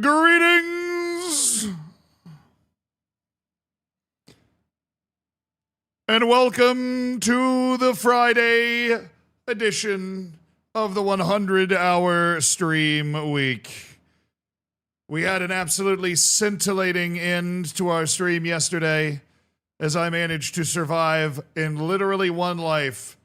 Greetings and welcome to the Friday edition of the 100-hour stream week. We had an absolutely scintillating end to our stream yesterday as I managed to survive in literally one life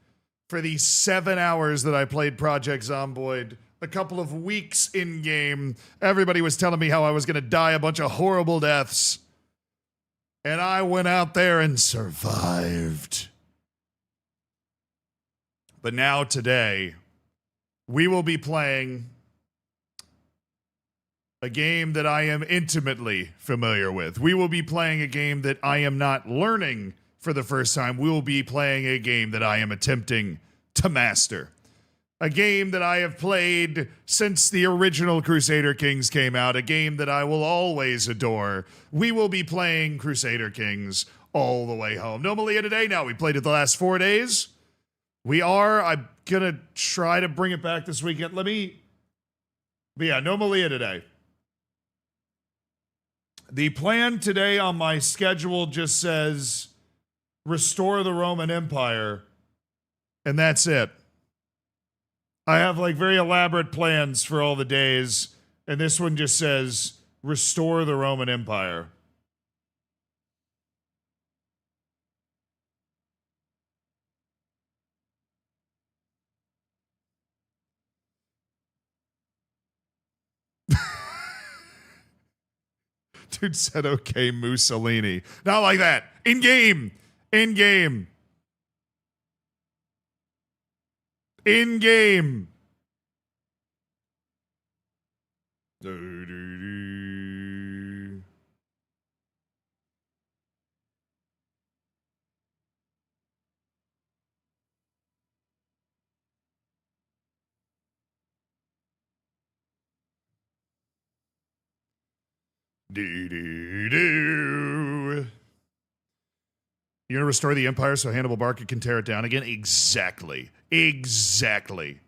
for the 7 hours that I played Project Zomboid. A couple of weeks in game, everybody was telling me how I was going to die a bunch of horrible deaths. And I went out there and survived. But now today, we will be playing a game that I am intimately familiar with. We will be playing a game that I am not learning for the first time. We will be playing a game that I am attempting to master. A game that I have played since the original Crusader Kings came out, a game that I will always adore. We will be playing Crusader Kings all the way home. No Malia today? No, we played it the last 4 days. I'm going to try to bring it back this weekend. But yeah, no Malia today. The plan today on my schedule just says restore the Roman Empire, and that's it. I have like very elaborate plans for all the days, and this one just says restore the Roman Empire. Dude said, okay, Mussolini. Not like that. In game. In game. In game. You're going to restore the Empire so Hannibal Barca can tear it down again? Exactly. Exactly.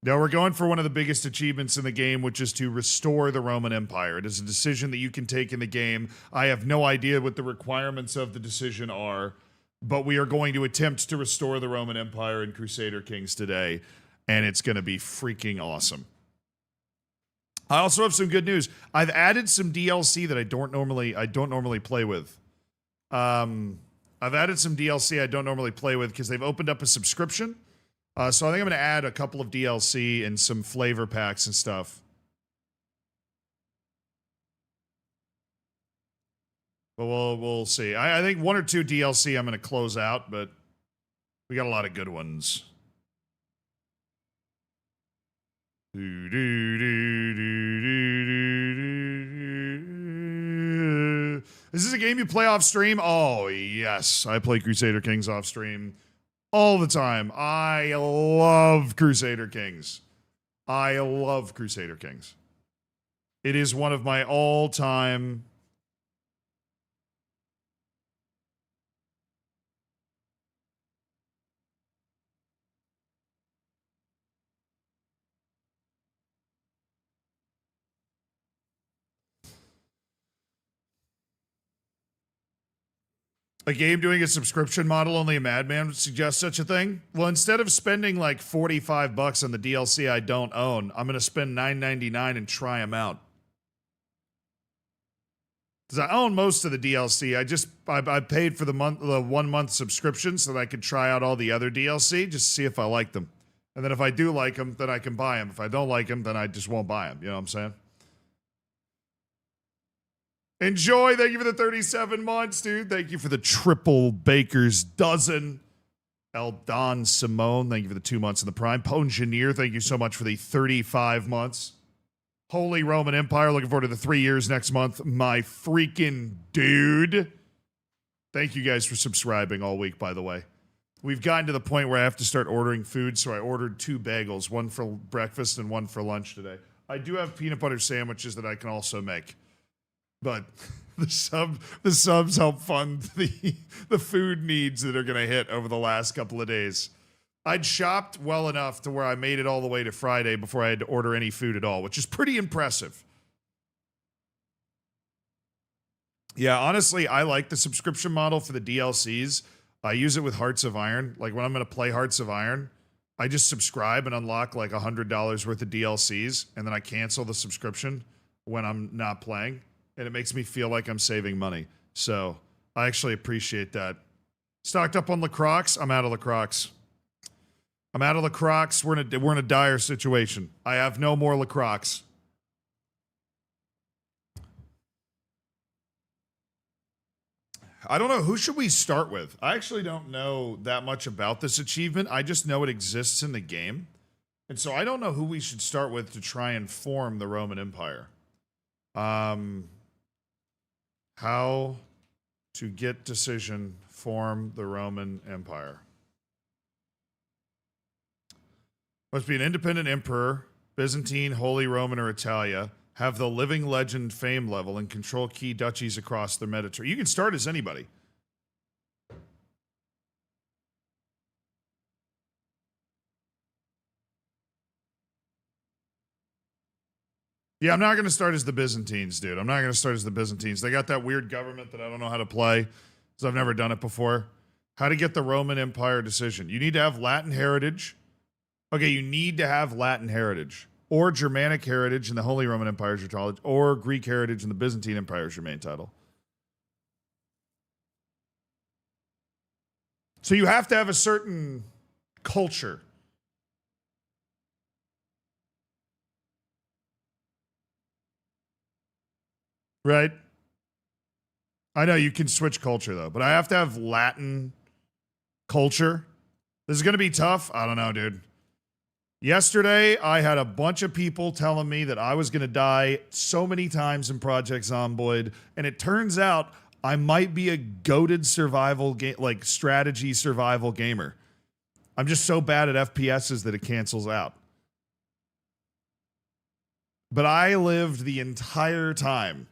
Now we're going for one of the biggest achievements in the game, which is to restore the Roman Empire. It is a decision that you can take in the game. I have no idea what the requirements of the decision are, but we are going to attempt to restore the Roman Empire in Crusader Kings today, and it's going to be freaking awesome. I also have some good news. I've added some DLC that I don't normally play with. I've added some DLC I don't normally play with because they've opened up a subscription. So I think I'm going to add a couple of DLC and some flavor packs and stuff. But we'll see. I think 1 or 2 DLC I'm going to close out, but we got a lot of good ones. Is this a game you play off stream? Oh, yes. I play Crusader Kings off stream all the time. I love Crusader Kings. I love Crusader Kings. It is one of my all-time... A game doing a subscription model, only a madman would suggest such a thing. Well, instead of spending like $45 on the DLC I don't own, I'm going to spend $9.99 and try them out. Because I own most of the DLC. I paid for the 1 month subscription so that I could try out all the other DLC just to see if I like them. And then if I do like them, then I can buy them. If I don't like them, then I just won't buy them. You know what I'm saying? Enjoy. Thank you for the 37 months, dude. Thank you for the triple baker's dozen. Eldon Simone, thank you for the 2 months in the Prime. Pongineer, thank you so much for the 35 months. Holy Roman Empire, looking forward to the 3 years next month. My freaking dude. Thank you guys for subscribing all week, by the way. We've gotten to the point where I have to start ordering food, so I ordered 2 bagels, one for breakfast and one for lunch today. I do have peanut butter sandwiches that I can also make. But the subs help fund the food needs that are going to hit over the last couple of days. I'd shopped well enough to where I made it all the way to Friday before I had to order any food at all, which is pretty impressive. Yeah, honestly, I like the subscription model for the DLCs. I use it with Hearts of Iron. Like when I'm going to play Hearts of Iron, I just subscribe and unlock like $100 worth of DLCs, and then I cancel the subscription when I'm not playing. And it makes me feel like I'm saving money. So I actually appreciate that. Stocked up on LaCroix. I'm out of LaCroix. I'm out of LaCroix. We're in a dire situation. I have no more LaCroix. I don't know. Who should we start with? I actually don't know that much about this achievement. I just know it exists in the game. And so I don't know who we should start with to try and form the Roman Empire. How to get decision, form the Roman Empire. Must be an independent emperor, Byzantine, Holy Roman, or Italia. Have the living legend fame level and control key duchies across the Mediterranean. You can start as anybody. Yeah, I'm not going to start as the Byzantines, dude. I'm not going to start as the Byzantines. They got that weird government that I don't know how to play because I've never done it before. How to get the Roman Empire decision. You need to have Latin heritage. Okay, you need to have Latin heritage. Or Germanic heritage in the Holy Roman Empire is your title. Or Greek heritage in the Byzantine Empire is your main title. So you have to have a certain culture. Right? I know you can switch culture though, but I have to have Latin culture. This is going to be tough. I don't know, dude. Yesterday, I had a bunch of people telling me that I was going to die so many times in Project Zomboid, and it turns out I might be a goated survival game, like strategy survival gamer. I'm just so bad at FPSs that it cancels out. But I lived the entire time.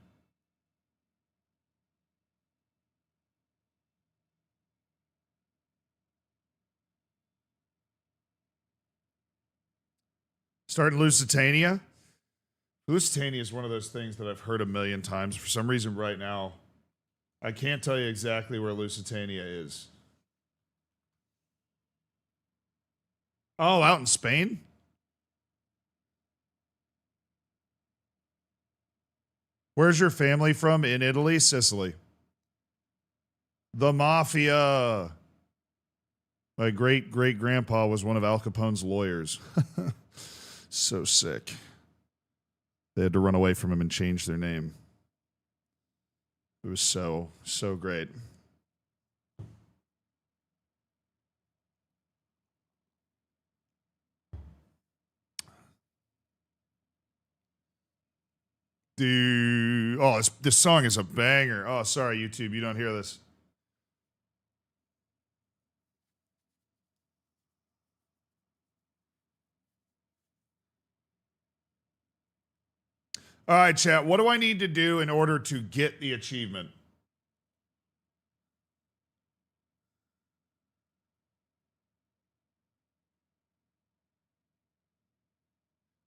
Starting Lusitania. Lusitania is one of those things that I've heard a million times. For some reason, right now, I can't tell you exactly where Lusitania is. Oh, out in Spain? Where's your family from? In Italy? Sicily. The Mafia. My great-great-grandpa was one of Al Capone's lawyers. So sick. They had to run away from him and change their name. It was so great. Dude. Oh, this song is a banger. Oh, sorry, YouTube. You don't hear this. All right, chat. What do I need to do in order to get the achievement?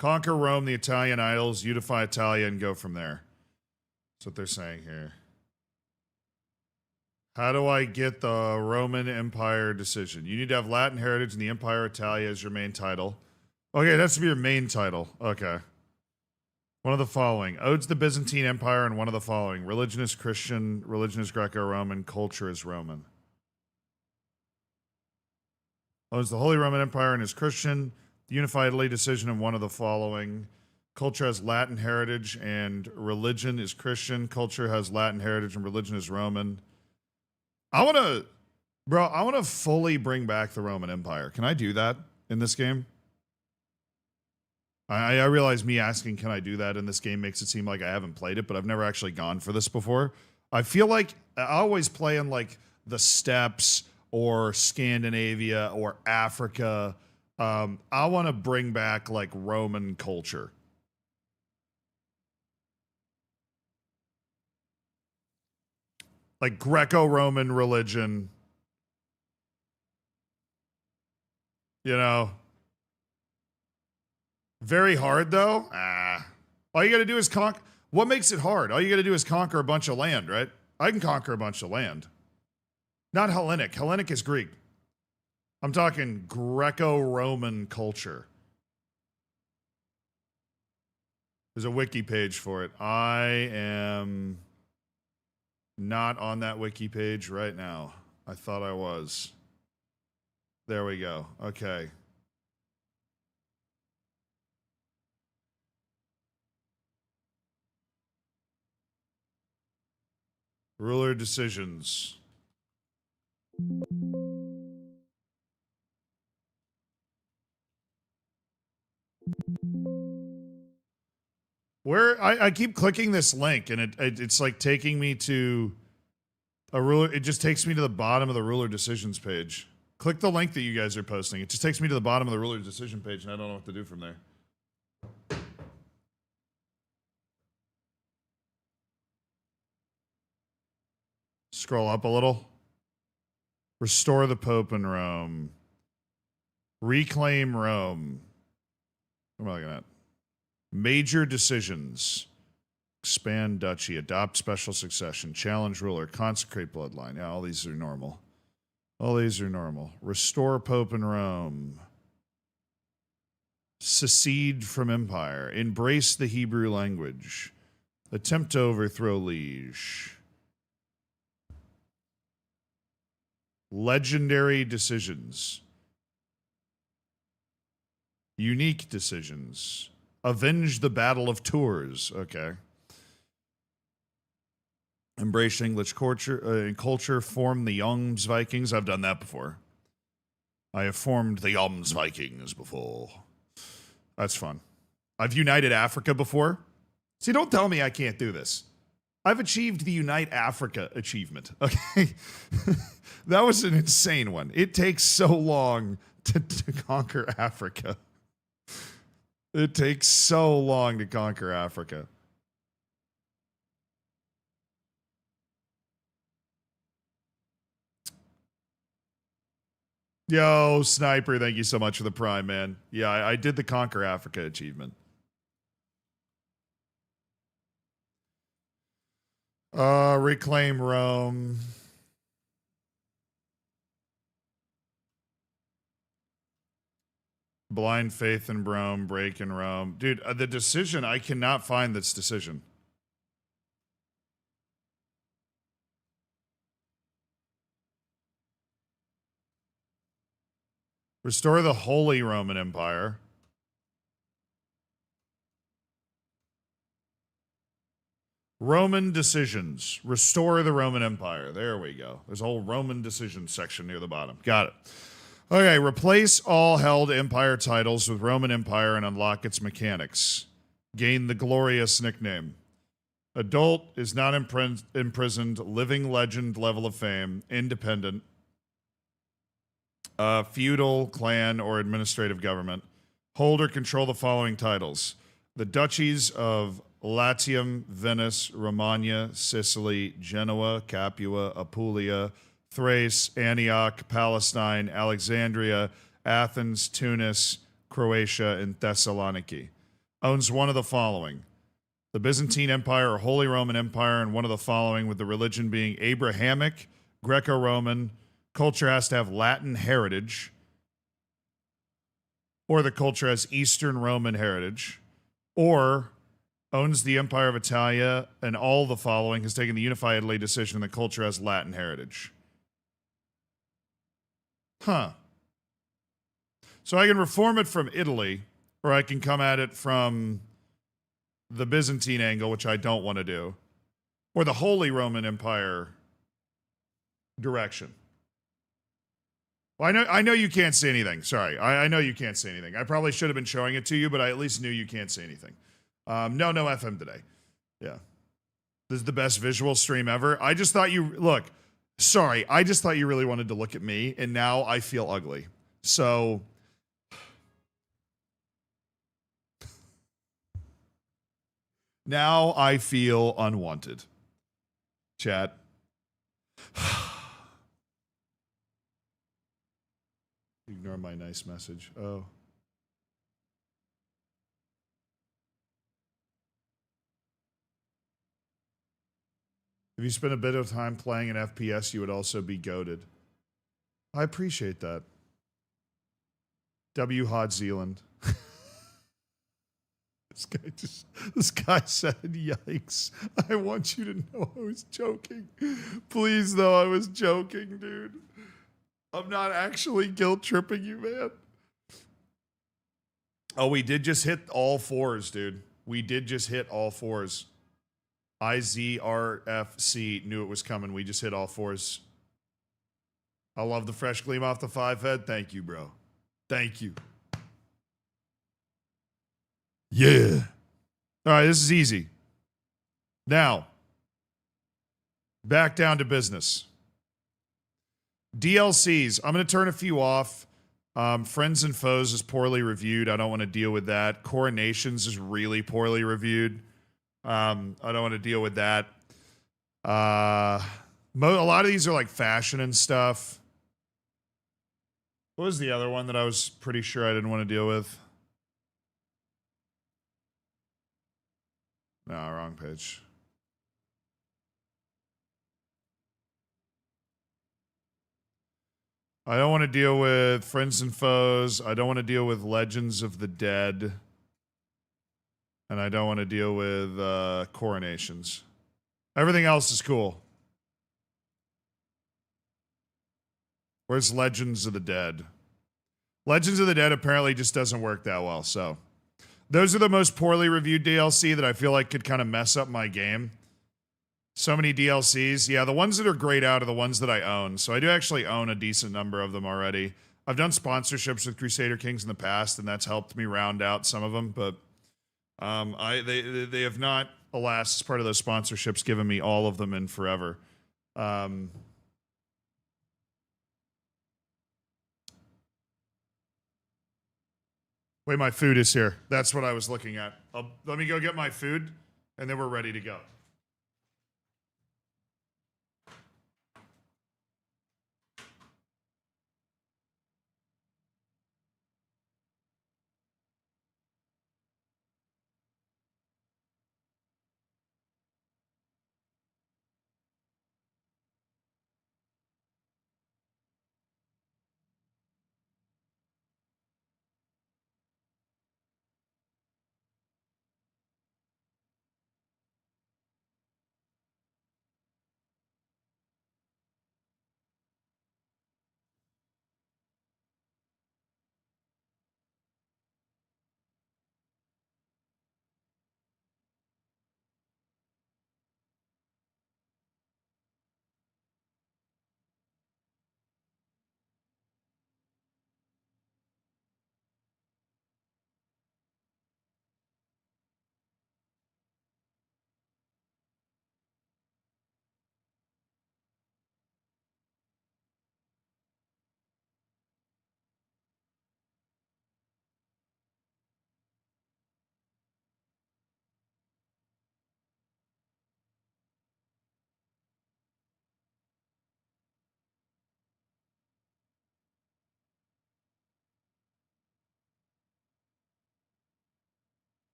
Conquer Rome, the Italian idols, unify Italia, and go from there. That's what they're saying here. How do I get the Roman Empire decision? You need to have Latin heritage and the Empire Italia as your main title. Okay, it has to be your main title. Okay. One of the following. Odes the Byzantine Empire and one of the following. Religion is Christian, religion is Greco-Roman, culture is Roman. Owns the Holy Roman Empire and is Christian. The Unified Italy decision and one of the following. Culture has Latin heritage and religion is Christian. Culture has Latin heritage and religion is Roman. I want to fully bring back the Roman Empire. Can I do that in this game? I realize me asking can I do that in this game makes it seem like I haven't played it, but I've never actually gone for this before. I feel like I always play in like the steppes or Scandinavia or Africa. I want to bring back like Roman culture. Like Greco-Roman religion. You know. Very hard though? All you gotta do is conquer. What makes it hard? All you gotta do is conquer a bunch of land, right? I can conquer a bunch of land. Not Hellenic. Hellenic is Greek. I'm talking Greco-Roman culture. There's a wiki page for it. I am not on that wiki page right now. I thought I was. There we go. Okay. Ruler decisions. Where I keep clicking this link and it's like taking me to a ruler. It just takes me to the bottom of the ruler decisions page. Click the link that you guys are posting. It just takes me to the bottom of the ruler decision page and I don't know what to do from there. Scroll up a little. Restore the Pope in Rome. Reclaim Rome. What am I looking at? Major decisions. Expand duchy. Adopt special succession. Challenge ruler. Consecrate bloodline. Yeah, all these are normal. All these are normal. Restore Pope in Rome. Secede from empire. Embrace the Hebrew language. Attempt to overthrow liege. Legendary decisions. Unique decisions. Avenge the Battle of Tours. Okay. Embrace English culture. Form the Jomsvikings. I've done that before. I have formed the Jomsvikings before. That's fun. I've united Africa before. See, don't tell me I can't do this. I've achieved the Unite Africa achievement. Okay. That was an insane one. It takes so long to conquer Africa. It takes so long to conquer Africa. Yo, Sniper, thank you so much for the Prime, man. Yeah, I did the Conquer Africa achievement. Reclaim Rome. Blind faith in Rome, break in Rome. Dude, the decision, I cannot find this decision. Restore the Holy Roman Empire. Roman decisions. Restore the Roman Empire. There we go. There's a whole Roman decisions section near the bottom. Got it. Okay, replace all held empire titles with Roman Empire and unlock its mechanics. Gain the glorious nickname. Adult is not imprisoned. Living legend level of fame. Independent. Feudal, clan, or administrative government. Hold or control the following titles. The duchies of Latium, Venice, Romagna, Sicily, Genoa, Capua, Apulia, Thrace, Antioch, Palestine, Alexandria, Athens, Tunis, Croatia, and Thessaloniki. Owns one of the following. The Byzantine Empire or Holy Roman Empire, and one of the following, with the religion being Abrahamic, Greco-Roman. Culture has to have Latin heritage, or the culture has Eastern Roman heritage, or owns the Empire of Italia and all the following, has taken the unified Italy decision, the culture has Latin heritage. Huh. So I can reform it from Italy, or I can come at it from the Byzantine angle, which I don't want to do, or the Holy Roman Empire direction. Well, I know you can't say anything. Sorry, I know you can't say anything. I probably should have been showing it to you, but I at least knew you can't say anything. No FM today. Yeah, this is the best visual stream ever. I just thought you look. Sorry, I just thought you really wanted to look at me, and now I feel ugly. So. Now I feel unwanted. Chat. Ignore my nice message. Oh. If you spend a bit of time playing an FPS, you would also be goated. I appreciate that. W. Hod Zealand. This guy said, yikes. I want you to know I was joking. Please, though, I was joking, dude. I'm not actually guilt tripping you, man. Oh, we did just hit all fours, dude. We did just hit all fours. IZRFC knew it was coming. We just hit all fours. I love the fresh gleam off the 5 head. Thank you, bro. Thank you. Yeah. All right, this is easy. Now, back down to business. DLCs. I'm going to turn a few off. Friends and Foes is poorly reviewed. I don't want to deal with that. Coronations is really poorly reviewed. I don't want to deal with that. A lot of these are like fashion and stuff. What was the other one that I was pretty sure I didn't want to deal with? No, wrong page. I don't want to deal with Friends and Foes. I don't want to deal with Legends of the Dead. And I don't want to deal with Coronations. Everything else is cool. Where's Legends of the Dead? Legends of the Dead apparently just doesn't work that well, so. Those are the most poorly reviewed DLC that I feel like could kind of mess up my game. So many DLCs. Yeah, the ones that are grayed out are the ones that I own. So I do actually own a decent number of them already. I've done sponsorships with Crusader Kings in the past, and that's helped me round out some of them. But they have not, alas, as part of those sponsorships, given me all of them in forever. Wait, my food is here. That's what I was looking at. Let me go get my food, and then we're ready to go.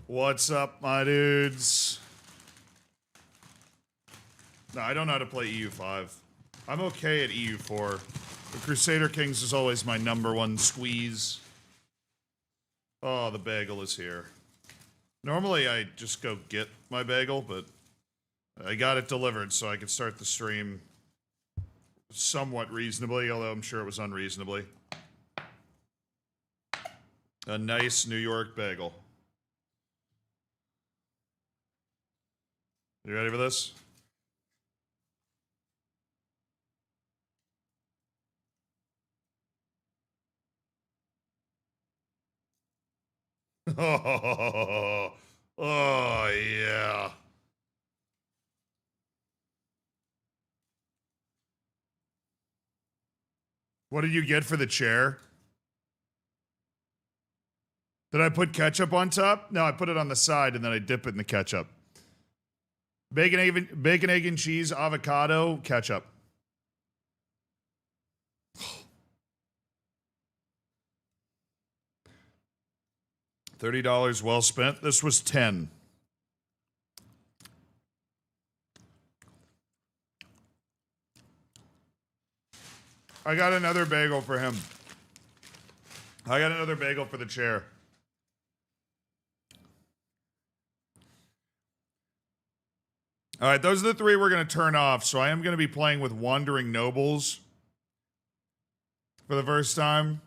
What's up, my dudes? No, I don't know how to play EU5. I'm okay at EU4. The Crusader Kings is always my #1 squeeze. Oh, the bagel is here. Normally, I just go get my bagel, but I got it delivered so I could start the stream somewhat reasonably, although I'm sure it was unreasonably. A nice New York bagel. You ready for this? Oh, oh yeah. What did you get for the chair? Did I put ketchup on top? No, I put it on the side and then I dip it in the ketchup. Bacon, egg, and cheese, avocado, ketchup. $30 well spent. This was 10. I got another bagel for him. I got another bagel for the chair. All right, those are the 3 we're going to turn off. So I am going to be playing with Wandering Nobles for the first time.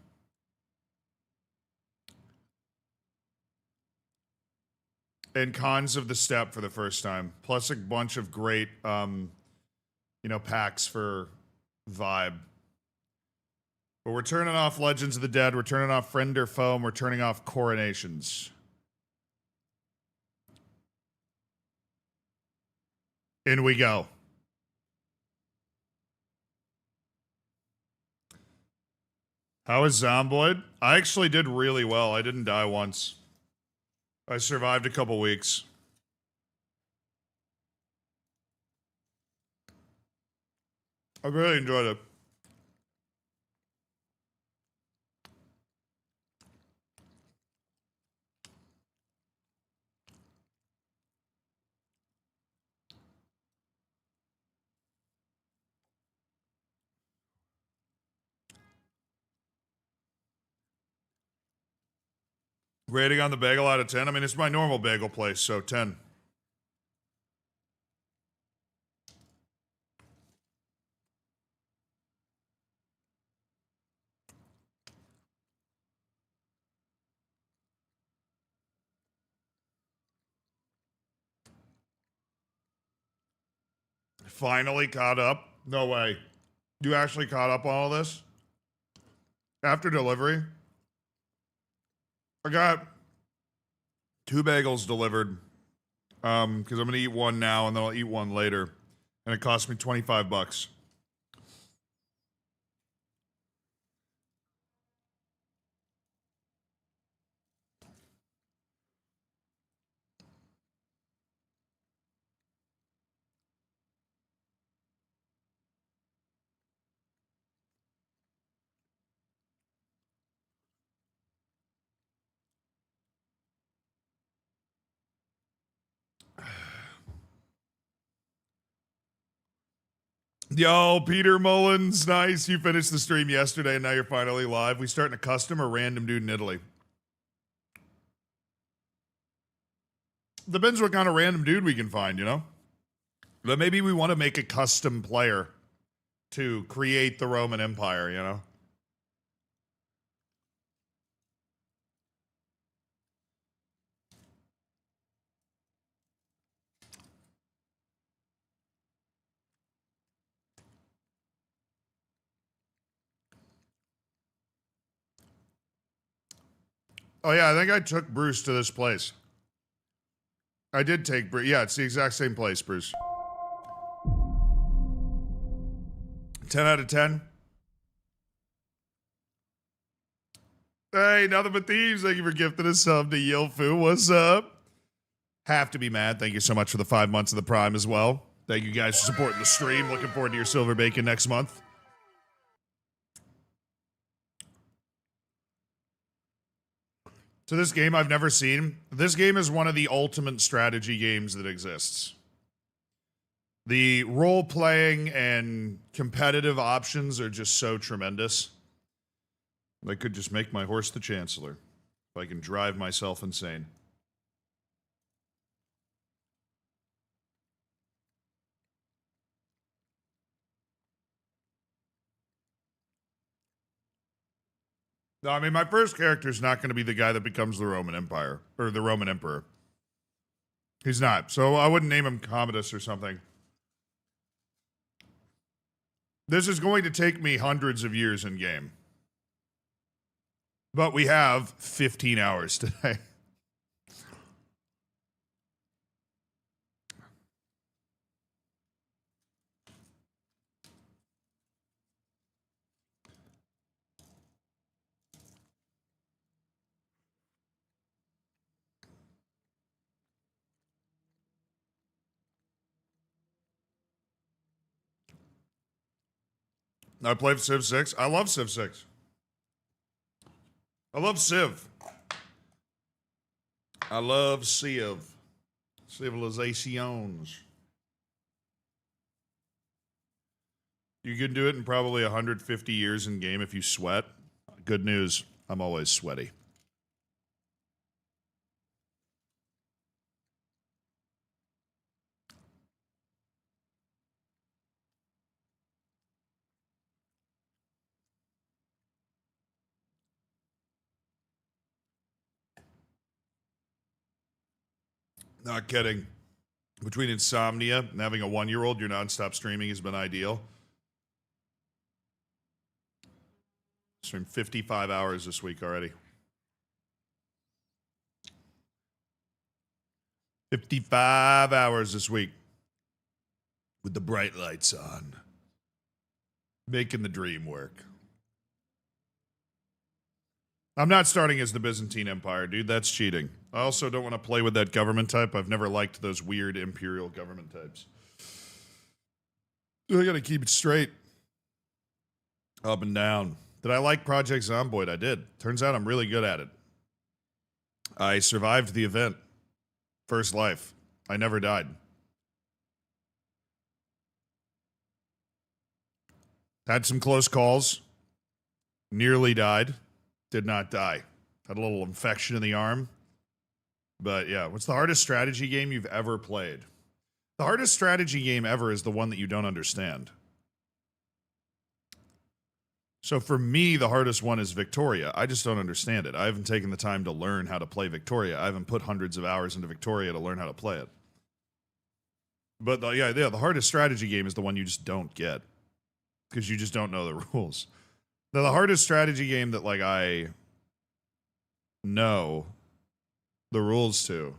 And Cons of the Steppe for the first time. Plus a bunch of great, packs for vibe. But we're turning off Legends of the Dead. We're turning off Friend or Foe. And we're turning off Coronations. In we go. How is Zomboid? I actually did really well. I didn't die once. I survived a couple weeks. I really enjoyed it. Rating on the bagel out of 10? I mean, it's my normal bagel place, so 10. Finally caught up? No way. You actually caught up on all this? After delivery? I got 2 bagels delivered. Because I'm going to eat one now and then I'll eat one later. And it cost me $25. Yo, Peter Mullins, nice. You finished the stream yesterday and now you're finally live. We starting a custom or random dude in Italy? Depends what kind of random dude we can find, you know? But maybe we want to make a custom player to create the Roman Empire, you know? Oh yeah, I think I took Bruce to this place. I did take Bruce. Yeah, it's the exact same place, Bruce. 10 out of 10. Hey, nothing but thieves. Thank you for gifting a sub to Yilfu. What's up? Have to be mad. Thank you so much for the 5 months of the Prime as well. Thank you guys for supporting the stream. Looking forward to your silver bacon next month. So this game I've never seen. This game is one of the ultimate strategy games that exists. The role-playing and competitive options are just so tremendous. I could just make my horse the Chancellor if I can drive myself insane. No, I mean, my first character is not going to be the guy that becomes the Roman Empire, or the Roman Emperor. He's not. So I wouldn't name him Commodus or something. This is going to take me hundreds of years in game. But we have 15 hours today. I played Civ 6. I love Civ 6. I love Civ. I love Civ. Civilizations. You can do it in probably 150 years in game if you sweat. Good news, I'm always sweaty. Not kidding. Between insomnia and having a 1-year-old, your nonstop streaming has been ideal. Streamed 55 hours this week already. 55 hours this week. With the bright lights on. Making the dream work. I'm not starting as the Byzantine Empire, dude. That's cheating. I also don't want to play with that government type. I've never liked those weird imperial government types. I gotta keep it straight. Up and down. Did I like Project Zomboid? I did. Turns out I'm really good at it. I survived the event. First life. I never died. Had some close calls. Nearly died. Did not die. Had a little infection in the arm. But yeah, what's the hardest strategy game you've ever played? The hardest strategy game ever is the one that you don't understand. So for me, the hardest one is Victoria. I just don't understand it. I haven't taken the time to learn how to play Victoria. I haven't put hundreds of hours into Victoria to learn how to play it. But the hardest strategy game is the one you just don't get. Because you just don't know the rules. Now, the hardest strategy game that, like, I know the rules to.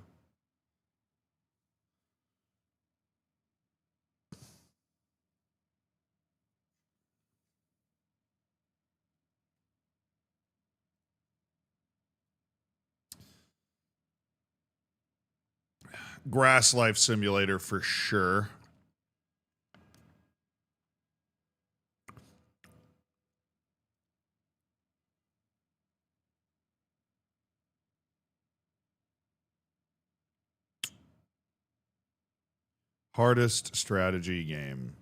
Grass Life Simulator for sure. Hardest strategy game.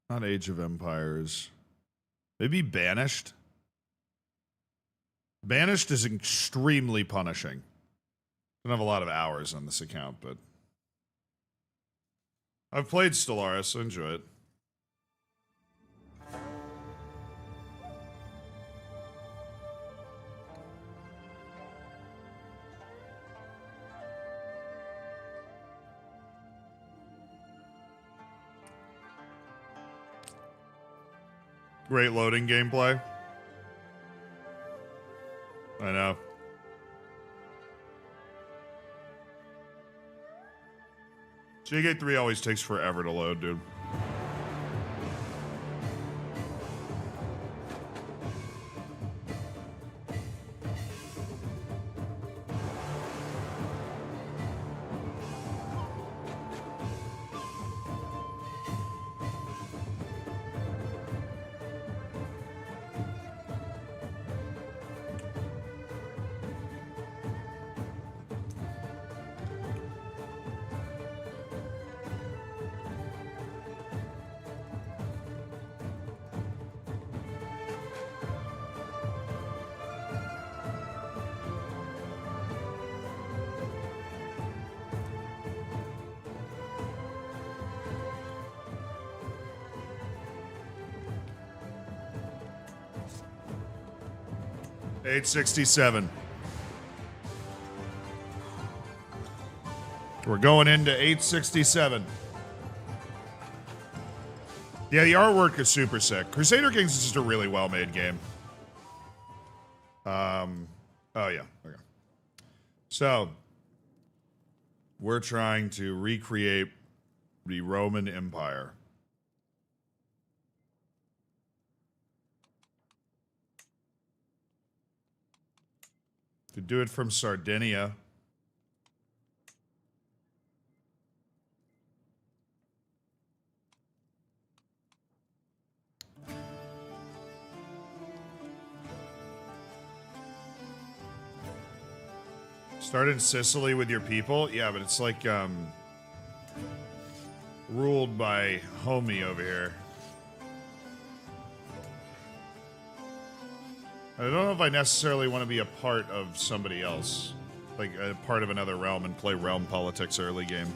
Not Age of Empires. Maybe Banished. Banished is extremely punishing. I don't have a lot of hours on this account, but I've played Stellaris. I enjoy it. Great loading gameplay. I know. Seagate 3 always takes forever to load, dude. 867. We're going into 867. Yeah, the artwork is super sick. Crusader Kings is just a really well-made game. Oh yeah, okay. So, we're trying to recreate the Roman Empire. Could do it from Sardinia. Start in Sicily with your people? Yeah, but it's like, ruled by homie over here. I don't know if I necessarily want to be a part of somebody else. Like, a part of another realm and play realm politics early game.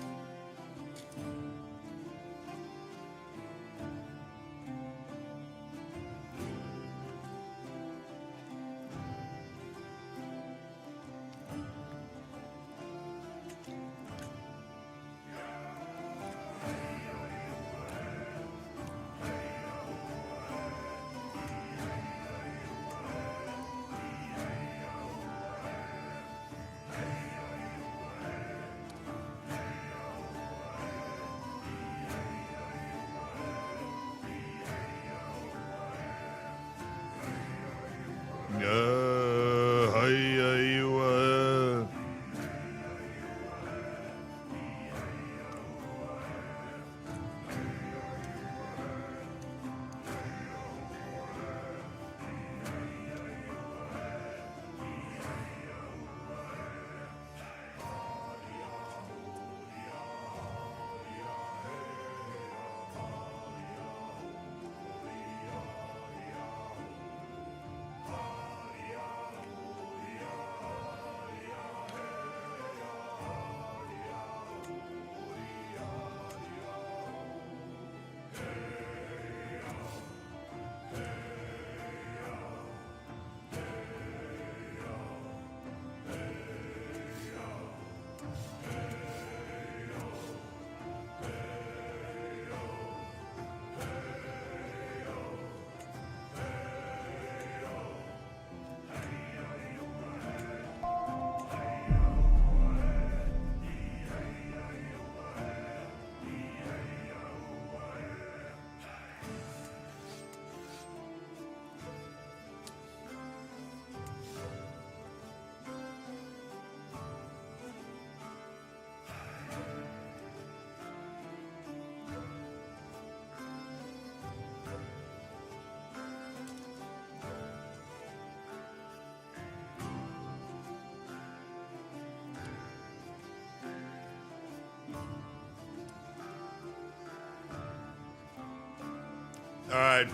Alright.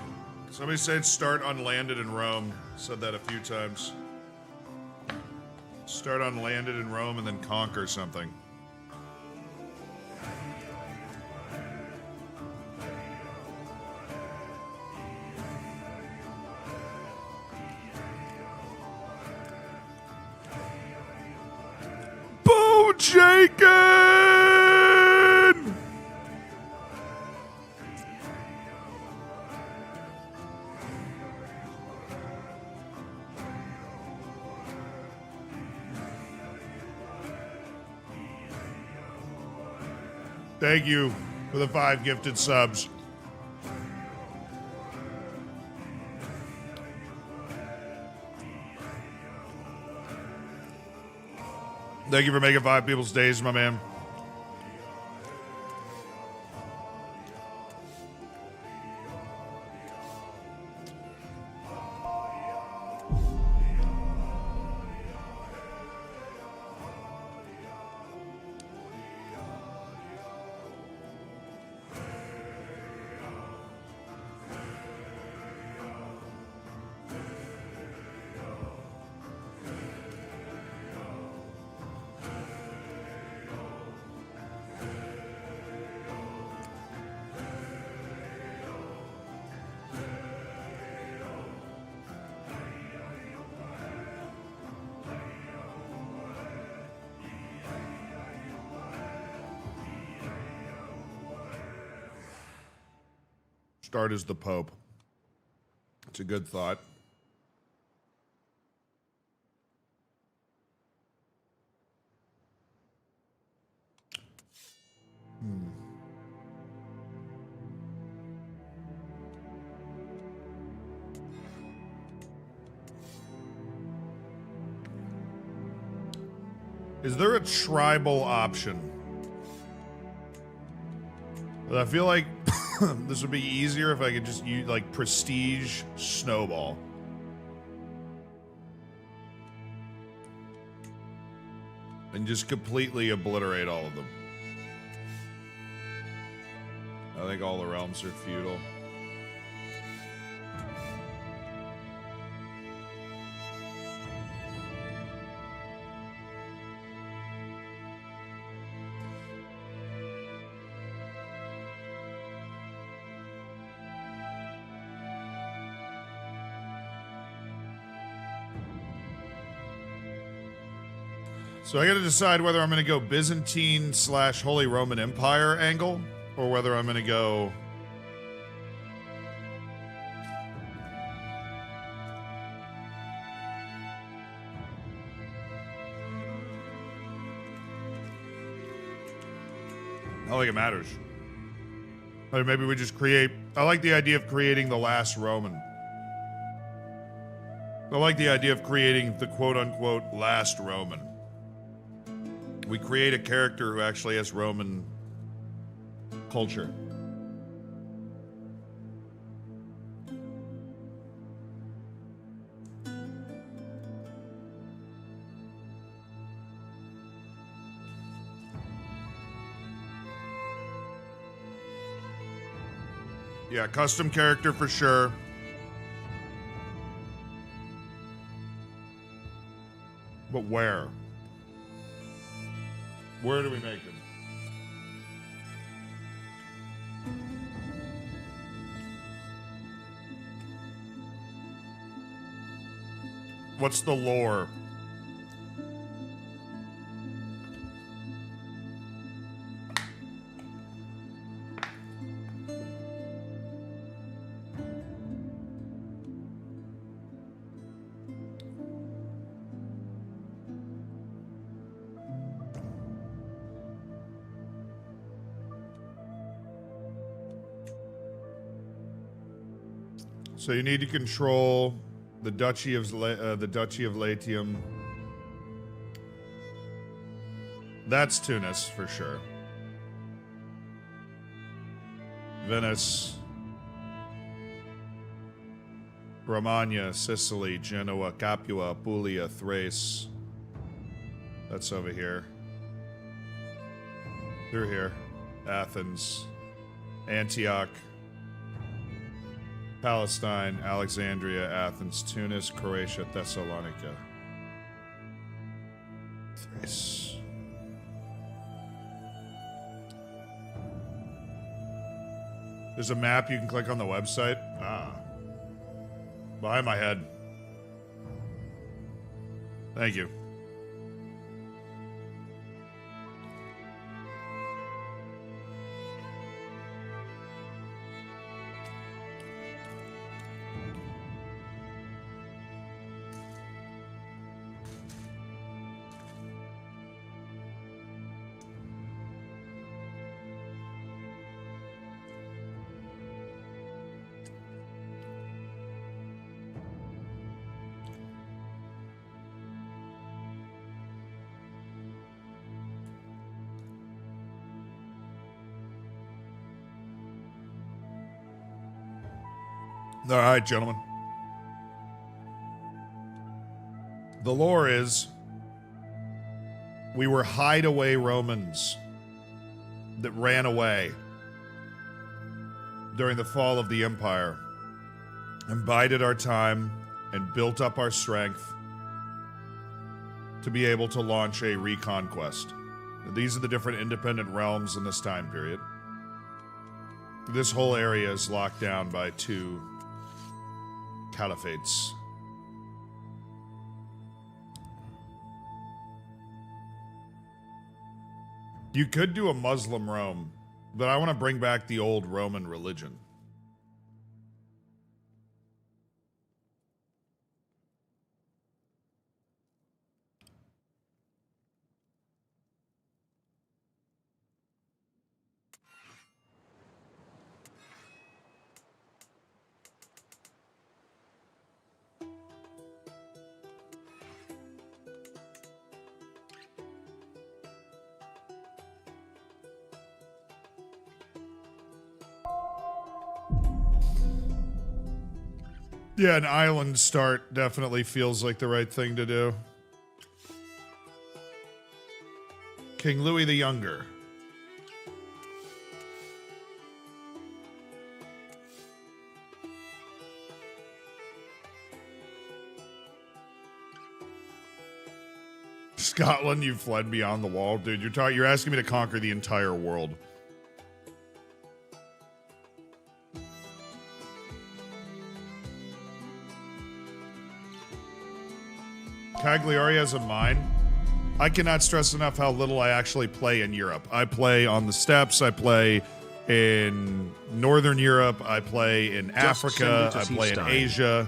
Somebody said start unlanded in Rome. Said that a few times. Start unlanded in Rome and then conquer something. Bo Jacob! Thank you for the 5 gifted subs. Thank you for making 5 people's days, my man. Start as the Pope. It's a good thought. Is there a tribal option? But I feel like this would be easier if I could just use, like, Prestige Snowball. And just completely obliterate all of them. I think all the realms are feudal. So I gotta decide whether I'm gonna go Byzantine / Holy Roman Empire angle, or whether I'm gonna go... I don't think it matters. Or maybe we just create... I like the idea of creating the last Roman. I like the idea of creating the quote-unquote last Roman. We create a character who actually has Roman culture. Yeah, custom character for sure. But where? Where do we make him? What's the lore? So you need to control the Duchy of Latium. That's Tunis for sure. Venice, Romagna, Sicily, Genoa, Capua, Apulia, Thrace. That's over here. Through here. Athens, Antioch, Palestine, Alexandria, Athens, Tunis, Croatia, Thessalonica. Thrace. There's a map you can click on the website. Ah. Behind my head. Thank you. All right, gentlemen. The lore is we were hideaway Romans that ran away during the fall of the Empire and bided our time and built up our strength to be able to launch a reconquest. These are the different independent realms in this time period. This whole area is locked down by 2 caliphates. You could do a Muslim Rome, but I want to bring back the old Roman religion. Yeah, an island start definitely feels like the right thing to do. King Louis the Younger. Scotland, you fled beyond the wall, dude. You're asking me to conquer the entire world. Cagliari has a mine. I cannot stress enough how little I actually play in Europe. I play on the steppes. I play in Northern Europe. I play in Africa. I play in Asia.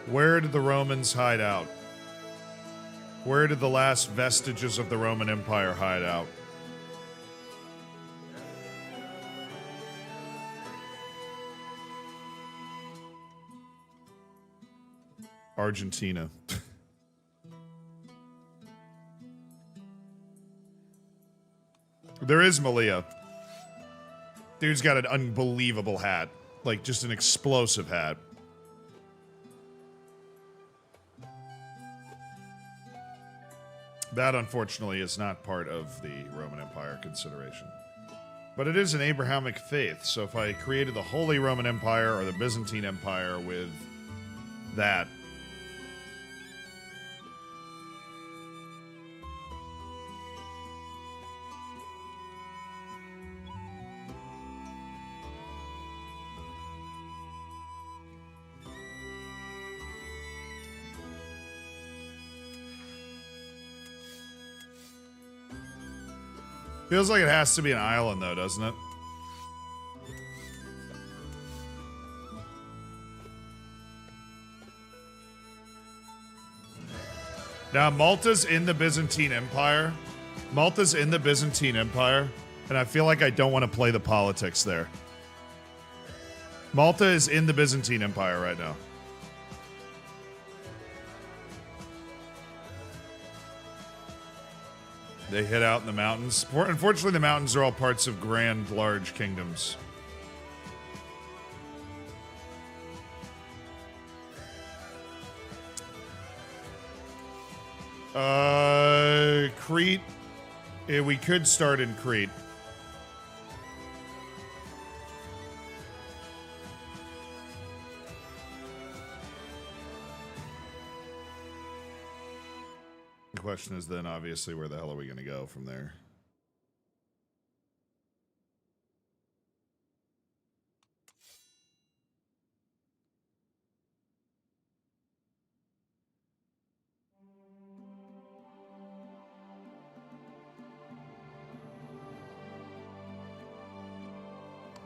Where did the Romans hide out? Where did the last vestiges of the Roman Empire hide out? Argentina. There is Malia. Dude's got an unbelievable hat. Like, just an explosive hat. That, unfortunately, is not part of the Roman Empire consideration. But it is an Abrahamic faith, so if I created the Holy Roman Empire or the Byzantine Empire with that... Feels like it has to be an island, though, doesn't it? Now, Malta's in the Byzantine Empire. Malta's in the Byzantine Empire, and I feel like I don't want to play the politics there. Malta is in the Byzantine Empire right now. They hid out in the mountains. Unfortunately, the mountains are all parts of grand, large kingdoms. Crete. Yeah, we could start in Crete. The question is then, obviously, where the hell are we going to go from there?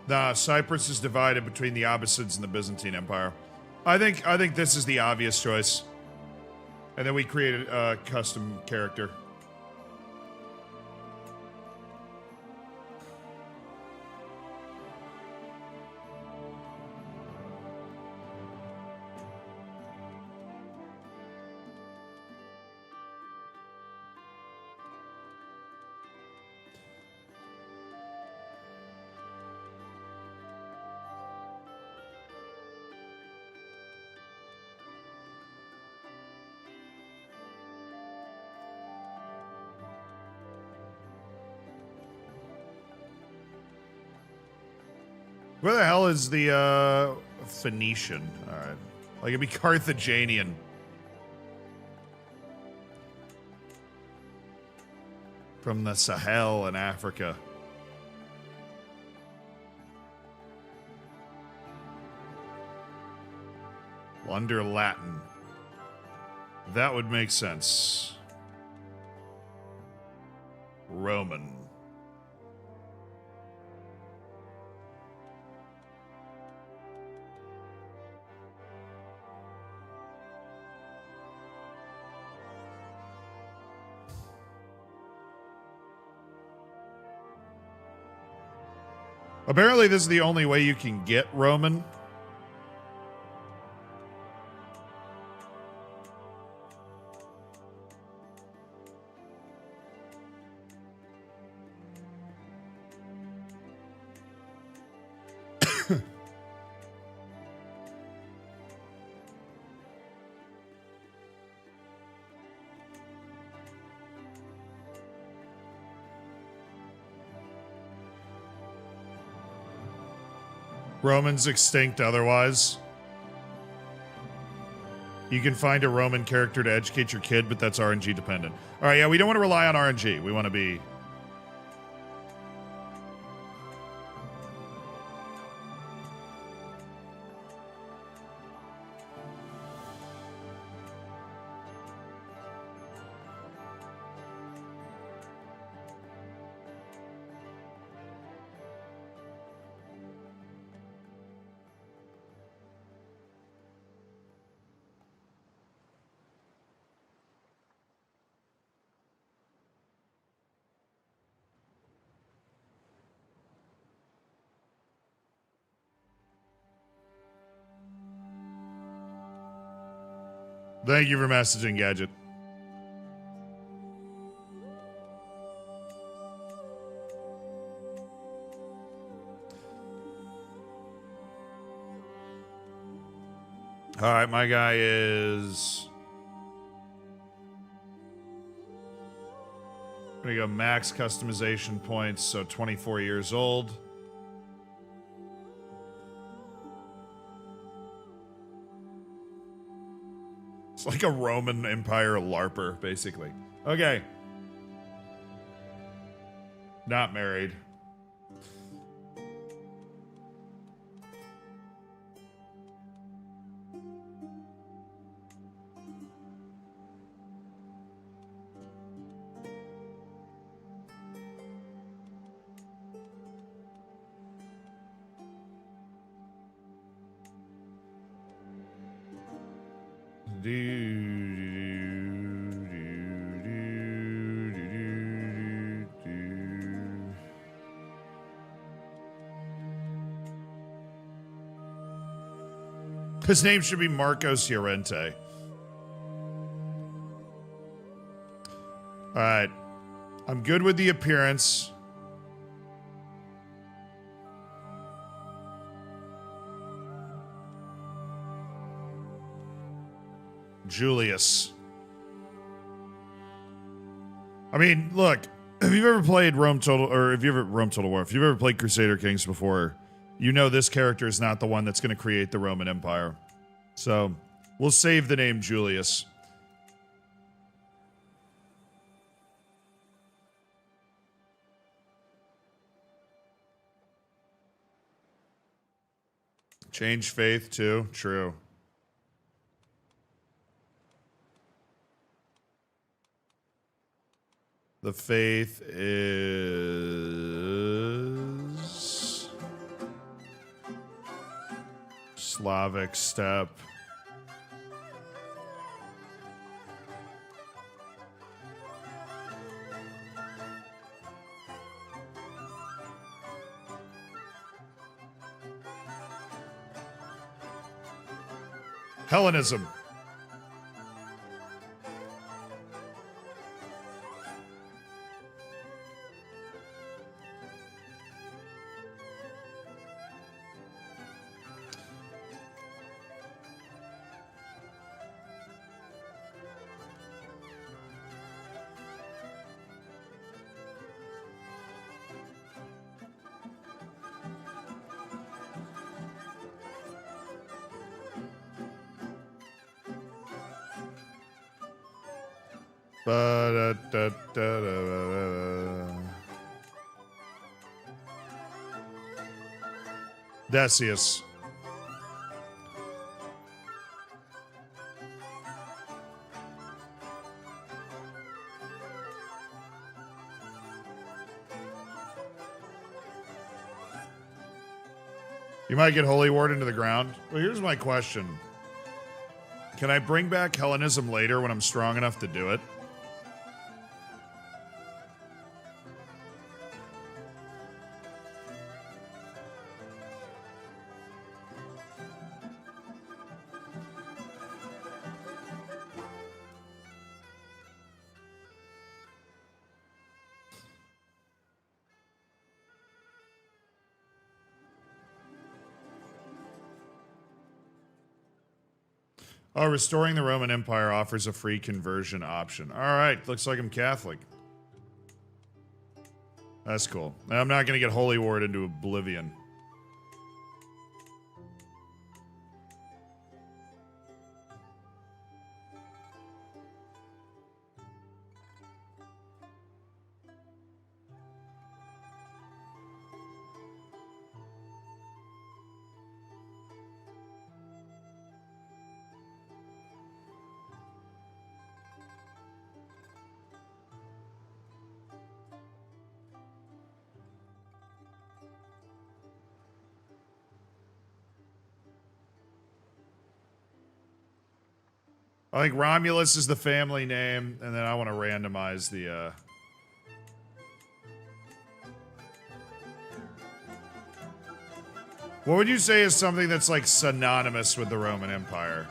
Nah, Cyprus is divided between the Abbasids and the Byzantine Empire. I think this is the obvious choice. And then we created a custom character. Where the hell is the, Phoenician? Alright. Like, it'd be Carthaginian. From the Sahel in Africa. Under Latin. That would make sense. Roman. Apparently, this is the only way you can get Roman. Roman's extinct otherwise. You can find a Roman character to educate your kid, but that's RNG dependent. All right, yeah, we don't want to rely on RNG. We want to be... Thank you for messaging, Gadget. All right, my guy is... Gonna go max customization points, so 24 years old. It's like a Roman Empire LARPer, basically. Okay. Not married. His name should be Marcos Llorente. All right. I'm good with the appearance. Julius. I mean, look, if you've ever played Rome Total, or if you've ever Rome Total War, if you've ever played Crusader Kings before, you know this character is not the one that's going to create the Roman Empire. So, we'll save the name Julius. Change faith, too. True. The faith is... Slavic steppe. Hellenism. Decius. You might get Holy Ward into the ground. Well, here's my question. Can I bring back Hellenism later when I'm strong enough to do it? Oh, restoring the Roman Empire offers a free conversion option. All right, looks like I'm Catholic. That's cool. I'm not going to get holy warred into oblivion. I think Romulus is the family name, and then I want to randomize the, What would you say is something that's, like, synonymous with the Roman Empire?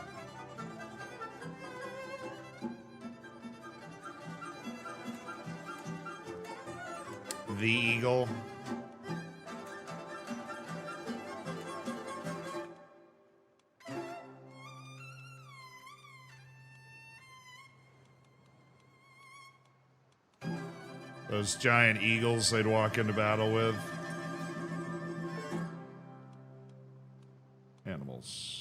The eagle. Those giant eagles they'd walk into battle with. Animals.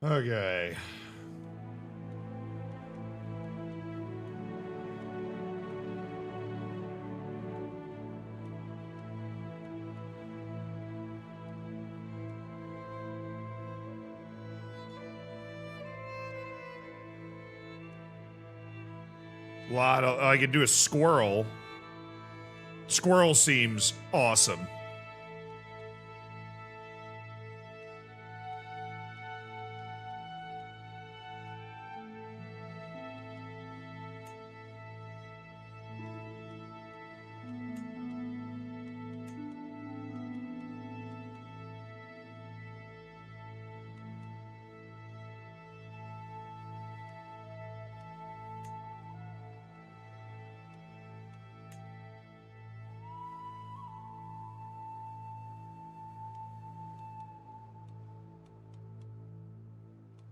Okay. I could do a squirrel. Squirrel seems awesome.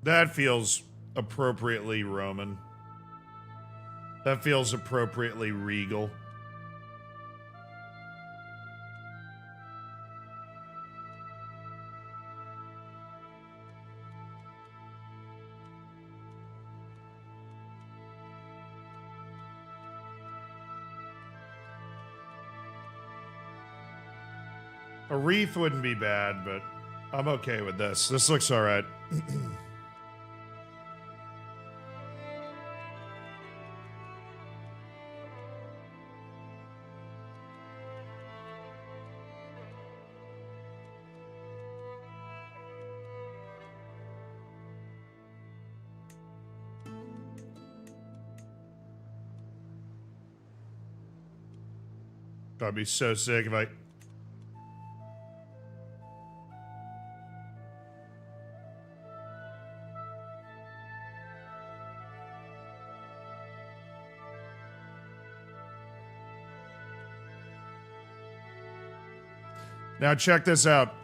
That feels appropriately Roman. That feels appropriately regal. A wreath wouldn't be bad, but I'm okay with this. This looks all right. That'd be so sick if I... Now check this out.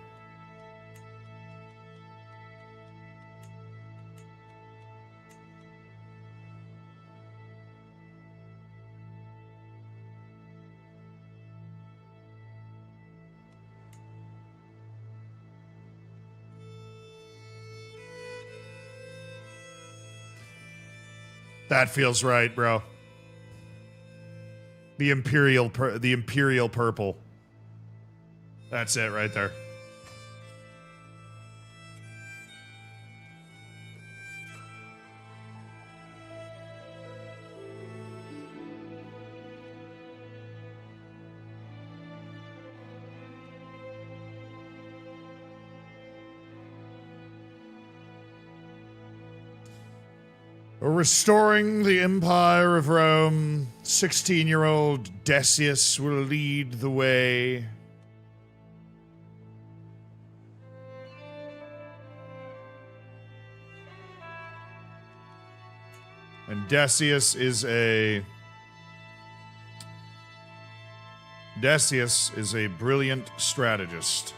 That feels right, bro. The imperial purple. That's it right there. Restoring the Empire of Rome, 16-year-old Decius will lead the way. And Decius is a brilliant strategist.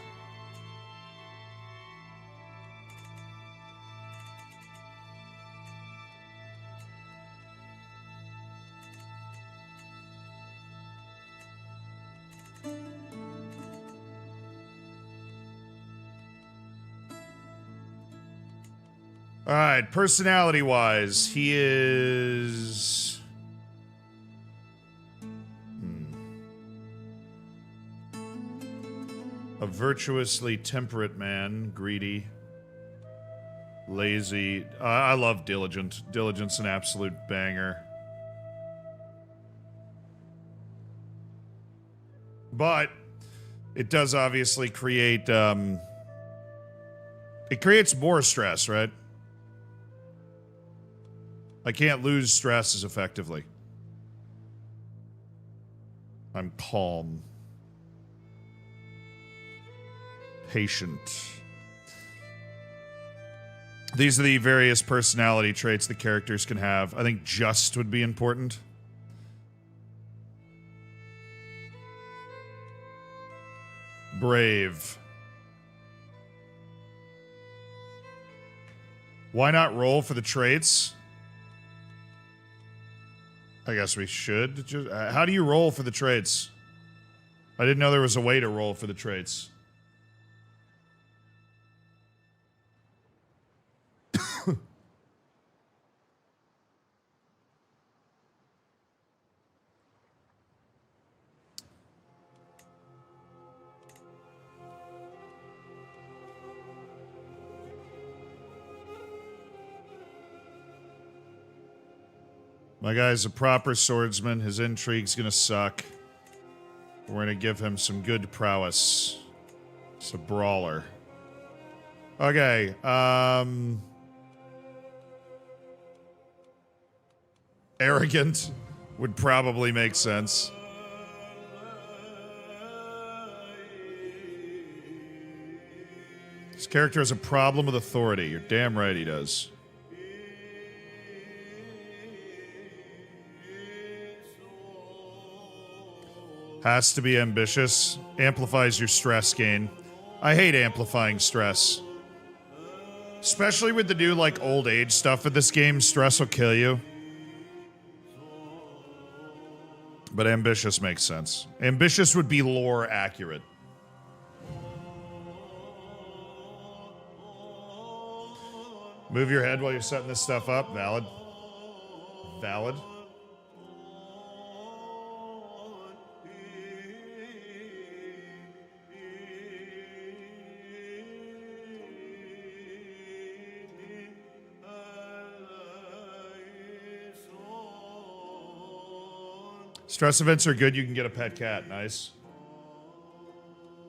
All right, personality-wise, he is... a virtuously temperate man, greedy, lazy. I love diligent. Diligent's an absolute banger. But it does obviously create, it creates more stress, right? I can't lose stress as effectively. I'm calm. Patient. These are the various personality traits the characters can have. I think just would be important. Brave. Why not roll for the traits? I guess we should. Just, how do you roll for the traits? I didn't know there was a way to roll for the traits. My guy's a proper swordsman. His intrigue's gonna suck. We're gonna give him some good prowess. It's a brawler. Okay, arrogant would probably make sense. This character has a problem with authority. You're damn right he does. Has to be ambitious. Amplifies your stress gain. I hate amplifying stress. Especially with the new, like, old age stuff in this game. Stress will kill you. But ambitious makes sense. Ambitious would be lore accurate. Move your head while you're setting this stuff up. Valid. Valid. Stress events are good. You can get a pet cat. Nice.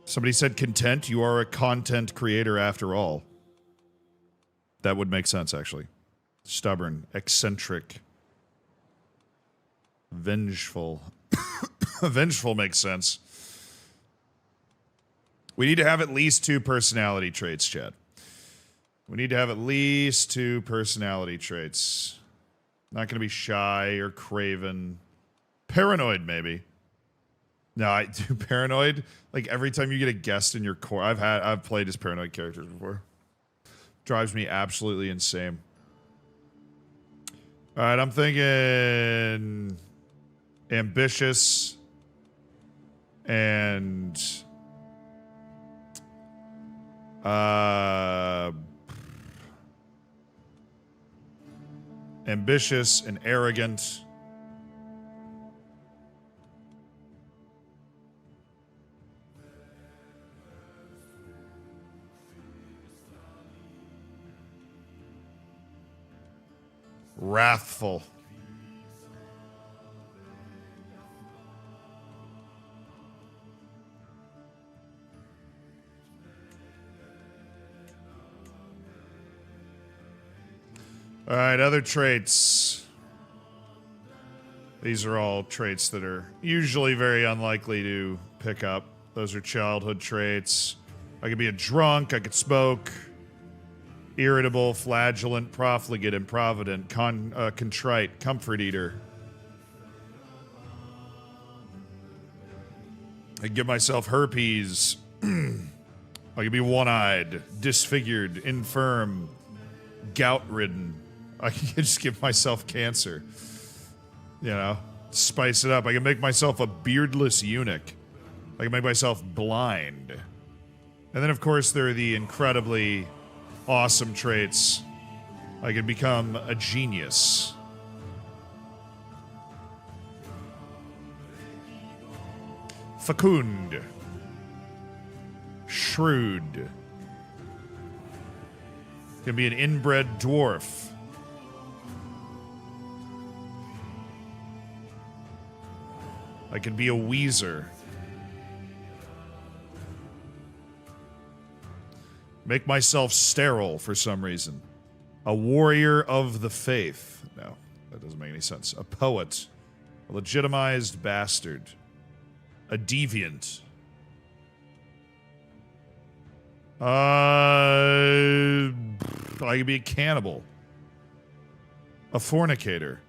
Somebody said content. You are a content creator after all. That would make sense, actually. Stubborn. Eccentric. Vengeful. Vengeful makes sense. We need to have at least 2 personality traits, Chad. We need to have at least 2 personality traits. Not going to be shy or craven. Paranoid, maybe. No, I do paranoid. Like every time you get a guest in your core, I've played as paranoid characters before. Drives me absolutely insane. All right, I'm thinking ambitious and ambitious and arrogant. Wrathful. All right, other traits. These are all traits that are usually very unlikely to pick up. Those are childhood traits. I could be a drunk, I could smoke. Irritable, flagellant, profligate, improvident, contrite, comfort eater. I can give myself herpes. I can be one-eyed, disfigured, infirm, gout-ridden. I can just give myself cancer. You know, spice it up. I can make myself a beardless eunuch. I can make myself blind. And then, of course, there are the incredibly awesome traits. I can become a genius. Fecund. Shrewd. Can be an inbred dwarf. I can be a Weezer. Make myself sterile for some reason. A warrior of the faith. No, that doesn't make any sense. A poet. A legitimized bastard. A deviant. I could be a cannibal. A fornicator.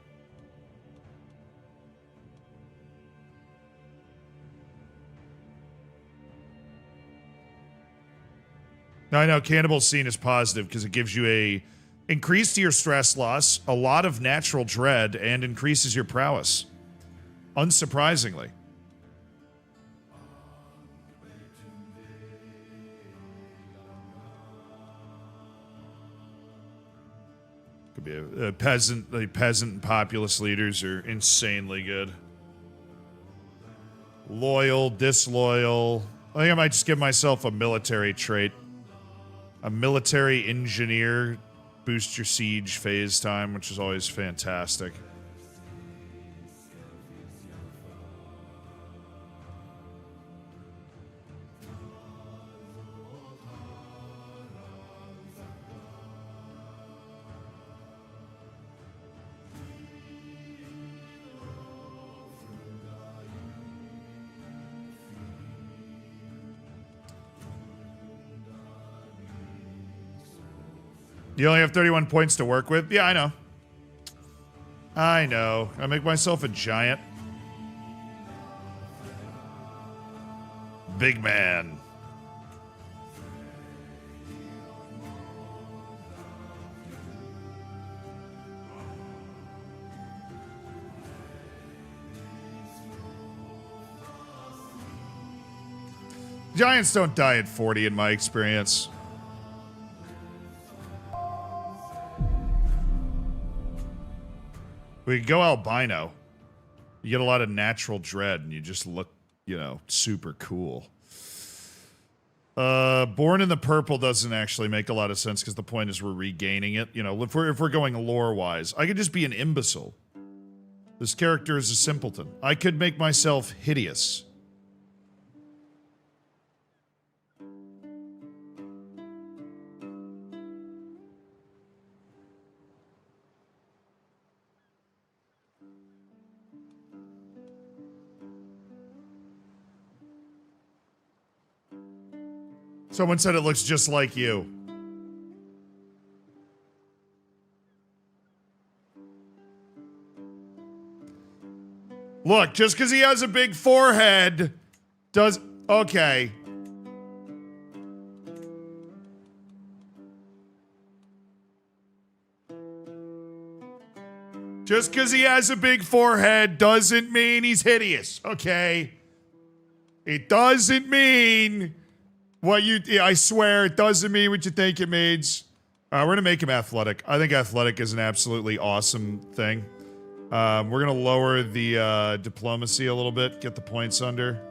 Now, I know cannibal's seen as positive because it gives you a increase to your stress loss, a lot of natural dread, and increases your prowess. Unsurprisingly. Could be a peasant. The peasant and populist leaders are insanely good. Loyal, disloyal. I think I might just give myself a military trait. A military engineer. Boost your siege phase time, which is always fantastic. You only have 31 points to work with? Yeah, I know. I know. I make myself a giant. Big man. Giants don't die at 40 in my experience. We could go albino. You get a lot of natural dread and you just look, you know, super cool. Born in the purple doesn't actually make a lot of sense because the point is we're regaining it. You know, if we're going lore-wise, I could just be an imbecile. This character is a simpleton. I could make myself hideous. Someone said it looks just like you. Look, just because he has a big forehead does... Okay. Just because he has a big forehead doesn't mean he's hideous, okay? It doesn't mean... I swear, it doesn't mean what you think it means. We're going to make him athletic. I think athletic is an absolutely awesome thing. We're going to lower the diplomacy a little bit, get the points under.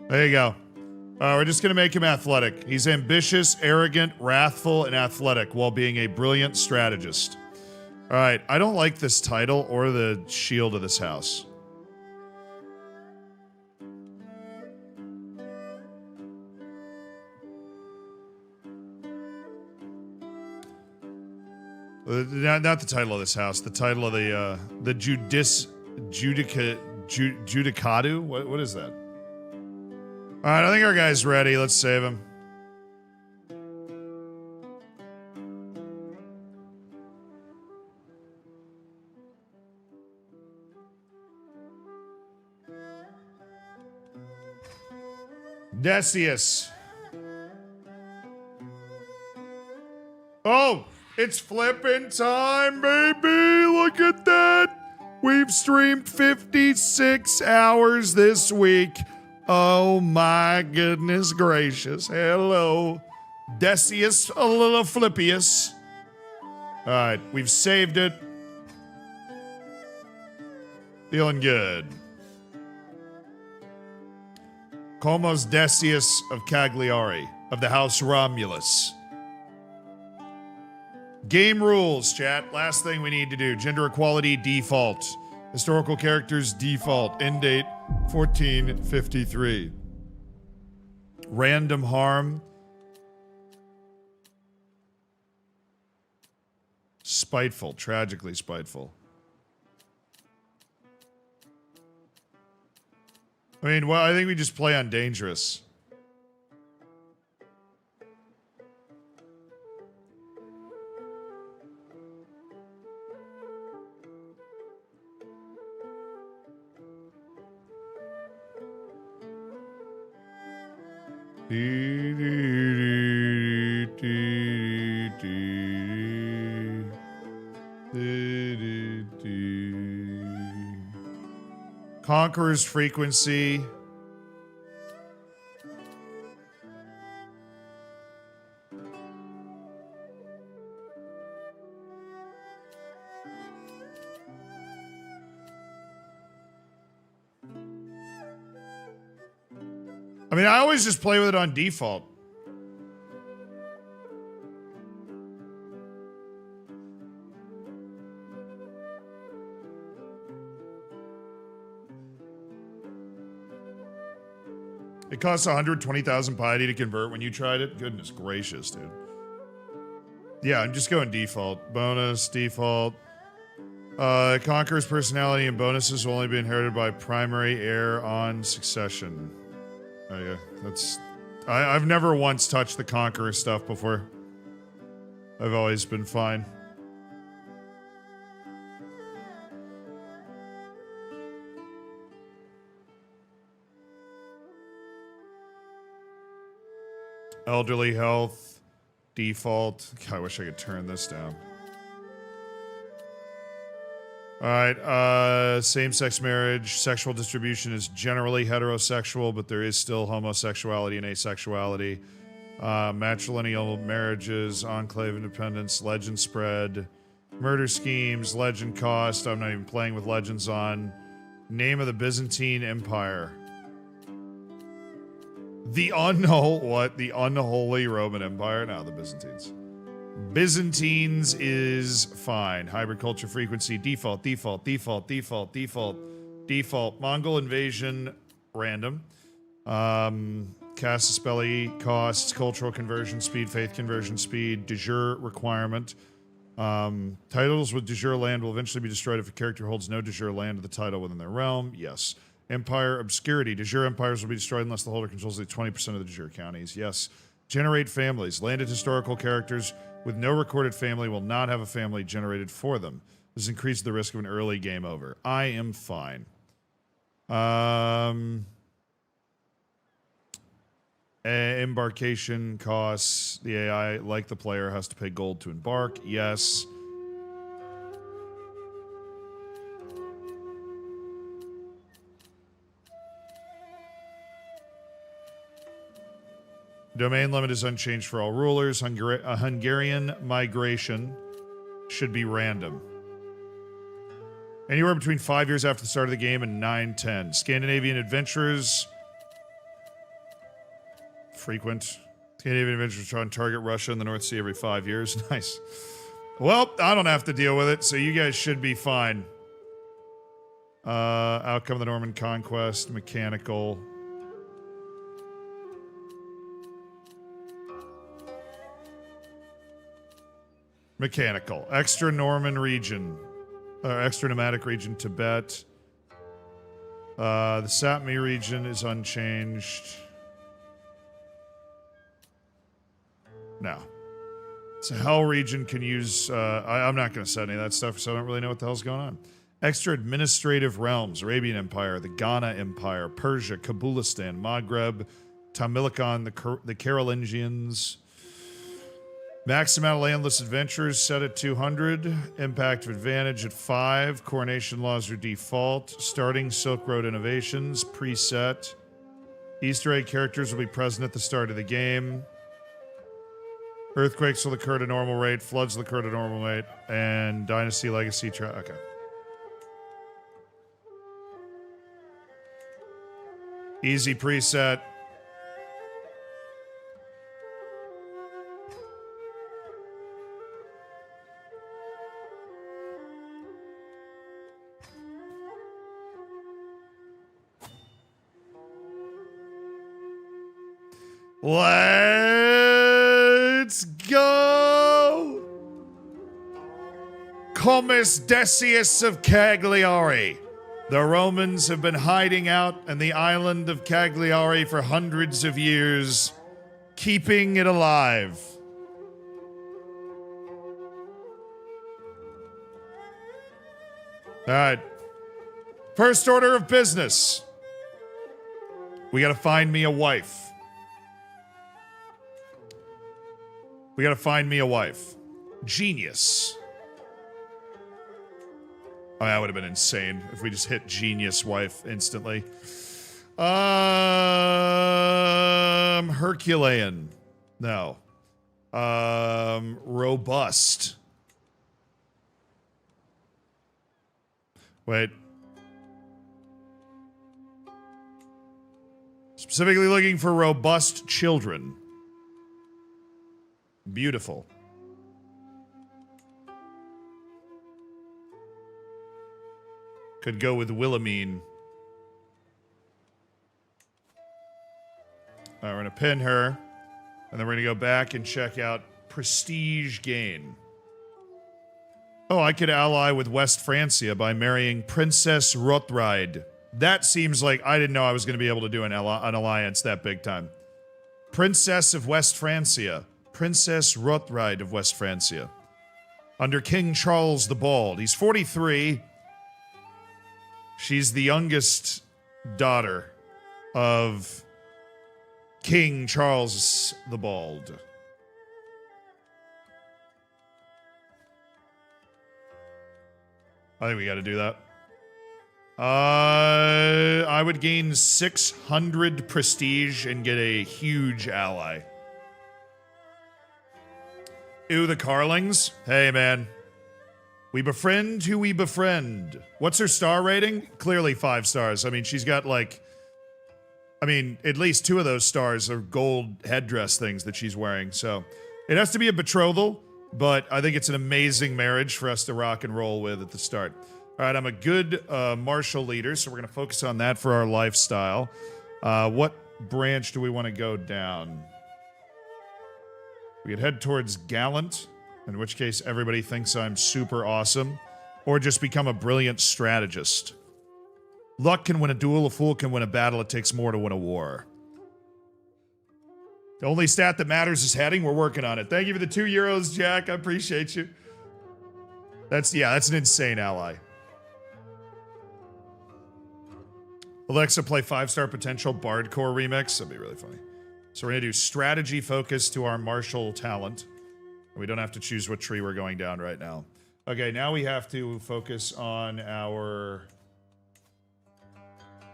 There you go. We're just going to make him athletic. He's ambitious, arrogant, wrathful, and athletic while being a brilliant strategist. All right, I don't like this title or the shield of this house. Not the title of this house. The title of the Judicatu? What is that? Alright, I think our guy's ready. Let's save him. Decius. Oh, it's flipping time, baby. Look at that. We've streamed 56 hours this week. Oh my goodness gracious. Hello. Decius a little flippius. Alright, we've saved it. Feeling good. Comos Decius of Cagliari, of the House Romulus. Game rules, chat. Last thing we need to do. Gender equality, default. Historical characters, default. End date, 1453. Random harm. Spiteful, tragically spiteful. I mean, well, I think we just play on dangerous. Conqueror's frequency. I mean, I always just play with it on default. It costs 120,000 piety to convert when you tried it? Goodness gracious, dude. Yeah, I'm just going default. Bonus, default. Conqueror's personality and bonuses will only be inherited by primary heir on succession. Oh yeah, that's... I've never once touched the Conqueror stuff before. I've always been fine. Elderly health, default. God, I wish I could turn this down. Alright, same-sex marriage. Sexual distribution is generally heterosexual, but there is still homosexuality and asexuality. Matrilineal marriages, enclave independence, legend spread, murder schemes, legend cost. I'm not even playing with legends on. Name of the Byzantine Empire. The unholy Roman Empire? No, the Byzantines. Byzantines is fine. Hybrid culture frequency, default, default, default, default, default, default. Mongol invasion, random. Casus belli costs, cultural conversion speed, faith conversion speed, de jure requirement. Titles with de jure land will eventually be destroyed if a character holds no de jure land of the title within their realm. Yes. Empire obscurity. De jure empires will be destroyed unless the holder controls the 20% of the de jure counties. Yes. Generate families. Landed historical characters with no recorded family will not have a family generated for them. This increases the risk of an early game over. I am fine. Embarkation costs. The AI, like the player, has to pay gold to embark. Yes. Domain limit is unchanged for all rulers. Hungarian migration should be random. Anywhere between 5 years after the start of the game and 9-10. Scandinavian adventurers. Frequent. Scandinavian adventurers try and target Russia in the North Sea every 5 years. Nice. Well, I don't have to deal with it, so you guys should be fine. Outcome of the Norman Conquest. Mechanical. Mechanical. Extra Norman region. Extra nomadic region, Tibet. The Sapmi region is unchanged. No. So Hell region can use... I'm not going to set any of that stuff, so I don't really know what the hell's going on. Extra administrative realms. Arabian Empire, the Ghana Empire, Persia, Kabulistan, Maghreb, Tamilakon, the Carolingians. Max amount of landless adventures set at 200. Impact of advantage at 5. Coronation laws are default. Starting Silk Road innovations, preset. Easter egg characters will be present at the start of the game. Earthquakes will occur at a normal rate. Floods will occur at a normal rate. And Dynasty Legacy... Okay. Easy preset. Let's go! Comus Decius of Cagliari. The Romans have been hiding out in the island of Cagliari for hundreds of years, keeping it alive. All right. First order of business. We gotta find me a wife. We gotta find me a wife. Genius. Oh, that would have been insane if we just hit genius wife instantly. Herculean. No. Robust. Wait. Specifically looking for robust children. Beautiful. Could go with Wilhelmine. All right, we're going to pin her. And then we're going to go back and check out Prestige Gain. Oh, I could ally with West Francia by marrying Princess Rothried. That seems like I didn't know I was going to be able to do an alliance that big time. Princess of West Francia. Princess Rothried of West Francia. Under King Charles the Bald. He's 43. She's the youngest daughter of King Charles the Bald. I think we got to do that. I would gain 600 prestige and get a huge ally. Ew, the Carlings. Hey, man. We befriend who we befriend. What's her star rating? Clearly 5 stars. I mean, she's got like... I mean, at least 2 of those stars are gold headdress things that she's wearing. So, it has to be a betrothal, but I think it's an amazing marriage for us to rock and roll with at the start. All right, I'm a good martial leader, so we're going to focus on that for our lifestyle. What branch do we want to go down? We could head towards Gallant, in which case everybody thinks I'm super awesome, or just become a brilliant strategist. Luck can win a duel, a fool can win a battle, it takes more to win a war. The only stat that matters is heading, we're working on it. Thank you for the €2, Jack, I appreciate you. That's an insane ally. Alexa, play 5-star potential Bardcore remix. That'd be really funny. So we're going to do strategy focus to our martial talent. We don't have to choose what tree we're going down right now. Okay, now we have to focus on our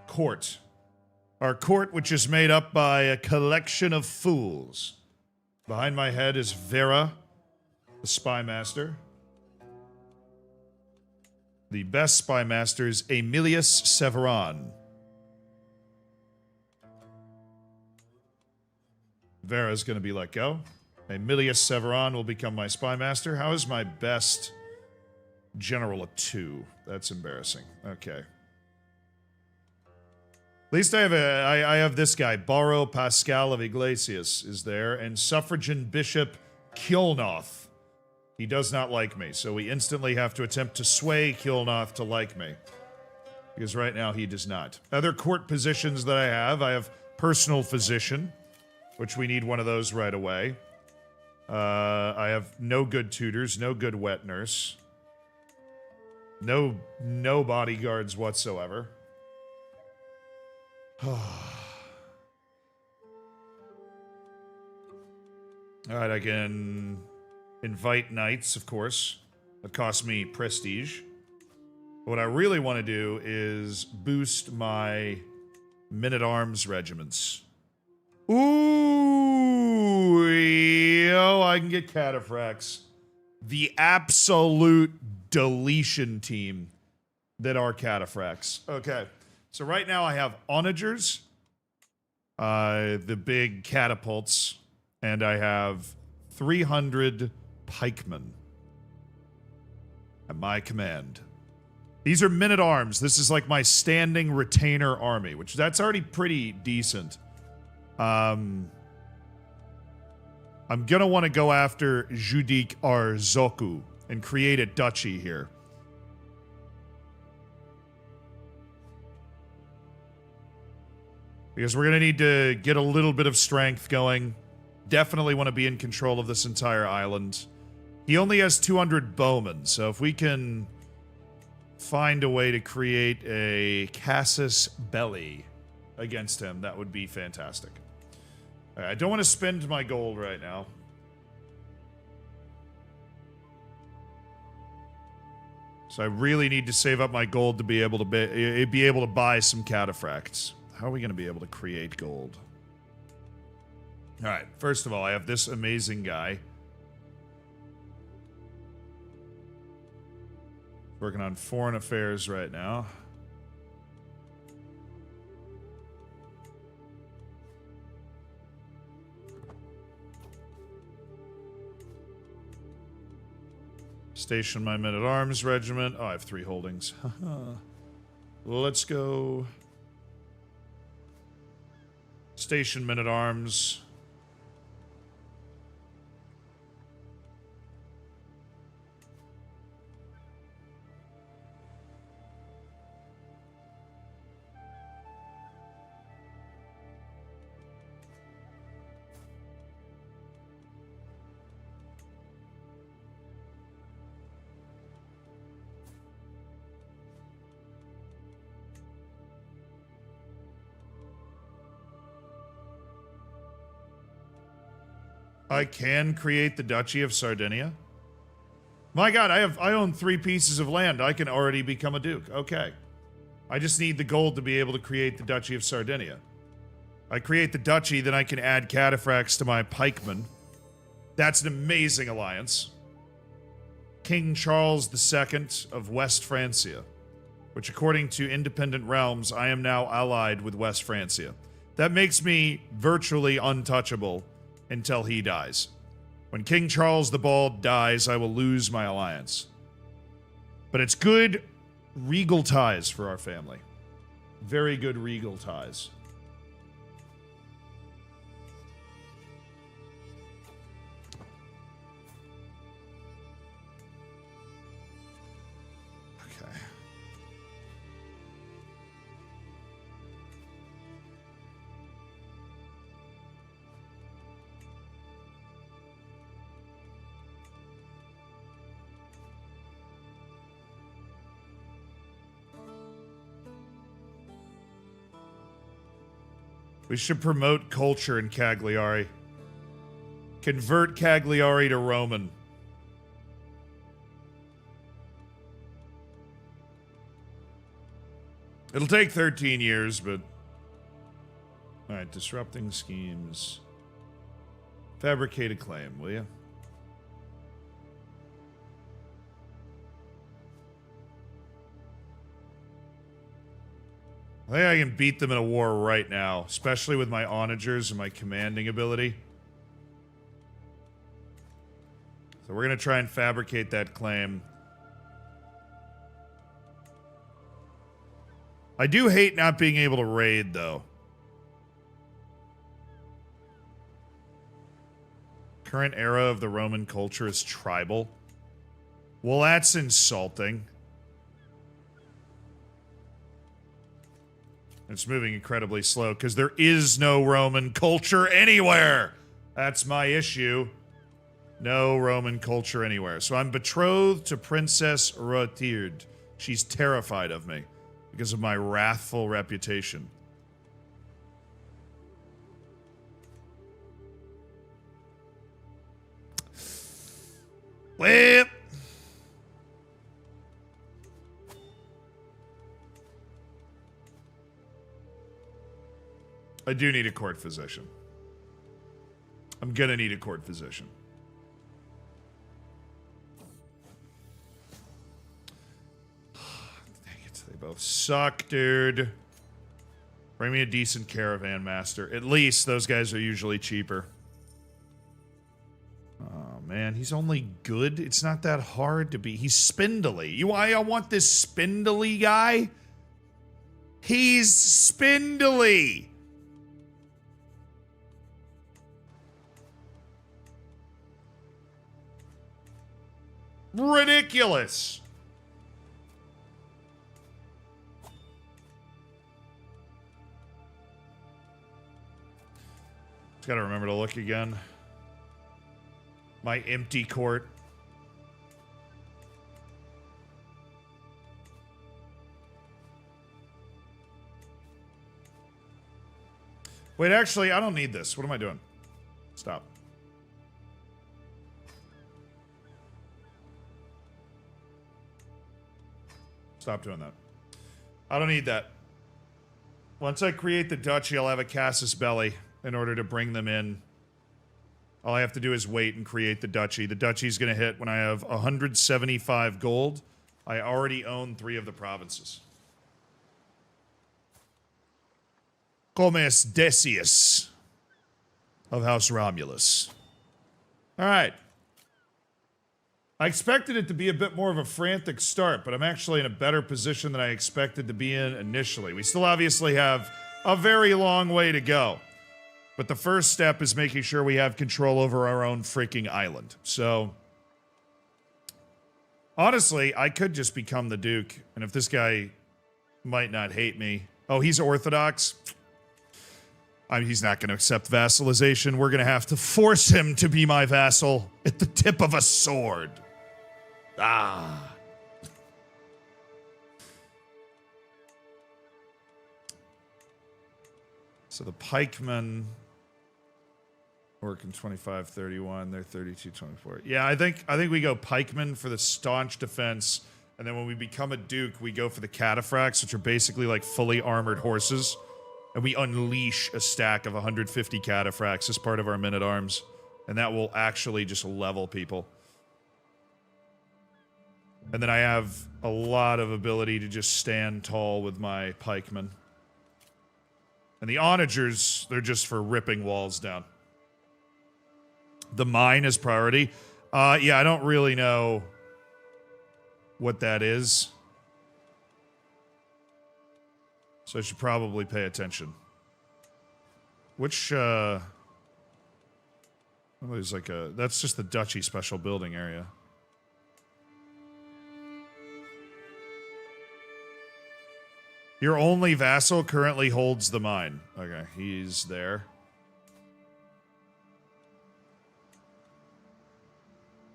court. Our court, which is made up by a collection of fools. Behind my head is Vera, the spy master. The best spy master is Emilius Severan. Vera's going to be let go. Emilius Severan will become my spy master. How is my best general a 2? That's embarrassing. Okay. At least I have this guy. Barrow Pascal of Iglesias is there. And Suffragan Bishop Kjolnoth. He does not like me, so we instantly have to attempt to sway Kilnoth to like me. Because right now he does not. Other court positions that I have personal physician, which we need one of those right away. I have no good tutors, no good wet nurse. No bodyguards whatsoever. Alright, I can invite knights, of course. That costs me prestige. What I really want to do is boost my men-at-arms regiments. Ooh, yo, I can get cataphracts. The absolute deletion team that are cataphracts. Okay, so right now I have onagers, the big catapults, and I have 300 pikemen at my command. These are men-at-arms. This is like my standing retainer army, which that's already pretty decent. I'm gonna want to go after Judik Arzoku and create a duchy here. Because we're gonna need to get a little bit of strength going. Definitely want to be in control of this entire island. He only has 200 bowmen, so if we can find a way to create a Casus Belli against him, that would be fantastic. I don't want to spend my gold right now. So I really need to save up my gold to be able to buy some cataphracts. How are we going to be able to create gold? Alright, first of all, I have this amazing guy. Working on foreign affairs right now. Station my men-at-arms regiment. Oh, I have 3 holdings. Let's go. Station men-at-arms. I can create the Duchy of Sardinia. My god, I own 3 pieces of land. I can already become a duke. Okay. I just need the gold to be able to create the Duchy of Sardinia. I create the duchy, then I can add cataphracts to my pikemen. That's an amazing alliance. King Charles II of West Francia, which according to Independent Realms, I am now allied with West Francia. That makes me virtually untouchable until he dies. When King Charles the Bald dies, I will lose my alliance. But it's good regal ties for our family. Very good regal ties. Okay. We should promote culture in Cagliari. Convert Cagliari to Roman. It'll take 13 years, but... Alright, disrupting schemes. Fabricate a claim, will you? I think I can beat them in a war right now, especially with my onagers and my commanding ability. So we're going to try and fabricate that claim. I do hate not being able to raid, though. Current era of the Roman culture is tribal. Well, that's insulting. It's moving incredibly slow because there is no Roman culture anywhere. That's my issue. No Roman culture anywhere. So I'm betrothed to Princess Rothilde. She's terrified of me because of my wrathful reputation. Well, I do need a court physician. I'm gonna need a court physician. Dang it, they both suck, dude. Bring me a decent caravan master. At least those guys are usually cheaper. Oh man, he's only good. It's not that hard to be. He's spindly. I want this spindly guy? He's spindly. Ridiculous. Just gotta remember to look again. My empty court. Wait, actually, I don't need this. What am I doing? Stop. Stop doing that. I don't need that. Once I create the duchy, I'll have a casus belli in order to bring them in. All I have to do is wait and create the duchy. The duchy's going to hit when I have 175 gold. I already own 3 of the provinces. Comes Decius of House Romulus. All right. I expected it to be a bit more of a frantic start, but I'm actually in a better position than I expected to be in initially. We still obviously have a very long way to go. But the first step is making sure we have control over our own freaking island. So, honestly, I could just become the Duke. And if this guy might not hate me. Oh, he's Orthodox? He's not going to accept vassalization. We're going to have to force him to be my vassal at the tip of a sword. Ah. So the pikemen work in 25-31. They're 32-24. Yeah, I think we go pikemen for the staunch defense, and then when we become a duke, we go for the cataphracts, which are basically like fully armored horses, and we unleash a stack of 150 cataphracts as part of our men-at-arms, and that will actually just level people. And then I have a lot of ability to just stand tall with my pikemen. And the onagers, they're just for ripping walls down. The mine is priority. Yeah, I don't really know what that is. So I should probably pay attention. Which, there's like a, that's just the duchy special building area. Your only vassal currently holds the mine. Okay, he's there.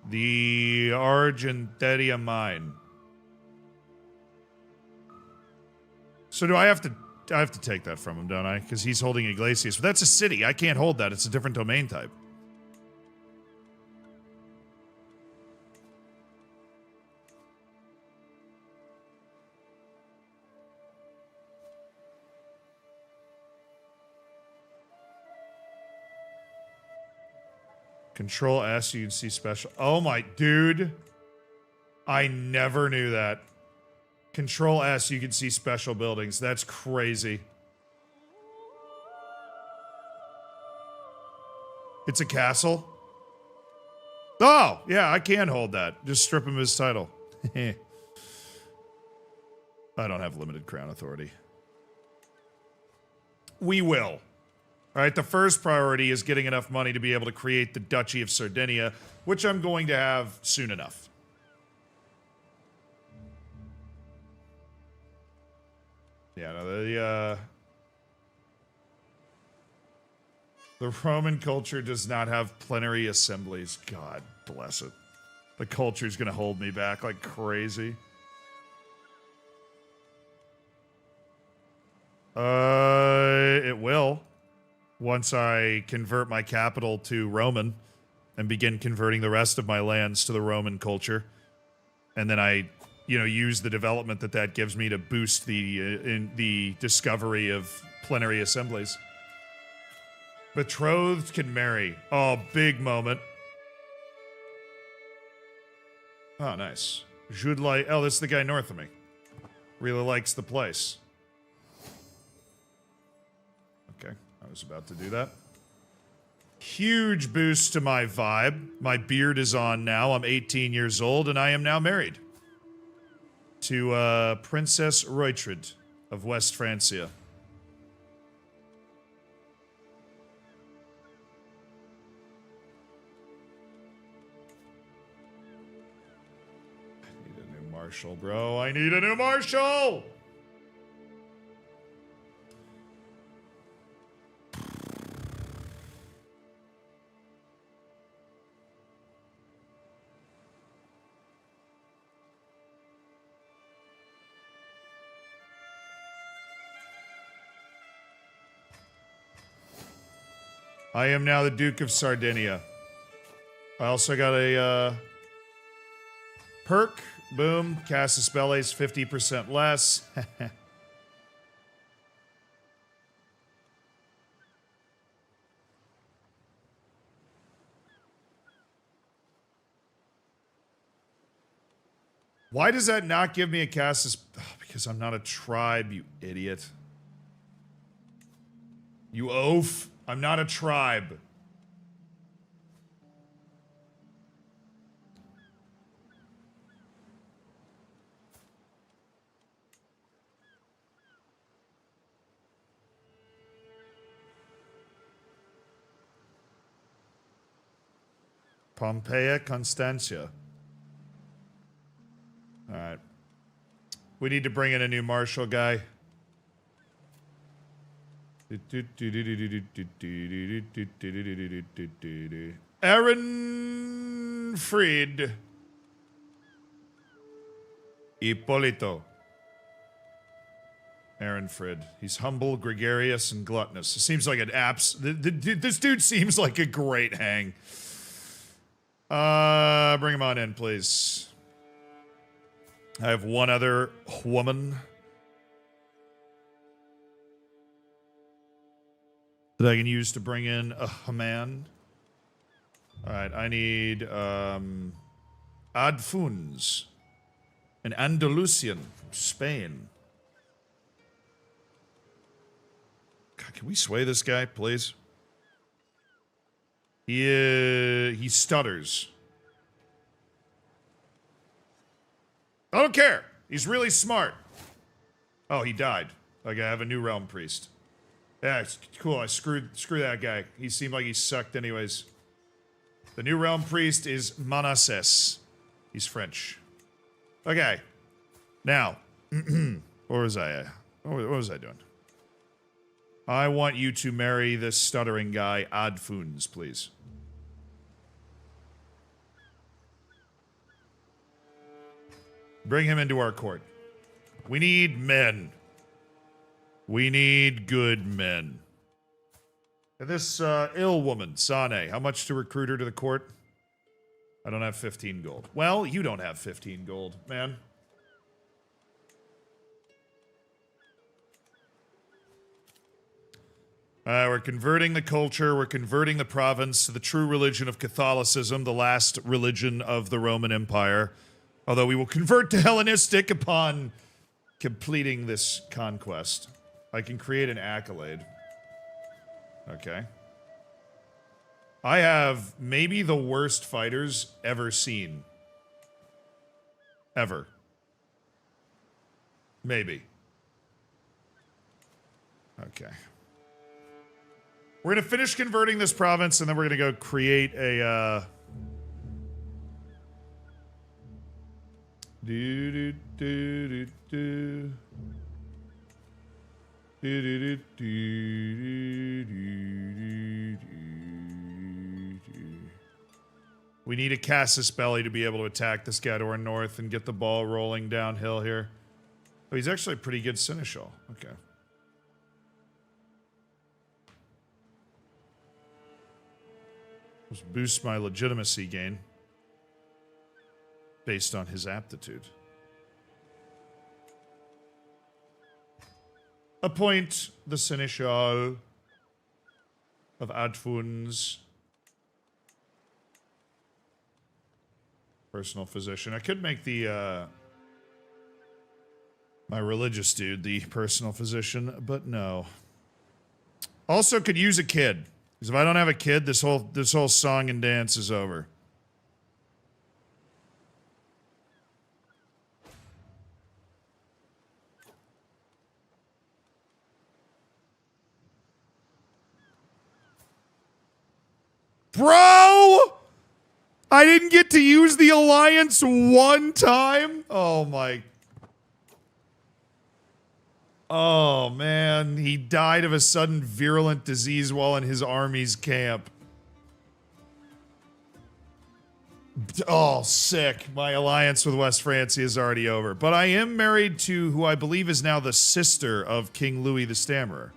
The Argenteria mine. So do I have to take that from him, don't I? Because he's holding Iglesias. But that's a city. I can't hold that. It's a different domain type. Control S, you can see special. Oh my, dude. I never knew that. Control S, you can see special buildings. That's crazy. It's a castle? Oh, yeah, I can hold that. Just strip him of his title. I don't have limited crown authority. We will. All right, the first priority is getting enough money to be able to create the Duchy of Sardinia, which I'm going to have soon enough. Yeah, no, the Roman culture does not have plenary assemblies. God bless it. The culture's gonna hold me back like crazy. It will. Once I convert my capital to Roman and begin converting the rest of my lands to the Roman culture. And then I, use the development that gives me to boost the discovery of plenary assemblies. Betrothed can marry. Oh, big moment. Oh, nice. Jude like, oh, this is the guy north of me. Really likes the place. Okay, I was about to do that. Huge boost to my vibe. My beard is on now. I'm 18 years old, and I am now married to Princess Reutrid of West Francia. I need a new marshal, bro. I need a new marshal! I am now the Duke of Sardinia. I also got a perk. Boom. Cast a spell ace 50% less. Why does that not give me a cast? Because I'm not a tribe, you idiot. You oaf. I'm not a tribe. Pompeia Constantia. Alright. We need to bring in a new marshal guy. Aaron Fried. Ippolito. Aaron Fried. He's humble, gregarious, and gluttonous. It seems like an this dude seems like a great hang. Bring him on in, please. I have one other woman that I can use to bring in a man. Alright, I need, Adfuns. An Andalusian from Spain. God, can we sway this guy, please? He stutters. I don't care. He's really smart. Oh, he died. Like, I have a new realm priest. Yeah, it's cool. Screw that guy. He seemed like he sucked anyways. The new realm priest is Manasses. He's French. Okay. Now, what was I doing? I want you to marry this stuttering guy, Adfuns, please. Bring him into our court. We need men. We need good men. And this ill woman, Sane, how much to recruit her to the court? I don't have 15 gold. Well, you don't have 15 gold, man. We're converting the culture, we're converting the province to the true religion of Catholicism, the last religion of the Roman Empire. Although we will convert to Hellenistic upon completing this conquest. I can create an accolade. Okay. I have maybe the worst fighters ever seen. Ever. Maybe. Okay. We're gonna finish converting this province, and then we're gonna go create a, We need a Casus Belli to be able to attack this guy to our north and get the ball rolling downhill here. Oh, he's actually a pretty good Seneschal. Okay. Let's boost my legitimacy gain based on his aptitude. Appoint the Seneschal of Adfuns. Personal physician. I could make the, my religious dude the personal physician, but no. Also could use a kid. Because if I don't have a kid, this whole song and dance is over. Bro! I didn't get to use the alliance one time? Oh my. Oh man, he died of a sudden virulent disease while in his army's camp. Oh, sick. My alliance with West Francia is already over. But I am married to who I believe is now the sister of King Louis the Stammerer.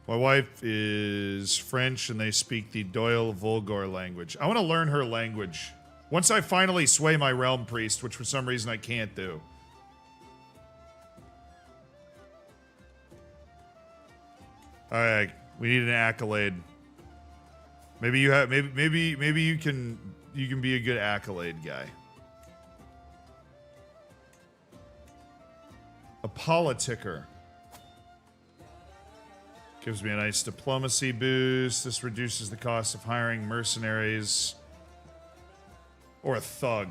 My wife is French and they speak the Doyle Vulgar language. I want to learn her language. Once I finally sway my realm priest, which for some reason I can't do. Alright, we need an accolade. Maybe you have maybe you can be a good accolade guy. A politicker. Gives me a nice diplomacy boost. This reduces the cost of hiring mercenaries. Or a thug.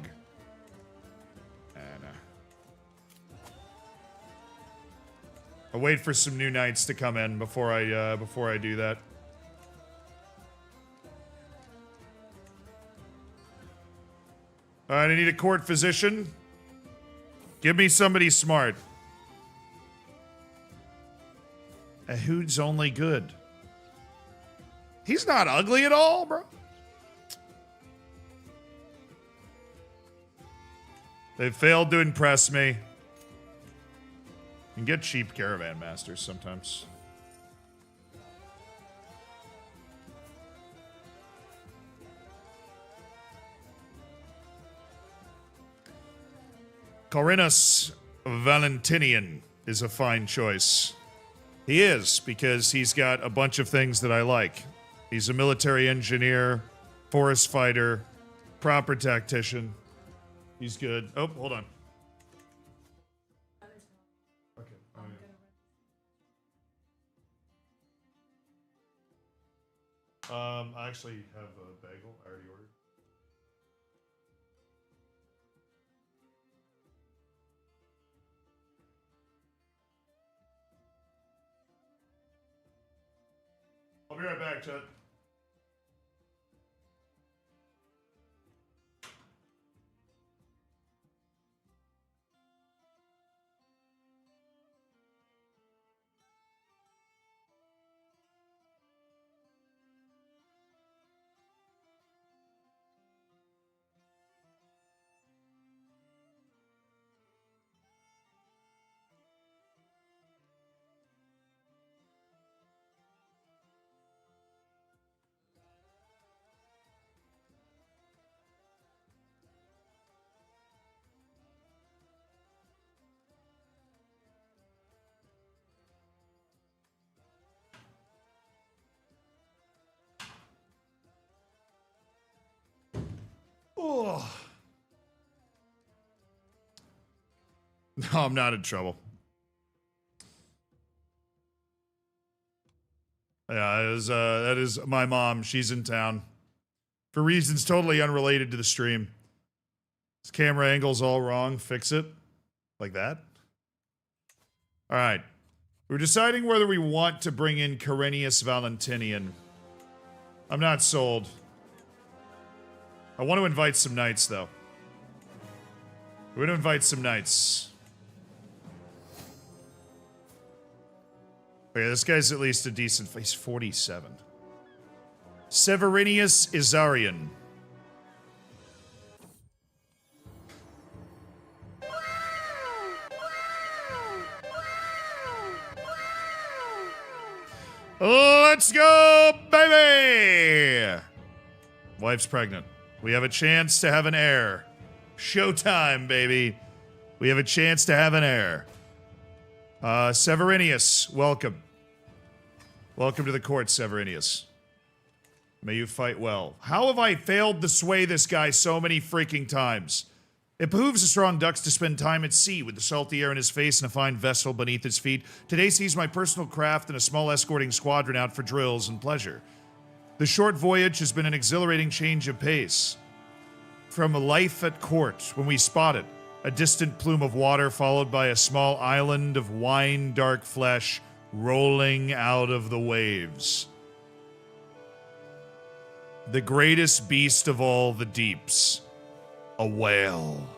I'll wait for some new knights to come in before I do that. Alright, I need a court physician. Give me somebody smart. Ehud's only good. He's not ugly at all, bro. They failed to impress me. You can get cheap caravan masters sometimes. Corinus Valentinian is a fine choice. He is, because he's got a bunch of things that I like. He's a military engineer, forest fighter, proper tactician. He's good. Oh, hold on. Okay. I actually have a bagel. I already ordered. I'll be right back, Chet. Oh. No, I'm not in trouble. Yeah, that is my mom. She's in town. For reasons totally unrelated to the stream. This camera angle's all wrong. Fix it. Like that. Alright. We're deciding whether we want to bring in Carinius Valentinian. I'm not sold. I want to invite some knights, though. We're going to invite some knights. Okay, this guy's at least a decent... He's 47. Severinius Izarian. Let's go, baby! Wife's pregnant. We have a chance to have an heir. Showtime, baby. We have a chance to have an heir. Severinius, welcome. Welcome to the court, Severinius. May you fight well. How have I failed to sway this guy so many freaking times? It behooves a strong dux to spend time at sea with the salty air in his face and a fine vessel beneath his feet. Today sees my personal craft and a small escorting squadron out for drills and pleasure. The short voyage has been an exhilarating change of pace. From a life at court, when we spotted a distant plume of water followed by a small island of wine-dark flesh rolling out of the waves. The greatest beast of all the deeps. A whale.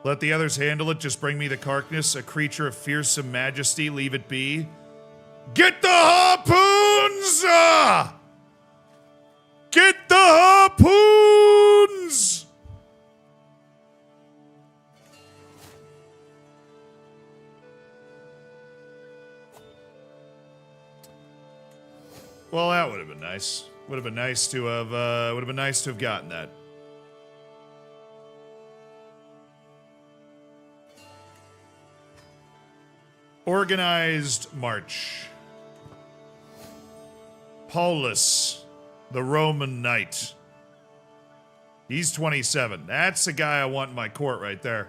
Let the others handle it, just bring me the carcass, a creature of fearsome majesty, leave it be. Get the harpoons! Get the harpoons! Well, that would have been nice. Would have been nice to have. Would have been nice to have gotten that. Organized march. Paulus, the Roman knight. He's 27. That's the guy I want in my court right there.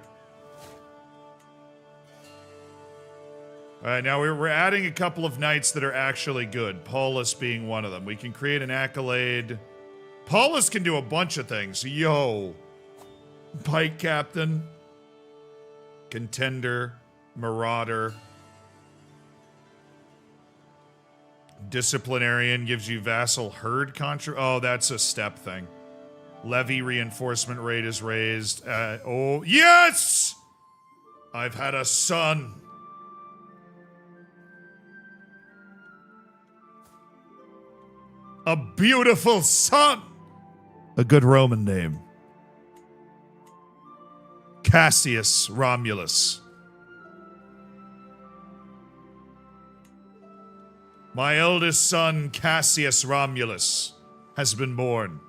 All right, now we're adding a couple of knights that are actually good. Paulus being one of them. We can create an accolade. Paulus can do a bunch of things. Yo. Pike captain. Contender. Marauder. Disciplinarian gives you vassal herd contra... Oh, that's a step thing. Levy reinforcement rate is raised. Oh, yes! I've had a son. A beautiful son. A good Roman name. Cassius Romulus. My eldest son, Cassius Romulus, has been born.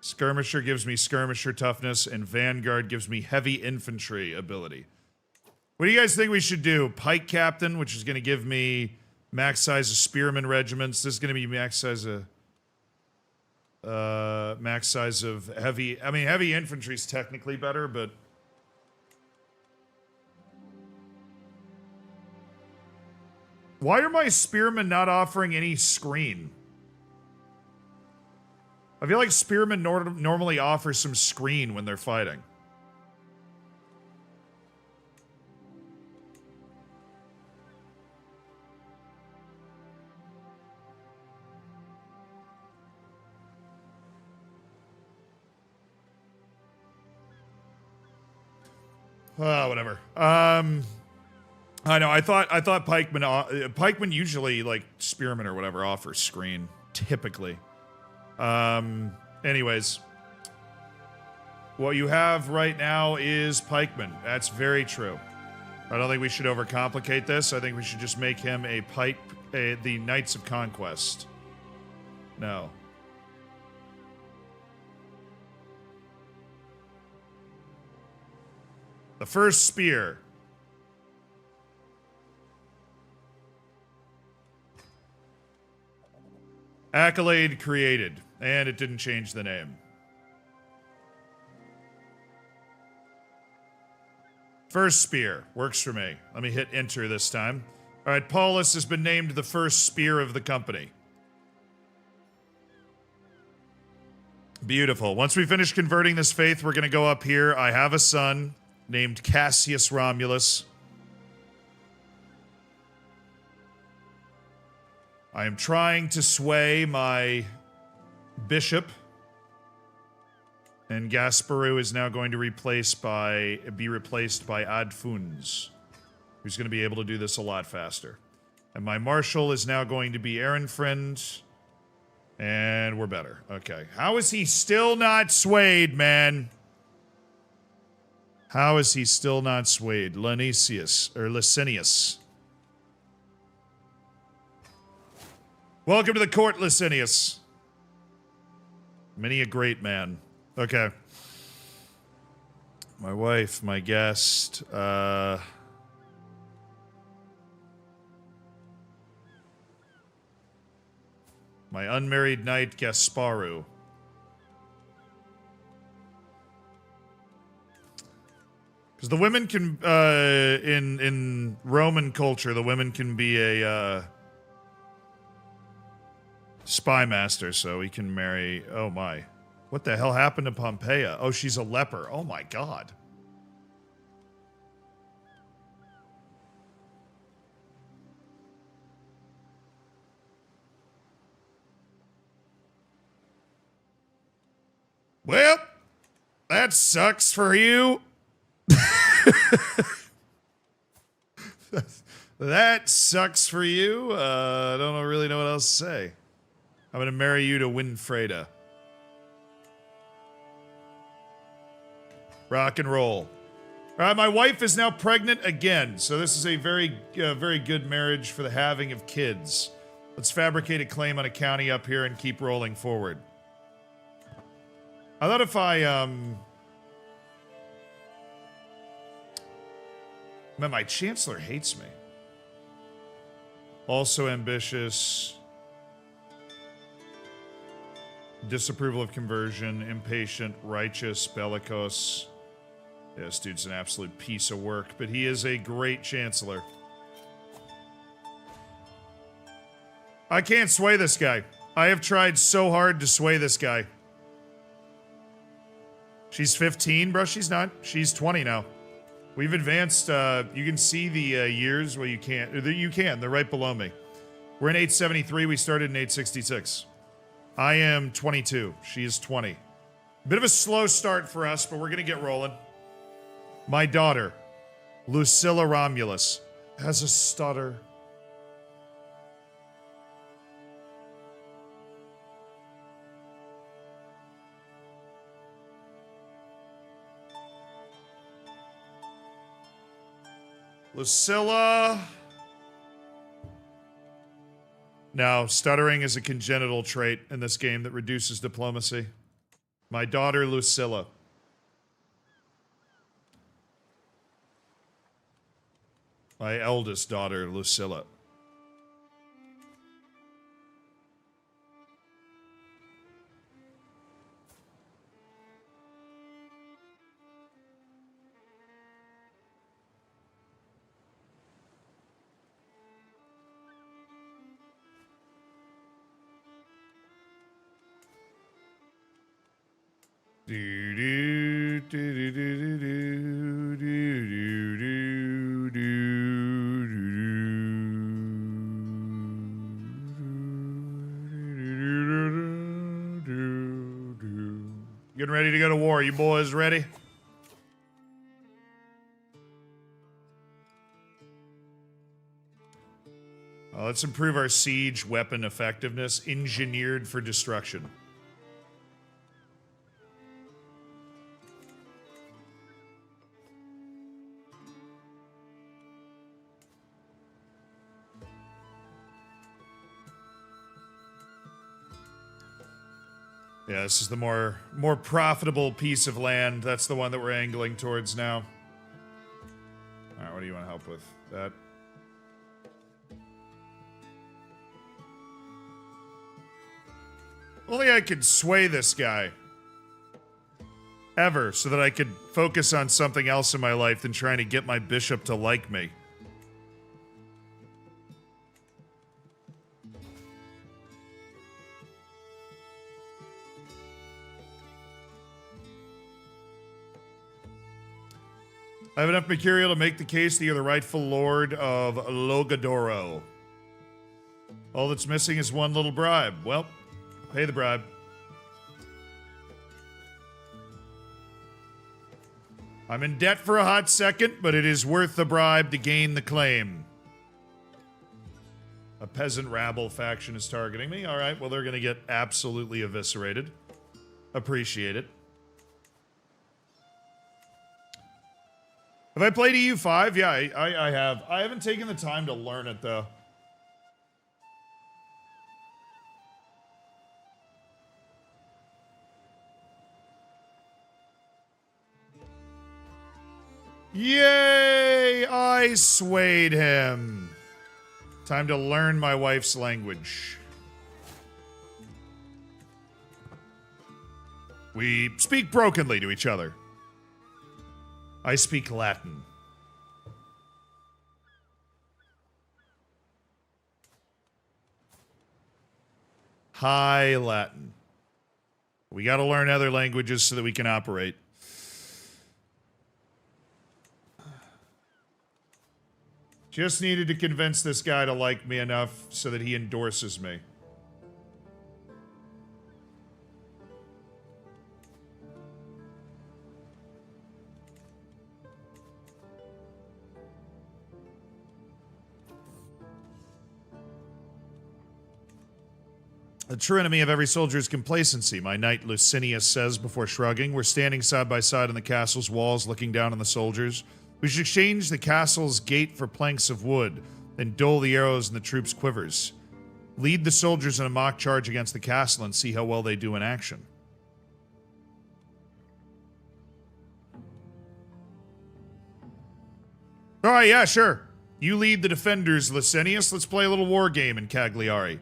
Skirmisher gives me skirmisher toughness, and Vanguard gives me heavy infantry ability. What do you guys think we should do? Pike captain, which is going to give me max size of spearmen regiments. This is going to be max size of heavy. I mean, heavy infantry is technically better, but why are my spearmen not offering any screen? I feel like spearmen normally offer some screen when they're fighting. Whatever. I know. I thought pikemen usually, like, spearmen or whatever, offer screen typically. Anyways, what you have right now is pikeman. That's very true. I don't think we should overcomplicate this. I think we should just make him the Knights of Conquest. No. The first spear. Accolade created, and it didn't change the name. First spear. Works for me. Let me hit enter this time. All right, Paulus has been named the first spear of the company. Beautiful. Once we finish converting this faith, we're going to go up here. I have a son named Cassius Romulus. I am trying to sway my bishop. And Gasparu is now going to be replaced by Adfuns, who's going to be able to do this a lot faster. And my marshal is now going to be Ehrenfriend. And we're better. Okay. How is he still not swayed, man? How is he still not swayed? Licinius. Welcome to the court, Licinius. Many a great man. Okay. My wife, my guest, my unmarried knight, Gasparu. Because the women can, in Roman culture, the women can be a, spy master, so he can marry, oh my. What the hell happened to Pompeia? Oh, she's a leper. Oh my god. Well, that sucks for you. That sucks for you. I don't really know what else to say. I'm gonna marry you to Winfreda. Rock and roll. All right, my wife is now pregnant again, so this is a very good marriage for the having of kids. Let's fabricate a claim on a county up here and keep rolling forward. I thought if I, Man, my chancellor hates me. Also ambitious. Disapproval of conversion. Impatient. Righteous. Bellicose. Yeah, this dude's an absolute piece of work, but he is a great chancellor. I can't sway this guy. I have tried so hard to sway this guy. She's 15, bro. She's not. She's 20 now. We've advanced. You can see the years. Well, you can't. You can. They're right below me. We're in 873. We started in 866. I am 22. She is 20. Bit of a slow start for us, but we're going to get rolling. My daughter, Lucilla Romulus, has a stutter. Lucilla. Now, stuttering is a congenital trait in this game that reduces diplomacy. My daughter, Lucilla. My eldest daughter, Lucilla. Do do do do do do do do do. Getting ready to go to war. You boys ready? Let's improve our siege weapon effectiveness. Engineered for destruction. Yeah, this is the more profitable piece of land. That's the one that we're angling towards now. Alright, what do you want to help with? That. Only I could sway this guy. Ever, so that I could focus on something else in my life than trying to get my bishop to like me. I have enough material to make the case that you're the rightful lord of Logadoro. All that's missing is one little bribe. Well, pay the bribe. I'm in debt for a hot second, but it is worth the bribe to gain the claim. A peasant rabble faction is targeting me. All right, well, they're going to get absolutely eviscerated. Appreciate it. Have I played EU5? Yeah, I have. I haven't taken the time to learn it, though. Yay! I swayed him. Time to learn my wife's language. We speak brokenly to each other. I speak Latin. High Latin. We gotta learn other languages so that we can operate. Just needed to convince this guy to like me enough so that he endorses me. The true enemy of every soldier is complacency, my knight Licinius says before shrugging. We're standing side by side on the castle's walls, looking down on the soldiers. We should exchange the castle's gate for planks of wood, then dull the arrows in the troops' quivers. Lead the soldiers in a mock charge against the castle and see how well they do in action. Alright, yeah, sure. You lead the defenders, Licinius. Let's play a little war game in Cagliari.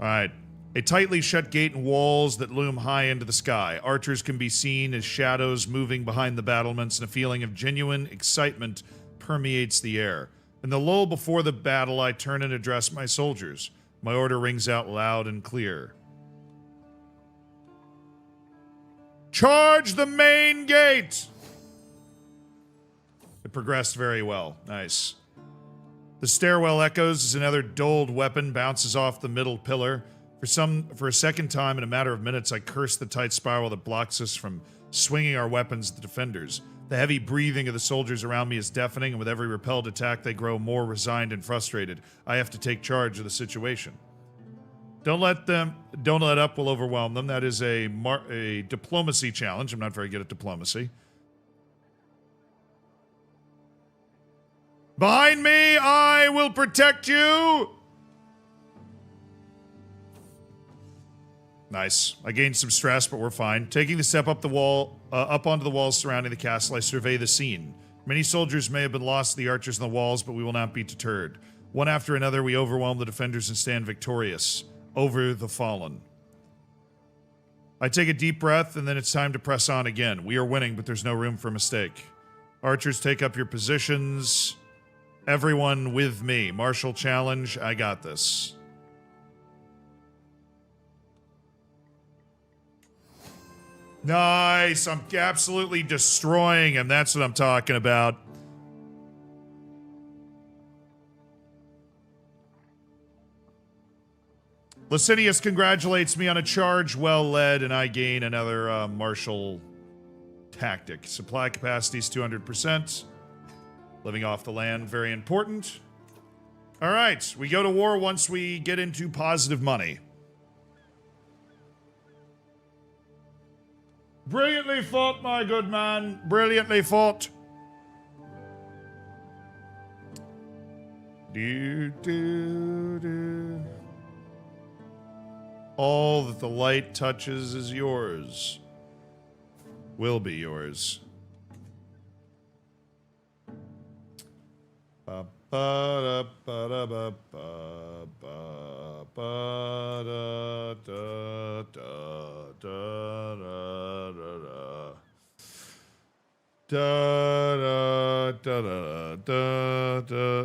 Alright. A tightly shut gate and walls that loom high into the sky. Archers can be seen as shadows moving behind the battlements, and a feeling of genuine excitement permeates the air. In the lull before the battle, I turn and address my soldiers. My order rings out loud and clear. Charge the main gate! It progressed very well. Nice. The stairwell echoes as another dulled weapon bounces off the middle pillar. For a second time in a matter of minutes, I curse the tight spiral that blocks us from swinging our weapons at the defenders. The heavy breathing of the soldiers around me is deafening, and with every repelled attack, they grow more resigned and frustrated. I have to take charge of the situation. Don't let up will overwhelm them. That is a diplomacy challenge. I'm not very good at diplomacy. Behind me, I will protect you! Nice. I gained some stress, but we're fine. Taking the step up the wall, up onto the walls surrounding the castle, I survey the scene. Many soldiers may have been lost to the archers on the walls, but we will not be deterred. One after another, we overwhelm the defenders and stand victorious over the fallen. I take a deep breath, and then it's time to press on again. We are winning, but there's no room for mistake. Archers, take up your positions. Everyone with me. Martial challenge. I got this. Nice. I'm absolutely destroying him. That's what I'm talking about. Licinius congratulates me on a charge well led, and I gain another martial tactic. Supply capacity is 200%. Living off the land, very important. All right, we go to war once we get into positive money. Brilliantly fought, my good man. Brilliantly fought. Do, do, do. All that the light touches is yours. Will be yours. The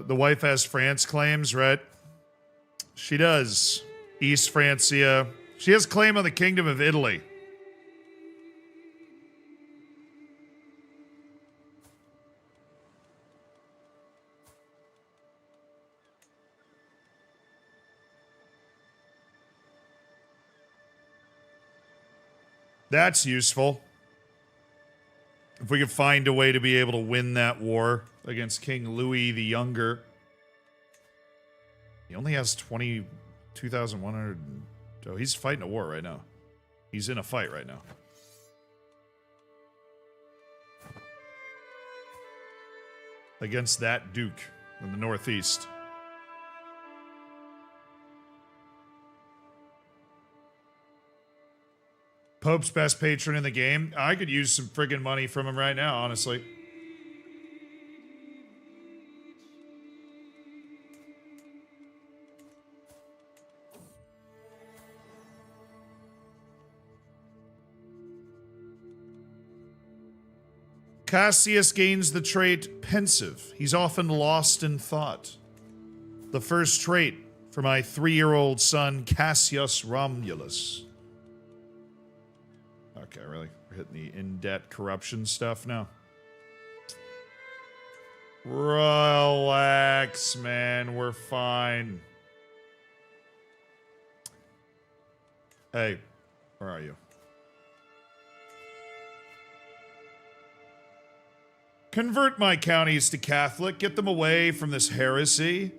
wife has France claims, right? She does. East Francia. She has claim on the Kingdom of Italy. That's useful. If we could find a way to be able to win that war against King Louis the Younger. He only has 22,100. Oh, he's fighting a war right now. He's in a fight right now. Against that Duke in the Northeast. Pope's best patron in the game. I could use some friggin' money from him right now, honestly. Cassius gains the trait pensive. He's often lost in thought. The first trait for my 3-year-old son, Cassius Romulus. Okay, really? We're hitting the in-debt corruption stuff now. Relax, man. We're fine. Hey, where are you? Convert my counties to Catholic. Get them away from this heresy.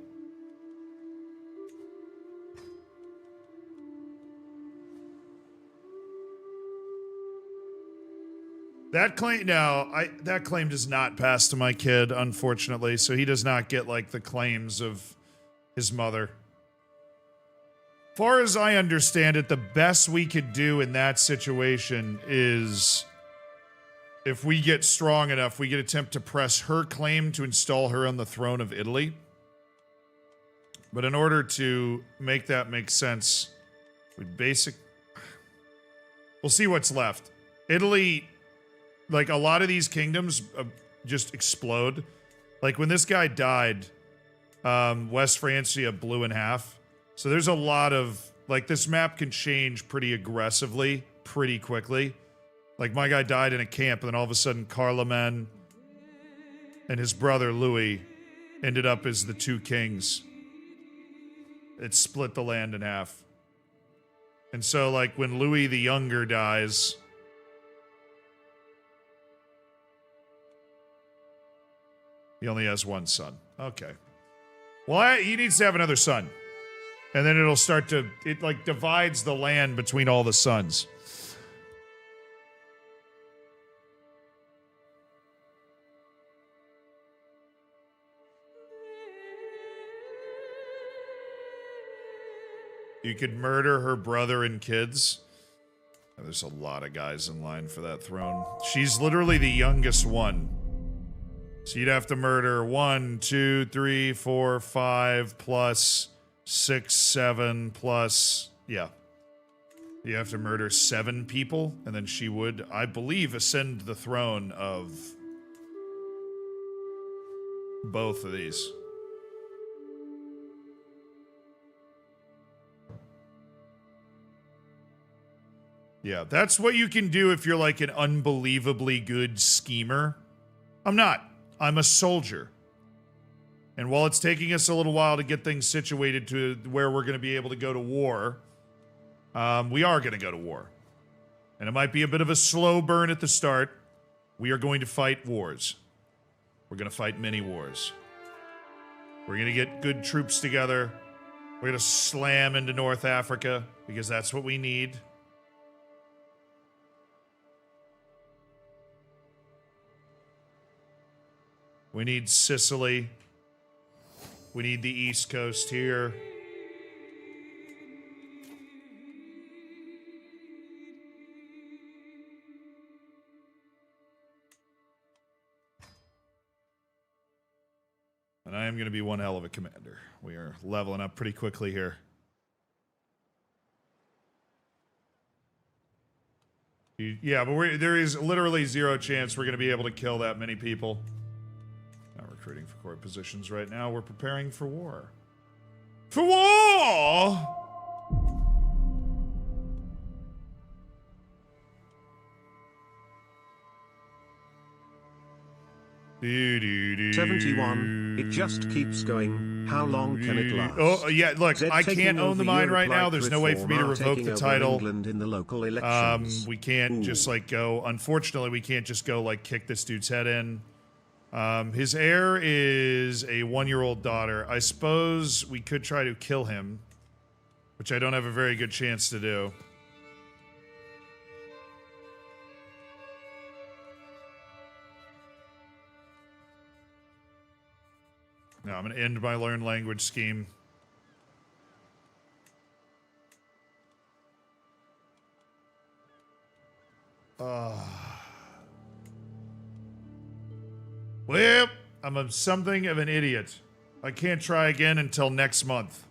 That claim, that claim does not pass to my kid, unfortunately, so he does not get, like, the claims of his mother. Far as I understand it, the best we could do in that situation is, if we get strong enough, we could attempt to press her claim to install her on the throne of Italy. But in order to make that make sense, we'll see what's left. Italy... Like, a lot of these kingdoms just explode. Like, when this guy died, West Francia blew in half. So there's a lot of... Like, this map can change pretty aggressively, pretty quickly. Like, my guy died in a camp, and then all of a sudden, Carloman and his brother, Louis, ended up as the two kings. It split the land in half. And so, like, when Louis the Younger dies... He only has one son. Okay. Well, he needs to have another son. And then it'll start to... It, like, divides the land between all the sons. You could murder her brother and kids. There's a lot of guys in line for that throne. She's literally the youngest one. So you'd have to murder 1, 2, 3, 4, 5, plus 6, 7, plus... Yeah. You have to murder 7 people, and then she would, I believe, ascend the throne of both of these. Yeah, that's what you can do if you're like an unbelievably good schemer. I'm not. I'm a soldier. And while it's taking us a little while to get things situated to where we're going to be able to go to war, we are going to go to war. And it might be a bit of a slow burn at the start. We are going to fight wars. We're going to fight many wars. We're going to get good troops together. We're going to slam into North Africa, because that's what we need. We need Sicily. We need the East Coast here. And I am going to be one hell of a commander. We are leveling up pretty quickly here. Yeah, but there is literally zero chance we're going to be able to kill that many people. Recruiting for court positions right now. We're preparing for war. For war! 71. It just keeps going. How long can it last? Oh, yeah, look, Zed I can't own the mine right now. There's no way for me to revoke the title. England in the local elections. We can't just, like, go... Unfortunately, we can't just go, like, kick this dude's head in. His heir is a 1-year-old daughter. I suppose we could try to kill him, which I don't have a very good chance to do. No, I'm going to end my learn language scheme. Well, I'm something of an idiot. I can't try again until next month.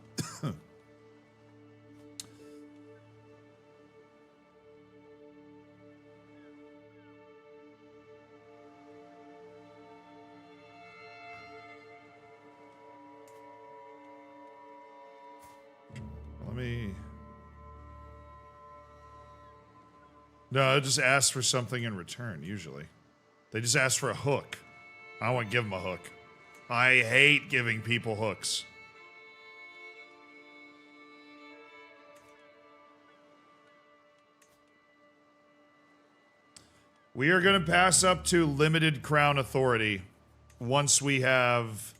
No, I just ask for something in return, usually. They just ask for a hook. I don't want to give them a hook. I hate giving people hooks. We are going to pass up to limited crown authority once we have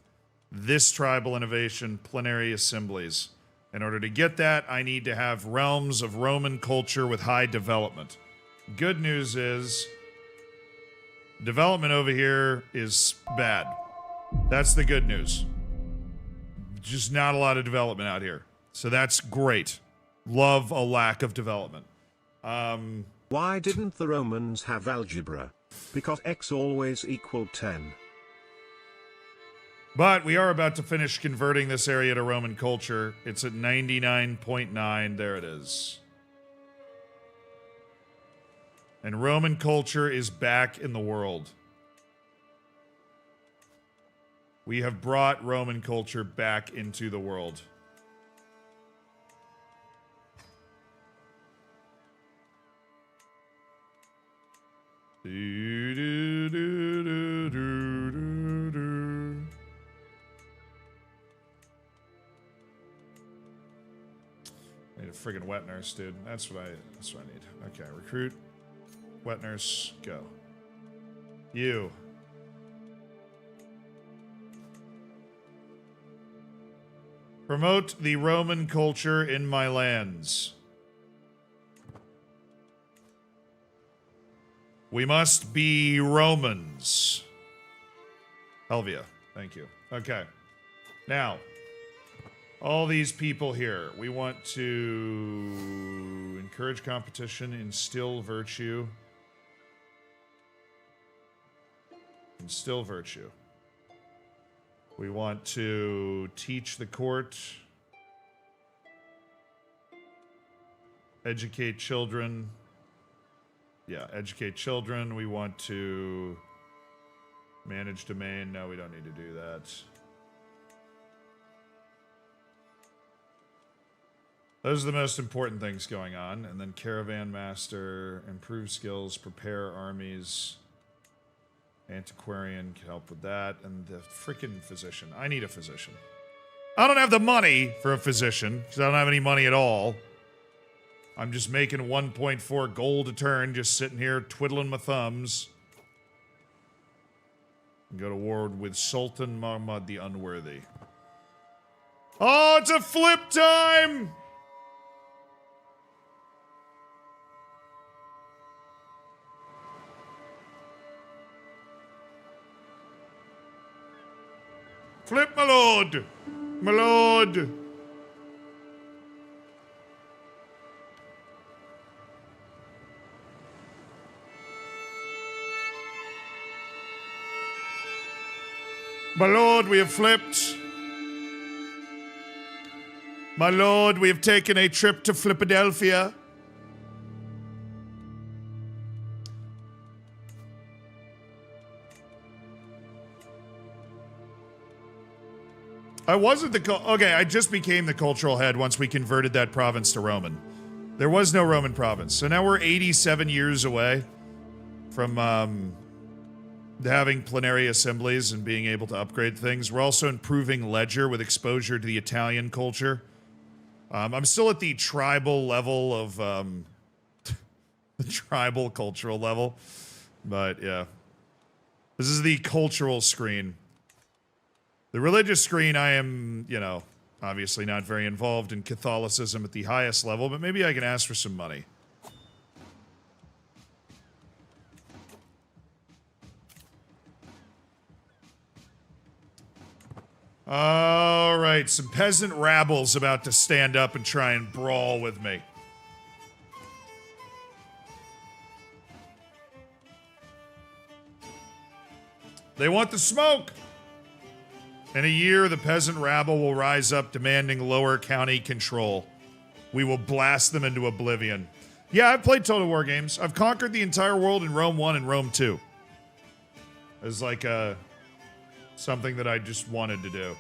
this tribal innovation, plenary assemblies. In order to get that, I need to have realms of Roman culture with high development. Good news is, development over here is bad. That's the good news. Just not a lot of development out here. So that's great. Love a lack of development. Why didn't the Romans have algebra? Because x always equaled 10. But we are about to finish converting this area to Roman culture. It's at 99.9. There it is. And Roman culture is back in the world. We have brought Roman culture back into the world. I need a friggin' wet nurse, dude. That's what I need. Okay, recruit. Wet nurse, go. You. Promote the Roman culture in my lands. We must be Romans. Helvia, thank you. Okay. Now, all these people here, we want to encourage competition, instill virtue. Instill virtue. We want to teach the court, educate children. Yeah, educate children. We want to manage domain. No, we don't need to do that. Those are the most important things going on. And then caravan master, improve skills, prepare armies. Antiquarian can help with that. And the freaking physician. I need a physician. I don't have the money for a physician because I don't have any money at all. I'm just making 1.4 gold a turn, just sitting here twiddling my thumbs. And go to war with Sultan Mahmud the Unworthy. Oh, it's a flip time! Flip, my lord! My lord! My lord, we have flipped. My lord, we have taken a trip to Flippadelphia. I wasn't the... Okay, I just became the cultural head once we converted that province to Roman. There was no Roman province. So now we're 87 years away from having plenary assemblies and being able to upgrade things. We're also improving Ledger with exposure to the Italian culture. I'm still at the tribal level of the tribal cultural level, but yeah. This is the cultural screen. The religious screen, I am, you know, obviously not very involved in Catholicism at the highest level, but maybe I can ask for some money. All right, some peasant rabble's about to stand up and try and brawl with me. They want the smoke! In a year, the peasant rabble will rise up demanding lower county control. We will blast them into oblivion. Yeah, I've played Total War games. I've conquered the entire world in Rome 1 and Rome 2. It's like something that I just wanted to do.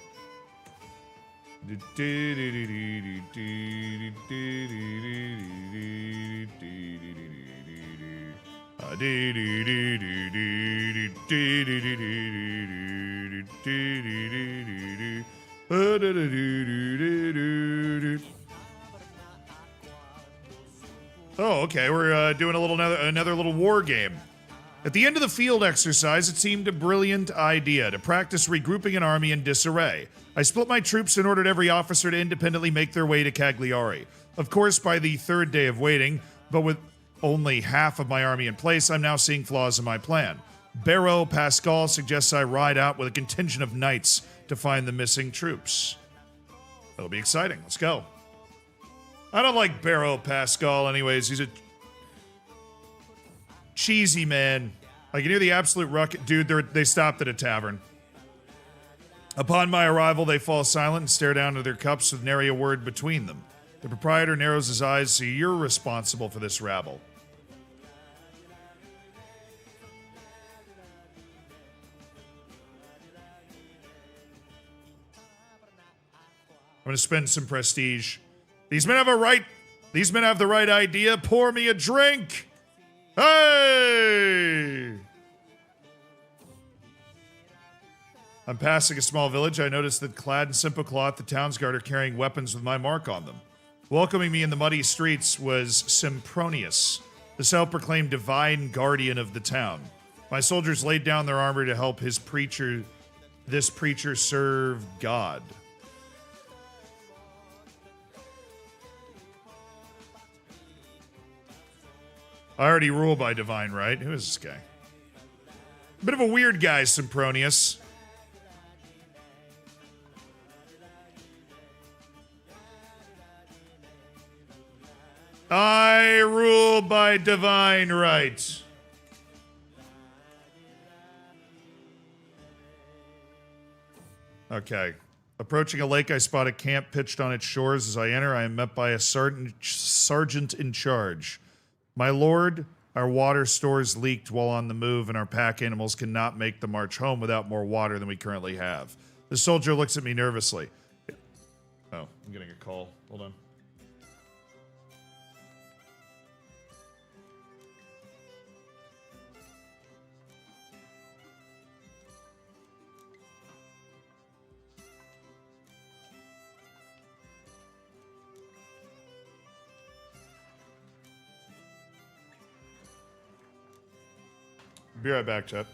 Oh, okay, we're doing another little war game. At the end of the field exercise, it seemed a brilliant idea to practice regrouping an army in disarray. I split my troops and ordered every officer to independently make their way to Cagliari. Of course, by the third day of waiting, but with only half of my army in place, I'm now seeing flaws in my plan. Barrow Pascal suggests I ride out with a contingent of knights to find the missing troops. That'll be exciting. Let's go. I don't like Barrow Pascal anyways. He's a cheesy man. I can hear the absolute ruckus. Dude, they stopped at a tavern. Upon my arrival, they fall silent and stare down into their cups with nary a word between them. The proprietor narrows his eyes, so you're responsible for this rabble. I'm going to spend some prestige. These men have the right idea. Pour me a drink. Hey! I'm passing a small village. I noticed that clad in simple cloth, the townsguard are carrying weapons with my mark on them. Welcoming me in the muddy streets was Sempronius, the self-proclaimed divine guardian of the town. My soldiers laid down their armor to help this preacher serve God. I already rule by divine right. Who is this guy? Bit of a weird guy, Sempronius. I rule by divine right. Okay. Approaching a lake, I spot a camp pitched on its shores. As I enter, I am met by a sergeant in charge. My lord, our water stores leaked while on the move, and our pack animals cannot make the march home without more water than we currently have. The soldier looks at me nervously. Oh, I'm getting a call. Hold on. Be right back, chat.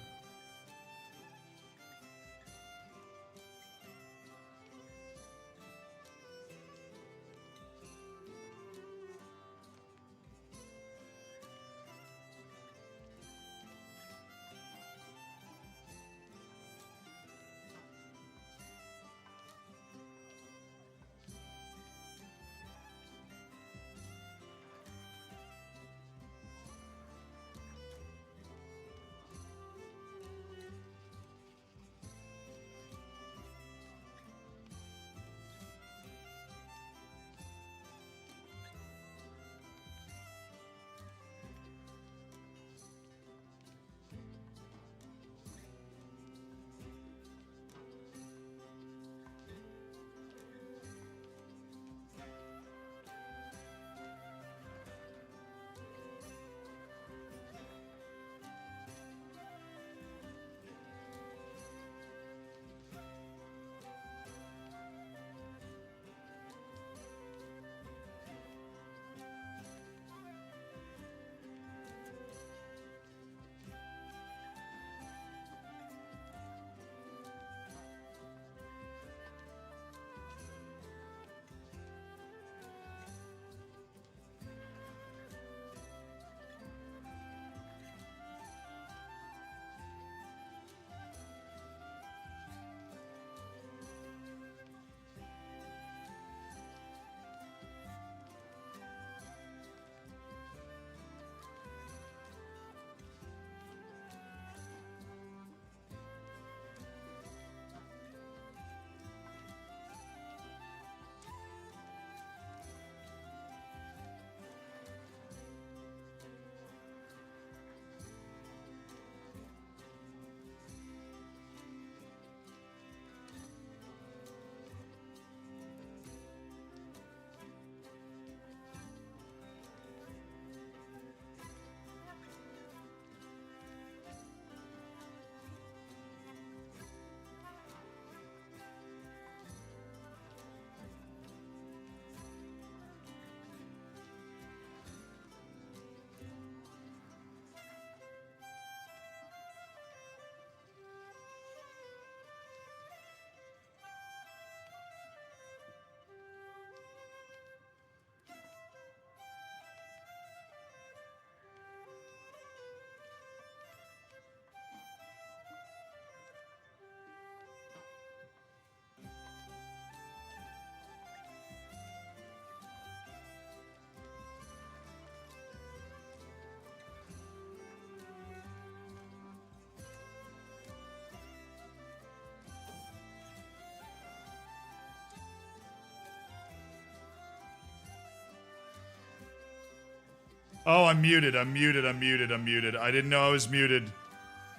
Oh, I'm muted. I'm muted. I'm muted. I'm muted. I didn't know I was muted.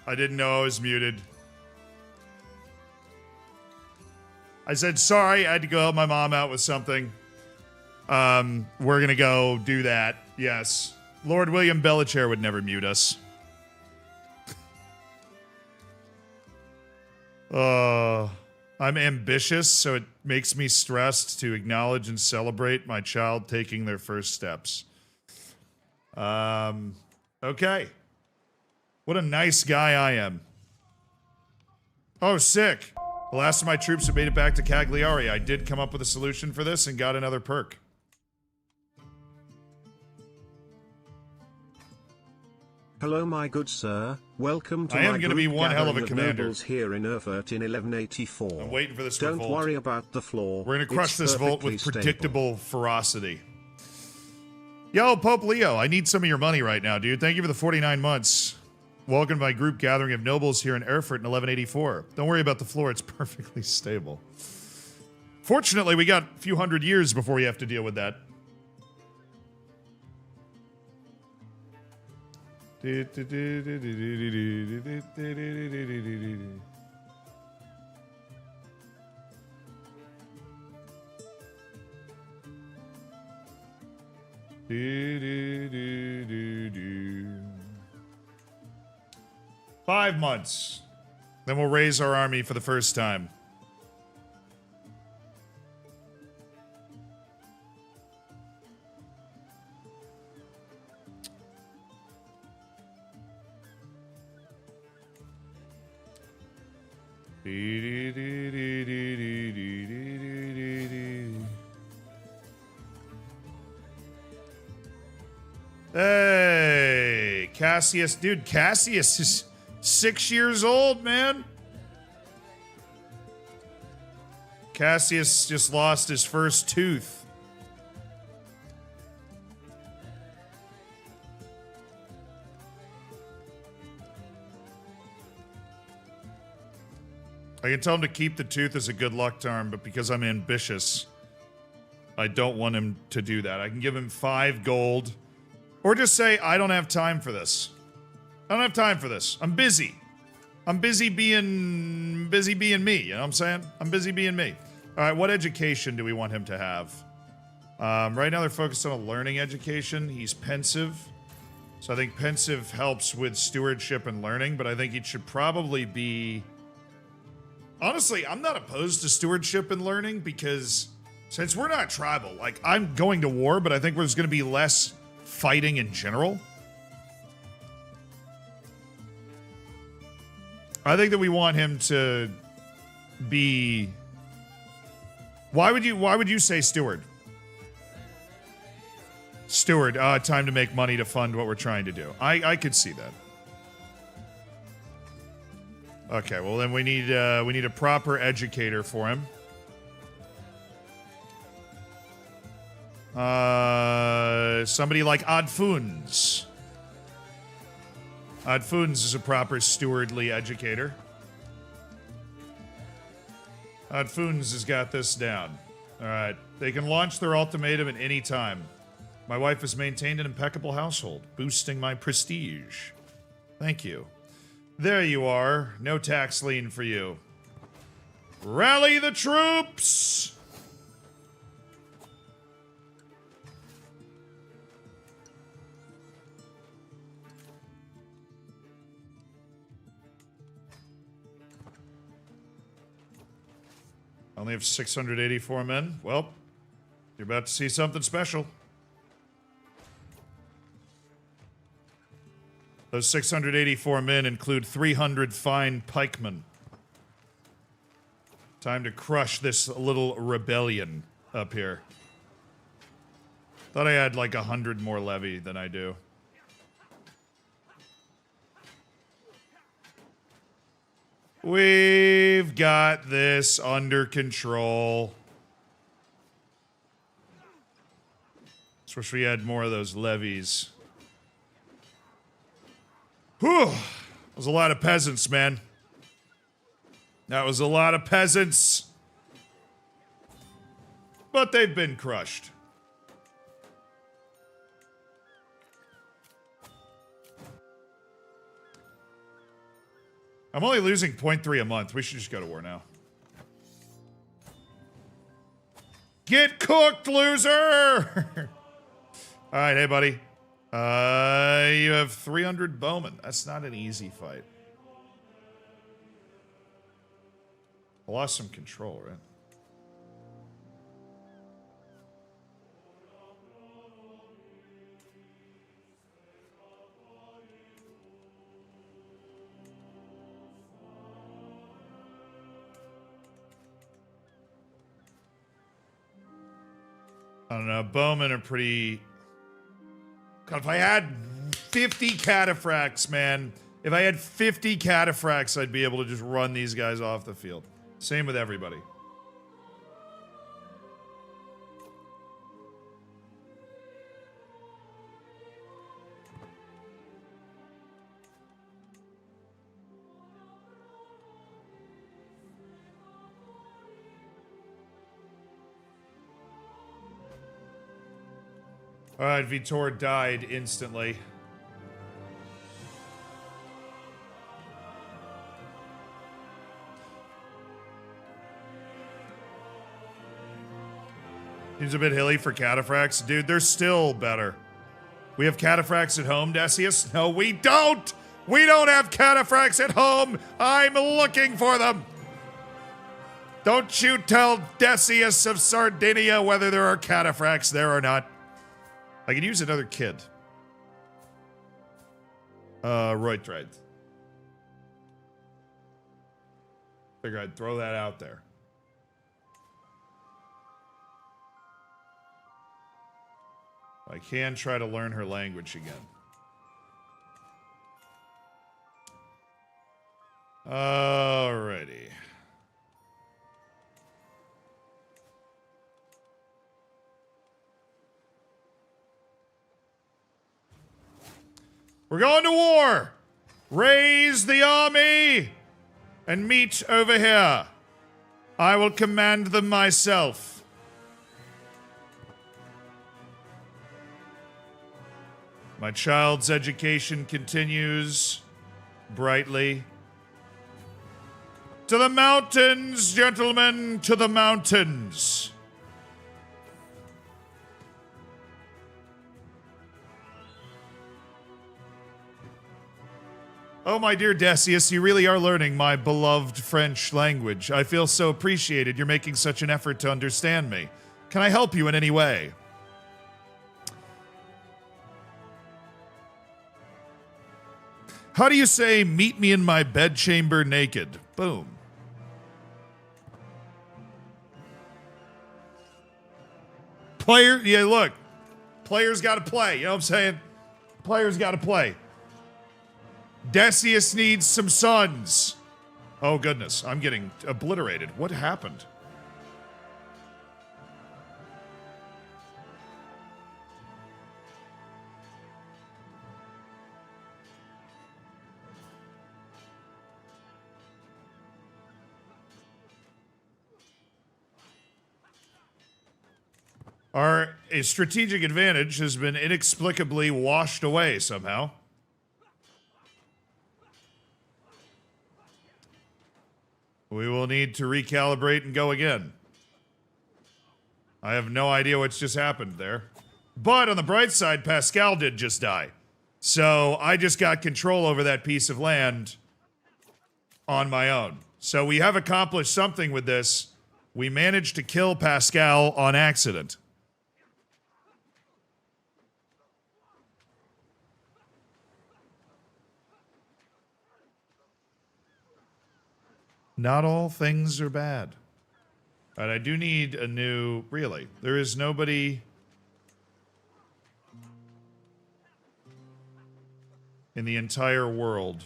I didn't know I was muted. I said, sorry, I had to go help my mom out with something. We're gonna go do that. Yes. Lord William Bellachair would never mute us. I'm ambitious, so it makes me stressed to acknowledge and celebrate my child taking their first steps. Okay. What a nice guy I am. Oh, sick. The last of my troops have made it back to Cagliari. I did come up with a solution for this and got another perk. Hello, my good sir. Welcome to I am my gonna be one hell of a commander. nobles here in Erfurt in 1184. I'm waiting for this Don't revolt. worry about the floor. We're gonna crush It's this vault with perfectly predictable ferocity. Yo, Pope Leo, I need some of your money right now, dude. Thank you for the 49 months. Welcome to my group gathering of nobles here in Erfurt in 1184. Don't worry about the floor, it's perfectly stable. Fortunately, we got a few hundred years before we have to deal with that. Five months. Then we'll raise our army for the first time. Hey, Cassius. Dude, Cassius is 6 years old, man. Cassius just lost his first tooth. I can tell him to keep the tooth as a good luck charm, but because I'm ambitious, I don't want him to do that. I can give him 5 gold, or just say, I don't have time for this. I don't have time for this. I'm busy. I'm busy being me, you know what I'm saying? I'm busy being me. All right, what education do we want him to have? Right now they're focused on a learning education. He's pensive. So I think pensive helps with stewardship and learning, but I think it should probably be... Honestly, I'm not opposed to stewardship and learning because since we're not tribal, like, I'm going to war, but I think there's going to be less fighting in general. I think that we want him to be... Why would you say steward? Steward, time to make money to fund what we're trying to do. I could see that. Okay, well then we need a proper educator for him. Somebody like Adfuns. Adfuns is a proper stewardly educator. Adfuns has got this down. Alright. They can launch their ultimatum at any time. My wife has maintained an impeccable household, boosting my prestige. Thank you. There you are. No tax lien for you. Rally the troops! I only have 684 men. Well, you're about to see something special. Those 684 men include 300 fine pikemen. Time to crush this little rebellion up here. Thought I had like 100 more levy than I do. We've got this under control. Just wish we had more of those levies. Whew. That was a lot of peasants, man. That was a lot of peasants. But they've been crushed. I'm only losing 0.3 a month. We should just go to war now. Get cooked, loser! Alright, hey, buddy. You have 300 bowmen. That's not an easy fight. I lost some control, right? I don't know. Bowmen are pretty... God, if I had 50 cataphracts, man. If I had 50 cataphracts, I'd be able to just run these guys off the field. Same with everybody. Alright, Vitor died instantly. Seems a bit hilly for cataphracts. Dude, they're still better. We have cataphracts at home, Decius? No, we don't! We don't have cataphracts at home! I'm looking for them! Don't you tell Decius of Sardinia whether there are cataphracts there or not. I could use another kid. Right. Figure I'd throw that out there. I can try to learn her language again. Alrighty. We're going to war! Raise the army! And meet over here. I will command them myself. My child's education continues brightly. To the mountains, gentlemen, to the mountains. Oh, my dear Decius, you really are learning my beloved French language. I feel so appreciated. You're making such an effort to understand me. Can I help you in any way? How do you say, meet me in my bedchamber naked? Boom. Player, yeah, look. Players gotta play, you know what I'm saying? Players gotta play. Decius needs some sons. Oh, goodness. I'm getting obliterated. What happened? Our strategic advantage has been inexplicably washed away somehow. We will need to recalibrate and go again. I have no idea what's just happened there. But on the bright side, Pascal did just die. So I just got control over that piece of land on my own. So we have accomplished something with this. We managed to kill Pascal on accident. Not all things are bad. But I do need a new... Really, there is nobody... in the entire world.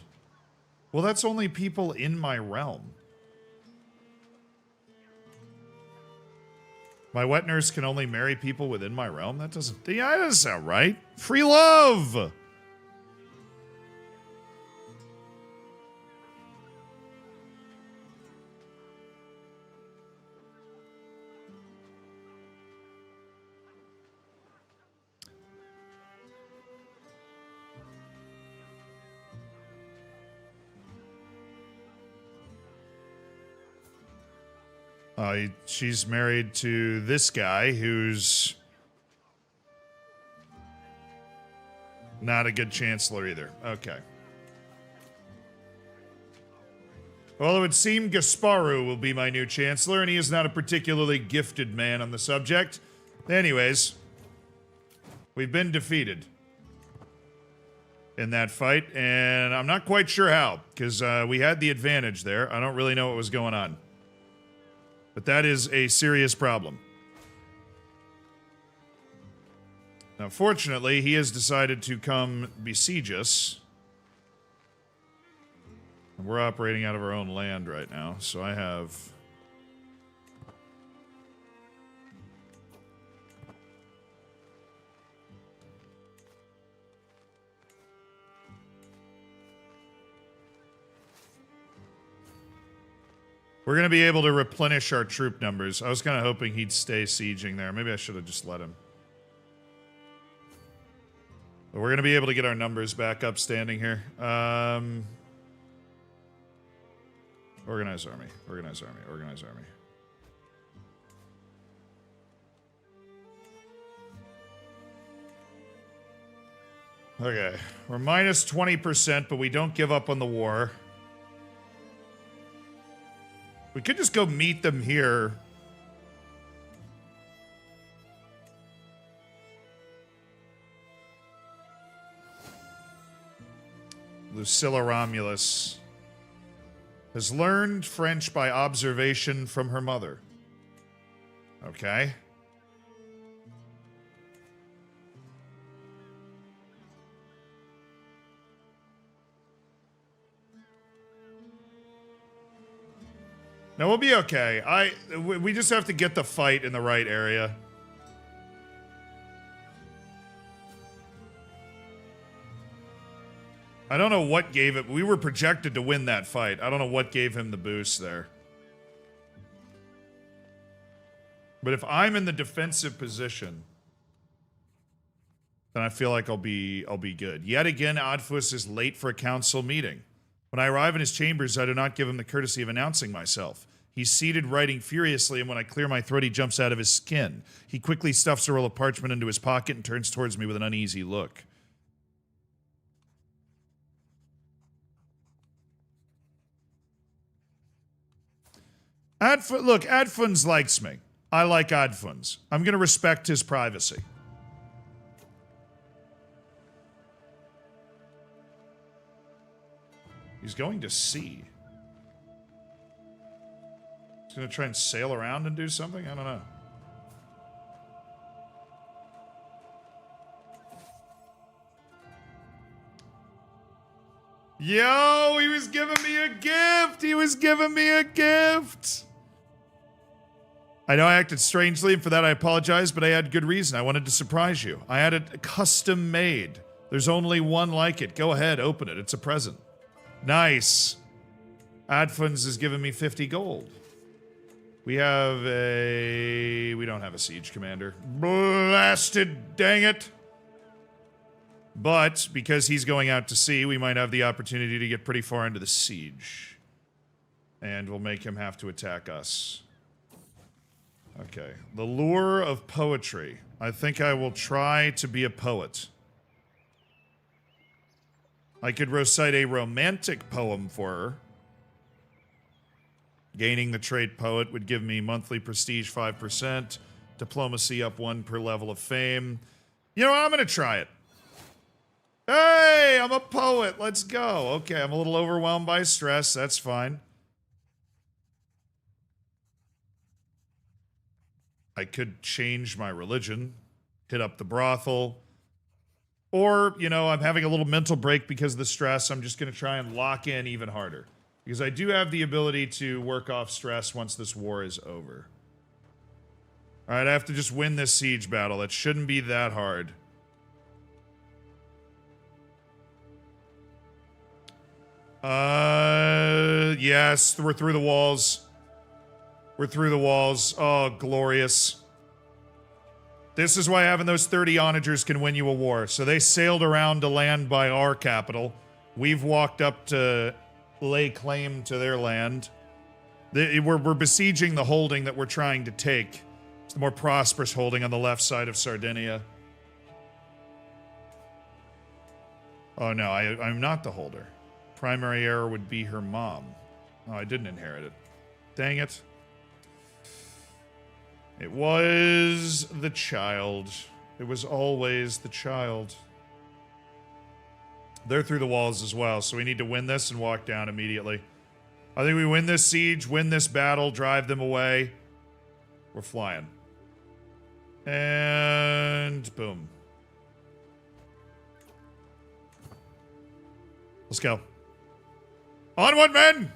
Well, that's only people in my realm. My wet nurse can only marry people within my realm? That doesn't... Yeah, that doesn't sound right. Free love! She's married to this guy who's not a good chancellor either. Okay. Well, it would seem Gasparu will be my new chancellor, and he is not a particularly gifted man on the subject. Anyways, we've been defeated in that fight, and I'm not quite sure how, because we had the advantage there. I don't really know what was going on. But that is a serious problem. Now, fortunately, he has decided to come besiege us. And we're operating out of our own land right now, so I have... We're going to be able to replenish our troop numbers. I was kind of hoping he'd stay sieging there. Maybe I should have just let him. But we're going to be able to get our numbers back up standing here. Organize army. Organize army. Organize army. Okay. We're minus 20%, but we don't give up on the war. We could just go meet them here. Lucilla Romulus has learned French by observation from her mother. Okay. No, we'll be okay. We just have to get the fight in the right area. I don't know what gave it. We were projected to win that fight. I don't know what gave him the boost there. But if I'm in the defensive position, then I feel like I'll be good. Yet again, Adfus is late for a council meeting. When I arrive in his chambers, I do not give him the courtesy of announcing myself. He's seated writing furiously, and when I clear my throat, he jumps out of his skin. He quickly stuffs a roll of parchment into his pocket and turns towards me with an uneasy look. Look, Adfuns likes me. I like Adfuns. I'm going to respect his privacy. He's going to sea. He's going to try and sail around and do something? I don't know. Yo, he was giving me a gift! He was giving me a gift! I know I acted strangely, and for that I apologize, but I had good reason. I wanted to surprise you. I had it custom made. There's only one like it. Go ahead, open it. It's a present. Nice. Adfuns has given me 50 gold. We have a... We don't have a siege commander. Blasted dang it. But, because he's going out to sea, we might have the opportunity to get pretty far into the siege. And we'll make him have to attack us. Okay. The lure of poetry. I think I will try to be a poet. I could recite a romantic poem for her. Gaining the trait poet would give me monthly prestige 5%, diplomacy up 1 per level of fame. You know what? I'm going to try it. Hey, I'm a poet. Let's go. Okay, I'm a little overwhelmed by stress. That's fine. I could change my religion, hit up the brothel. Or, you know, I'm having a little mental break because of the stress. I'm just going to try and lock in even harder. Because I do have the ability to work off stress once this war is over. Alright, I have to just win this siege battle. That shouldn't be that hard. Yes, we're through the walls. We're through the walls. Oh, glorious. This is why having those 30 onagers can win you a war. So they sailed around to land by our capital. We've walked up to lay claim to their land. We're besieging the holding that we're trying to take. It's the more prosperous holding on the left side of Sardinia. Oh no, I'm not the holder. Primary heir would be her mom. Oh, I didn't inherit it. Dang it. It was the child. It was always the child. They're through the walls as well, so we need to win this and walk down immediately. I think we win this siege, win this battle, drive them away. We're flying. And boom. Let's go. Onward, men!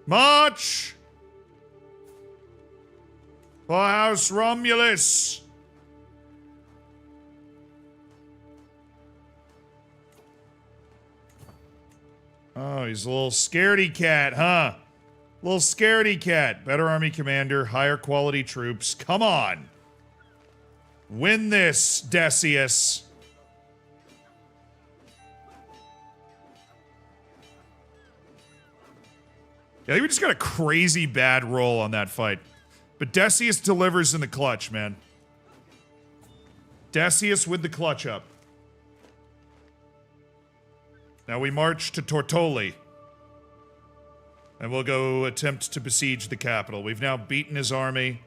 March! For House Romulus! Oh, he's a little scaredy cat, huh? Little scaredy cat. Better army commander, higher quality troops. Come on. Win this, Decius. Yeah, I think we just got a crazy bad roll on that fight. But Decius delivers in the clutch, man. Decius with the clutch up. Now we march to Tortoli. And we'll go attempt to besiege the capital. We've now beaten his army.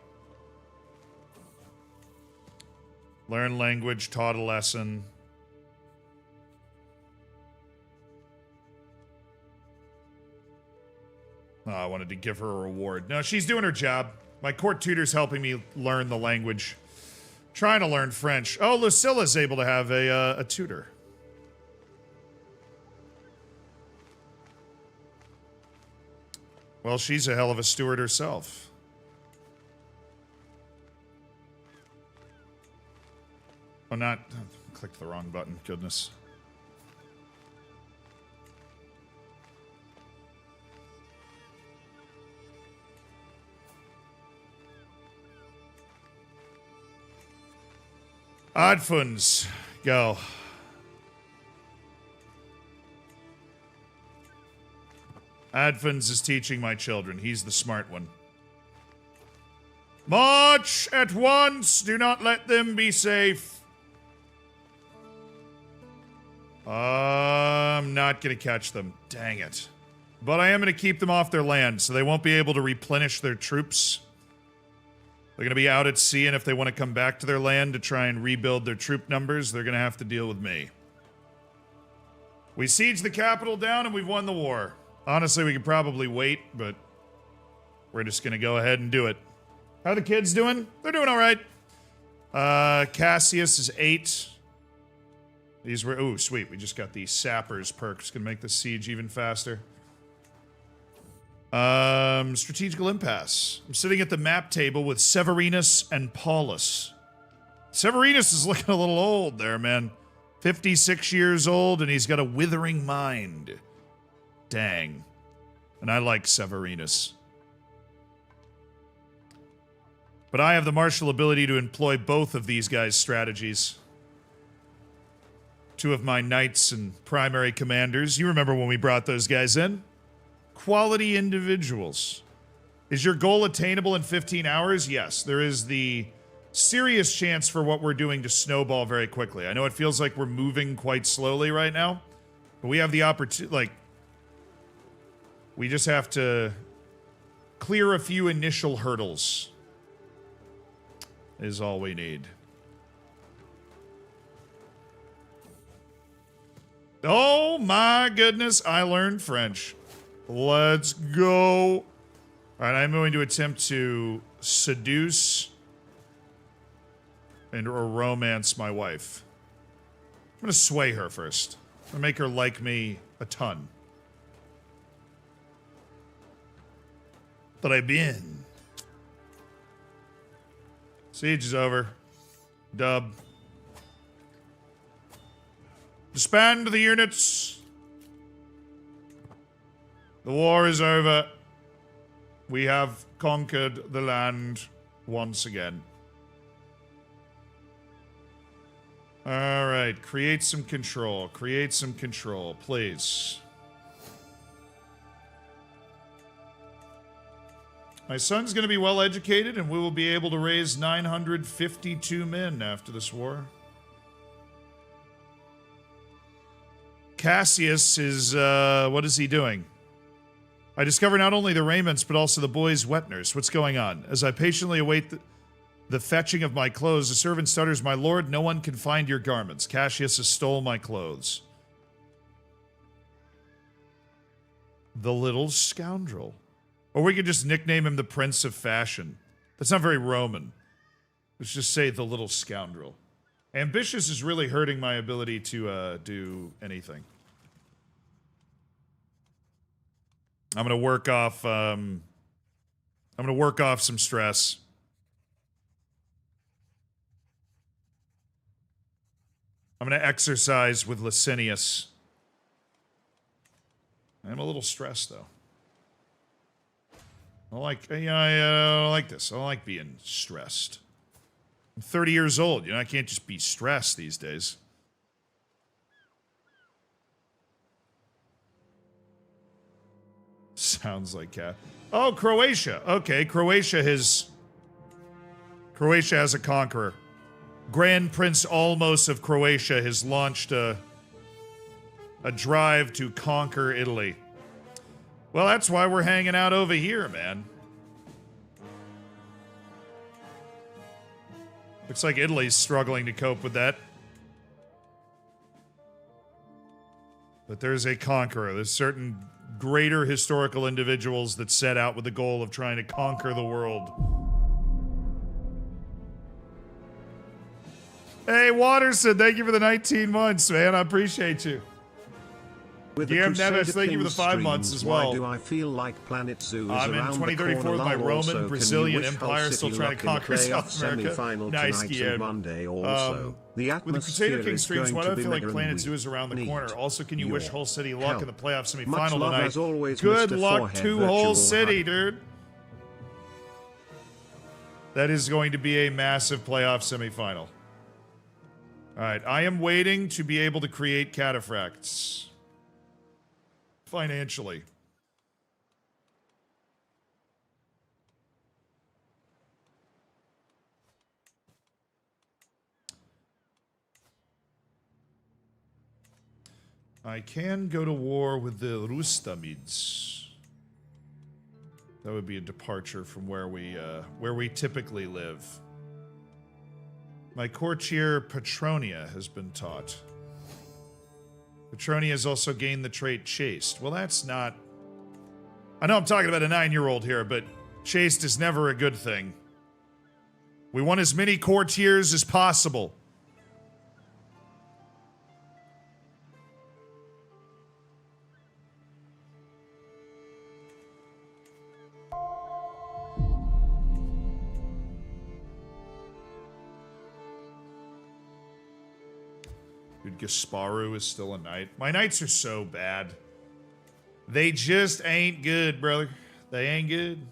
Learn language, taught a lesson. Oh, I wanted to give her a reward. No, she's doing her job. My court tutor's helping me learn the language. Trying to learn French. Oh, Lucilla's able to have a tutor. Well, she's a hell of a steward herself. Oh, not... clicked the wrong button. Goodness. Odd funds. Go. Advins is teaching my children. He's the smart one. March at once! Do not let them be safe. I'm not going to catch them. Dang it. But I am going to keep them off their land, so they won't be able to replenish their troops. They're going to be out at sea, and if they want to come back to their land to try and rebuild their troop numbers, they're going to have to deal with me. We siege the capital down, and we've won the war. Honestly, we could probably wait, but we're just going to go ahead and do it. How are the kids doing? They're doing all right. Cassius is 8. These were... ooh, sweet. We just got the Sappers perks. Going to make the siege even faster. Strategical impasse. I'm sitting at the map table with Severinus and Paulus. Severinus is looking a little old there, man. 56 years old, and he's got a withering mind. Dang. And I like Severinus. But I have the martial ability to employ both of these guys' strategies. 2 of my knights and primary commanders. You remember when we brought those guys in? Quality individuals. Is your goal attainable in 15 hours? Yes. There is the serious chance for what we're doing to snowball very quickly. I know it feels like we're moving quite slowly right now, but we have the opportunity, like, we just have to clear a few initial hurdles. Is all we need. Oh my goodness, I learned French. Let's go. All right, I'm going to attempt to seduce or romance my wife. I'm going to sway her first. I'm going to make her like me a ton. Très bien. Siege is over. Dub. Disband the units. The war is over. We have conquered the land once again. Alright, create some control. Create some control, please. My son's going to be well educated, and we will be able to raise 952 men after this war. Cassius is, what is he doing? I discover not only the raiments, but also the boy's wet nurse. What's going on? As I patiently await the fetching of my clothes, the servant stutters, "My lord, no one can find your garments. Cassius has stole my clothes." The little scoundrel. Or we could just nickname him the Prince of Fashion. That's not very Roman. Let's just say the little scoundrel. Ambitious is really hurting my ability to do anything. I'm gonna work off some stress. I'm gonna exercise with Licinius. I'm a little stressed though. I don't like this. I don't like being stressed. I'm 30 years old. You know, I can't just be stressed these days. Sounds like cat. Oh, Croatia. Okay, Croatia has a conqueror. Grand Prince Almos of Croatia has launched a drive to conquer Italy. Well, that's why we're hanging out over here, man. Looks like Italy's struggling to cope with that. But there's a conqueror. There's certain greater historical individuals that set out with the goal of trying to conquer the world. Hey, Watterson, thank you for the 19 months, man. I appreciate you. GM Neves, thank you for the 5 months as well. Why do I feel like Planet Zoo I'm in 2034 with my Roman, Brazilian Empire still trying to conquer South America. Nice, GM. With the Crusader King streams, why do I feel like Planet Zoo is around the corner? Also, can you wish Hull City luck in the playoff semifinal tonight? Good luck to Hull City, dude. That is going to be a massive playoff semifinal. Alright, I am waiting to be able to create cataphracts. Financially. I can go to war with the Rustamids. That would be a departure from where we typically live. My courtier Petronia has been taught. Petronia has also gained the trait Chaste. Well, that's not... I know I'm talking about a 9-year-old here, but Chaste is never a good thing. We want as many courtiers as possible. Dude, Gasparu is still a knight. My knights are so bad. They just ain't good, brother. They ain't good.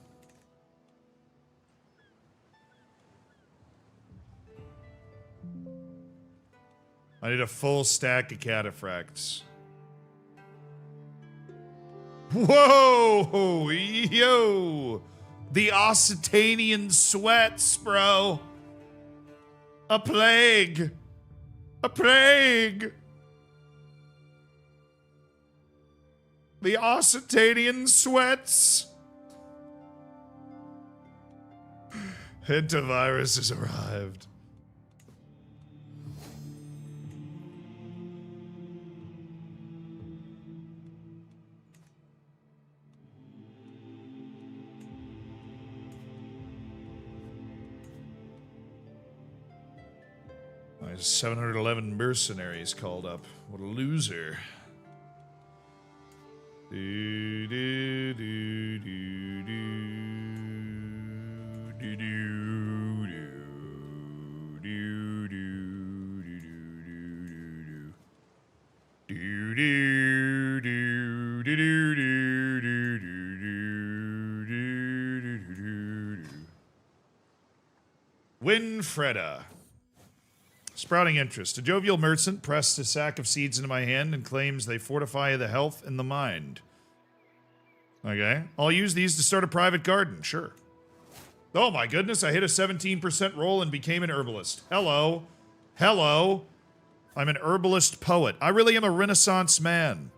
I need a full stack of cataphracts. Whoa! Yo! The Occitanian sweats, bro. A plague. A plague! The Occitanian sweats! Hentavirus has arrived. There's 711 mercenaries called up. What a loser. Do, do, do, do, do, do, do, do, do, do, do, do, do, Winfreda. Sprouting interest. A jovial merchant pressed a sack of seeds into my hand and claims they fortify the health and the mind. Okay. I'll use these to start a private garden. Sure. Oh my goodness, I hit a 17% roll and became an herbalist. Hello. Hello. I'm an herbalist poet. I really am a Renaissance man.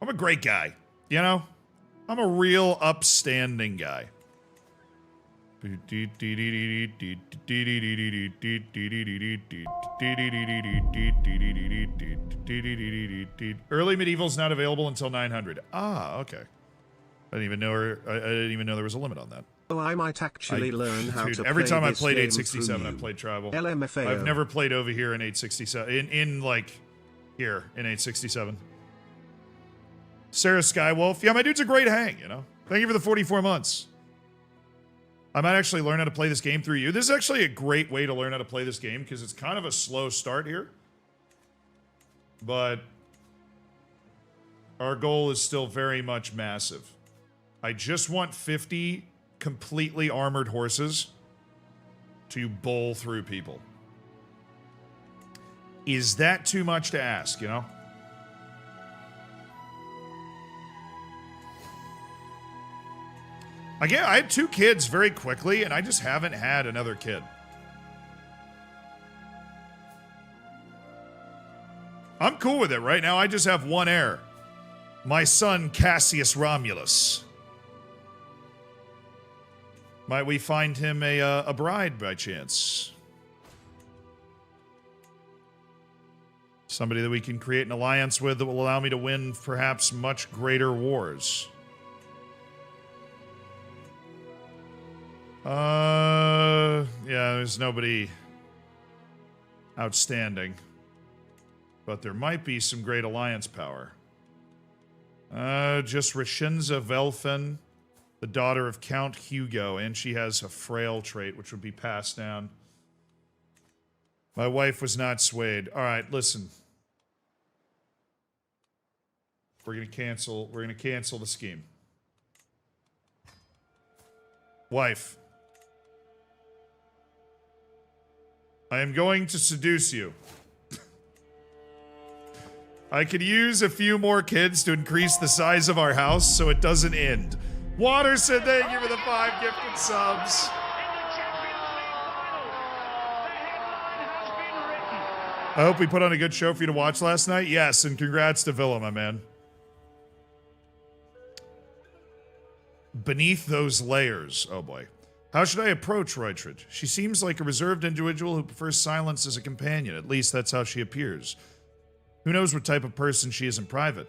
I'm a great guy, you know? I'm a real upstanding guy. Early medieval's not available until 900. Ah, okay. I didn't even know there was a limit on that. Oh, I might actually learn how to every play time I this played game 867, through I played tribal. LMFAO. I've never played over here in 867. In like here in 867. Sarah Skywolf. Yeah, my dude's a great hang, you know. Thank you for the 44 months. I might actually learn how to play this game through you. This is actually a great way to learn how to play this game because it's kind of a slow start here. But our goal is still very much massive. I just want 50 completely armored horses to bowl through people. Is that too much to ask, you know? Again, I had 2 kids very quickly, and I just haven't had another kid. I'm cool with it. Right now, I just have one heir. My son, Cassius Romulus. Might we find him a bride by chance? Somebody that we can create an alliance with that will allow me to win perhaps much greater wars. Yeah, there's nobody outstanding. But there might be some great alliance power. Just Rashinza Velfen, the daughter of Count Hugo, and she has a frail trait which would be passed down. My wife was not swayed. All right, listen. We're gonna cancel the scheme. Wife. I am going to seduce you. I could use a few more kids to increase the size of our house so it doesn't end. Water said thank you for the 5 gifted subs. I hope we put on a good show for you to watch last night. Yes, and congrats to Villa, my man. Beneath those layers. Oh boy. How should I approach Reutrid? She seems like a reserved individual who prefers silence as a companion. At least that's how she appears. Who knows what type of person she is in private?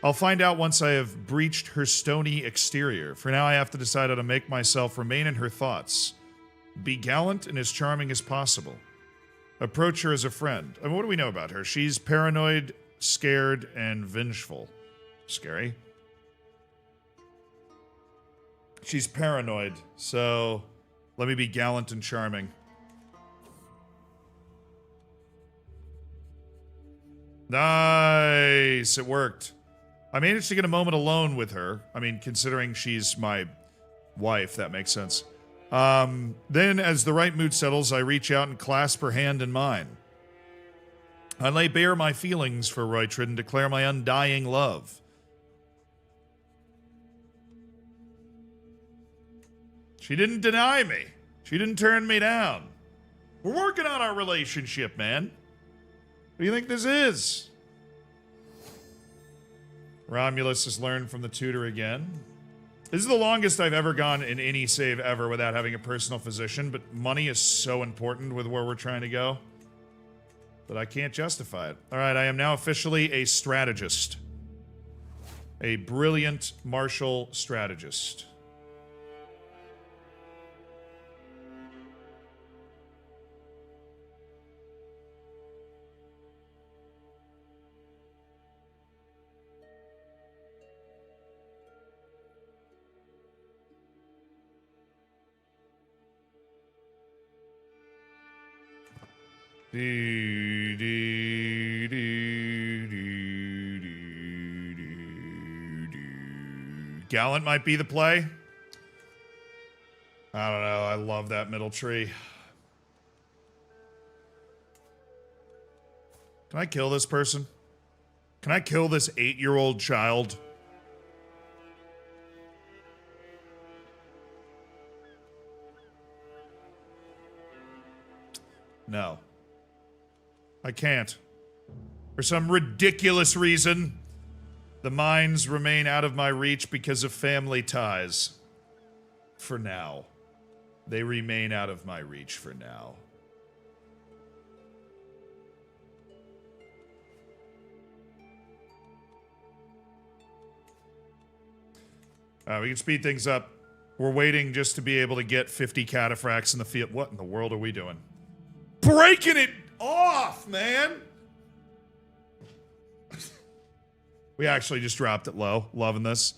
I'll find out once I have breached her stony exterior. For now, I have to decide how to make myself remain in her thoughts. Be gallant and as charming as possible. Approach her as a friend. I mean, what do we know about her? She's paranoid, scared, and vengeful. Scary. She's paranoid, so let me be gallant and charming. Nice! It worked. I managed to get a moment alone with her. I mean, considering she's my wife, that makes sense. Then, as the right mood settles, I reach out and clasp her hand in mine. I lay bare my feelings for Reutrid and declare my undying love. She didn't deny me. She didn't turn me down. We're working on our relationship, man. What do you think this is? Romulus has learned from the tutor again. This is the longest I've ever gone in any save ever without having a personal physician, but money is so important with where we're trying to go that I can't justify it. All right, I am now officially a strategist. A brilliant martial strategist. Gallant might be the play. I don't know. I love that middle tree. Can I kill this person? Can I kill this 8-year-old child? No. I can't. For some ridiculous reason, the mines remain out of my reach because of family ties. For now. They remain out of my reach for now. We can speed things up. We're waiting just to be able to get 50 cataphracts in the field. What in the world are we doing? Breaking it off, man! We actually just dropped it low. Loving this.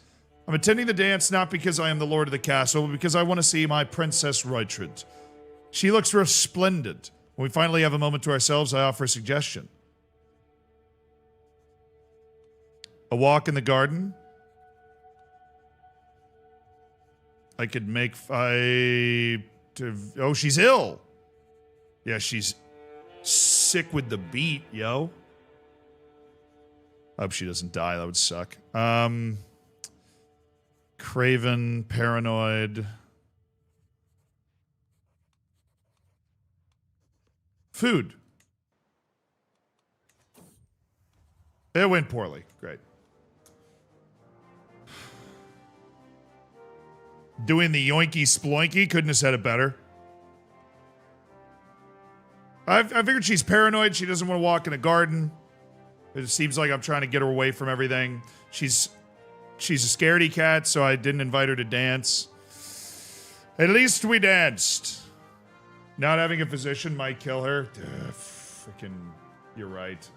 I'm attending the dance not because I am the lord of the castle, but because I want to see my Princess Reutrid. She looks resplendent. When we finally have a moment to ourselves, I offer a suggestion. A walk in the garden? I could make oh, she's ill. Yeah, she's sick with the beat, yo. I hope she doesn't die. That would suck. Craven, paranoid. Food. It went poorly. Great. Doing the yoinky sploinky. Couldn't have said it better. I figured she's paranoid. She doesn't want to walk in a garden. It seems like I'm trying to get her away from everything. She's a scaredy cat, so I didn't invite her to dance. At least we danced. Not having a physician might kill her. Freaking, you're right.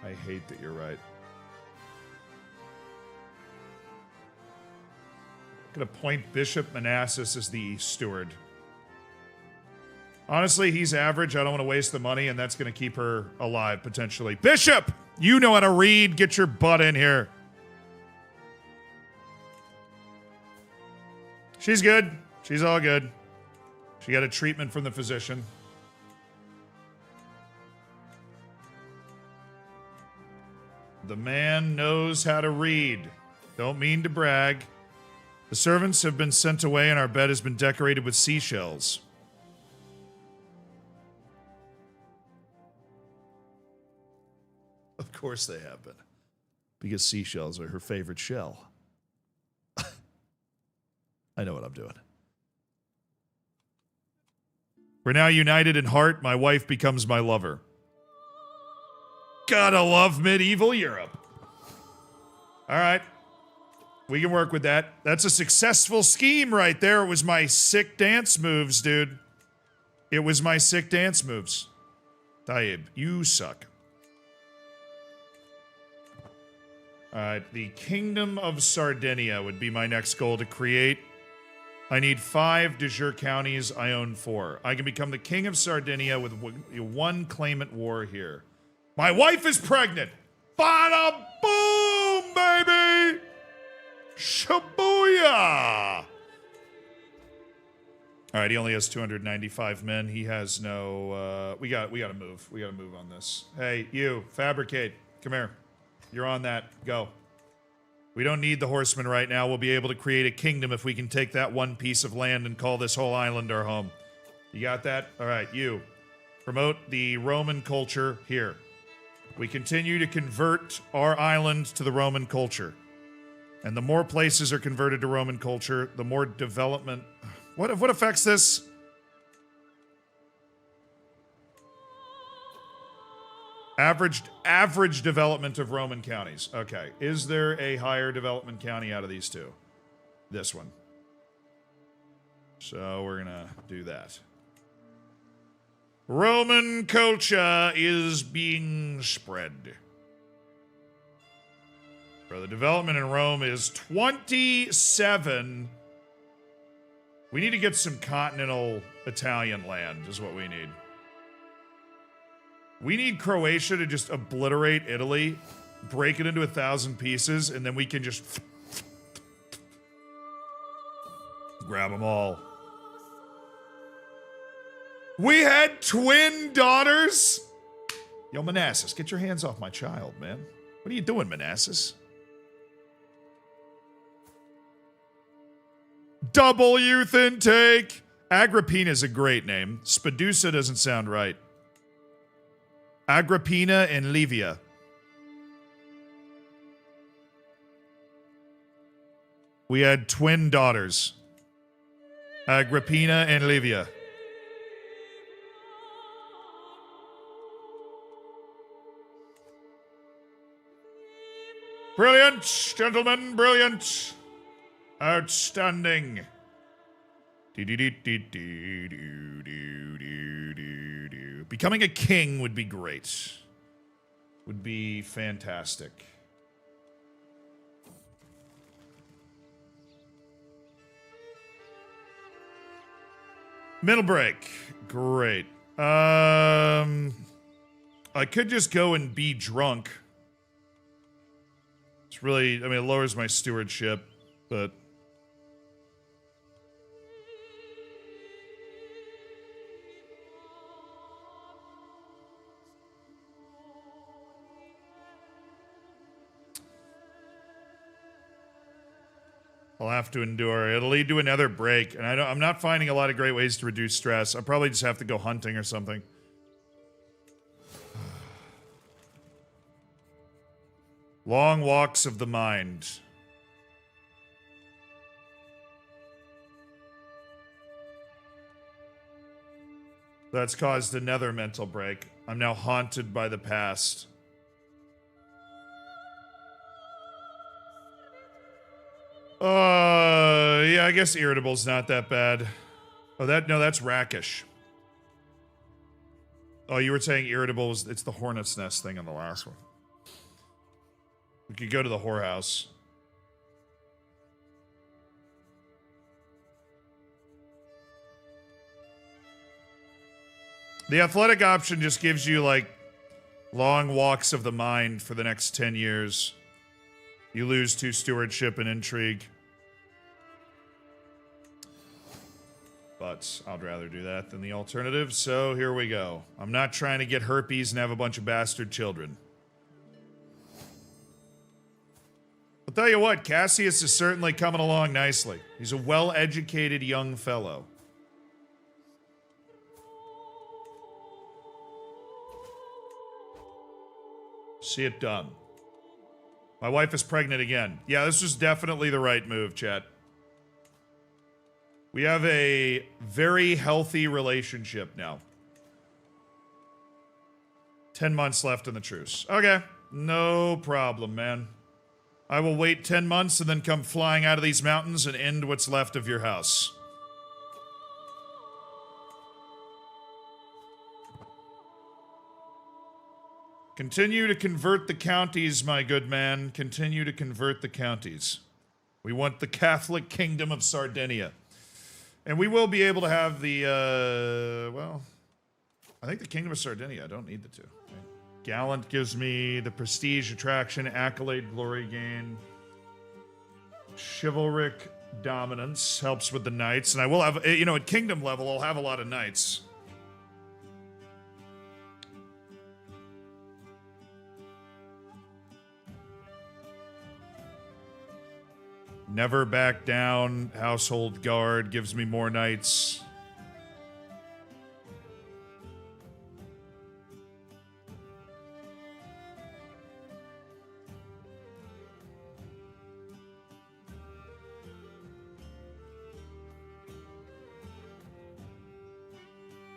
I hate that you're right. I'm gonna appoint Bishop Manassas as the steward. Honestly, he's average. I don't want to waste the money, and that's going to keep her alive, potentially. Bishop! You know how to read. Get your butt in here. She's good. She's all good. She got a treatment from the physician. The man knows how to read. Don't mean to brag. The servants have been sent away, and our bed has been decorated with seashells. Of course they have been. Because seashells are her favorite shell. I know what I'm doing. We're now united in heart. My wife becomes my lover. Gotta love medieval Europe. All right. We can work with that. That's a successful scheme right there. It was my sick dance moves, dude. It was my sick dance moves. Taib, you suck. Alright, the Kingdom of Sardinia would be my next goal to create. I need 5 de jure counties. I own 4. I can become the King of Sardinia with one claimant war here. My wife is pregnant! Bada boom, baby! Shibuya! Alright, he only has 295 men. He has no, we gotta move. We gotta move on this. Hey, you, fabricate. Come here. You're on that. Go. We don't need the horsemen right now. We'll be able to create a kingdom if we can take that one piece of land and call this whole island our home. You got that? All right, you. Promote the Roman culture here. We continue to convert our island to the Roman culture. And the more places are converted to Roman culture, the more development... What affects this? Average development of Roman counties. Okay. Is there a higher development county out of these two? This one. So we're gonna do that. Roman culture is being spread. Bro, the development in Rome is 27. We need to get some continental Italian land, is what we need. We need Croatia to just obliterate Italy, break it into 1,000 pieces, and then we can just grab them all. We had twin daughters? Yo, Manassas, get your hands off my child, man. What are you doing, Manassas? Double youth intake. Agrippina is a great name. Spedusa doesn't sound right. Agrippina and Livia. We had twin daughters. Agrippina and Livia. Brilliant, gentlemen, brilliant. Outstanding. Becoming a king would be great. Would be fantastic. Middle break. Great. I could just go and be drunk. It's really, I mean, it lowers my stewardship, but... I'll have to endure. It'll lead to another break, and I'm not finding a lot of great ways to reduce stress. I'll probably just have to go hunting or something. Long walks of the mind. That's caused another mental break. I'm now haunted by the past. Yeah, I guess irritable's not that bad. Oh, that's rackish. Oh, you were saying irritable was, it's the hornet's nest thing on the last one. We could go to the whorehouse. The athletic option just gives you, like, long walks of the mind for the next 10 years. You lose 2 stewardship and intrigue. But I'd rather do that than the alternative, so here we go. I'm not trying to get herpes and have a bunch of bastard children. I'll tell you what, Cassius is certainly coming along nicely. He's a well-educated young fellow. See it done. My wife is pregnant again. Yeah, this was definitely the right move, chat. We have a very healthy relationship now. 10 months left in the truce. Okay, no problem, man. I will wait 10 months and then come flying out of these mountains and end what's left of your house. Continue to convert the counties, my good man. Continue to convert the counties. We want the Catholic Kingdom of Sardinia. And we will be able to have the, well, I think the Kingdom of Sardinia. I don't need the 2. Right? Gallant gives me the prestige, attraction, accolade, glory gain. Chivalric dominance helps with the knights. And I will have, you know, at kingdom level, I'll have a lot of knights. Never back down. Household guard gives me more knights.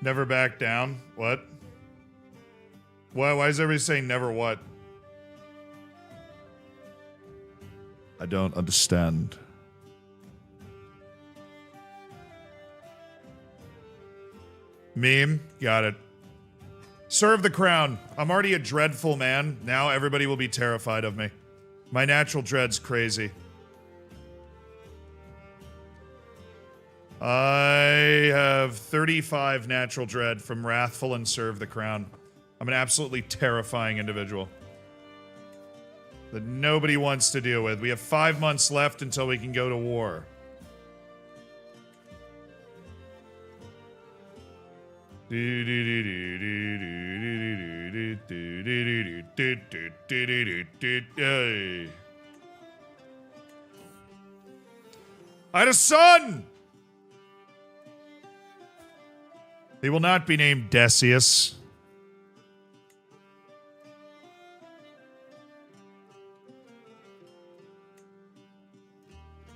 Never back down? What? Why is everybody saying never what? I don't understand. Meme, got it. Serve the crown. I'm already a dreadful man. Now everybody will be terrified of me. My natural dread's crazy. I have 35 natural dread from Wrathful and Serve the Crown. I'm an absolutely terrifying individual that nobody wants to deal with. We have 5 months left until we can go to war. I had a son! They will not be named Decius.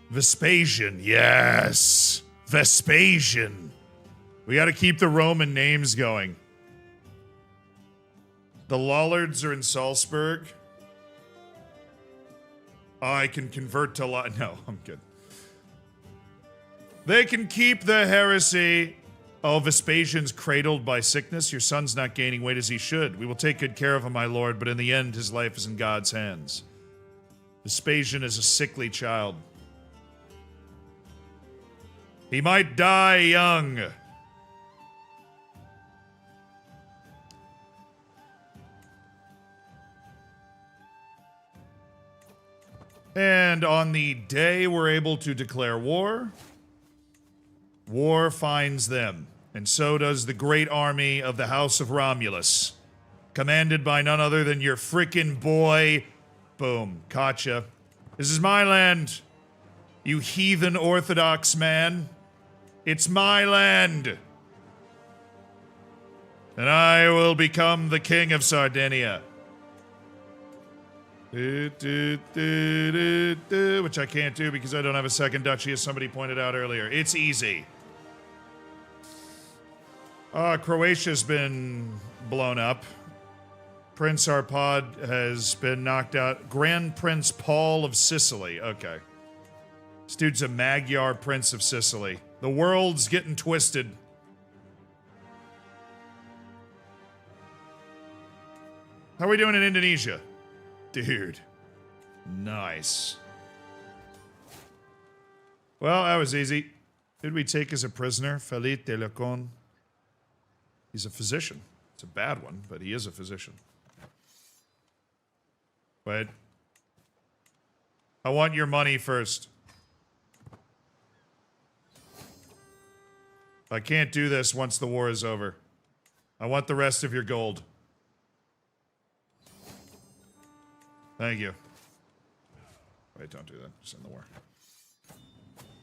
Vespasian, yes. Vespasian. We got to keep the Roman names going. The Lollards are in Salzburg. Oh, I can convert to no, I'm good. They can keep the heresy. Oh, Vespasian's cradled by sickness. Your son's not gaining weight as he should. We will take good care of him, my lord, but in the end, his life is in God's hands. Vespasian is a sickly child. He might die young. And on the day we're able to declare war, war finds them. And so does the great army of the House of Romulus, commanded by none other than your frickin' boy. Boom. Gotcha. This is my land, you heathen Orthodox man. It's my land. And I will become the king of Sardinia. Which I can't do because I don't have a second duchy, as somebody pointed out earlier. It's easy. Croatia's been blown up. Prince Arpad has been knocked out. Grand Prince Paul of Sicily. Okay. This dude's a Magyar Prince of Sicily. The world's getting twisted. How are we doing in Indonesia? Dude. Nice. Well, that was easy. Who did we take as a prisoner? Felip de Lacon. He's a physician. It's a bad one, but he is a physician. But I want your money first. I can't do this once the war is over. I want the rest of your gold. Thank you. Wait, don't do that. Just end the war.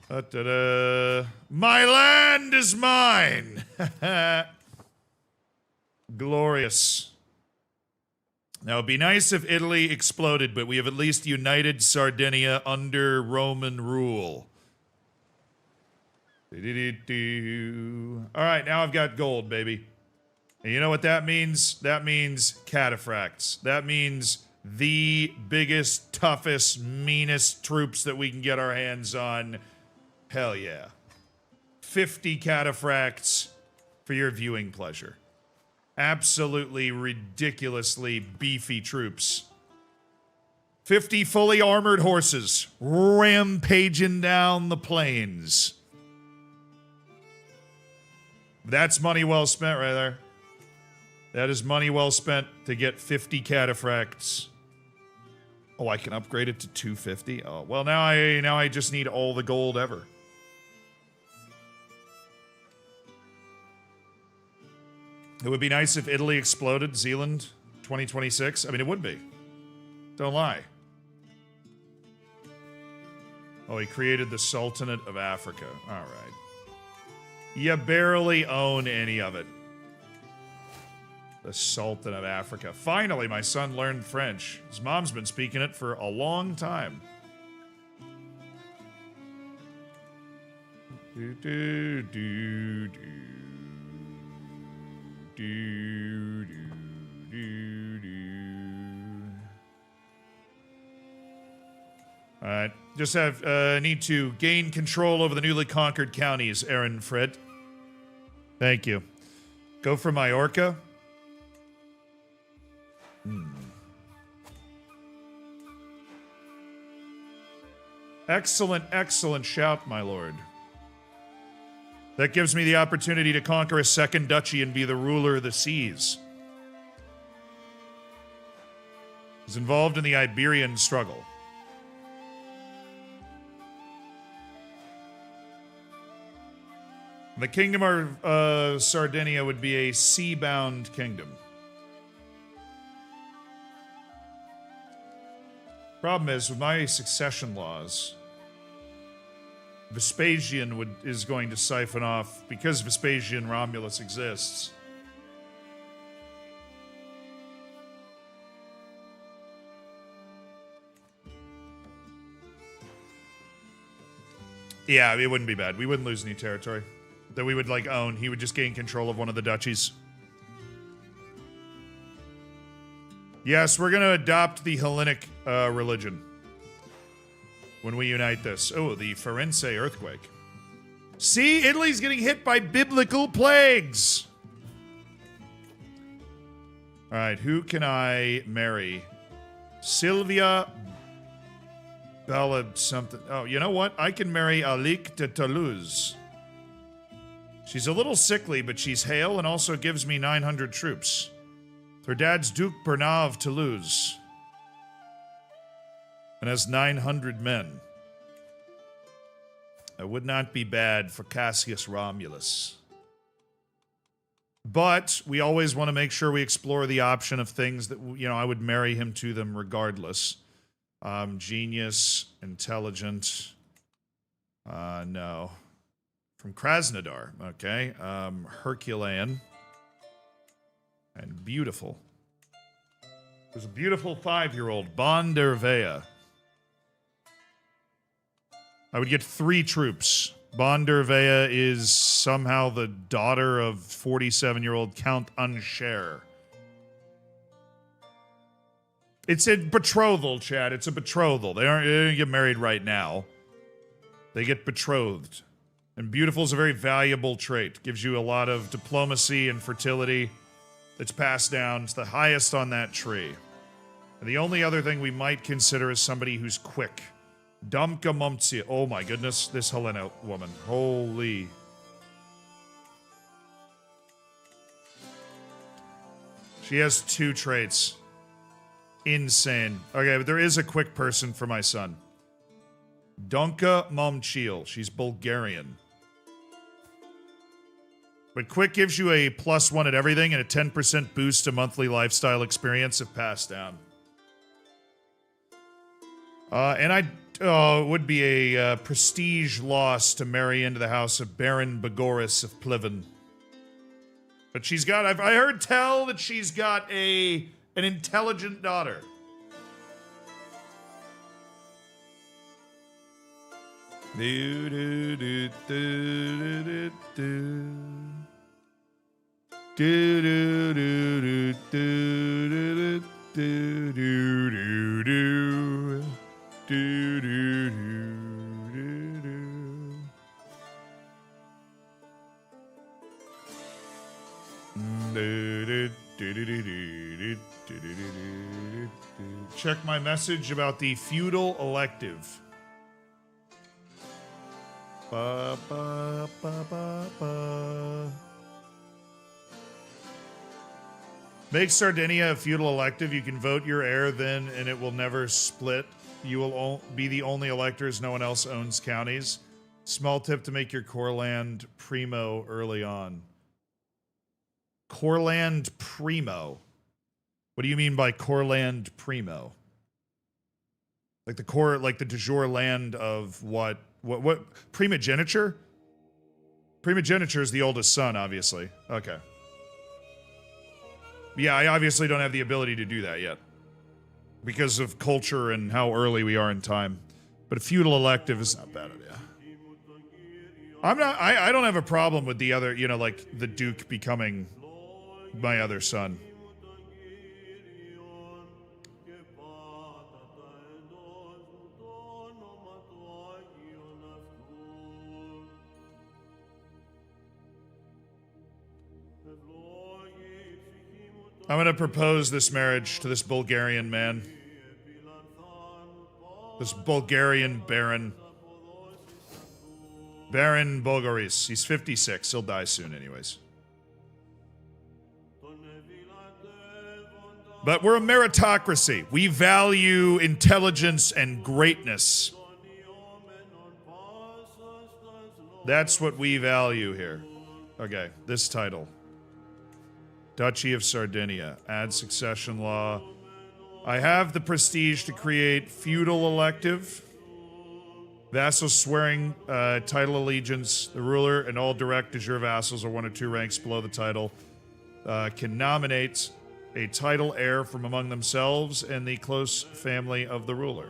Da-da-da. My land is mine! Glorious. Now, it'd be nice if Italy exploded, but we have at least united Sardinia under Roman rule. Alright, now I've got gold, baby. And you know what that means? That means cataphracts. That means the biggest, toughest, meanest troops that we can get our hands on. Hell yeah. 50 cataphracts for your viewing pleasure. Absolutely ridiculously beefy troops. 50 fully armored horses rampaging down the plains. That's money well spent right there. That is money well spent to get 50 cataphracts. Oh, I can upgrade it to 250? Oh, well, now I just need all the gold ever. It would be nice if Italy exploded, Zealand, 2026. I mean, it would be. Don't lie. Oh, he created the Sultanate of Africa. All right. You barely own any of it. The Sultan of Africa. Finally, my son learned French. His mom's been speaking it for a long time. Do, do, do, do. Do, do, do, do. Alright. Just need to gain control over the newly conquered counties, Aaron Fred. Thank you. Go for Majorca. Excellent, excellent shout, my lord. That gives me the opportunity to conquer a second duchy and be the ruler of the seas. He's involved in the Iberian struggle. The kingdom of Sardinia would be a sea-bound kingdom. Problem is, with my succession laws, Vespasian is going to siphon off, because Vespasian Romulus exists. Yeah, it wouldn't be bad. We wouldn't lose any territory that we would, like, own. He would just gain control of one of the duchies. Yes, we're going to adopt the Hellenic religion when we unite this. Oh, the Firenze earthquake. See, Italy's getting hit by biblical plagues. All right, who can I marry? Sylvia Bella something. Oh, you know what? I can marry Alique de Toulouse. She's a little sickly, but she's hale and also gives me 900 troops. Her dad's Duke Bernard of Toulouse and has 900 men. That would not be bad for Cassius Romulus. But we always want to make sure we explore the option of things that, you know, I would marry him to them regardless. Genius, intelligent. No. From Krasnodar, okay. Herculean. And beautiful. There's a beautiful 5-year-old, Bondervea. I would get 3 troops. Bondervea is somehow the daughter of 47-year-old Count Unsher. It's a betrothal, Chad. It's a betrothal. They don't get married right now. They get betrothed. And beautiful is a very valuable trait. Gives you a lot of diplomacy and fertility. It's passed down. It's the highest on that tree. And the only other thing we might consider is somebody who's quick. Damka Mumtsia. Oh my goodness, this Helena woman. Holy. She has 2 traits. Insane. Okay, but there is a quick person for my son. Donka Momchil. She's Bulgarian. But quick gives you a +1 at everything and a 10% boost to monthly lifestyle experience if passed down. It would be a prestige loss to marry into the house of Baron Bagoris of Pliven. But she's got, I heard tell that she's got an intelligent daughter. Do, do, do, do, do, do. Do, do, do, do, do, do, do, do, do. Do, do, do, do, do. Check my message about the feudal elective. Ba, ba, ba, ba, ba. Make Sardinia a feudal elective. You can vote your heir then, and it will never split. You will be the only electors. No one else owns counties. Small tip to make your core land primo early on. Core land primo? What do you mean by core land primo? Like the core, like the de jure land of what? What? Primogeniture? Primogeniture is the oldest son, obviously. Okay. Yeah, I obviously don't have the ability to do that yet. Because of culture and how early we are in time. But a feudal elective is not a bad idea. I don't have a problem with the other, you know, like the Duke becoming my other son. I'm going to propose this marriage to this Bulgarian man. This Bulgarian Baron. Baron Bogoris. He's 56. He'll die soon anyways. But we're a meritocracy. We value intelligence and greatness. That's what we value here. Okay, this title. Duchy of Sardinia. Add succession law. I have the prestige to create feudal elective. Vassals swearing title allegiance. The ruler and all direct de jure vassals are 1 or 2 ranks below the title. Can nominate a title heir from among themselves and the close family of the ruler.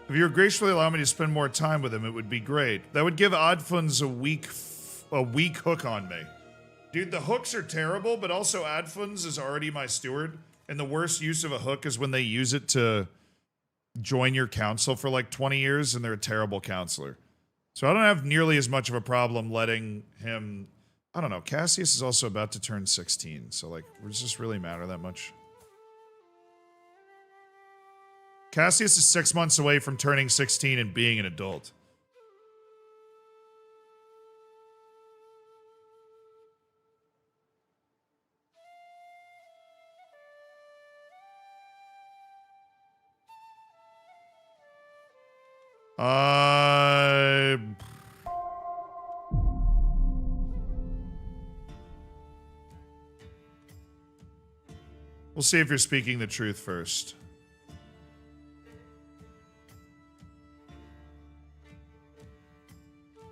If you would graciously allow me to spend more time with him, it would be great. That would give Oddfunds a weak hook on me. Dude, the hooks are terrible, but also Oddfunds is already my steward, and the worst use of a hook is when they use it to join your council for like 20 years, and they're a terrible counselor. So I don't have nearly as much of a problem letting him... I don't know, Cassius is also about to turn 16, so like, does this really matter that much? Cassius is 6 months away from turning 16 and being an adult. We'll see if you're speaking the truth first.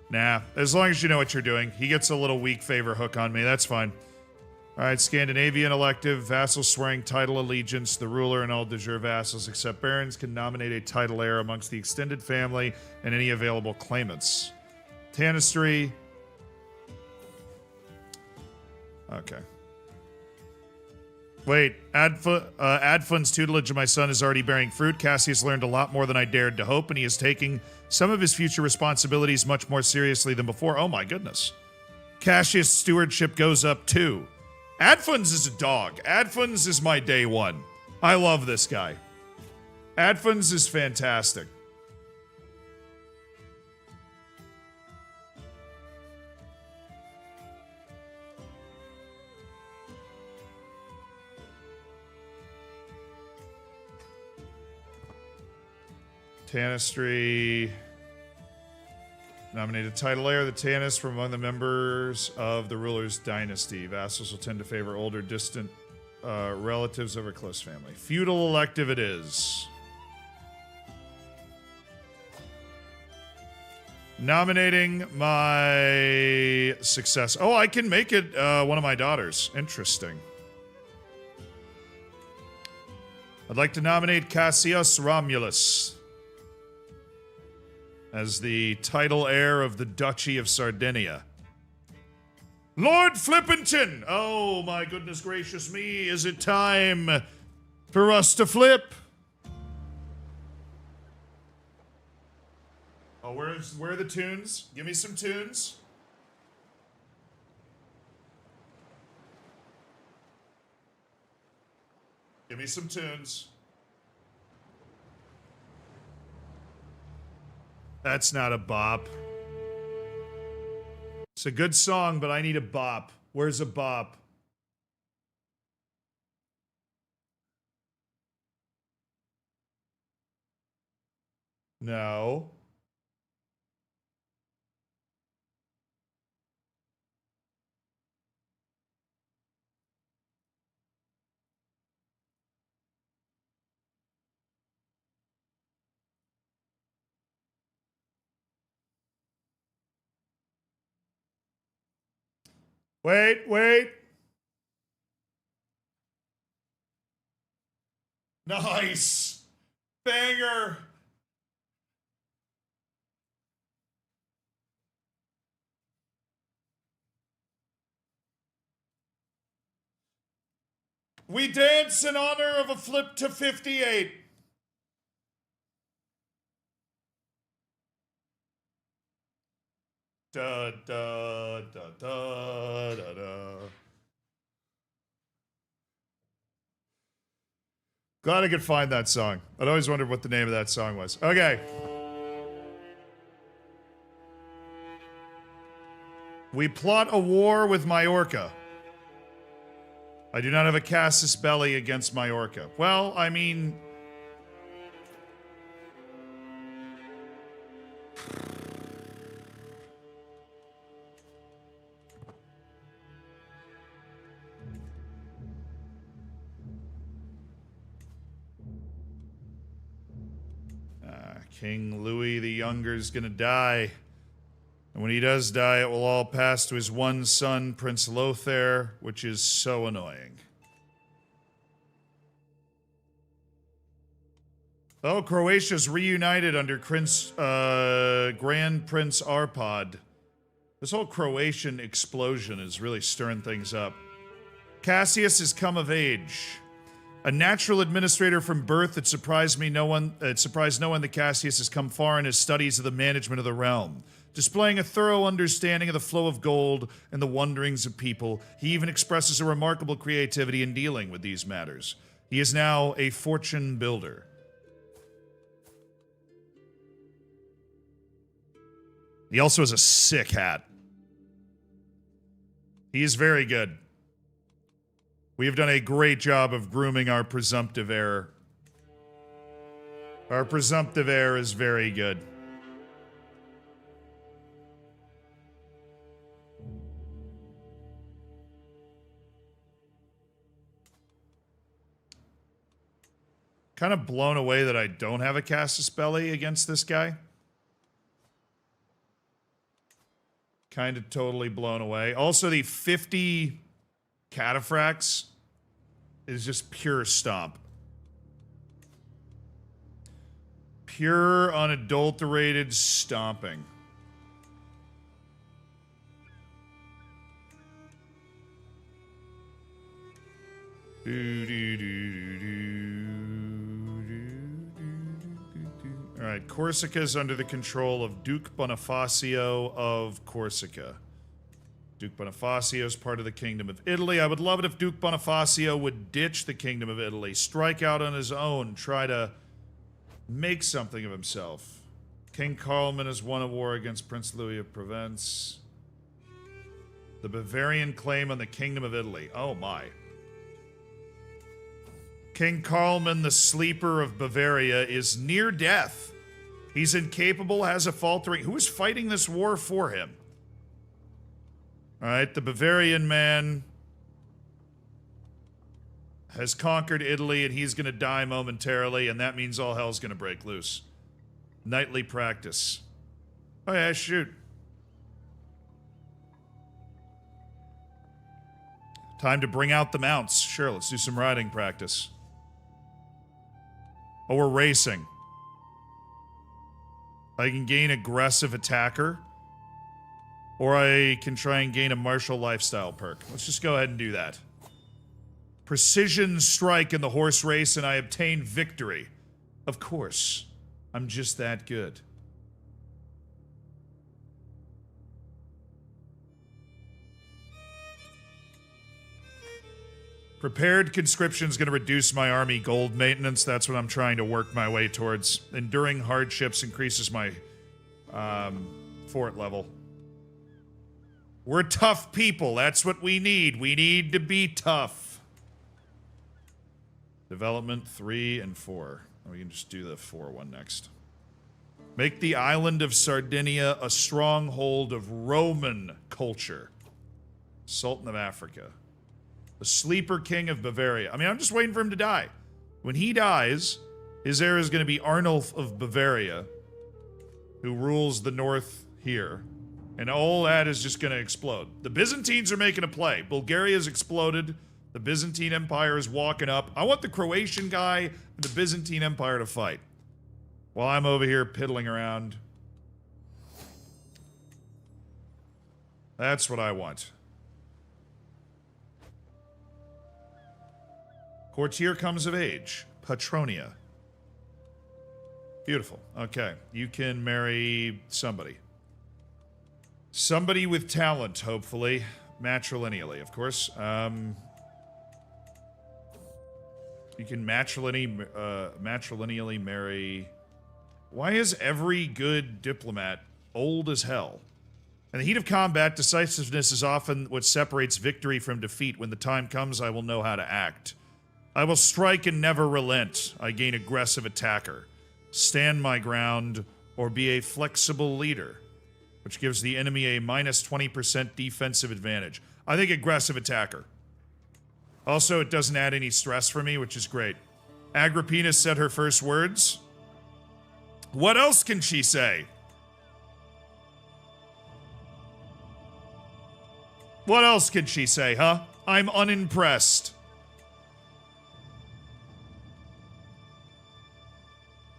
Nah, as long as you know what you're doing. He gets a little weak favor hook on me. That's fine. All right, Scandinavian elective, vassal swearing title allegiance. The ruler and all de jure vassals except barons can nominate a title heir amongst the extended family and any available claimants. Tanistry. Okay. Wait, Adfun's tutelage of my son is already bearing fruit. Cassius learned a lot more than I dared to hope, and he is taking some of his future responsibilities much more seriously than before. Oh my goodness. Cassius' stewardship goes up too. Adfun's is a dog. Adfun's is my day one. I love this guy. Adfun's is fantastic. Tanistry. Nominated title heir, the Tanis from among the members of the ruler's dynasty. Vassals will tend to favor older, distant relatives over close family. Feudal elective it is. Nominating my success. Oh, I can make it one of my daughters. Interesting. I'd like to nominate Cassius Romulus as the title heir of the Duchy of Sardinia. Lord Flippington! Oh my goodness gracious me, is it time for us to flip? Oh, where are the tunes? Give me some tunes. Give me some tunes. That's not a bop. It's a good song, but I need a bop. Where's a bop? No. Wait. Nice. Banger. We dance in honor of a flip to 58. Da da da da da da. Glad I could find that song. I'd always wondered what the name of that song was. Okay. We plot a war with Majorca. I do not have a casus belli against Majorca. Well, I mean... King Louis the Younger is gonna die. And when he does die, it will all pass to his one son, Prince Lothair, which is so annoying. Oh, Croatia's reunited under Grand Prince Arpad. This whole Croatian explosion is really stirring things up. Cassius has come of age. A natural administrator from birth, it surprised no one that Cassius has come far in his studies of the management of the realm. Displaying a thorough understanding of the flow of gold and the wanderings of people, he even expresses a remarkable creativity in dealing with these matters. He is now a fortune builder. He also has a sick hat. He is very good. We have done a great job of grooming our presumptive heir. Our presumptive heir is very good. Kind of blown away that I don't have a casus belli against this guy. Kind of totally blown away. Also, the 50 cataphracts is just pure stomp. Pure, unadulterated stomping. Alright, Corsica is under the control of Duke Bonifacio of Corsica. Duke Bonifacio is part of the Kingdom of Italy. I would love it if Duke Bonifacio would ditch the Kingdom of Italy, strike out on his own, try to make something of himself. King Carlman has won a war against Prince Louis of Provence. The Bavarian claim on the Kingdom of Italy. Oh my. King Carlman, the Sleeper of Bavaria, is near death. He's incapable, has a faltering... Who is fighting this war for him? Alright, the Bavarian man has conquered Italy, and he's gonna die momentarily, and that means all hell's gonna break loose. Nightly practice. Oh yeah, shoot. Time to bring out the mounts. Sure, let's do some riding practice. Oh, we're racing. I can gain aggressive attacker. Or I can try and gain a martial lifestyle perk. Let's just go ahead and do that. Precision strike in the horse race and I obtain victory. Of course. I'm just that good. Prepared conscription is going to reduce my army gold maintenance. That's what I'm trying to work my way towards. Enduring hardships increases my fort level. We're tough people. That's what we need. We need to be tough. Development 3 and 4. We can just do the 4 one next. Make the island of Sardinia a stronghold of Roman culture. Sultan of Africa. The Sleeper King of Bavaria. I mean, I'm just waiting for him to die. When he dies, his heir is going to be Arnulf of Bavaria, who rules the north here. And all that is just going to explode. The Byzantines are making a play. Bulgaria's exploded. The Byzantine Empire is walking up. I want the Croatian guy and the Byzantine Empire to fight. While I'm over here piddling around. That's what I want. Courtier comes of age. Patronia. Beautiful. Okay. You can marry somebody. Somebody with talent, hopefully. Matrilineally, of course. You can matrilineally marry... Why is every good diplomat old as hell? In the heat of combat, decisiveness is often what separates victory from defeat. When the time comes, I will know how to act. I will strike and never relent. I gain aggressive attacker. Stand my ground, or be a flexible leader, which gives the enemy a minus 20% defensive advantage. I think aggressive attacker. Also, it doesn't add any stress for me, which is great. Agrippina said her first words. What else can she say? What else can she say, huh? I'm unimpressed.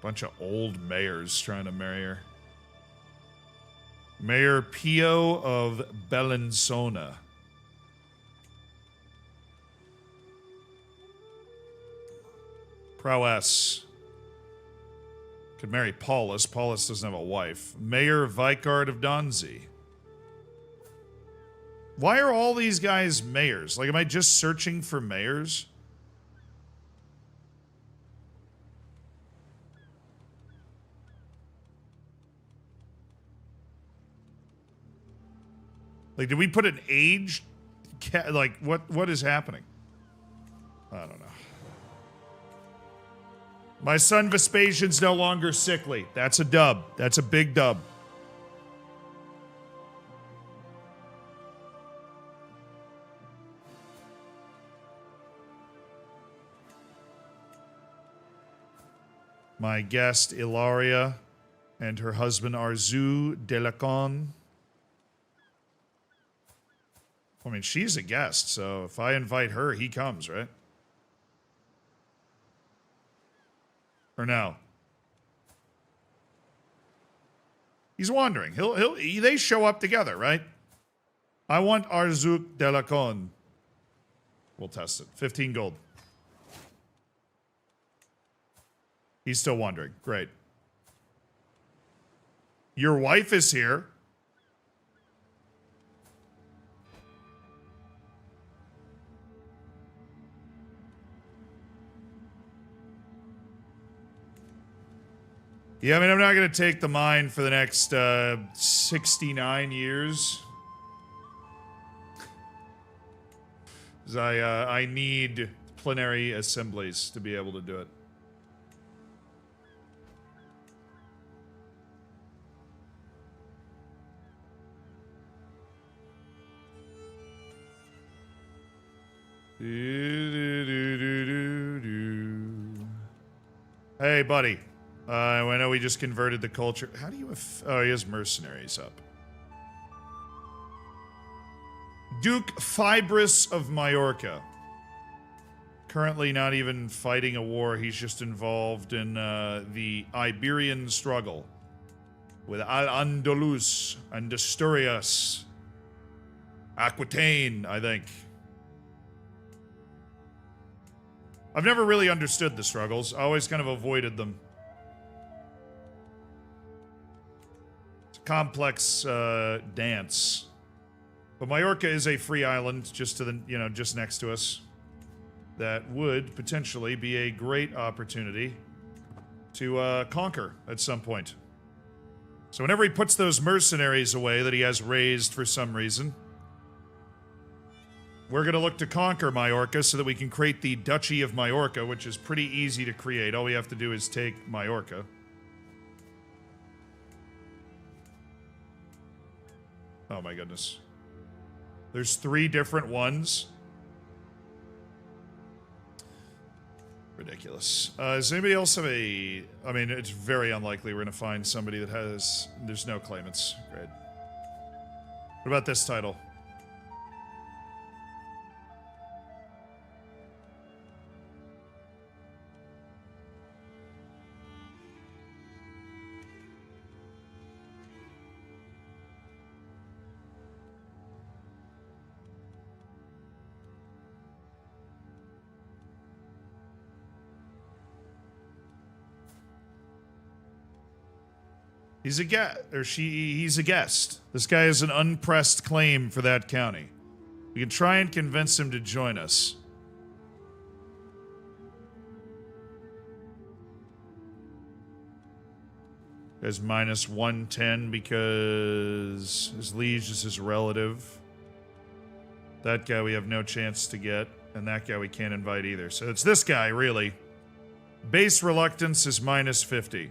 Bunch of old mayors trying to marry her. Mayor Pio of Bellinzona. Prowess. Could marry Paulus. Paulus doesn't have a wife. Mayor Vicard of Donzi. Why are all these guys mayors? Like, am I just searching for mayors? Like, did we put an age? Like, what is happening? I don't know. My son Vespasian's no longer sickly. That's a dub. That's a big dub. My guest, Ilaria, and her husband, Arzu Delacon. I mean, she's a guest, so if I invite her, he comes, right? Or no? He's wandering. They show up together, right? I want Arzuk Delacon. We'll test it. 15 gold. He's still wandering. Great. Your wife is here. Yeah, I mean, I'm not going to take the mine for the next 69 years. Because I need plenary assemblies to be able to do it. Hey, buddy. I know we just converted the culture. How do you... oh, he has mercenaries up. Duke Fibrous of Majorca. Currently not even fighting a war. He's just involved in the Iberian struggle with Al-Andalus and Asturias. Aquitaine, I think. I've never really understood the struggles. I always kind of avoided them. It's a complex dance. But Majorca is a free island just to the, just next to us. That would potentially be a great opportunity to conquer at some point. So whenever he puts those mercenaries away that he has raised for some reason, we're going to look to conquer Majorca so that we can create the Duchy of Majorca, which is pretty easy to create. All we have to do is take Majorca. Oh my goodness. There's 3 different ones. Ridiculous. Does anybody else have a... I mean, it's very unlikely we're going to find somebody that has... There's no claimants. Great. What about this title? He's a guest, or he's a guest. This guy has an unpressed claim for that county. We can try and convince him to join us. As minus 110 because his liege is his relative. That guy we have no chance to get, and that guy we can't invite either. So it's this guy, really. Base reluctance is minus 50.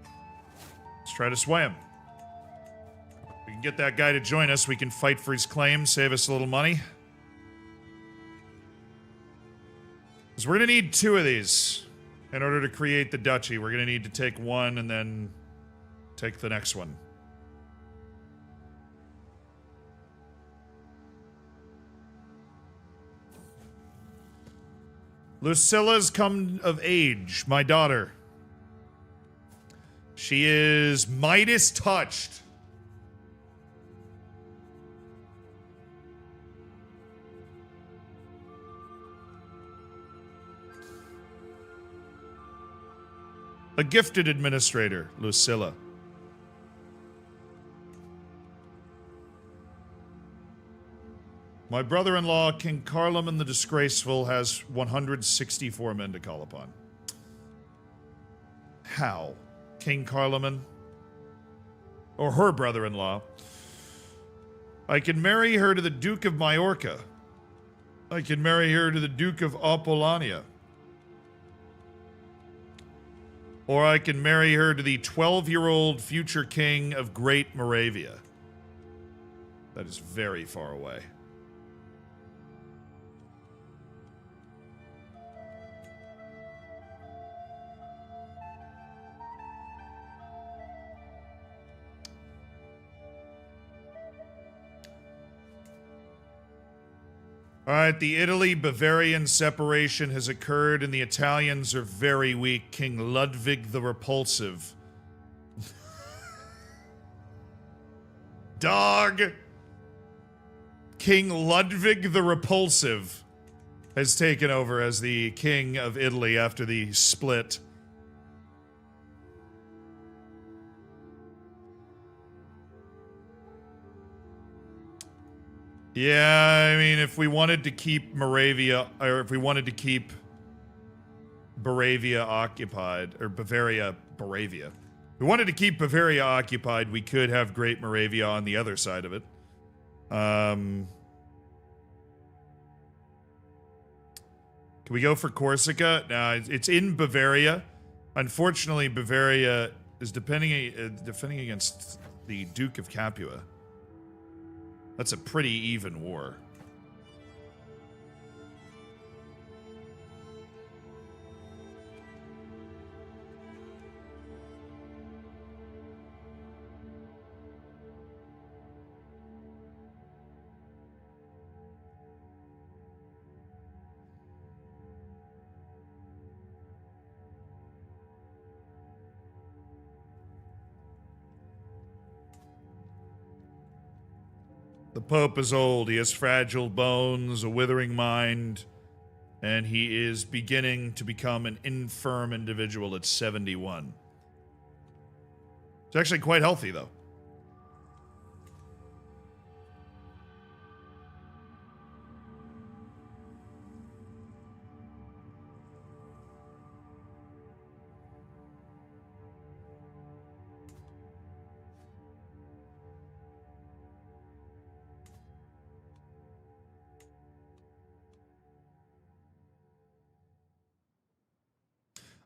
Let's try to sway him. We can get that guy to join us. We can fight for his claim, save us a little money. Because we're going to need 2 of these in order to create the duchy. We're going to need to take one and then take the next one. Lucilla's come of age, my daughter. She is Midas touched. A gifted administrator, Lucilla. My brother-in-law, King Carloman the Disgraceful, has 164 men to call upon. How? King Carloman? Or her brother-in-law? I can marry her to the Duke of Majorca. I can marry her to the Duke of Apollonia. Or I can marry her to the 12-year-old future king of Great Moravia. That is very far away. All right, the Italy-Bavarian separation has occurred, and the Italians are very weak. King Ludwig the Repulsive. Dog! King Ludwig the Repulsive has taken over as the king of Italy after the split. Yeah, I mean, if we wanted to keep Moravia, or if we wanted to keep Bavaria occupied, or Bavaria, if we wanted to keep Bavaria occupied, we could have Great Moravia on the other side of it. Can we go for Corsica? No, it's in Bavaria. Unfortunately, Bavaria is defending against the Duke of Capua. That's a pretty even war. The Pope is old. He has fragile bones, a withering mind, and he is beginning to become an infirm individual at 71. It's actually quite healthy, though.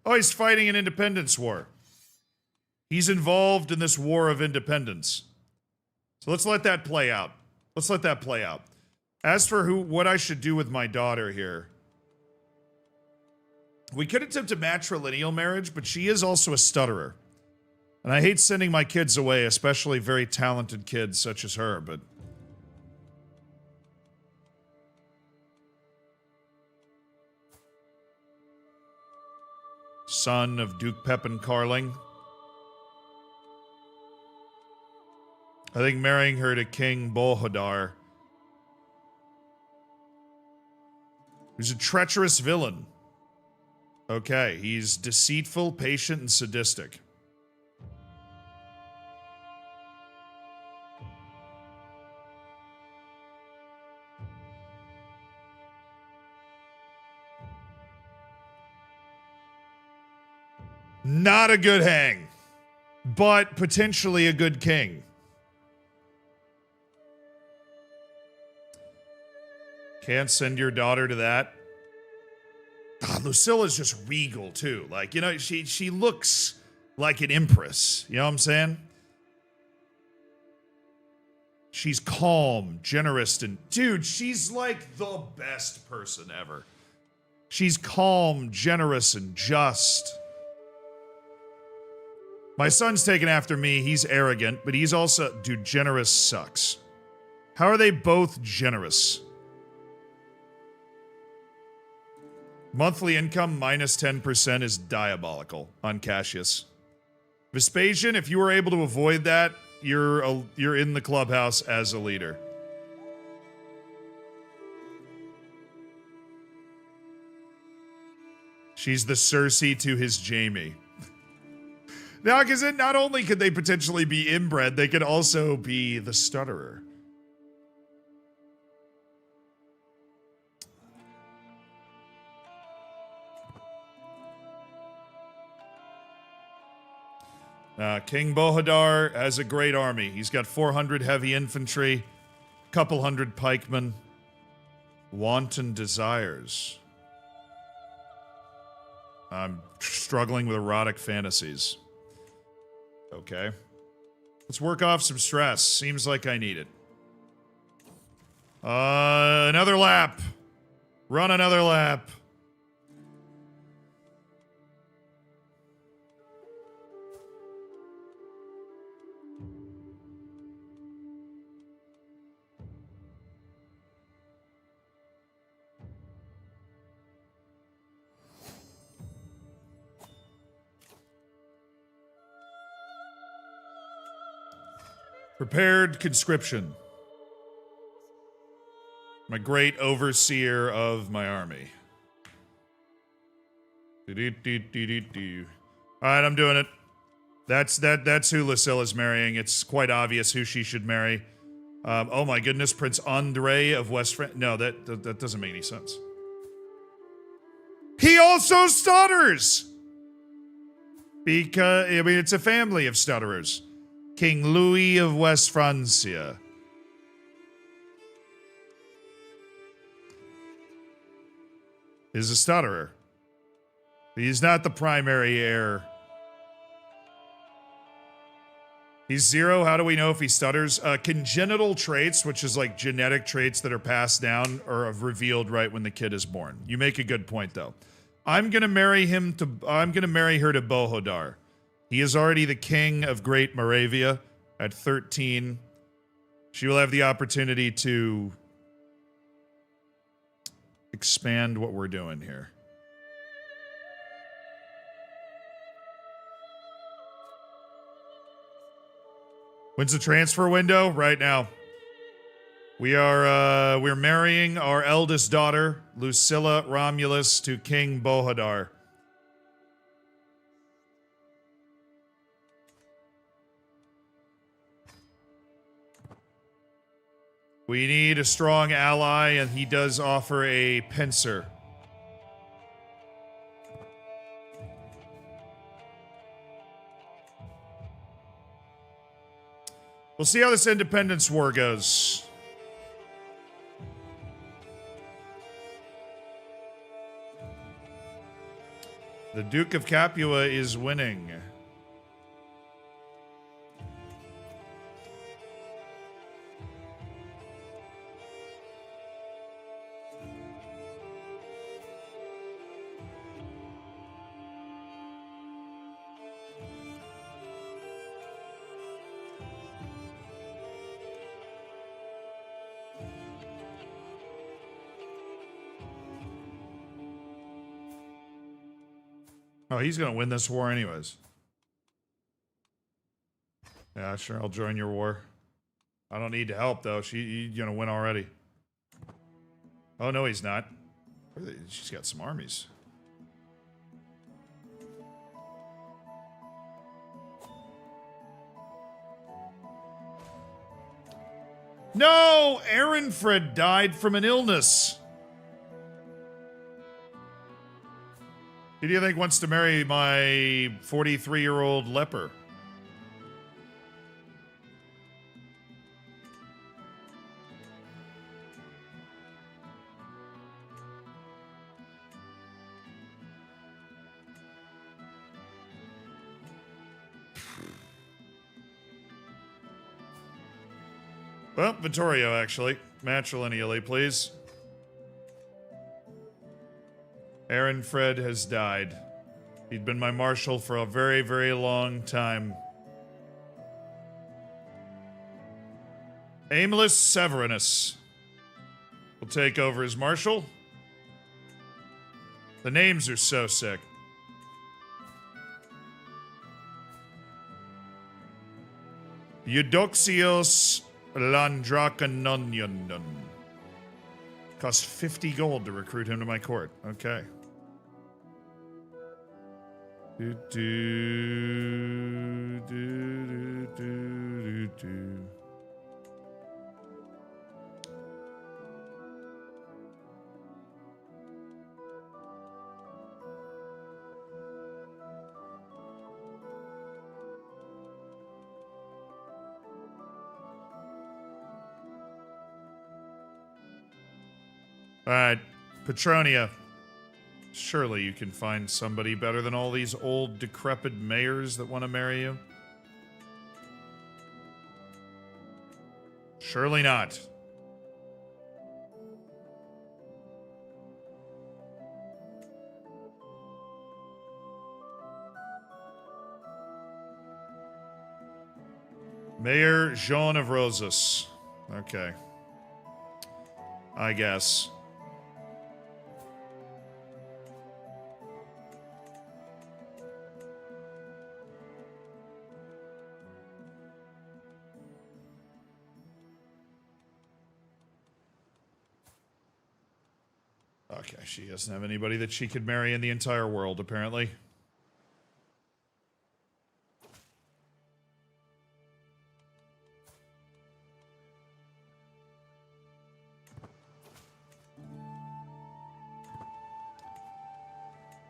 Oh, he's fighting an independence war. He's involved in this war of independence. So let's let that play out. Let's let that play out. As for what I should do with my daughter here, we could attempt a matrilineal marriage, but she is also a stutterer. And I hate sending my kids away, especially very talented kids such as her, but... Son of Duke Pepin Carling. I think marrying her to King Bohodar, who's a treacherous villain. Okay, he's deceitful, patient, and sadistic. Not a good hang, but potentially a good king. Can't send your daughter to that. Lucilla's just regal too. Like, you know, she looks like an empress. You know what I'm saying? She's calm, generous, and dude, she's like the best person ever. She's calm, generous, and just. My son's taken after me. He's arrogant, but he's also, dude, generous sucks. How are they both generous? Monthly income minus 10% is diabolical on Cassius. Vespasian, if you were able to avoid that, you're in the clubhouse as a leader. She's the Cersei to his Jaime. Now, because not only could they potentially be inbred, they could also be the stutterer. King Bohadar has a great army. He's got 400 heavy infantry, couple hundred pikemen. Wanton desires. I'm struggling with erotic fantasies. Okay. Let's work off some stress. Seems like I need it. Another lap. Run another lap. Prepared conscription. My great overseer of my army. Alright, I'm doing it. That's who Lucilla's marrying. It's quite obvious who she should marry. Oh my goodness, Prince Andre of West France. No, that doesn't make any sense. He also stutters! Because, I mean, it's a family of stutterers. King Louis of West Francia. Is a stutterer. He's not the primary heir. He's 0. How do we know if he stutters? Congenital traits, which is like genetic traits that are passed down, are revealed right when the kid is born. You make a good point, though. I'm gonna marry her to Bohodar. He is already the king of Great Moravia at 13. She will have the opportunity to expand what we're doing here. When's the transfer window? Right now. We're marrying our eldest daughter, Lucilla Romulus, to King Bohadar. We need a strong ally, and he does offer a pincer. We'll see how this independence war goes. The Duke of Capua is winning. Oh, he's gonna win this war anyways. Yeah, sure, I'll join your war. I don't need to help, though. He's gonna win already. Oh, no, he's not. She's got some armies. No! Ehrenfrid died from an illness. Who do you think wants to marry my 43-year-old leper? Well, Vittorio, actually. Matrilineally, please. Aaron Fred has died. He'd been my marshal for a very, very long time. Aimless Severinus will take over as marshal. The names are so sick. Eudoxios Landrakanonyonon. Cost 50 gold to recruit him to my court. Okay. Alright, Petronia. Surely you can find somebody better than all these old, decrepit mayors that want to marry you. Surely not. Mayor Jean of Rosas. Okay. I guess. Okay, she doesn't have anybody that she could marry in the entire world, apparently.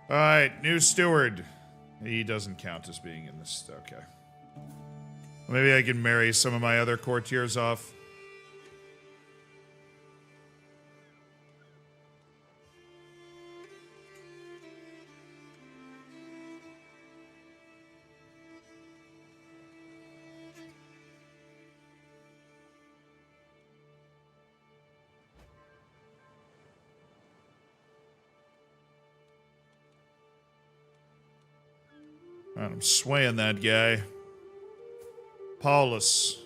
Alright, new steward. He doesn't count as being in this. Okay. Maybe I can marry some of my other courtiers off. I'm swaying that guy. Paulus.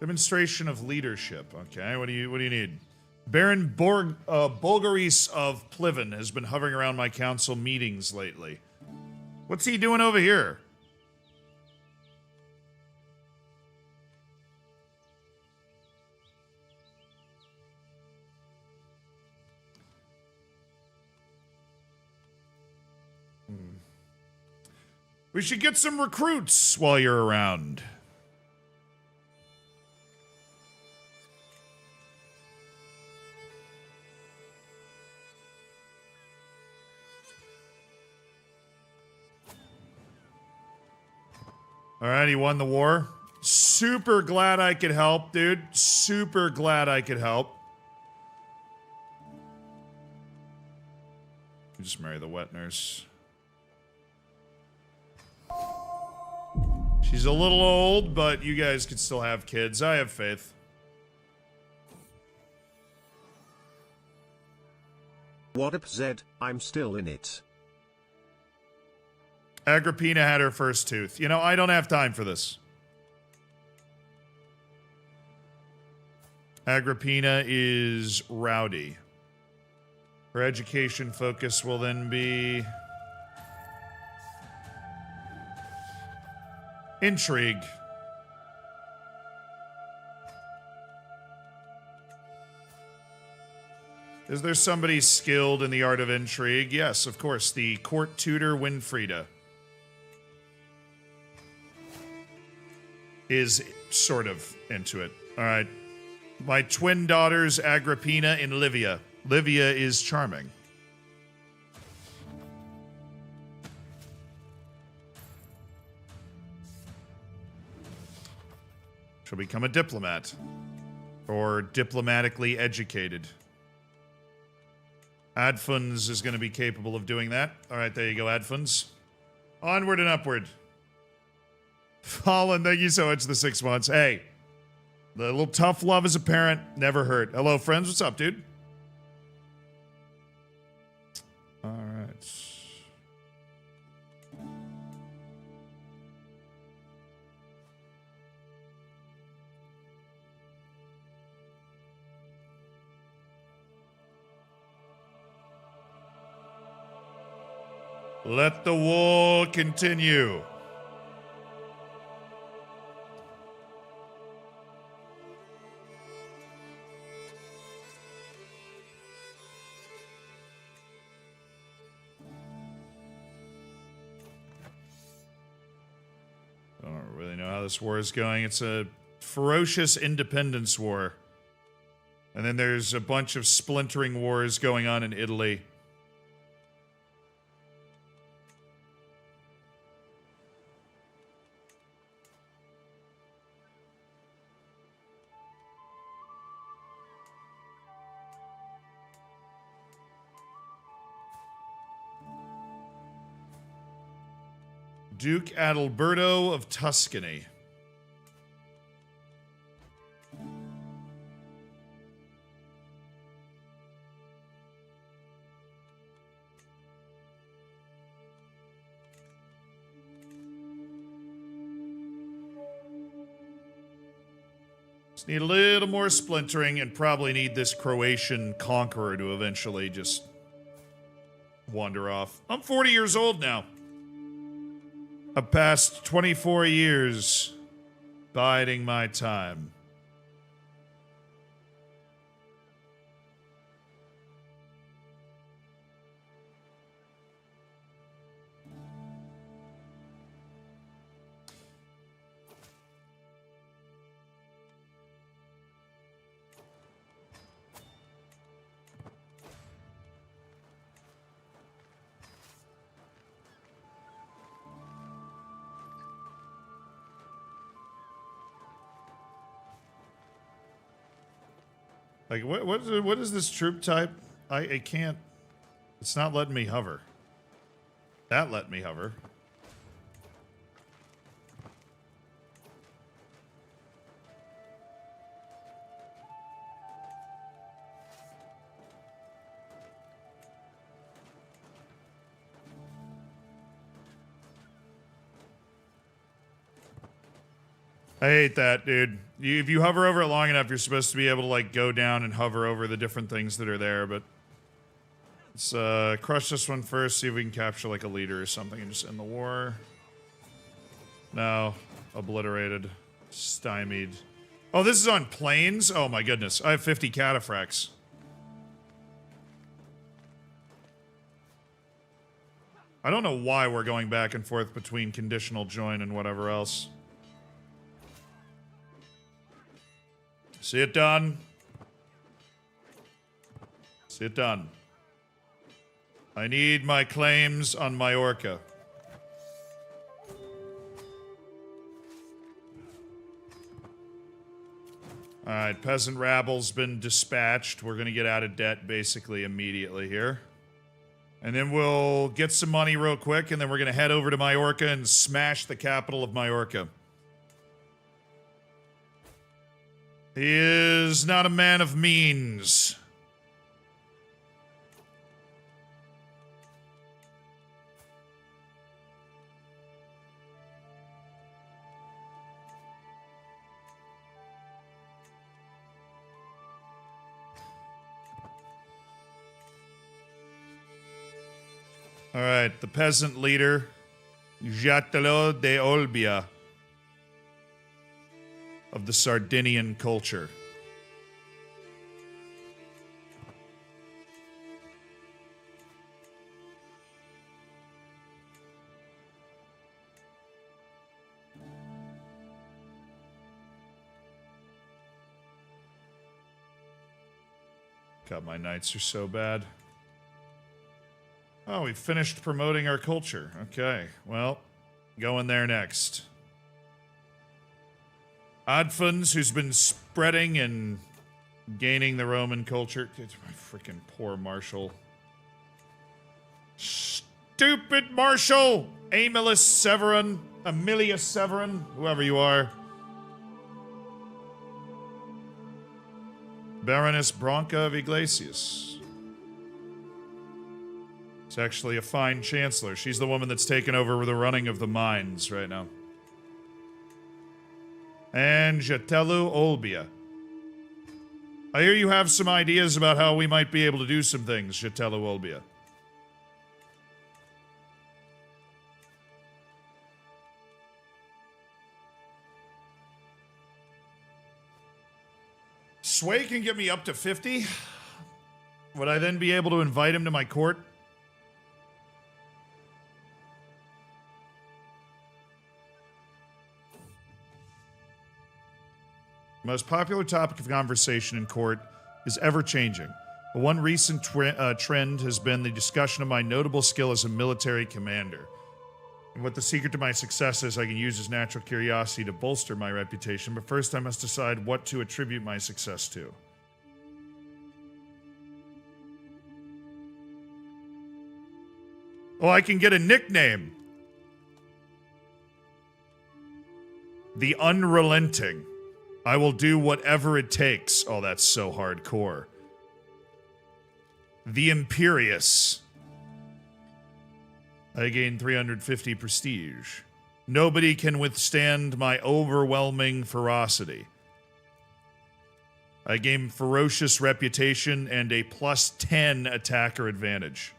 Demonstration of leadership. Okay, what do you need? Baron Bulgaris of Pliven has been hovering around my council meetings lately. What's he doing over here? We should get some recruits while you're around. All right, he won the war. Super glad I could help, dude. Super glad I could help. Just marry the wet nurse. She's a little old, but you guys could still have kids. I have faith. What up, Zed? I'm still in it. Agrippina had her first tooth. You know, I don't have time for this. Agrippina is rowdy. Her education focus will then be intrigue. Is there somebody skilled in the art of intrigue? Yes, of course. The court tutor Winfrieda is sort of into it. All right. My twin daughters, Agrippina and Livia. Livia is charming. Shall become a diplomat. Or diplomatically educated. Adfuns is going to be capable of doing that. Alright, there you go, Adfuns. Onward and upward. Fallen, thank you so much for the 6 months. Hey, the little tough love as a parent never hurt. Hello, friends. What's up, dude? Alright. Let the war continue. I don't really know how this war is going. It's a ferocious independence war. And then there's a bunch of splintering wars going on in Italy. Duke Adalberto of Tuscany. Just need a little more splintering and probably need this Croatian conqueror to eventually just wander off. I'm 40 years old now. I've passed 24 years biding my time. Like, what is this troop type? I can't... It's not letting me hover. That let me hover. I hate that, dude. If you hover over it long enough, you're supposed to be able to, like, go down and hover over the different things that are there, but... Let's, crush this one first, see if we can capture, like, a leader or something and just end the war. No. Obliterated. Stymied. Oh, this is on planes? Oh my goodness. I have 50 cataphracts. I don't know why we're going back and forth between conditional join and whatever else. See it done. See it done. I need my claims on Majorca. Alright, peasant rabble's been dispatched. We're gonna get out of debt basically immediately here. And then we'll get some money real quick, and then we're gonna head over to Majorca and smash the capital of Majorca. He is not a man of means. All right, the peasant leader, Jatelo de Olbia, of the Sardinian culture. God, my knights are so bad. Oh, we finished promoting our culture. Okay, well, going there next. Adfons, who's been spreading and gaining the Roman culture. It's my freaking poor Marshal. Stupid Marshal! Aemilius Severin, Aemilius Severin, whoever you are. Baroness Branca of Iglesias. It's actually a fine chancellor. She's the woman that's taken over the running of the mines right now. And Jatelu Olbia. I hear you have some ideas about how we might be able to do some things, Jatelu Olbia. Sway can get me up to 50. Would I then be able to invite him to my court? The most popular topic of conversation in court is ever-changing. But one recent trend has been the discussion of my notable skill as a military commander. And what the secret to my success is, I can use as natural curiosity to bolster my reputation, but first I must decide what to attribute my success to. Oh, I can get a nickname. The Unrelenting. I will do whatever it takes. Oh, that's so hardcore. The Imperious. I gain 350 prestige. Nobody can withstand my overwhelming ferocity. I gain ferocious reputation and a plus 10 attacker advantage.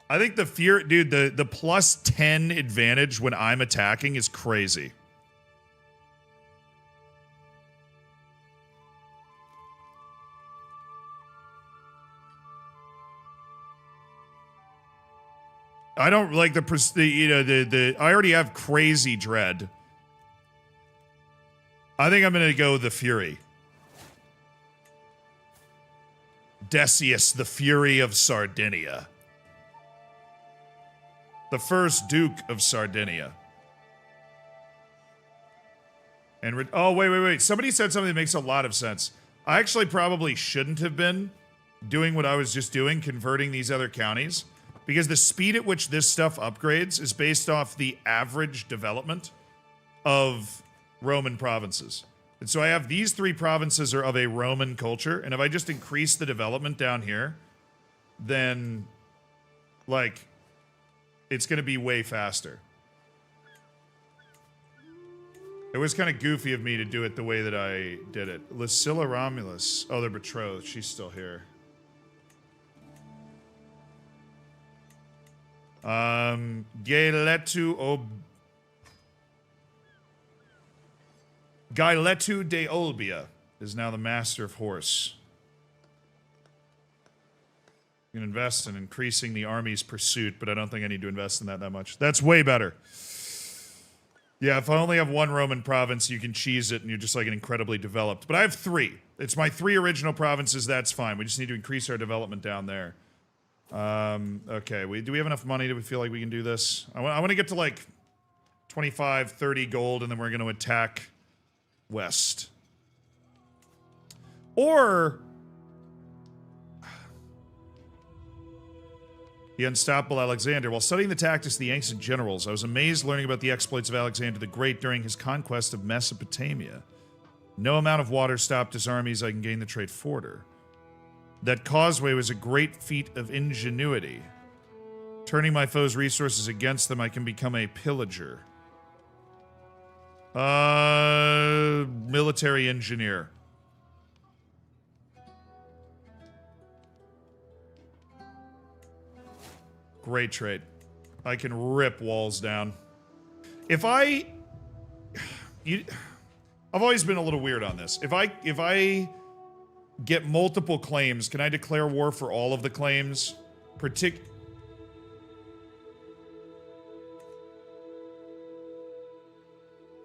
I think the fear, dude, the plus 10 advantage when I'm attacking is crazy. I don't like the I already have crazy dread. I think I'm gonna go the Fury. Decius, the Fury of Sardinia. The first Duke of Sardinia. And oh, wait. Somebody said something that makes a lot of sense. I actually probably shouldn't have been doing what I was just doing, converting these other counties. Because the speed at which this stuff upgrades is based off the average development of Roman provinces. And so I have these 3 provinces are of a Roman culture, and if I just increase the development down here, then, like, it's going to be way faster. It was kind of goofy of me to do it the way that I did it. Lucilla Romulus. Oh, they're betrothed. She's still here. Gailetu de Olbia is now the master of horse. You can invest in increasing the army's pursuit, but I don't think I need to invest in that much. That's way better. Yeah, if I only have 1 Roman province, you can cheese it and you're just like an incredibly developed. But I have 3. It's my 3 original provinces, that's fine. We just need to increase our development down there. Okay, do we have enough money? Do we feel like we can do this? I want to get to like 25, 30 gold, and then we're going to attack west. Or the unstoppable Alexander. While studying the tactics of the ancient generals, I was amazed learning about the exploits of Alexander the Great during his conquest of Mesopotamia. No amount of water stopped his armies. I can gain the trait Forder. That causeway was a great feat of ingenuity. Turning my foes' resources against them, I can become a pillager. Military engineer. Great trait. I can rip walls down. I've always been a little weird on this. If I get multiple claims, can I declare war for all of the claims?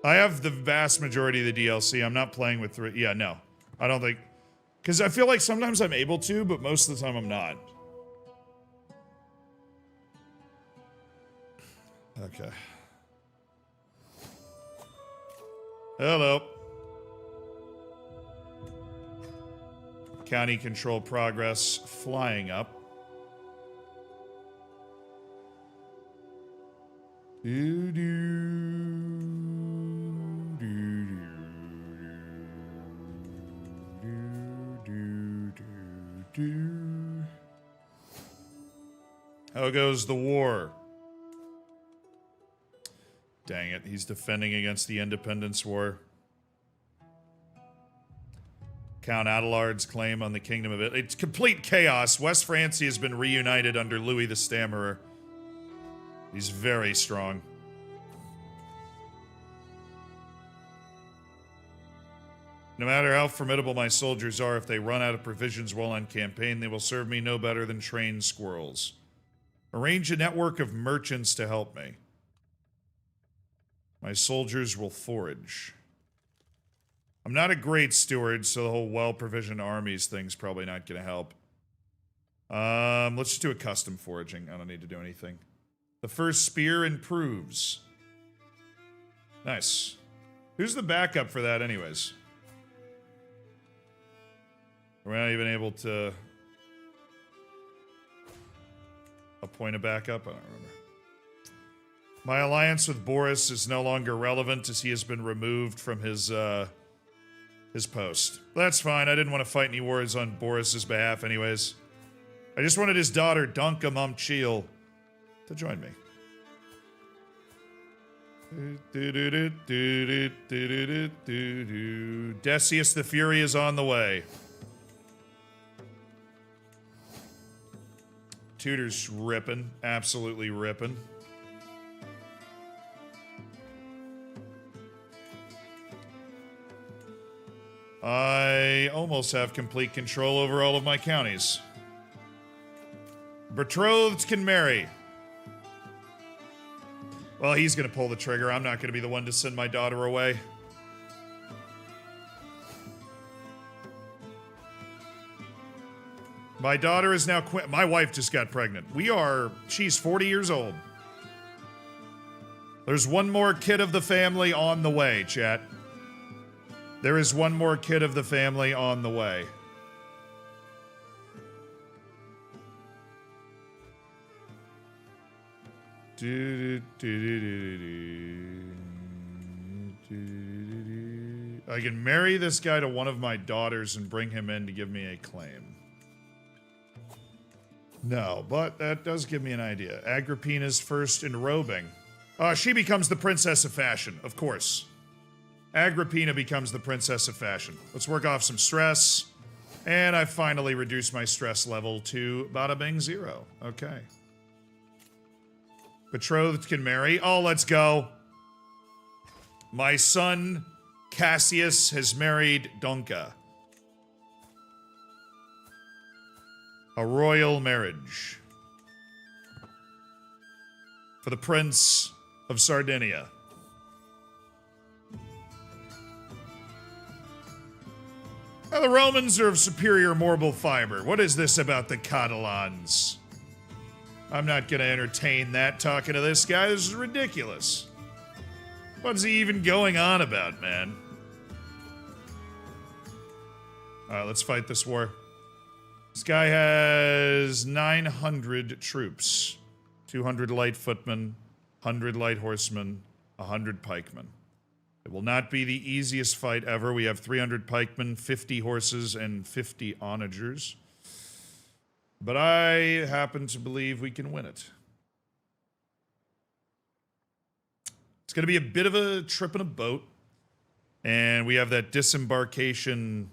I have the vast majority of the DLC. I'm not playing with 3. Yeah, no. I don't think... Because I feel like sometimes I'm able to, but most of the time I'm not. Okay. Hello. County control progress flying up. Do, do, do, do, do, do. How goes the war? Dang it, he's defending against the Independence War. Count Adelard's claim on the Kingdom of Italy. It's complete chaos. West Francia has been reunited under Louis the Stammerer. He's very strong. No matter how formidable my soldiers are, if they run out of provisions while on campaign, they will serve me no better than trained squirrels. Arrange a network of merchants to help me. My soldiers will forage. I'm not a great steward, so the whole well-provisioned armies thing's probably not going to help. Let's just do a custom foraging. I don't need to do anything. The first spear improves. Nice. Who's the backup for that anyways? We're not even able to appoint a backup? I don't remember. My alliance with Boris is no longer relevant as he has been removed from his post. That's fine. I didn't want to fight any wars on Boris's behalf anyways. I just wanted his daughter, Donka Momchil, to join me. Decius the Fury is on the way. Tudor's ripping. Absolutely ripping. I almost have complete control over all of my counties. Betrothed can marry. Well, he's going to pull the trigger. I'm not going to be the one to send my daughter away. My daughter is now my wife just got pregnant. She's 40 years old. There's one more kid of the family on the way, chat. There is one more kid of the family on the way. I can marry this guy to one of my daughters and bring him in to give me a claim. No, but that does give me an idea. Agrippina's first enrobing. She becomes the Princess of Fashion, of course. Agrippina becomes the Princess of Fashion. Let's work off some stress. And I finally reduced my stress level to bada bing 0. Okay. Betrothed can marry. Oh, let's go. My son, Cassius, has married Donka. A royal marriage. For the Prince of Sardinia. Now, the Romans are of superior moral fiber. What is this about the Catalans? I'm not gonna entertain that talking to this guy. This is ridiculous. What's he even going on about, man? Alright, let's fight this war. This guy has 900 troops. 200 light footmen, 100 light horsemen, 100 pikemen. It will not be the easiest fight ever. We have 300 pikemen, 50 horses, and 50 onagers. But I happen to believe we can win it. It's going to be a bit of a trip in a boat. And we have that disembarkation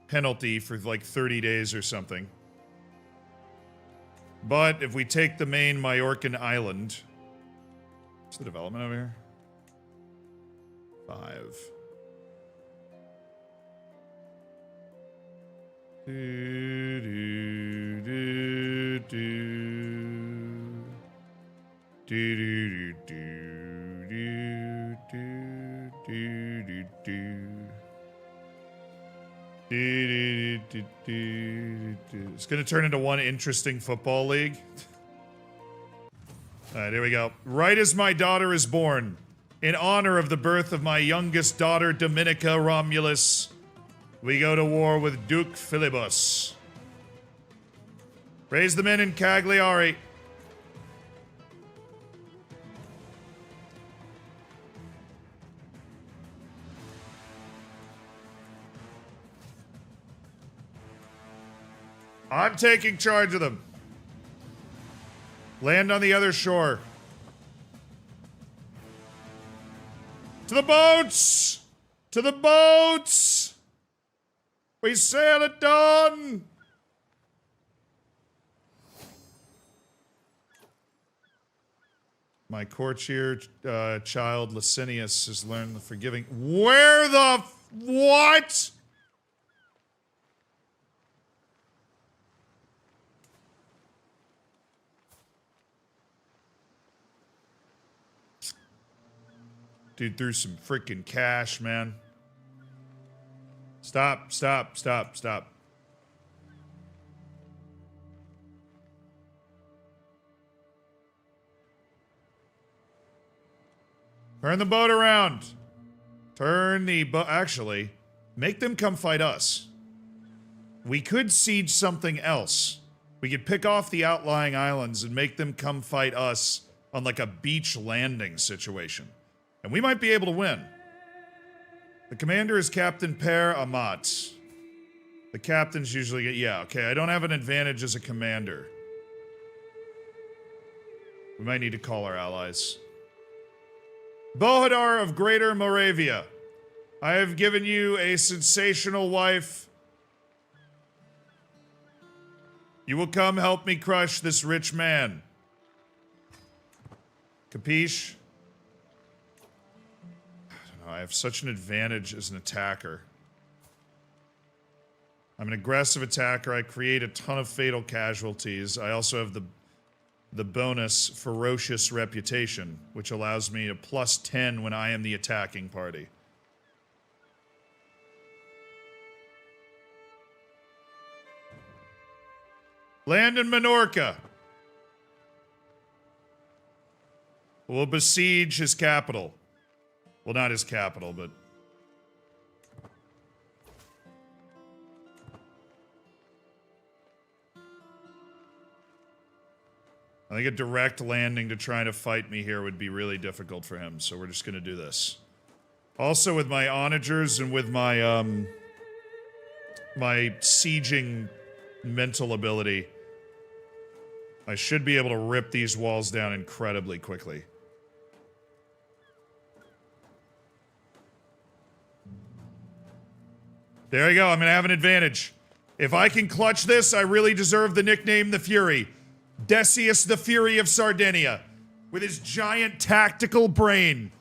penalty for like 30 days or something. But if we take the main Majorcan island... What's the development over here? 5. It's going to turn into one interesting football league. All right, here we go. Right as my daughter is born, in honor of the birth of my youngest daughter, Dominica Romulus, we go to war with Duke Philibus. Raise the men in Cagliari. I'm taking charge of them. Land on the other shore. To the boats! To the boats! We sail at dawn! My courtier child Licinius has learned the forgiving. Where the what? Dude threw some freaking cash, man. Stop, stop, stop, stop. Turn the boat around. Turn the boat. Actually, make them come fight us. We could siege something else. We could pick off the outlying islands and make them come fight us on like a beach landing situation. And we might be able to win. The commander is Captain Per Amat. The captains usually get... Yeah, okay, I don't have an advantage as a commander. We might need to call our allies. Bohadar of Greater Moravia. I have given you a sensational wife. You will come help me crush this rich man. Capiche? I have such an advantage as an attacker. I'm an aggressive attacker. I create a ton of fatal casualties. I also have the bonus ferocious reputation, which allows me a +10 when I am the attacking party. Land in Minorca. We'll besiege his capital. Well, not his capital, but... I think a direct landing to try to fight me here would be really difficult for him, so we're just gonna do this. Also, with my onagers and with my, my sieging mental ability, I should be able to rip these walls down incredibly quickly. There you go, I'm gonna have an advantage. If I can clutch this, I really deserve the nickname the Fury. Decius the Fury of Sardinia. With his giant tactical brain.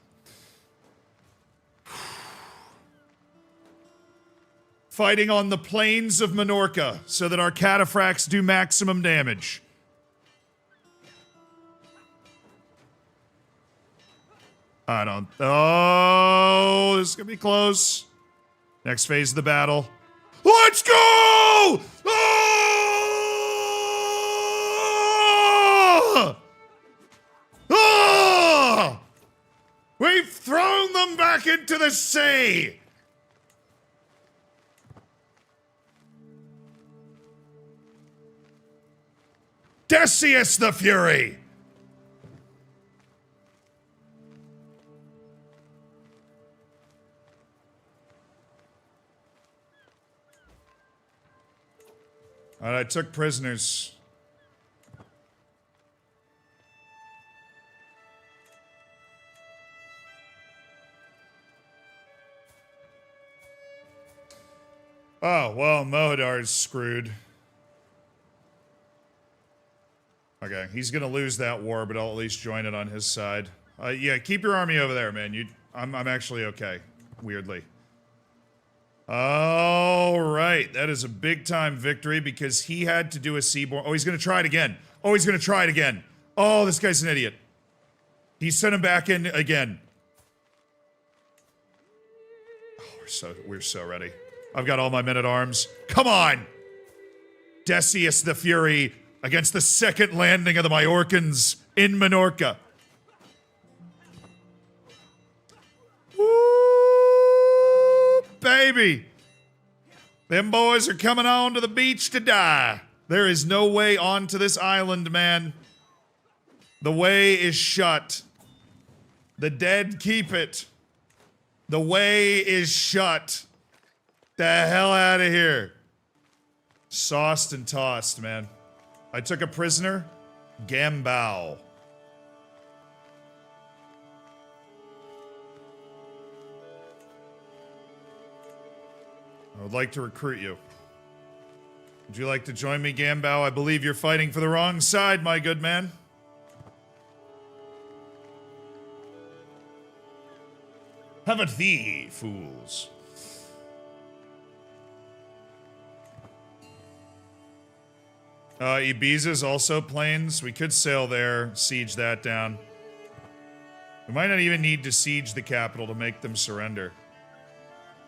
Fighting on the plains of Minorca, so that our cataphracts do maximum damage. I don't... Oh, this is gonna be close. Next phase of the battle. Let's go! Ah! Ah! We've thrown them back into the sea! Decius the Fury! Alright, I took prisoners. Oh, well, Mohadar's screwed. Okay, he's gonna lose that war, but I'll at least join it on his side. Yeah, keep your army over there, man. I'm actually okay, weirdly. All right, that is a big-time victory because he had to do a seaborne... Oh, he's gonna try it again. Oh, he's gonna try it again. Oh, this guy's an idiot. He sent him back in again. Oh, we're so ready. I've got all my men-at-arms. Come on! Decius the Fury against the second landing of the Majorcans in Minorca. baby. Them boys are coming on to the beach to die. There is no way onto this island, man. The way is shut. The dead keep it. The way is shut. The hell out of here. Sauced and tossed, man. I took a prisoner. Gambao. I would like to recruit you. Would you like to join me, Gambao? I believe you're fighting for the wrong side, my good man. Have at thee, fools. Ibiza's also plains. We could sail there, siege that down. We might not even need to siege the capital to make them surrender.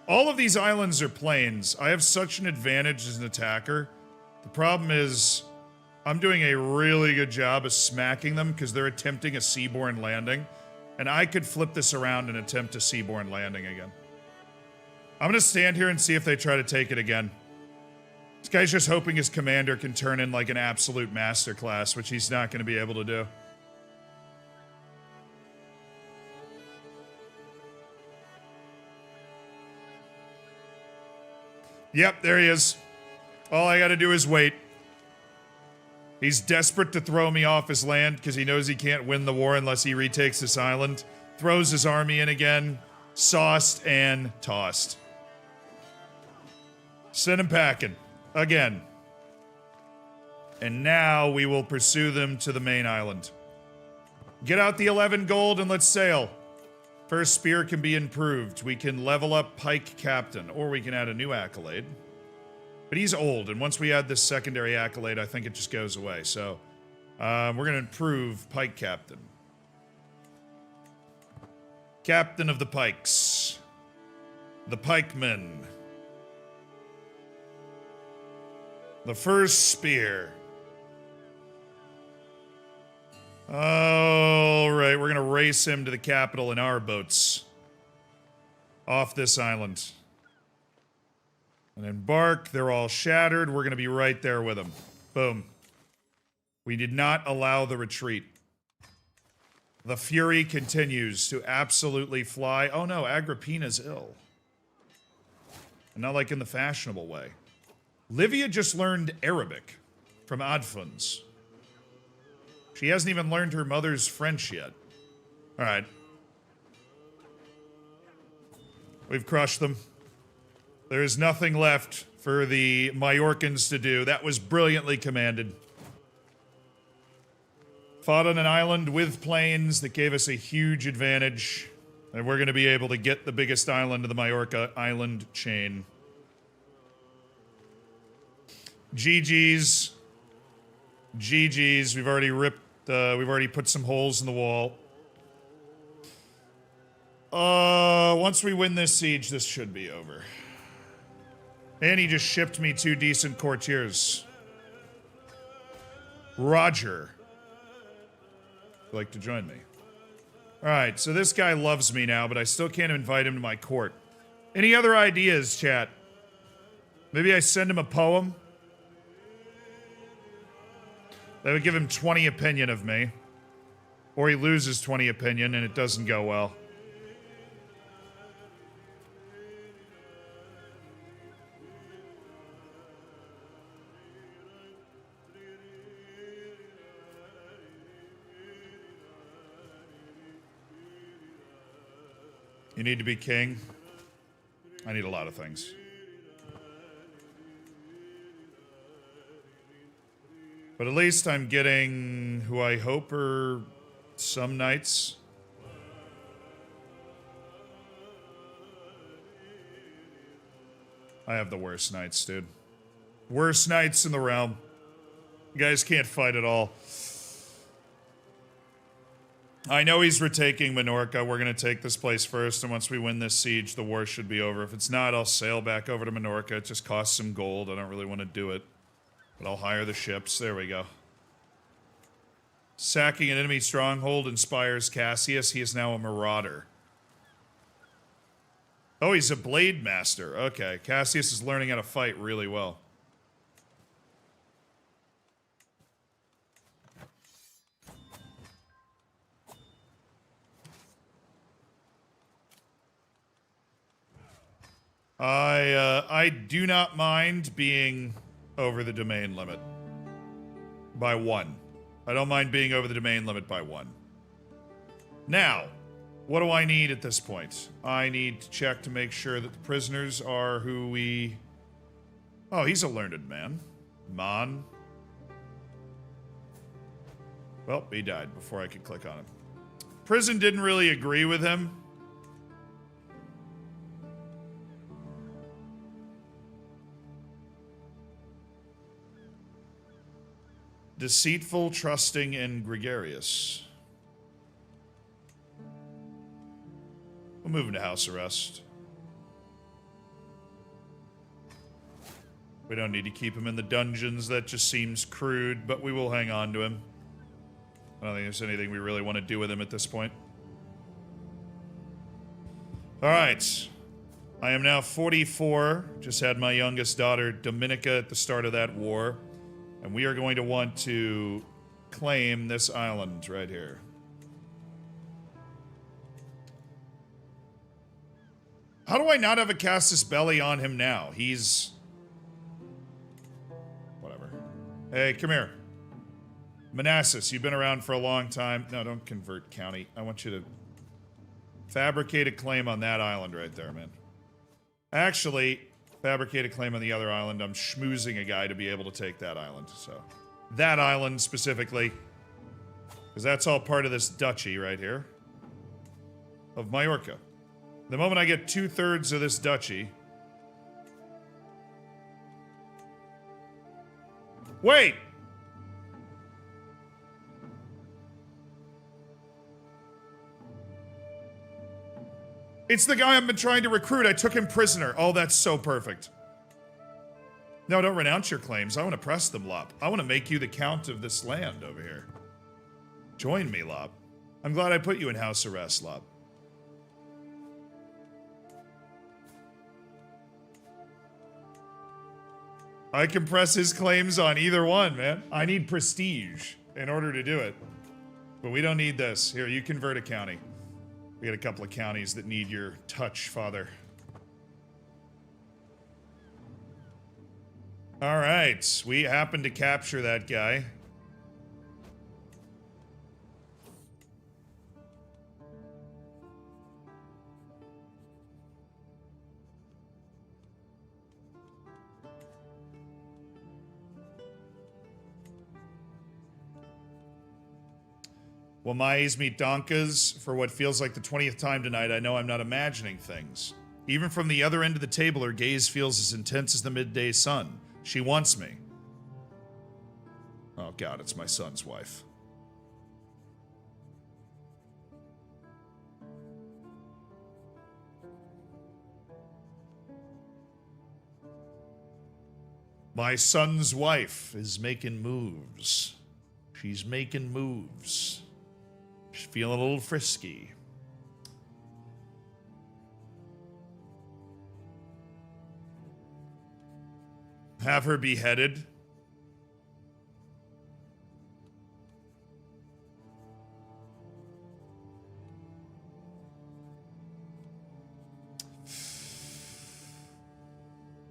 All of these islands are plains. I have such an advantage as an attacker. The problem is, I'm doing a really good job of smacking them because they're attempting a seaborne landing. And I could flip this around and attempt a seaborne landing again. I'm gonna stand here and see if they try to take it again. This guy's just hoping his commander can turn in like an absolute masterclass, which he's not gonna be able to do. Yep, there he is. All I gotta do is wait. He's desperate to throw me off his land because he knows he can't win the war unless he retakes this island. Throws his army in again. Sauced and tossed. Send him packing. Again. And now we will pursue them to the main island. Get out the 11 gold and let's sail. First spear can be improved. We can level up Pike Captain, or we can add a new accolade. But he's old, and once we add this secondary accolade, I think it just goes away. So, we're going to improve Pike Captain. Captain of the Pikes. The Pikemen. The first spear. Alright, we're gonna race him to the capital in our boats. Off this island. And embark, they're all shattered, we're gonna be right there with them. Boom. We did not allow the retreat. The fury continues to absolutely fly. Oh no, Agrippina's ill. And not like in the fashionable way. Livia just learned Arabic from Adfuns. She hasn't even learned her mother's French yet. Alright. We've crushed them. There is nothing left for the Majorcans to do. That was brilliantly commanded. Fought on an island with plains that gave us a huge advantage. And we're going to be able to get the biggest island of the Majorca island chain. GG's. GG's. We've already we've already put some holes in the wall. Once we win this siege, this should be over. And he just shipped me 2 decent courtiers. Roger. Would like to join me. Alright, so this guy loves me now, but I still can't invite him to my court. Any other ideas, chat? Maybe I send him a poem? That would give him 20 opinion of me. Or he loses 20 opinion and it doesn't go well. You need to be king? I need a lot of things. But at least I'm getting who I hope are some knights. I have the worst knights, dude. Worst knights in the realm. You guys can't fight at all. I know he's retaking Minorca. We're going to take this place first, and once we win this siege, the war should be over. If it's not, I'll sail back over to Minorca. It just costs some gold. I don't really want to do it. But I'll hire the ships. There we go. Sacking an enemy stronghold inspires Cassius. He is now a marauder. Oh, he's a blade master. Okay, Cassius is learning how to fight really well. I do not mind being over the domain limit by 1. I don't mind being over the domain limit by 1. Now, what do I need at this point? I need to check to make sure that the prisoners are who we... Oh, he's a learned man. Mon. Well, he died before I could click on him. Prison didn't really agree with him. Deceitful, trusting, and gregarious. We'll move him to house arrest. We don't need to keep him in the dungeons. That just seems crude, but we will hang on to him. I don't think there's anything we really want to do with him at this point. Alright. I am now 44. Just had my youngest daughter, Dominica, at the start of that war. And we are going to want to claim this island right here. How do I not have a Castus Belli on him now? He's... Whatever. Hey, come here. Manassas, you've been around for a long time. No, don't convert county. I want you to fabricate a claim on that island right there, man. Actually, fabricate a claim on the other island. I'm schmoozing a guy to be able to take that island, so. That island specifically. Because that's all part of this duchy right here. Of Majorca. The moment I get 2/3 of this duchy... Wait! It's the guy I've been trying to recruit. I took him prisoner. Oh, that's so perfect. No, don't renounce your claims. I want to press them, Lop. I want to make you the count of this land over here. Join me, Lop. I'm glad I put you in house arrest, Lop. I can press his claims on either one, man. I need prestige in order to do it. But we don't need this. Here, you convert a county. We got a couple of counties that need your touch, Father. Alright, we happened to capture that guy. While my eyes meet Donka's for what feels like the 20th time tonight, I know I'm not imagining things. Even from the other end of the table, her gaze feels as intense as the midday sun. She wants me. Oh god, it's my son's wife. My son's wife is making moves. She's making moves. She's feeling a little frisky. Have her beheaded.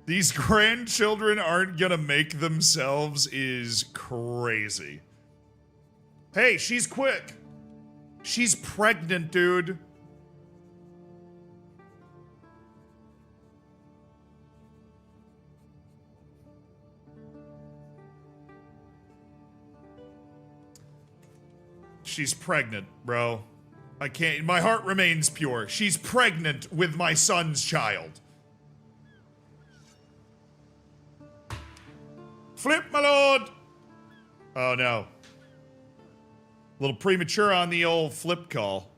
These grandchildren aren't gonna make themselves is crazy. Hey, she's quick. She's pregnant, dude. She's pregnant, bro. I can't. My heart remains pure. She's pregnant with my son's child. Flip, my lord! Oh, no. A little premature on the old flip call.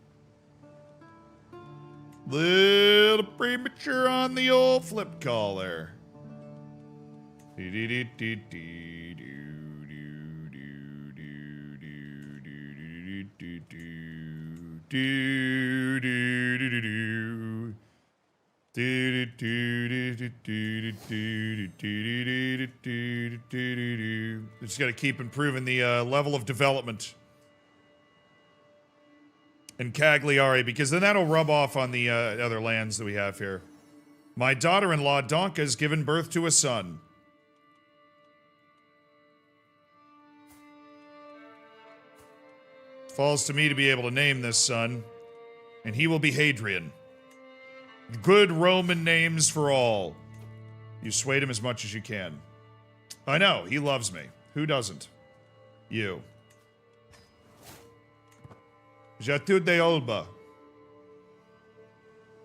Little premature on the old flip call there. Just got to keep improving the level of development in Cagliari, because then that'll rub off on the other lands that we have here. My daughter-in-law, Donka, has given birth to a son. It falls to me to be able to name this son, and he will be Hadrian. Good Roman names for all. You swayed him as much as you can. I know, he loves me. Who doesn't? You. Jatu de Olba.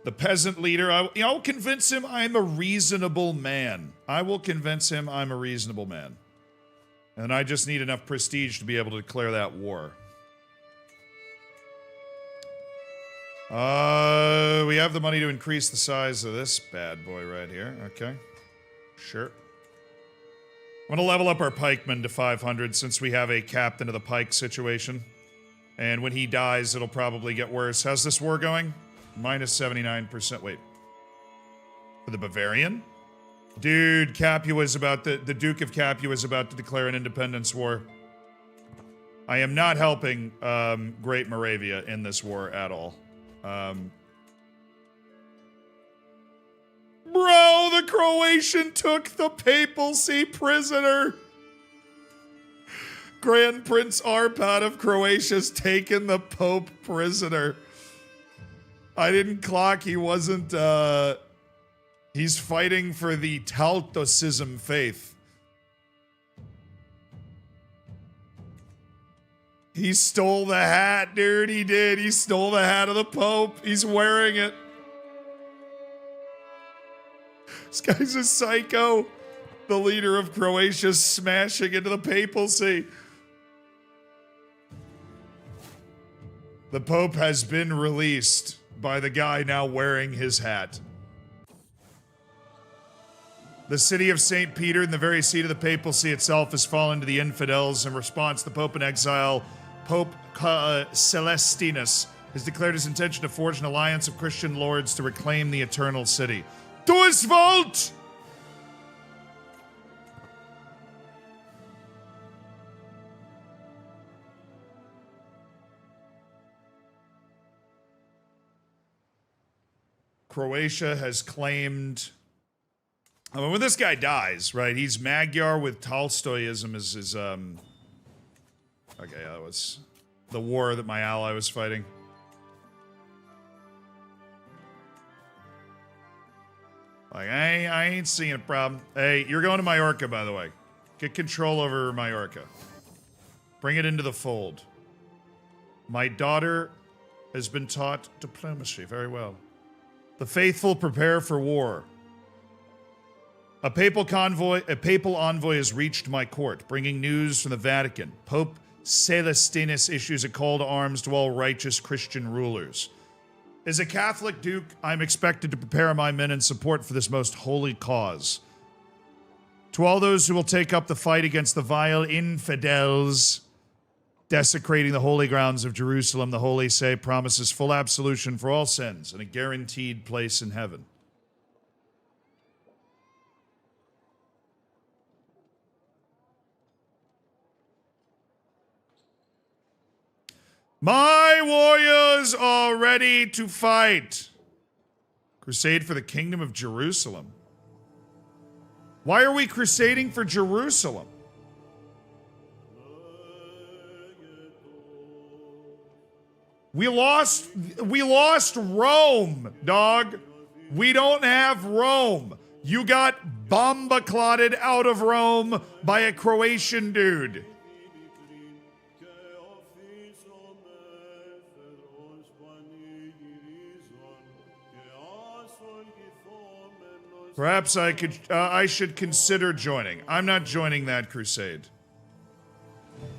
The peasant leader, I'll convince him I'm a reasonable man. I will convince him I'm a reasonable man. And I just need enough prestige to be able to declare that war. We have the money to increase the size of this bad boy right here. Okay. Sure. I'm gonna level up our pikemen to 500 since we have a captain of the pike situation. And when he dies, it'll probably get worse. How's this war going? Minus 79%. Wait. For the Bavarian? Dude, Capua is about the Duke of Capua is about to declare an independence war. I am not helping Great Moravia in this war at all. Bro, the Croatian took the papacy prisoner. Grand Prince Arpad of Croatia's taken the Pope prisoner. I didn't clock he wasn't, he's fighting for the Taltosism faith. He stole the hat, dude, he did. He stole the hat of the Pope. He's wearing it. This guy's a psycho. The leader of Croatia smashing into the papacy. The Pope has been released by the guy now wearing his hat. The city of St. Peter and the very seat of the papacy itself has fallen to the infidels. In response, the Pope in exile, Pope Celestinus, has declared his intention to forge an alliance of Christian lords to reclaim the eternal city. Dus Volt! Croatia has claimed... I mean, when this guy dies, right, he's Magyar with Tolstoyism as his, Okay, that was the war that my ally was fighting. Like, I ain't seeing a problem. Hey, you're going to Majorca, by the way. Get control over Majorca. Bring it into the fold. My daughter has been taught diplomacy very well. The faithful prepare for war. A papal envoy has reached my court, bringing news from the Vatican. Pope Celestinus issues a call to arms to all righteous Christian rulers. As a Catholic duke, I'm expected to prepare my men in support for this most holy cause. To all those who will take up the fight against the vile infidels desecrating the holy grounds of Jerusalem, the Holy See promises full absolution for all sins and a guaranteed place in heaven. My warriors are ready to fight. Crusade for the kingdom of Jerusalem. Why are we crusading for Jerusalem? We lost Rome, dog. We don't have Rome. You got bomba clotted out of Rome by a Croatian dude. Perhaps I should consider joining. I'm not joining that crusade.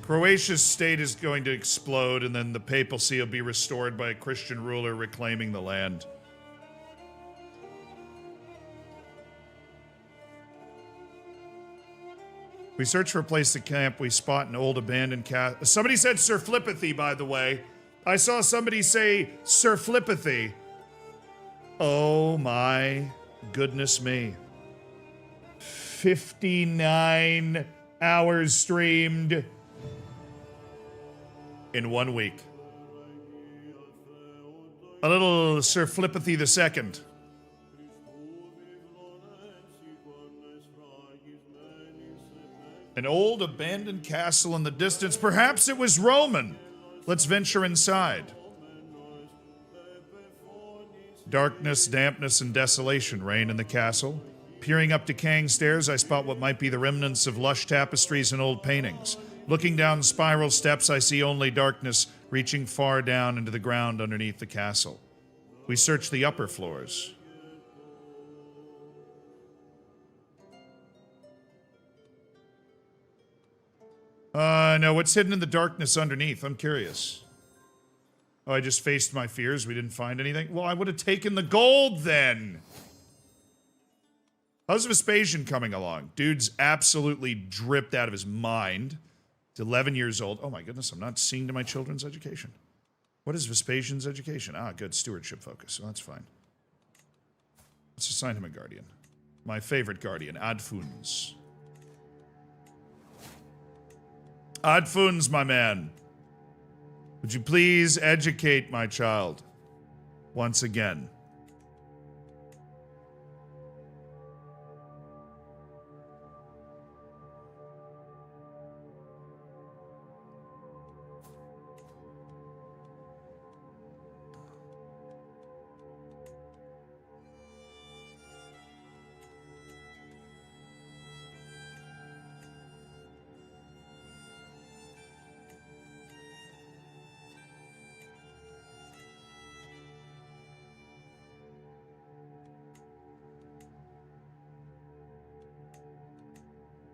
Croatia's state is going to explode, and then the papacy will be restored by a Christian ruler reclaiming the land. We search for a place to camp. We spot an old abandoned castle. Somebody said Sir Flippathy, by the way. I saw somebody say Sir Flippathy. Oh my goodness me. 59 hours streamed in 1 week. A little Sir Flippathy II. An old abandoned castle in the distance. Perhaps it was Roman. Let's venture inside. Darkness, dampness, and desolation reign in the castle. Peering up decaying stairs, I spot what might be the remnants of lush tapestries and old paintings. Looking down spiral steps, I see only darkness reaching far down into the ground underneath the castle. We search the upper floors. No, what's hidden in the darkness underneath? I'm curious. Oh, I just faced my fears. We didn't find anything? Well, I would have taken the gold then. How's Vespasian coming along? Dude's absolutely dripped out of his mind. He's 11 years old. Oh my goodness, I'm not seeing to my children's education. What is Vespasian's education? Ah, good, stewardship focus. So that's fine. Let's assign him a guardian. My favorite guardian, Adfuns. Adfuns, my man. Would you please educate my child once again?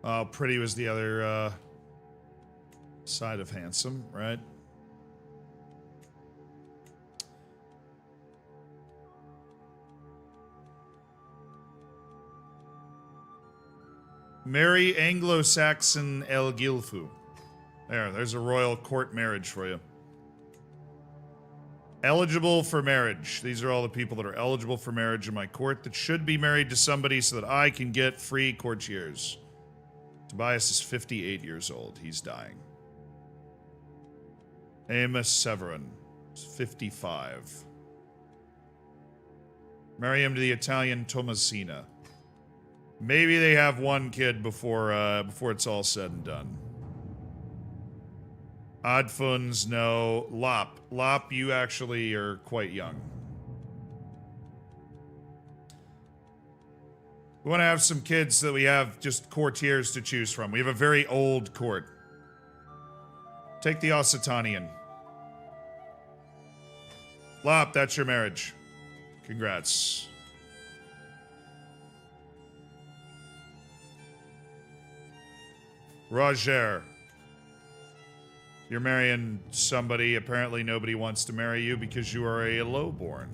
Oh, pretty was the other side of handsome, right? Marry Anglo-Saxon El Gilfu. There's a royal court marriage for you. Eligible for marriage. These are all the people that are eligible for marriage in my court that should be married to somebody so that I can get free courtiers. Tobias is 58 years old. He's dying. Amos Severin is 55. Marry him to the Italian Tomasina. Maybe they have one kid before it's all said and done. Adfuns, no. Lop. Lop, you actually are quite young. We want to have some kids so that we have just courtiers to choose from. We have a very old court. Take the Occitanian. Lop, that's your marriage. Congrats. Roger. You're marrying somebody. Apparently nobody wants to marry you because you are a lowborn.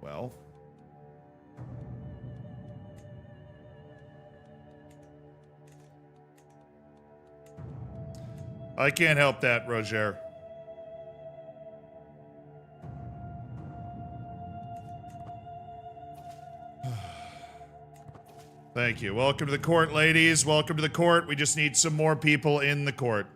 Well. I can't help that, Roger. Thank you. Welcome to the court, ladies. Welcome to the court. We just need some more people in the court.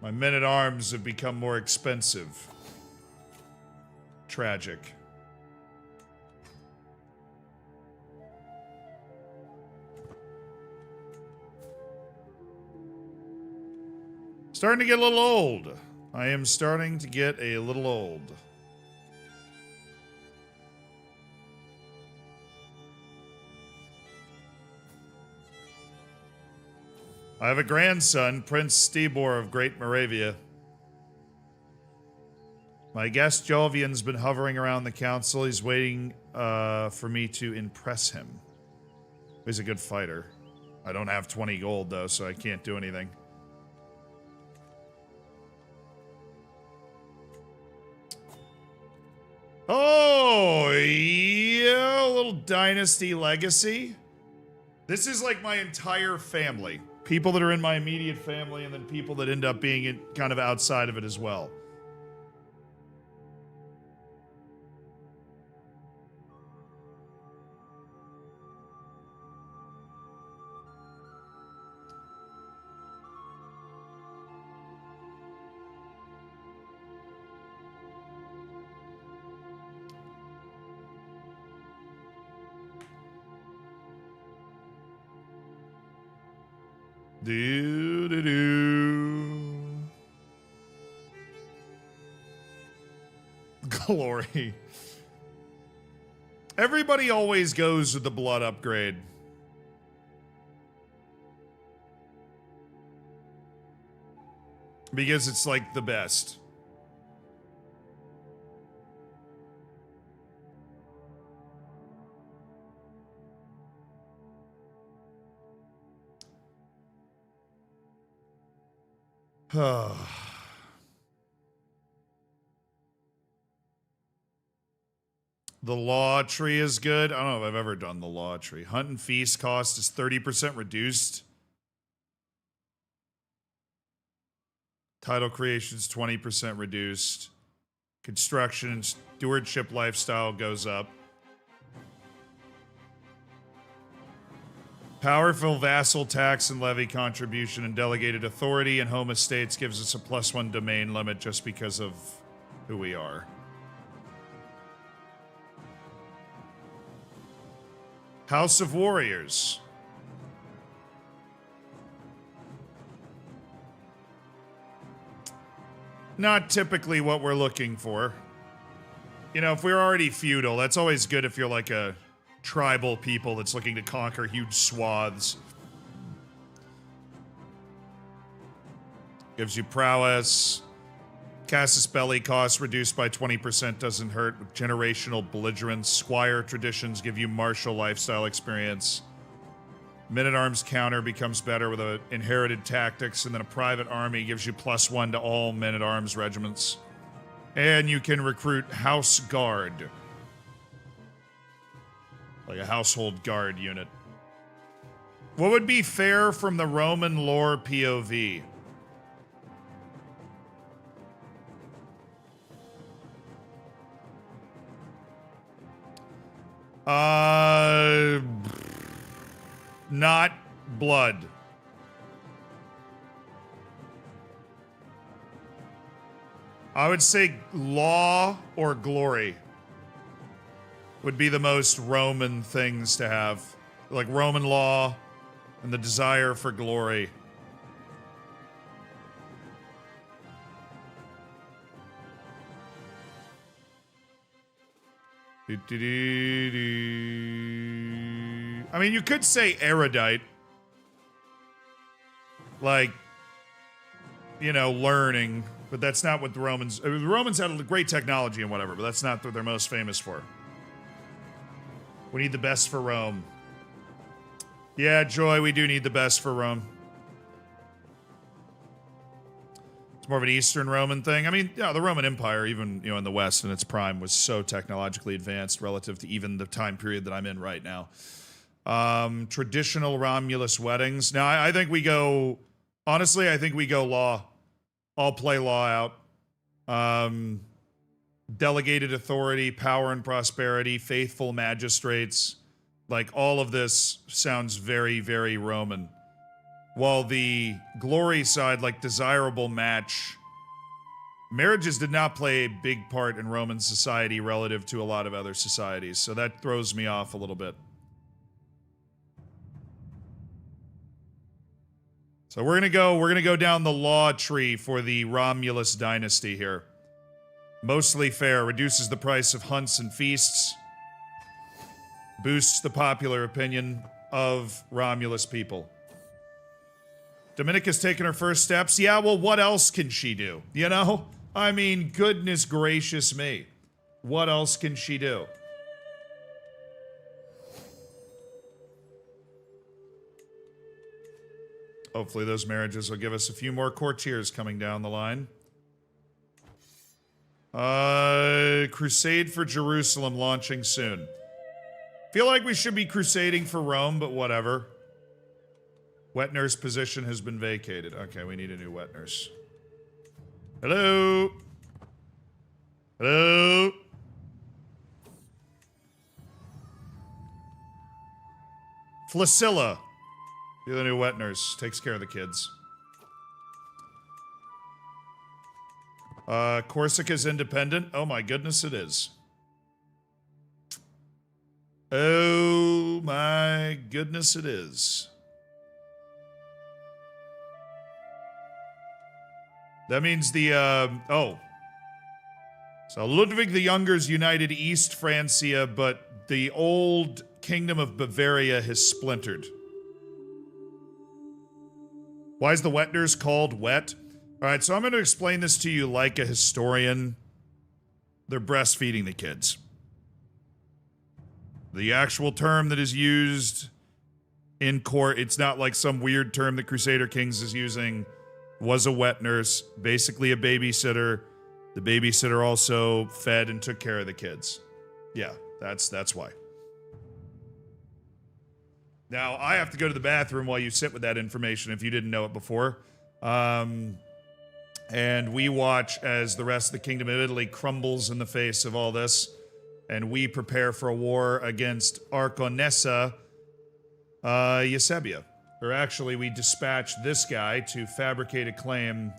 My men-at-arms have become more expensive. Tragic. Starting to get a little old. I am starting to get a little old. I have a grandson, Prince Stibor of Great Moravia. My guest Jovian's been hovering around the council. He's waiting for me to impress him. He's a good fighter. I don't have 20 gold, though, so I can't do anything. Oh, yeah, a little dynasty legacy. This is like my entire family. People that are in my immediate family, and then people that end up being kind of outside of it as well. Do. Glory. Everybody always goes with the blood upgrade. Because it's like the best. The law tree is good. I don't know if I've ever done the law tree. Hunt and feast cost is 30% reduced. Title creation is 20% reduced. Construction and stewardship lifestyle goes up. Powerful vassal tax and levy contribution and delegated authority and home estates gives us a +1 domain limit just because of who we are. House of Warriors. Not typically what we're looking for. You know, if we're already feudal, that's always good if you're like a tribal people that's looking to conquer huge swaths. Gives you prowess. Casus Belli costs reduced by 20% doesn't hurt. Generational belligerence. Squire traditions give you martial lifestyle experience. Men-at-Arms counter becomes better with a inherited tactics, and then a private army gives you +1 to all men-at-arms regiments. And you can recruit House Guard. Like a household guard unit. What would be fair from the Roman lore POV? Not blood. I would say law or glory would be the most Roman things to have. Like Roman law and the desire for glory. I mean, you could say erudite. Like, you know, learning. But that's not what the Romans... The Romans had great technology and whatever, but that's not what they're most famous for. We need the best for Rome. Yeah, Joy, we do need the best for Rome. It's more of an Eastern Roman thing. I mean, yeah, the Roman Empire, even, you know, in the West in its prime, was so technologically advanced relative to even the time period that I'm in right now. Traditional Romulus weddings. Now, I think we go... Honestly, I think we go law. I'll play law out. Delegated authority, power and prosperity, faithful magistrates. Like, all of this sounds very, very Roman. While the glory side, like desirable match, marriages did not play a big part in Roman society relative to a lot of other societies, so that throws me off a little bit. So we're gonna go down the law tree for the Romulus dynasty here. Mostly fair, reduces the price of hunts and feasts, boosts the popular opinion of Romulus people. Dominica's taken her first steps. Yeah, well, what else can she do? You know? I mean, goodness gracious me. What else can she do? Hopefully those marriages will give us a few more courtiers coming down the line. Crusade for Jerusalem launching soon. Feel like we should be crusading for Rome, but whatever. Wet nurse position has been vacated. Okay, we need a new wet nurse. Hello? Hello? Flacilla. You're the new wet nurse. Takes care of the kids. Corsica's independent. Oh my goodness, it is. Oh my goodness, it is. That means the, oh. So Ludwig the Younger's united East Francia, but the old Kingdom of Bavaria has splintered. Why is the wet nurse called wet? All right, so I'm going to explain this to you like a historian. They're breastfeeding the kids. The actual term that is used in court, it's not like some weird term that Crusader Kings is using, was a wet nurse, basically a babysitter. The babysitter also fed and took care of the kids. Yeah, that's why. Now, I have to go to the bathroom while you sit with that information if you didn't know it before. And we watch as the rest of the Kingdom of Italy crumbles in the face of all this. And we prepare for a war against Arconessa Eusebia. Or actually, we dispatch this guy to fabricate a claim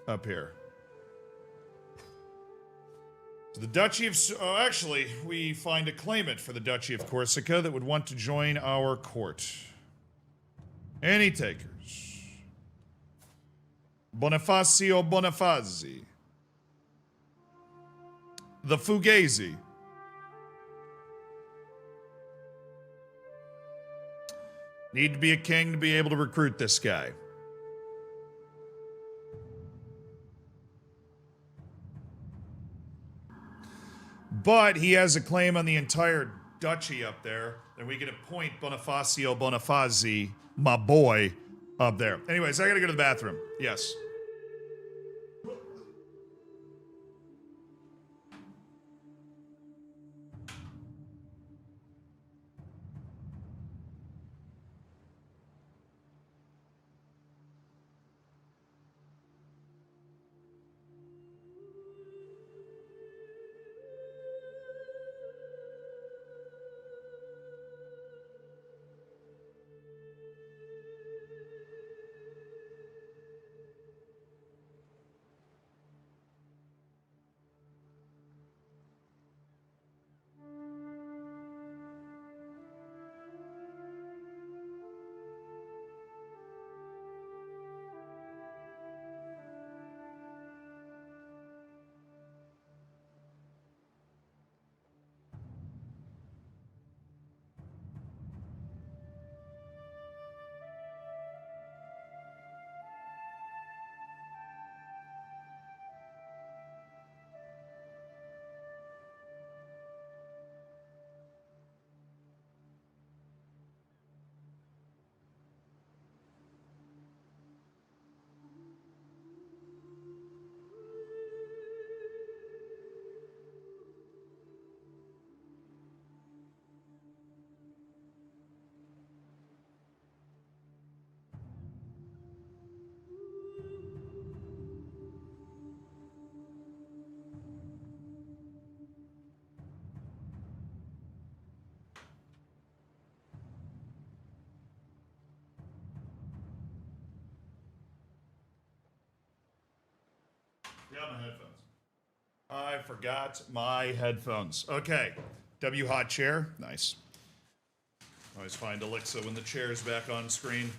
up here. So the Duchy of... Oh, actually, we find a claimant for the Duchy of Corsica that would want to join our court. Any takers? Bonifacio Bonifazzi. The Fugazi. Need to be a king to be able to recruit this guy. But he has a claim on the entire duchy up there, and we can appoint Bonifacio Bonifazzi, my boy, up there. Anyways, I gotta go to the bathroom. Yes. Yeah, my headphones. I forgot my headphones. Okay. W hot chair. Nice. Always find Alexa when the chair's back on screen.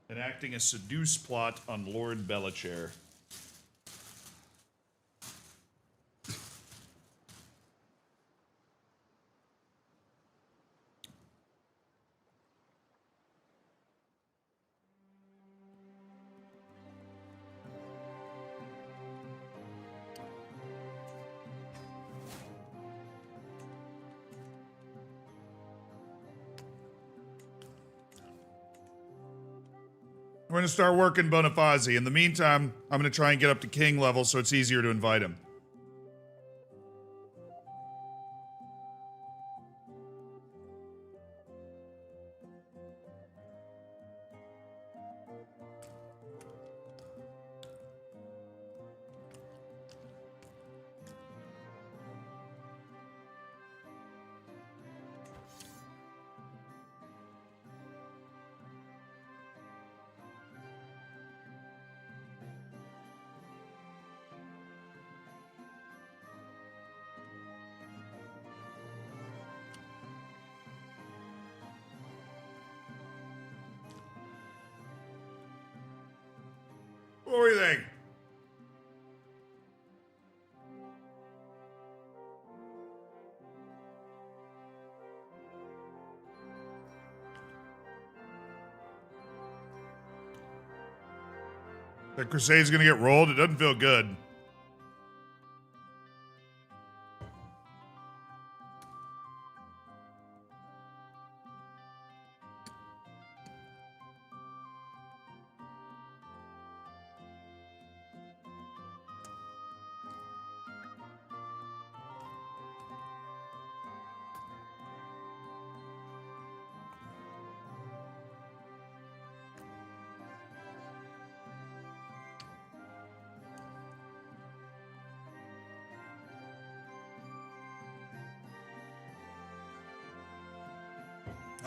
Enacting a seduce plot on Lord Bellachair. We're gonna start working Bonifazi. In the meantime, I'm gonna try and get up to king level so it's easier to invite him. What do you think? The Crusade's gonna get rolled? It doesn't feel good.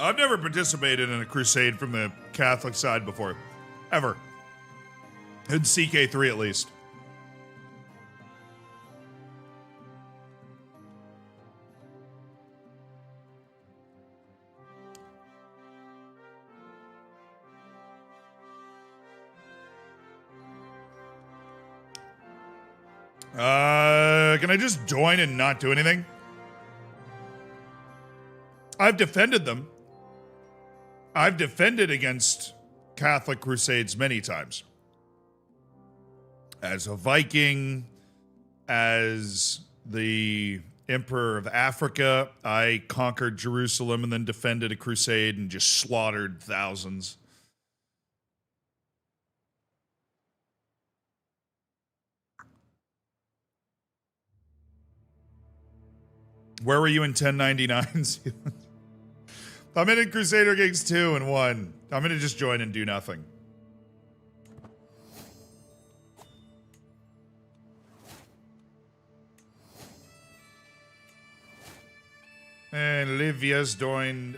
I've never participated in a crusade from the Catholic side before. Ever. In CK3 at least. Can I just join and not do anything? I've defended them. I've defended against Catholic crusades many times. As a Viking, as the Emperor of Africa, I conquered Jerusalem and then defended a crusade and just slaughtered thousands. Where were you in 1099? I'm in Crusader Gigs 2 and 1. I'm gonna just join and do nothing. And Livia's learned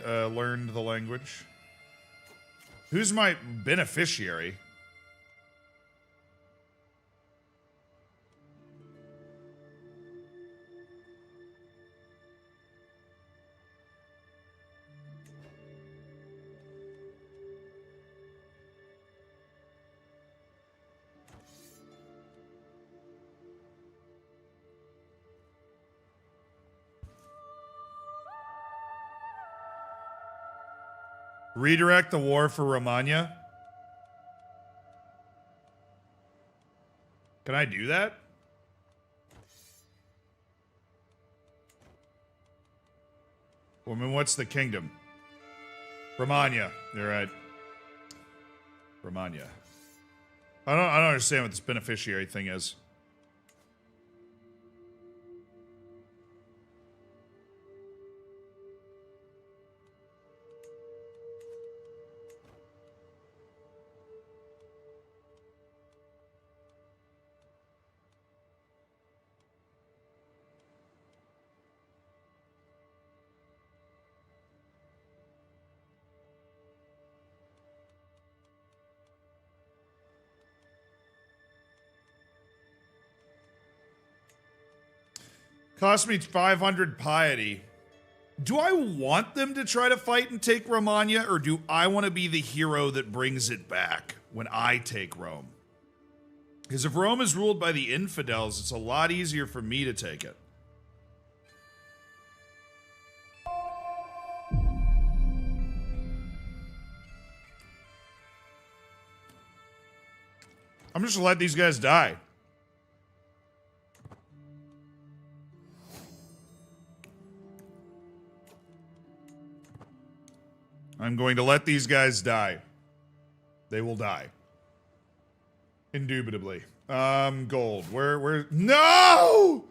the language. Who's my beneficiary? Redirect the war for Romagna? Can I do that? Well, I mean, what's the kingdom? Romagna. You're right. Romagna. I don't understand what this beneficiary thing is. Cost me 500 piety. Do I want them to try to fight and take Romagna, or do I want to be the hero that brings it back when I take Rome? Because if Rome is ruled by the infidels, it's a lot easier for me to take it. I'm just gonna let these guys die. I'm going to let these guys die. They will die. Indubitably. Gold. Where? No!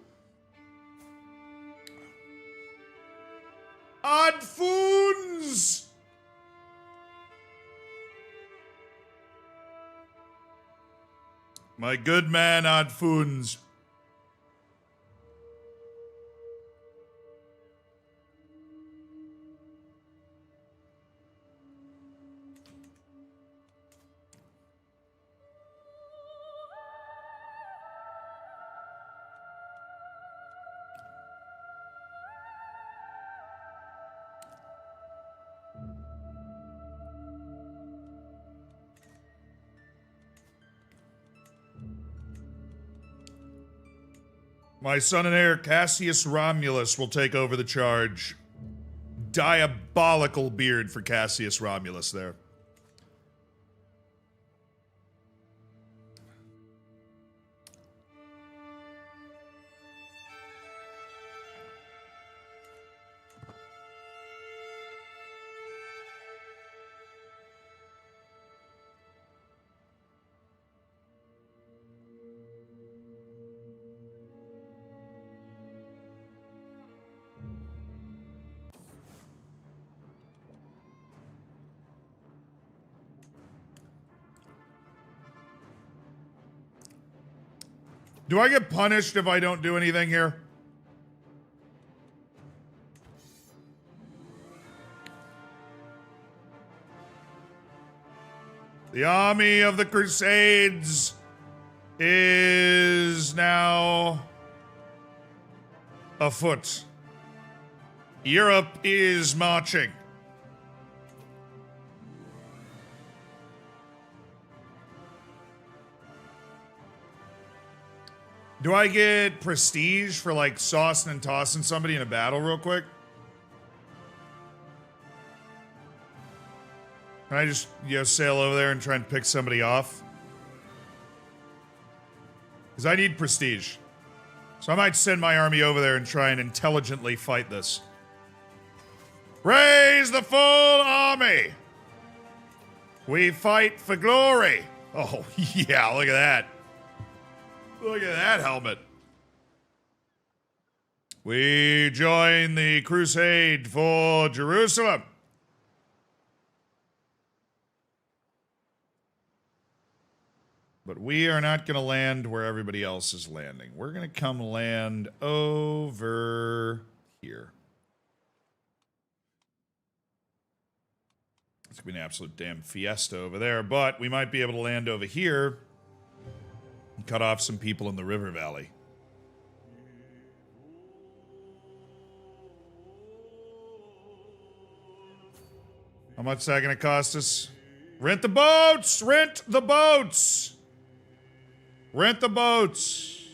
Adfuns! My good man Adfuns. My son and heir, Cassius Romulus, will take over the charge. Diabolical beard for Cassius Romulus there. Do I get punished if I don't do anything here? The army of the Crusades is now afoot. Europe is marching. Do I get prestige for, like, saucing and tossing somebody in a battle real quick? Can I just, sail over there and try and pick somebody off? Because I need prestige. So I might send my army over there and try and intelligently fight this. Raise the full army! We fight for glory! Oh, yeah, look at that. Look at that helmet. We join the crusade for Jerusalem. But we are not going to land where everybody else is landing. We're going to come land over here. It's going to be an absolute damn fiesta over there, but we might be able to land over here. Cut off some people in the river valley. How much is that going to cost us? Rent the boats! Rent the boats! Rent the boats!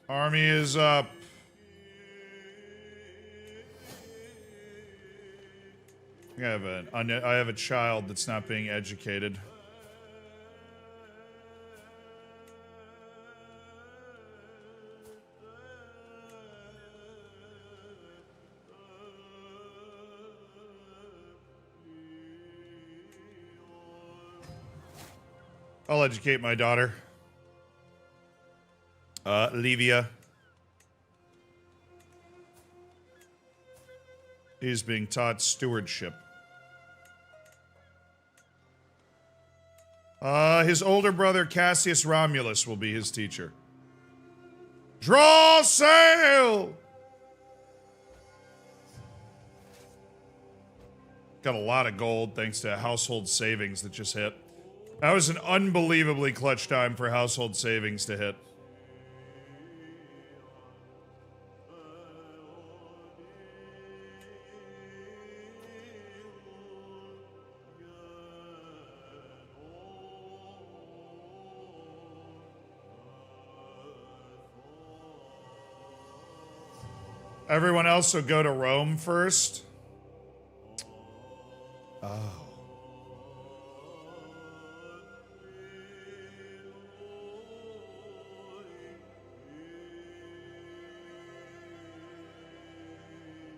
Army is up. I have a child that's not being educated. I'll educate my daughter. Livia. He's being taught stewardship. His older brother, Cassius Romulus, will be his teacher. Draw sail! Got a lot of gold thanks to household savings that just hit. That was an unbelievably clutch time for household savings to hit. Everyone else will go to Rome first. Oh.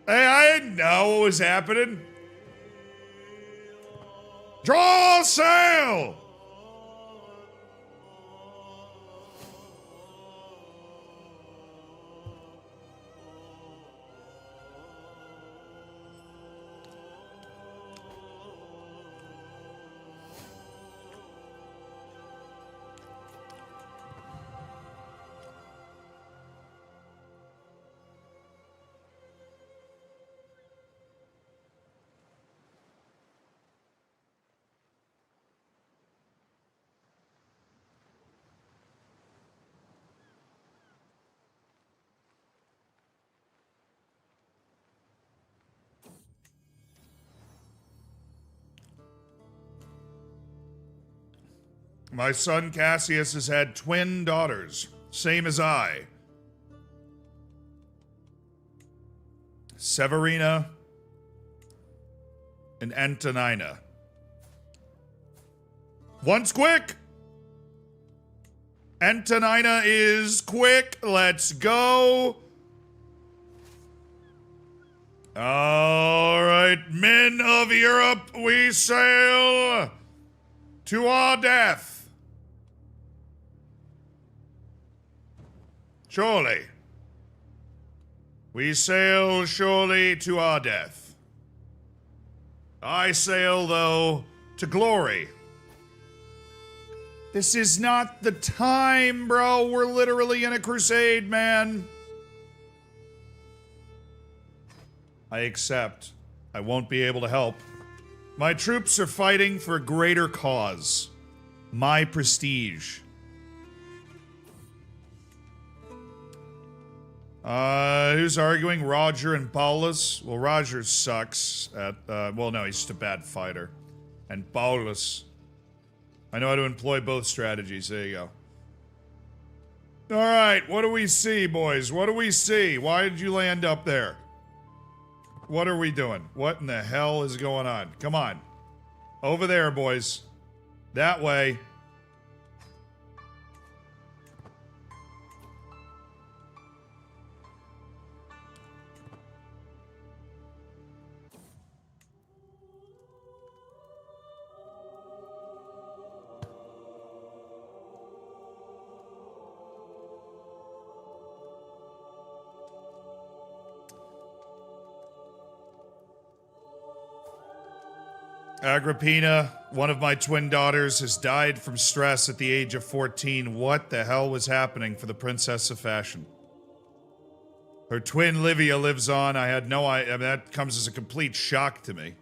Hey, I didn't know what was happening. Draw sail! My son Cassius has had twin daughters, same as I. Severina and Antonina. One's quick. Antonina is quick. Let's go. All right, men of Europe, we sail to our death. Surely. We sail surely to our death. I sail, though, to glory. This is not the time, bro. We're literally in a crusade, man. I accept. I won't be able to help. My troops are fighting for a greater cause. My prestige. Who's arguing? Roger and Paulus? Well, Roger sucks at, well, no, he's just a bad fighter. And Paulus. I know how to employ both strategies. There you go. Alright, what do we see, boys? What do we see? Why did you land up there? What are we doing? What in the hell is going on? Come on. Over there, boys. That way. Agrippina, one of my twin daughters, has died from stress at the age of 14. What the hell was happening for the Princess of Fashion? Her twin Livia lives on. I had no idea. I mean, that comes as a complete shock to me.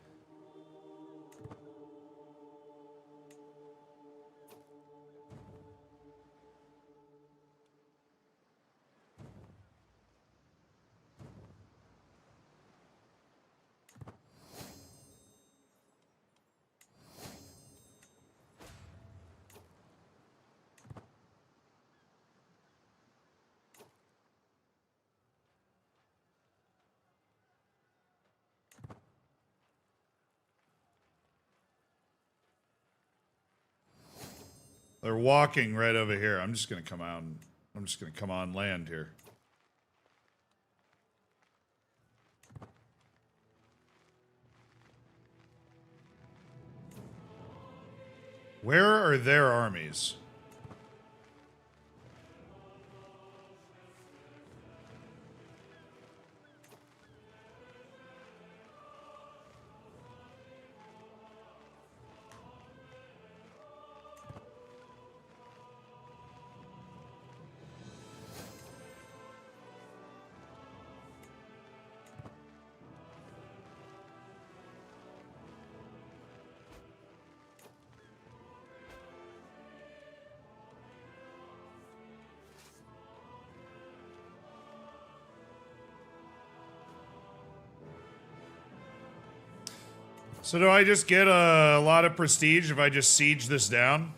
They're walking right over here. I'm just gonna come out and I'm just gonna come on land here. Where are their armies? So do I just get a lot of prestige if I just siege this down?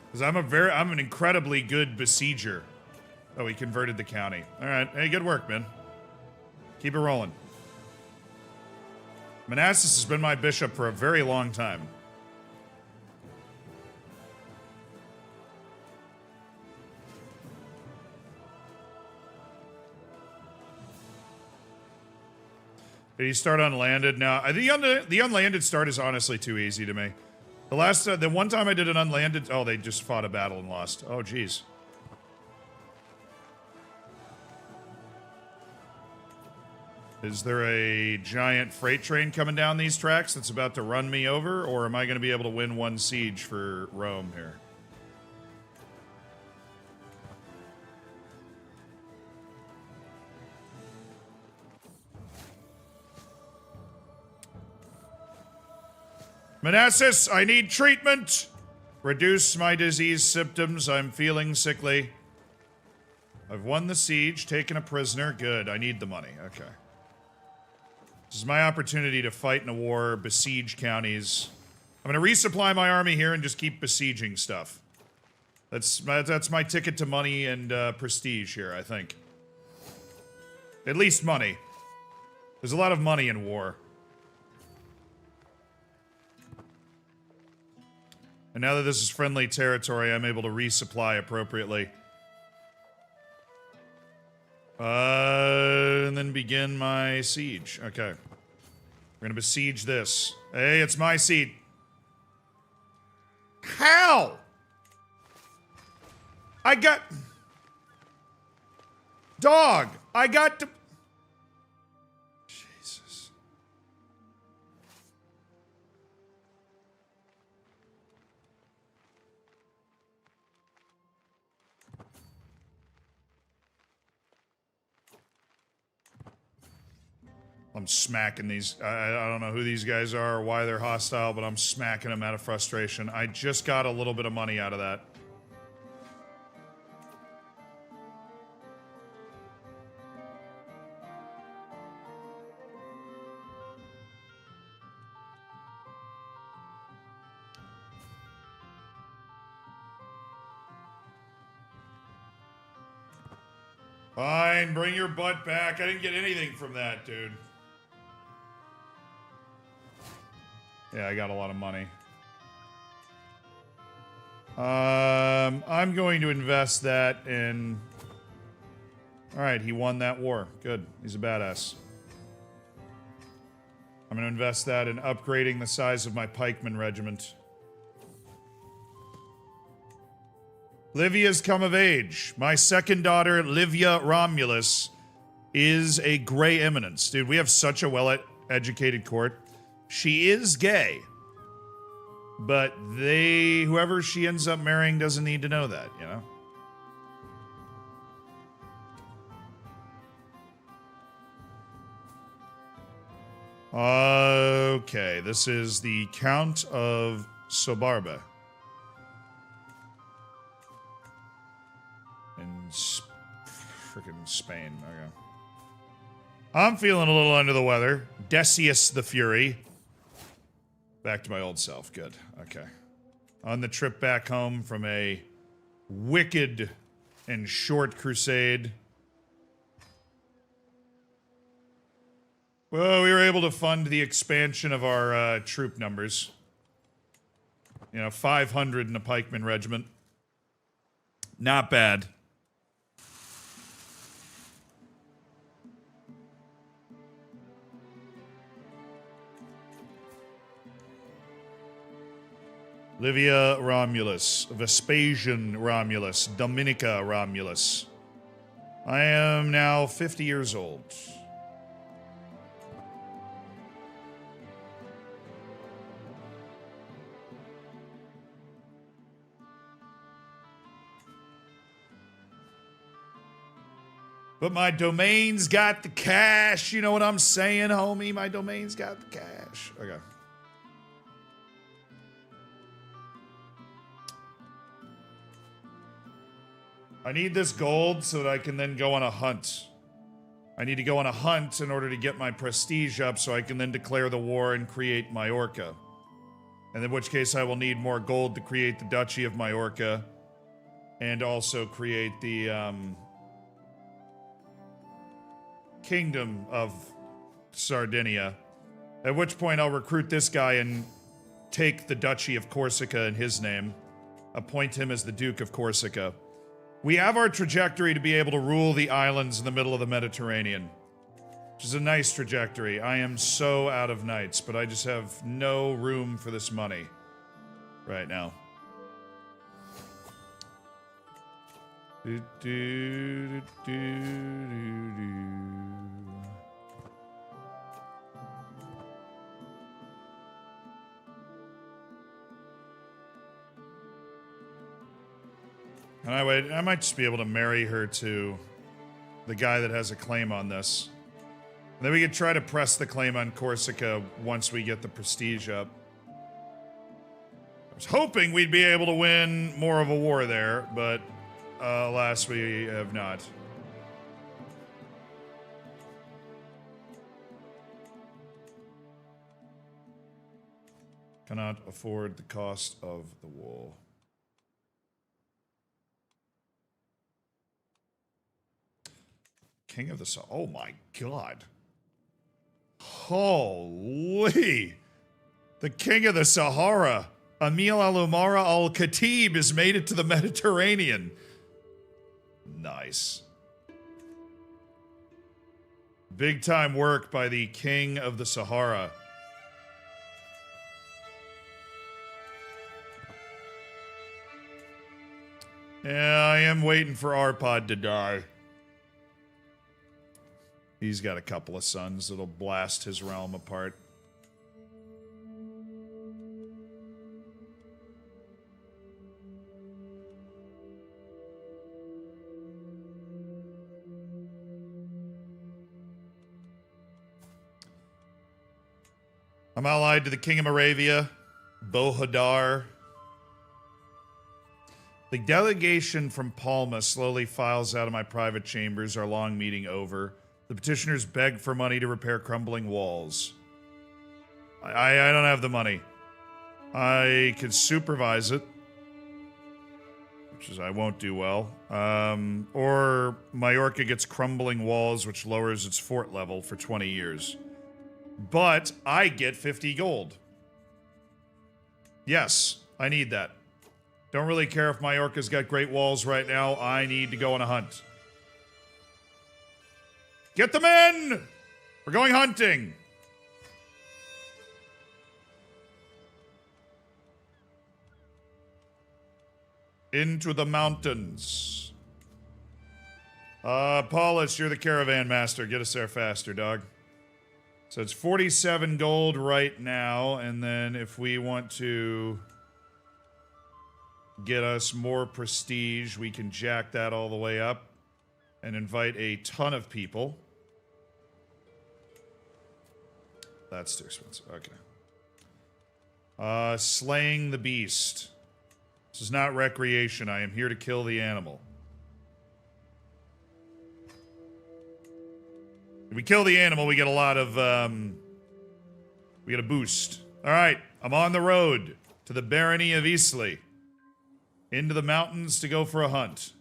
Because I'm an incredibly good besieger. Oh, he converted the county. All right, hey, good work, man. Keep it rolling. Manassas has been my bishop for a very long time. Did he start unlanded? No, the unlanded start is honestly too easy to me. The one time I did an unlanded, oh, they just fought a battle and lost. Oh, geez. Is there a giant freight train coming down these tracks that's about to run me over, or am I going to be able to win one siege for Rome here? Manassas, I need treatment! Reduce my disease symptoms. I'm feeling sickly. I've won the siege, taken a prisoner. Good, I need the money. Okay. This is my opportunity to fight in a war, besiege counties. I'm going to resupply my army here and just keep besieging stuff. That's my ticket to money and prestige here, I think. At least money. There's a lot of money in war. And now that this is friendly territory, I'm able to resupply appropriately. And then begin my siege. Okay. We're gonna besiege this. Hey, it's my seat. How? I got... Dog, I got to... Jesus. I'm smacking these. I don't know who these guys are or why they're hostile, but I'm smacking them out of frustration. I just got a little bit of money out of that. Fine, bring your butt back. I didn't get anything from that, dude. Yeah, I got a lot of money. I'm going to invest that in... Alright, he won that war. Good. He's a badass. I'm going to invest that in upgrading the size of my pikeman regiment. Livia's come of age. My second daughter, Livia Romulus, is a gray eminence. Dude, we have such a well-educated court. She is gay. But whoever she ends up marrying doesn't need to know that, you know? Okay, this is the Count of Sobarba. In frickin' Spain, okay. I'm feeling a little under the weather. Decius the Fury. Back to my old self, good, okay. On the trip back home from a wicked and short crusade. Well, we were able to fund the expansion of our troop numbers. You know, 500 in a pikeman regiment. Not bad. Livia Romulus, Vespasian Romulus, Dominica Romulus. I am now 50 years old. But my domain's got the cash. You know what I'm saying, homie? My domain's got the cash. Okay. I need this gold so that I can then go on a hunt. I need to go on a hunt in order to get my prestige up so I can then declare the war and create Majorca. And in which case I will need more gold to create the Duchy of Majorca and also create the Kingdom of Sardinia. At which point I'll recruit this guy and take the Duchy of Corsica in his name. Appoint him as the Duke of Corsica. We have our trajectory to be able to rule the islands in the middle of the Mediterranean. Which is a nice trajectory. I am so out of knights, but I just have no room for this money right now. Do, do, do, do, do. And I might just be able to marry her to the guy that has a claim on this. And then we could try to press the claim on Corsica once we get the prestige up. I was hoping we'd be able to win more of a war there, but alas, we have not. Cannot afford the cost of the wool. King of the Sahara. Oh my god. Holy. The King of the Sahara. Emil Al-Umara Al-Khatib has made it to the Mediterranean. Nice. Big time work by the King of the Sahara. Yeah, I am waiting for Arpad to die. He's got a couple of sons that'll blast his realm apart. I'm allied to the King of Moravia, Bohadar. The delegation from Palma slowly files out of my private chambers, our long meeting over. The petitioners beg for money to repair crumbling walls. I don't have the money. I could supervise it, which is I won't do well. Or Majorca gets crumbling walls, which lowers its fort level for 20 years. But I get 50 gold. Yes, I need that. Don't really care if Majorca's got great walls right now. I need to go on a hunt. Get them in! We're going hunting! Into the mountains. Paulus, you're the caravan master. Get us there faster, dog. So it's 47 gold right now, and then if we want to get us more prestige, we can jack that all the way up and invite a ton of people. That's too expensive. Okay. Slaying the beast. This is not recreation. I am here to kill the animal. If we kill the animal, we get a lot of, we get a boost. Alright, I'm on the road to the barony of Isli. Into the mountains to go for a hunt.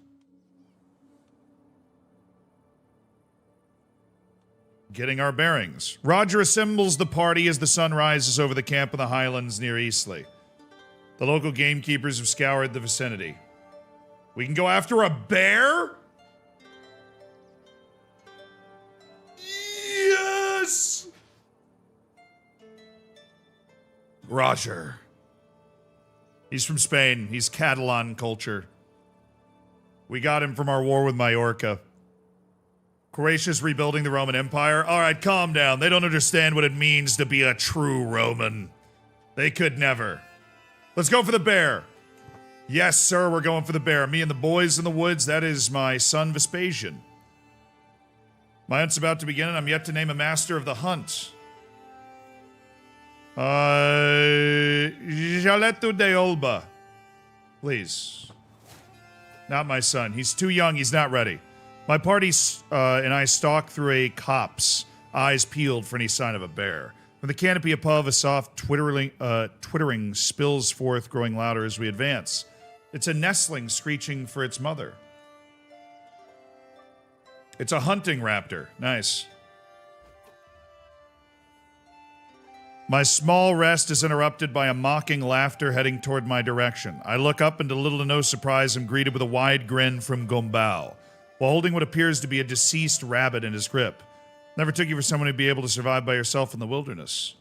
Getting our bearings. Roger assembles the party as the sun rises over the camp in the highlands near Eastleigh. The local gamekeepers have scoured the vicinity. We can go after a bear? Yes! Roger. He's from Spain. He's Catalan culture. We got him from our war with Majorca. Croatia's rebuilding the Roman Empire. All right, calm down. They don't understand what it means to be a true Roman. They could never. Let's go for the bear. Yes, sir, we're going for the bear. Me and the boys in the woods. That is my son Vespasian. My hunt's about to begin, and I'm yet to name a master of the hunt. Jaletu de Olba. Please. Not my son. He's too young. He's not ready. My party and I stalk through a copse, eyes peeled for any sign of a bear. From the canopy above, a soft twittering spills forth, growing louder as we advance. It's a nestling screeching for its mother. It's a hunting raptor. Nice. My small rest is interrupted by a mocking laughter heading toward my direction. I look up and to little to no surprise am greeted with a wide grin from Gombao, while holding what appears to be a deceased rabbit in his grip. Never took you for someone who'd be able to survive by yourself in the wilderness.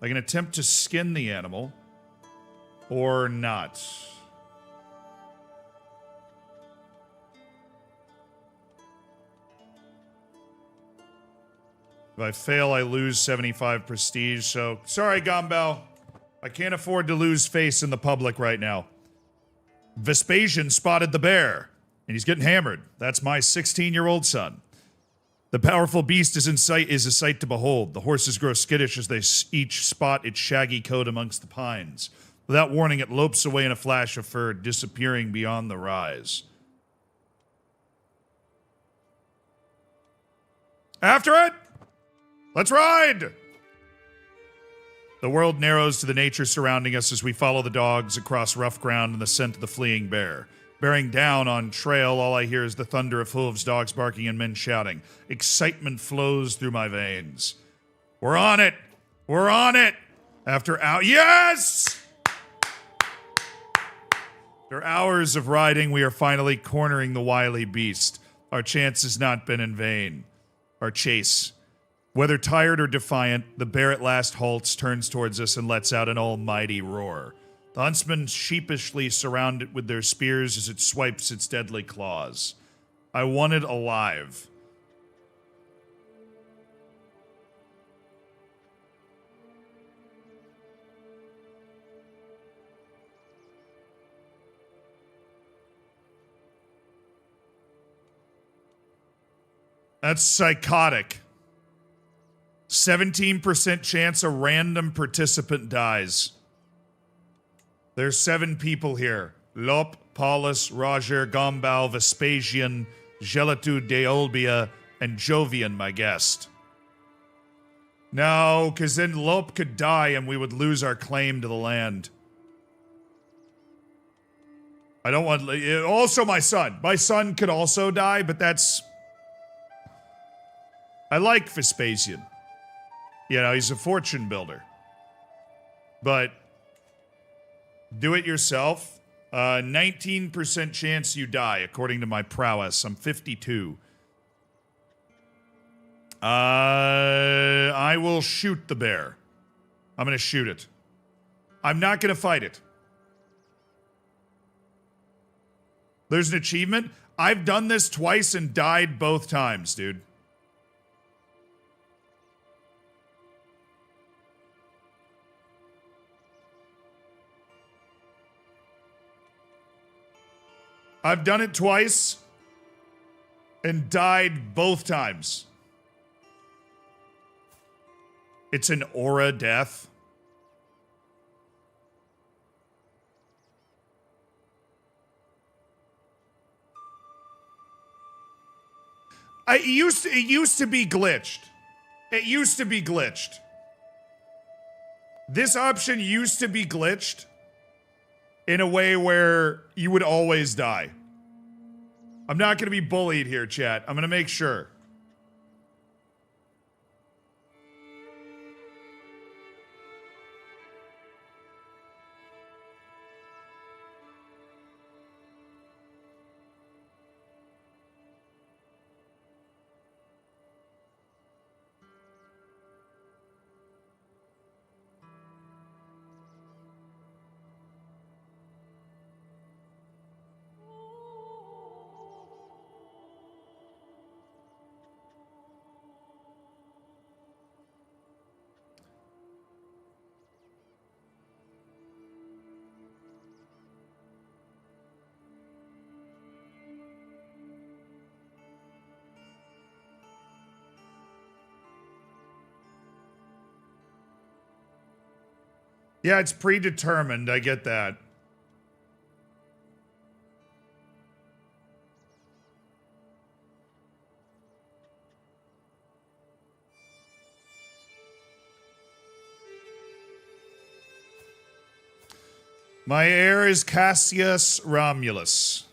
I can attempt to skin the animal, or not. If I fail, I lose 75 prestige, so sorry, Gombel. I can't afford to lose face in the public right now. Vespasian spotted the bear, and he's getting hammered. That's my 16-year-old son. The powerful beast is a sight to behold. The horses grow skittish as they each spot its shaggy coat amongst the pines. Without warning, it lopes away in a flash of fur, disappearing beyond the rise. After it! Let's ride! The world narrows to the nature surrounding us as we follow the dogs across rough ground in the scent of the fleeing bear. Bearing down on trail, all I hear is the thunder of hooves, dogs barking, and men shouting. Excitement flows through my veins. We're on it! We're on it! Yes! After hours of riding, we are finally cornering the wily beast. Our chance has not been in vain. Our chase. Whether tired or defiant, the bear at last halts, turns towards us, and lets out an almighty roar. The huntsmen sheepishly surround it with their spears as it swipes its deadly claws. I want it alive. That's psychotic. 17% chance a random participant dies. There's 7 people here. Lop, Paulus, Roger, Gombal, Vespasian, Gelatu de Olbia, and Jovian, my guest. No, because then Lop could die and we would lose our claim to the land. I don't want... Also my son. My son could also die, but that's... I like Vespasian. You know, he's a fortune builder. But... do it yourself. 19% chance you die, according to my prowess. I'm 52. I will shoot the bear. I'm gonna shoot it. I'm not gonna fight it. There's an achievement. I've done this twice and died both times, dude. I've done it twice and died both times. It's an aura death. It used to be glitched. It used to be glitched. This option used to be glitched in a way where you would always die. I'm not gonna be bullied here, chat. I'm gonna make sure. Yeah, it's predetermined. I get that. My heir is Cassius Romulus.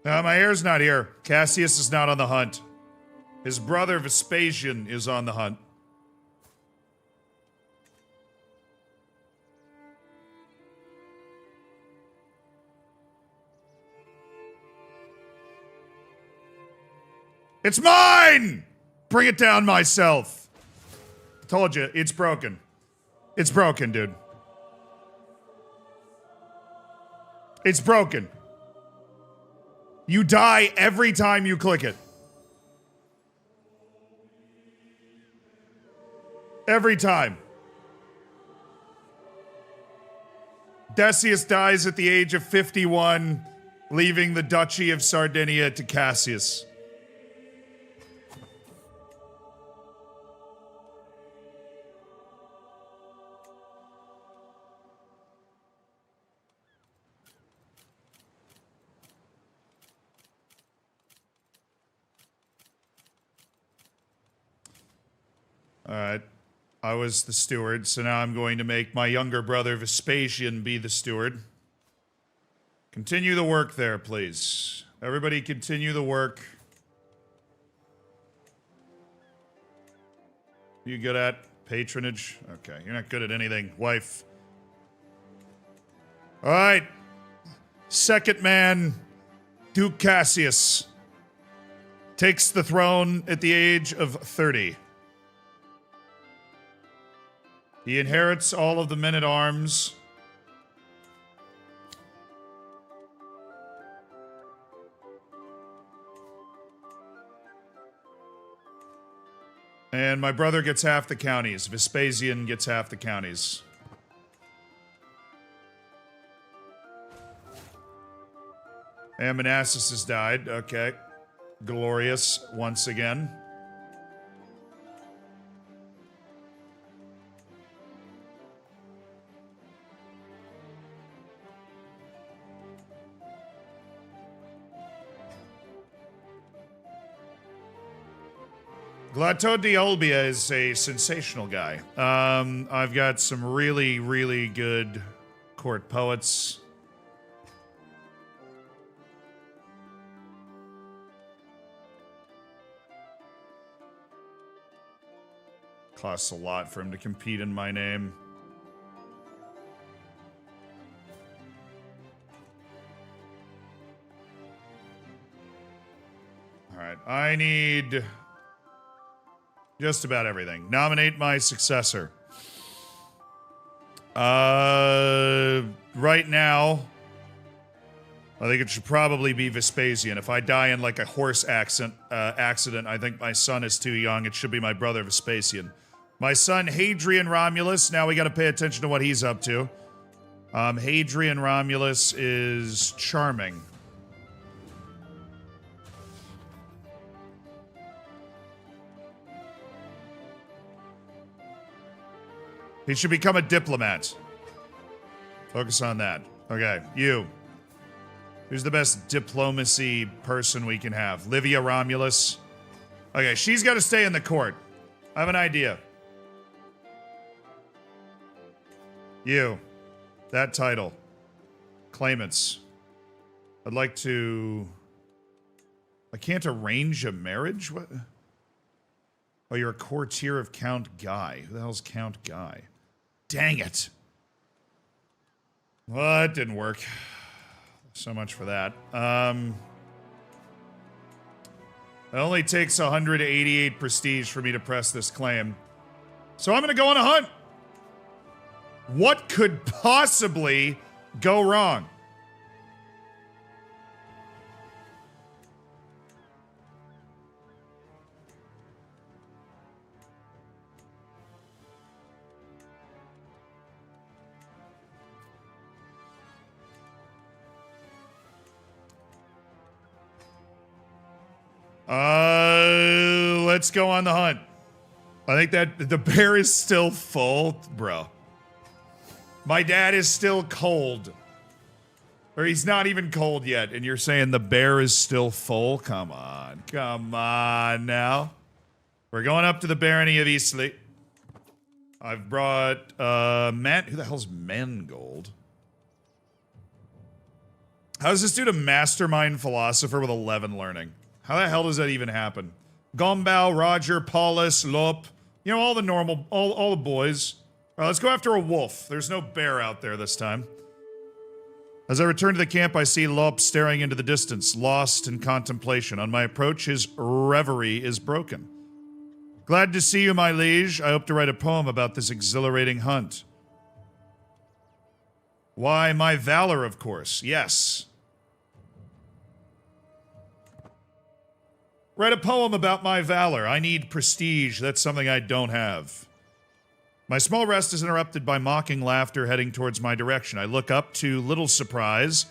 No, my heir's not here. Cassius is not on the hunt. His brother Vespasian is on the hunt. It's mine! Bring it down myself. Told you, it's broken. It's broken, dude. It's broken. You die every time you click it. Every time. Decius dies at the age of 51, leaving the Duchy of Sardinia to Cassius. Alright. I was the steward, so now I'm going to make my younger brother Vespasian be the steward. Continue the work there, please. Everybody continue the work. You good at patronage? Okay, you're not good at anything. Wife. Alright. Second man, Duke Cassius, takes the throne at the age of 30. He inherits all of the men-at-arms. And my brother gets half the counties. Vespasian gets half the counties. And Manassas has died. Okay. Glorious once again. Glato di Olbia is a sensational guy. I've got some really, really good court poets. Costs a lot for him to compete in my name. Alright, I need just about everything. Nominate my successor. Right now, I think it should probably be Vespasian. If I die in like a horse accident, I think my son is too young. It should be my brother Vespasian. My son Hadrian Romulus, now we gotta pay attention to what he's up to. Hadrian Romulus is charming. He should become a diplomat. Focus on that. Okay, you. Who's the best diplomacy person we can have? Livia Romulus. Okay, she's got to stay in the court. I have an idea. You. That title. Claimants. I'd like to... I can't arrange a marriage? What? Oh, you're a courtier of Count Guy. Who the hell's Count Guy? Dang it. Well, that didn't work. So much for that. It only takes 188 prestige for me to press this claim. So I'm going to go on a hunt. What could possibly go wrong? Let's go on the hunt. I think that the bear is still full, bro. My dad is still cold. Or he's not even cold yet, and you're saying the bear is still full? Come on. Come on now. We're going up to the barony of Eastleigh. I've brought, who the hell's Mangold? How's this dude a mastermind philosopher with 11 learning? How the hell does that even happen? Gombau, Roger, Paulus, Lop. You know, all the normal, all the boys. All right, let's go after a wolf. There's no bear out there this time. As I return to the camp, I see Lop staring into the distance, lost in contemplation. On my approach, his reverie is broken. Glad to see you, my liege. I hope to write a poem about this exhilarating hunt. Why, my valor, of course. Yes. Write a poem about my valor. I need prestige. That's something I don't have. My small rest is interrupted by mocking laughter heading towards my direction. I look up to little surprise.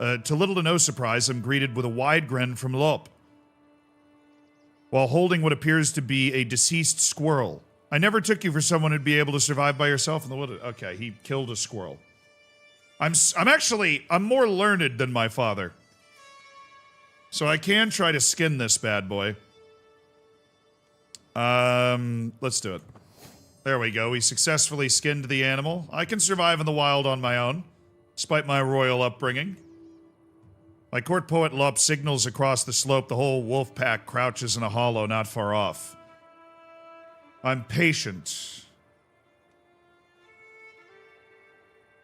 To little to no surprise, I'm greeted with a wide grin from Lop, while holding what appears to be a deceased squirrel. I never took you for someone who'd be able to survive by yourself in the woods. Okay, he killed a squirrel. I'm more learned than my father. So I can try to skin this bad boy. Let's do it. There we go. We successfully skinned the animal. I can survive in the wild on my own, despite my royal upbringing. My court poet Lop signals across the slope. The whole wolf pack crouches in a hollow not far off. I'm patient.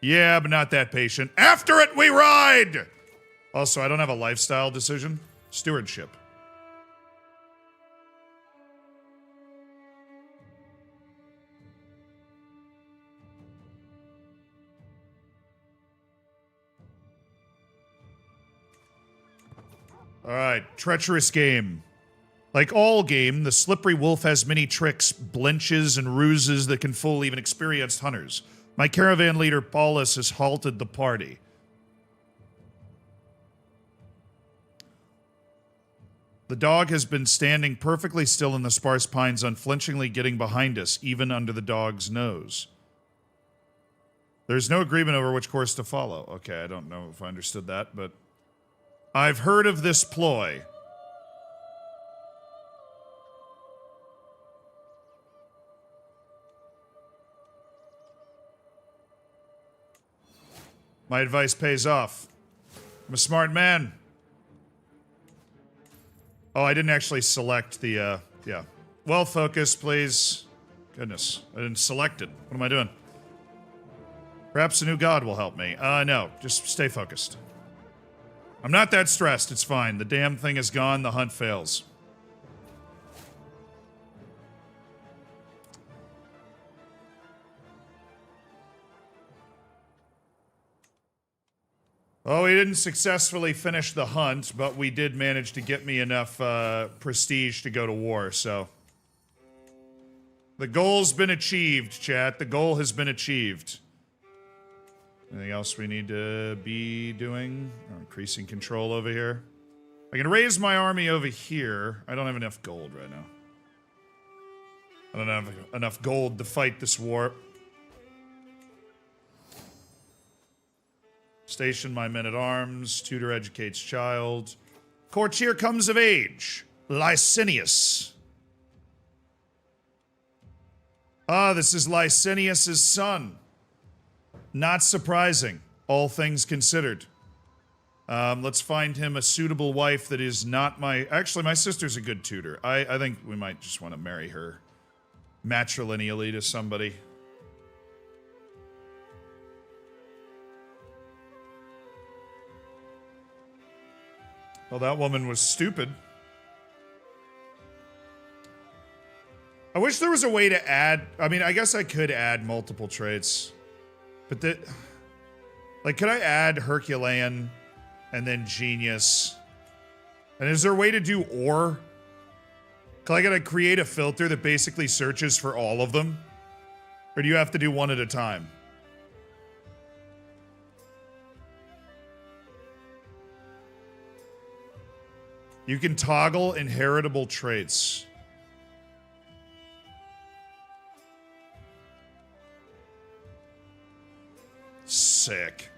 Yeah, but not that patient. After it, we ride! Also, I don't have a lifestyle decision. Stewardship. Alright, treacherous game. Like all game, the slippery wolf has many tricks, blenches, and ruses that can fool even experienced hunters. My caravan leader, Paulus, has halted the party. The dog has been standing perfectly still in the sparse pines, unflinchingly getting behind us, even under the dog's nose. There's no agreement over which course to follow. Okay, I don't know if I understood that, but I've heard of this ploy. My advice pays off. I'm a smart man. Oh, I didn't actually select the, yeah. Well, focus, please. Goodness, I didn't select it. What am I doing? Perhaps a new god will help me. No, just stay focused. I'm not that stressed, it's fine. The damn thing is gone, the hunt fails. Oh, we didn't successfully finish the hunt, but we did manage to get me enough prestige to go to war, so. The goal's been achieved, chat. The goal has been achieved. Anything else we need to be doing? Oh, increasing control over here. I can raise my army over here. I don't have enough gold right now. I don't have enough gold to fight this war. Station my men-at-arms. Tutor educates child. Courtier comes of age. Licinius. Ah, this is Licinius's son. Not surprising, all things considered. Let's find him a suitable wife that is not my... Actually, my sister's a good tutor. I think we might just want to marry her matrilineally to somebody. Well, that woman was stupid. I wish there was a way to add... I mean, I guess I could add multiple traits. But that... Like, could I add Herculean and then Genius? And is there a way to do or? Cause I gotta create a filter that basically searches for all of them? Or do you have to do one at a time? You can toggle inheritable traits. Sick.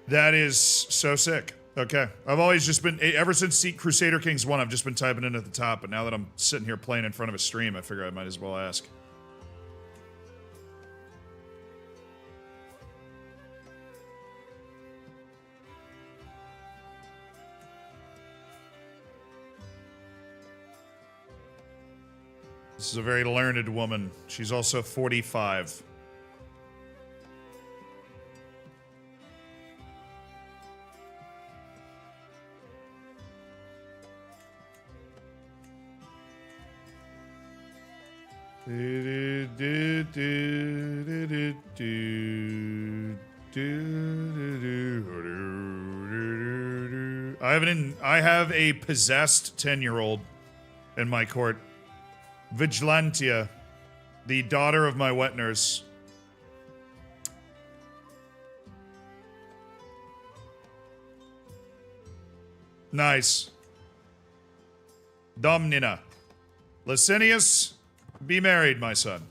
That is so sick. Okay. I've always just been, ever since Crusader Kings 1, I've just been typing in at the top, but now that I'm sitting here playing in front of a stream, I figure I might as well ask. This is a very learned woman. She's also 45. I have a possessed 10-year-old in my court. Vigilantia, the daughter of my wet nurse. Nice. Domnina. Licinius, be married, my son.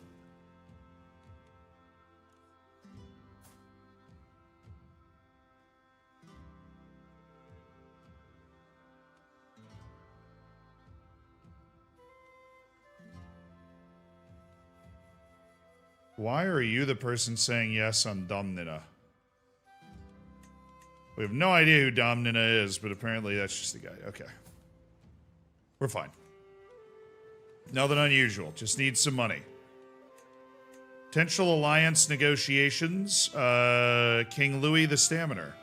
Why are you the person saying yes on Domnina? We have no idea who Domnina is, but apparently that's just the guy. Okay. We're fine. Nothing unusual. Just need some money. Potential alliance negotiations. King Louis the Staminer.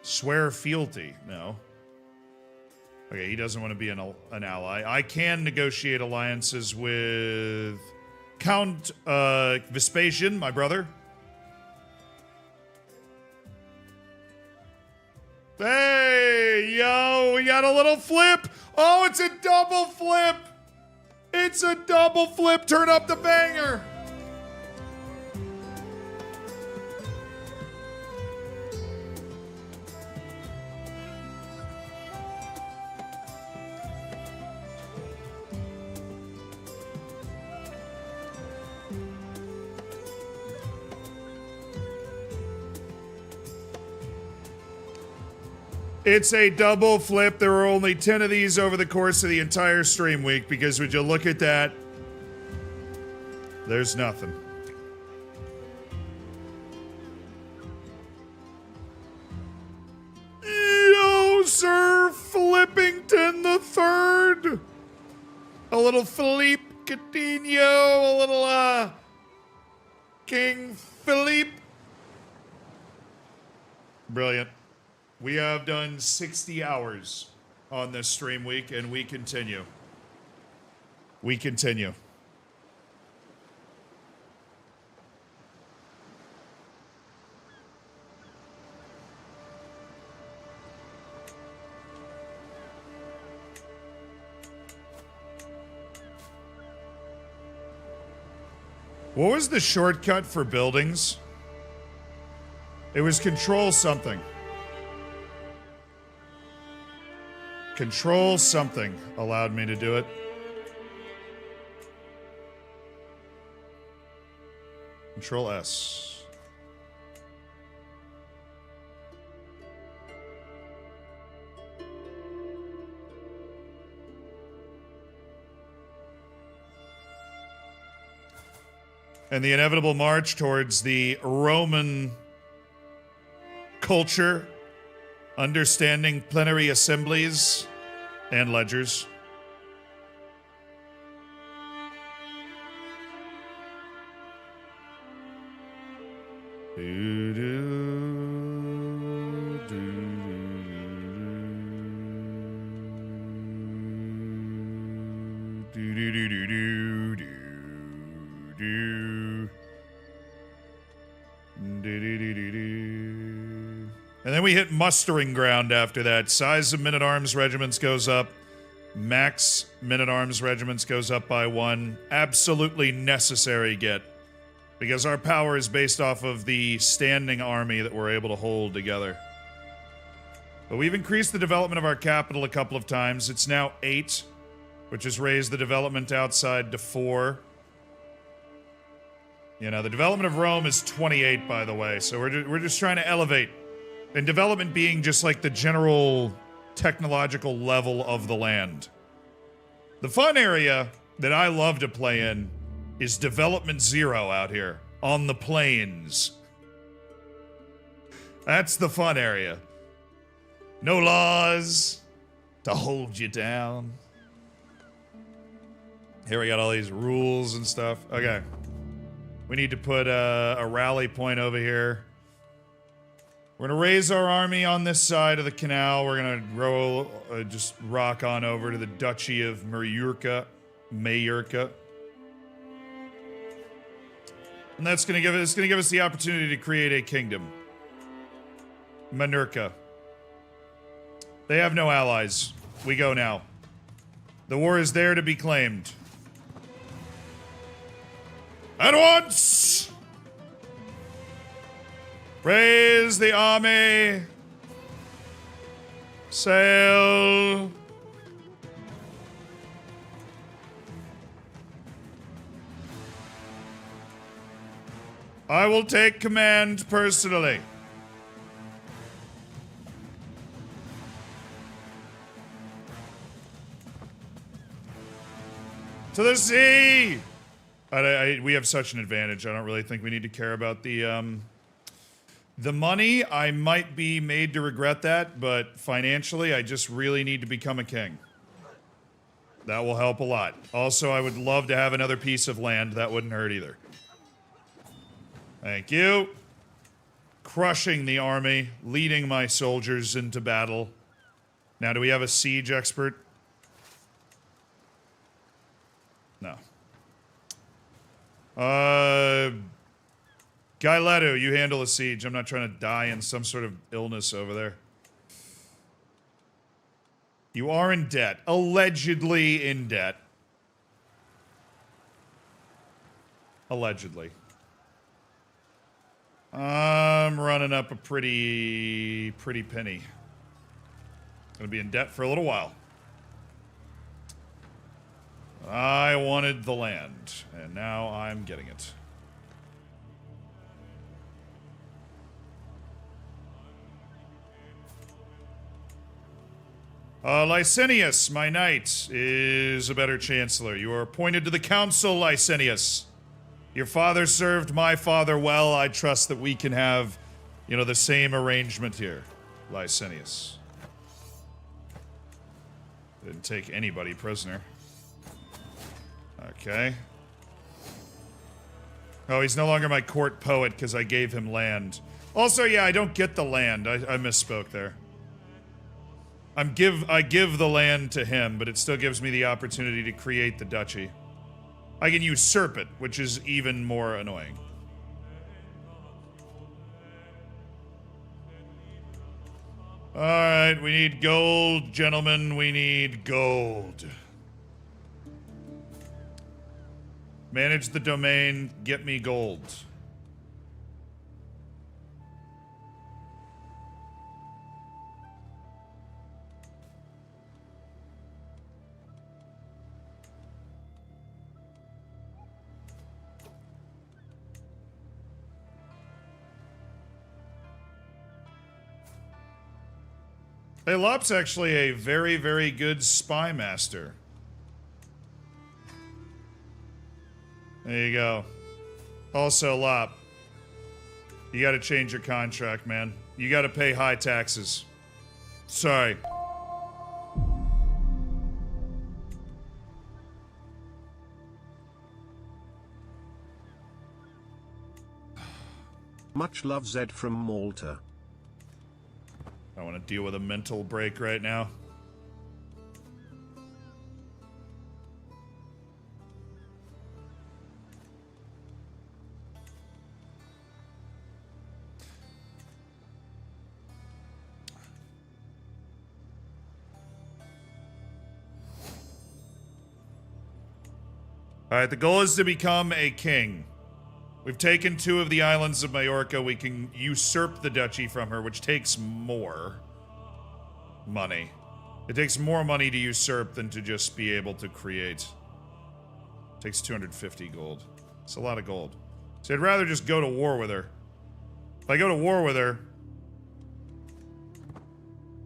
Swear fealty. No. Okay, he doesn't want to be an ally. I can negotiate alliances with Count Vespasian, my brother. Hey, yo, we got a little flip. Oh, it's a double flip. It's a double flip. Turn up the banger. It's a double flip. There were only 10 of these over the course of the entire stream week because would you look at that? There's nothing. Yo, Sir Flippington the Third. A little Philippe Coutinho, a little, King Philippe. Brilliant. We have done 60 hours on this stream week, and we continue. We continue. What was the shortcut for buildings? It was control something. Control something allowed me to do it. Control S. And the inevitable march towards the Roman culture, understanding plenary assemblies and ledgers. And then we hit mustering ground after that. Size of men-at-arms regiments goes up. Max men-at-arms regiments goes up by 1. Absolutely necessary get. Because our power is based off of the standing army that we're able to hold together. But we've increased the development of our capital a couple of times. It's now 8, which has raised the development outside to 4. You know, the development of Rome is 28, by the way. So we're just trying to elevate. And development being just like the general technological level of the land. The fun area that I love to play in is Development 0 out here on the plains. That's the fun area. No laws to hold you down. Here we got all these rules and stuff. Okay. We need to put a rally point over here. We're gonna raise our army on this side of the canal. We're gonna roll, just rock on over to the Duchy of Majorca. And that's gonna give us the opportunity to create a kingdom. Minorca. They have no allies. We go now. The war is there to be claimed. At once! Raise the army. Sail. I will take command personally. To the sea! We have such an advantage. I don't really think we need to care about the money. I might be made to regret that, but financially, I just really need to become a king. That will help a lot. Also, I would love to have another piece of land. That wouldn't hurt either. Thank you. Crushing the army, leading my soldiers into battle. Now, do we have a siege expert? No. Guy Leto, you handle a siege. I'm not trying to die in some sort of illness over there. You are in debt. Allegedly in debt. Allegedly. I'm running up a pretty penny. Gonna be in debt for a little while. I wanted the land, and now I'm getting it. Licinius, my knight, is a better chancellor. You are appointed to the council, Licinius. Your father served my father well. I trust that we can have, you know, the same arrangement here, Licinius. Didn't take anybody prisoner. Okay. Oh, he's no longer my court poet because I gave him land. Also, yeah, I don't get the land. I misspoke there. I give the land to him, but it still gives me the opportunity to create the duchy. I can usurp it, which is even more annoying. Alright, we need gold, gentlemen. We need gold. Manage the domain, get me gold. Hey, Lop's actually a very, very good spy master. There you go. Also, Lop, you gotta change your contract, man. You gotta pay high taxes. Sorry. Much love, Zed from Malta. I want to deal with a mental break right now. Alright, the goal is to become a king. We've taken 2 of the islands of Majorca. We can usurp the duchy from her, which takes more money. It takes more money to usurp than to just be able to create. It takes 250 gold. It's a lot of gold. So I'd rather just go to war with her. If I go to war with her,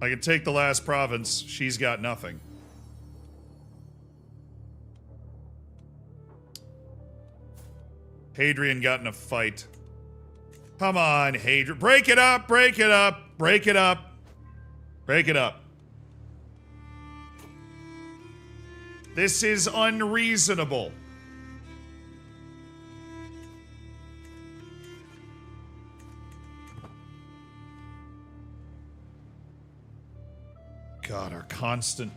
I can take the last province. She's got nothing. Hadrian got in a fight. Come on, Hadrian. Break it up, break it up, break it up. Break it up. This is unreasonable. God, our constant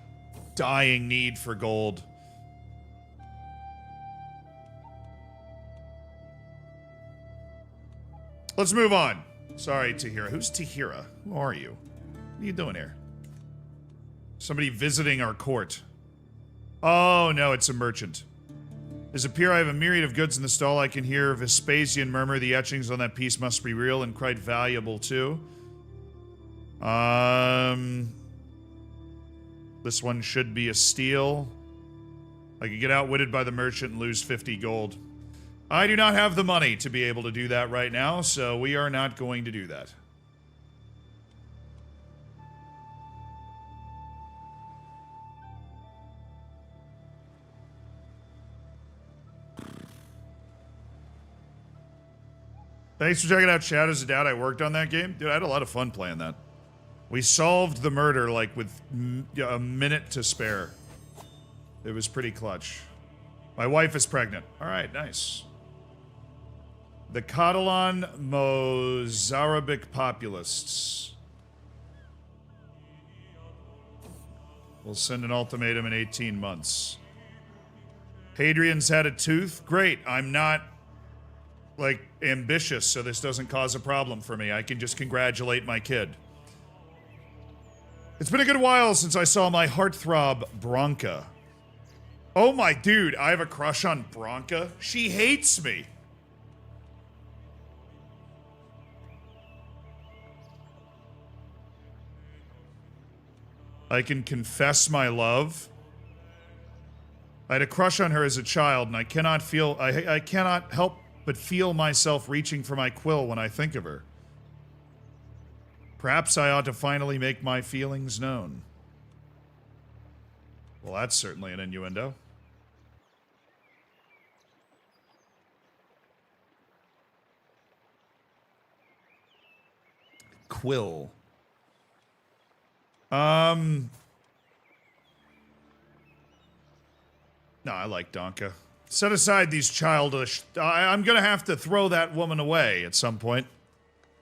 dying need for gold. Let's move on. Sorry, Tahira. Who's Tahira? Who are you? What are you doing here? Somebody visiting our court. Oh, no, it's a merchant. Does appear I have a myriad of goods in the stall. I can hear Vespasian murmur. The etchings on that piece must be real and quite valuable, too. This one should be a steal. I could get outwitted by the merchant and lose 50 gold. I do not have the money to be able to do that right now, so we are not going to do that. Thanks for checking out Shadows of Doubt. I worked on that game. Dude, I had a lot of fun playing that. We solved the murder, like, with a minute to spare. It was pretty clutch. My wife is pregnant. Alright, nice. The Catalan Mozarabic populists will send an ultimatum in 18 months. Hadrian's had a tooth? Great. I'm not, like, ambitious, so this doesn't cause a problem for me. I can just congratulate my kid. It's been a good while since I saw my heartthrob, Bronca. Oh my dude, I have a crush on Bronca. She hates me. I can confess my love. I had a crush on her as a child, and I cannot help but feel myself reaching for my quill when I think of her. Perhaps I ought to finally make my feelings known. Well, that's certainly an innuendo. Quill. No, I like Donka. Set aside these childish... I'm gonna have to throw that woman away at some point.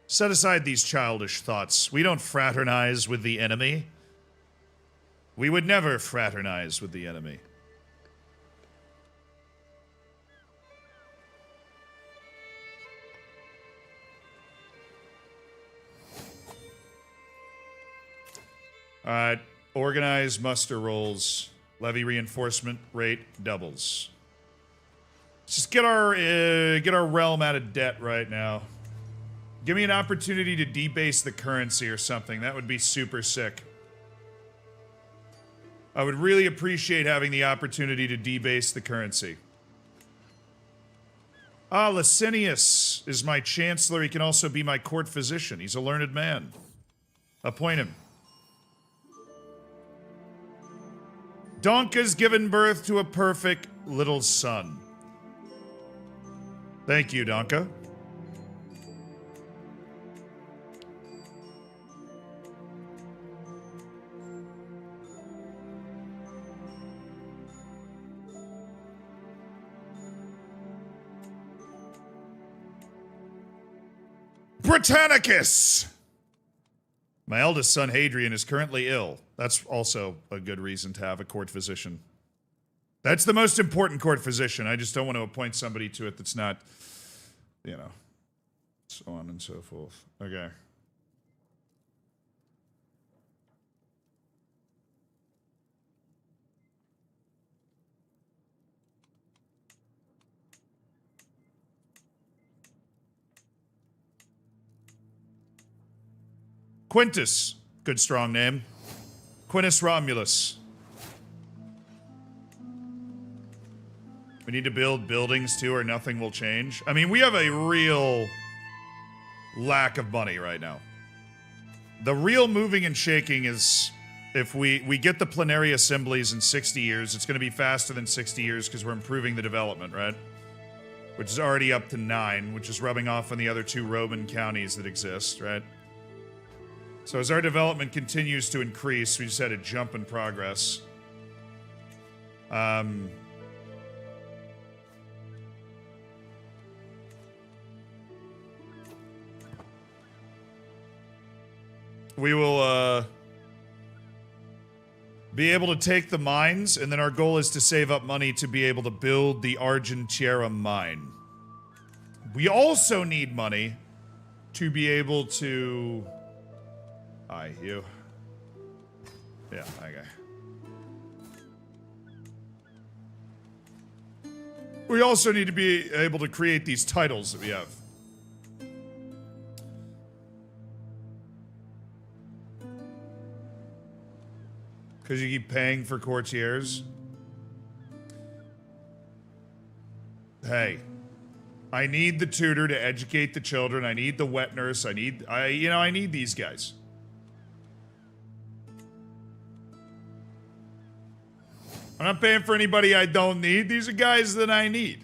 Set aside these childish thoughts. We don't fraternize with the enemy. We would never fraternize with the enemy. Alright, organize muster rolls. Levy reinforcement rate doubles. Let's just get our realm out of debt right now. Give me an opportunity to debase the currency or something. That would be super sick. I would really appreciate having the opportunity to debase the currency. Ah, Licinius is my chancellor. He can also be my court physician. He's a learned man. Appoint him. Donka's given birth to a perfect little son. Thank you, Donka. Britannicus! My eldest son, Hadrian, is currently ill. That's also a good reason to have a court physician. That's the most important court physician. I just don't want to appoint somebody to it that's not, you know, so on and so forth. Okay. Quintus. Good strong name. Quintus Romulus. We need to build buildings too or nothing will change. I mean, we have a real lack of money right now. The real moving and shaking is if we get the plenary assemblies in 60 years, it's going to be faster than 60 years because we're improving the development, right? Which is already up to 9, which is rubbing off on the other 2 Roman counties that exist, right? So as our development continues to increase, we just had a jump in progress. We will, be able to take the mines, and then our goal is to save up money to be able to build the Argentiera mine. We also need money to be able to... Hi, you. Yeah, okay. We also need to be able to create these titles that we have. Because you keep paying for courtiers. Hey. I need the tutor to educate the children. I need the wet nurse. I need these guys. I'm not paying for anybody I don't need. These are guys that I need.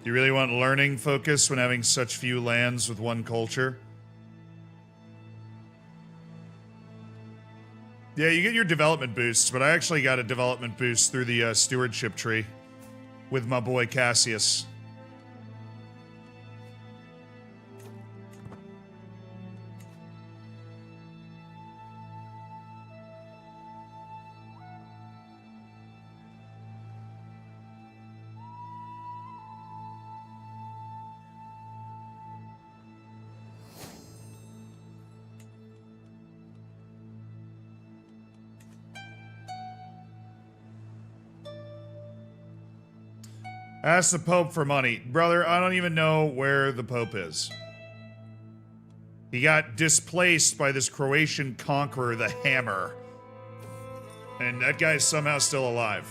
You really want learning focus when having such few lands with one culture? Yeah, you get your development boosts, but I actually got a development boost through the stewardship tree with my boy Cassius. Ask the Pope for money. Brother, I don't even know where the Pope is. He got displaced by this Croatian conqueror, the Hammer. And that guy's somehow still alive.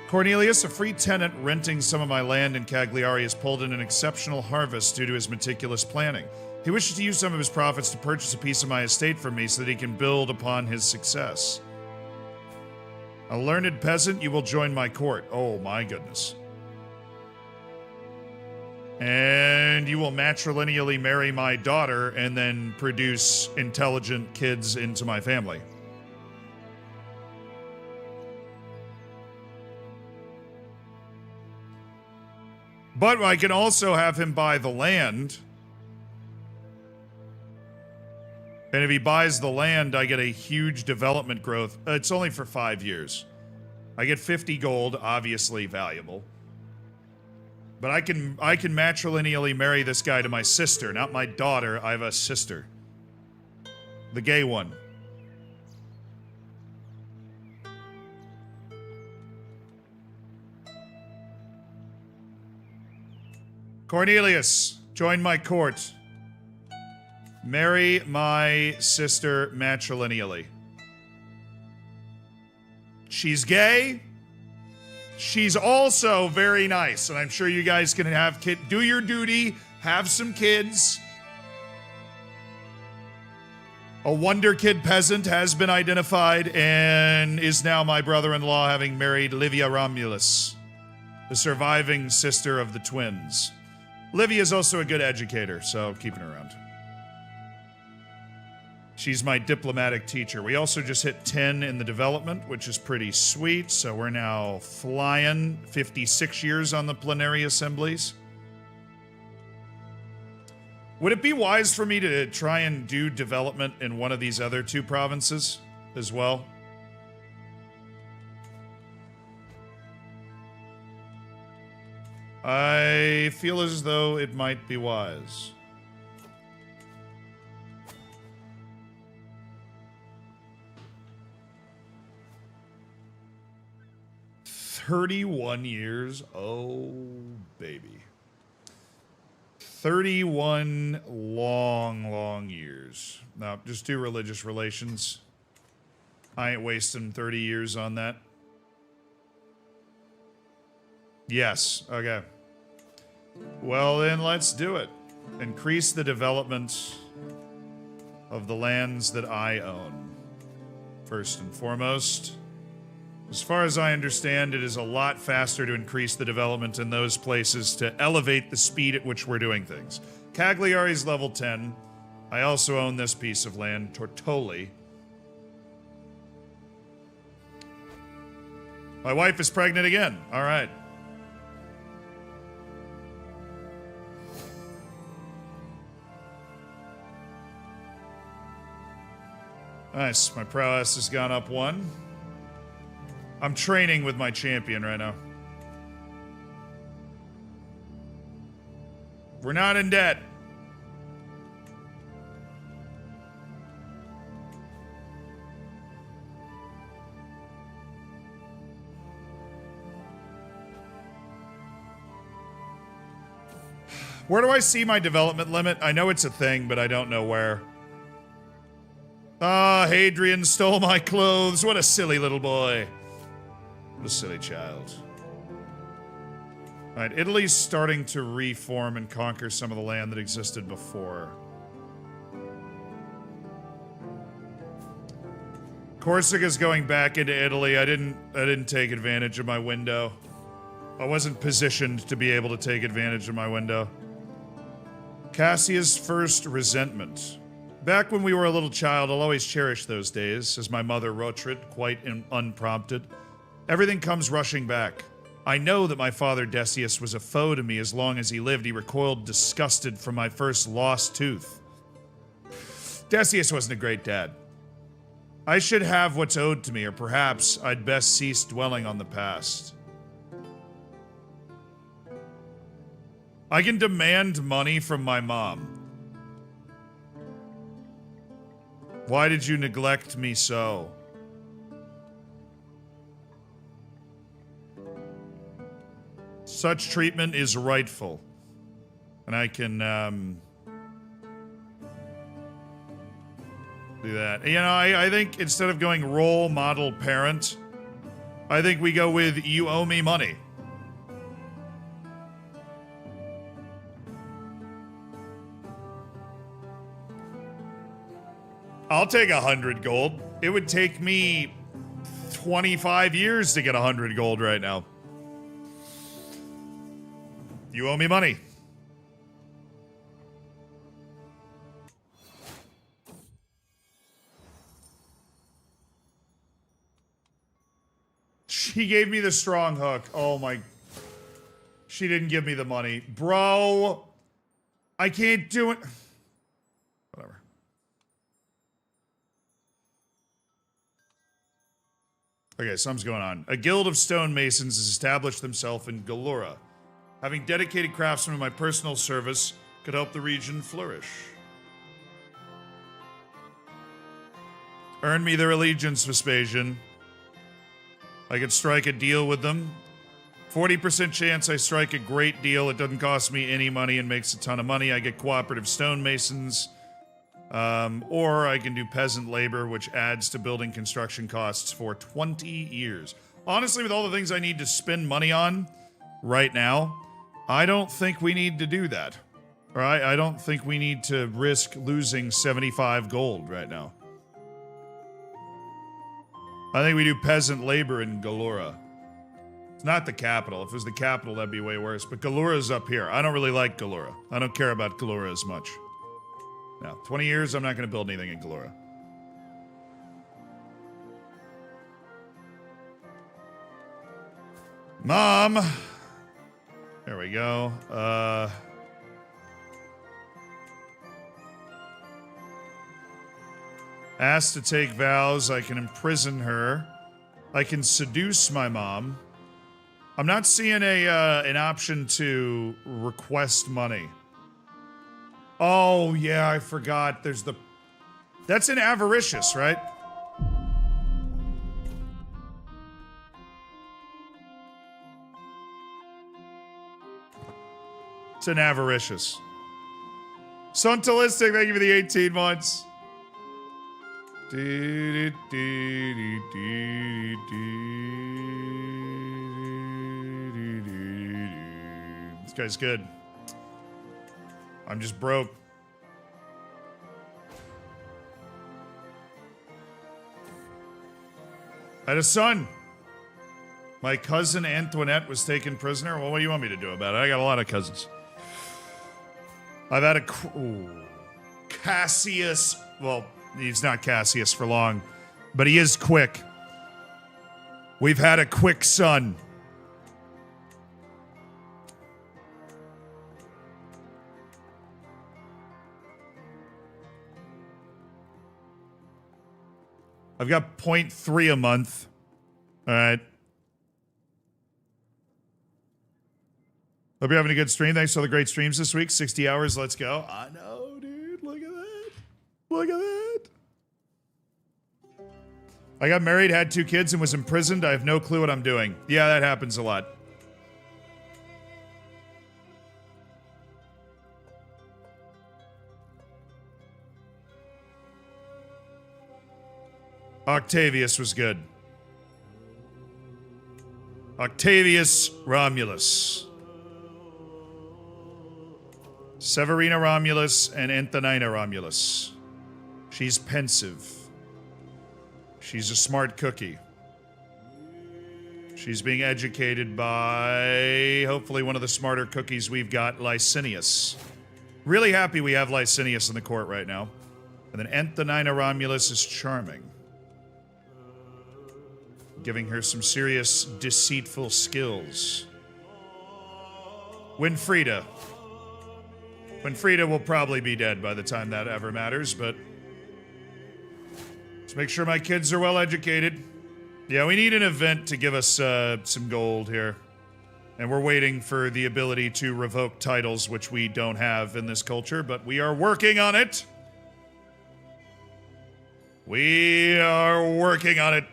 Cornelius, a free tenant renting some of my land in Cagliari, has pulled in an exceptional harvest due to his meticulous planning. He wishes to use some of his profits to purchase a piece of my estate from me so that he can build upon his success. A learned peasant, you will join my court. Oh my goodness. And you will matrilineally marry my daughter and then produce intelligent kids into my family. But I can also have him buy the land. And if he buys the land, I get a huge development growth. It's only for 5 years. I get 50 gold, obviously valuable. But I can matrilineally marry this guy to my sister, not my daughter. I have a sister. The gay one. Cornelius, join my court. Marry my sister matrilineally. She's gay. She's also very nice, and I'm sure you guys can do your duty, have some kids. A wonder kid peasant has been identified and is now my brother-in-law, having married Livia Romulus, the surviving sister of the twins. Livia is also a good educator, so keeping her around. She's my diplomatic teacher. We also just hit 10 in the development, which is pretty sweet. So we're now flying 56 years on the plenary assemblies. Would it be wise for me to try and do development in one of these other two provinces as well? I feel as though it might be wise. 31 years. Oh, baby. 31 long, long years. Now, just do religious relations. I ain't wasting 30 years on that. Yes, okay. Well, then let's do it. Increase the development of the lands that I own. First and foremost. As far as I understand, it is a lot faster to increase the development in those places to elevate the speed at which we're doing things. Cagliari's level 10. I also own this piece of land, Tortoli. My wife is pregnant again. All right. Nice. My prowess has gone up 1. I'm training with my champion right now. We're not in debt. Where do I see my development limit? I know it's a thing, but I don't know where. Ah, Hadrian stole my clothes. What a silly little boy. What a silly child. Alright, Italy's starting to reform and conquer some of the land that existed before. Corsica's going back into Italy. I didn't take advantage of my window. I wasn't positioned to be able to take advantage of my window. Cassia's first resentment. Back when we were a little child, I'll always cherish those days, says my mother Rotrid, quite unprompted. Everything comes rushing back. I know that my father Decius was a foe to me as long as he lived. He recoiled disgusted from my first lost tooth. Decius wasn't a great dad. I should have what's owed to me, or perhaps I'd best cease dwelling on the past. I can demand money from my mom. Why did you neglect me so? Such treatment is rightful. And I can, do that. You know, I think instead of going role model parent, I think we go with you owe me money. I'll take 100 gold. It would take me 25 years to get 100 gold right now. You owe me money. She gave me the strong hook. Oh my. She didn't give me the money. Bro. I can't do it. Whatever. Okay, something's going on. A guild of stonemasons has established themselves in Galura. Having dedicated craftsmen in my personal service could help the region flourish. Earn me their allegiance, Vespasian. I could strike a deal with them. 40% chance I strike a great deal. It doesn't cost me any money and makes a ton of money. I get cooperative stonemasons. Or I can do peasant labor, which adds to building construction costs for 20 years. Honestly, with all the things I need to spend money on right now, I don't think we need to do that. Right? I don't think we need to risk losing 75 gold right now. I think we do peasant labor in Galura. It's not the capital. If it was the capital, that'd be way worse. But Galura's up here. I don't really like Galura. I don't care about Galura as much. Now, 20 years, I'm not going to build anything in Galura. Mom! There we go. Asked to take vows. I can imprison her. I can seduce my mom. I'm not seeing an option to request money. Oh, yeah, I forgot. There's the... That's an avaricious, right? It's an avaricious. Suntelistic, thank you for the 18 months. This guy's good. I'm just broke. I had a son. My cousin Antoinette was taken prisoner. Well, what do you want me to do about it? I got a lot of cousins. I've had a... Cassius... Well, he's not Cassius for long, but he is quick. We've had a quick son. I've got 0.3 a month. All right. Hope you're having a good stream. Thanks for all the great streams this week. 60 hours. Let's go. I know, dude. Look at that. Look at that. I got married, had 2 kids, and was imprisoned. I have no clue what I'm doing. Yeah, that happens a lot. Octavius was good. Octavius Romulus. Severina Romulus and Antonina Romulus. She's pensive. She's a smart cookie. She's being educated by, hopefully, one of the smarter cookies we've got, Licinius. Really happy we have Licinius in the court right now. And then Antonina Romulus is charming. Giving her some serious deceitful skills. Winfrida. Winfrida will probably be dead by the time that ever matters, but... Let's make sure my kids are well educated. Yeah, we need an event to give us some gold here. And we're waiting for the ability to revoke titles, which we don't have in this culture, but we are working on it. We are working on it.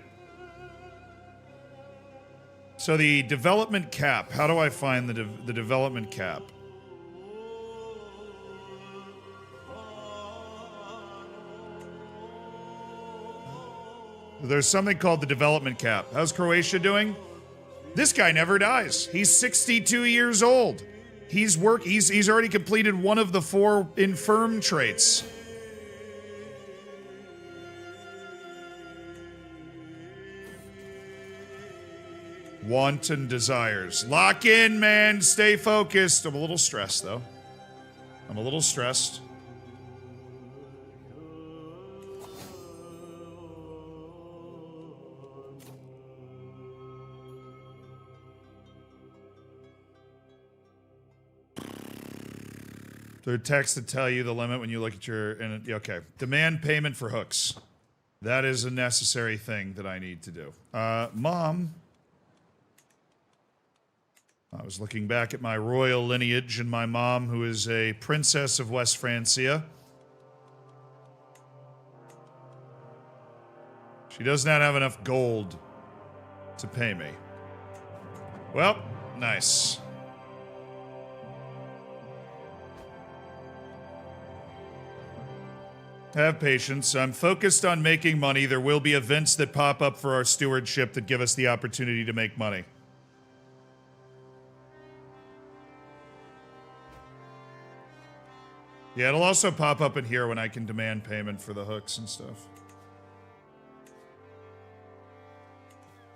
So the development cap, how do I find the development cap? There's something called the development cap. How's Croatia doing? This guy never dies. He's 62 years old. He's already completed one of the 4 infirm traits. Wanton desires. Lock in, man. Stay focused. I'm a little stressed, though. I'm a little stressed. There's a text to tell you the limit when you look at your... Okay. Demand payment for hooks. That is a necessary thing that I need to do. Mom... I was looking back at my royal lineage and my mom, who is a princess of West Francia. She does not have enough gold to pay me. Well, nice. Have patience. I'm focused on making money. There will be events that pop up for our stewardship that give us the opportunity to make money. Yeah, it'll also pop up in here when I can demand payment for the hooks and stuff.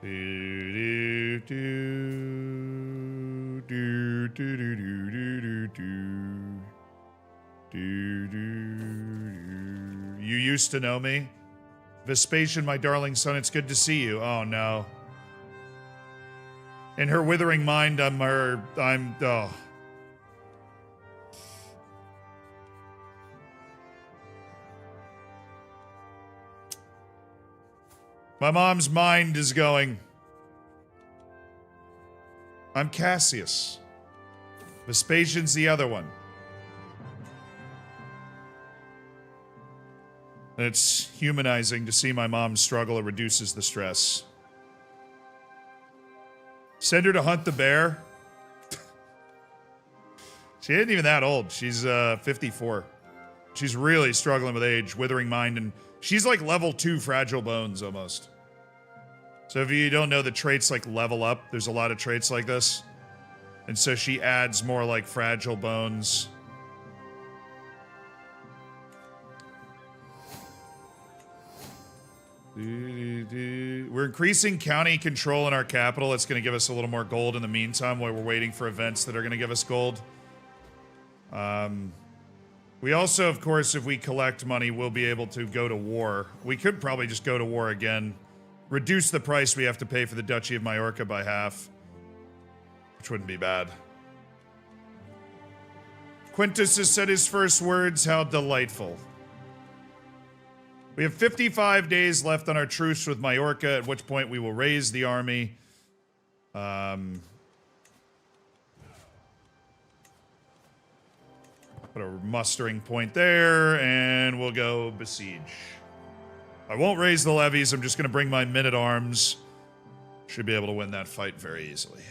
You used to know me? Vespasian, my darling son, it's good to see you. Oh, no. In her withering mind, oh. My mom's mind is going. I'm Cassius. Vespasian's the other one. And it's humanizing to see my mom struggle. It reduces the stress. Send her to hunt the bear. She ain't even that old. She's 54. She's really struggling with age, withering mind, and she's like level 2 fragile bones almost. So if you don't know the traits like level up, there's a lot of traits like this. And so she adds more like fragile bones We're increasing county control in our capital. It's going to give us a little more gold in the meantime while we're waiting for events that are going to give us gold. We also, of course, if we collect money, we'll be able to go to war. We could probably just go to war again. Reduce the price we have to pay for the Duchy of Majorca by half. Which wouldn't be bad. Quintus has said his first words. How delightful. We have 55 days left on our truce with Majorca, at which point we will raise the army. Put a mustering point there, and we'll go besiege. I won't raise the levies. I'm just going to bring my men-at-arms. Should be able to win that fight very easily.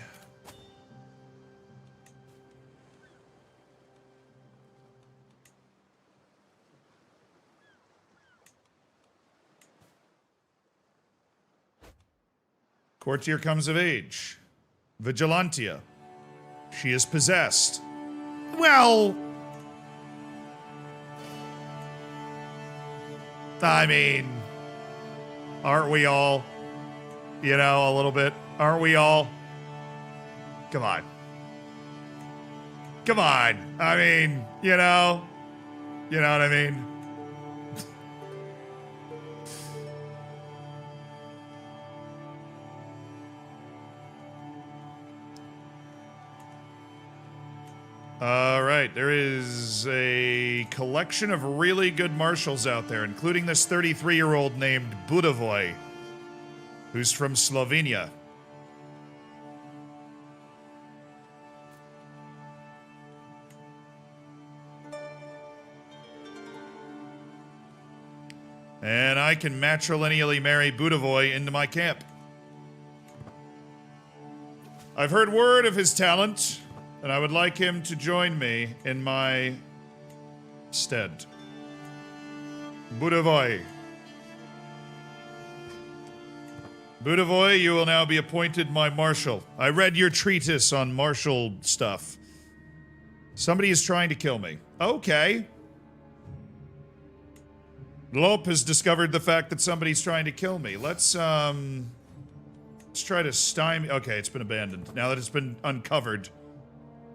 Courtier comes of age. Vigilantia. She is possessed. Well, I mean, aren't we all? You know, a little bit. Aren't we all? Come on. Come on. I mean, you know what I mean? All right, there is a collection of really good marshals out there, including this 33-year-old named Budavoy, who's from Slovenia. And I can matrilineally marry Budavoy into my camp. I've heard word of his talent, and I would like him to join me in my stead. Budavoy. Budavoy, you will now be appointed my marshal. I read your treatise on martial stuff. Somebody is trying to kill me. Okay. Lope has discovered the fact that somebody's trying to kill me. Let's try to stymie. Okay, it's been abandoned. Now that it's been uncovered.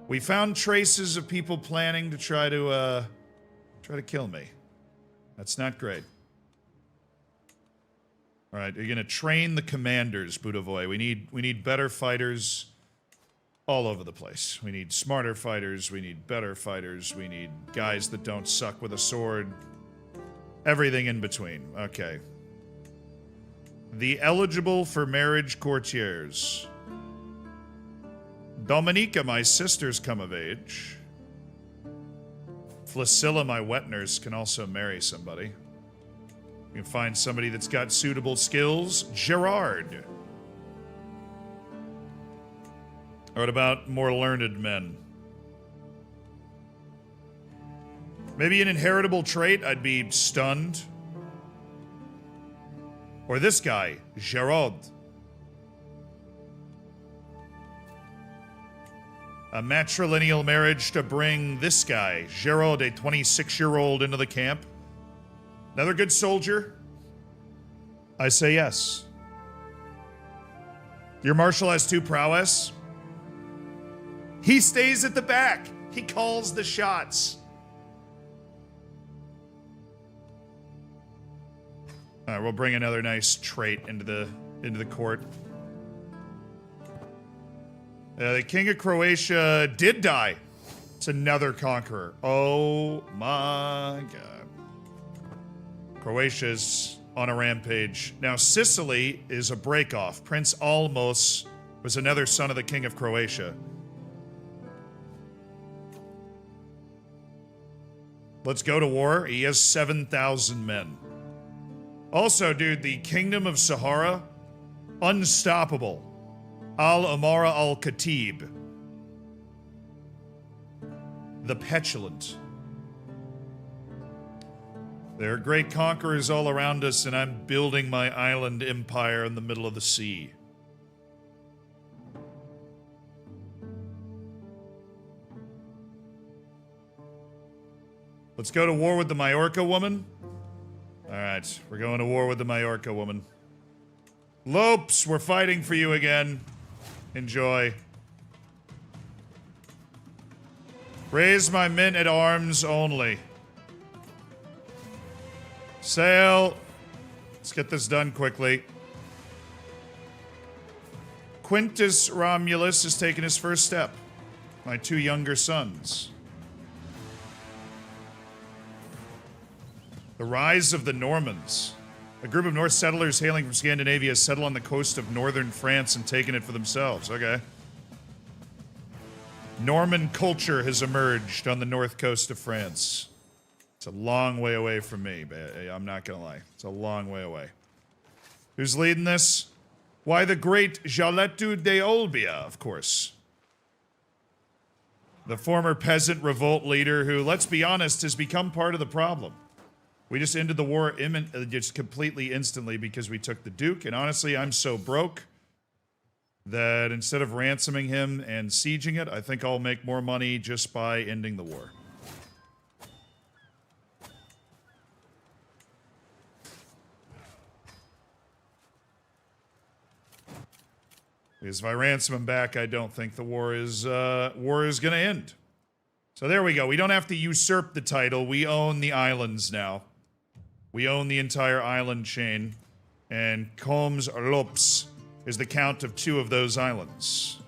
We found traces of people planning to try to kill me. That's not great. All right, you're gonna train the commanders, Budavoy. We need better fighters all over the place. We need smarter fighters. We need better fighters. We need guys that don't suck with a sword. Everything in between. Okay. The eligible for marriage courtiers. Dominica, my sister's come of age. Flacilla, my wet nurse, can also marry somebody. You can find somebody that's got suitable skills. Gerard. Or what about more learned men? Maybe an inheritable trait, I'd be stunned. Or this guy, Gerard. A matrilineal marriage to bring this guy, Gerard, a 26-year-old, into the camp. Another good soldier. I say yes. Your marshal has 2 prowess. He stays at the back. He calls the shots. All right, we'll bring another nice trait into the court. The King of Croatia did die. It's another conqueror. Oh my god. Croatia's on a rampage. Now Sicily is a break-off. Prince Almos was another son of the King of Croatia. Let's go to war. He has 7,000 men. Also, dude, the Kingdom of Sahara, unstoppable. Al-Amara al-Khatib. The Petulant. There are great conquerors all around us, and I'm building my island empire in the middle of the sea. Let's go to war with the Majorca woman. All right. Alright, we're going to war with the Majorca woman. Lopes, we're fighting for you again. Enjoy. Raise my men at arms only. Sail. Let's get this done quickly. Quintus Romulus has taken his first step. My 2 younger sons. The rise of the Normans. A group of Norse settlers hailing from Scandinavia has settled on the coast of northern France and taken it for themselves. Okay. Norman culture has emerged on the north coast of France. It's a long way away from me, but I'm not gonna lie. It's a long way away. Who's leading this? Why, the great Jaletu de Olbia, of course. The former peasant revolt leader who, let's be honest, has become part of the problem. We just ended the war just completely instantly because we took the Duke, and honestly, I'm so broke that instead of ransoming him and sieging it, I think I'll make more money just by ending the war. Because if I ransom him back, I don't think the war is gonna end. So there we go. We don't have to usurp the title. We own the islands now. We own the entire island chain. And Combs Lopes is the count of 2 of those islands.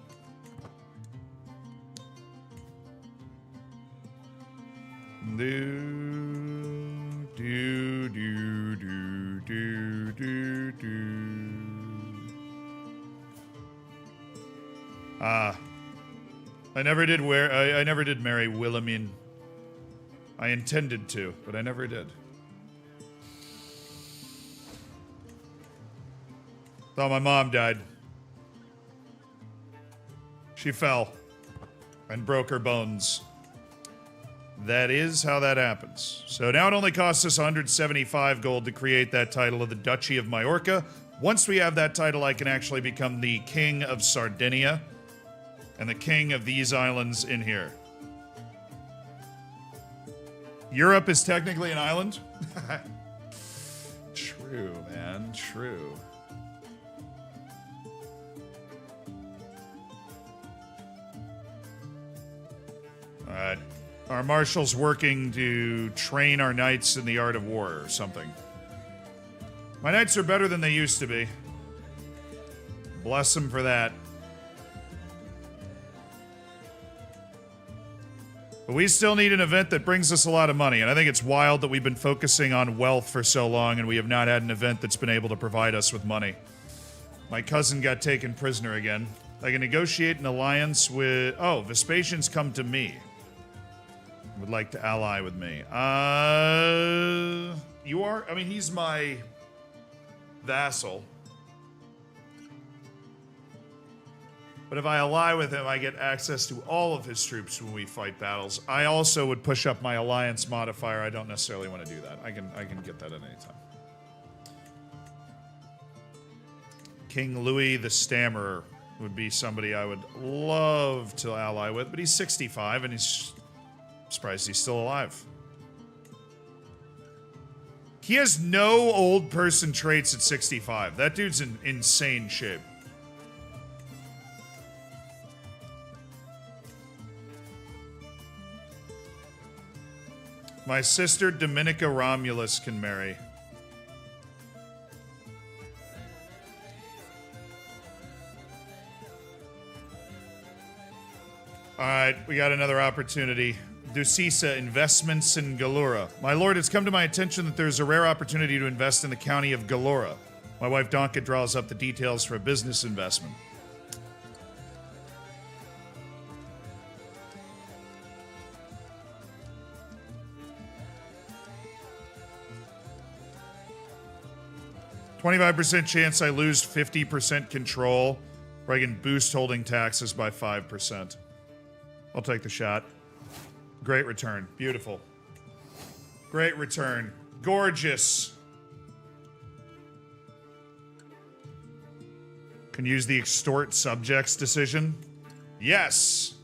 I never did I never did marry Wilhelmine. I intended to, but I never did. Thought my mom died. She fell and broke her bones. That is how that happens. So now it only costs us 175 gold to create that title of the Duchy of Majorca. Once we have that title, I can actually become the King of Sardinia and the king of these islands in here. Europe is technically an island? True, man, true. Alright. Our marshal's working to train our knights in the art of war or something. My knights are better than they used to be. Bless them for that. But we still need an event that brings us a lot of money, and I think it's wild that we've been focusing on wealth for so long and we have not had an event that's been able to provide us with money. My cousin got taken prisoner again. I can negotiate an alliance with... Oh, Vespasian's come to me. Would like to ally with me. You are? I mean, he's my vassal. But if I ally with him, I get access to all of his troops when we fight battles. I also would push up my alliance modifier. I don't necessarily want to do that. I can get that at any time. King Louis the Stammerer would be somebody I would love to ally with, but he's 65 and he's surprised he's still alive. He has no old person traits at 65. That dude's in insane shape. My sister Dominica Romulus can marry. Alright, we got another opportunity. Ducisa Investments in Galura. My lord, it's come to my attention that there's a rare opportunity to invest in the county of Galura. My wife Donka draws up the details for a business investment. %, chance I lose 50% control, or I can boost holding taxes by 5%. I'll take the shot. Great return. Beautiful. Great return. Gorgeous. Can use the extort subjects decision. Yes.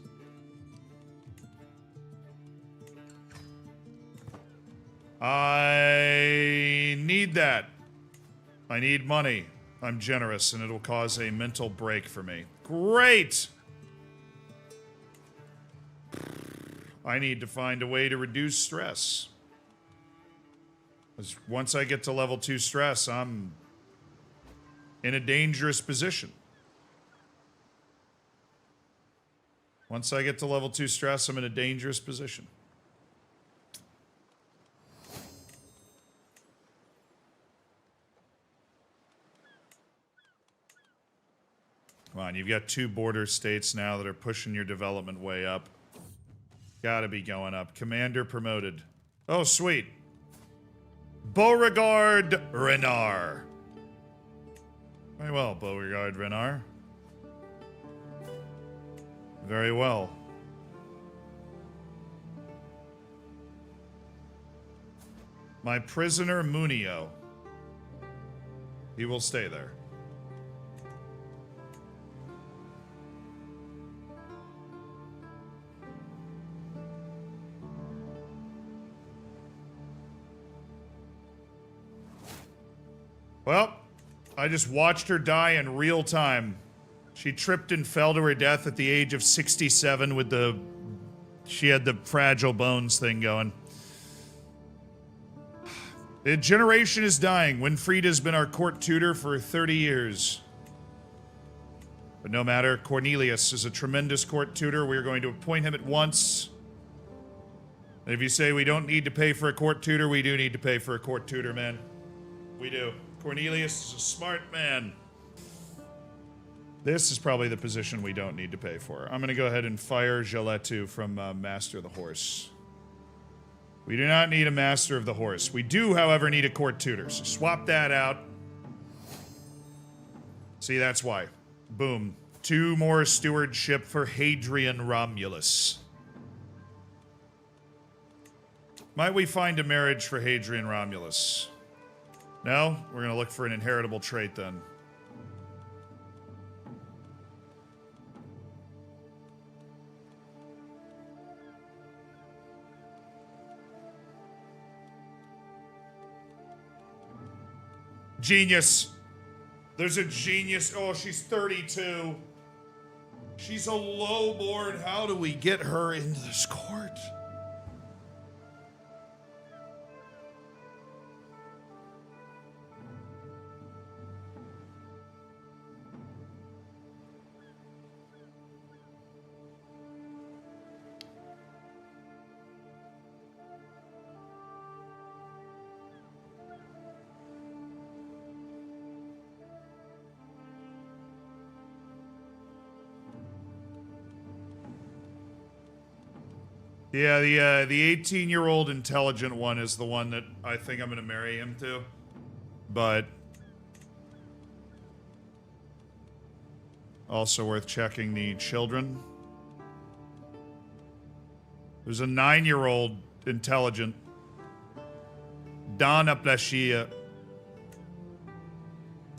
I need that. I need money. I'm generous, and it'll cause a mental break for me. Great! I need to find a way to reduce stress. 'Cause once I get to level 2 stress, I'm in a dangerous position. Once I get to level 2 stress, I'm in a dangerous position. Come on, you've got 2 border states now that are pushing your development way up. Gotta be going up. Commander promoted. Oh, sweet. Beauregard Renard. Very well, Beauregard Renard. Very well. My prisoner Munio. He will stay there. Well, I just watched her die in real time. She tripped and fell to her death at the age of 67 with the... She had the fragile bones thing going. The generation is dying. Winfrieda's been our court tutor for 30 years. But no matter, Cornelius is a tremendous court tutor. We're going to appoint him at once. And if you say we don't need to pay for a court tutor, we do need to pay for a court tutor, man. We do. Cornelius is a smart man. This is probably the position we don't need to pay for. I'm going to go ahead and fire Gilletu from Master of the Horse. We do not need a Master of the Horse. We do, however, need a court tutor. So swap that out. See, that's why. Boom. 2 more stewardship for Hadrian Romulus. Might we find a marriage for Hadrian Romulus? No? We're going to look for an inheritable trait then. Genius. There's a genius. Oh, she's 32. She's a lowborn. How do we get her into this court? Yeah, the 18-year-old intelligent one is the one that I think I'm going to marry him to. But also worth checking the children. There's a 9-year-old intelligent. Donna Plashia.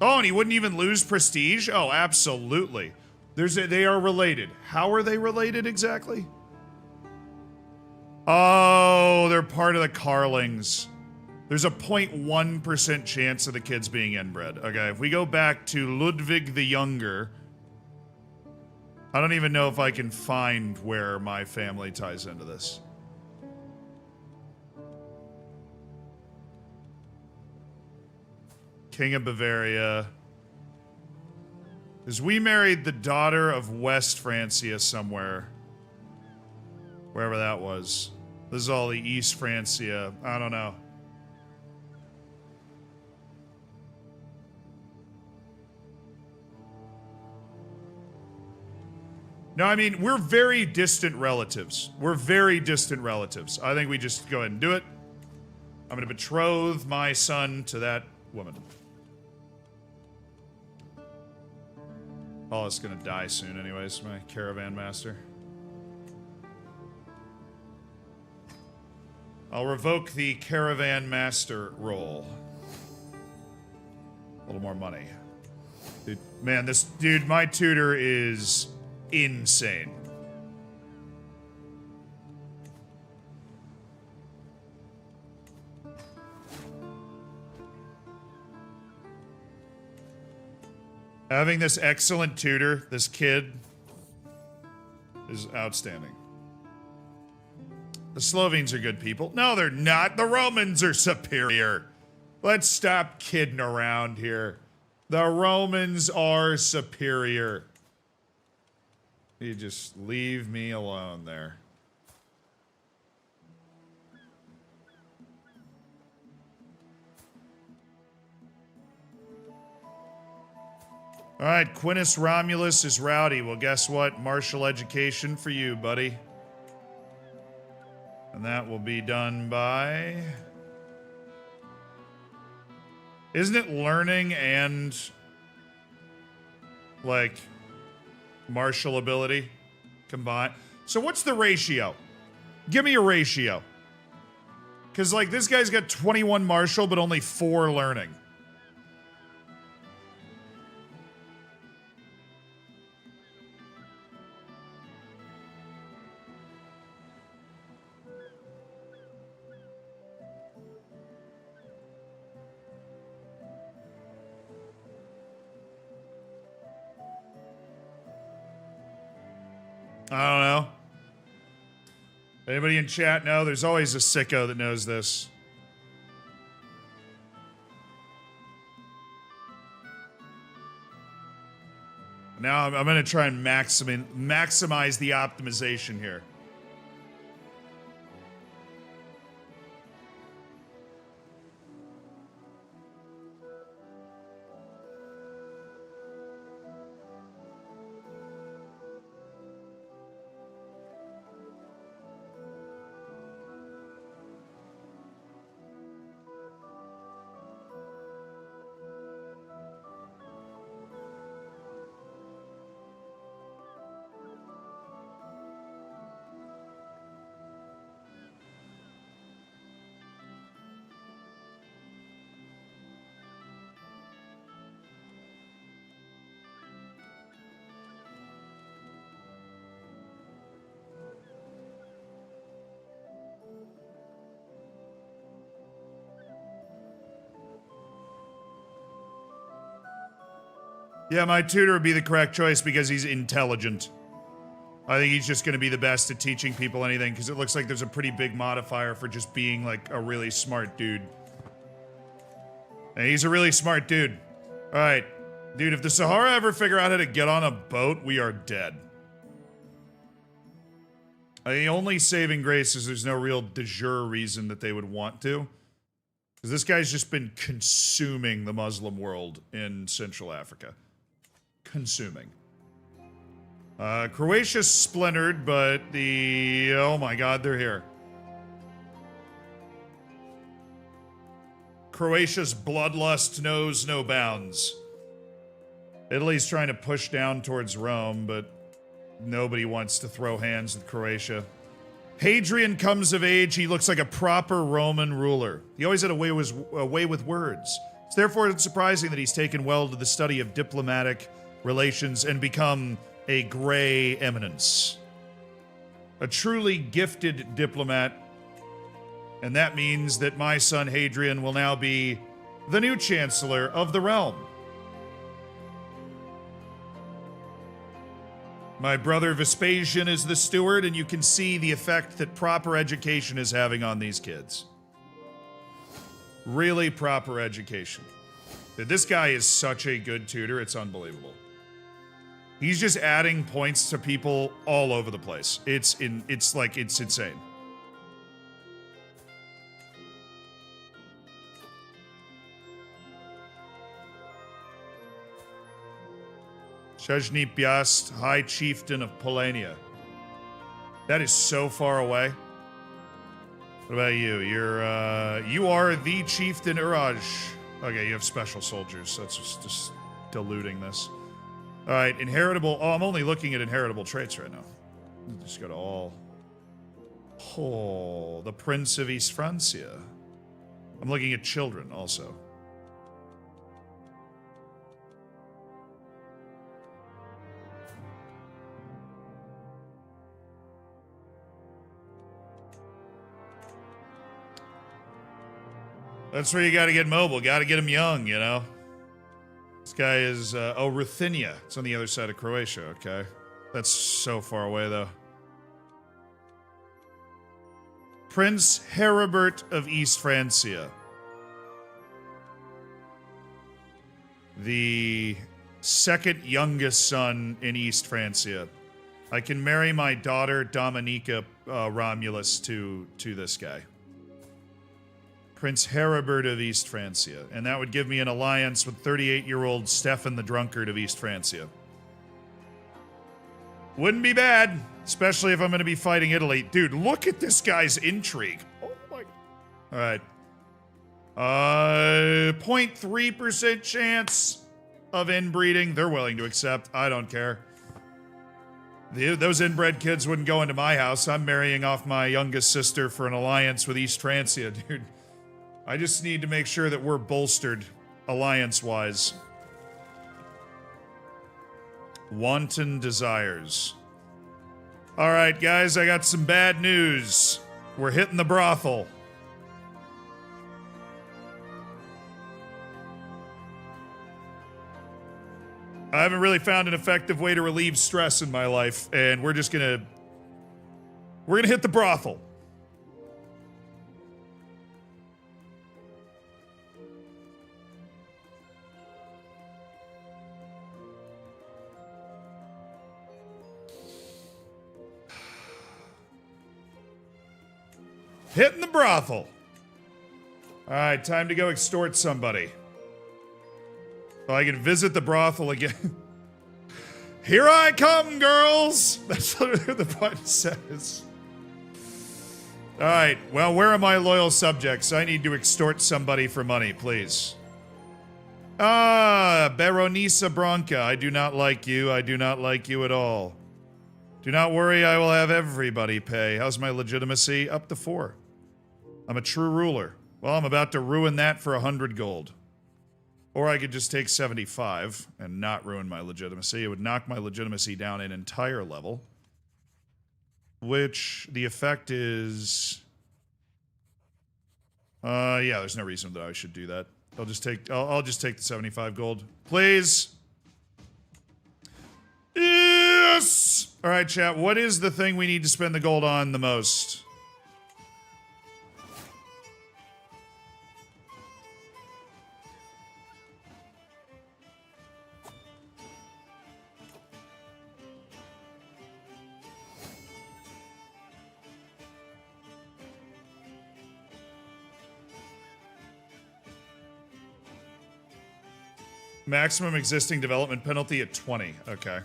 Oh, and he wouldn't even lose prestige? Oh, absolutely. They are related. How are they related exactly? Oh, they're part of the Carlings. There's a 0.1% chance of the kids being inbred. Okay, if we go back to Ludwig the Younger, I don't even know if I can find where my family ties into this. King of Bavaria. Because we married the daughter of West Francia somewhere. Wherever that was. This is all the East Francia. I don't know. No, I mean, we're very distant relatives. We're very distant relatives. I think we just go ahead and do it. I'm going to betroth my son to that woman. Paula's going to die soon anyways, my caravan master. I'll revoke the caravan master role. A little more money. Dude, man, this dude, my tutor is insane. Having this excellent tutor, this kid, is outstanding. The Slovenes are good people. No, they're not. The Romans are superior. Let's stop kidding around here. The Romans are superior. You just leave me alone there. All right, Quintus Romulus is rowdy. Well, guess what? Martial education for you, buddy. And that will be done by... Isn't it learning and, like, martial ability combined? So what's the ratio? Give me a ratio. Because, like, this guy's got 21 martial, but only 4 learning. I don't know. Anybody in chat know? There's always a sicko that knows this. Now I'm going to try and maximize the optimization here. Yeah, my tutor would be the correct choice because he's intelligent. I think he's just going to be the best at teaching people anything because it looks like there's a pretty big modifier for just being like a really smart dude. And he's a really smart dude. All right. Dude, if the Sahara ever figure out how to get on a boat, we are dead. The only saving grace is there's no real de jure reason that they would want to. Because this guy's just been consuming the Muslim world in Central Africa. Consuming. Croatia's splintered, but the... Oh my god, they're here. Croatia's bloodlust knows no bounds. Italy's trying to push down towards Rome, but nobody wants to throw hands with Croatia. Hadrian comes of age. He looks like a proper Roman ruler. He always had a way with words. It's therefore surprising that he's taken well to the study of diplomatic relations and become a gray eminence. A truly gifted diplomat. And that means that my son Hadrian will now be the new chancellor of the realm. My brother Vespasian is the steward, and you can see the effect that proper education is having on these kids. Really proper education. This guy is such a good tutor, it's unbelievable. He's just adding points to people all over the place. It's insane. Chejni Piast, High Chieftain of Polania. That is so far away. What about you? You are the Chieftain Uraj. Okay, you have special soldiers, so that's just diluting this. All right, inheritable. Oh, I'm only looking at inheritable traits right now. Just go to all. Oh, the Prince of East Francia. I'm looking at children also. That's where you got to get mobile. Got to get them young, you know. guy is, oh, Ruthenia. It's on the other side of Croatia, okay. That's so far away, though. Prince Heribert of East Francia. The second youngest son in East Francia. I can marry my daughter, Dominica Romulus, to this guy. Prince Heribert of East Francia. And that would give me an alliance with 38-year-old Stefan the Drunkard of East Francia. Wouldn't be bad, especially if I'm going to be fighting Italy. Dude, look at this guy's intrigue. Oh my... Alright. 0.3% chance of inbreeding. They're willing to accept. I don't care. Those inbred kids wouldn't go into my house. I'm marrying off my youngest sister for an alliance with East Francia, dude. I just need to make sure that we're bolstered, alliance-wise. Wanton desires. Alright, guys, I got some bad news. We're hitting the brothel. I haven't really found an effective way to relieve stress in my life, and we're gonna hit the brothel. Hitting the brothel. Alright, time to go extort somebody. So I can visit the brothel again. Here I come, girls! That's literally what the button says. Alright, well, where are my loyal subjects? I need to extort somebody for money, please. Ah, Baronisa Branca, I do not like you. I do not like you at all. Do not worry, I will have everybody pay. How's my legitimacy? Up to 4. I'm a true ruler. Well, I'm about to ruin that for 100 gold. Or I could just take 75 and not ruin my legitimacy. It would knock my legitimacy down an entire level. Which, the effect is... yeah, there's no reason that I should do that. I'll just take the 75 gold. Please! Yes! Alright, chat, what is the thing we need to spend the gold on the most? Maximum existing development penalty at 20. Okay.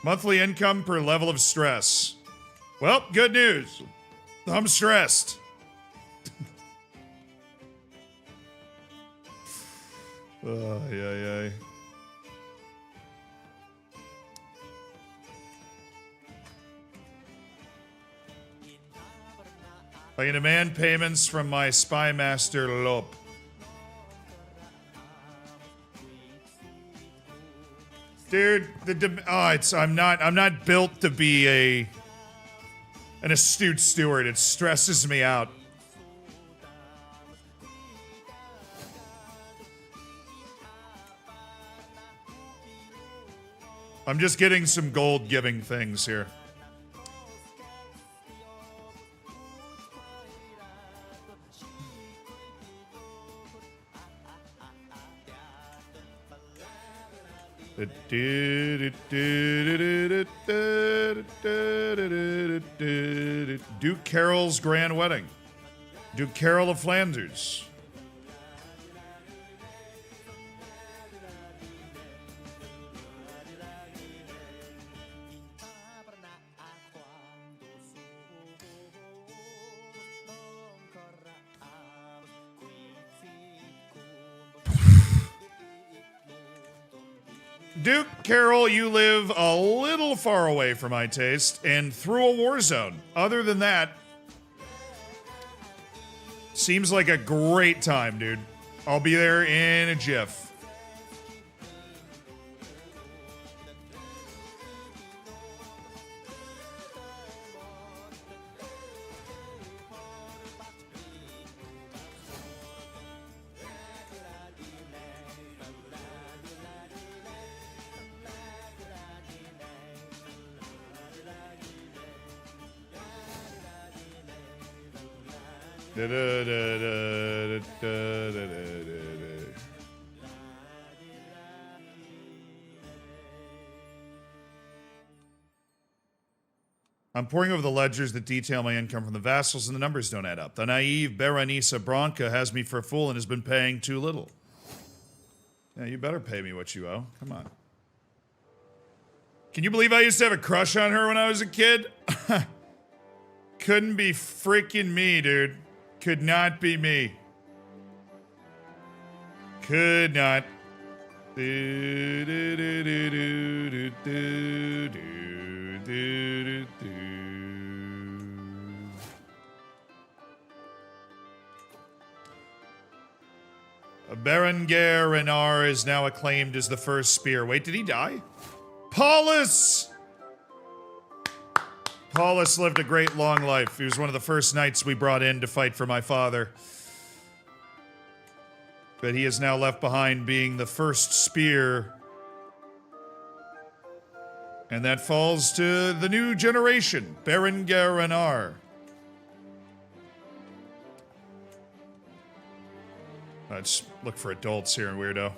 Monthly income per level of stress. Well, good news. I'm stressed. Yeah. I can demand payments from my spy master Lop. Dude, I'm not built to be an astute steward. It stresses me out. I'm just getting some gold giving things here. Duke Carol's grand wedding. Duke Carol of Flanders. Duke Carol, you live a little far away from my taste and through a war zone. Other than that, seems like a great time, dude. I'll be there in a jiff. I'm poring over the ledgers that detail my income from the vassals, and the numbers don't add up. The naive Baronisa Branca has me for a fool and has been paying too little. Yeah, you better pay me what you owe. Come on. Can you believe I used to have a crush on her when I was a kid? Couldn't be freaking me, dude. Could not be me. Could not. Berengar Renar is now acclaimed as the first spear. Wait, did he die? Paulus! Paulus lived a great long life. He was one of the first knights we brought in to fight for my father. But he is now left behind being the first spear. And that falls to the new generation, Berengar Renar. Let's look for adults here, weirdo.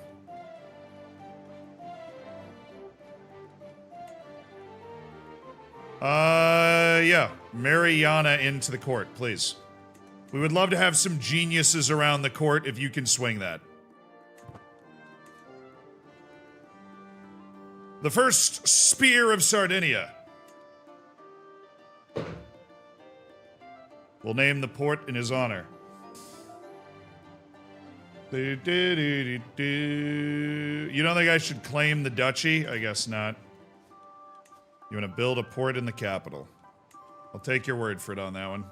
Yeah. Mariana into the court, please. We would love to have some geniuses around the court if you can swing that. The first spear of Sardinia. We'll name the port in his honor. You don't think I should claim the duchy? I guess not. You want to build a port in the capital. I'll take your word for it on that one.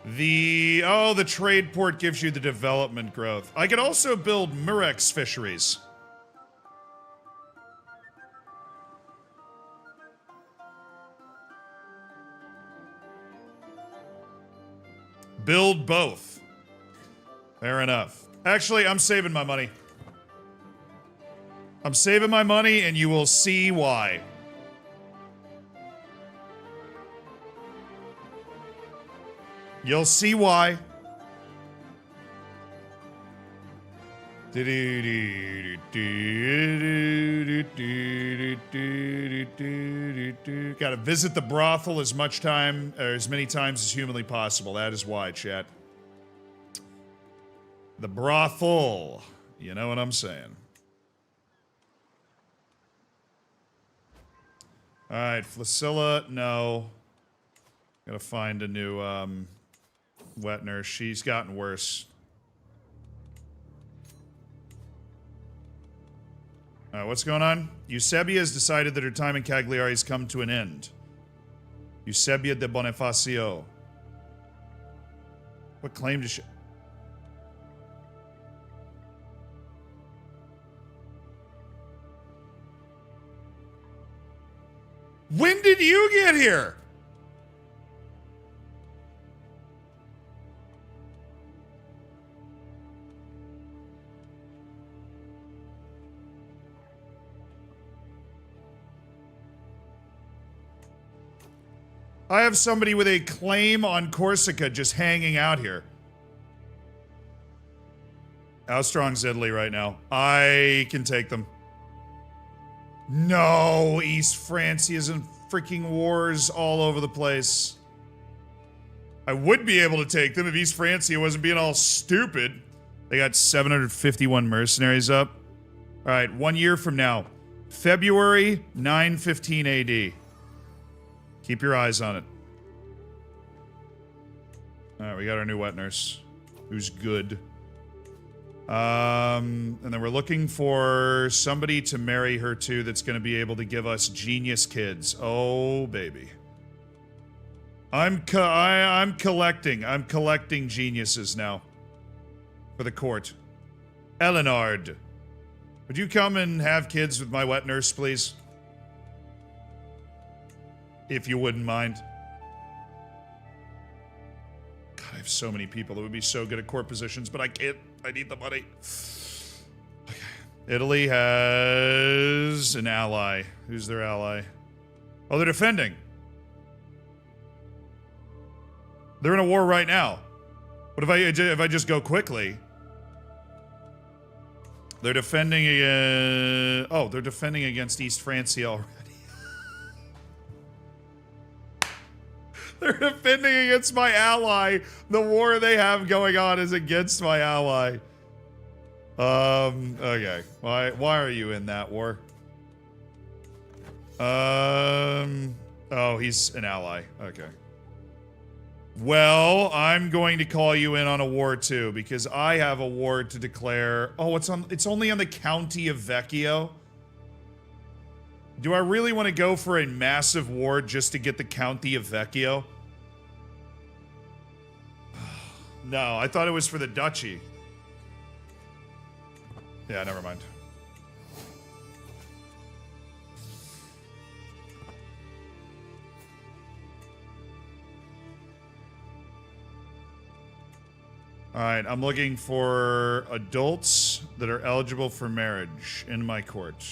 The trade port gives you the development growth. I could also build Murex fisheries. Build both. Fair enough. Actually, I'm saving my money. I'm saving my money, and you will see why. You'll see why. Gotta visit the brothel as many times as humanly possible. That is why, chat. The brothel. You know what I'm saying. Alright, Flacilla, no. Gotta find a new, wet nurse. She's gotten worse. What's going on? Eusebia has decided that her time in Cagliari has come to an end. Eusebia de Bonifacio. What claim does she... When did you get here? I have somebody with a claim on Corsica just hanging out here. How strong's Italy right now? I can take them. No, East Francia is in freaking wars all over the place. I would be able to take them if East Francia wasn't being all stupid. They got 751 mercenaries up. All right, 1 year from now, February 915 AD. Keep your eyes on it. All right, we got our new wet nurse, who's good. And then we're looking for somebody to marry her to that's going to be able to give us genius kids. Oh, baby. I'm collecting. I'm collecting geniuses now. For the court. Elinard. Would you come and have kids with my wet nurse, please? If you wouldn't mind. God, I have so many people that would be so good at court positions, but I can't. I need the money. Okay. Italy has an ally. Who's their ally? Oh, they're defending. They're in a war right now. But if I just go quickly, they're defending they're defending against East Francia already. They're defending against my ally. The war they have going on is against my ally. Okay. Why are you in that war? Oh, he's an ally. Okay. Well, I'm going to call you in on a war too, because I have a war to declare. Oh, it's only on the county of Vecchio. Do I really want to go for a massive war just to get the county of Vecchio? No, I thought it was for the duchy. Yeah, never mind. Alright, I'm looking for adults that are eligible for marriage in my court.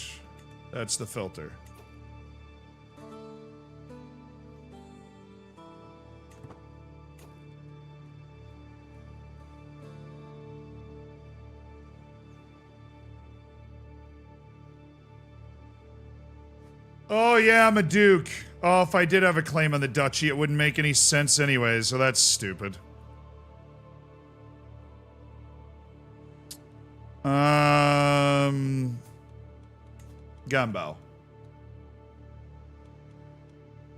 That's the filter. Oh yeah, I'm a duke. Oh, if I did have a claim on the duchy, it wouldn't make any sense anyway, so that's stupid. Gambao.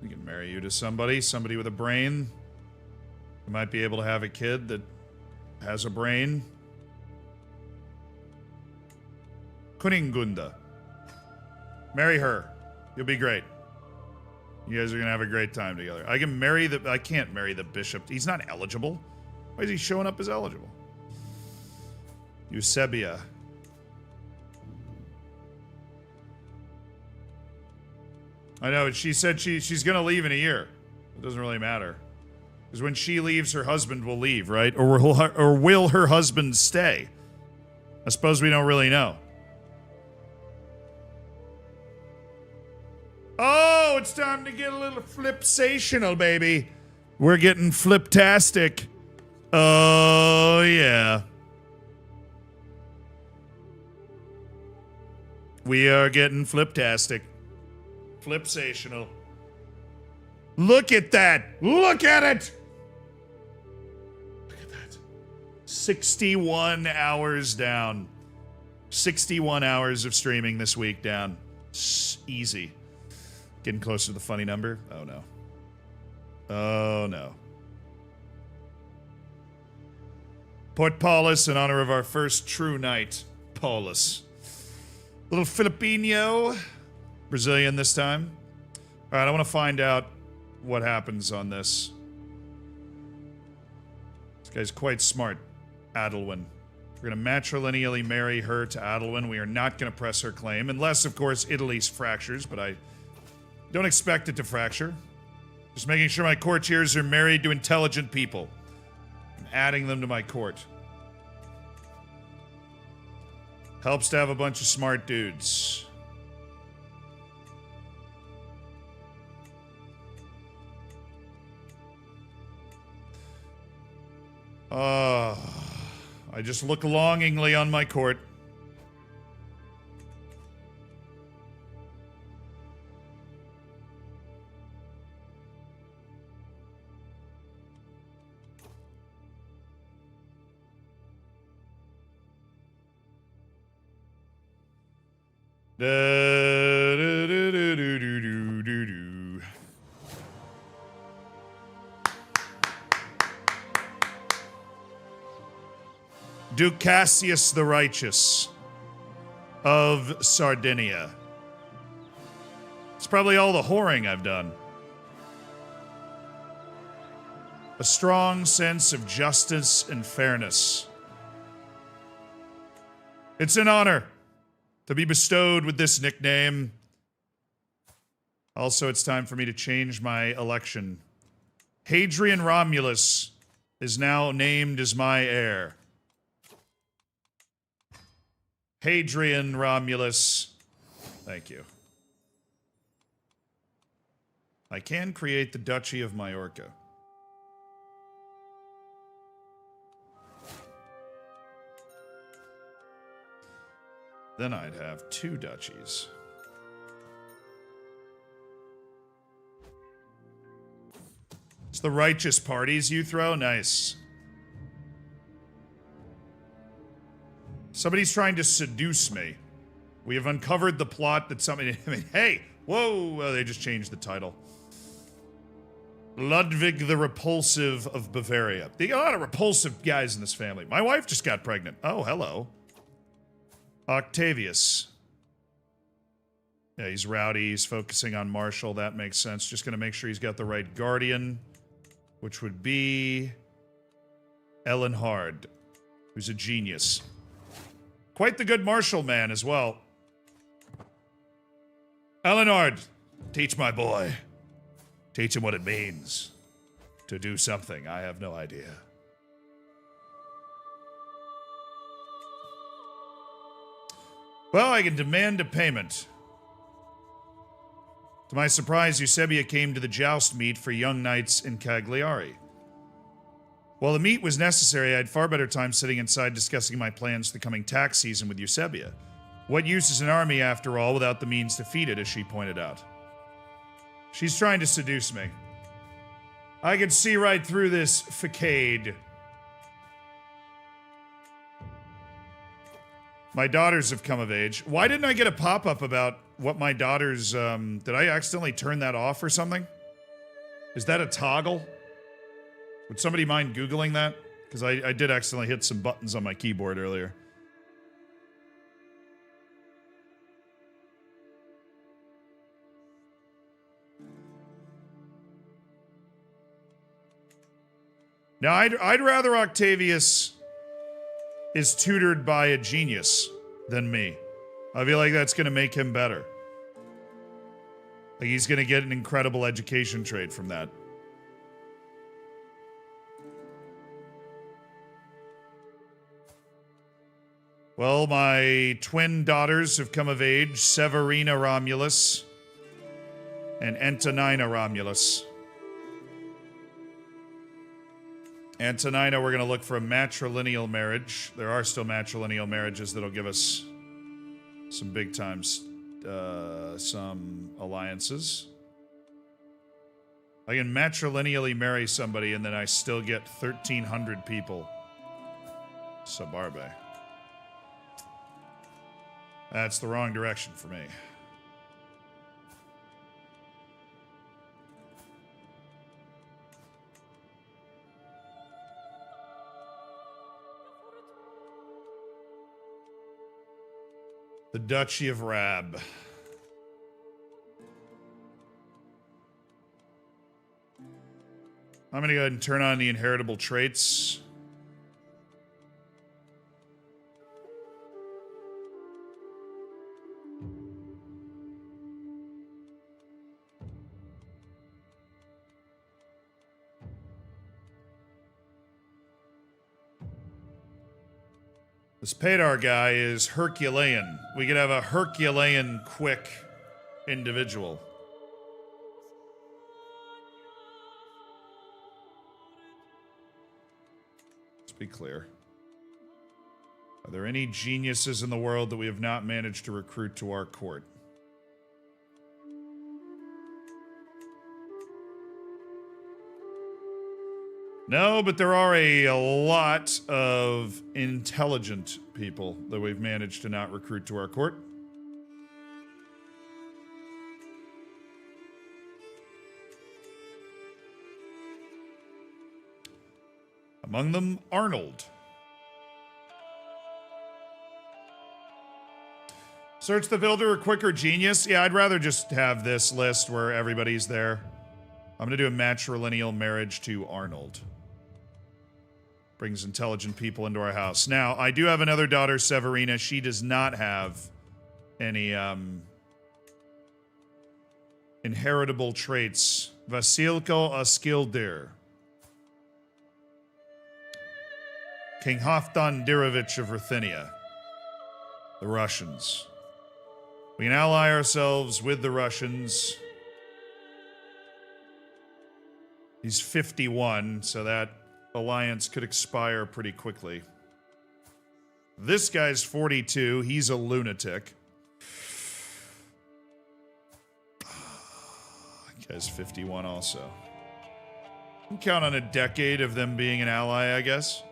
We can marry you to somebody with a brain. You might be able to have a kid that has a brain. Kuningunda. Marry her. You'll be great. You guys are gonna have a great time together. I can't marry the bishop. He's not eligible. Why is he showing up as eligible? Eusebia. I know, she said she's gonna leave in a year. It doesn't really matter. Because when she leaves, her husband will leave, right? Or will her husband stay? I suppose we don't really know. Oh, it's time to get a little flipsational, baby. We're getting fliptastic. Oh, yeah. We are getting fliptastic. Flipsational. Look at that! Look at it! Look at that. 61 hours down. 61 hours of streaming this week down. Easy. Getting closer to the funny number? Oh no. Oh no. Port Paulus in honor of our first true knight, Paulus. Little Filipino. Brazilian this time. Alright, I want to find out what happens on this. This guy's quite smart. Adelwin. We're going to matrilineally marry her to Adelwin. We are not going to press her claim. Unless, of course, Italy fractures, but I don't expect it to fracture. Just making sure my courtiers are married to intelligent people. I'm adding them to my court. Helps to have a bunch of smart dudes. I just look longingly on my court. Duke Cassius the Righteous of Sardinia. It's probably all the whoring I've done. A strong sense of justice and fairness. It's an honor to be bestowed with this nickname. Also, it's time for me to change my election. Hadrian Romulus is now named as my heir. Hadrian Romulus. Thank you. I can create the Duchy of Majorca. Then I'd have 2 duchies. It's the righteous parties you throw? Nice. Somebody's trying to seduce me. We have uncovered the plot that somebody... I mean, hey! Whoa! Oh, they just changed the title. Ludwig the Repulsive of Bavaria. They got a lot of repulsive guys in this family. My wife just got pregnant. Oh, hello. Octavius. Yeah, he's rowdy. He's focusing on Marshall. That makes sense. Just going to make sure he's got the right guardian, which would be Ellenhard, who's a genius. Quite the good Marshall man as well. Ellenhard, teach my boy. Teach him what it means to do something. I have no idea. Well, I can demand a payment. To my surprise, Eusebia came to the joust meet for young knights in Cagliari. While the meet was necessary, I had far better time sitting inside discussing my plans for the coming tax season with Eusebia. What use is an army, after all, without the means to feed it, as she pointed out. She's trying to seduce me. I can see right through this facade. My daughters have come of age. Why didn't I get a pop-up about what my daughters, did I accidentally turn that off or something? Is that a toggle? Would somebody mind Googling that? Because I did accidentally hit some buttons on my keyboard earlier. Now, I'd rather Octavius is tutored by a genius than me. I feel like that's going to make him better. Like, he's going to get an incredible education trade from that. Well, my twin daughters have come of age, Severina Romulus and Antonina Romulus. Antonina, we're going to look for a matrilineal marriage. There are still matrilineal marriages that'll give us some big times, some alliances. I can matrilineally marry somebody and then I still get 1,300 people. Sabarbe. That's the wrong direction for me. The Duchy of Rab. I'm going to go ahead and turn on the inheritable traits. This Padar guy is Herculean. We could have a Herculean quick individual. Let's be clear. Are there any geniuses in the world that we have not managed to recruit to our court? No, but there are a lot of intelligent people that we've managed to not recruit to our court. Among them, Arnold. Search the Builder or Quicker Genius. Yeah, I'd rather just have this list where everybody's there. I'm going to do a matrilineal marriage to Arnold. Brings intelligent people into our house. Now, I do have another daughter, Severina. She does not have any inheritable traits. Vasilko Askildir. King Halfdan Dirovich of Ruthenia. The Russians. We can ally ourselves with the Russians. He's 51, so that alliance could expire pretty quickly. This guy's 42. He's a lunatic. Guy's 51 also. You can count on a decade of them being an ally, I guess.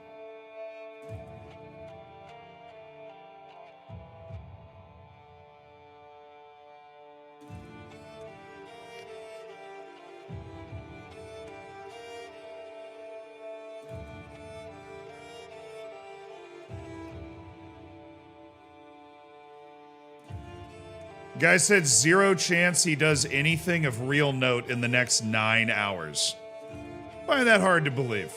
Guy said 0 chance he does anything of real note in the next 9 hours. Find that hard to believe.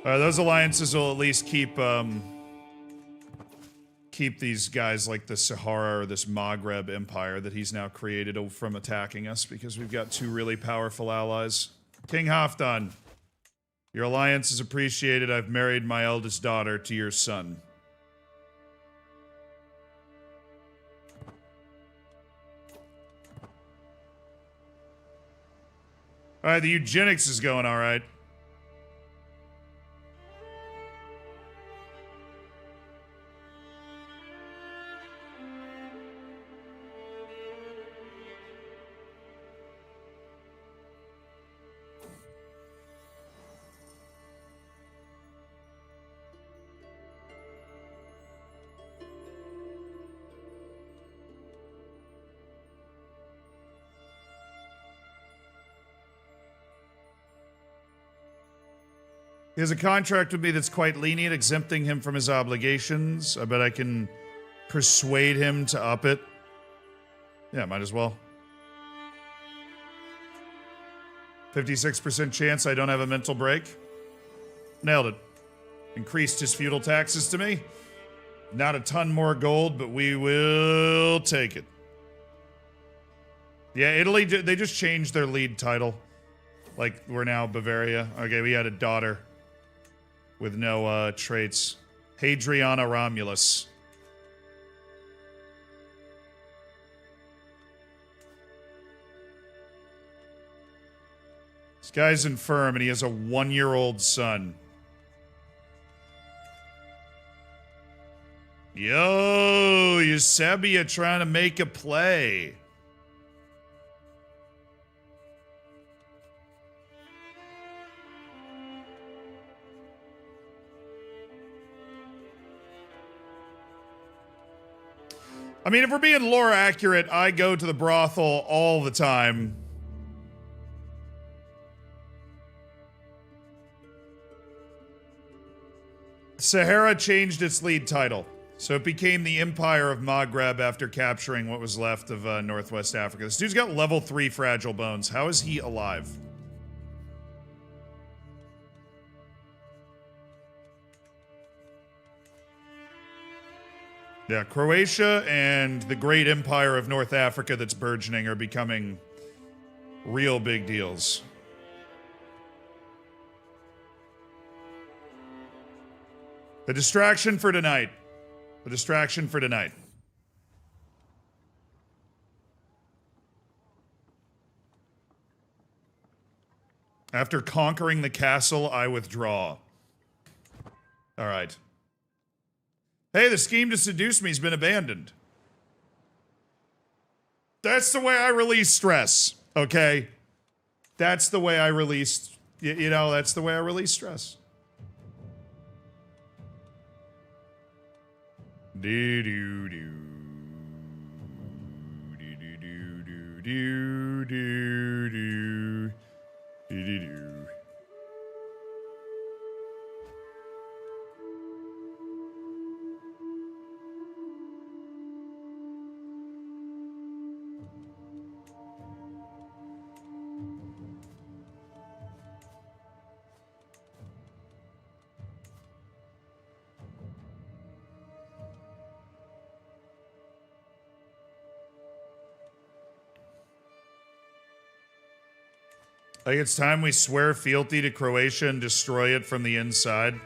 Those alliances will at least keep these guys like the Sahara or this Maghreb empire that he's now created from attacking us, because we've got 2 really powerful allies. King Halfdan, your alliance is appreciated. I've married my eldest daughter to your son. Alright, the eugenics is going alright. He has a contract with me that's quite lenient, exempting him from his obligations. I bet I can persuade him to up it. Yeah, might as well. 56% chance I don't have a mental break. Nailed it. Increased his feudal taxes to me. Not a ton more gold, but we will take it. Yeah, Italy, they just changed their lead title. Like, we're now Bavaria. Okay, we had a daughter with no traits. Hadriana Romulus. This guy's infirm and he has a 1-year-old son. Yo, Eusebia trying to make a play. I mean, if we're being lore accurate, I go to the brothel all the time. Sahara changed its lead title, so it became the Empire of Maghreb after capturing what was left of Northwest Africa. This dude's got level 3 fragile bones. How is he alive? Yeah, Croatia and the great empire of North Africa that's burgeoning are becoming real big deals. The distraction for tonight. The distraction for tonight. After conquering the castle, I withdraw. All right. Hey, the scheme to seduce me has been abandoned. That's the way I release stress, okay? That's the way I release, you know, that's the way I release stress. Do-do-do. Do-do-do-do-do-do. Do-do-do. I think it's time we swear fealty to Croatia and destroy it from the inside.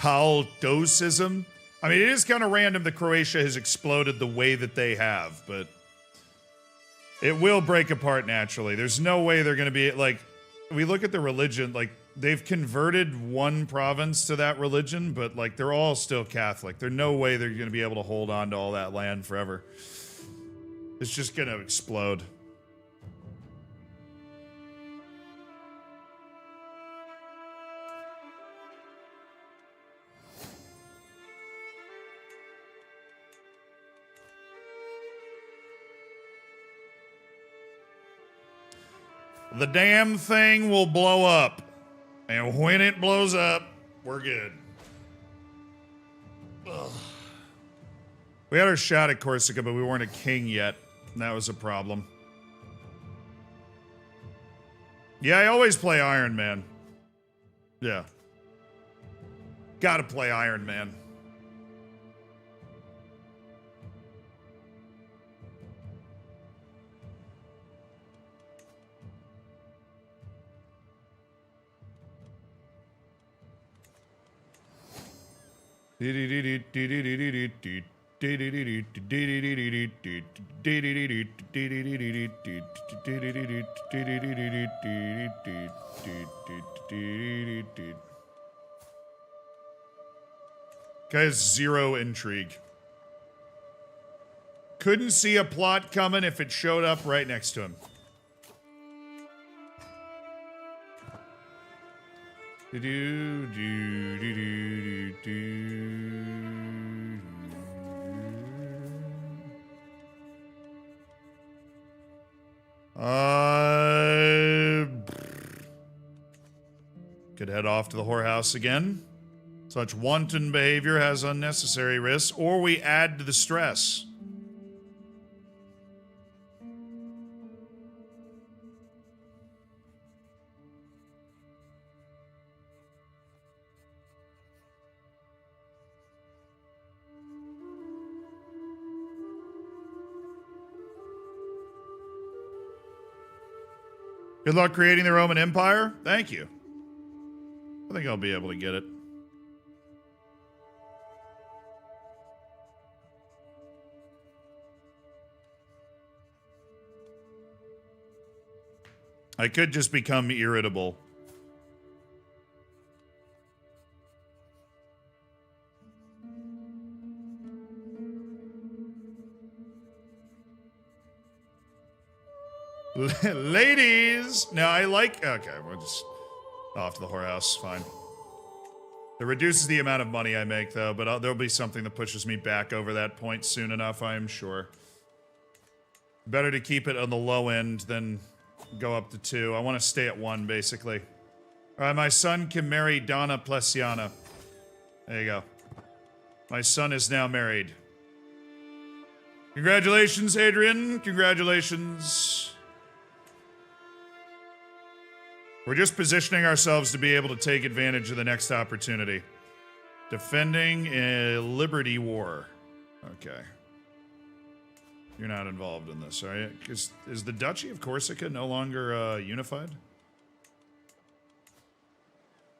Paldosism. I mean, it is kind of random that Croatia has exploded the way that they have, but it will break apart naturally. There's no way they're going to be, like, we look at the religion, like, they've converted one province to that religion, but, like, they're all still Catholic. There's no way they're going to be able to hold on to all that land forever. It's just going to explode. The damn thing will blow up. And when it blows up, we're good. Ugh. We had our shot at Corsica, but we weren't a king yet. And that was a problem. Yeah, I always play Iron Man. Yeah. Gotta play Iron Man. Guy has zero intrigue. Couldn't see a plot coming if it showed up right next to him. Could head off to the whorehouse again. Such wanton behavior has unnecessary risks, or we add to the stress. Good luck creating the Roman Empire. Thank you. I think I'll be able to get it. I could just become irritable. Ladies! No, I like... Okay, we'll just... Off to the whorehouse, fine. It reduces the amount of money I make, though, but there'll be something that pushes me back over that point soon enough, I am sure. Better to keep it on the low end than go up to 2. I want to stay at 1, basically. Alright, my son can marry Donna Plessiana. There you go. My son is now married. Congratulations, Adrian. Congratulations. We're just positioning ourselves to be able to take advantage of the next opportunity. Defending a Liberty War. Okay. You're not involved in this, are you? Is the Duchy of Corsica no longer unified?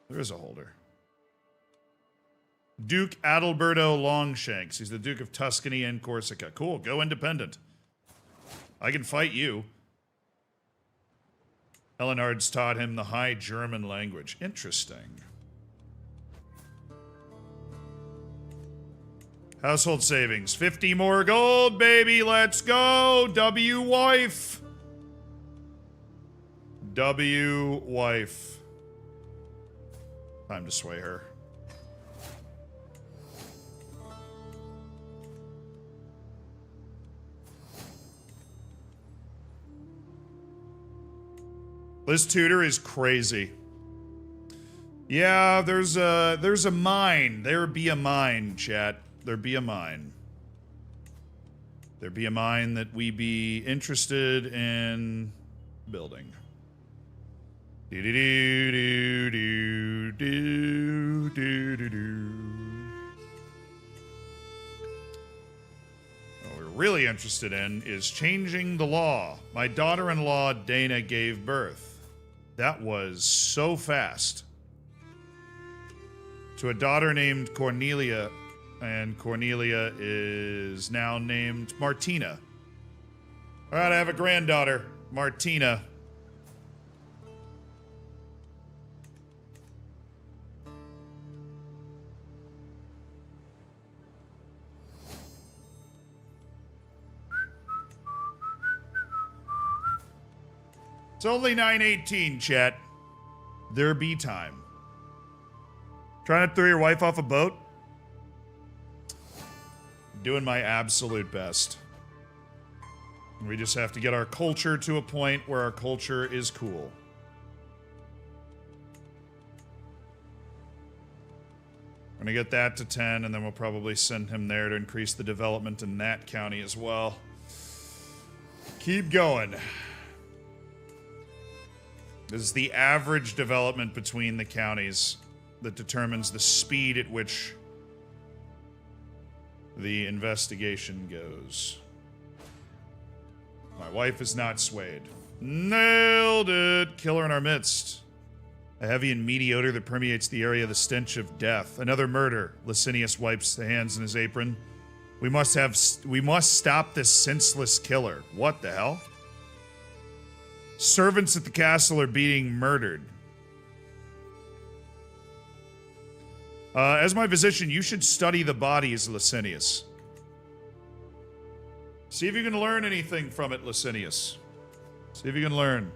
There is a holder. Duke Adalberto Longshanks. He's the Duke of Tuscany and Corsica. Cool, go independent. I can fight you. Elinard's taught him the High German language. Interesting. Household savings. 50 more gold, baby. Let's go. W wife. W wife. Time to sway her. Liz Tudor is crazy. Yeah, there's a mine. There be a mine, chat. There be a mine. There be a mine that we be interested in building. Do do do do do do do do. What we're really interested in is changing the law. My daughter-in-law Dana gave birth. That was so fast. to a daughter named Cornelia, and Cornelia is now named Martina. All right, I have a granddaughter, Martina. It's only 9:18, chat. There be time. Trying to throw your wife off a boat? Doing my absolute best. We just have to get our culture to a point where our culture is cool. We're gonna get that to 10, and then we'll probably send him there to increase the development in that county as well. Keep going. This is the average development between the counties that determines the speed at which the investigation goes. My wife is not swayed. Nailed it! Killer in our midst. A heavy and meaty odor that permeates the area, the stench of death. Another murder. Licinius wipes the hands in his apron. We must stop this senseless killer. What the hell? Servants at the castle are being murdered. As my physician, you should study the bodies, Licinius. See if you can learn anything from it, Licinius. See if you can learn.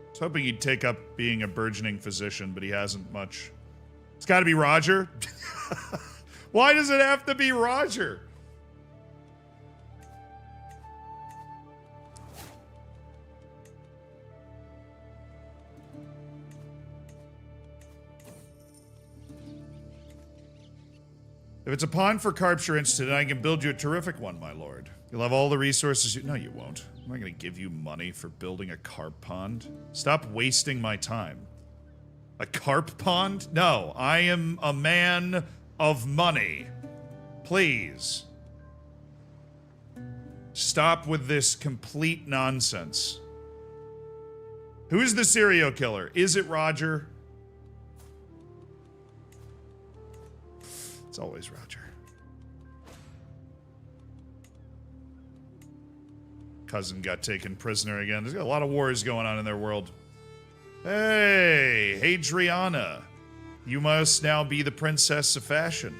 I was hoping he'd take up being a burgeoning physician, but he hasn't much. It's got to be Roger. Why does it have to be Roger? If it's a pond for carps you're interested in, I can build you a terrific one, my lord. You'll have all the resources you... No, you won't. I'm not going to give you money for building a carp pond. Stop wasting my time. A carp pond? No, I am a man of money. Please. Stop with this complete nonsense. Who's the serial killer? Is it Roger? It's always Roger. Cousin got taken prisoner again. There's got a lot of wars going on in their world. Hey, Hadriana. You must now be the princess of fashion.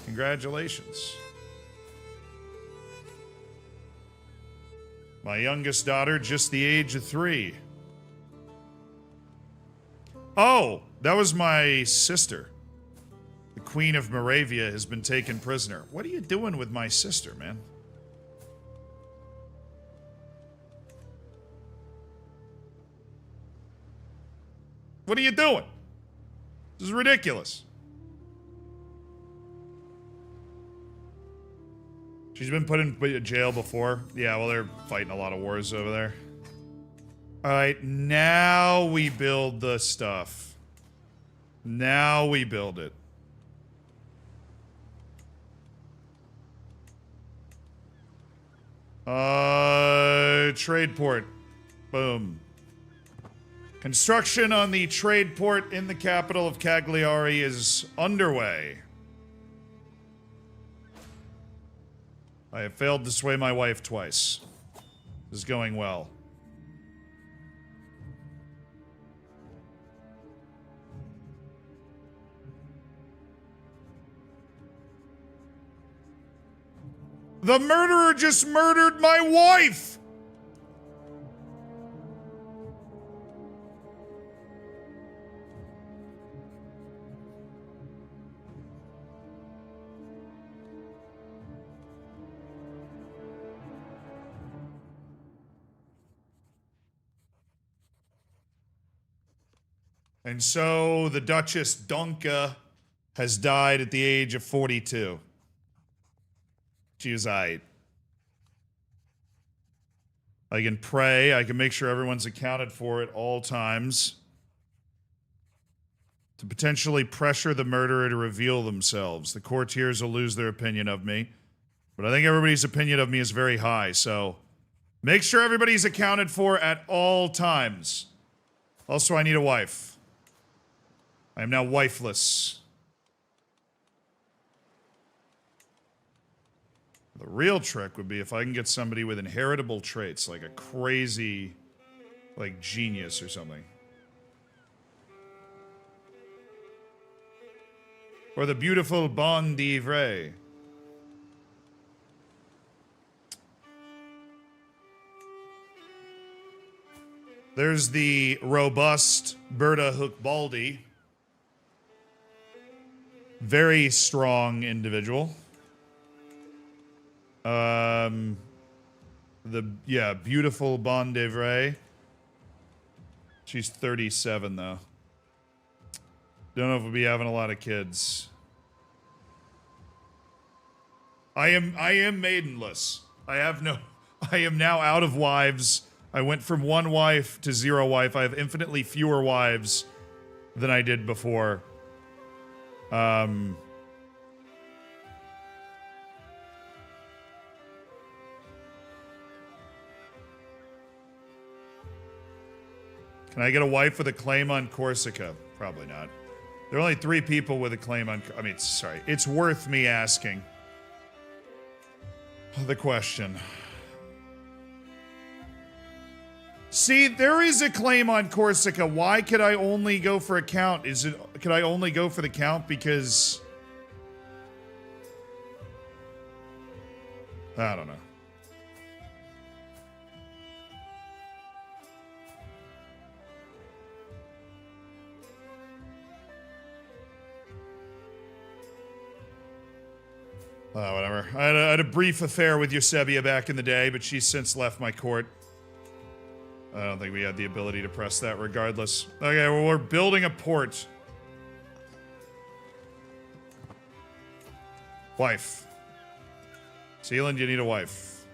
Congratulations. My youngest daughter, just the age of 3. Oh, that was my sister. The Queen of Moravia has been taken prisoner. What are you doing with my sister, man? What are you doing? This is ridiculous. She's been put in jail before. Yeah, well, they're fighting a lot of wars over there. Alright, now we build the stuff. Now we build it. Trade port. Boom. Construction on the trade port in the capital of Cagliari is underway. I have failed to sway my wife twice. This is going well. The murderer just murdered my wife! And so the Duchess Donka has died at the age of 42. She was aight. I can pray. I can make sure everyone's accounted for at all times. To potentially pressure the murderer to reveal themselves. The courtiers will lose their opinion of me. But I think everybody's opinion of me is very high, so... make sure everybody's accounted for at all times. Also, I need a wife. I am now wifeless. The real trick would be if I can get somebody with inheritable traits, like a crazy, like, genius or something. Or the beautiful Bon d'Ivray. There's the robust Berta Hookbaldi. Very strong individual. Beautiful Bon d'Ivray. She's 37 though. Don't know if we'll be having a lot of kids. I am maidenless. I am now out of wives. I went from 1 wife to 0 wife. I have infinitely fewer wives than I did before. Can I get a wife with a claim on Corsica? Probably not. There are only 3 people with a claim on... I mean, sorry. It's worth me asking the question. See, there is a claim on Corsica. Why could I only go for a count? Could I only go for the count because... I don't know. Whatever. I had a brief affair with Eusebia back in the day, but she's since left my court. I don't think we had the ability to press that regardless. Okay, well, we're building a port. Wife. Sealand, you need a wife.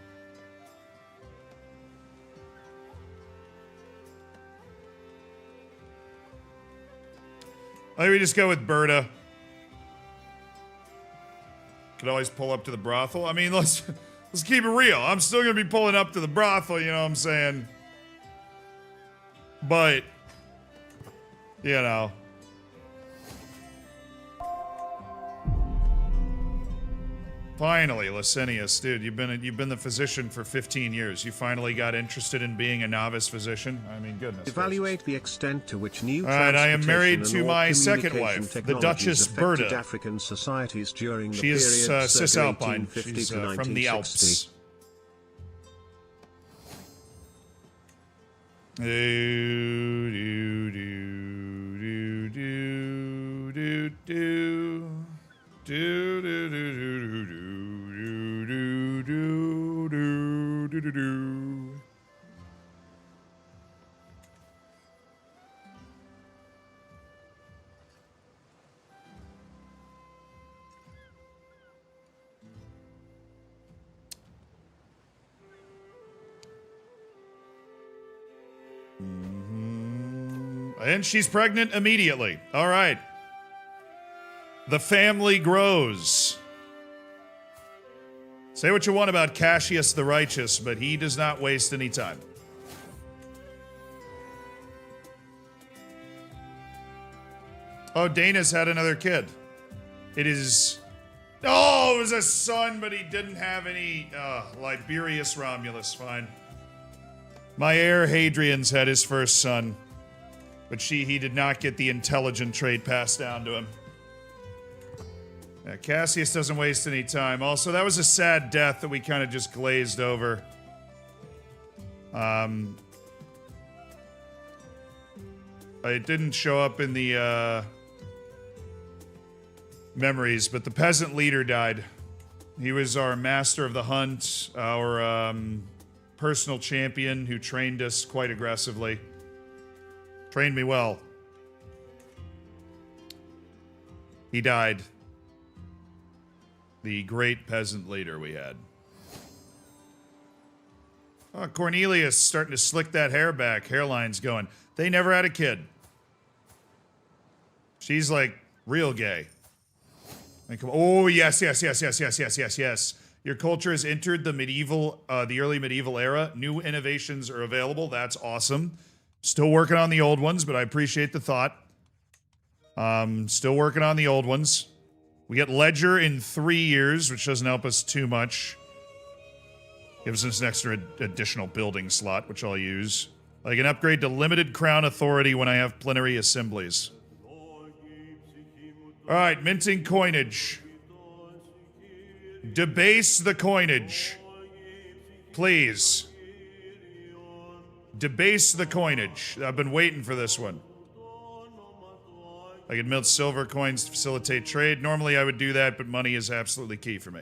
I think we just go with Berta. Could always pull up to the brothel. I mean, let's keep it real. I'm still gonna be pulling up to the brothel, you know what I'm saying? But, you know. Finally, Licinius, dude, you've been the physician for 15 years. You finally got interested in being a novice physician. I mean, goodness. Evaluate the extent to which new. All right, I am married to my second wife, the Duchess Berta. African societies during the she is period Cisalpine. She's from the Alps. And she's pregnant immediately. All right. The family grows. Say what you want about Cassius the Righteous, but he does not waste any time. Oh, Dana's had another kid. It is... Oh, it was a son, but he didn't have any... Liberius Romulus, fine. My heir, Hadrian's, had his first son. But he did not get the intelligent trait passed down to him. Yeah, Cassius doesn't waste any time. Also, that was a sad death that we kind of just glazed over. It didn't show up in the memories, but the peasant leader died. He was our master of the hunt, our personal champion who trained us quite aggressively. Trained me well. He died. The great peasant leader we had. Oh, Cornelius starting to slick that hair back. Hairline's going. They never had a kid. She's like real gay. Like, oh, yes. Your culture has entered the early medieval era. New innovations are available. That's awesome. Still working on the old ones, but I appreciate the thought. Still working on the old ones. We get Ledger in 3 years, which doesn't help us too much. Gives us an extra additional building slot, which I'll use. I can upgrade to limited crown authority when I have plenary assemblies. Alright, minting coinage. Debase the coinage. Please. Debase the coinage. I've been waiting for this one. I can mint silver coins to facilitate trade. Normally I would do that, but money is absolutely key for me.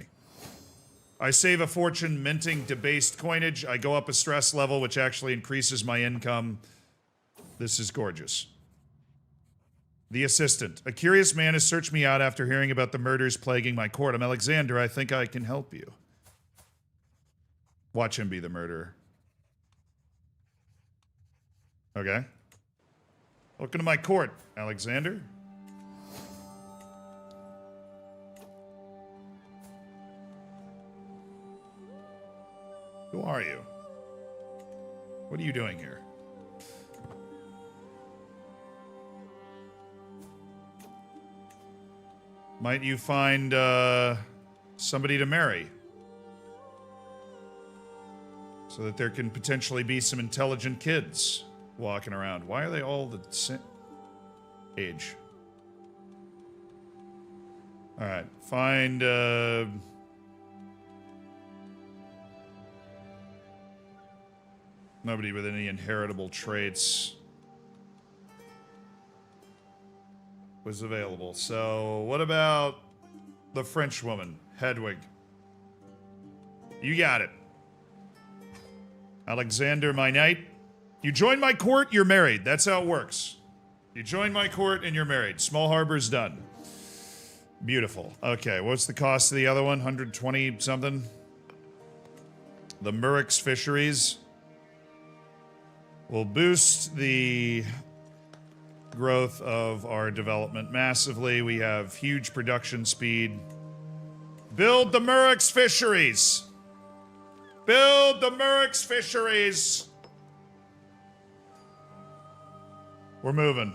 I save a fortune minting debased coinage. I go up a stress level, which actually increases my income. This is gorgeous. The assistant. A curious man has searched me out after hearing about the murders plaguing my court. I'm Alexander. I think I can help you. Watch him be the murderer. Okay. Welcome to my court, Alexander. Who are you? What are you doing here? Might you find somebody to marry? So that there can potentially be some intelligent kids walking around. Why are they all the same age? Alright, find nobody with any inheritable traits was available. So, what about the French woman, Hedwig? You got it. Alexander, my knight. You join my court, you're married. That's how it works. You join my court and you're married. Small Harbor's done. Beautiful. Okay, what's the cost of the other one? 120 something? The Murex Fisheries will boost the growth of our development massively. We have huge production speed. Build the Murex Fisheries! Build the Murex Fisheries! We're moving.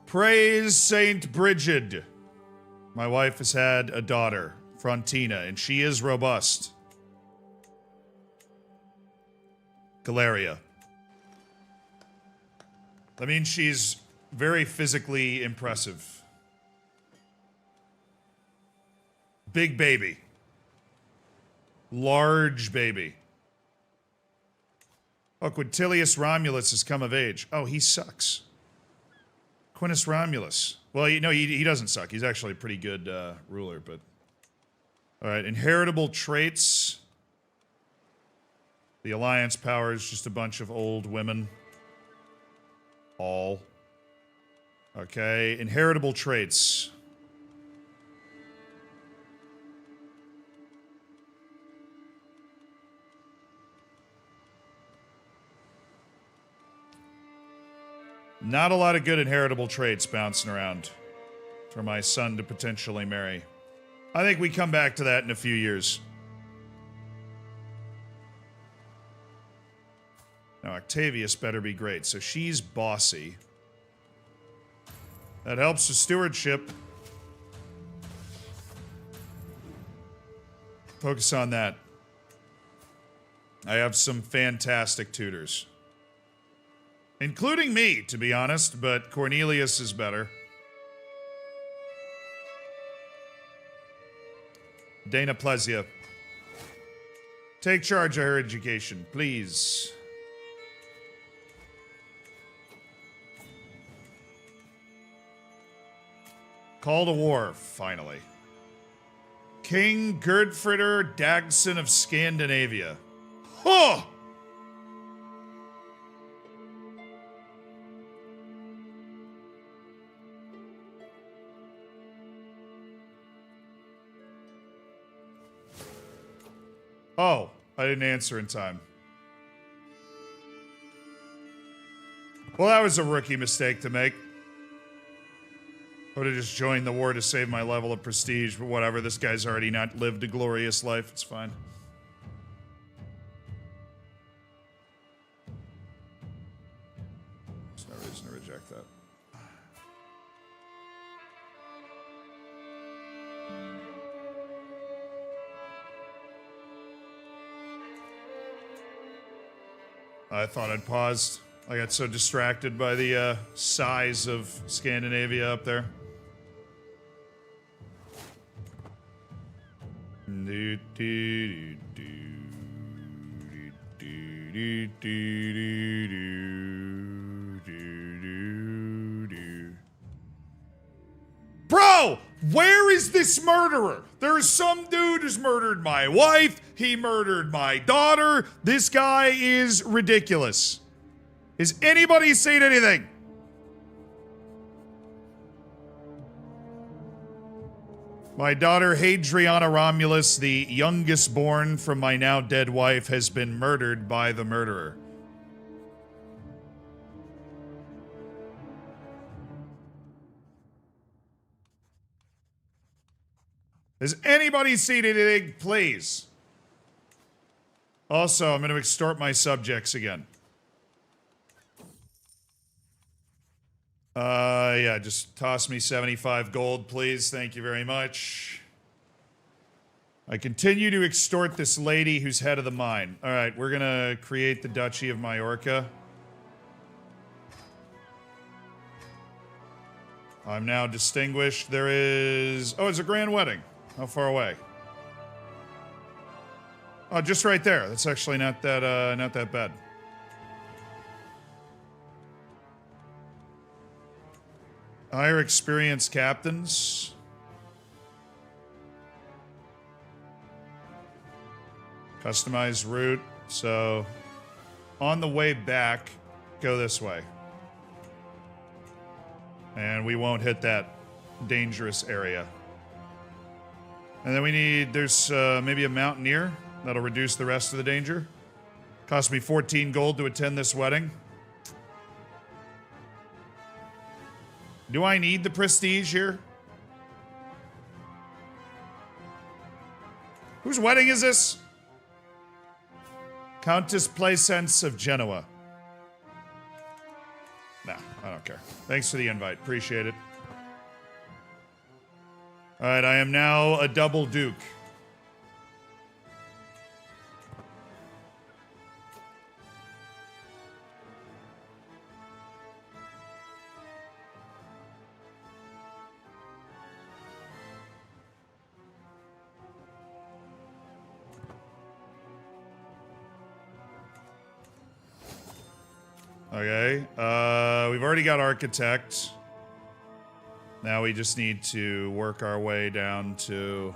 Praise Saint Brigid. My wife has had a daughter, Frontina, and she is robust. Galeria. That means she's very physically impressive. Big baby. Large baby. Oh, Quintilius Romulus has come of age. Oh, he sucks. Quintus Romulus. Well, you know, he doesn't suck. He's actually a pretty good ruler, but... Alright, inheritable traits. The Alliance power is just a bunch of old women. All. Okay, inheritable traits. Not a lot of good inheritable traits bouncing around for my son to potentially marry. I think we come back to that in a few years. Now, Octavius better be great. So she's bossy. That helps with stewardship. Focus on that. I have some fantastic tutors. Including me, to be honest, but Cornelius is better. Dana Plesia. Take charge of her education, please. Call to war, finally. King Gerdfrider Dagson of Scandinavia. Huh! Oh, I didn't answer in time. Well, that was a rookie mistake to make. I would have just joined the war to save my level of prestige, but whatever, this guy's already not lived a glorious life, it's fine. There's no reason to reject that. I thought I'd paused. I got so distracted by the size of Scandinavia up there. Bro, where is this murderer? There's some dude who's murdered my wife. He murdered my daughter. This guy is ridiculous. Has anybody seen anything? My daughter, Hadriana Romulus, the youngest born from my now dead wife, has been murdered by the murderer. Has anybody seen anything? Please. Also, I'm going to extort my subjects again. Yeah, just toss me 75 gold, please. Thank you very much. I continue to extort this lady who's head of the mine. All right, we're going to create the Duchy of Majorca. I'm now distinguished. There is... Oh, it's a grand wedding. How far away? Oh, just right there. That's actually not that bad. Hire experienced captains. Customized route. So, on the way back, go this way. And we won't hit that dangerous area. And then we need, there's maybe a mountaineer. That'll reduce the rest of the danger. Cost me 14 gold to attend this wedding. Do I need the prestige here? Whose wedding is this? Countess Plaisance of Genoa. Nah, I don't care. Thanks for the invite. Appreciate it. Alright, I am now a double duke. Okay, we've already got architect. Now we just need to work our way down to...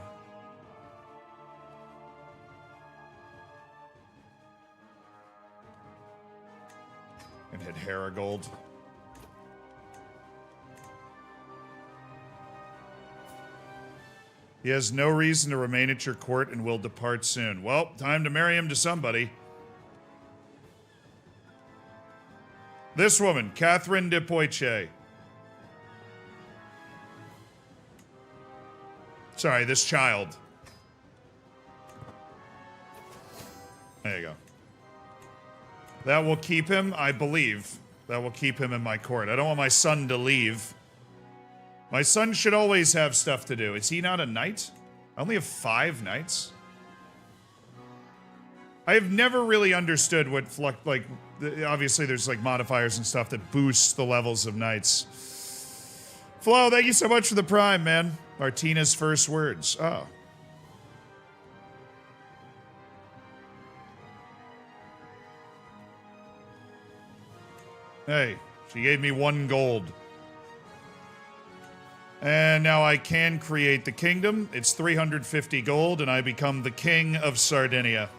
And hit Haragold. He has no reason to remain at your court and will depart soon. Well, time to marry him to somebody. This woman, Catherine de Poitiers. Sorry, this child. There you go. That will keep him, I believe. That will keep him in my court. I don't want my son to leave. My son should always have stuff to do. Is he not a knight? I only have 5 knights. I have never really understood what obviously there's like modifiers and stuff that boosts the levels of knights. Flo, thank you so much for the prime, man. Martina's first words. Oh. Hey, she gave me 1 gold. And now I can create the kingdom. It's 350 gold, and I become the king of Sardinia.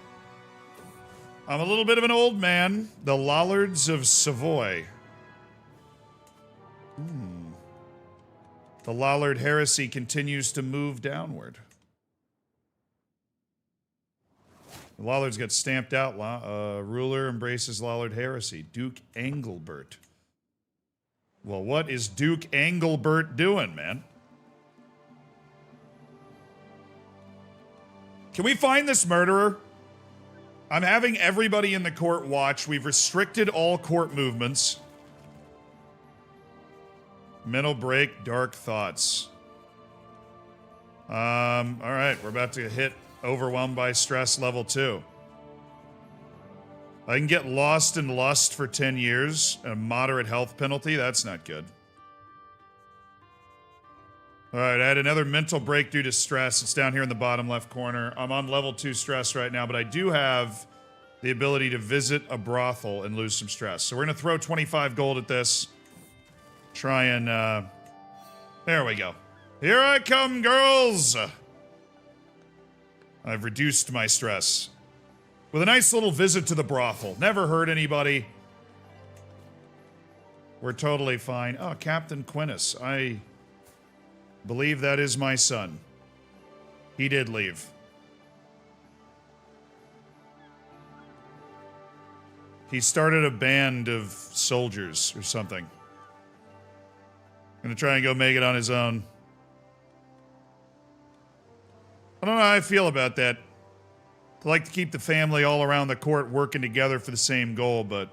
I'm a little bit of an old man. The Lollards of Savoy. The Lollard heresy continues to move downward. The Lollards got stamped out. Ruler embraces Lollard heresy. Duke Engelbert. Well, what is Duke Engelbert doing, man? Can we find this murderer? I'm having everybody in the court watch. We've restricted all court movements. Mental break, dark thoughts. Alright, we're about to hit overwhelmed by stress level 2. I can get lost in lust for 10 years, a moderate health penalty. That's not good. Alright, I had another mental break due to stress. It's down here in the bottom left corner. I'm on level 2 stress right now, but I do have the ability to visit a brothel and lose some stress. So we're going to throw 25 gold at this. Try and, there we go. Here I come, girls! I've reduced my stress. With a nice little visit to the brothel. Never hurt anybody. We're totally fine. Oh, Captain Quintus. I believe that is my son. He did leave. He started a band of soldiers or something. Gonna try and go make it on his own. I don't know how I feel about that. I like to keep the family all around the court working together for the same goal, but...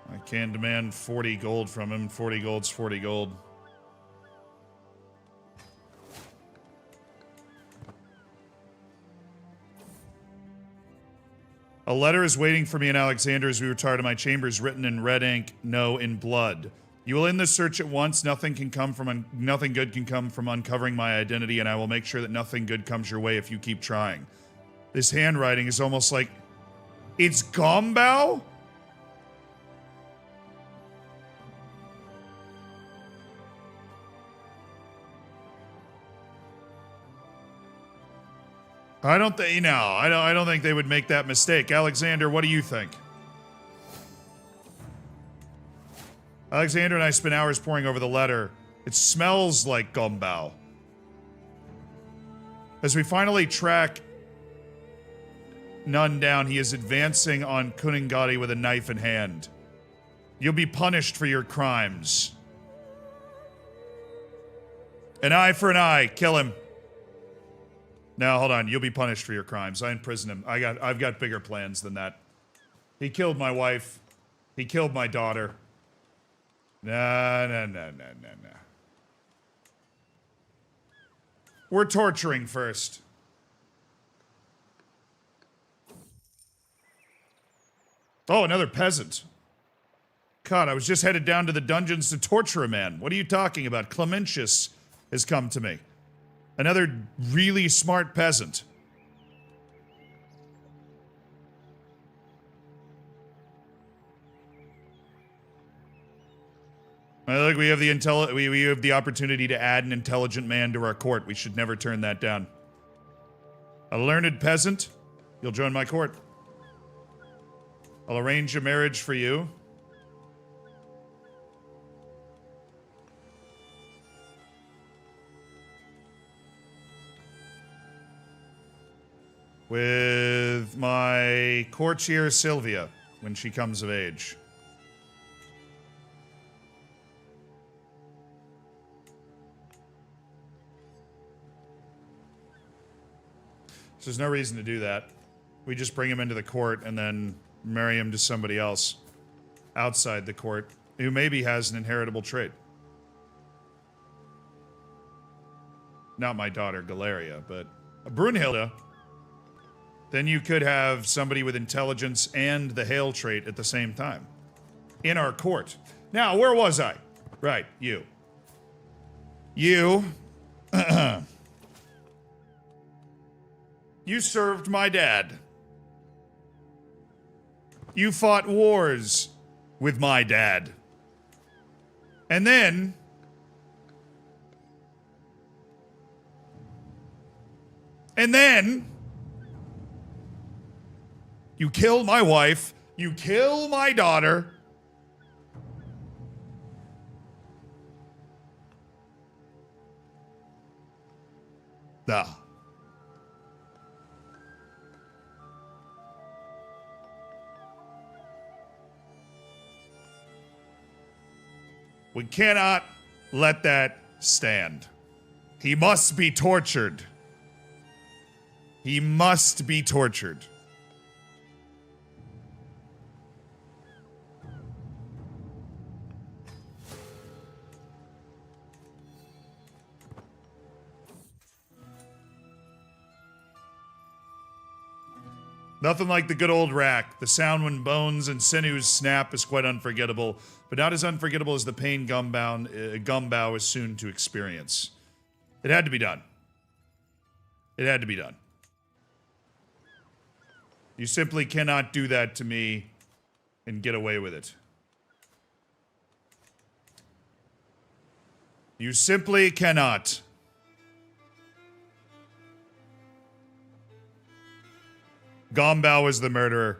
I can demand 40 gold from him. 40 gold's 40 gold. A letter is waiting for me in Alexander as we retire to my chambers, written in red ink, no, in blood. You will end the search at once. Nothing good can come from uncovering my identity, and I will make sure that nothing good comes your way if you keep trying. This handwriting is almost like... It's Gombao? I don't think they would make that mistake. Alexander, what do you think? Alexander and I spent hours poring over the letter. It smells like Gombao. As we finally track Nun down, he is advancing on Kuningati with a knife in hand. You'll be punished for your crimes. An eye for an eye. Kill him. Now, hold on. You'll be punished for your crimes. I imprison him. I've got bigger plans than that. He killed my wife. He killed my daughter. No. We're torturing first. Oh, another peasant. God, I was just headed down to the dungeons to torture a man. What are you talking about? Clementius has come to me. Another really smart peasant. Look, we have the opportunity to add an intelligent man to our court. We should never turn that down. A learned peasant, you'll join my court. I'll arrange a marriage for you. With my courtier Sylvia, when she comes of age. So there's no reason to do that. We just bring him into the court and then marry him to somebody else outside the court who maybe has an inheritable trait. Not my daughter, Galeria, but Brunhilde. Then you could have somebody with intelligence and the Hail trait at the same time. In our court. Now, where was I? Right, you. You. You served my dad. You fought wars with my dad. And then... you kill my wife, you kill my daughter. Ah. We cannot let that stand. He must be tortured. He must be tortured. Nothing like the good old rack. The sound when bones and sinews snap is quite unforgettable, but not as unforgettable as the pain Gumbow is soon to experience. It had to be done. It had to be done. You simply cannot do that to me and get away with it. You simply cannot. Gombow is the murderer.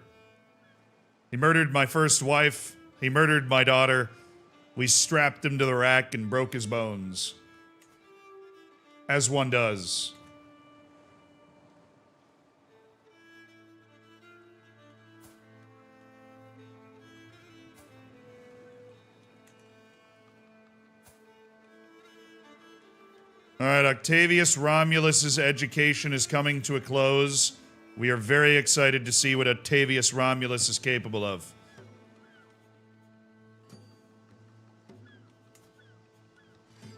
He murdered my first wife. He murdered my daughter. We strapped him to the rack and broke his bones. As one does. All right, Octavius Romulus's education is coming to a close. We are very excited to see what Octavius Romulus is capable of.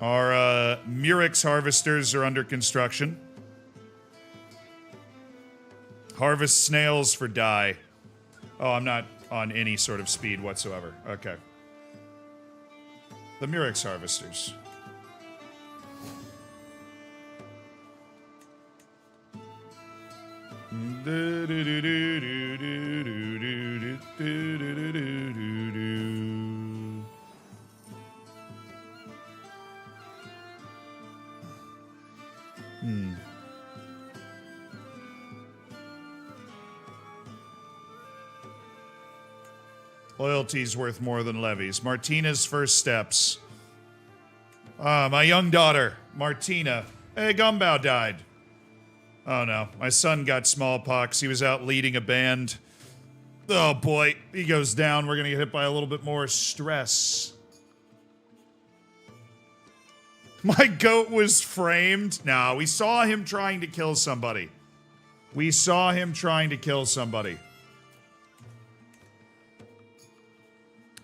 Our Murex harvesters are under construction. Harvest snails for dye. Oh, I'm not on any sort of speed whatsoever. Okay. The Murex harvesters. Loyalty's worth more than levies. Martina's first steps. My young daughter, Martina. Hey, Gumbow died. Oh no, my son got smallpox. He was out leading a band. Oh boy, he goes down. We're gonna get hit by a little bit more stress. My goat was framed. No, we saw him trying to kill somebody. We saw him trying to kill somebody.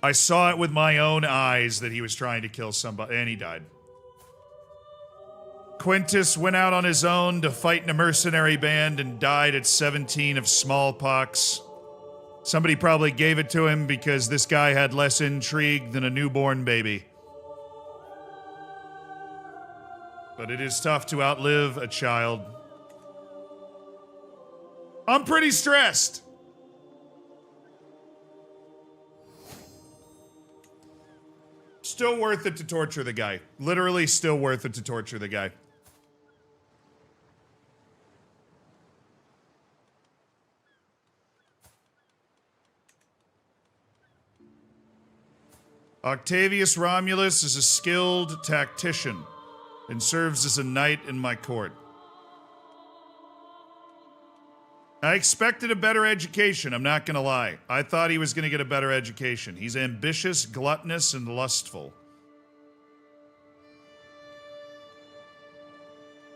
I saw it with my own eyes that he was trying to kill somebody, and he died. Quintus went out on his own to fight in a mercenary band and died at 17 of smallpox. Somebody probably gave it to him because this guy had less intrigue than a newborn baby. But it is tough to outlive a child. I'm pretty stressed. Still worth it to torture the guy. Literally still worth it to torture the guy. Octavius Romulus is a skilled tactician and serves as a knight in my court. I expected a better education, I'm not gonna lie. I thought he was gonna get a better education. He's ambitious, gluttonous, and lustful.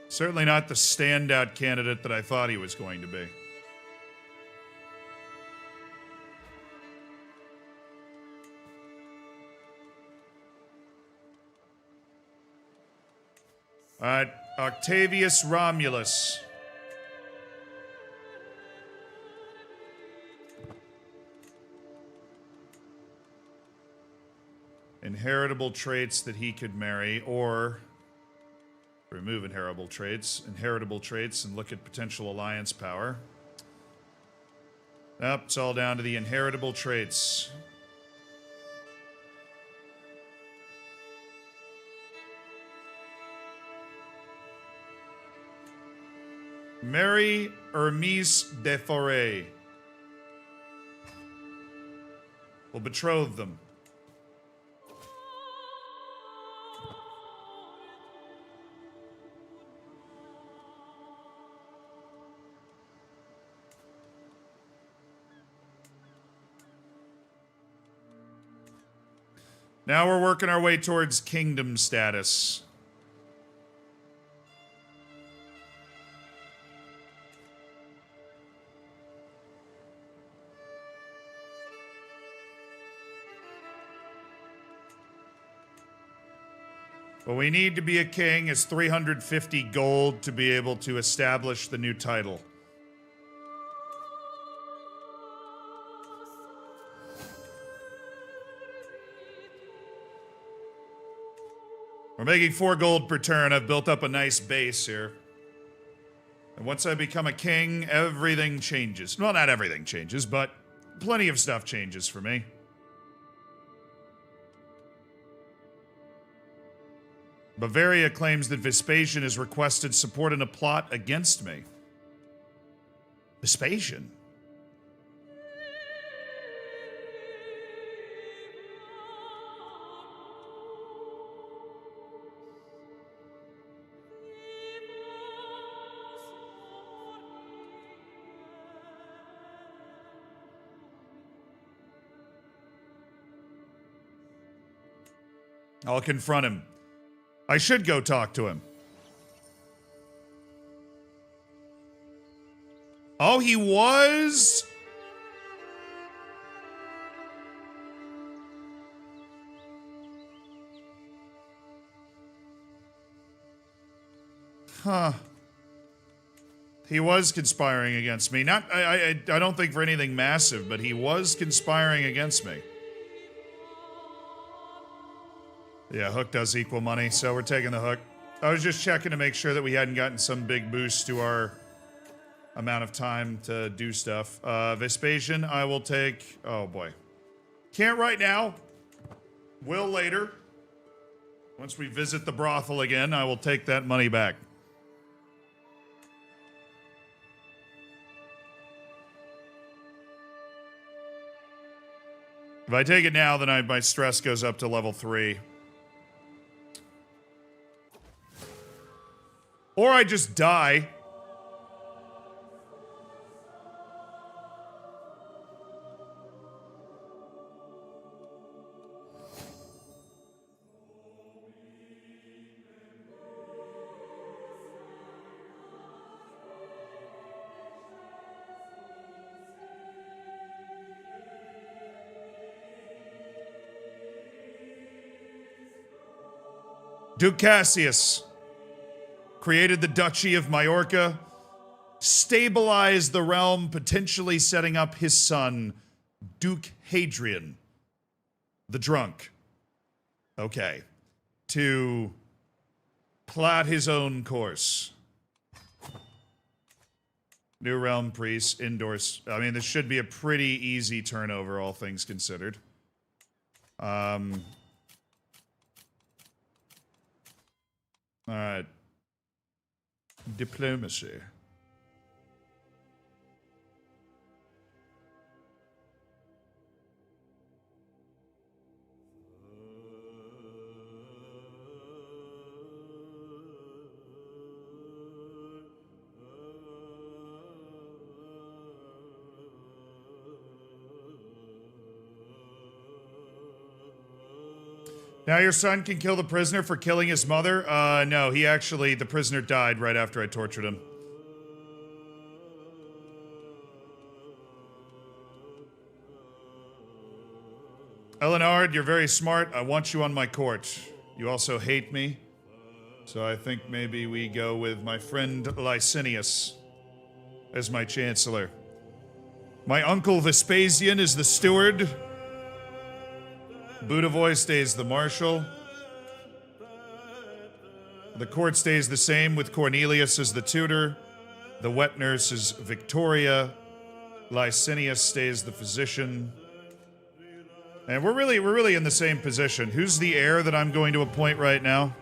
Certainly not the standout candidate that I thought he was going to be. Alright, Octavius Romulus. Inheritable traits that he could marry, or remove inheritable traits, and look at potential alliance power. Nope, it's all down to the inheritable traits. Marry Hermes de Forêt. We'll betroth them. Now we're working our way towards kingdom status. What we need to be a king is 350 gold to be able to establish the new title. We're making 4 gold per turn. I've built up a nice base here. And once I become a king, everything changes. Well, not everything changes, but plenty of stuff changes for me. Bavaria claims that Vespasian has requested support in a plot against me. Vespasian? I'll confront him. I should go talk to him. Oh, he was? Huh. He was conspiring against me. Not, I don't think for anything massive, but he was conspiring against me. Yeah, hook does equal money, so we're taking the hook. I was just checking to make sure that we hadn't gotten some big boost to our amount of time to do stuff. Vespasian, I will take... Oh, boy. Can't right now. Will later. Once we visit the brothel again, I will take that money back. If I take it now, then my stress goes up to level 3. Or I just die. Duke Cassius created the Duchy of Majorca, stabilized the realm, potentially setting up his son, Duke Hadrian, the drunk. Okay. To plot his own course. New realm priest, endorse. I mean, this should be a pretty easy turnover, all things considered. Alright. Diplomacy. Now your son can kill the prisoner for killing his mother? No, the prisoner died right after I tortured him. Elinard, you're very smart. I want you on my court. You also hate me. So I think maybe we go with my friend Licinius as my chancellor. My uncle Vespasian is the steward. Budavoy stays the marshal. The court stays the same with Cornelius as the tutor. The wet nurse is Victoria. Licinius stays the physician. And we're really in the same position. Who's the heir that I'm going to appoint right now?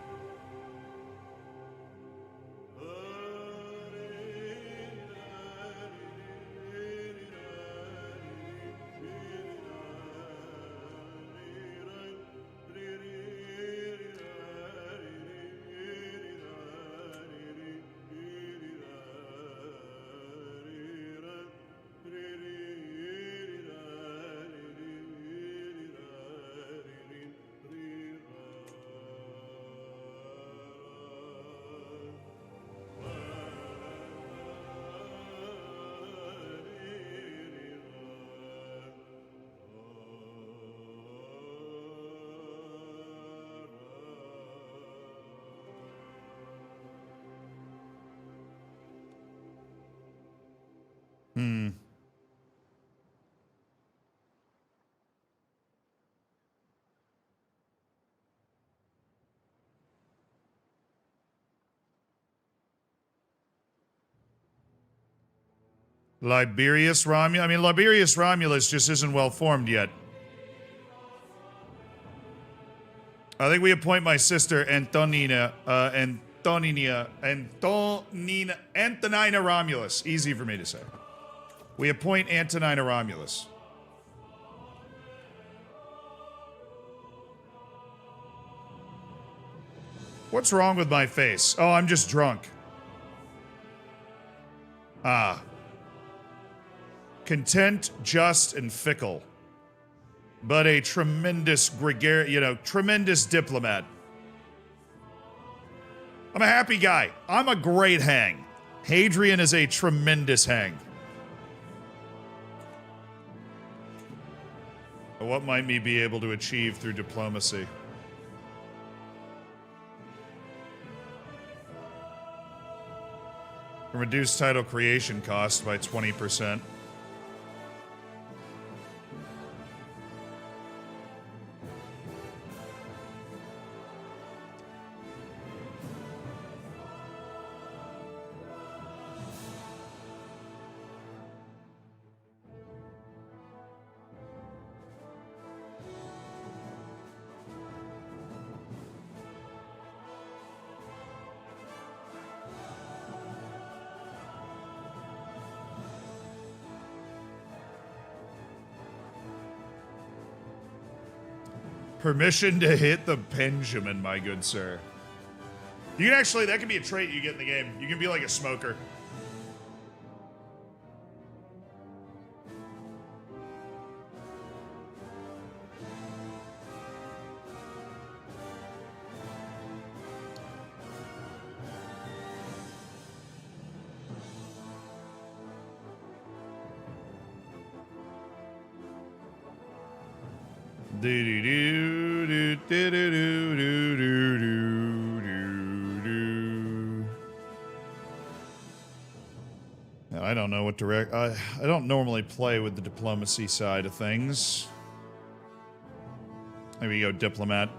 Liberius Romulus? I mean, Liberius Romulus just isn't well formed yet. I think we appoint my sister Antonina Romulus. Easy for me to say. We appoint Antonina Romulus. What's wrong with my face? Oh, I'm just drunk. Ah. Content, just, and fickle. But a tremendous tremendous diplomat. I'm a happy guy. I'm a great hang. Hadrian is a tremendous hang. What might we be able to achieve through diplomacy? Reduce title creation cost by 20%. Permission to hit the Benjamin, my good sir. You can actually, that could be a trait you get in the game. You can be like a smoker. I don't know what direct. I don't normally play with the diplomacy side of things. Maybe go diplomat.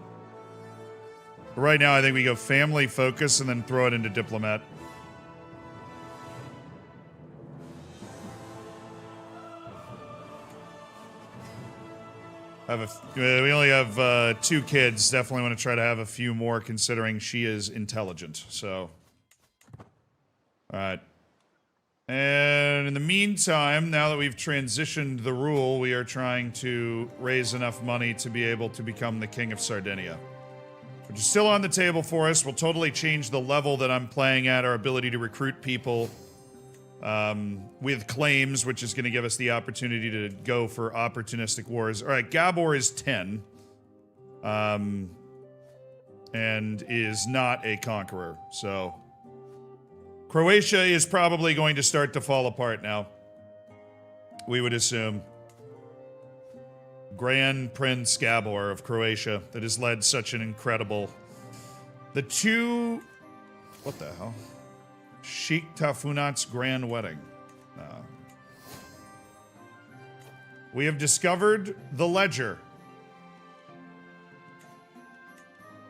But right now, I think we go family focus and then throw it into diplomat. We only have 2 kids. Definitely want to try to have a few more, considering she is intelligent. So, all right. And in the meantime, now that we've transitioned the rule, we are trying to raise enough money to be able to become the King of Sardinia, which is still on the table for us. We'll totally change the level that I'm playing at, our ability to recruit people with claims, which is going to give us the opportunity to go for opportunistic wars. All right, Gabor is 10 and is not a conqueror, so Croatia is probably going to start to fall apart now, we would assume. Grand Prince Gabor of Croatia that has led such an incredible... What the hell? Sheikh Tafunat's grand wedding. We have discovered the ledger.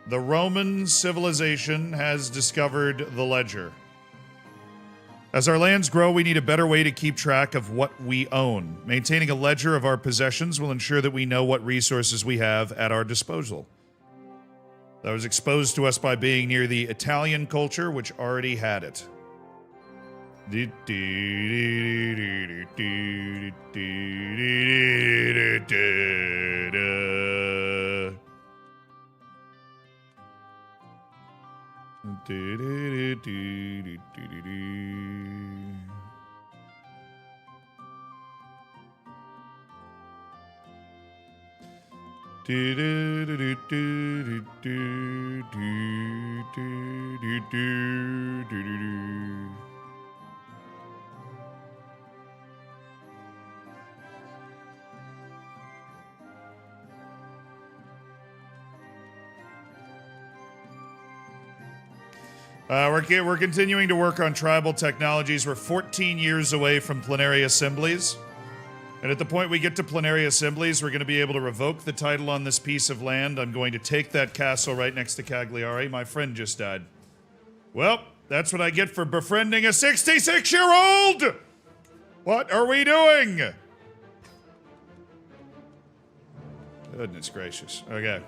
The Roman civilization has discovered the ledger. As our lands grow, we need a better way to keep track of what we own. Maintaining a ledger of our possessions will ensure that we know what resources we have at our disposal. That was exposed to us by being near the Italian culture, which already had it. We're continuing to work on tribal technologies. We're 14 years away from plenary assemblies. And at the point we get to plenary assemblies, we're going to be able to revoke the title on this piece of land. I'm going to take that castle right next to Cagliari. My friend just died. Well, that's what I get for befriending a 66-year-old! What are we doing? Goodness gracious. Okay.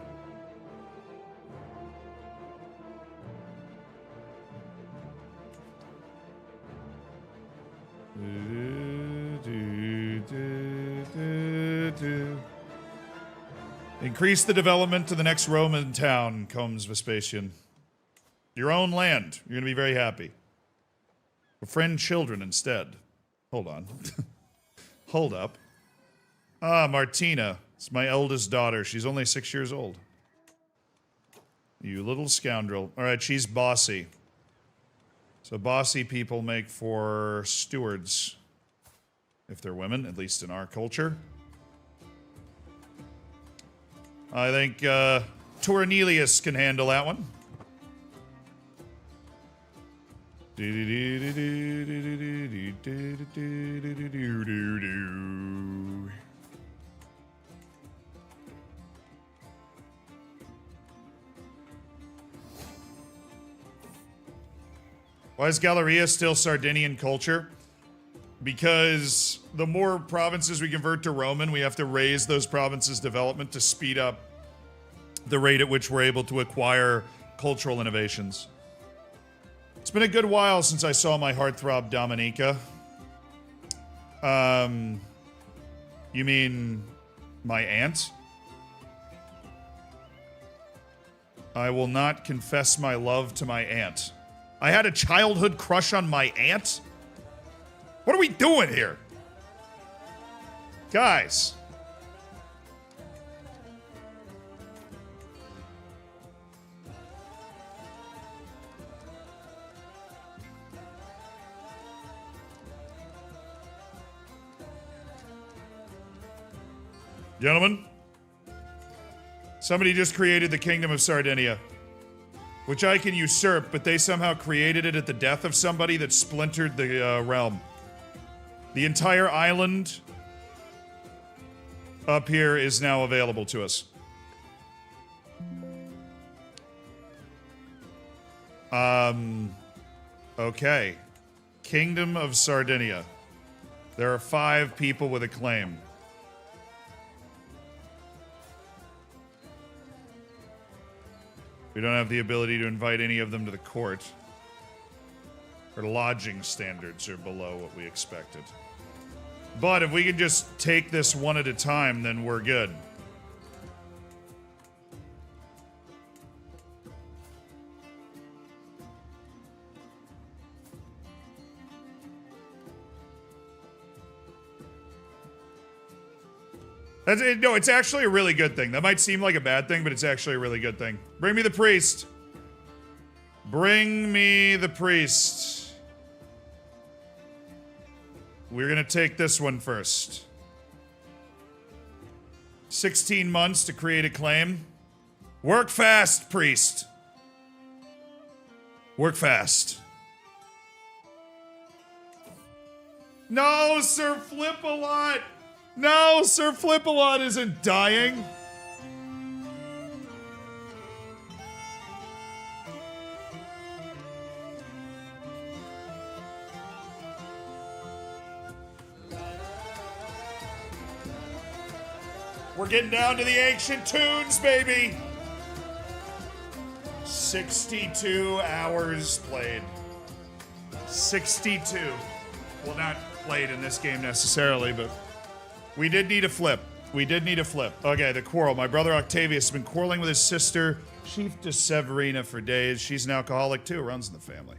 Increase the development to the next Roman town, comes Vespasian. Your own land. You're going to be very happy. Befriend children instead. Hold on. Hold up. Ah, Martina. It's my eldest daughter. She's only 6 years old. You little scoundrel. All right, she's bossy. So bossy people make for stewards. If they're women, at least in our culture. I think Tornelius can handle that one. Why is Galleria still Sardinian culture? Because the more provinces we convert to Roman, we have to raise those provinces' development to speed up the rate at which we're able to acquire cultural innovations. It's been a good while since I saw my heartthrob Dominica. You mean my aunt? I will not confess my love to my aunt. I had a childhood crush on my aunt? What are we doing here? Guys. Gentlemen, somebody just created the Kingdom of Sardinia, which I can usurp, but they somehow created it at the death of somebody that splintered the realm. The entire island up here is now available to us. Okay. Kingdom of Sardinia. There are 5 people with a claim. We don't have the ability to invite any of them to the court. Our lodging standards are below what we expected. But if we can just take this one at a time, then we're good. No, it's actually a really good thing. That might seem like a bad thing, but it's actually a really good thing. Bring me the priest. Bring me the priest. We're gonna take this one first. 16 months to create a claim. Work fast, priest. Work fast. No, Sir Flip-a-Lot! No, Sir Flip-a-Lot isn't dying. We're getting down to the ancient tunes, baby. 62 hours played. 62. Well, not played in this game necessarily, but we did need a flip. We did need a flip. Okay, the quarrel. My brother Octavius has been quarreling with his sister, Chief de Severina, for days. She's an alcoholic too, runs in the family.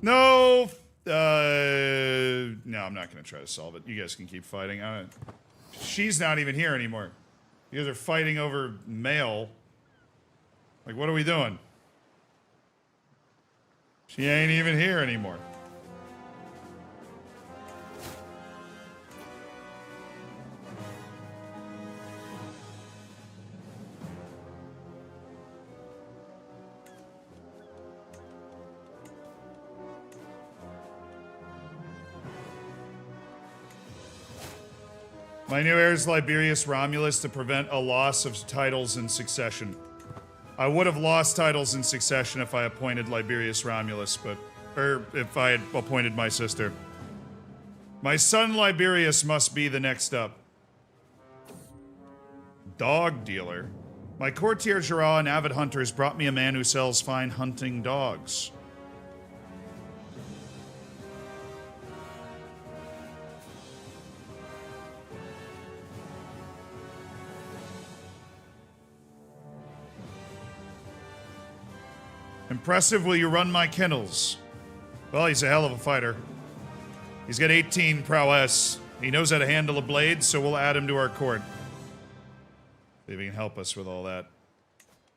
No, I'm not going to try to solve it. You guys can keep fighting. She's not even here anymore. You guys are fighting over mail. Like, what are we doing? She ain't even here anymore. My new heir is Liberius Romulus to prevent a loss of titles in succession. I would have lost titles in succession if I appointed Liberius Romulus, or if I had appointed my sister. My son Liberius must be the next up. Dog dealer. My courtier Gerard and avid hunters brought me a man who sells fine hunting dogs. Impressive, will you run my kennels? Well, he's a hell of a fighter. He's got 18 prowess. He knows how to handle a blade, so we'll add him to our court. See if he can help us with all that.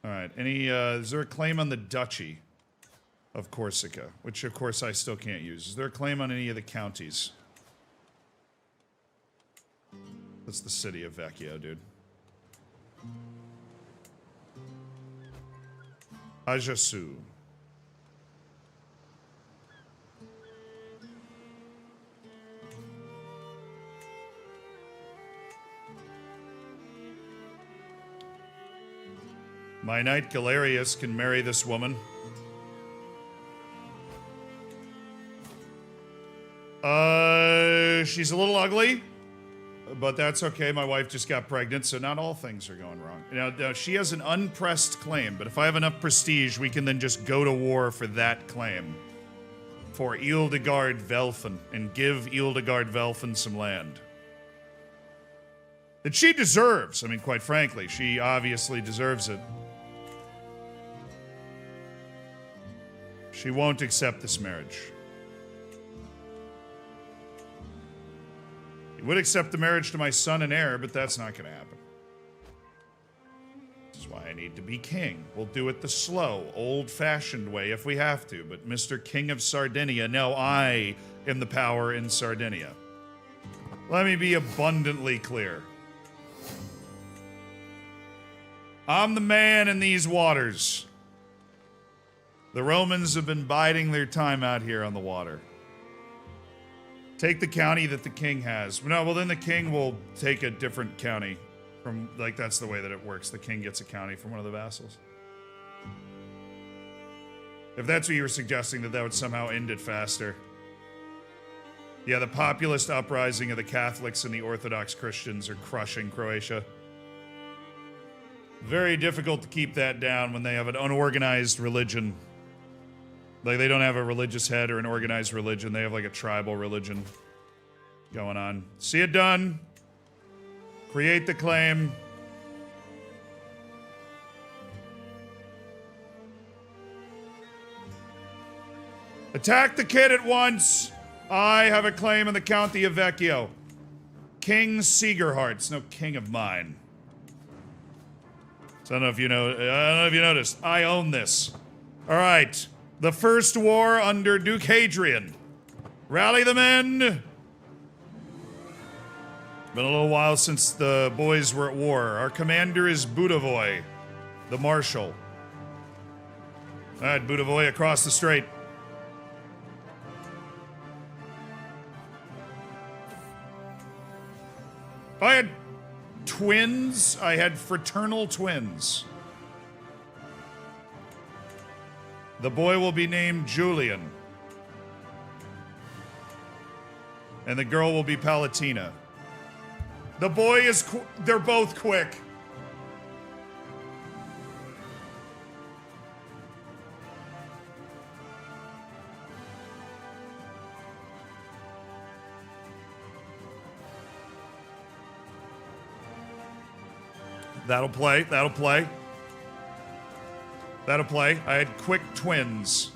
Alright, is there a claim on the Duchy of Corsica? Which, of course, I still can't use. Is there a claim on any of the counties? That's the city of Vecchio, dude. Ajaccio. My knight Galerius can marry this woman. She's a little ugly, but that's okay. My wife just got pregnant, so not all things are going wrong. Now, she has an unpressed claim, but if I have enough prestige, we can then just go to war for that claim. For Ildegard Velfen, and give Ildegard Velfen some land. That she deserves. I mean, quite frankly, she obviously deserves it. She won't accept this marriage. He would accept the marriage to my son and heir, but that's not going to happen. This is why I need to be king. We'll do it the slow, old-fashioned way if we have to, but Mr. King of Sardinia, no, I am the power in Sardinia. Let me be abundantly clear. I'm the man in these waters. The Romans have been biding their time out here on the water. Take the county that the king has. No, well then the king will take a different county from, like, that's the way that it works. The king gets a county from one of the vassals. If that's what you were suggesting, that would somehow end it faster. Yeah, the populist uprising of the Catholics and the Orthodox Christians are crushing Croatia. Very difficult to keep that down when they have an unorganized religion. Like, they don't have a religious head or an organized religion. They have, like, a tribal religion going on. See it done. Create the claim. Attack the kid at once. I have a claim in the County of Vecchio. King Seegerhearts. No king of mine. So I don't know if you know. I don't know if you noticed. I own this. All right. The first war under Duke Hadrian. Rally the men. Been a little while since the boys were at war. Our commander is Budavoy, the marshal. All right, Budavoy across the strait. I had twins. I had fraternal twins. The boy will be named Julian. And the girl will be Palatina. The boy is they're both quick. That'll play. That'll play. That'll play. I had quick twins.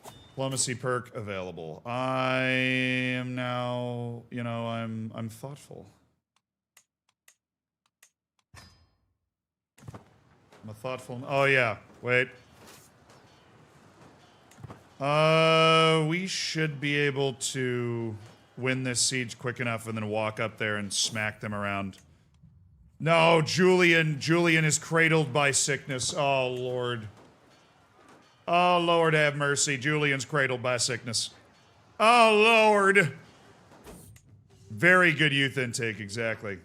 Diplomacy perk available. I am now, you know, I'm thoughtful. I'm a thoughtful. Oh yeah. Wait. We should be able to win this siege quick enough and then walk up there and smack them around. No, Julian is cradled by sickness. Oh, Lord. Oh, Lord, have mercy. Julian's cradled by sickness. Oh, Lord. Very good youth intake, exactly.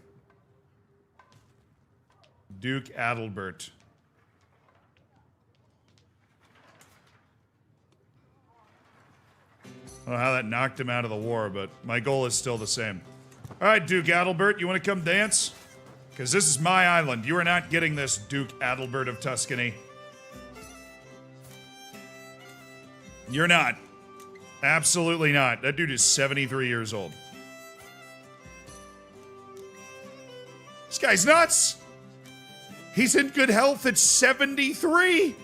Duke Adalbert. I don't know how that knocked him out of the war, but my goal is still the same. All right, Duke Adalbert, you want to come dance? Because this is my island. You are not getting this, Duke Adalbert of Tuscany. You're not. Absolutely not. That dude is 73 years old. This guy's nuts! He's in good health at 73!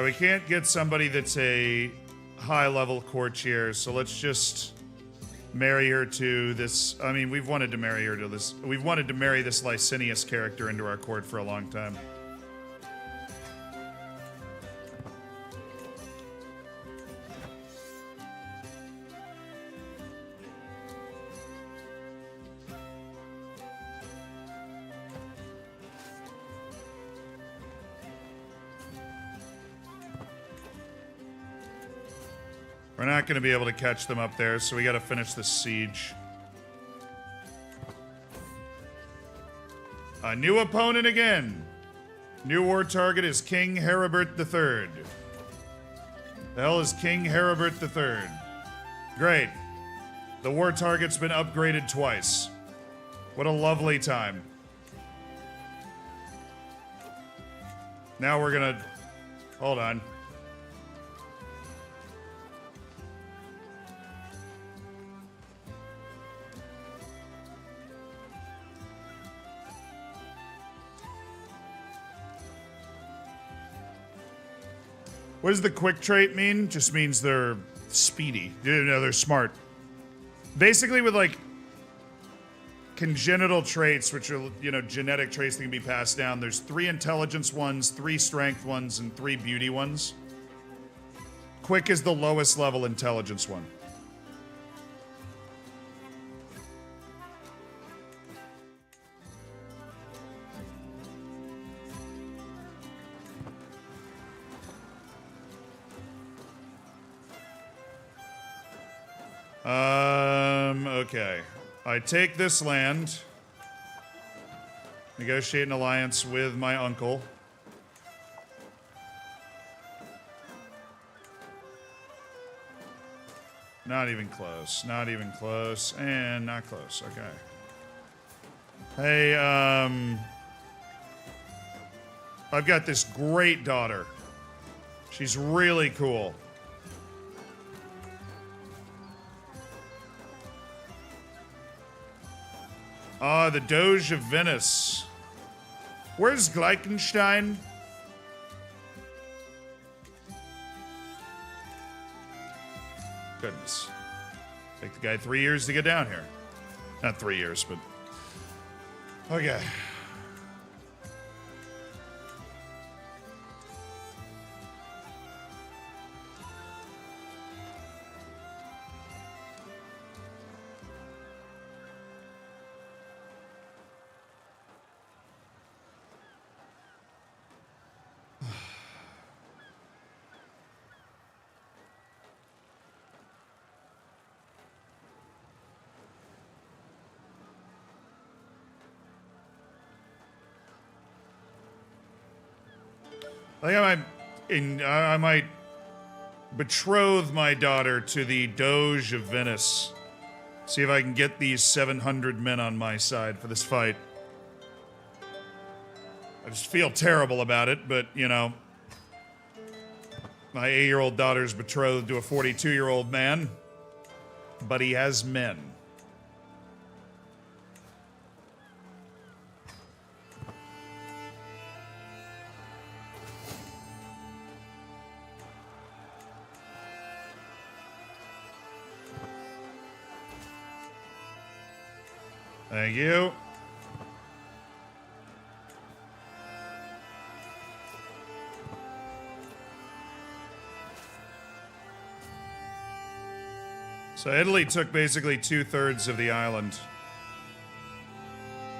We can't get somebody that's a high-level courtier, so let's just marry her to this. I mean, we've wanted to marry her to this. We've wanted to marry this Licinius character into our court for a long time. We're not going to be able to catch them up there, so we got to finish this siege. A new opponent again. New war target is King Heribert III. The hell is King Heribert III? Great. The war target's been upgraded twice. What a lovely time. Now we're gonna... Hold on. What does the quick trait mean? Just means they're speedy. No, they're smart. Basically with like congenital traits, which are, you know, genetic traits that can be passed down, there's 3 intelligence ones, 3 strength ones, and 3 beauty ones. Quick is the lowest level intelligence one. Okay. I take this land, negotiate an alliance with my uncle. Not even close. Not even close. And not close. Okay. Hey, I've got this great daughter. She's really cool. Ah, the Doge of Venice. Where's Gleichenstein? Goodness. Take the guy 3 years to get down here. Not 3 years, but... Okay. I think I might betroth my daughter to the Doge of Venice. See if I can get these 700 men on my side for this fight. I just feel terrible about it, but, you know, my 8-year-old daughter's betrothed to a 42-year-old man, but he has men. Thank you. So Italy took basically 2/3 of the island.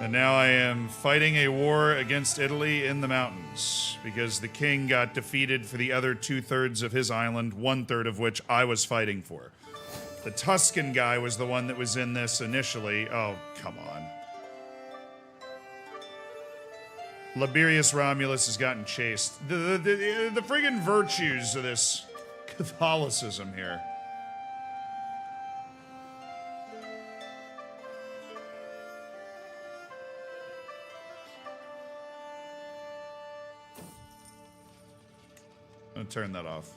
And now I am fighting a war against Italy in the mountains because the king got defeated for the other 2/3 of his island, 1/3 of which I was fighting for. The Tuscan guy was the one that was in this initially. Oh, come on. Liberius Romulus has gotten chased. The friggin' virtues of this Catholicism here. I'm gonna turn that off.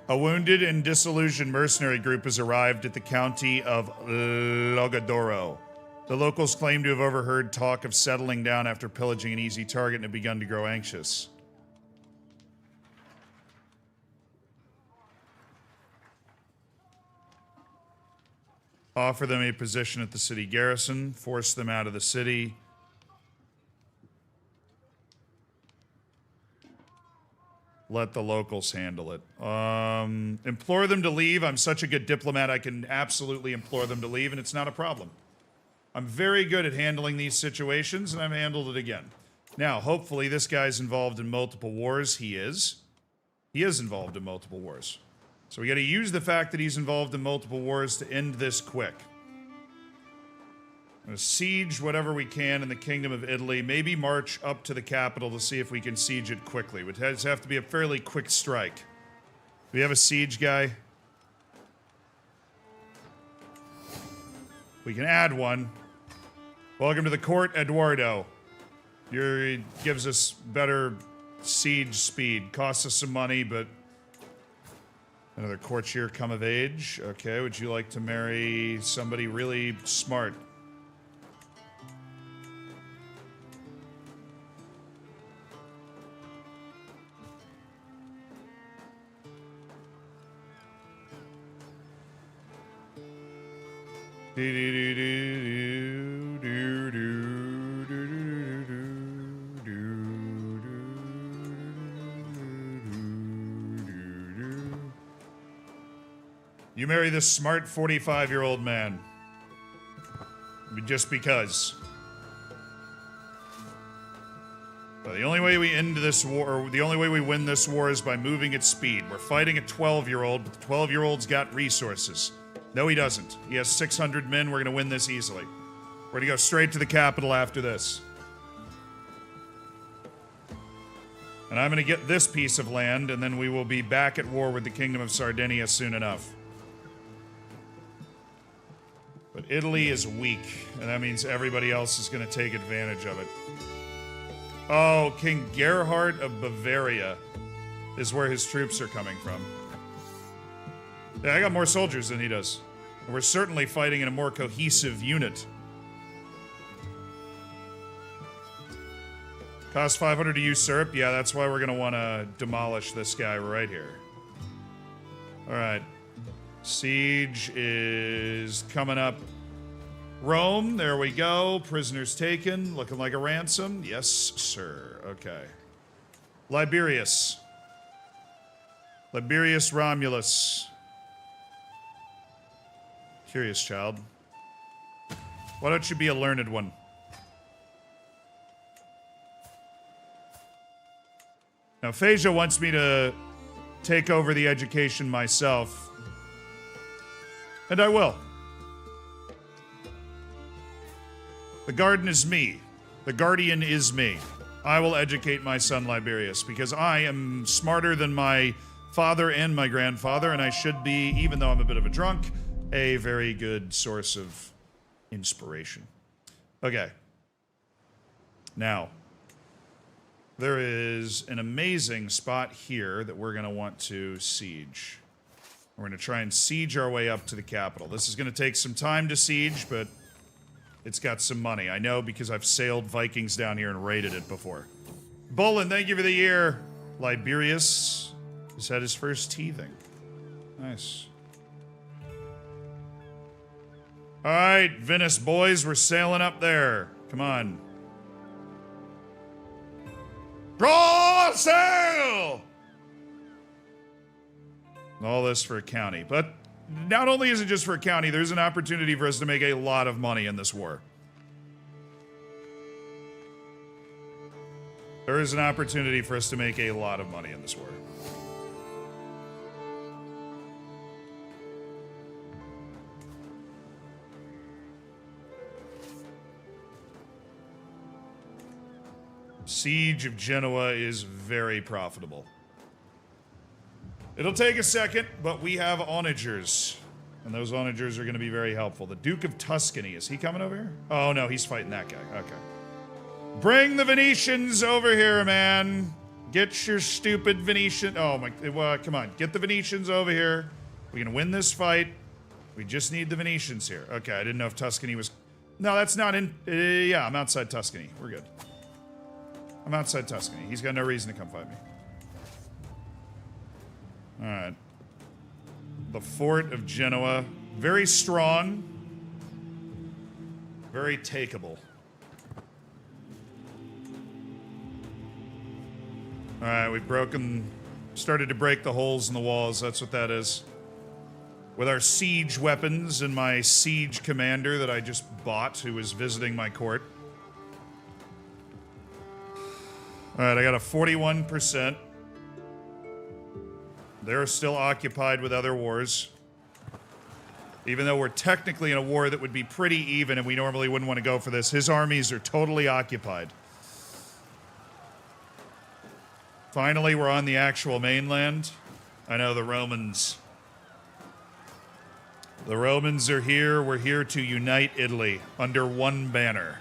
A wounded and disillusioned mercenary group has arrived at the county of Logadoro. The locals claim to have overheard talk of settling down after pillaging an easy target and have begun to grow anxious. Offer them a position at the city garrison, force them out of the city. Let the locals handle it. Implore them to leave. I'm such a good diplomat, I can absolutely implore them to leave, and it's not a problem. I'm very good at handling these situations, and I've handled it again. Now, hopefully this guy's involved in multiple wars. He is. He is involved in multiple wars. So we gotta use the fact that he's involved in multiple wars to end this quick. I'm gonna siege whatever we can in the Kingdom of Italy. Maybe march up to the capital to see if we can siege it quickly. It would have to be a fairly quick strike. Do we have a siege guy? We can add one. Welcome to the court, Eduardo. He gives us better siege speed. Costs us some money, but... Another courtier come of age. Okay, would you like to marry somebody really smart? You marry this smart 45-year-old man. Just because. Well, the only way we end this war, or the only way we win this war is by moving at speed. We're fighting a 12-year-old, but the 12-year-old's got resources. No, he doesn't. He has 600 men. We're going to win this easily. We're going to go straight to the capital after this. And I'm going to get this piece of land, and then we will be back at war with the Kingdom of Sardinia soon enough. But Italy is weak, and that means everybody else is going to take advantage of it. Oh, King Gerhard of Bavaria is where his troops are coming from. Yeah, I got more soldiers than he does. And we're certainly fighting in a more cohesive unit. Cost 500 to usurp? Yeah, that's why we're going to want to demolish this guy right here. Alright. Siege is coming up. Rome, there we go. Prisoners taken. Looking like a ransom. Yes, sir. Okay. Liberius. Liberius Romulus. Curious child. Why don't you be a learned one? Now, Phasia wants me to take over the education myself. And I will. The garden is me. The guardian is me. I will educate my son Liberius because I am smarter than my father and my grandfather, and I should be, even though I'm a bit of a drunk, a very good source of inspiration. Okay. Now, there is an amazing spot here that we're going to want to siege. We're going to try and siege our way up to the capital. This is going to take some time to siege, but it's got some money. I know because I've sailed Vikings down here and raided it before. Bolin, thank you for the year. Liberius. Just had his first teething. Nice. All right, Venice boys, we're sailing up there. Come on. Draw sail! All this for a county. But not only is it just for a county, there's an opportunity for us to make a lot of money in this war. There is an opportunity for us to make a lot of money in this war. Siege of Genoa is very profitable. It'll take a second, but we have onagers. And those onagers are going to be very helpful. The Duke of Tuscany, is he coming over here? Oh, no, he's fighting that guy. Okay. Bring the Venetians over here, man. Get your stupid Venetian... Oh, my... come on. Get the Venetians over here. We're going to win this fight. We just need the Venetians here. Okay, I didn't know if Tuscany was... No, that's not in... yeah, I'm outside Tuscany. We're good. I'm outside Tuscany. He's got no reason to come fight me. Alright. The Fort of Genoa. Very strong. Very takeable. Alright, we've started to break the holes in the walls. That's what that is. With our siege weapons and my siege commander that I just bought, who was visiting my court. Alright, I got a 41%. They're still occupied with other wars. Even though we're technically in a war that would be pretty even and we normally wouldn't want to go for this, his armies are totally occupied. Finally, we're on the actual mainland. I know the Romans. The Romans are here. We're here to unite Italy under one banner.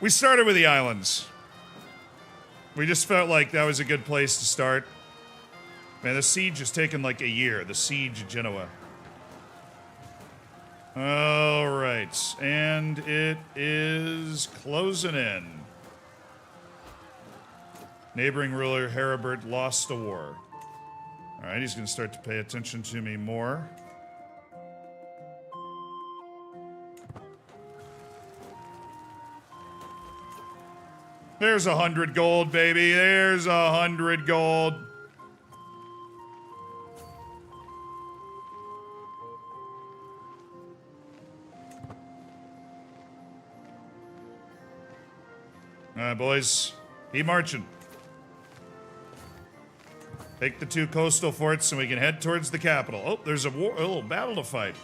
We started with the islands. We just felt like that was a good place to start. Man, the siege has taken like a year. The siege of Genoa. All right, and it is closing in. Neighboring ruler Heribert lost the war. All right, he's going to start to pay attention to me more. There's 100 gold, baby. There's 100 gold. All right, boys. Keep marching. Take the 2 coastal forts and we can head towards the capital. Oh, there's a little battle to fight.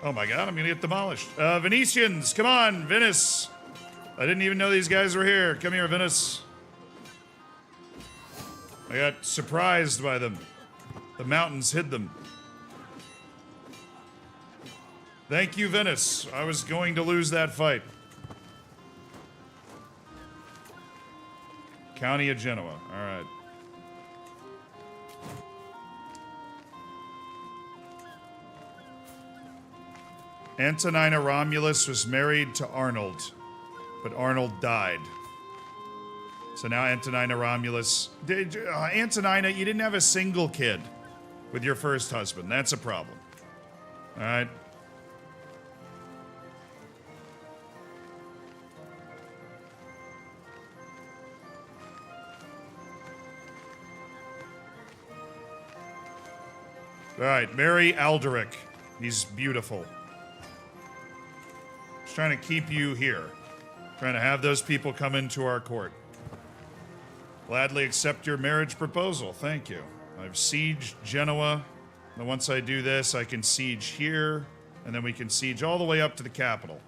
Oh my god, I'm gonna get demolished. Venetians, come on, Venice. I didn't even know these guys were here. Come here, Venice. I got surprised by them. The mountains hid them. Thank you, Venice. I was going to lose that fight. County of Genoa. All right. Antonina Romulus was married to Arnold, but Arnold died. So now Antonina Romulus... Antonina, you didn't have a single kid with your first husband. That's a problem. All right. All right, marry Alderic. He's beautiful. Just trying to keep you here. Trying to have those people come into our court. Gladly accept your marriage proposal. Thank you. I've sieged Genoa. And once I do this, I can siege here, and then we can siege all the way up to the capital.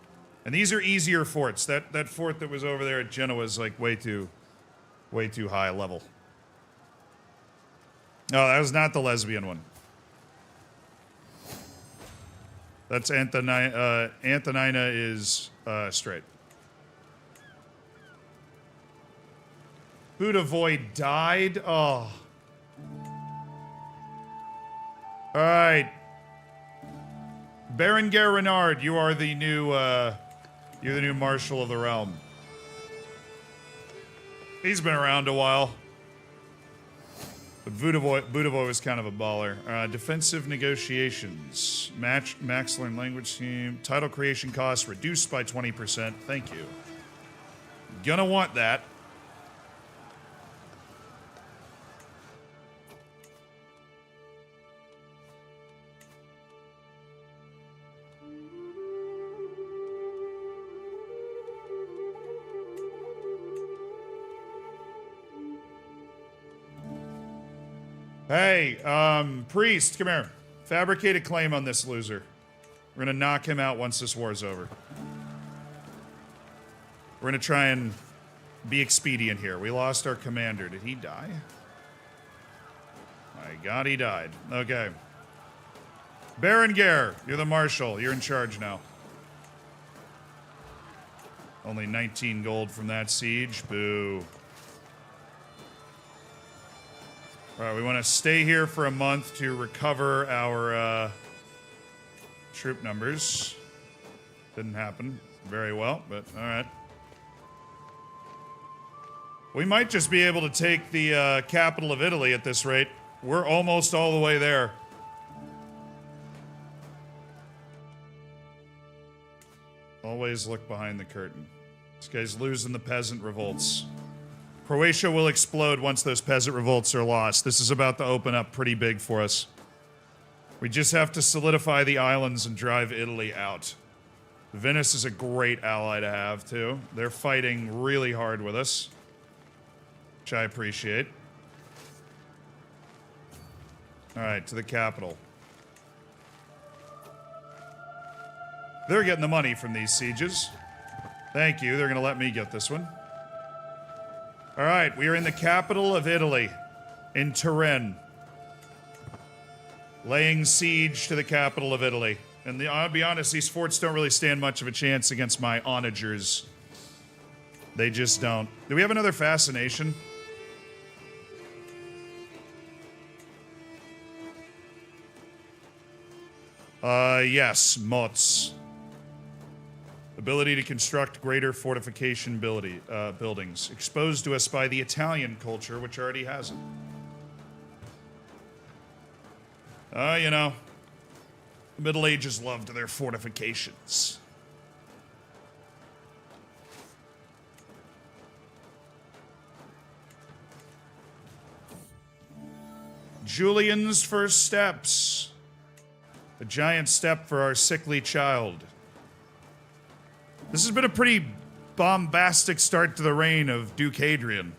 And these are easier forts. That fort that was over there at Genoa is like way too high level. No, that was not the lesbian one. That's Antonina. Antonina is straight. Budavoy died. Oh. All right. Berengar Renard, you are the new. You're the new marshal of the realm. He's been around a while. But Budovoy was kind of a baller. Defensive negotiations. Max learn language team. Title creation costs reduced by 20%. Thank you. Gonna want that. Hey, Priest, come here. Fabricate a claim on this loser. We're gonna knock him out once this war's over. We're gonna try and be expedient here. We lost our commander. Did he die? My God, he died. Okay. Berengar, you're the marshal. You're in charge now. Only 19 gold from that siege. Boo. All right, we want to stay here for a month to recover our troop numbers. Didn't happen very well, but all right. We might just be able to take the capital of Italy at this rate. We're almost all the way there. Always look behind the curtain. This guy's losing the peasant revolts. Croatia will explode once those peasant revolts are lost. This is about to open up pretty big for us. We just have to solidify the islands and drive Italy out. Venice is a great ally to have, too. They're fighting really hard with us, which I appreciate. All right, to the capital. They're getting the money from these sieges. Thank you. They're going to let me get this one. All right, we are in the capital of Italy, in Turin. Laying siege to the capital of Italy. And I'll be honest, these forts don't really stand much of a chance against my onagers. They just don't. Do we have another fascination? Yes, mots. Ability to construct greater fortification buildings. Exposed to us by the Italian culture, which already has it. You know, the Middle Ages loved their fortifications. Julian's first steps. A giant step for our sickly child. This has been a pretty bombastic start to the reign of Duke Hadrian.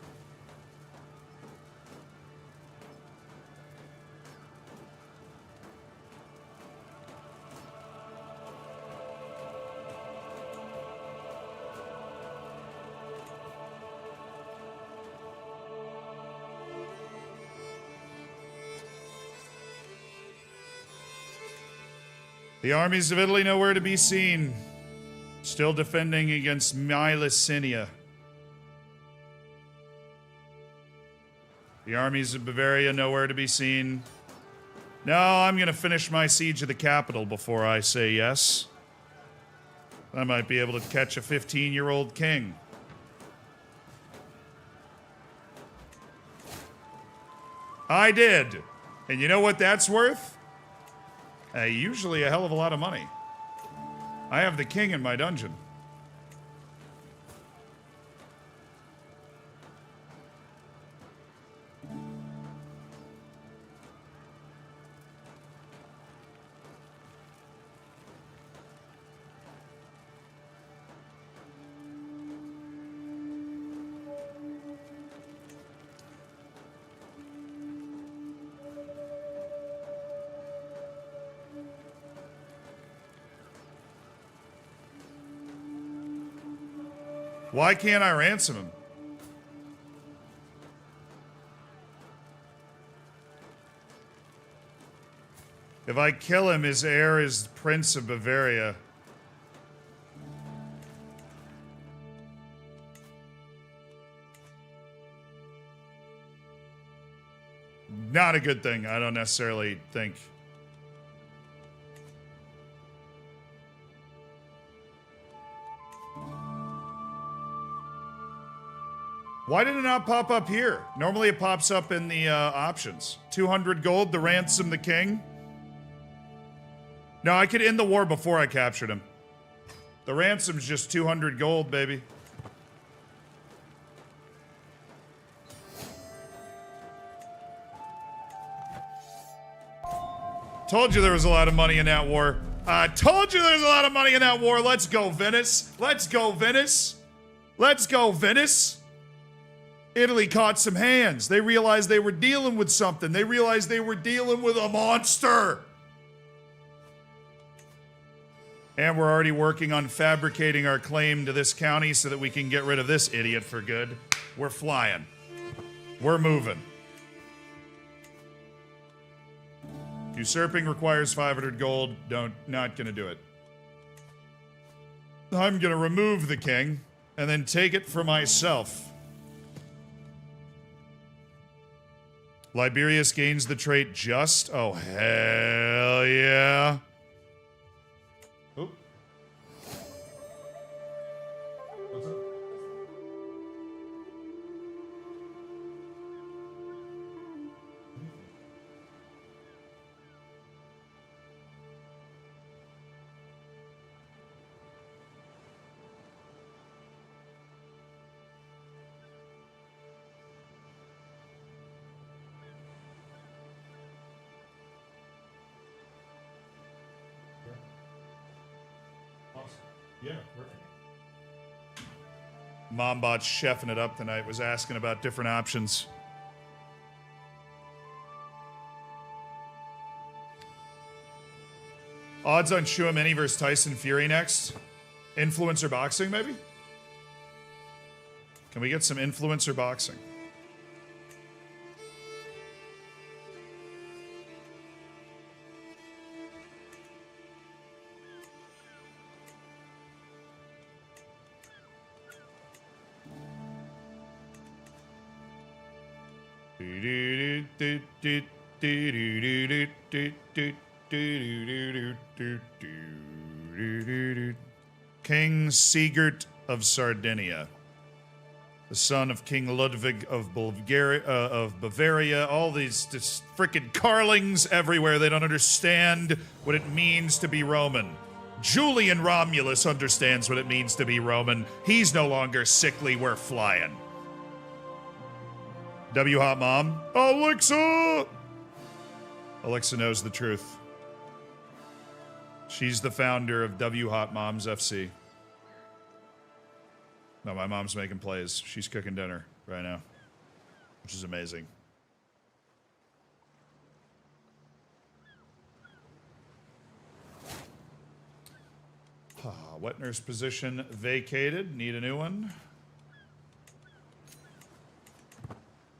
The armies of Italy nowhere to be seen. Still defending against Mylissinia. The armies of Bavaria nowhere to be seen. No, I'm going to finish my siege of the capital before I say yes. I might be able to catch a 15-year-old king. I did. And you know what that's worth? Usually a hell of a lot of money. I have the king in my dungeon. Why can't I ransom him? If I kill him, his heir is Prince of Bavaria. Not a good thing, I don't necessarily think. Why did it not pop up here? Normally it pops up in the options. 200 gold to ransom the king. No, I could end the war before I captured him. The ransom's just 200 gold, baby. Told you there was a lot of money in that war. I told you there's a lot of money in that war. Let's go, Venice. Let's go, Venice. Let's go, Venice. Italy caught some hands. They realized they were dealing with something. They realized they were dealing with a monster. And we're already working on fabricating our claim to this county so that we can get rid of this idiot for good. We're flying. We're moving. Usurping requires 500 gold. Not gonna do it. I'm gonna remove the king and then take it for myself. Liberius gains the trait just. Oh, hell yeah. Oop. What's up? Yeah, perfect. Mombot's chefing it up tonight, was asking about different options. Odds on Chouameni versus Tyson Fury next? Influencer boxing, maybe? Can we get some influencer boxing? King Sigurd of Sardinia, the son of King Ludwig of Bavaria, all these just frickin' Carlings everywhere. They don't understand what it means to be Roman. Julian Romulus understands what it means to be Roman. He's no longer sickly, we're flying. W Hot Mom. Alexa! Alexa knows the truth. She's the founder of W Hot Moms FC. No, my mom's making plays. She's cooking dinner right now, which is amazing. Wet nurse position vacated. Need a new one.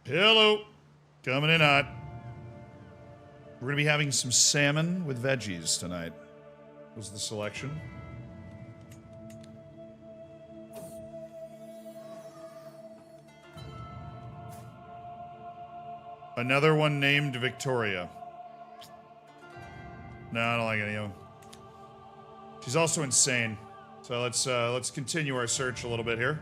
Hello. Coming in hot. We're going to be having some salmon with veggies tonight. Was the selection. Another one named Victoria. No, I don't like any of them. She's also insane. So let's continue our search a little bit here.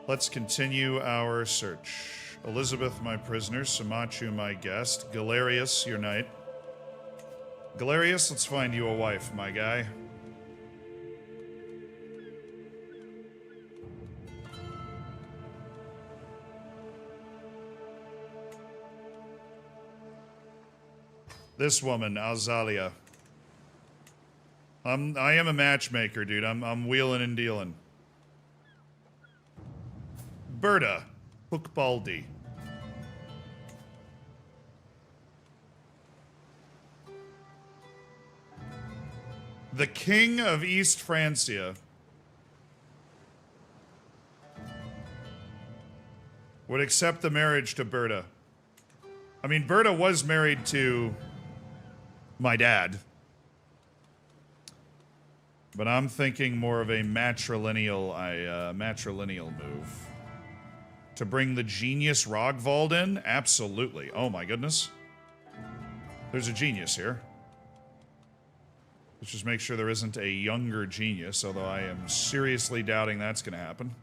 Let's continue our search. Elizabeth, my prisoner. Samachu, my guest. Galerius, your knight. Galerius, let's find you a wife, my guy. This woman, Azalia. I am a matchmaker, dude. I'm wheeling and dealing. Berta, Hookbaldi. The King of East Francia would accept the marriage to Berta. I mean, Berta was married to my dad. But I'm thinking more of a matrilineal move. To bring the genius Rogvald in? Absolutely. Oh my goodness. There's a genius here. Let's just make sure there isn't a younger genius, although I am seriously doubting that's going to happen.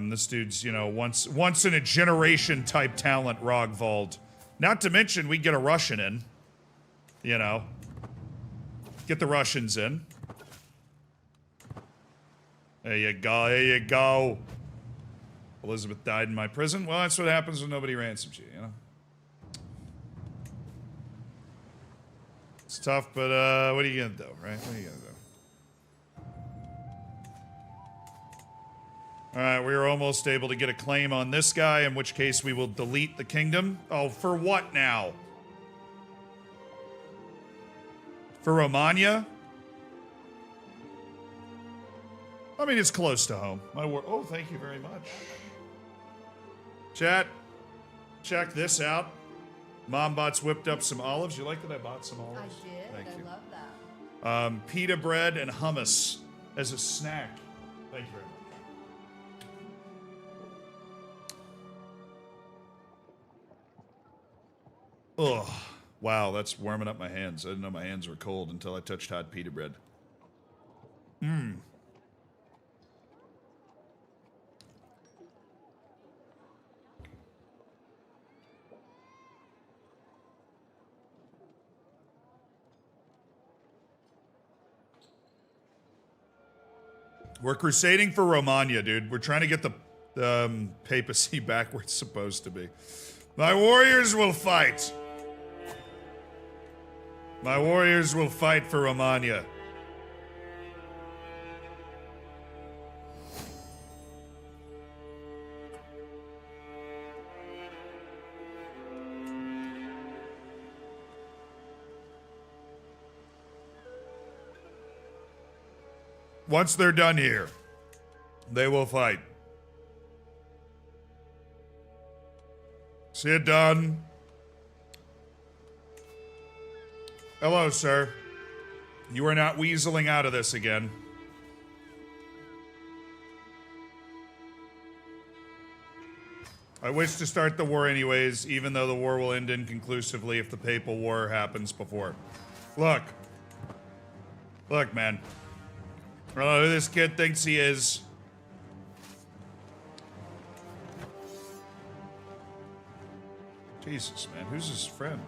This dude's, you know, once in a generation type talent, Rogvald. Not to mention, we get a Russian in. You know. Get the Russians in. There you go, there you go. Elizabeth died in my prison. Well, that's what happens when nobody ransoms you, you know? It's tough, but, what are you gonna do, right? What are you gonna do? Alright, we are almost able to get a claim on this guy, in which case we will delete the kingdom. Oh, for what now? For Romania? I mean, it's close to home. Oh, thank you very much. Chat, check this out. Mombot's whipped up some olives. You like that I bought some olives? I did. Thank you. I love that. Pita bread and hummus as a snack. Thank you very much. Ugh. Wow, that's warming up my hands. I didn't know my hands were cold until I touched hot pita bread. Mmm. We're crusading for Romania, dude. We're trying to get the papacy back where it's supposed to be. My warriors will fight. My warriors will fight for Romania. Once they're done here, they will fight. See it done. Hello, sir. You are not weaseling out of this again. I wish to start the war anyways, even though the war will end inconclusively if the Papal War happens before. Look. Look, man. I don't know who this kid thinks he is. Jesus, man. Who's his friend?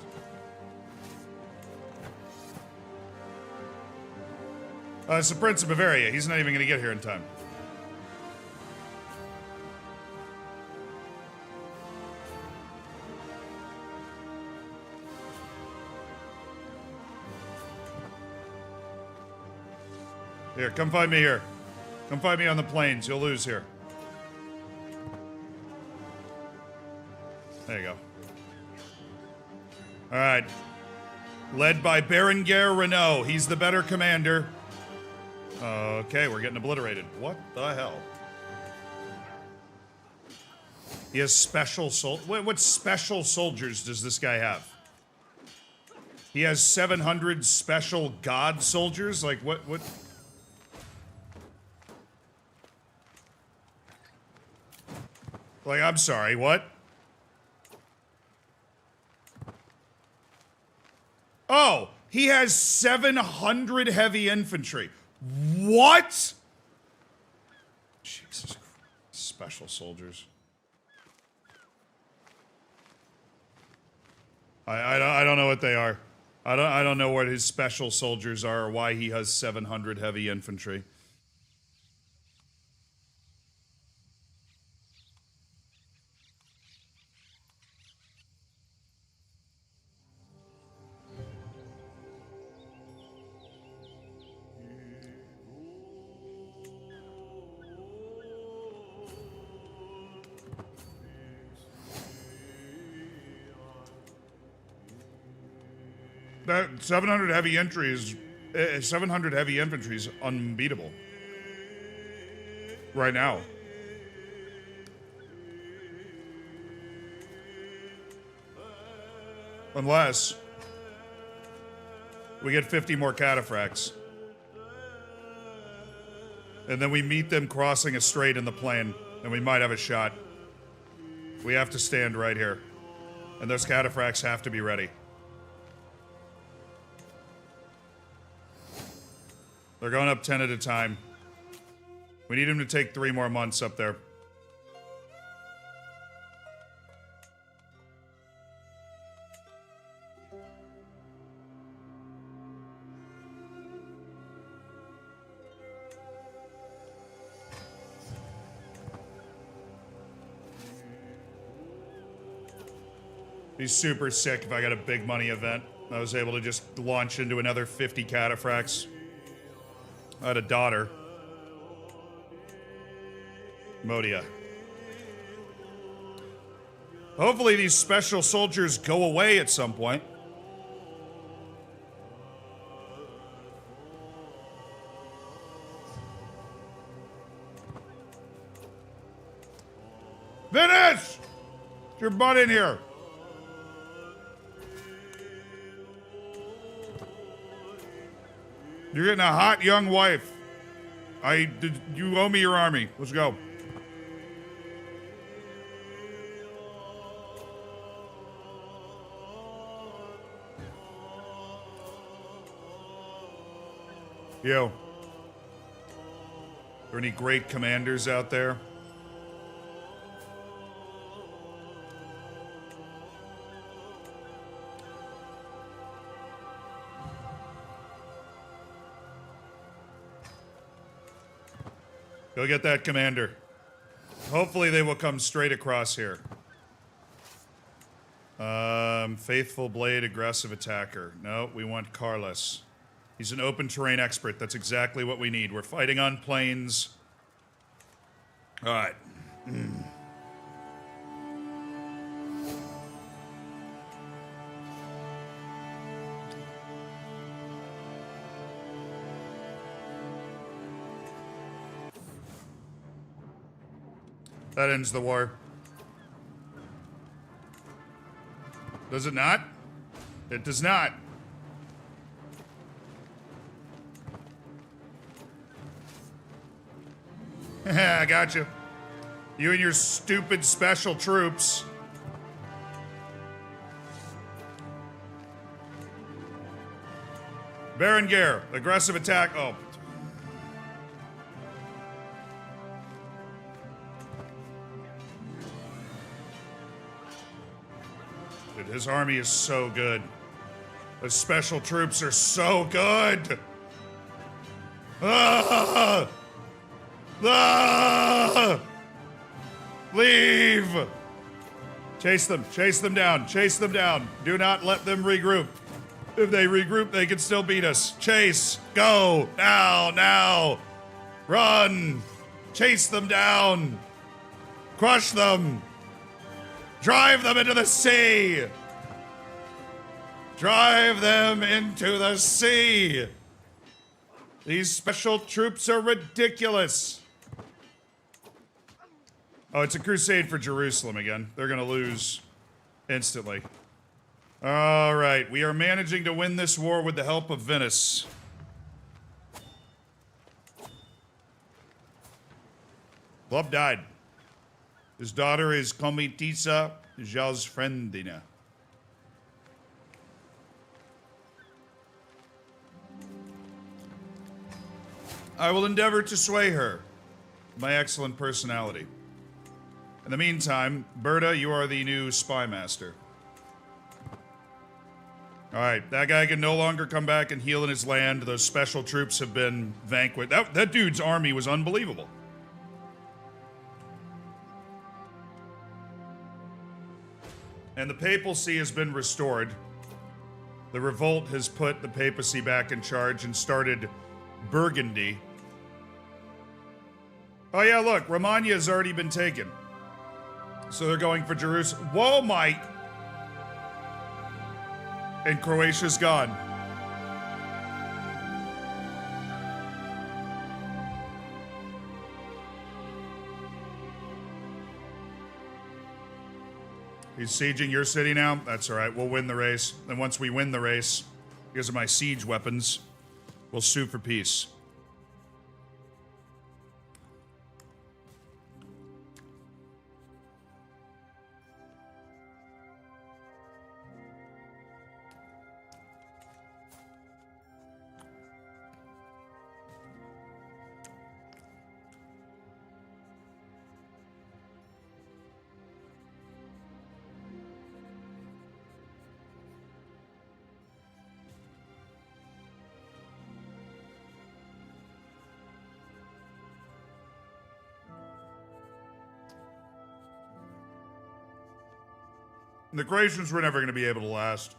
It's the Prince of Bavaria. He's not even going to get here in time. Here, come find me here. Come find me on the plains. You'll lose here. There you go. All right. Led by Berenguer Renault. He's the better commander. Okay, we're getting obliterated. What the hell? He has special what special soldiers does this guy have? He has 700 special god soldiers? Like, what? Like, I'm sorry, what? Oh, he has 700 heavy infantry. What? Jesus Christ. Special soldiers. I don't know what they are. I don't know what his special soldiers are or why he has 700 heavy infantry. That 700 heavy infantry is unbeatable right now. Unless we get 50 more cataphracts. And then we meet them crossing a strait in the plain, and we might have a shot. We have to stand right here. And those cataphracts have to be ready. They're going up 10 at a time. We need him to take 3 more months up there. Be super sick if I got a big money event. I was able to just launch into another 50 cataphracts. I had a daughter. Modia. Hopefully these special soldiers go away at some point. Finish! Get your butt in here. You're getting a hot young wife. You owe me your army. Let's go. Yo. Are there any great commanders out there? Go get that commander. Hopefully they will come straight across here. Faithful Blade, aggressive attacker. No, we want Carlos. He's an open terrain expert. That's exactly what we need. We're fighting on plains. All right. That ends the war. Does it not? It does not. I got you. You and your stupid special troops. Berengar, aggressive attack. Oh. Dude, his army is so good. The special troops are so good. Ah! Ah! Leave! Chase them down, chase them down. Do not let them regroup. If they regroup, they can still beat us. Chase, go, now. Run, chase them down. Crush them. Drive them into the sea. Drive them into the sea. These special troops are ridiculous. Oh, it's a crusade for Jerusalem again. They're gonna lose instantly. All right, we are managing to win this war with the help of Venice. Bob died. His daughter is Komitisa Jalsfrendina. I will endeavor to sway her. My excellent personality. In the meantime, Berta, you are the new spy master. Alright, that guy can no longer come back and heal in his land. Those special troops have been vanquished. That dude's army was unbelievable. And the papacy has been restored. The revolt has put the papacy back in charge and started Burgundy. Oh yeah, look, Romagna has already been taken. So they're going for Jerusalem. Whoa, my... And Croatia's gone. He's sieging your city now? That's alright, we'll win the race. And once we win the race, because of my siege weapons, we'll sue for peace. The creations were never going to be able to last.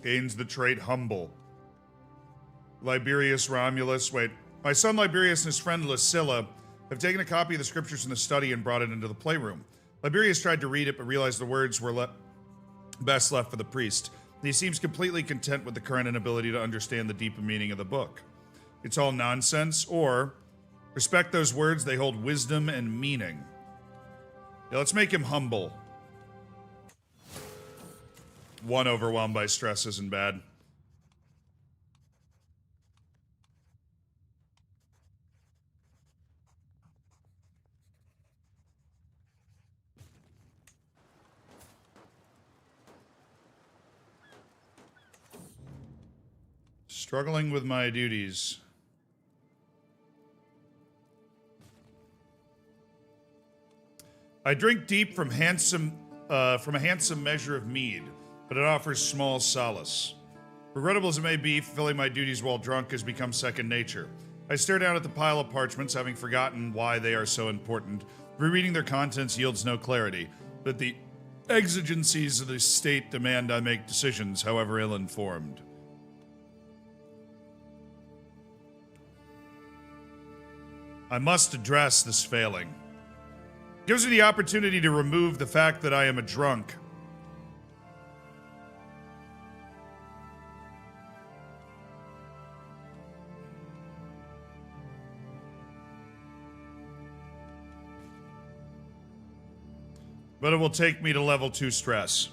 Gains the trait humble. Liberius Romulus. Wait. My son Liberius and his friend Lucilla have taken a copy of the scriptures in the study and brought it into the playroom. Liberius tried to read it, but realized the words were best left for the priest. He seems completely content with the current inability to understand the deeper meaning of the book. It's all nonsense, or respect those words, they hold wisdom and meaning. Yeah, let's make him humble. One overwhelmed by stress isn't bad. Struggling with my duties. I drink deep from a handsome measure of mead, but it offers small solace. Regrettable as it may be, fulfilling my duties while drunk has become second nature. I stare down at the pile of parchments, having forgotten why they are so important. Rereading their contents yields no clarity, but the exigencies of the state demand I make decisions, however ill-informed. I must address this failing. It gives me the opportunity to remove the fact that I am a drunk. But it will take me to level 2 stress.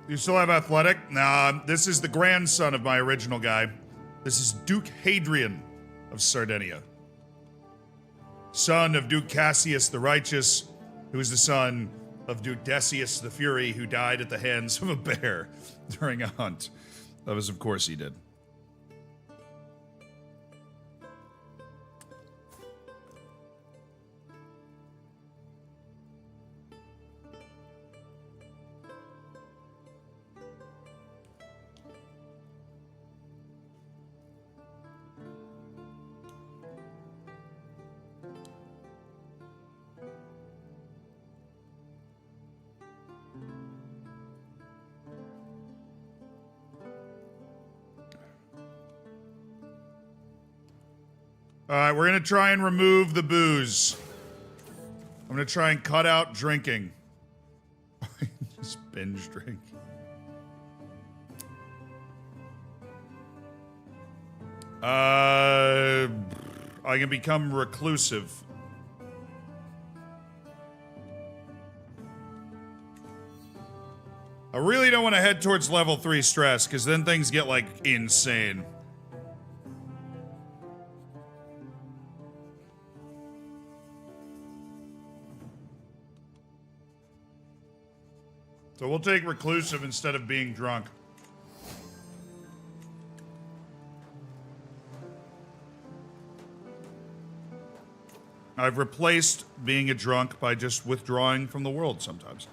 You still have athletic? Nah, this is the grandson of my original guy. This is Duke Hadrian of Sardinia. Son of Duke Cassius the Righteous, who is the son of Duke Decius the Fury, who died at the hands of a bear during a hunt. That was, of course, he did. Alright, we're gonna try and remove the booze. I'm gonna try and cut out drinking. Just binge drink. I can become reclusive. I really don't want to head towards level 3 stress, because then things get, like, insane. So we'll take reclusive instead of being drunk. I've replaced being a drunk by just withdrawing from the world sometimes.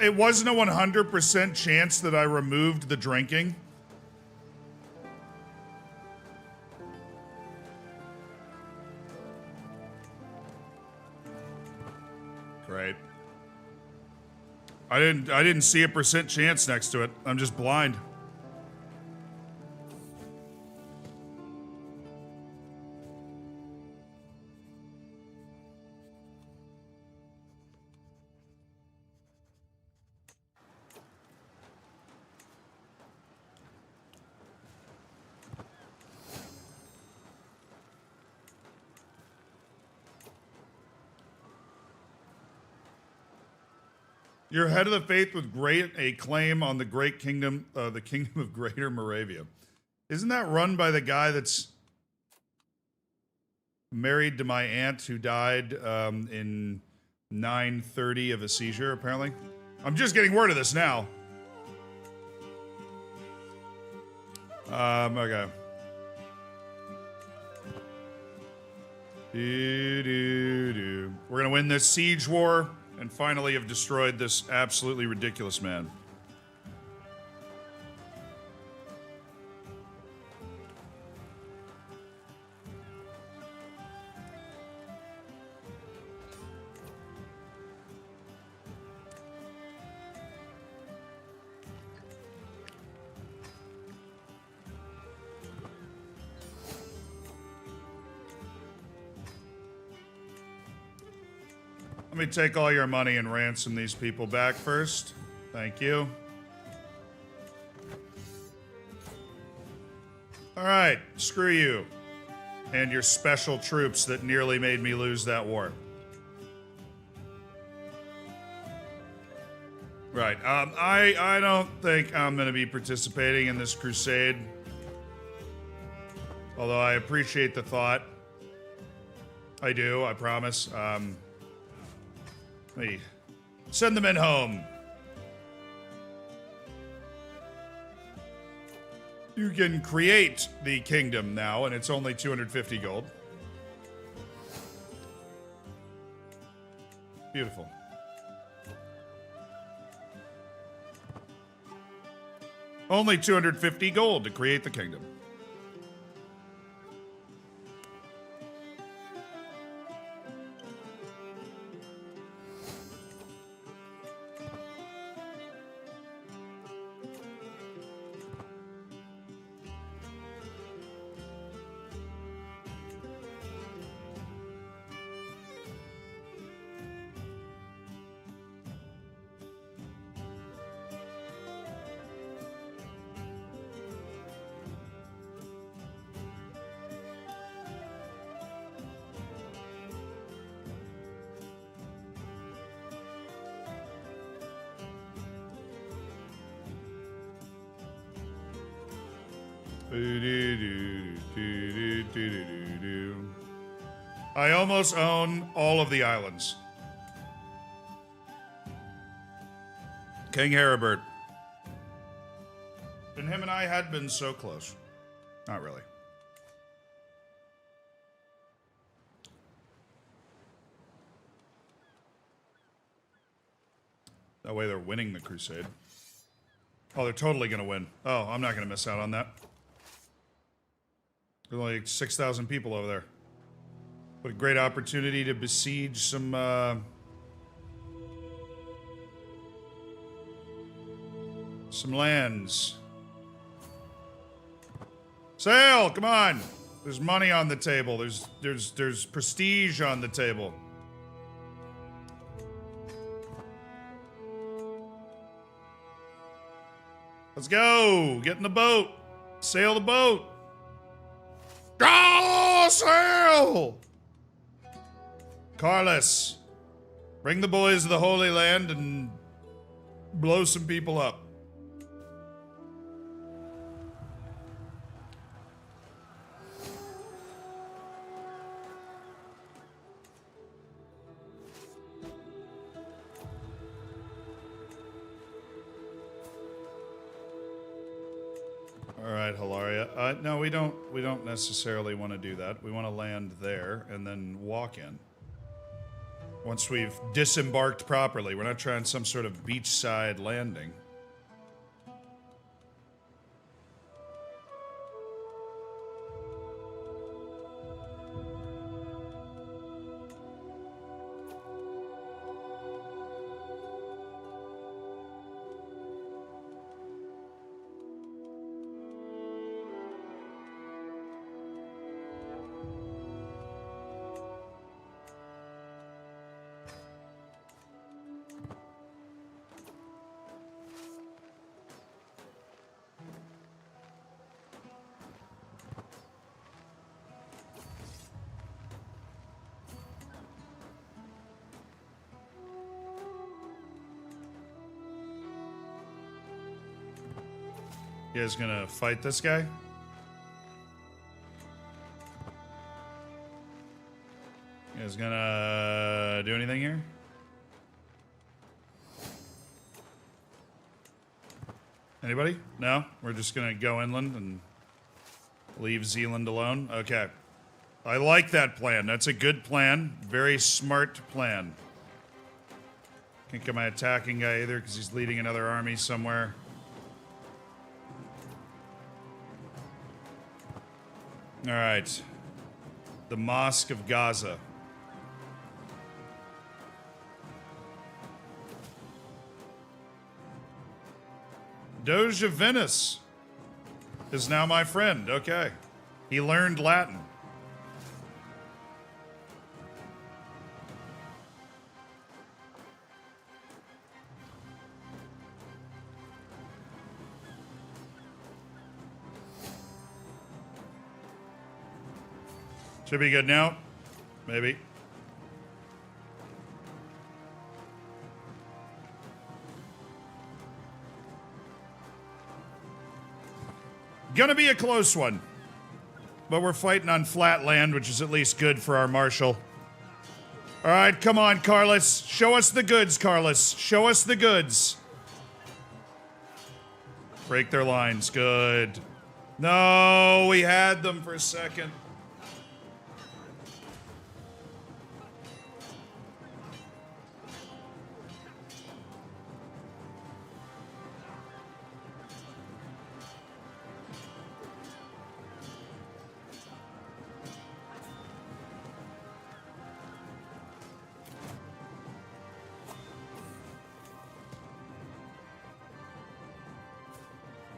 It wasn't a 100% chance that I removed the drinking. I didn't see a percent chance next to it. I'm just blind. You're head of the faith with a claim on the great kingdom, the kingdom of Greater Moravia. Isn't that run by the guy that's married to my aunt who died in 930 of a seizure, apparently? I'm just getting word of this now. Okay. We're gonna win this siege war and finally have destroyed this absolutely ridiculous man. Let me take all your money and ransom these people back first. Thank you. All right, screw you. And your special troops that nearly made me lose that war. Right, I don't think I'm gonna be participating in this crusade. Although I appreciate the thought. I do, I promise. Hey, send the men home. You can create the kingdom now, and it's only 250 gold. Beautiful. Only 250 gold to create the kingdom. I almost own all of the islands. King Heribert. And him and I had been so close. Not really. That way they're winning the crusade. Oh, they're totally gonna win. Oh, I'm not gonna miss out on that. There's only like 6,000 people over there. What a great opportunity to besiege some lands. Sail, come on. There's money on the table. There's prestige on the table. Let's go. Get in the boat. Sail the boat. Go, sail! Carlos, bring the boys to the Holy Land and blow some people up. All right, Hilaria. No, we don't necessarily want to do that. We want to land there and then walk in. Once we've disembarked properly. We're not trying some sort of beachside landing. You guys gonna fight this guy? You guys gonna do anything here? Anybody? No? We're just gonna go inland and leave Zealand alone? Okay. I like that plan. That's a good plan. Very smart plan. Can't get my attacking guy either because he's leading another army somewhere. Alright. The Mosque of Gaza. Doge of Venice is now my friend. Okay. He learned Latin. Should be good now. Maybe. Gonna be a close one. But we're fighting on flat land, which is at least good for our marshal. All right, come on, Carlos. Show us the goods, Carlos. Show us the goods. Break their lines. Good. No, we had them for a second.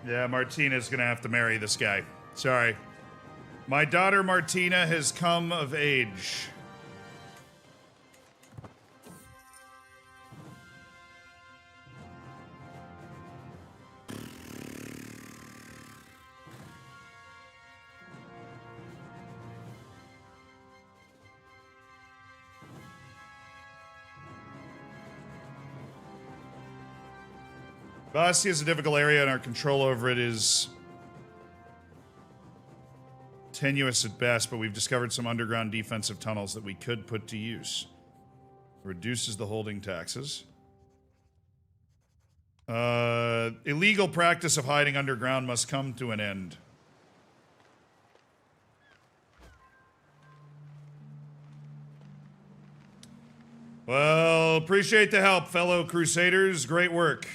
Yeah, Martina's gonna have to marry this guy. Sorry. My daughter Martina has come of age. Bastia is a difficult area, and our control over it is tenuous at best, but we've discovered some underground defensive tunnels that we could put to use. Reduces the holding taxes. Illegal practice of hiding underground must come to an end. Well, appreciate the help, fellow Crusaders. Great work.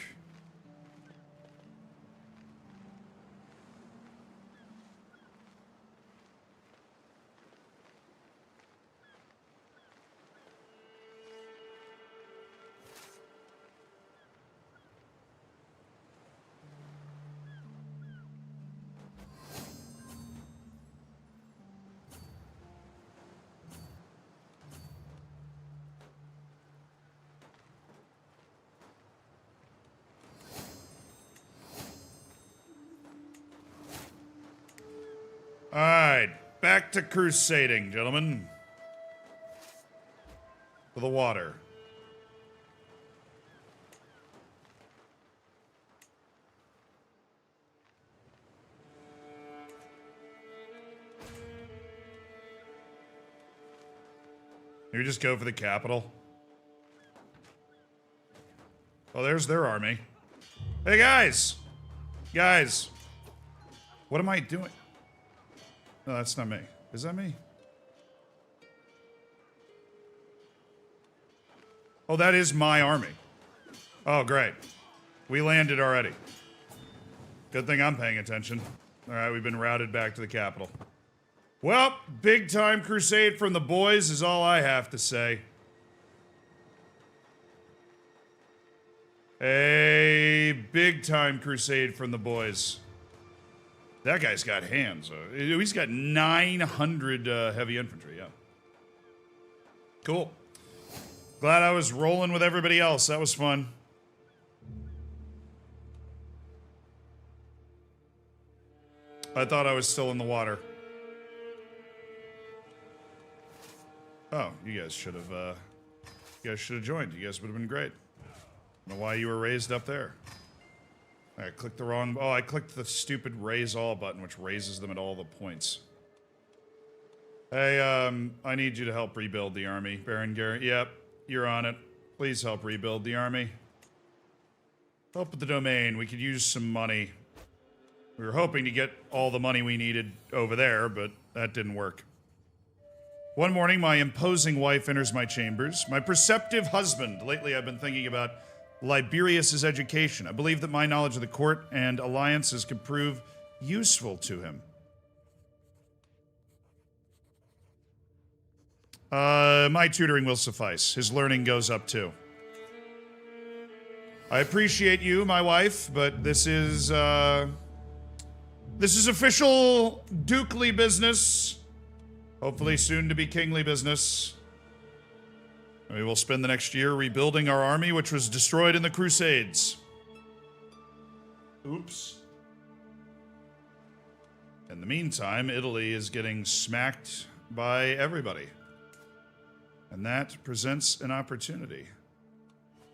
Alright, back to crusading, gentlemen. For the water. Maybe just go for the capital. Oh, there's their army. Hey, guys! Guys! What am I doing? No, that's not me. Is that me? Oh, that is my army. Oh, great. We landed already. Good thing I'm paying attention. All right, we've been routed back to the capital. Well, big time crusade from the boys is all I have to say. A big time crusade from the boys. That guy's got hands. He's got 900 heavy infantry, yeah. Cool. Glad I was rolling with everybody else. That was fun. I thought I was still in the water. Oh, you guys should have joined. You guys would have been great. I don't know why you were raised up there. I clicked the wrong... Oh, I clicked the stupid raise all button, which raises them at all the points. Hey, I need you to help rebuild the army, Baron Gary. Yep, you're on it. Please help rebuild the army. Help with the domain. We could use some money. We were hoping to get all the money we needed over there, but that didn't work. One morning, my imposing wife enters my chambers. My perceptive husband. Lately, I've been thinking about Liberius's education. I believe that my knowledge of the court and alliances could prove useful to him. My tutoring will suffice. His learning goes up too. I appreciate you, my wife, but this is official dukely business. Hopefully soon to be kingly business. We will spend the next year rebuilding our army, which was destroyed in the Crusades. Oops. In the meantime, Italy is getting smacked by everybody. And that presents an opportunity.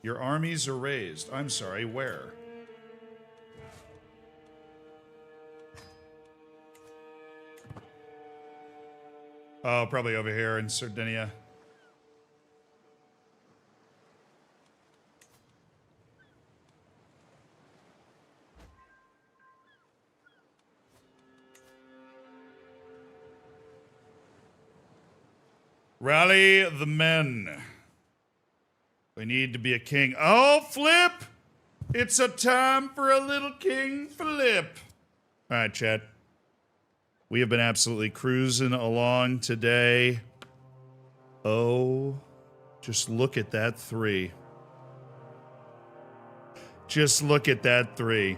Your armies are raised. I'm sorry, where? Oh, probably over here in Sardinia. Rally the men. We need to be a king. Oh, Flip! It's a time for a little King Flip. All right, chat. We have been absolutely cruising along today. Oh, just look at that 3. Just look at that 3.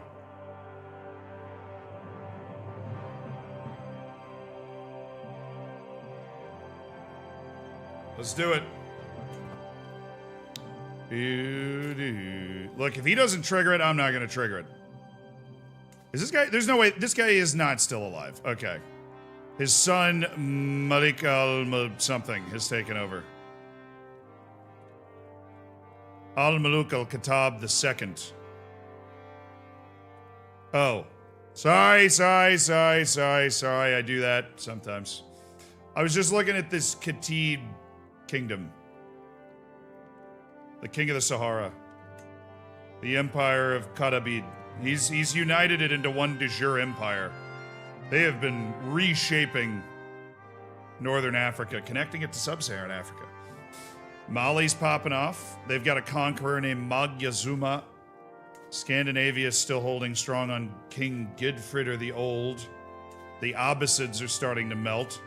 Let's do it. Look, if he doesn't trigger it, I'm not going to trigger it. Is this guy... There's no way... This guy is not still alive. Okay. His son, Malik al-something, has taken over. Al-Maluk al-Khattab II. Oh. Sorry. I do that sometimes. I was just looking at this Khatib kingdom. The king of the Sahara. The empire of Kadabid. He's united it into one de jure empire. They have been reshaping northern Africa, connecting it to sub-Saharan Africa. Mali's popping off. They've got a conqueror named Magyazuma. Scandinavia is still holding strong on King Gidfrider the Old. The Abbasids are starting to melt.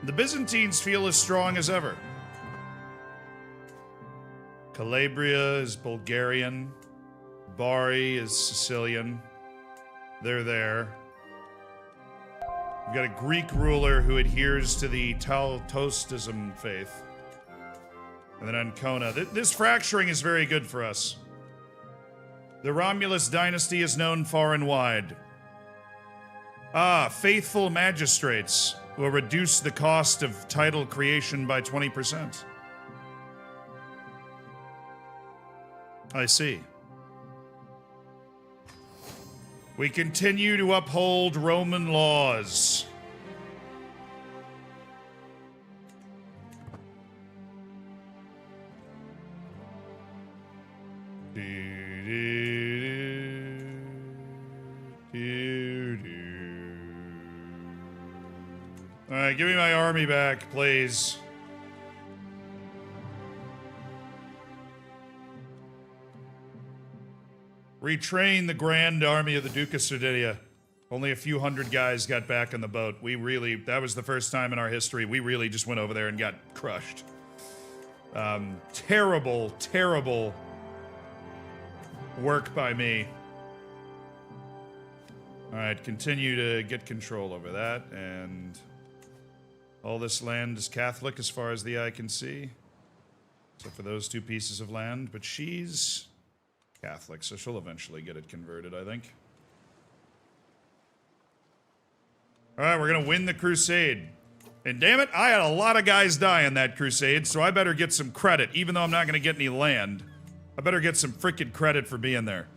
The Byzantines feel as strong as ever. Calabria is Bulgarian. Bari is Sicilian. They're there. We've got a Greek ruler who adheres to the Taltostism faith. And then Ancona. This fracturing is very good for us. The Romulus dynasty is known far and wide. Ah, faithful magistrates will reduce the cost of title creation by 20%. I see. We continue to uphold Roman laws. All right, give me my army back, please. Retrain the Grand Army of the Duke of Sardinia. Only a few hundred guys got back on the boat. That was the first time in our history we really just went over there and got crushed. Terrible work by me. All right, continue to get control over that, and all this land is Catholic as far as the eye can see, except for those 2 pieces of land, but she's Catholic, so she'll eventually get it converted, I think. Alright, we're gonna win the crusade. And damn it, I had a lot of guys die in that crusade, so I better get some credit. Even though I'm not gonna get any land, I better get some frickin' credit for being there.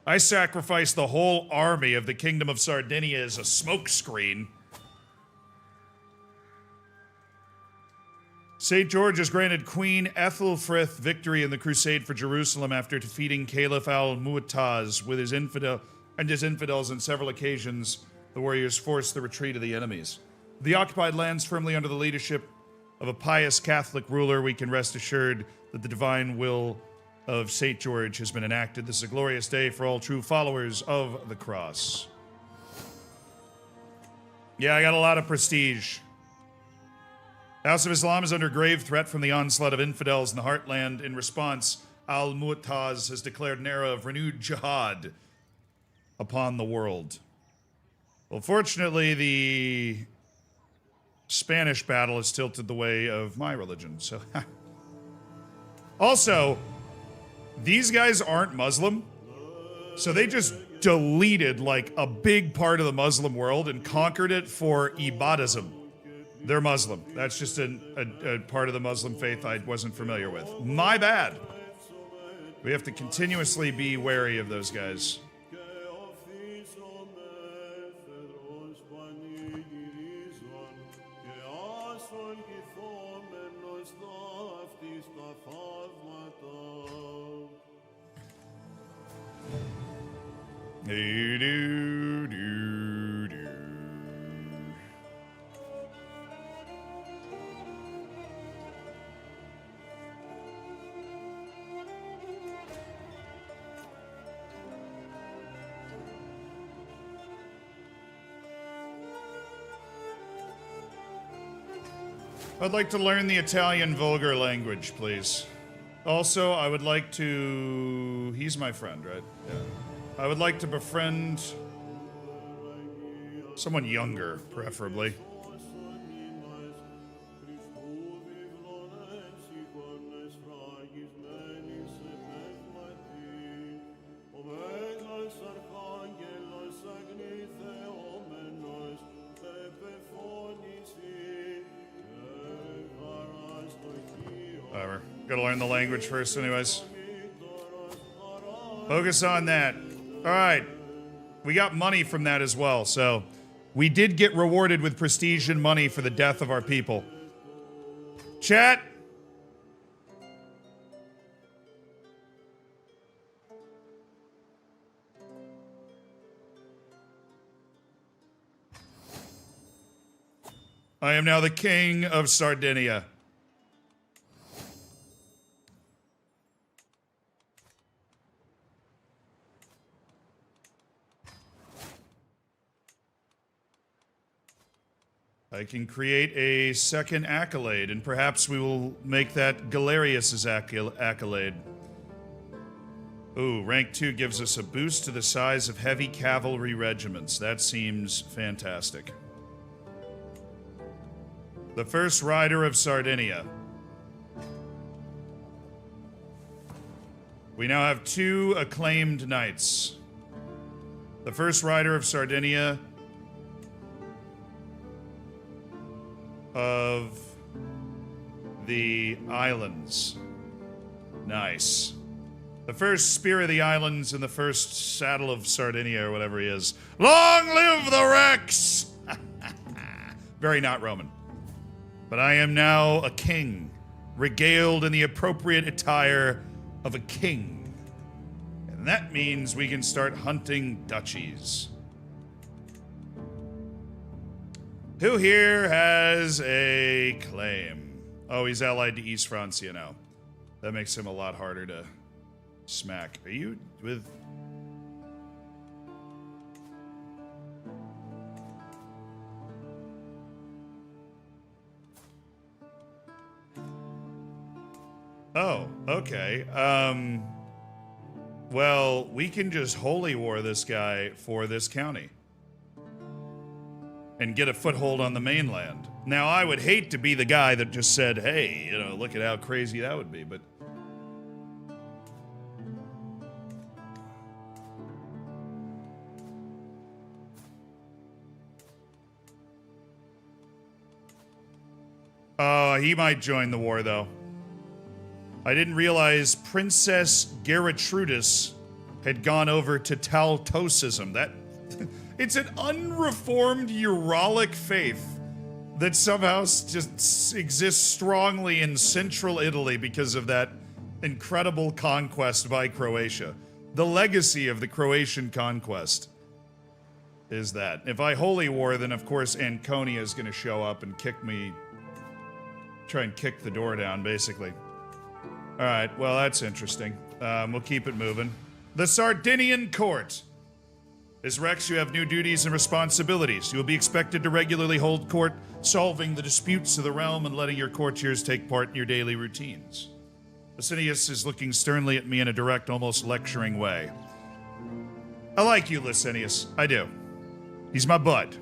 I sacrificed the whole army of the Kingdom of Sardinia as a smokescreen. St. George has granted Queen Ethelfrith victory in the crusade for Jerusalem after defeating Caliph al-Mu'taz with his infidels on several occasions. The warriors forced the retreat of the enemies. The occupied lands firmly under the leadership of a pious Catholic ruler, we can rest assured that the divine will of St. George has been enacted. This is a glorious day for all true followers of the cross. Yeah, I got a lot of prestige. House of Islam is under grave threat from the onslaught of infidels in the heartland. In response, al-Mu'taz has declared an era of renewed jihad upon the world. Well, fortunately, the Spanish battle has tilted the way of my religion, so... Also, these guys aren't Muslim, so they just deleted, like, a big part of the Muslim world and conquered it for Ibadism. They're Muslim. That's just a part of the Muslim faith I wasn't familiar with. My bad. We have to continuously be wary of those guys. I'd like to learn the Italian vulgar language, please. Also, I would like to... He's my friend, right? Yeah. I would like to befriend someone younger, preferably. Whatever. Gotta learn the language first anyways. Focus on that. Alright. We got money from that as well, so... We did get rewarded with prestige and money for the death of our people. Chat! I am now the king of Sardinia. I can create a second accolade, and perhaps we will make that Galerius's accolade. Ooh, rank 2 gives us a boost to the size of heavy cavalry regiments. That seems fantastic. The first rider of Sardinia. We now have 2 acclaimed knights. The first rider of Sardinia of the islands. Nice. The first spear of the islands and the first saddle of Sardinia, or whatever he is. Long live the Rex! Very not Roman. But I am now a king, regaled in the appropriate attire of a king. And that means we can start hunting duchies. Who here has a claim? Oh, he's allied to East Francia now. That makes him a lot harder to smack. Are you with... Oh, okay. Well, we can just holy war this guy for this county. And get a foothold on the mainland. Now, I would hate to be the guy that just said, hey, you know, look at how crazy that would be, but... He might join the war, though. I didn't realize Princess Gertrudis had gone over to Taltosism. That it's an unreformed Uralic faith that somehow just exists strongly in central Italy because of that incredible conquest by Croatia. The legacy of the Croatian conquest is that. If I holy war, then of course Anconia is going to show up and try and kick the door down, basically. Alright, well that's interesting. We'll keep it moving. The Sardinian Court. As Rex, you have new duties and responsibilities. You will be expected to regularly hold court, solving the disputes of the realm and letting your courtiers take part in your daily routines. Licinius is looking sternly at me in a direct, almost lecturing way. I like you, Licinius. I do. He's my bud.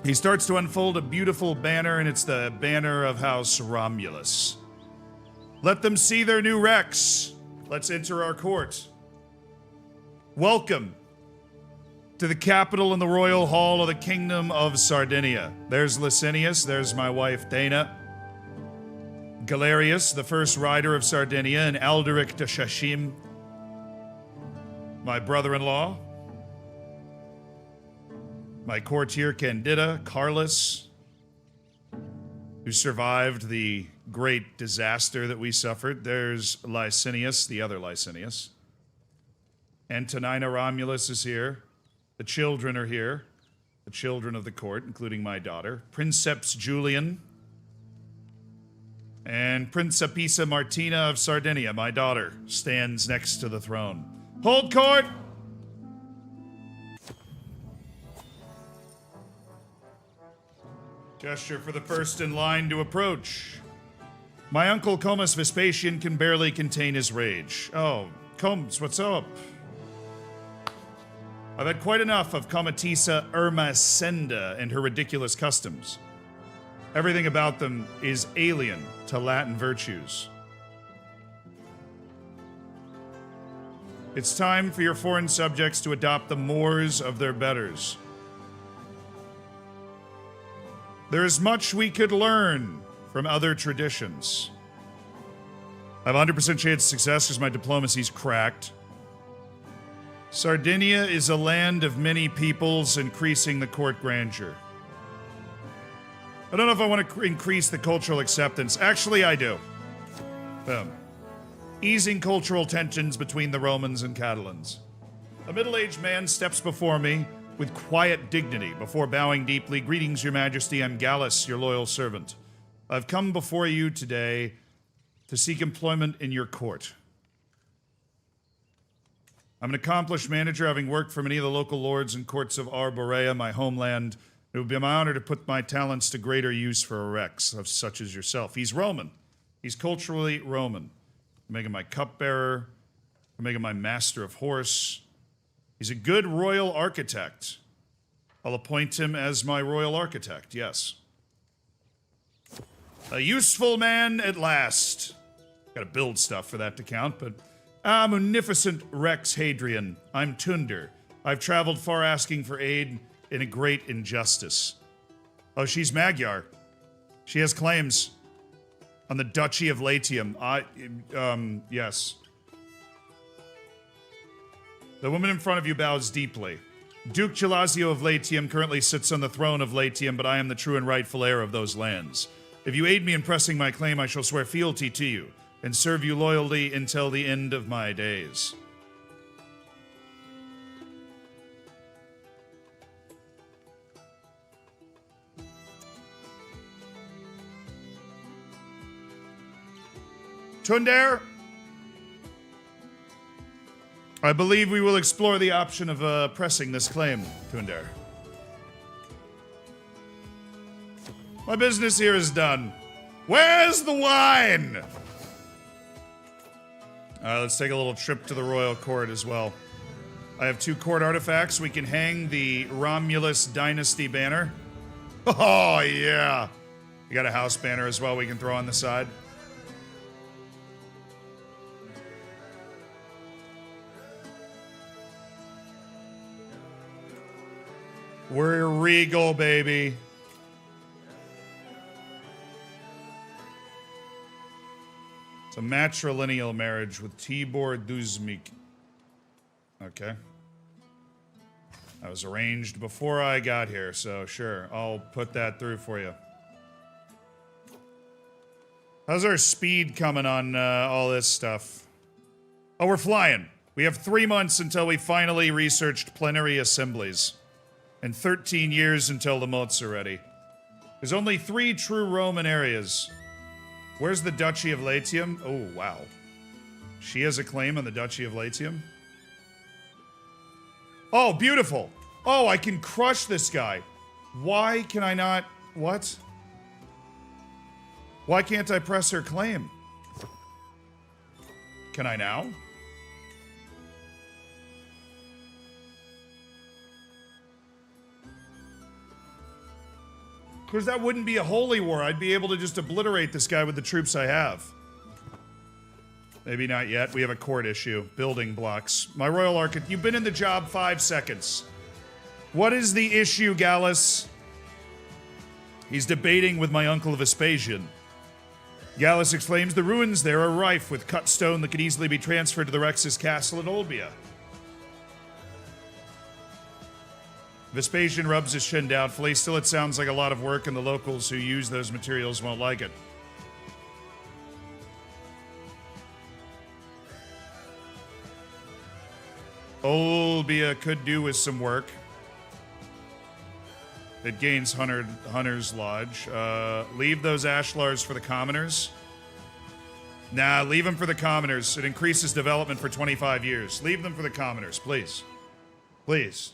He starts to unfold a beautiful banner, and it's the banner of House Romulus. Let them see their new Rex. Let's enter our court. Welcome to the capital and the royal hall of the Kingdom of Sardinia. There's Licinius, there's my wife Dana, Galerius, the first rider of Sardinia, and Alderic de Shashim, my brother-in-law, my courtier Candida, Carlos, who survived the great disaster that we suffered. There's Licinius, the other Licinius. Antonina Romulus is here. The children are here. The children of the court, including my daughter. Princeps Julian. And Principessa Martina of Sardinia, my daughter, stands next to the throne. Hold court! Gesture for the first in line to approach. My uncle Comus Vespasian can barely contain his rage. Oh, Combs, what's up? I've had quite enough of Comatissa Ermacenda and her ridiculous customs. Everything about them is alien to Latin virtues. It's time for your foreign subjects to adopt the mores of their betters. There is much we could learn from other traditions. I have a 100% chance of success because my diplomacy's cracked. Sardinia is a land of many peoples, increasing the court grandeur. I don't know if I want to increase the cultural acceptance. Actually, I do. Boom. Easing cultural tensions between the Romans and Catalans. A middle-aged man steps before me with quiet dignity before bowing deeply. Greetings, your majesty. I'm Gallus, your loyal servant. I've come before you today to seek employment in your court. I'm an accomplished manager, having worked for many of the local lords and courts of Arborea, my homeland. It would be my honor to put my talents to greater use for a Rex, of such as yourself. He's Roman. He's culturally Roman. I'm making my cupbearer. I'm making my master of horse. He's a good royal architect. I'll appoint him as my royal architect, yes. A useful man at last. Gotta build stuff for that to count, but... munificent Rex Hadrian. I'm Tunder. I've traveled far asking for aid in a great injustice. Oh, she's Magyar. She has claims on the Duchy of Latium. Yes. The woman in front of you bows deeply. Duke Gelazio of Latium currently sits on the throne of Latium, but I am the true and rightful heir of those lands. If you aid me in pressing my claim, I shall swear fealty to you and serve you loyally until the end of my days. Tunder, I believe we will explore the option of pressing this claim, Tunder. My business here is done. Where's the wine? Let's take a little trip to the royal court as well. I have 2 court artifacts. We can hang the Romulus Dynasty banner. Oh, yeah. We got a house banner as well we can throw on the side. We're regal, baby. It's a matrilineal marriage with Tibor Duzmik. Okay. That was arranged before I got here, so sure, I'll put that through for you. How's our speed coming on all this stuff? Oh, we're flying. We have 3 months until we finally researched plenary assemblies. And 13 years until the moats are ready. There's only 3 true Roman areas. Where's the Duchy of Latium? Oh, wow. She has a claim on the Duchy of Latium? Oh, beautiful. Oh, I can crush this guy. Why can I not... What? Why can't I press her claim? Can I now? Because that wouldn't be a holy war. I'd be able to just obliterate this guy with the troops I have. Maybe not yet. We have a court issue. Building blocks. My royal architect. You've been in the job 5 seconds. What is the issue, Gallus? He's debating with my uncle Vespasian. Gallus exclaims the ruins there are rife with cut stone that could easily be transferred to the Rex's castle at Olbia. Vespasian rubs his chin doubtfully. Still, it sounds like a lot of work, and the locals who use those materials won't like it. Olbia could do with some work. It gains Hunter's Lodge. Leave those ashlars for the commoners. Nah, leave them for the commoners. It increases development for 25 years. Leave them for the commoners, please. Please.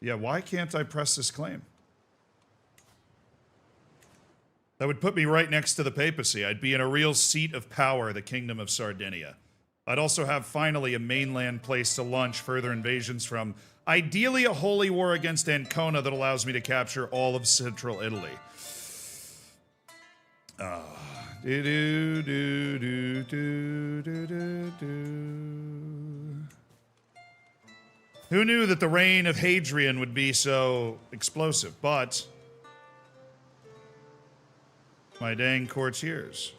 Yeah, why can't I press this claim? That would put me right next to the papacy. I'd be in a real seat of power, the Kingdom of Sardinia. I'd also have finally a mainland place to launch further invasions from. Ideally, a holy war against Ancona that allows me to capture all of central Italy. Who knew that the reign of Hadrian would be so explosive? But my dang courtiers.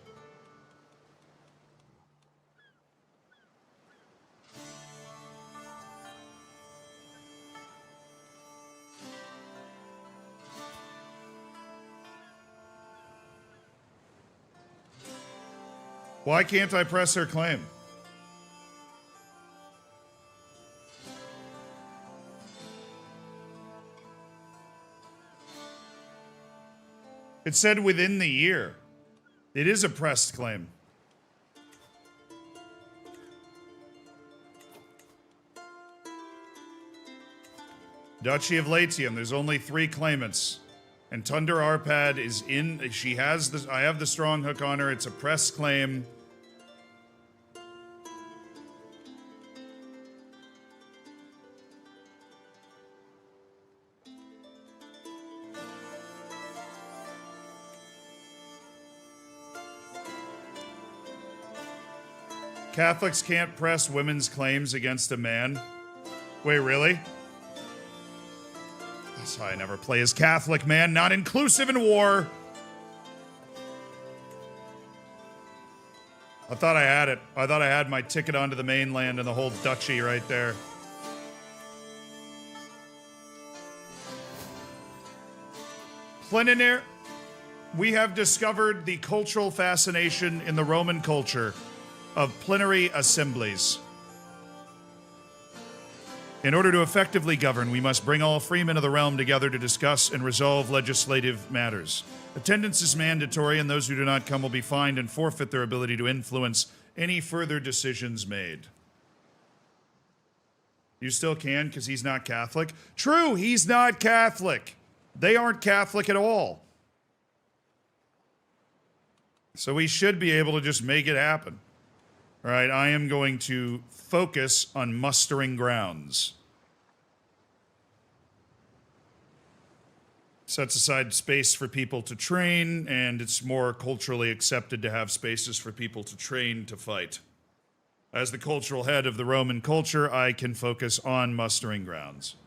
Why can't I press her claim? It said within the year. It is a pressed claim. Duchy of Latium, there's only 3 claimants. And Tundra Arpad is in, she has the, I have the strong hook on her, it's a press claim. Catholics can't press women's claims against a man. Wait, really? That's why I never play as Catholic, man. Not inclusive in war. I thought I had it. I thought I had my ticket onto the mainland and the whole duchy right there. Plenary. We have discovered the cultural fascination in the Roman culture of plenary assemblies. In order to effectively govern, we must bring all freemen of the realm together to discuss and resolve legislative matters. Attendance is mandatory, and those who do not come will be fined and forfeit their ability to influence any further decisions made. You still can, because he's not Catholic? True, he's not Catholic. They aren't Catholic at all. So we should be able to just make it happen. All right, I am going to focus on mustering grounds. Sets aside space for people to train, and it's more culturally accepted to have spaces for people to train to fight. As the cultural head of the Roman culture, I can focus on mustering grounds.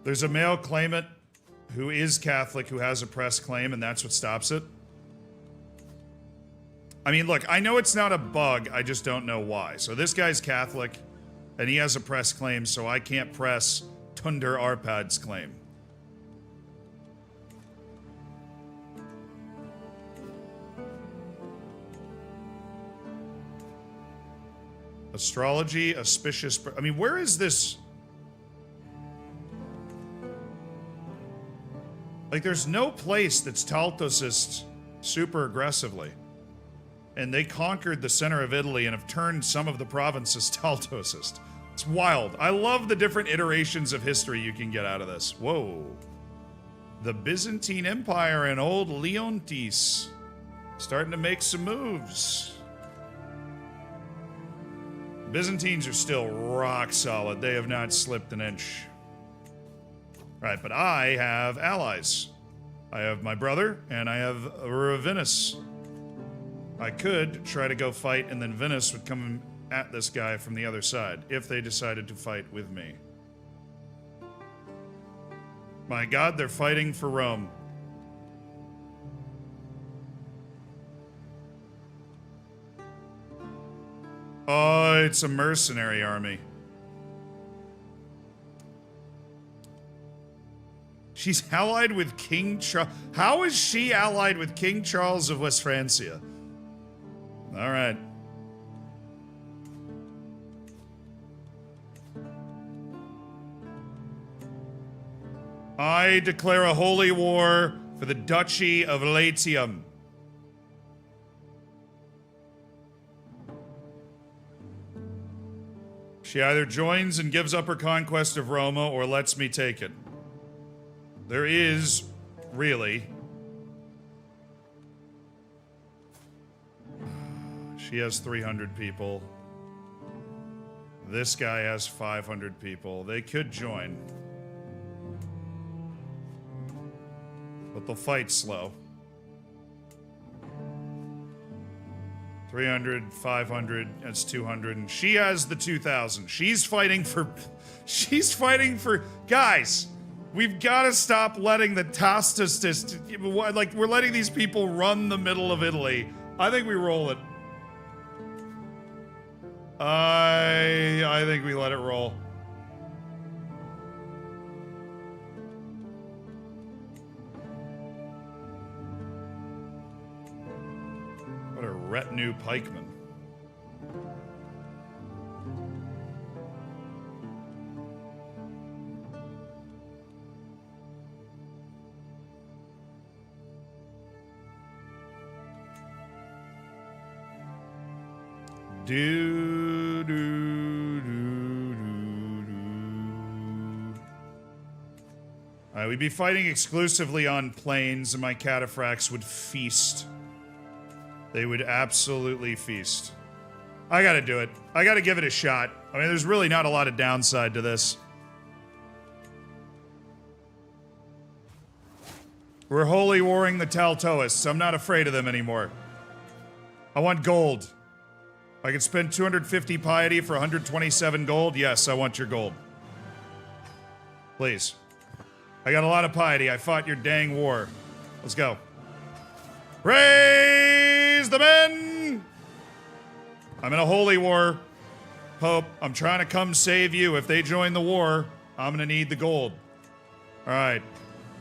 There's a male claimant who is Catholic who has a press claim, and that's what stops it. I mean, look, I know it's not a bug, I just don't know why. So this guy's Catholic, and he has a press claim, so I can't press Tunder Arpad's claim. Astrology, auspicious... I mean, where is this... Like, there's no place that's Taltosist super aggressively. And they conquered the center of Italy and have turned some of the provinces Taltosist. It's wild. I love the different iterations of history you can get out of this. Whoa. The Byzantine Empire and old Leontis starting to make some moves. Byzantines are still rock solid. They have not slipped an inch. Right, but I have allies. I have my brother, and I have Ravenus. I could try to go fight, and then Venice would come at this guy from the other side, if they decided to fight with me. My god, they're fighting for Rome. Oh, it's a mercenary army. She's allied with King Charles. How is she allied with King Charles of West Francia? All right. I declare a holy war for the Duchy of Latium. She either joins and gives up her conquest of Roma or lets me take it. There is, really. She has 300 people. This guy has 500 people. They could join. But they'll fight slow. 300, 500, that's 200, and she has the 2,000. She's fighting for... Guys, we've got to stop letting the Tastist... Like, we're letting these people run the middle of Italy. I think we roll it. I think we let it roll. What a retinue pikeman. Do, do, do, do, do. Alright, we'd be fighting exclusively on plains, and my cataphracts would feast. They would absolutely feast. I gotta do it. I gotta give it a shot. I mean, there's really not a lot of downside to this. We're holy warring the Taltoists. I'm not afraid of them anymore. I want gold. I can spend 250 piety for 127 gold. Yes, I want your gold. Please. I got a lot of piety. I fought your dang war. Let's go. Raise the men! I'm in a holy war. Pope, I'm trying to come save you. If they join the war, I'm gonna need the gold. Alright.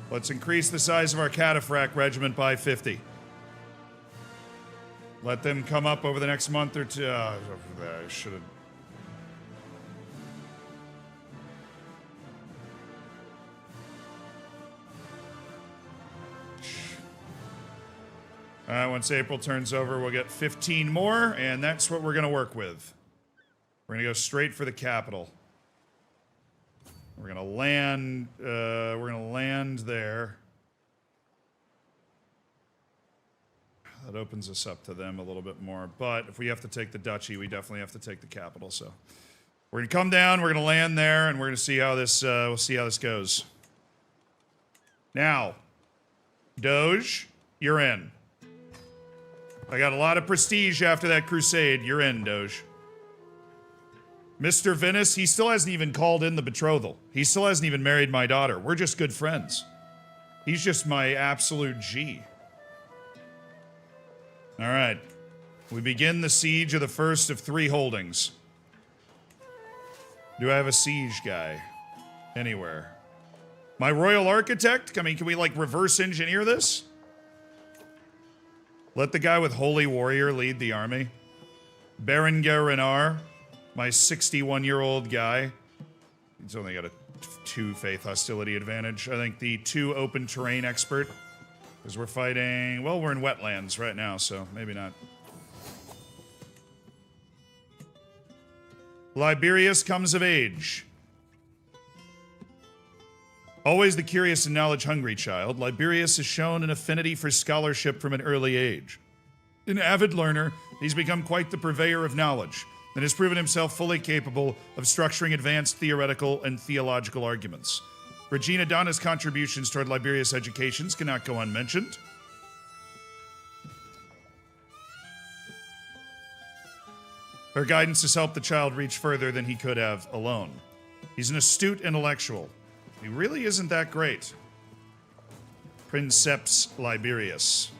Let's increase the size of our cataphract regiment by 50. Let them come up over the next month or two. I should have... Alright, once April turns over, we'll get 15 more, and that's what we're going to work with. We're going to go straight for the capital. We're going to land there. That opens us up to them a little bit more. But if we have to take the duchy, we definitely have to take the capital. So we're going to come down, we're going to land there, and we're going to see how this, we'll see how this goes. Now, Doge, you're in. I got a lot of prestige after that crusade. You're in, Doge. Mr. Venice, he still hasn't even called in the betrothal. He still hasn't even married my daughter. We're just good friends. He's just my absolute G. All right. We begin the siege of the first of 3 holdings. Do I have a siege guy anywhere? My royal architect? I mean, can we, like, reverse engineer this? Let the guy with Holy Warrior lead the army. Berengar Renar, my 61-year-old guy. He's only got a 2 faith hostility advantage. I think the 2 open terrain expert. Because we're fighting... Well, we're in wetlands right now, so maybe not. Liberius comes of age. Always the curious and knowledge-hungry child, Liberius has shown an affinity for scholarship from an early age. An avid learner, he's become quite the purveyor of knowledge, and has proven himself fully capable of structuring advanced theoretical and theological arguments. Regina Donna's contributions toward Liberius' educations cannot go unmentioned. Her guidance has helped the child reach further than he could have alone. He's an astute intellectual. He really isn't that great. Princeps Liberius.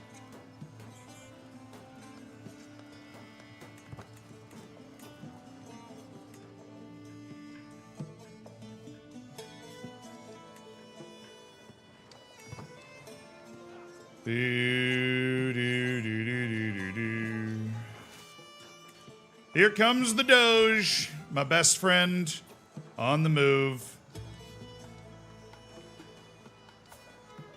Here comes the Doge, my best friend, on the move.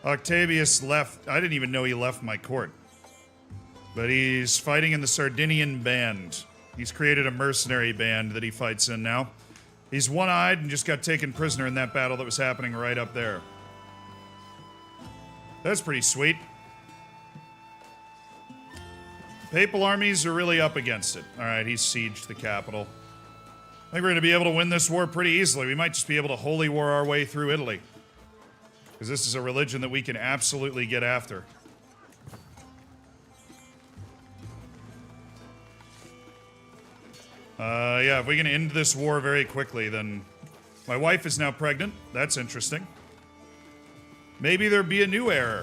Octavius left. I didn't even know he left my court. But he's fighting in the Sardinian band. He's created a mercenary band that he fights in now. He's one-eyed and just got taken prisoner in that battle that was happening right up there. That's pretty sweet. Papal armies are really up against it. Alright, he's sieged the capital. I think we're going to be able to win this war pretty easily. We might just be able to holy war our way through Italy. Because this is a religion that we can absolutely get after. Yeah, if we can end this war very quickly, then... My wife is now pregnant. That's interesting. Maybe there'd be a new heir.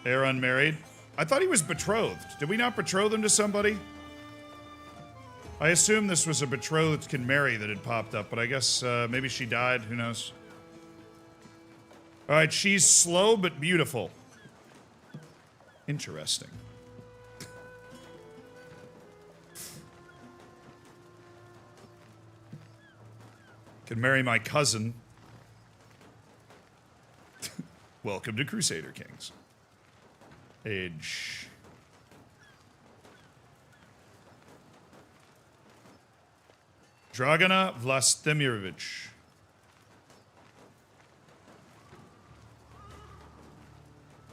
Heir unmarried. I thought he was betrothed. Did we not betroth him to somebody? I assume this was a betrothed can marry that had popped up, but I guess maybe she died. Who knows? Alright, she's slow but beautiful. Interesting. Can marry my cousin. Welcome to Crusader Kings. Age. Dragana Vlastimirovich.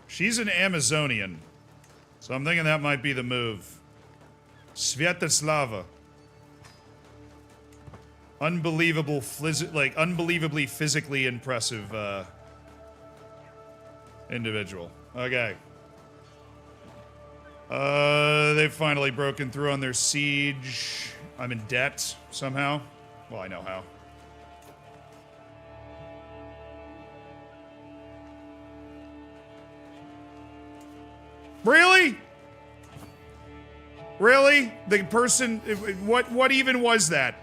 She's an Amazonian, so I'm thinking that might be the move. Sviatoslava. Unbelievably physically impressive individual. Okay. They've finally broken through on their siege. I'm in debt somehow. Well, I know how. Really? Really? The person... What even was that?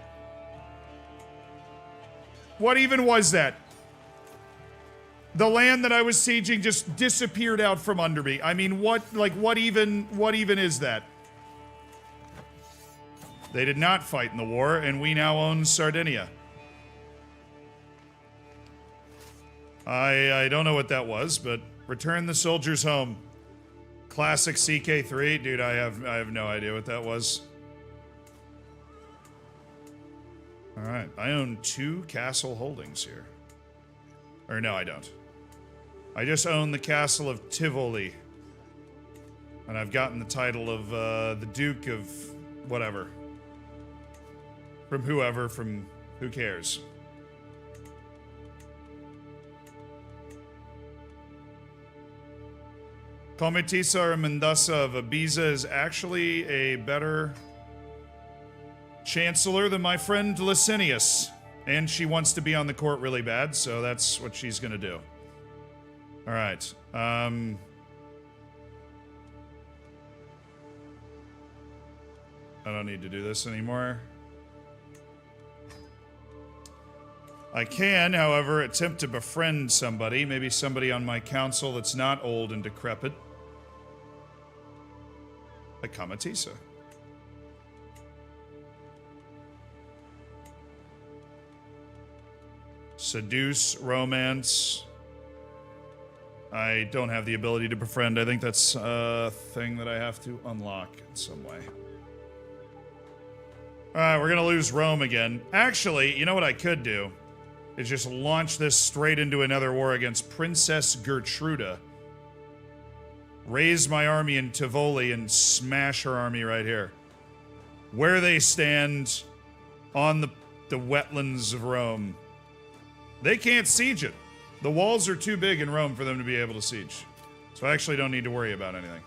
What even was that? The land that I was sieging just disappeared out from under me. I mean, what even is that? They did not fight in the war, and we now own Sardinia. I don't know what that was, but return the soldiers home. Classic CK3? Dude, I have no idea what that was. Alright, I own 2 castle holdings here. Or no, I don't. I just own the castle of Tivoli. And I've gotten the title of the Duke of whatever. From whoever, from who cares. Comitisar Mendoza of Ibiza is actually a better chancellor than my friend Licinius. And she wants to be on the court really bad, so that's what she's gonna do. Alright, I don't need to do this anymore. I can, however, attempt to befriend somebody. Maybe somebody on my council that's not old and decrepit. Like Kamatisa. Seduce, romance. I don't have the ability to befriend. I think that's a thing that I have to unlock in some way. Alright, we're gonna lose Rome again. Actually, you know what I could do? Is just launch this straight into another war against Princess Gertruda. Raise my army in Tivoli and smash her army right here. Where they stand on the wetlands of Rome. They can't siege it. The walls are too big in Rome for them to be able to siege. So I actually don't need to worry about anything.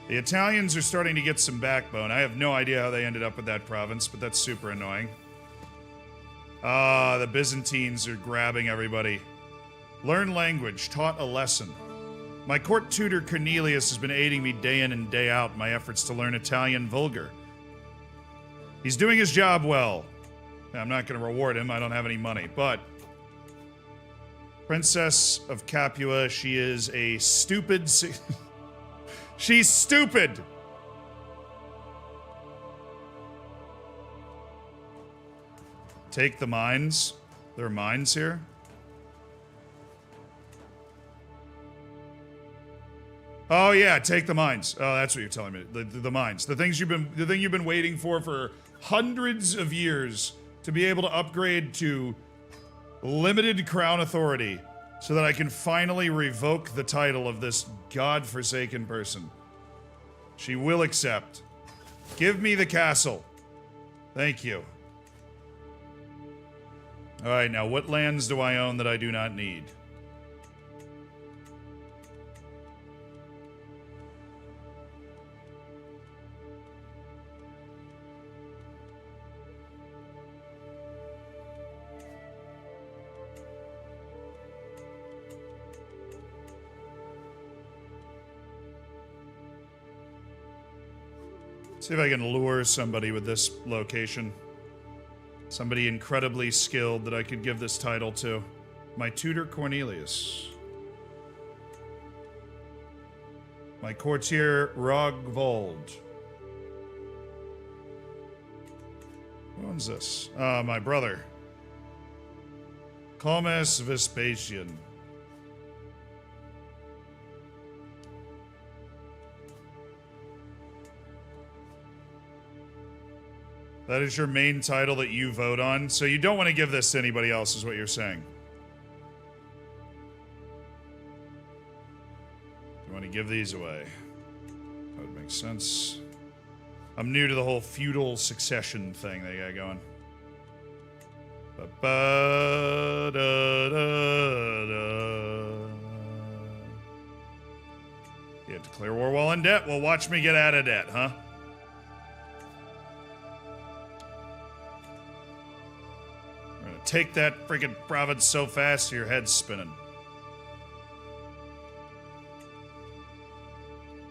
The Italians are starting to get some backbone. I have no idea how they ended up with that province, but that's super annoying. Ah, the Byzantines are grabbing everybody. Learn language, taught a lesson. My court tutor Cornelius has been aiding me day in and day out in my efforts to learn Italian vulgar. He's doing his job well. I'm not going to reward him, I don't have any money, but... Princess of Capua, she is a stupid... She's stupid! Take the mines. There are mines here. Oh yeah, take the mines. Oh, that's what you're telling me. The mines. The thing you've been waiting for hundreds of years to be able to upgrade to limited crown authority so that I can finally revoke the title of this godforsaken person. She will accept. Give me the castle. Thank you. Alright, now what lands do I own that I do not need? See if I can lure somebody with this location. Somebody incredibly skilled that I could give this title to. My tutor Cornelius. My courtier Rogvold. Who owns this? My brother. Comes Vespasian. That is your main title that you vote on, so you don't want to give this to anybody else, is what you're saying. You want to give these away. That would make sense. I'm new to the whole feudal succession thing they got going. You have to declare war while in debt? Well, watch me get out of debt, huh? Take that friggin' province so fast your head's spinning.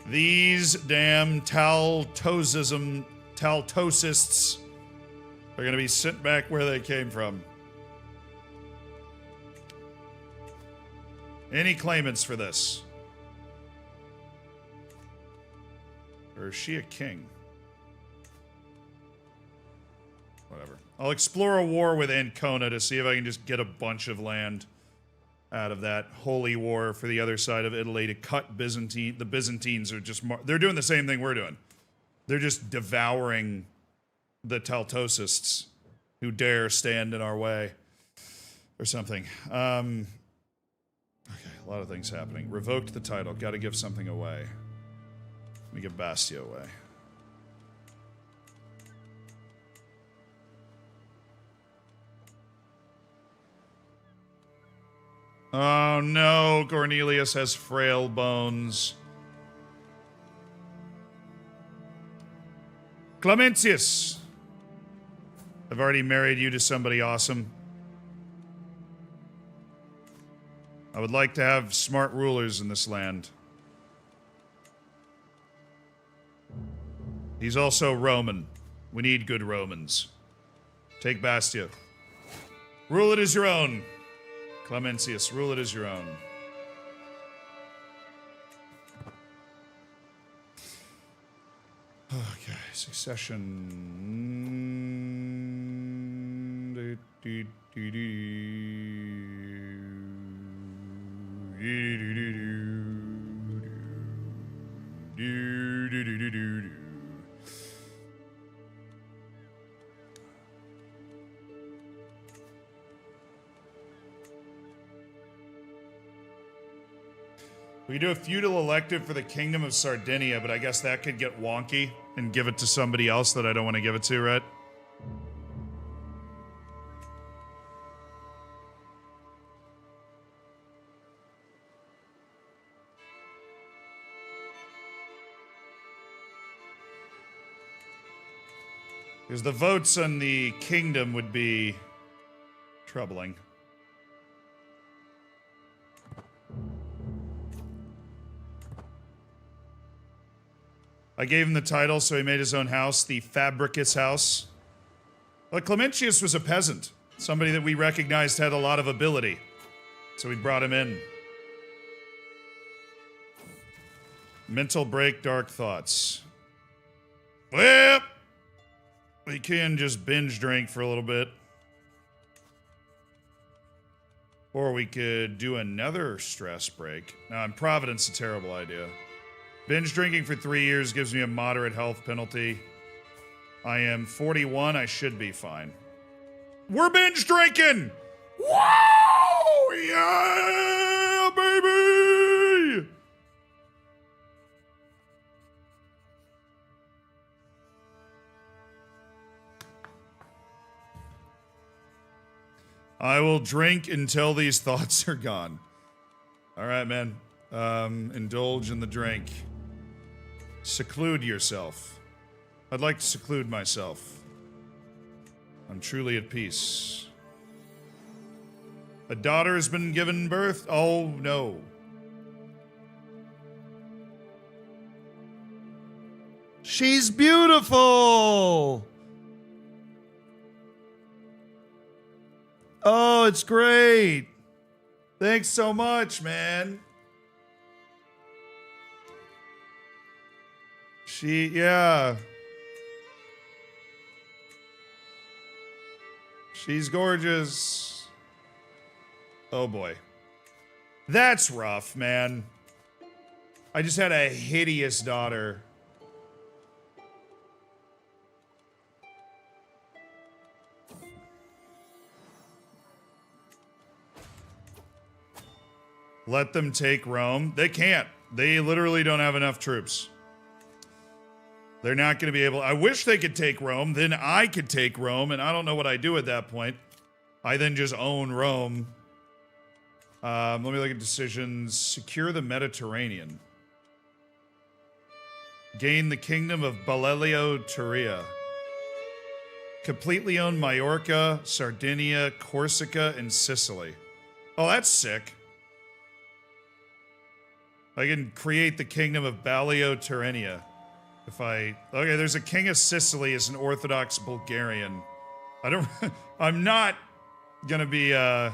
These damn Taltosists are gonna be sent back where they came from. Any claimants for this? Or is she a king? Whatever. I'll explore a war with Ancona to see if I can just get a bunch of land out of that holy war for the other side of Italy to cut Byzantine. The Byzantines are just... they're doing the same thing we're doing. They're just devouring the Taltosists who dare stand in our way. Or something. Okay, a lot of things happening. Revoked the title. Gotta give something away. Let me give Bastia away. Oh no, Cornelius has frail bones. Clementius! I've already married you to somebody awesome. I would like to have smart rulers in this land. He's also Roman. We need good Romans. Take Bastia. Rule it as your own. Clementius, rule it as your own. Okay, succession. We could do a feudal elective for the Kingdom of Sardinia, but I guess that could get wonky and give it to somebody else that I don't want to give it to, right? Because the votes on the kingdom would be troubling. I gave him the title, so he made his own house, the Fabricus House. Well, Clementius was a peasant, somebody that we recognized had a lot of ability, so we brought him in. Mental break, dark thoughts. Well, we can just binge drink for a little bit. Or we could do another stress break. Now, in Providence, a terrible idea. Binge drinking for 3 years gives me a moderate health penalty. I am 41. I should be fine. We're binge drinking! Whoa! Yeah, baby! I will drink until these thoughts are gone. All right, man. Indulge in the drink. Seclude yourself. I'd like to seclude myself. I'm truly at peace. A daughter has been given birth? Oh, no. She's beautiful! Oh, it's great. Thanks so much, man. Yeah. She's gorgeous. Oh boy. That's rough, man. I just had a hideous daughter. Let them take Rome. They can't. They literally don't have enough troops. They're not going to be able... I wish they could take Rome. Then I could take Rome, and I don't know what I do at that point. I then just own Rome. Let me look at decisions. Secure the Mediterranean. Gain the kingdom of Balelio Turia. Completely own Majorca, Sardinia, Corsica, and Sicily. Oh, that's sick. I can create the kingdom of Balio Turenia. If I... Okay, there's a king of Sicily as an Orthodox Bulgarian. I'm not gonna be, Why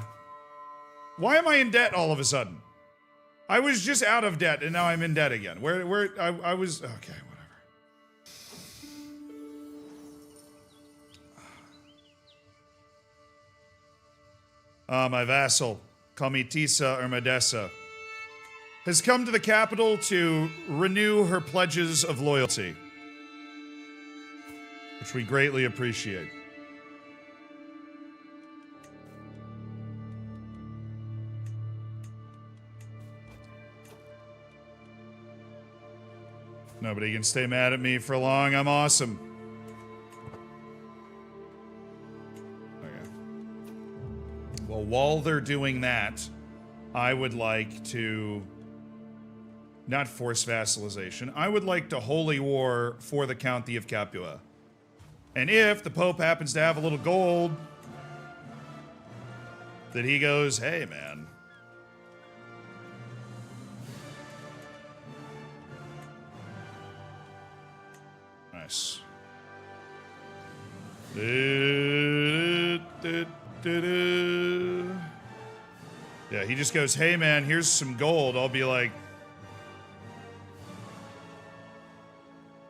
am I in debt all of a sudden? I was just out of debt, and now I'm in debt again. I was... Okay, whatever. My vassal, Comitisa Ermedessa, has come to the capital to renew her pledges of loyalty, which we greatly appreciate. Nobody can stay mad at me for long. I'm awesome. Okay. Well, while they're doing that, I would like to... not force vassalization. I would like to holy war for the County of Capua. And if the Pope happens to have a little gold, that he goes, hey man, Nice. Yeah, he just goes, hey man, here's some gold. I'll be like,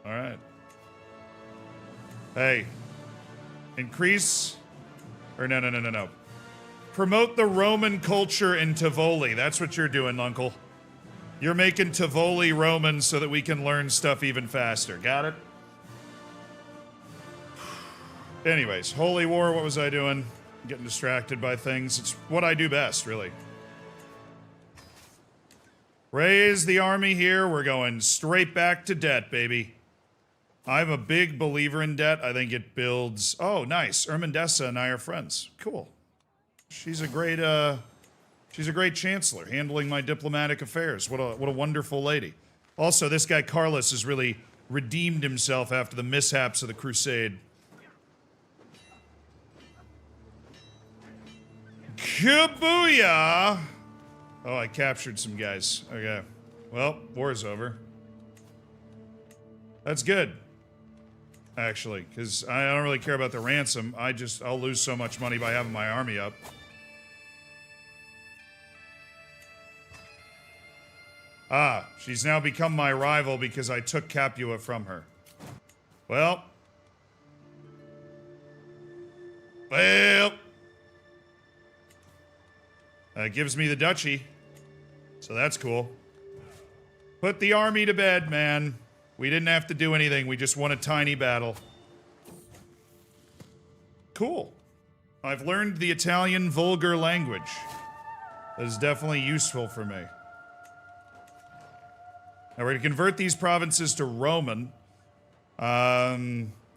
all right. Hey, increase, or no. Promote the Roman culture in Tivoli. That's what you're doing, Uncle. You're making Tivoli Roman so that we can learn stuff even faster. Got it? Anyways, Holy War, what was I doing? Getting distracted by things. It's what I do best, really. Raise the army here. We're going straight back to debt, baby. I'm a big believer in debt. I think it builds... Oh, nice. Ermendessa and I are friends. Cool. She's a great chancellor, handling my diplomatic affairs. What a wonderful lady. Also, this guy Carlos has really redeemed himself after the mishaps of the Crusade. Kabooyah! Oh, I captured some guys. Okay. Well, war's over. That's good. Actually, because I don't really care about the ransom. I'll lose so much money by having my army up. Ah, she's now become my rival because I took Capua from her. Well. That gives me the duchy. So that's cool. Put the army to bed, man. We didn't have to do anything. We just won a tiny battle. Cool. I've learned the Italian vulgar language. That is definitely useful for me. Now we're going to convert these provinces to Roman.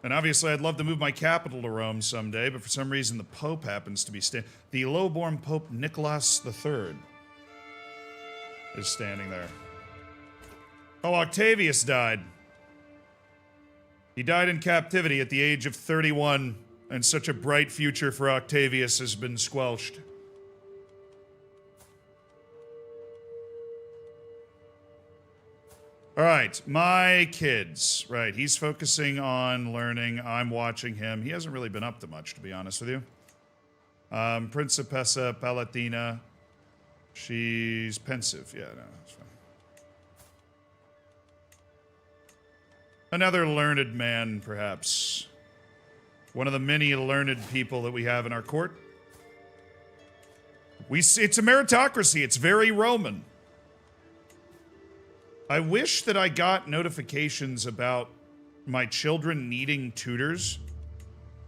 And obviously I'd love to move my capital to Rome someday, but for some reason the Pope happens to be the low-born Pope Nicholas III is standing there. Oh, Octavius died. He died in captivity at the age of 31, and such a bright future for Octavius has been squelched. All right, my kids. Right, he's focusing on learning. I'm watching him. He hasn't really been up to much, to be honest with you. Principessa Palatina. She's pensive. Yeah, no, that's fine. Another learned man, perhaps. One of the many learned people that we have in our court. It's a meritocracy. It's very Roman. I wish that I got notifications about my children needing tutors.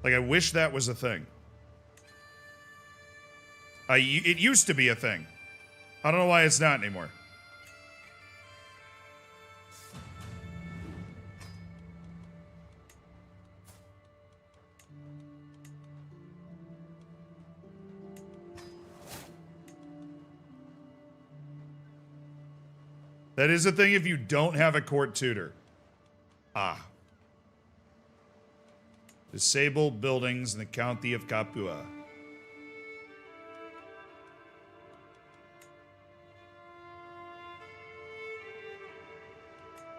Like, I wish that was a thing. It used to be a thing. I don't know why it's not anymore. That is a thing if you don't have a court tutor. Ah. Disabled buildings in the county of Capua.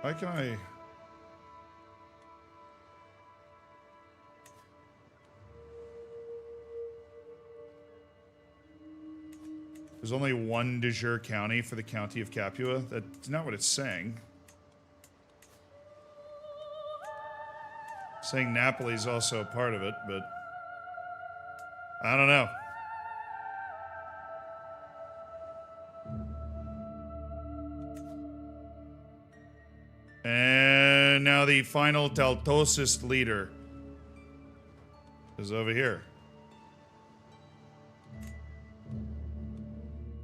Why can I... There's only one de jure county for the county of Capua. That's not what it's saying. It's saying Napoli's also a part of it, but... I don't know. And now the final Taltosist leader is over here.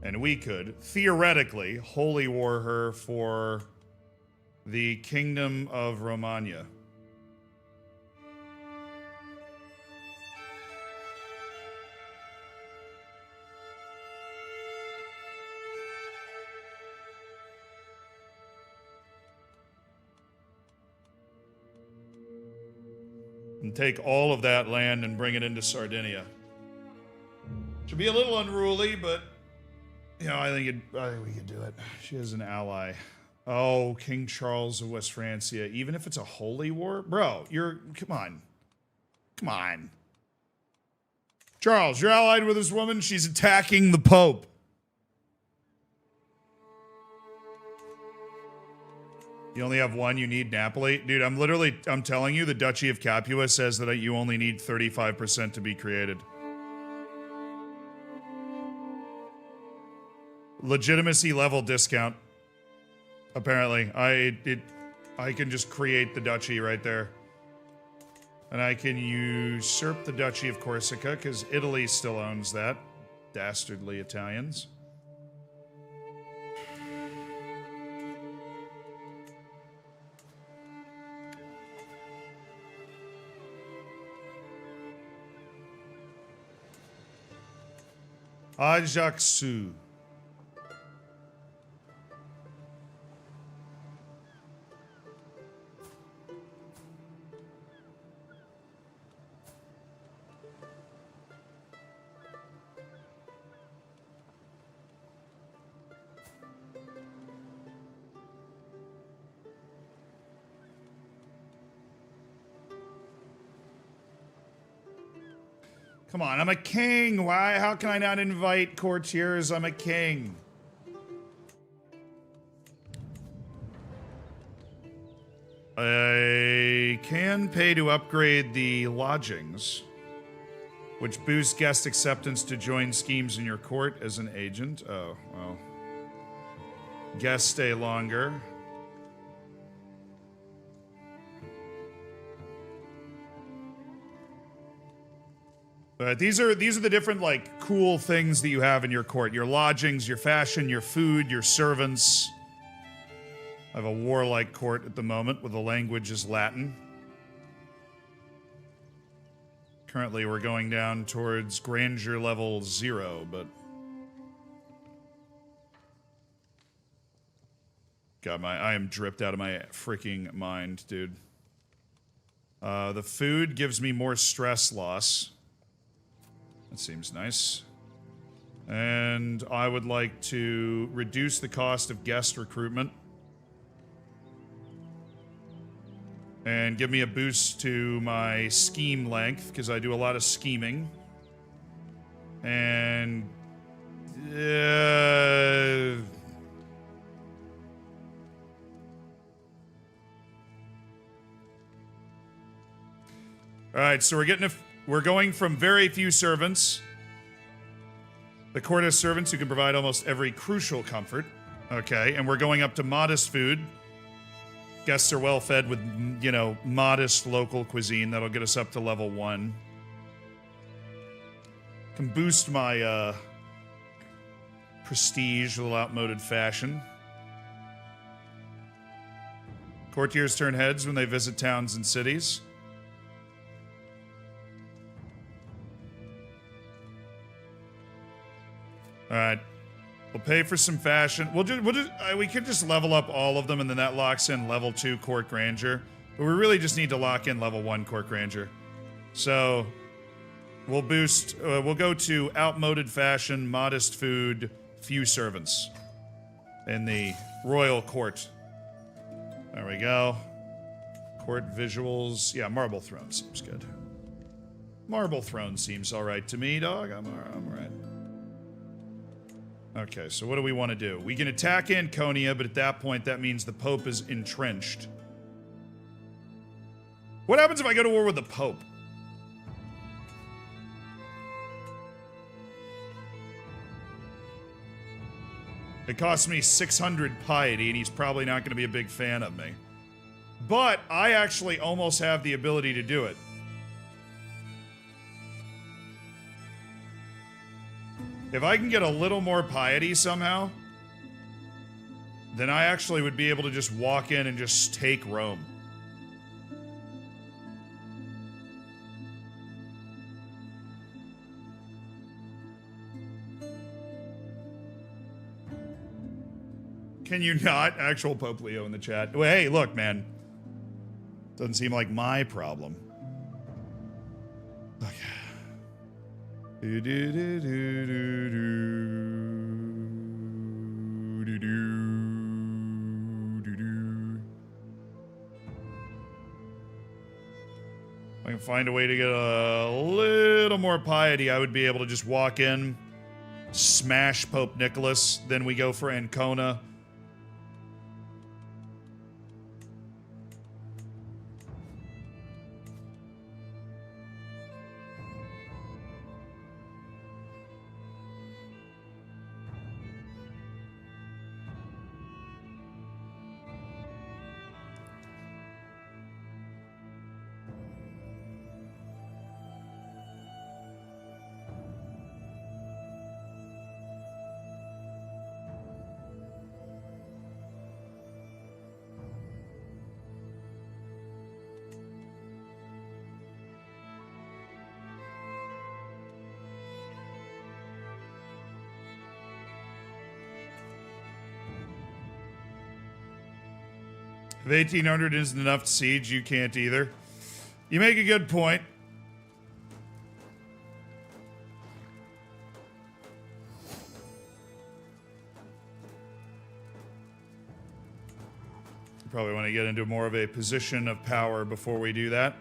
And we could, theoretically, holy war her for the Kingdom of Romagna. And take all of that land and bring it into Sardinia. Should be a little unruly, but... You know, I think we could do it. She has an ally. Oh, King Charles of West Francia. Even if it's a holy war? Bro, come on. Come on. Charles, you're allied with this woman? She's attacking the Pope. You only have one, you need Napoli? Dude, I'm telling you, the Duchy of Capua says that you only need 35% to be created. Legitimacy level discount. Apparently. I can just create the duchy right there. And I can usurp the Duchy of Corsica, because Italy still owns that. Dastardly Italians. Ajaccio. Come on, I'm a king. Why? How can I not invite courtiers? I'm a king. I can pay to upgrade the lodgings, which boosts guest acceptance to join schemes in your court as an agent. Oh, well. Guests stay longer. These are the different, like, cool things that you have in your court. Your lodgings, your fashion, your food, your servants. I have a warlike court at the moment where the language is Latin. Currently, we're going down towards grandeur level 0, but... God, I am dripped out of my freaking mind, dude. The food gives me more stress loss. That seems nice. And I would like to reduce the cost of guest recruitment. And give me a boost to my scheme length, because I do a lot of scheming. And... Alright, so we're going from very few servants. The court has servants who can provide almost every crucial comfort. Okay, and we're going up to modest food. Guests are well fed with, you know, modest local cuisine. That'll get us up to level 1. Can boost my, prestige a little outmoded fashion. Courtiers turn heads when they visit towns and cities. Alright. We'll pay for some fashion. We could just level up all of them, and then that locks in level 2 court grandeur. But we really just need to lock in level 1 court grandeur. So, we'll go to outmoded fashion, modest food, few servants. In the royal court. There we go. Court visuals. Yeah, marble throne seems good. Marble throne seems alright to me, dog. I'm alright. Okay, so what do we want to do? We can attack Anconia, but at that point, that means the Pope is entrenched. What happens if I go to war with the Pope? It costs me 600 piety, and he's probably not going to be a big fan of me. But I actually almost have the ability to do it. If I can get a little more piety somehow, then I actually would be able to just walk in and just take Rome. Can you not? Actual Pope Leo in the chat. Well, hey, look, man. Doesn't seem like my problem. Okay. I can find a way to get a little more piety, I would be able to just walk in, smash Pope Nicholas, then we go for Ancona. If 1800 isn't enough to siege, you can't either. You make a good point. You probably want to get into more of a position of power before we do that.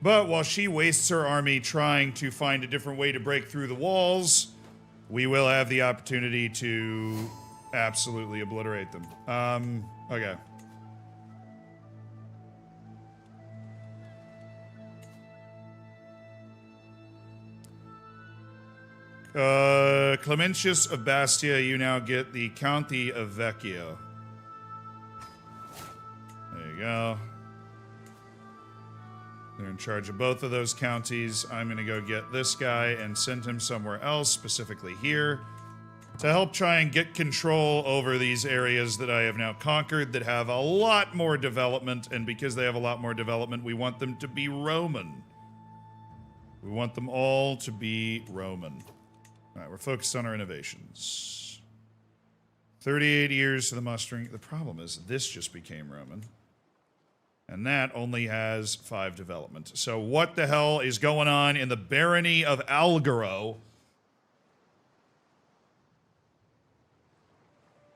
But while she wastes her army trying to find a different way to break through the walls, we will have the opportunity to absolutely obliterate them. Okay. Clementius of Bastia, you now get the County of Vecchio. There you go. They're in charge of both of those counties. I'm going to go get this guy and send him somewhere else, specifically here, to help try and get control over these areas that I have now conquered that have a lot more development, and because they have a lot more development, we want them to be Roman. We want them all to be Roman. All right, we're focused on our innovations. 38 years to the mustering. The problem is this just became Roman. And that only has 5 development. So what the hell is going on in the barony of Algaro?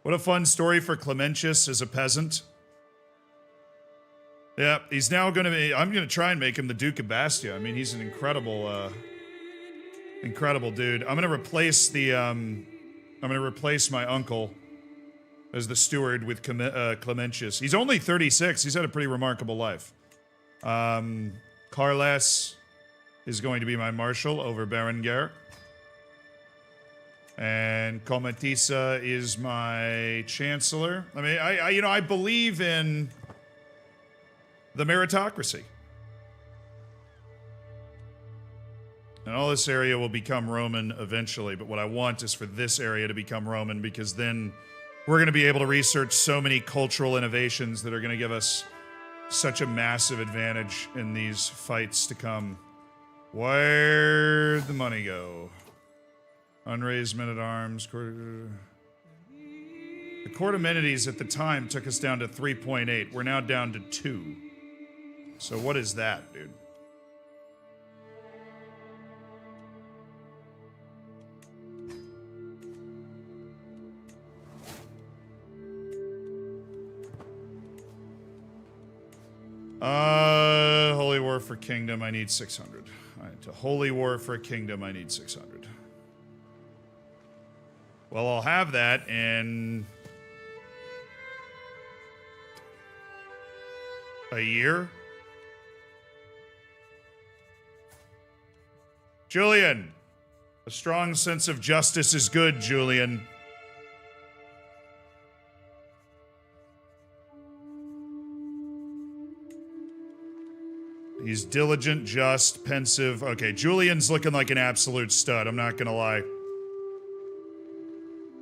What a fun story for Clementius as a peasant. Yeah, he's now going to be... I'm going to try and make him the Duke of Bastia. I mean, he's an incredible... incredible dude. I'm going to replace the... I'm going to replace my uncle as the steward with Clementius. He's only 36. He's had a pretty remarkable life. Carles is going to be my marshal over Berengar. And Cometissa is my chancellor. I mean, I believe in the meritocracy. And all this area will become Roman eventually, but what I want is for this area to become Roman, because then we're going to be able to research so many cultural innovations that are going to give us such a massive advantage in these fights to come. Where'd the money go? Unraised men-at-arms. The court amenities at the time took us down to 3.8. We're now down to 2. So what is that, dude? Holy War for Kingdom, I need 600. Alright, to Holy War for a Kingdom, I need 600. Well, I'll have that in... a year? Julian! A strong sense of justice is good, Julian. He's diligent, just, pensive. Okay, Julian's looking like an absolute stud, I'm not gonna lie.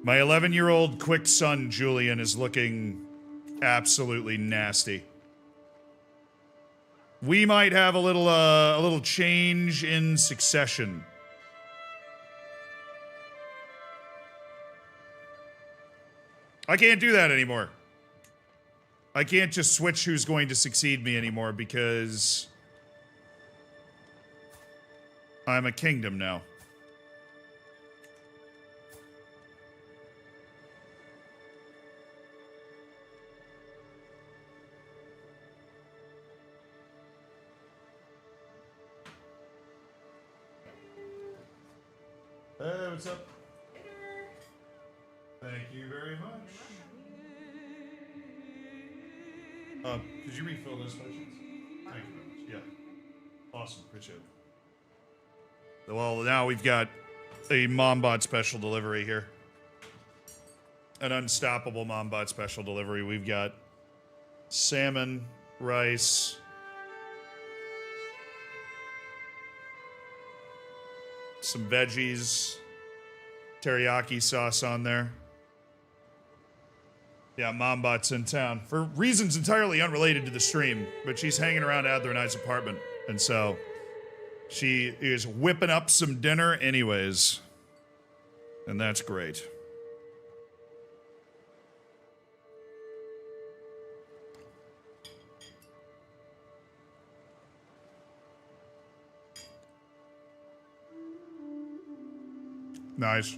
My 11-year-old quick son, Julian, is looking absolutely nasty. We might have a little change in succession. I can't do that anymore. I can't just switch who's going to succeed me anymore because I'm a kingdom now. what's up? Thank you very much. Could you refill this by chance? Thank you very much. Yeah. Awesome. Appreciate it. Well, now we've got a Mombot special delivery here. An unstoppable Mombot special delivery. We've got salmon, rice, some veggies, teriyaki sauce on there. Yeah, Mombot's in town for reasons entirely unrelated to the stream, but she's hanging around Adler and I's apartment, and so she is whipping up some dinner anyways, and that's great. Nice.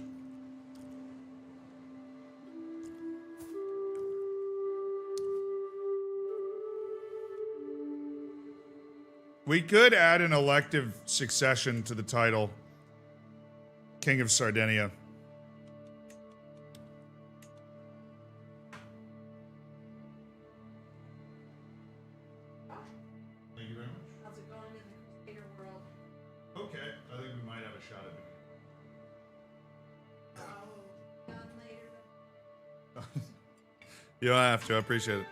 We could add an elective succession to the title. King of Sardinia. Thank you very much. How's it going in the Crusader world? Okay, I think we might have a shot at it. Oh, done later. You don't have to, I appreciate it.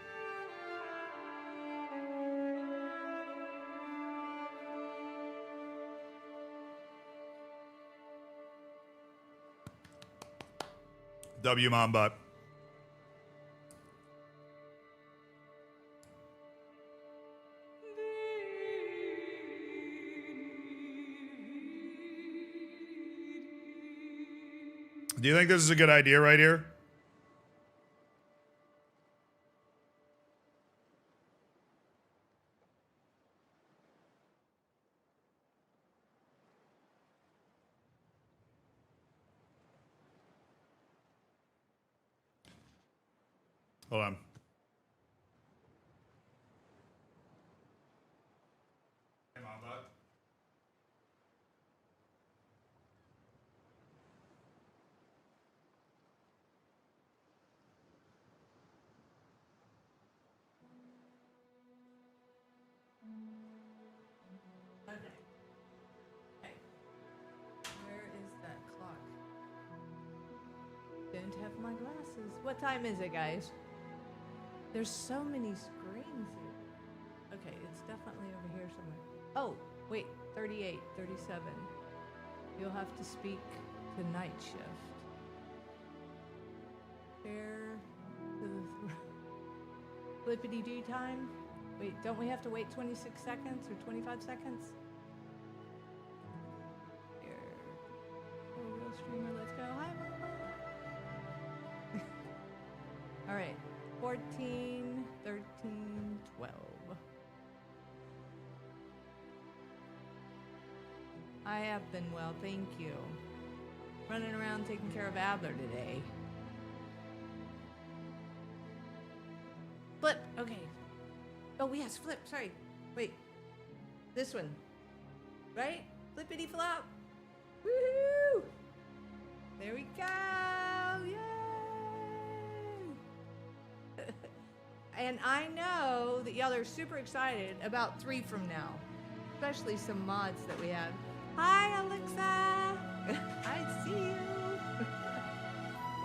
W Mombot. Do you think this is a good idea right here? Hold on. Hey, Mombot. Okay. Okay. Where is that clock? Don't have my glasses. What time is it, guys? There's so many screens here. Okay, it's definitely over here somewhere. Oh, wait, 38, 37. You'll have to speak to night shift. Fair to the flippity-doo time? Wait, don't we have to wait 26 seconds or 25 seconds? Here. Oh, real streamer, let's go. Hi, Mama. All right. 14, 13, 12. I have been well, thank you. Running around taking care of Adler today. Flip, okay. Oh, yes, flip, sorry. Wait. This one. Right? Flippity flop. Woohoo! There we go! Yay! And I know that y'all are super excited about 3 from now, especially some mods that we have. Hi, Alexa. I see you.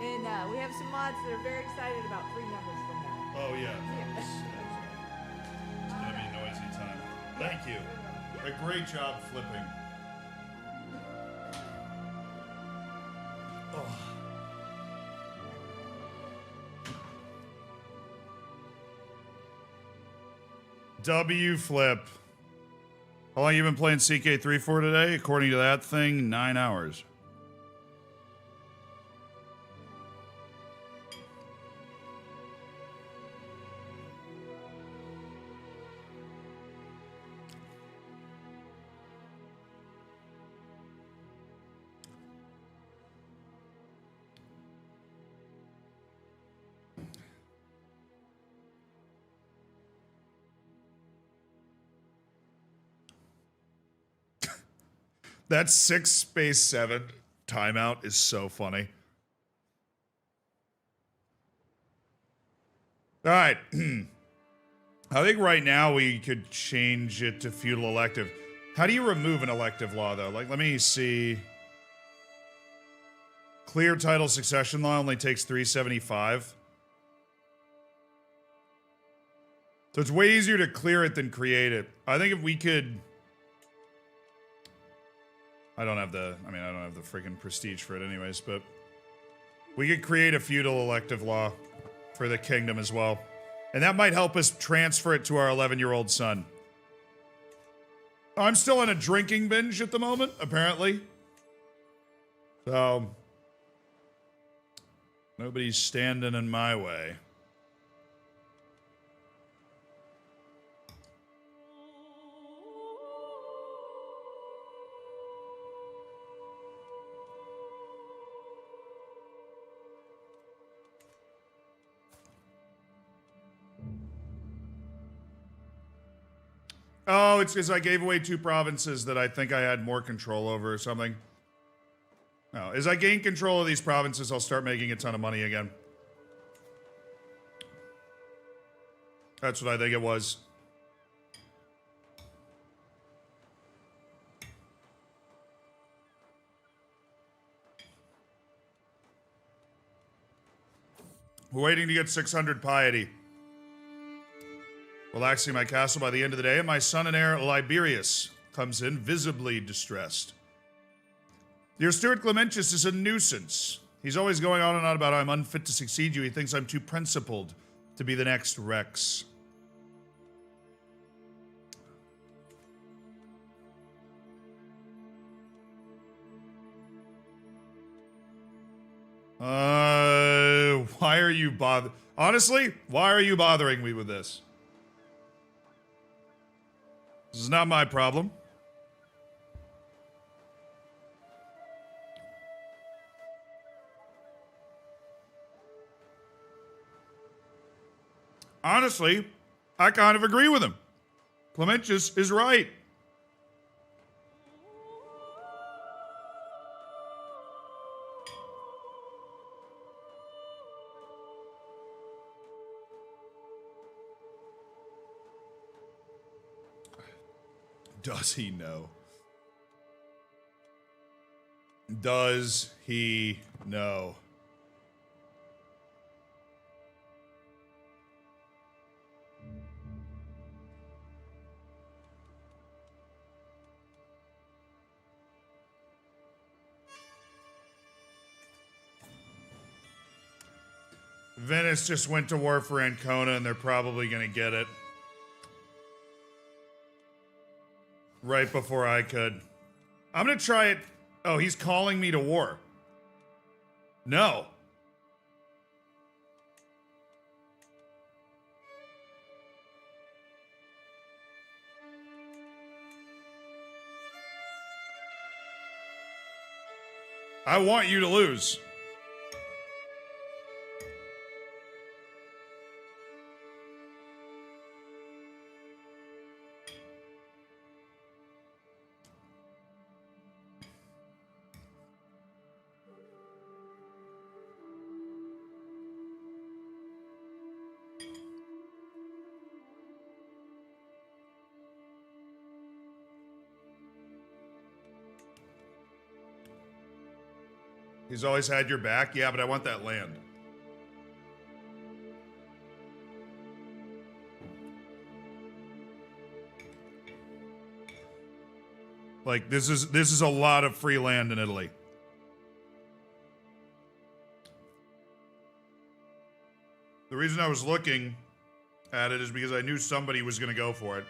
And we have some mods that are very excited about 3 numbers from now. Oh, yeah. Yeah. It's gonna be a noisy time. Thank you. A great job flipping. Oh. W flip. How long you been playing CK3 for today? According to that thing, 9 hours. That's 6 space 7. timeout is so funny. All right. I think right now we could change it to feudal elective. How do you remove an elective law, though? Like, let me see. Clear title succession law only takes 375. So it's way easier to clear it than create it. I think if we could... I don't have the freaking prestige for it anyways, but... we could create a feudal elective law for the kingdom as well. And that might help us transfer it to our 11-year-old son. I'm still on a drinking binge at the moment, apparently. So... nobody's standing in my way. Oh, it's because I gave away 2 provinces that I think I had more control over or something. No, as I gain control of these provinces, I'll start making a ton of money again. That's what I think it was. We're waiting to get 600 piety. Relaxing my castle by the end of the day, and my son and heir, Liberius, comes in visibly distressed. Your Stuart Clementius is a nuisance. He's always going on and on about how I'm unfit to succeed you. He thinks I'm too principled to be the next Rex. Why are you honestly, why are you bothering me with this? This is not my problem. Honestly, I kind of agree with him. Clementius is right. Does he know? Does he know? Venice just went to war for Ancona, and they're probably going to get it. Right before I could. I'm going to try it. Oh, he's calling me to war. No. I want you to lose. He's always had your back? Yeah, but I want that land. Like, this is a lot of free land in Italy. The reason I was looking at it is because I knew somebody was going to go for it.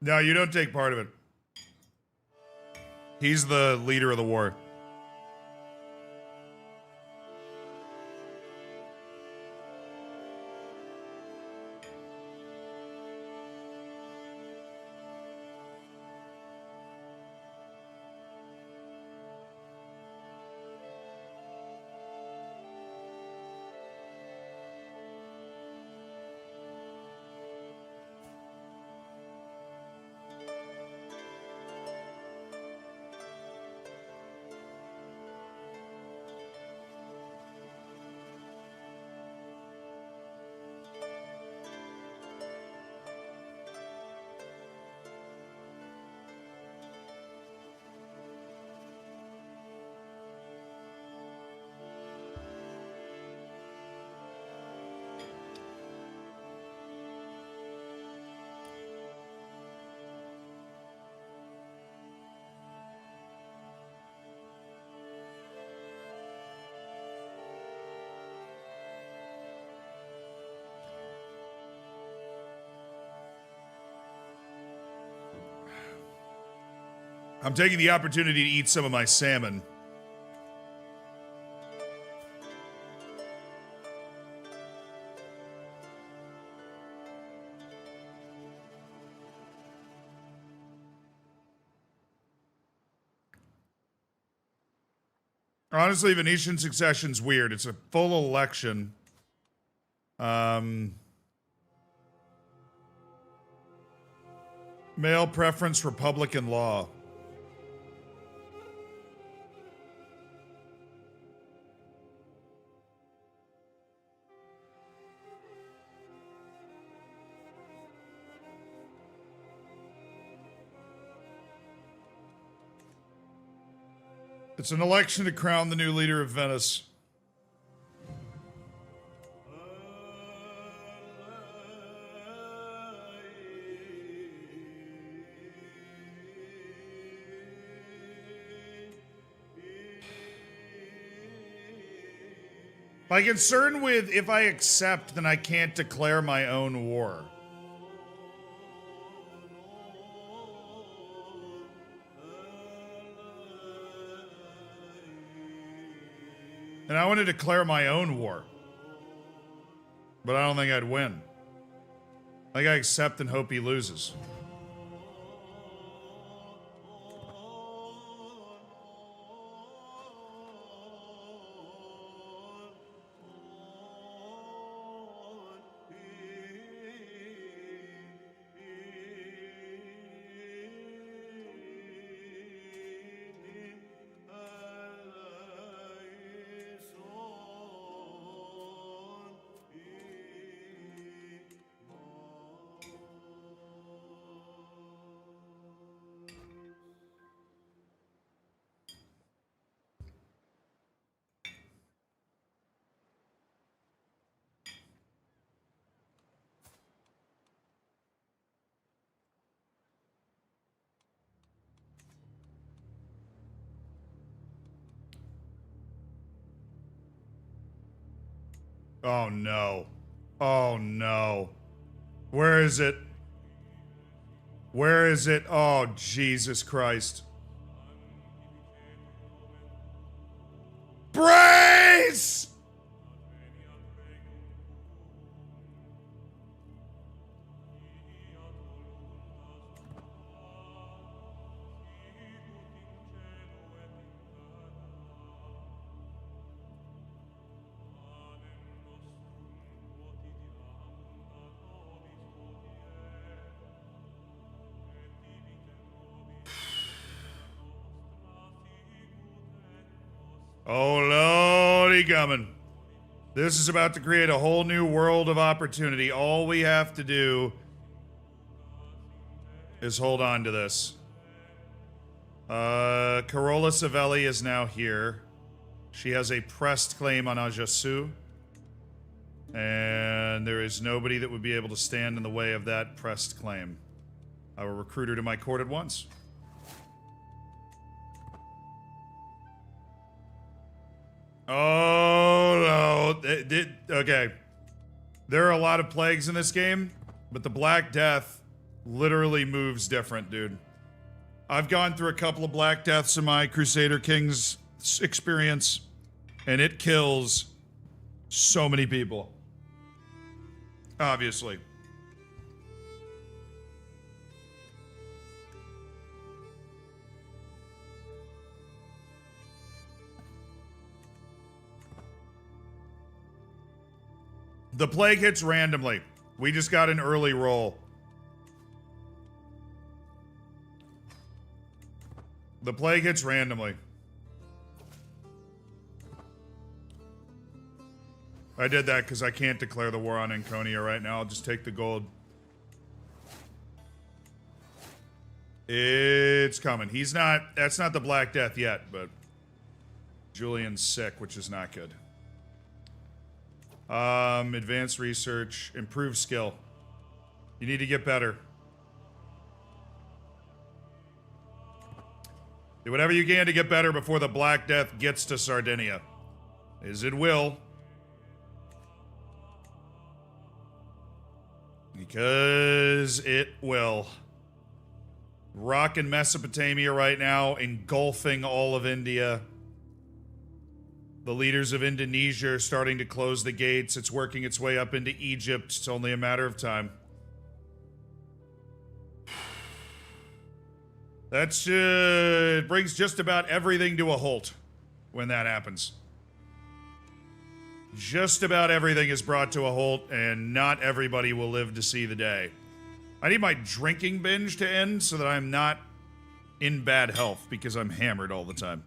No, you don't take part of it. He's the leader of the war. I'm taking the opportunity to eat some of my salmon. Honestly, Venetian succession's weird. It's a full election. Male preference, Republican law. It's an election to crown the new leader of Venice. My concern with if I accept, then I can't declare my own war. And I want to declare my own war. But I don't think I'd win. I think I accept and hope he loses. Oh no. Oh no. Where is it? Where is it? Oh, Jesus Christ. Brace! Oh, Lordy coming. This is about to create a whole new world of opportunity. All we have to do is hold on to this. Carola Savelli is now here. She has a pressed claim on Ajaccio. And there is nobody that would be able to stand in the way of that pressed claim. I will recruit her to my court at once. Oh, no. Okay. There are a lot of plagues in this game, but the Black Death literally moves different, dude. I've gone through a couple of Black Deaths in my Crusader Kings experience, and it kills so many people. Obviously. The plague hits randomly. We just got an early roll. The plague hits randomly. I did that because I can't declare the war on Anconia right now. I'll just take the gold. It's coming. He's not... That's not the Black Death yet, but... Julian's sick, which is not good. Advanced research, improve skill. You need to get better. Do whatever you can to get better before the Black Death gets to Sardinia. As it will. Because it will. rocking Mesopotamia right now, engulfing all of India. The leaders of Indonesia are starting to close the gates. It's working its way up into Egypt. It's only a matter of time. That's it brings just about everything to a halt when that happens. Just about everything is brought to a halt, and not everybody will live to see the day. I need my drinking binge to end so that I'm not in bad health because I'm hammered all the time.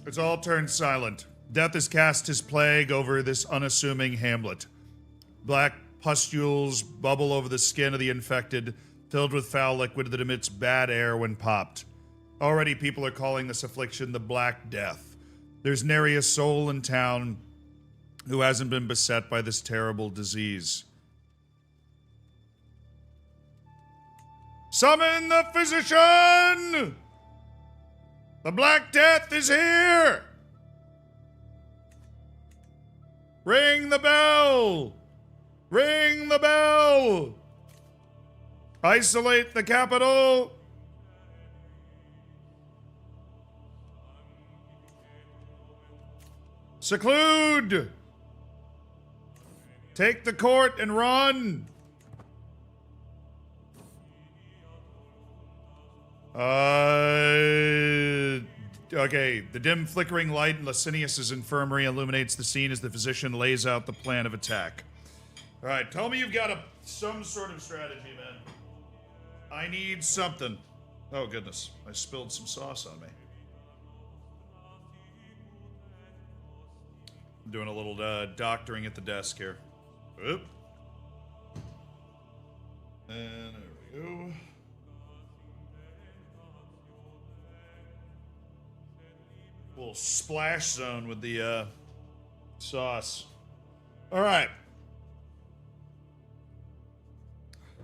It's all turned silent. Death has cast his plague over this unassuming hamlet. Black pustules bubble over the skin of the infected, filled with foul liquid that emits bad air when popped. Already people are calling this affliction the Black Death. There's nary a soul in town who hasn't been beset by this terrible disease. Summon the physician! The Black Death is here! Ring the bell! Ring the bell! Isolate the capital! Seclude! Take the court and run! Okay. The dim flickering light in Licinius's infirmary illuminates the scene as the physician lays out the plan of attack. Alright, tell me you've got some sort of strategy, man. I need something. Oh, goodness. I spilled some sauce on me. I'm doing a little doctoring at the desk here. Oop. And there we go. Little splash zone with the sauce. All right.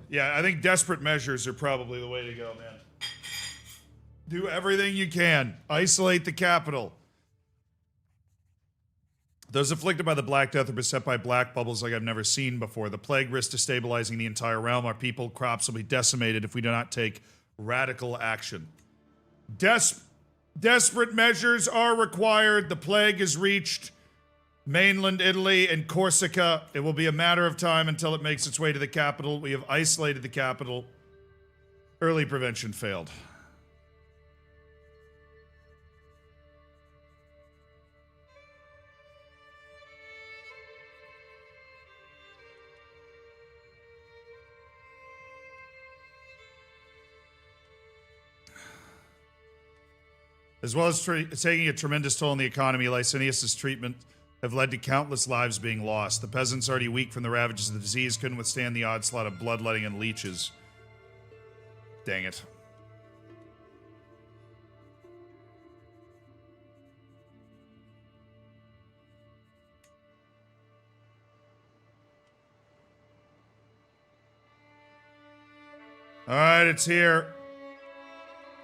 Yeah, I think desperate measures are probably the way to go, man. Do everything you can. Isolate the capital. Those afflicted by the Black Death are beset by black bubbles like I've never seen before. The plague risks destabilizing the entire realm. Our people, crops will be decimated if we do not take radical action. Desperate measures are required. The plague has reached mainland Italy and Corsica. It will be a matter of time until it makes its way to the capital. We have isolated the capital. Early prevention failed. As well as taking a tremendous toll on the economy, Licinius's treatment have led to countless lives being lost. The peasants, already weak from the ravages of the disease, couldn't withstand the onslaught of bloodletting and leeches. Dang it. All right, it's here.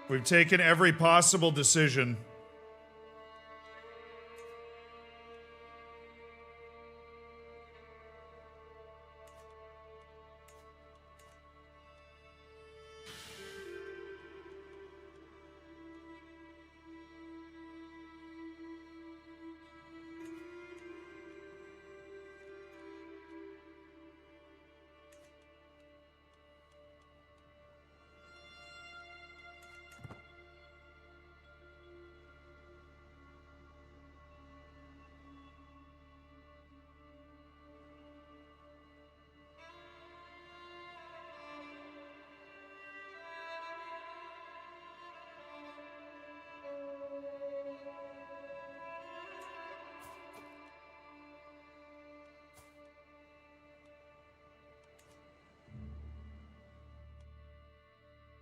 We've taken every possible decision.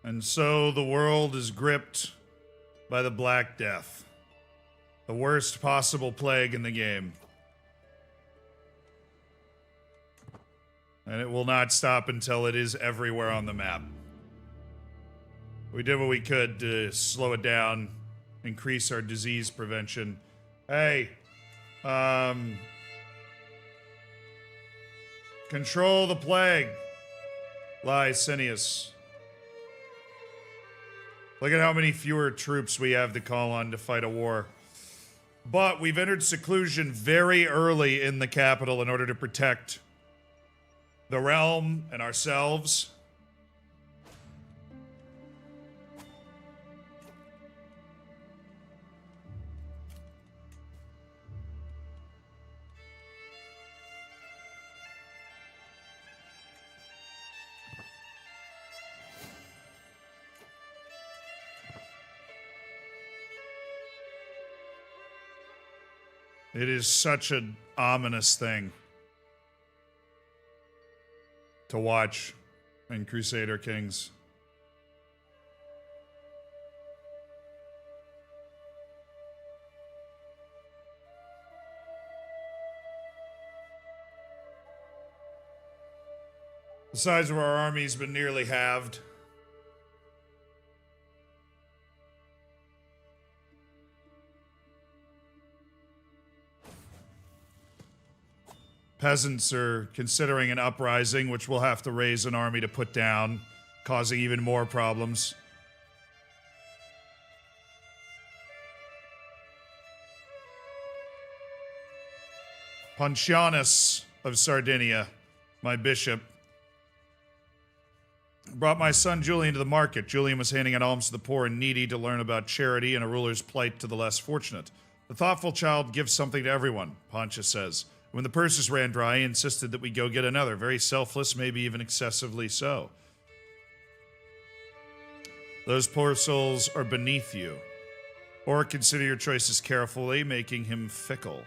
And so the world is gripped by the Black Death, the worst possible plague in the game. And it will not stop until it is everywhere on the map. We did what we could to slow it down, increase our disease prevention. Hey, control the plague, Licinius. Look at how many fewer troops we have to call on to fight a war. But we've entered seclusion very early in the capital in order to protect the realm and ourselves. It is such an ominous thing to watch in Crusader Kings. The size of our army's been nearly halved. Peasants are considering an uprising, which we'll have to raise an army to put down, causing even more problems. Pontianus of Sardinia, my bishop, brought my son Julian to the market. Julian was handing out alms to the poor and needy to learn about charity and a ruler's plight to the less fortunate. The thoughtful child gives something to everyone, Pontius says. When the purses ran dry, he insisted that we go get another. Very selfless, maybe even excessively so. Those poor souls are beneath you. Or consider your choices carefully, making him fickle.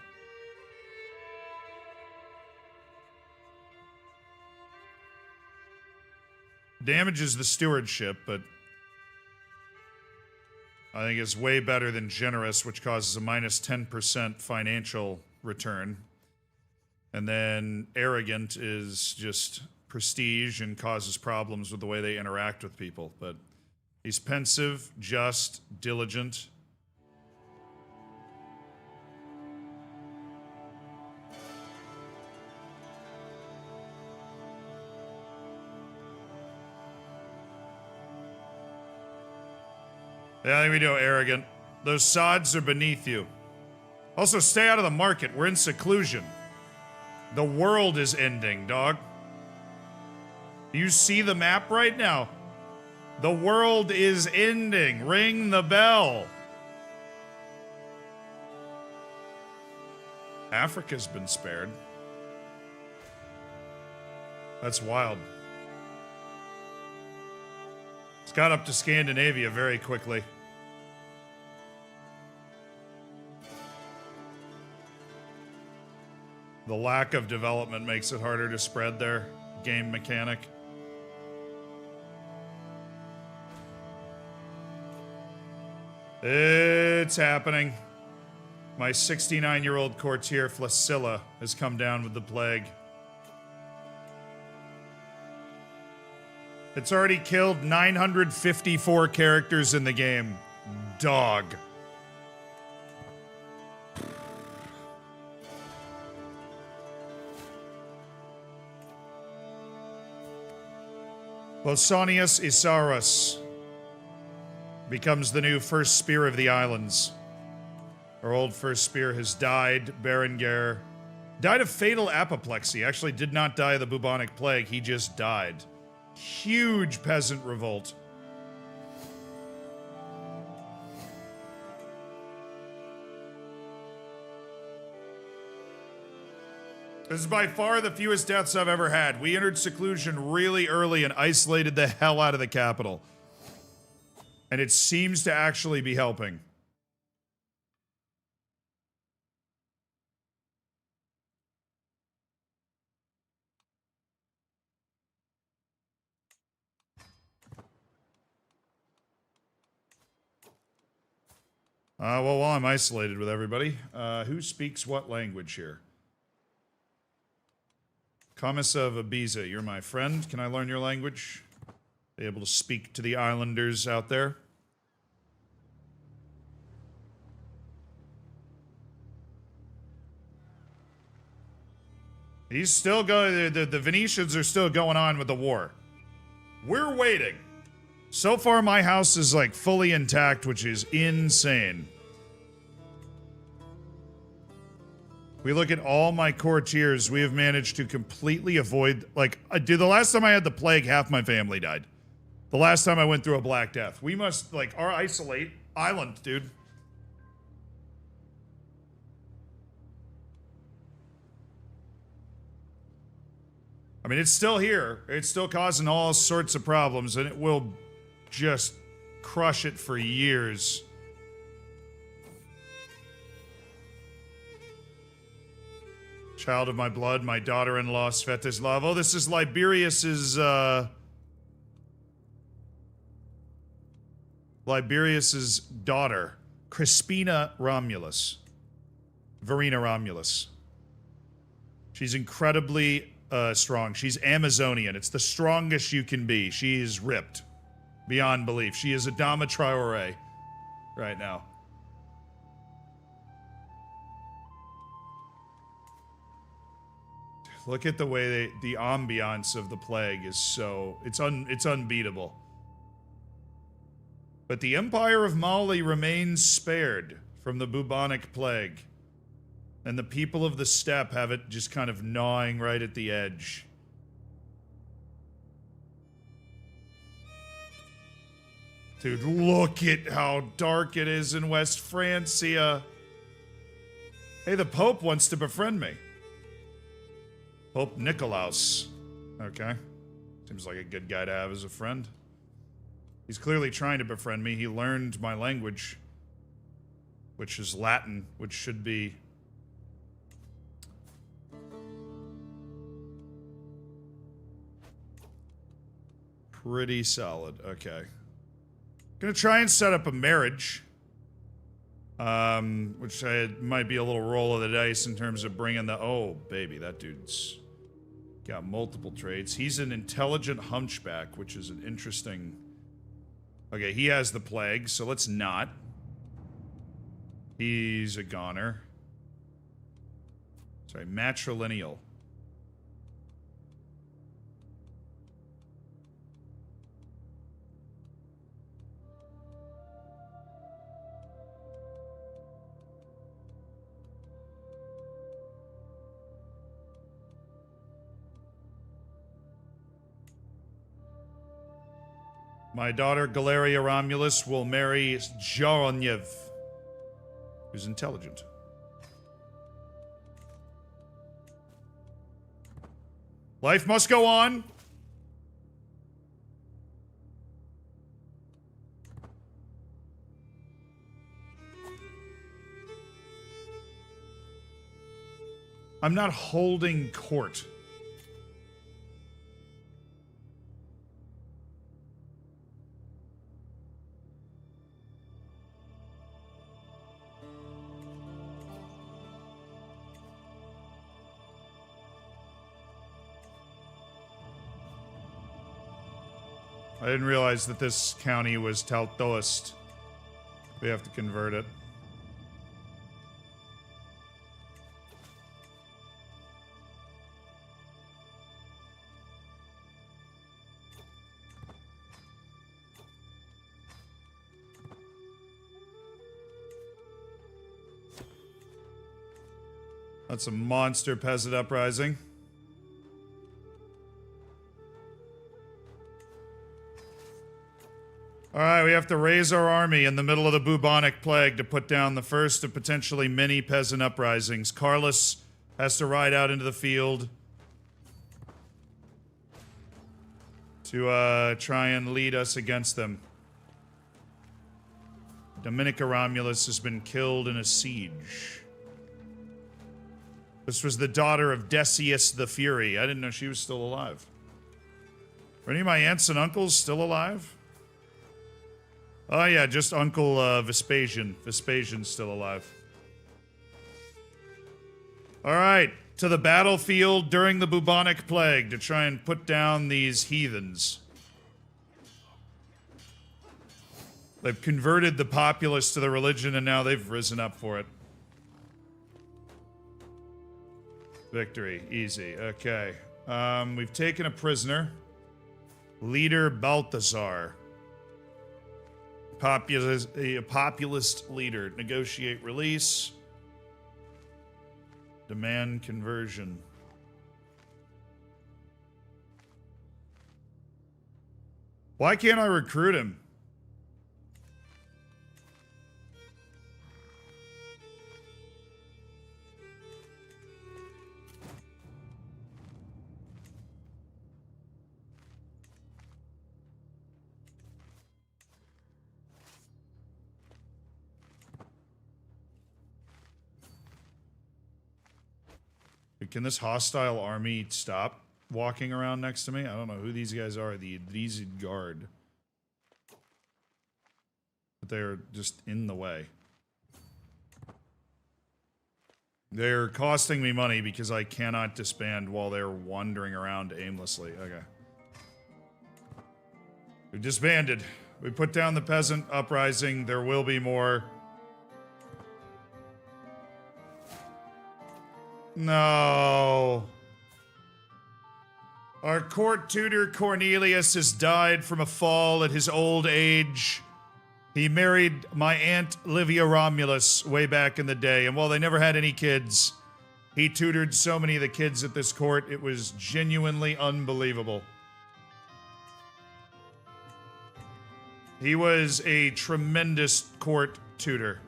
Damages the stewardship, but I think it's way better than generous, which causes a minus 10% financial return. And then arrogant is just prestige and causes problems with the way they interact with people. But he's pensive, just, diligent. Yeah, I think we do arrogant. Those sods are beneath you. Also, stay out of the market. We're in seclusion. The world is ending, dog. Do you see the map right now? The world is ending. Ring the bell. Africa's been spared. That's wild. It's got up to Scandinavia very quickly. The lack of development makes it harder to spread their game mechanic. It's happening. My 69-year-old courtier Flacilla has come down with the plague. It's already killed 954 characters in the game. Dog. Pausanias Isaurus becomes the new first spear of the islands. Our old first spear has died. Berengar died of fatal apoplexy. Actually did not die of the bubonic plague. He just died. Huge peasant revolt. This is by far the fewest deaths I've ever had. We entered seclusion really early and isolated the hell out of the capital. And it seems to actually be helping. Well, while I'm isolated with everybody, who speaks what language here? Commissar of Ibiza, you're my friend. Can I learn your language? Be able to speak to the islanders out there? He's still going. The Venetians are still going on with the war. We're waiting. So far, my house is like fully intact, which is insane. We look at all my courtiers, we have managed to completely avoid, like, dude, the last time I had the plague, half my family died. The last time I went through a Black Death. We must, like, our isolate island, dude. I mean, it's still here. It's still causing all sorts of problems, and it will just crush it for years. Child of my blood, my daughter-in-law, Svetislav. Oh, this is Liberius's, Liberius's daughter, Crispina Romulus. Verena Romulus. She's incredibly strong. She's Amazonian. It's the strongest you can be. She is ripped beyond belief. She is Adama Traore right now. Look at the way the ambiance of the plague is so... It's unbeatable. But the Empire of Mali remains spared from the bubonic plague. And the people of the steppe have it just kind of gnawing right at the edge. Dude, look at how dark it is in West Francia. Hey, the Pope wants to befriend me. Pope Nicolaus. Okay. Seems like a good guy to have as a friend. He's clearly trying to befriend me. He learned my language, which is Latin, which should be... pretty solid. Okay. Gonna try and set up a marriage. Which might be a little roll of the dice in terms of bringing the... Oh, baby, that dude's got multiple traits. He's an intelligent hunchback, which is an interesting... Okay, he has the plague, so let's not. He's a goner. Sorry, matrilineal. My daughter, Galeria Romulus, will marry Jaronyev, who's intelligent. Life must go on. I'm not holding court. I didn't realize that this county was Taltoist. We have to convert it. That's a monster peasant uprising. Alright, we have to raise our army in the middle of the bubonic plague to put down the first of potentially many peasant uprisings. Carlos has to ride out into the field to try and lead us against them. Dominica Romulus has been killed in a siege. This was the daughter of Decius the Fury. I didn't know she was still alive. Are any of my aunts and uncles still alive? Oh yeah, just Uncle Vespasian. Vespasian's still alive. Alright, to the battlefield during the bubonic plague to try and put down these heathens. They've converted the populace to the religion, and now they've risen up for it. Victory. Easy. Okay. We've taken a prisoner. Leader Balthazar. A populist leader. Negotiate release. Demand conversion. Why can't I recruit him? Can this hostile army stop walking around next to me? I don't know who these guys are. The Adrizid Guard. But they're just in the way. They're costing me money because I cannot disband while they're wandering around aimlessly. Okay. We disbanded. We put down the peasant uprising. There will be more. No. Our court tutor Cornelius has died from a fall at his old age. He married my aunt Livia Romulus way back in the day, and while they never had any kids, he tutored so many of the kids at this court, it was genuinely unbelievable. He was a tremendous court tutor.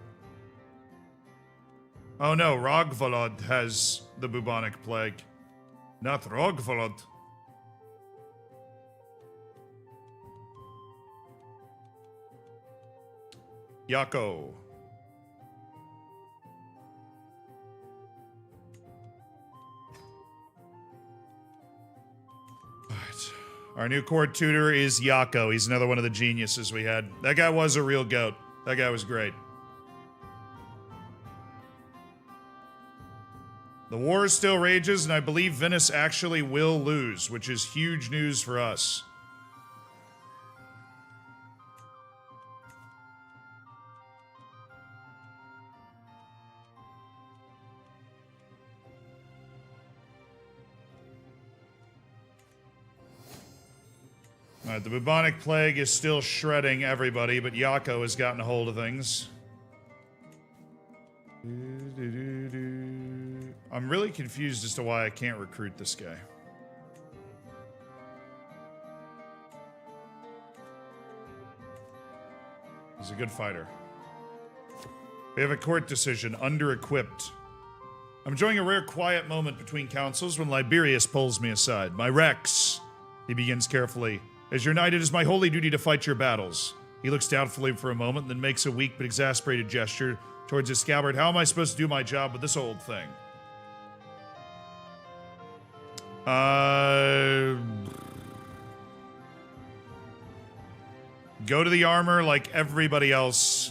Oh no, Rogvolod has the bubonic plague. Not Rogvolod. Yako. Alright. Our new court tutor is Yako. He's another one of the geniuses we had. That guy was a real goat. That guy was great. The war still rages, and I believe Venice actually will lose, which is huge news for us. Alright, the bubonic plague is still shredding everybody, but Yako has gotten a hold of things. I'm really confused as to why I can't recruit this guy. He's a good fighter. We have a court decision, under-equipped. I'm enjoying a rare quiet moment between councils when Liberius pulls me aside. My Rex, he begins carefully. As your knight, it is my holy duty to fight your battles. He looks doubtfully for a moment, then makes a weak but exasperated gesture towards his scabbard. How am I supposed to do my job with this old thing? Go to the armor like everybody else.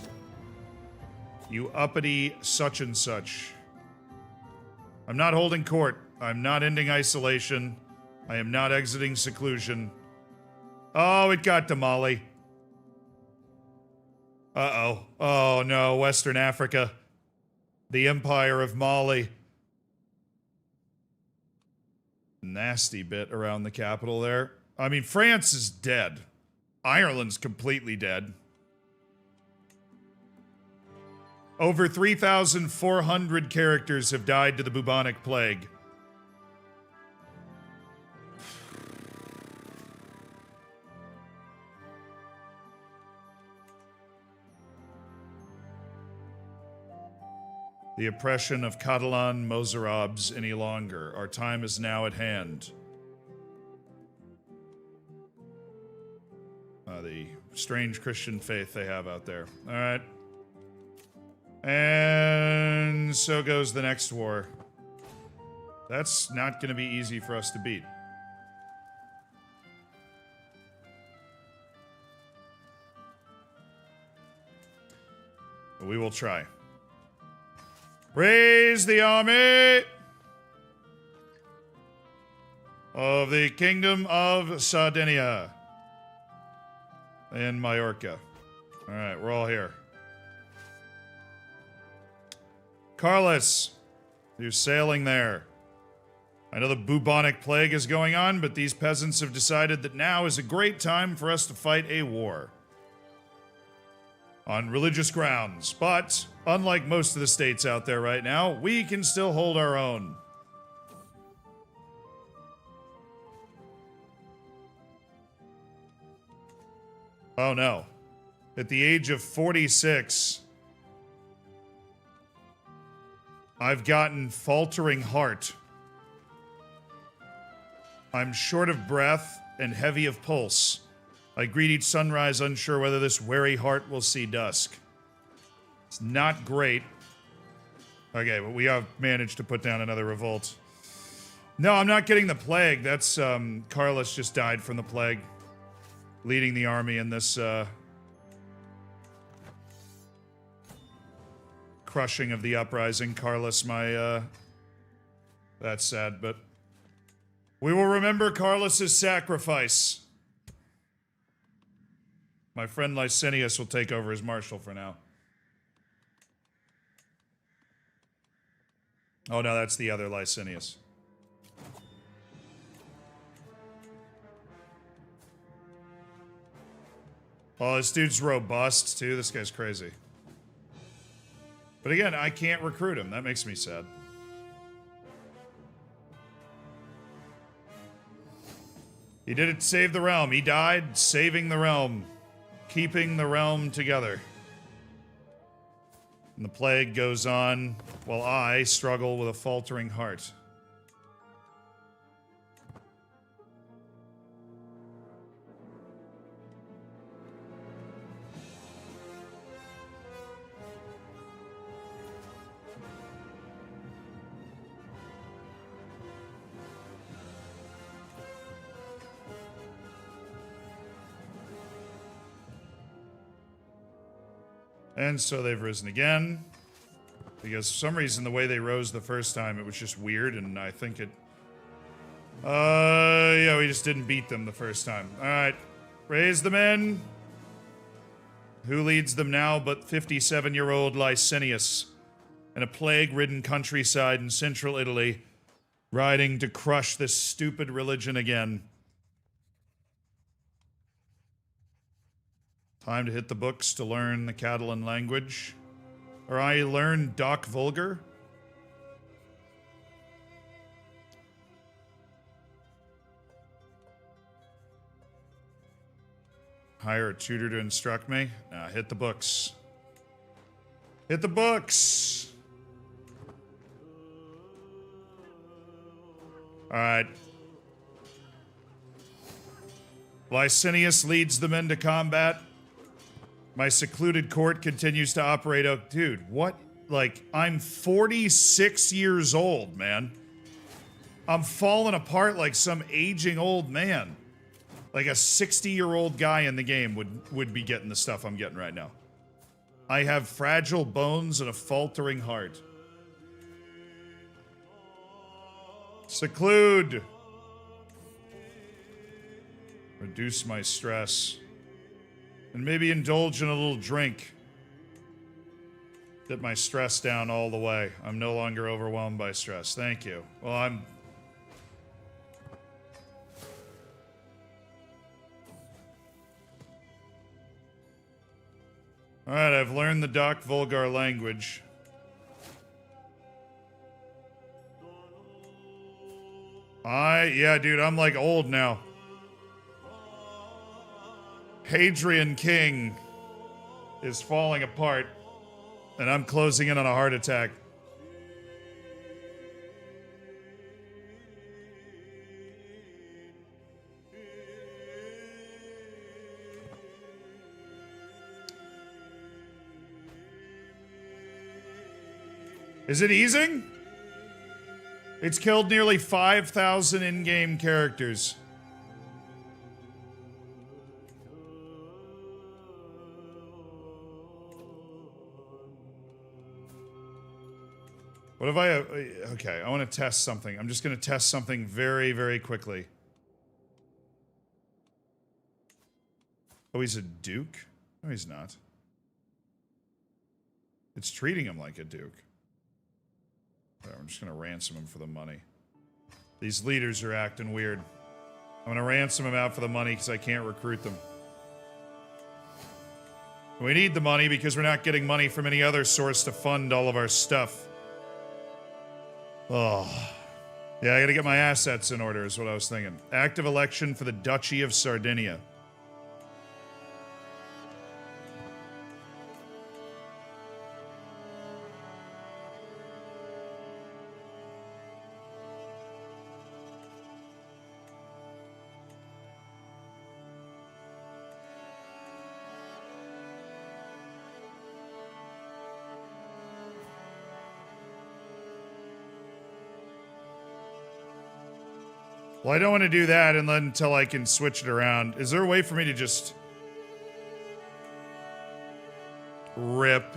You uppity such and such. I'm not holding court. I'm not ending isolation. I am not exiting seclusion. Oh, it got to Mali. Uh-oh. Oh, no. Western Africa. The Empire of Mali. Nasty bit around the capital there. I mean, France is dead. Ireland's completely dead. Over 3,400 characters have died to the bubonic plague. The oppression of Catalan Mozarabs any longer. Our time is now at hand. The strange Christian faith they have out there. All right. And so goes the next war. That's not going to be easy for us to beat. But we will try. Raise the army! of the Kingdom of Sardinia and Majorca. All right, we're all here. Carlos, you're sailing there. I know the bubonic plague is going on, but these peasants have decided that now is a great time for us to fight a war. On religious grounds. But, unlike most of the states out there right now, we can still hold our own. Oh no. At the age of 46, I've gotten faltering heart. I'm short of breath and heavy of pulse. I greet each sunrise unsure whether this weary heart will see dusk. It's not great. Okay, but we have managed to put down another revolt. No, I'm not getting the plague. That's, Carlos just died from the plague. Leading the army in this, crushing of the uprising. Carlos, that's sad, but we will remember Carlos's sacrifice. My friend Licinius will take over as marshal for now. Oh no, that's the other Licinius. Oh, this dude's robust too. This guy's crazy. But again, I can't recruit him. That makes me sad. He did it to save the realm. He died saving the realm. Keeping the realm together. And the plague goes on while I struggle with a faltering heart. And so they've risen again. Because for some reason, the way they rose the first time, it was just weird, and I think it... yeah, we just didn't beat them the first time. Alright. Raise the men. Who leads them now but 57-year-old Licinius in a plague-ridden countryside in central Italy, riding to crush this stupid religion again. Time to hit the books to learn the Catalan language. Or I learn Doc Vulgar. Hire a tutor to instruct me. Nah, hit the books. Hit the books! Alright. Licinius leads the men to combat. My secluded court continues to operate. Oh, dude, what? Like, I'm 46 years old, man. I'm falling apart like some aging old man. Like a 60-year-old guy in the game would be getting the stuff I'm getting right now. I have fragile bones and a faltering heart. Seclude. Reduce my stress. And maybe indulge in a little drink. Get my stress down all the way. I'm no longer overwhelmed by stress. Thank you. Well, I'm... Alright, I've learned the Doc Vulgar language. Yeah, dude, I'm like old now. Hadrian King is falling apart, and I'm closing in on a heart attack. Is it easing? It's killed nearly 5,000 in-game characters. What if I... okay, I want to test something. I'm just going to test something very, very quickly. Oh, he's a duke? No, he's not. It's treating him like a duke. I'm just going to ransom him for the money. These leaders are acting weird. I'm going to ransom him out for the money because I can't recruit them. We need the money because we're not getting money from any other source to fund all of our stuff. Oh. Yeah, I gotta get my assets in order is what I was thinking. Active election for the Duchy of Sardinia. Well, I don't want to do that until I can switch it around. Is there a way for me to just rip,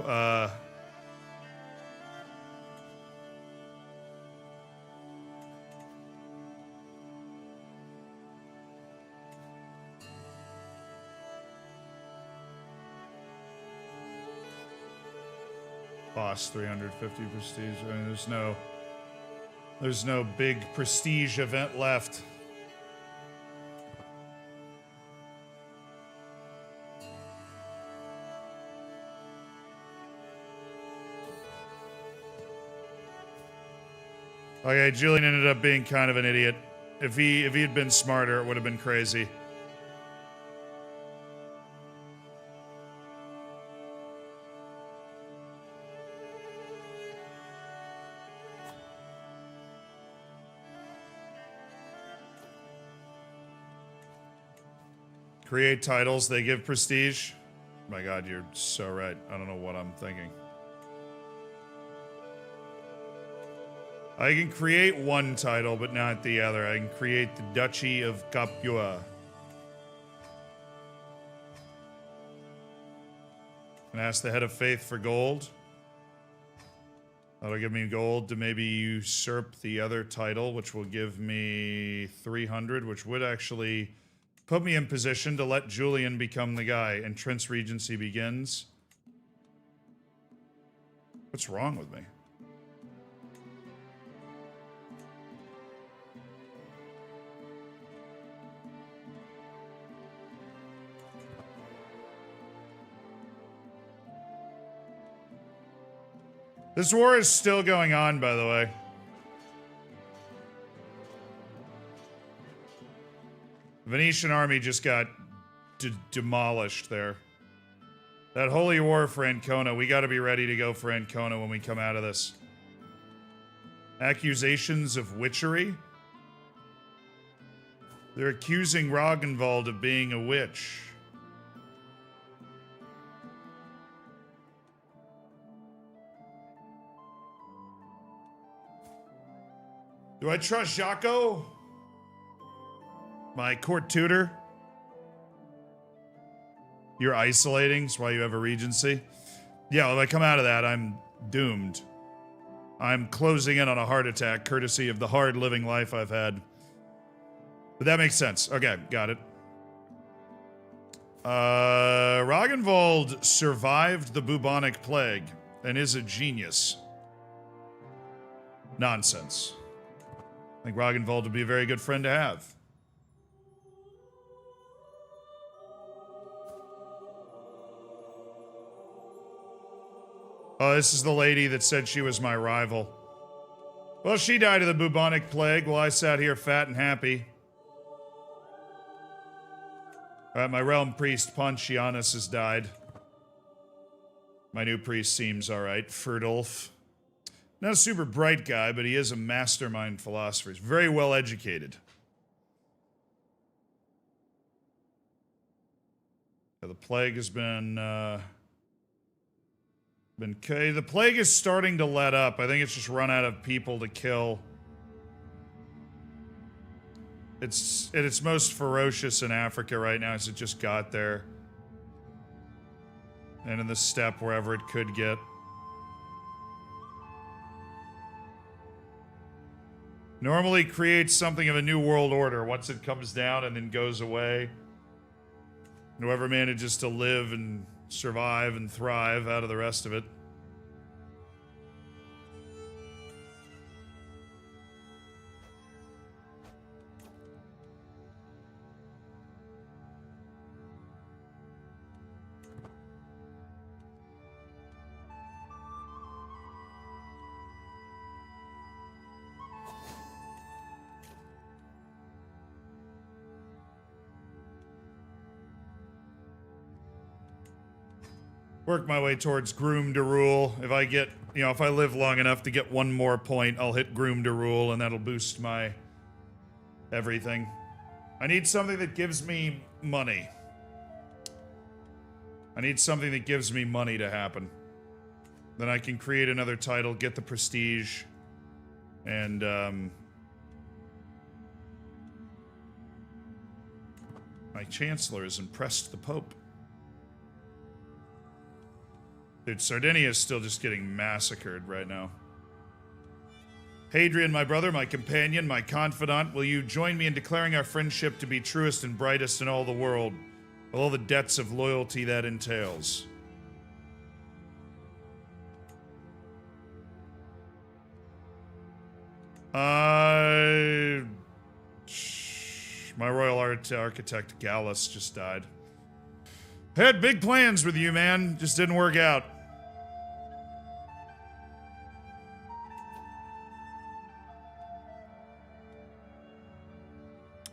boss 350 prestige? I mean, there's no big prestige event left. Okay, Julian ended up being kind of an idiot. If he had been smarter, it would have been crazy. Create titles, they give prestige. My God, you're so right. I don't know what I'm thinking. I can create one title, but not the other. I can create the Duchy of Capua. And ask the head of faith for gold. That'll give me gold to maybe usurp the other title, which will give me 300, which would actually put me in position to let Julian become the guy, and Trent's Regency begins. What's wrong with me? This war is still going on, by the way. The Venetian army just got demolished there. That holy war for Ancona, we gotta be ready to go for Ancona when we come out of this. Accusations of witchery? They're accusing Ragnvald of being a witch. Do I trust Jaco? My court tutor? You're isolating, that's why you have a regency? Yeah, if I come out of that, I'm doomed. I'm closing in on a heart attack, courtesy of the hard living life I've had. But that makes sense. Okay, got it. Ragnvald survived the bubonic plague and is a genius. Nonsense. I think Ragnvald would be a very good friend to have. Oh, this is the lady that said she was my rival. Well, she died of the bubonic plague while I sat here fat and happy. Alright, my realm priest, Pontianus, has died. My new priest seems alright, Ferdulf. Not a super bright guy, but he is a mastermind philosopher. He's very well educated. The plague has been the plague is starting to let up. I think it's just run out of people to kill. It's at its most ferocious in Africa right now as it just got there. And in the steppe, wherever it could get. Normally creates something of a new world order once it comes down and then goes away. Whoever manages to live and survive and thrive out of the rest of it. Work my way towards Groom to Rule. If I get, if I live long enough to get one more point, I'll hit Groom to Rule, and that'll boost my everything. I need something that gives me money. I need something that gives me money to happen. Then I can create another title, get the prestige, and, my Chancellor has impressed the Pope. Dude, Sardinia is still just getting massacred right now. Hadrian, my brother, my companion, my confidant, will you join me in declaring our friendship to be truest and brightest in all the world, with all the debts of loyalty that entails? My royal architect, Gallus, just died. I had big plans with you, man. Just didn't work out.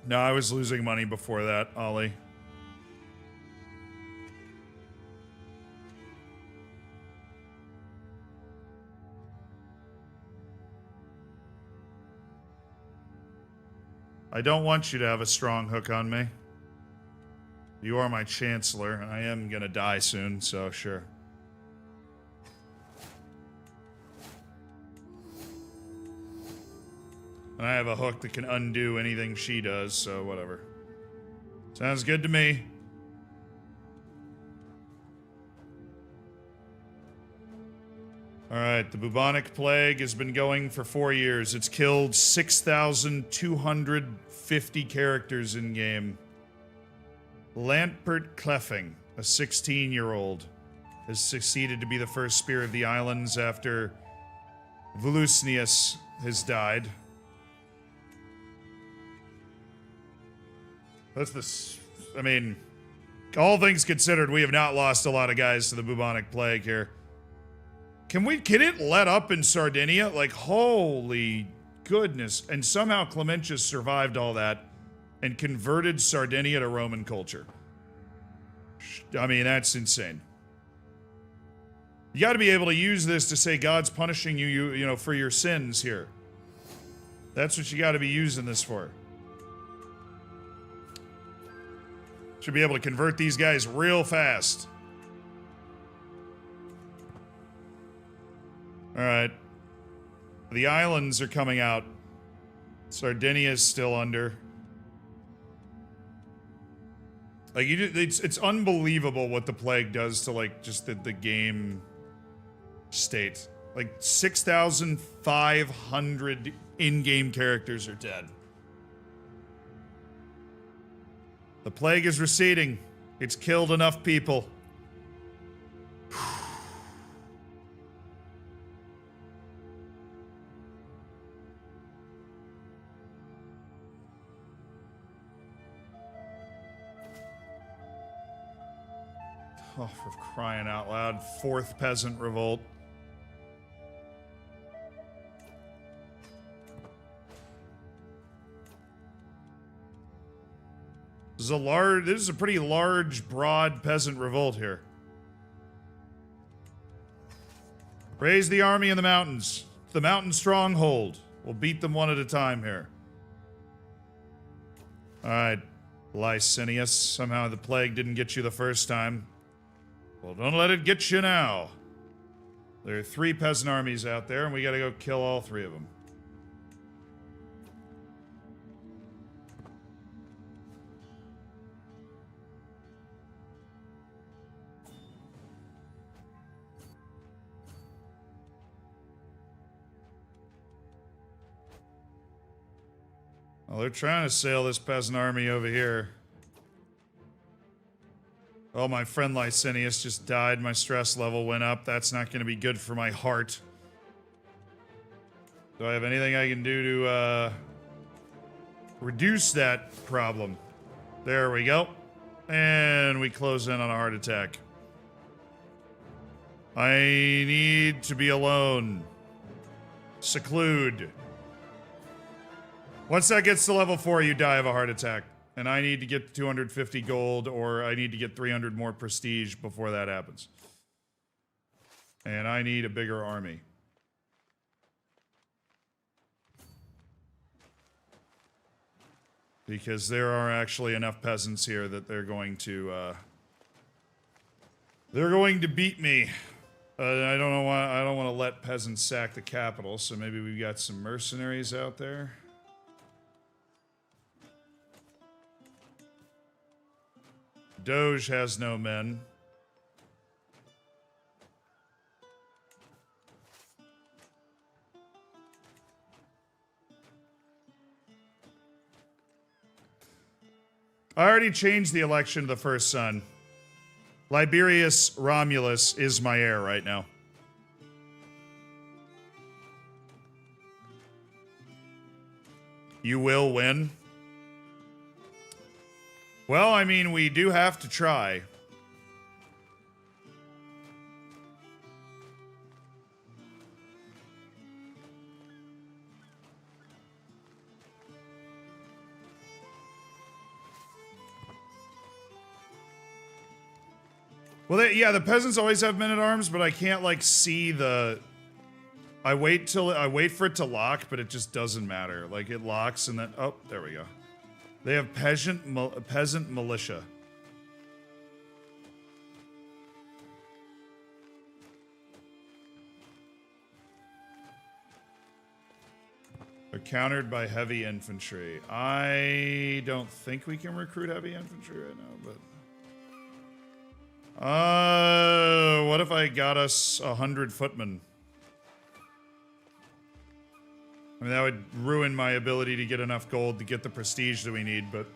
No, I was losing money before that, Ollie. I don't want you to have a strong hook on me. You are my Chancellor, and I am gonna die soon, so sure. And I have a hook that can undo anything she does, so whatever. Sounds good to me. Alright, the bubonic plague has been going for 4 years. It's killed 6,250 characters in game. Lantbert Cleffing, a 16-year-old, has succeeded to be the first spear of the islands after Volusnius has died. I mean, all things considered, we have not lost a lot of guys to the bubonic plague here. Can it let up in Sardinia? Like, holy goodness. And somehow Clementius survived all that and converted Sardinia to Roman culture. I mean, that's insane. You got to be able to use this to say God's punishing you, for your sins here. That's what you got to be using this for. Should be able to convert these guys real fast. Alright. The islands are coming out. Sardinia is still under. Like, it's unbelievable what the plague does to, like, just the game state. Like, 6,500 in-game characters are dead. The plague is receding. It's killed enough people. Oh, for crying out loud. 4th peasant revolt. This is a pretty large, broad peasant revolt here. Raise the army in the mountains. The mountain stronghold. We'll beat them one at a time here. Alright, Licinius. Somehow the plague didn't get you the first time. Well, don't let it get you now. There are 3 peasant armies out there, and we gotta go kill all 3 of them. Well, they're trying to sail this peasant army over here. Oh, my friend Licinius just died. My stress level went up. That's not going to be good for my heart. Do I have anything I can do to reduce that problem? There we go. And we close in on a heart attack. I need to be alone. Seclude. Once that gets to level 4, you die of a heart attack. And I need to get 250 gold, or I need to get 300 more prestige before that happens. And I need a bigger army. Because there are actually enough peasants here that they're going to beat me. I don't know why. I don't want to let peasants sack the capital, so maybe we've got some mercenaries out there. Doge has no men. I already changed the election to the first son. Liberius Romulus is my heir right now. You will win. Well, I mean, we do have to try. Well, yeah, the peasants always have men-at-arms, but I can't, like, see the... I wait for it to lock, but it just doesn't matter. Like, it locks and then... Oh, there we go. They have peasant militia. They're countered by heavy infantry. I don't think we can recruit heavy infantry right now, but... what if I got us 100 footmen? I mean, that would ruin my ability to get enough gold to get the prestige that we need, but...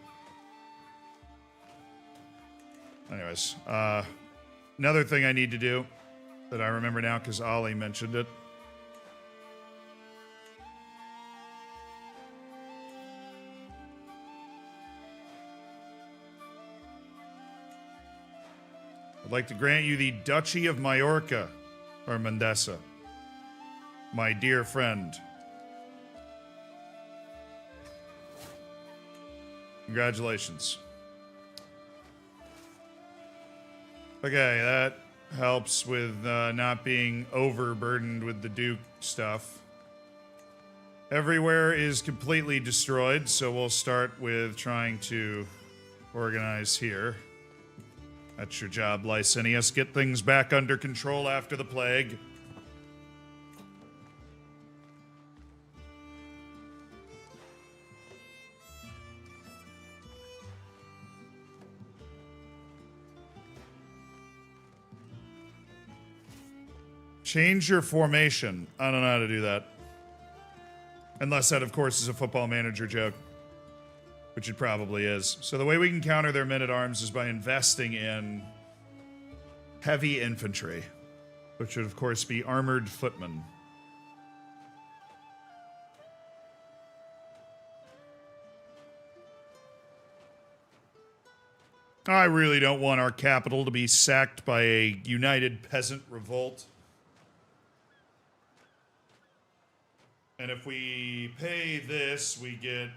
Anyways, another thing I need to do that I remember now because Ollie mentioned it. I'd like to grant you the Duchy of Majorca, or Mendesa, my dear friend. Congratulations. Okay, that helps with not being overburdened with the Duke stuff. Everywhere is completely destroyed, so we'll start with trying to organize here. That's your job, Licinius. Get things back under control after the plague. Change your formation. I don't know how to do that. Unless that, of course, is a Football Manager joke. Which it probably is. So the way we can counter their men-at-arms is by investing in heavy infantry. Which would, of course, be armored footmen. I really don't want our capital to be sacked by a united peasant revolt. And if we pay this, we get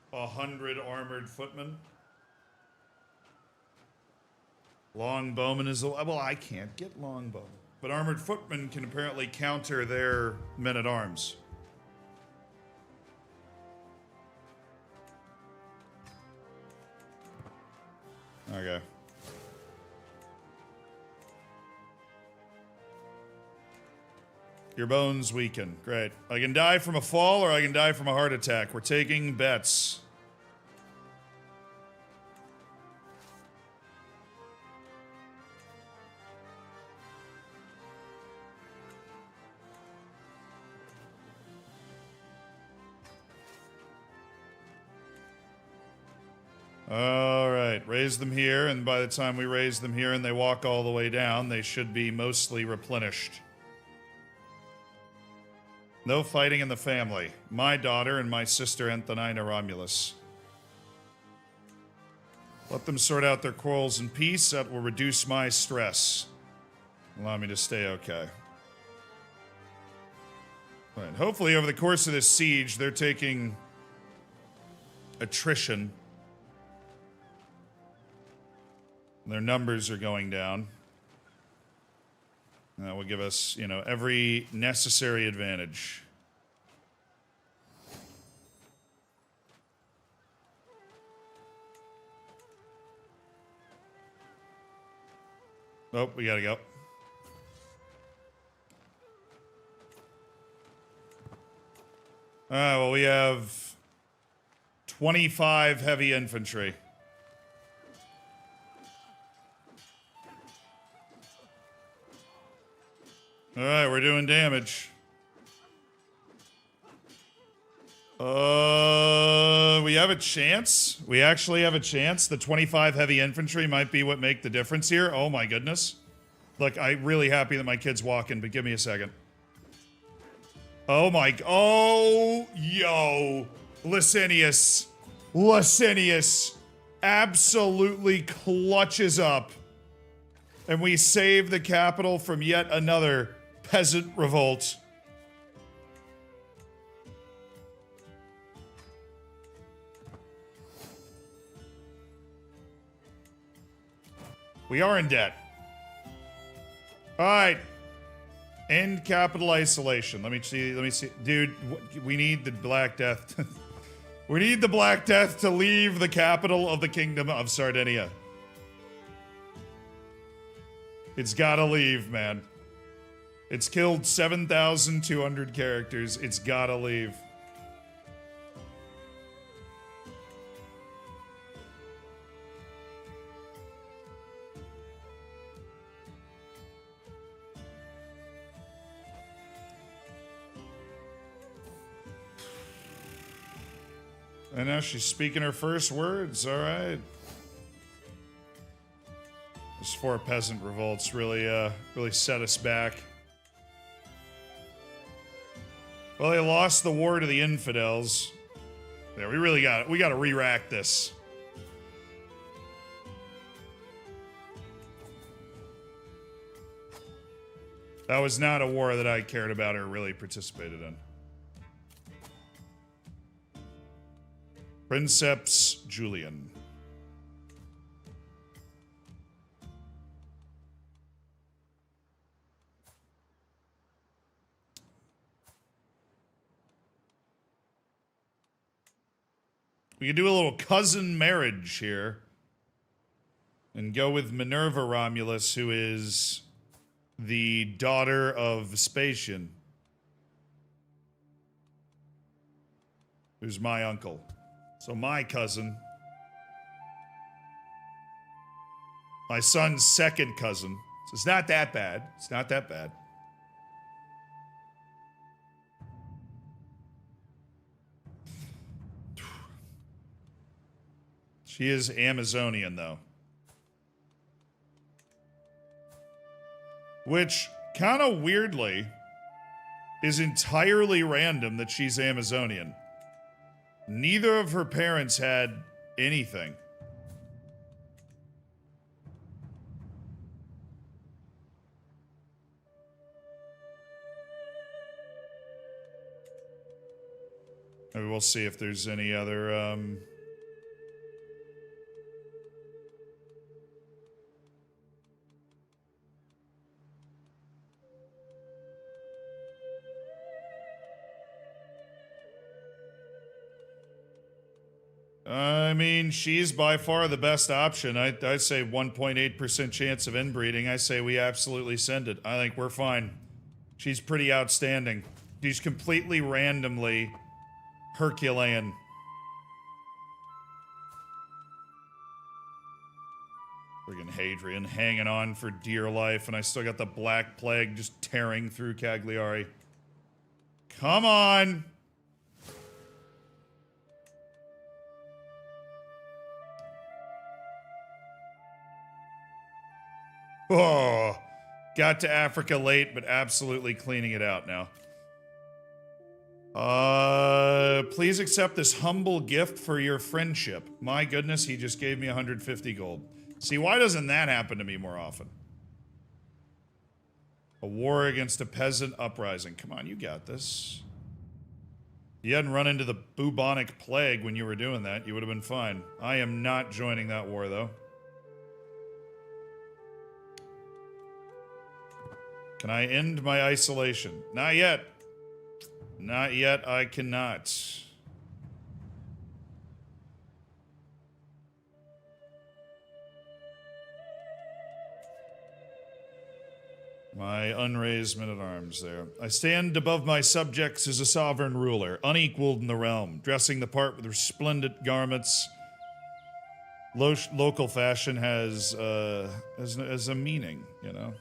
100 armored footmen. Longbowmen is... Well, I can't get longbowmen. But armored footmen can apparently counter their men-at-arms. Okay. Your bones weaken. Great. I can die from a fall or I can die from a heart attack. We're taking bets. All right, raise them here, and by the time we raise them here and they walk all the way down, they should be mostly replenished. No fighting in the family. My daughter and my sister Antonina Romulus. Let them sort out their quarrels in peace. That will reduce my stress. Allow me to stay okay. Right. Hopefully over the course of this siege, they're taking attrition. Their numbers are going down. And that will give us, you know, every necessary advantage. Oh, we gotta go. Alright, well, we have 25 heavy infantry. Alright, we're doing damage. We have a chance. We actually have a chance. The 25 heavy infantry might be what make the difference here. Oh my goodness. Look, I'm really happy that my kid's walking, but give me a second. Oh my... Oh, yo. Licinius. Licinius absolutely clutches up. And we save the capital from yet another peasant revolt. We are in debt. Alright. End capital isolation. Let me see. Dude, we need the Black Death. We need the Black Death to leave the capital of the Kingdom of Sardinia. It's gotta leave, man. It's killed 7,200 characters. It's gotta leave. And now she's speaking her first words. All right. Those 4 peasant revolts really set us back. Well, they lost the war to the infidels. Yeah, we got to re-rack this. That was not a war that I cared about or really participated in. Princeps Julian. We could do a little cousin marriage here. And go with Minerva Romulus, who is the daughter of Vespasian. Who's my uncle. So my cousin. My son's second cousin. So it's not that bad. It's not that bad. She is Amazonian, though. Which, kind of weirdly, is entirely random that she's Amazonian. Neither of her parents had anything. Maybe we'll see if there's any other, I mean, she's by far the best option. I say 1.8% chance of inbreeding. I say we absolutely send it. I think we're fine. She's pretty outstanding. She's completely randomly Herculean. Friggin' Hadrian hanging on for dear life, and I still got the Black Plague just tearing through Cagliari. Come on! Oh, got to Africa late, but absolutely cleaning it out now. Please accept this humble gift for your friendship. My goodness, he just gave me 150 gold. See, why doesn't that happen to me more often? A war against a peasant uprising. Come on, you got this. You hadn't run into the bubonic plague when you were doing that. You would have been fine. I am not joining that war, though. Can I end my isolation? Not yet. Not yet, I cannot. My unraised men-at-arms there. I stand above my subjects as a sovereign ruler, unequaled in the realm, dressing the part with resplendent garments. Local fashion has a meaning, you know?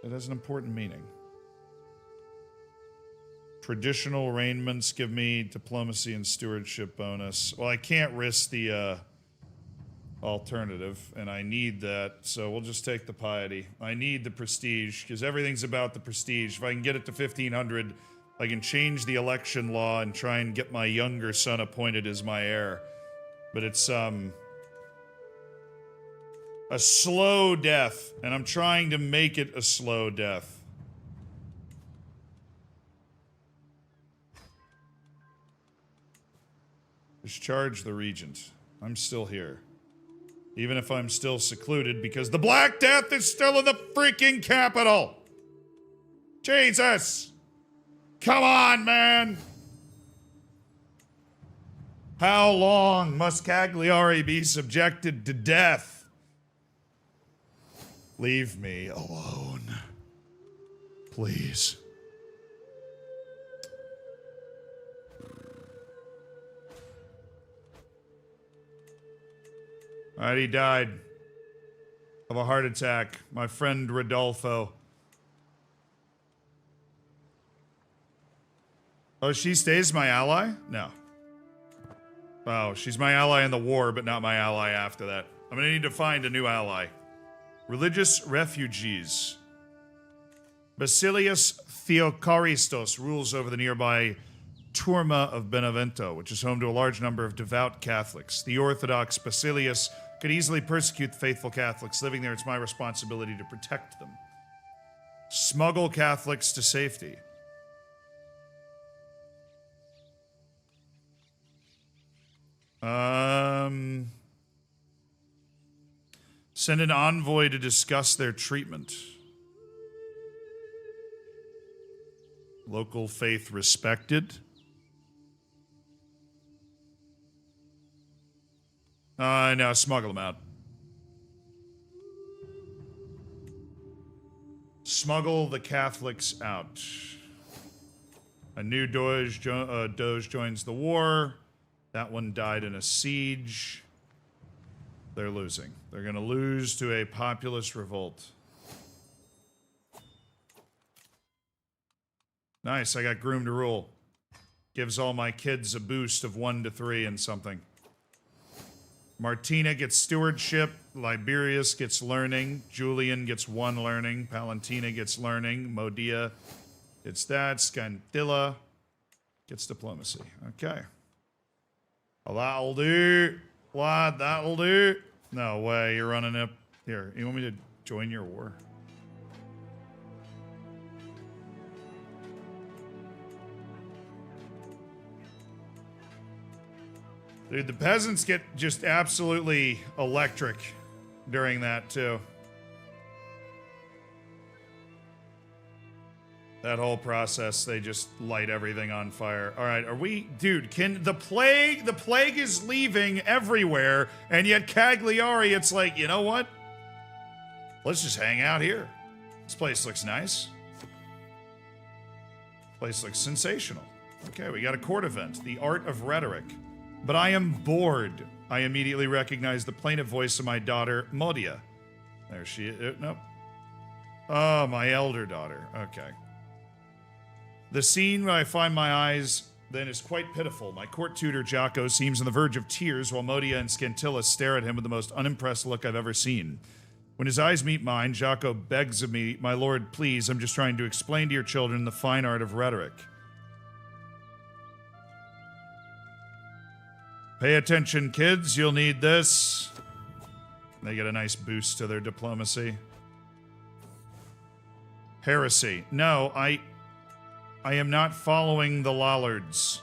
It has an important meaning. Traditional raiments give me diplomacy and stewardship bonus. Well, I can't risk the alternative, and I need that, so we'll just take the piety. I need the prestige, because everything's about the prestige. If I can get it to 1500, I can change the election law and try and get my younger son appointed as my heir. But it's, a slow death, and I'm trying to make it a slow death. Discharge the regent. I'm still here. Even if I'm still secluded, because the Black Death is still in the freaking capital! Jesus! Come on, man! How long must Cagliari be subjected to death? Leave me alone. Please. Alright, he died of a heart attack. My friend Rodolfo. Oh, she stays my ally? No. Oh, she's my ally in the war, but not my ally after that. I'm gonna need to find a new ally. Religious refugees. Basilius Theocharistos rules over the nearby Turma of Benevento, which is home to a large number of devout Catholics. The Orthodox Basilius could easily persecute the faithful Catholics living there. It's my responsibility to protect them. Smuggle Catholics to safety. Send an envoy to discuss their treatment. Local faith respected. No, smuggle them out. Smuggle the Catholics out. A new Doge joins the war. That one died in a siege. They're losing. They're going to lose to a populist revolt. Nice, I got Groom to Rule. Gives all my kids a boost of 1 to 3 and something. Martina gets stewardship. Liberius gets learning. Julian gets 1 learning. Palentina gets learning. Modia gets that. Scantilla gets diplomacy. Okay. Well, that'll do. Lad, that'll do. No way, you're running up. Here, you want me to join your war? Dude, the peasants get just absolutely electric during that, too. That whole process, they just light everything on fire. All right, are we... Dude, can the plague... The plague is leaving everywhere, and yet Cagliari, it's like, you know what? Let's just hang out here. This place looks nice. Place looks sensational. Okay, we got a court event. The Art of Rhetoric. But I am bored. I immediately recognize the plaintive voice of my daughter, Modia. There she is. Nope. Oh, my elder daughter. Okay. The scene where I find my eyes then is quite pitiful. My court tutor, Jocko, seems on the verge of tears while Modia and Scintilla stare at him with the most unimpressed look I've ever seen. When When his eyes meet mine, Jaco begs of me, "My lord, please, I'm just trying to explain to your children the fine art of rhetoric." Pay attention, kids, you'll need this. They get a nice boost to their diplomacy. Heresy. No, I am not following the Lollards.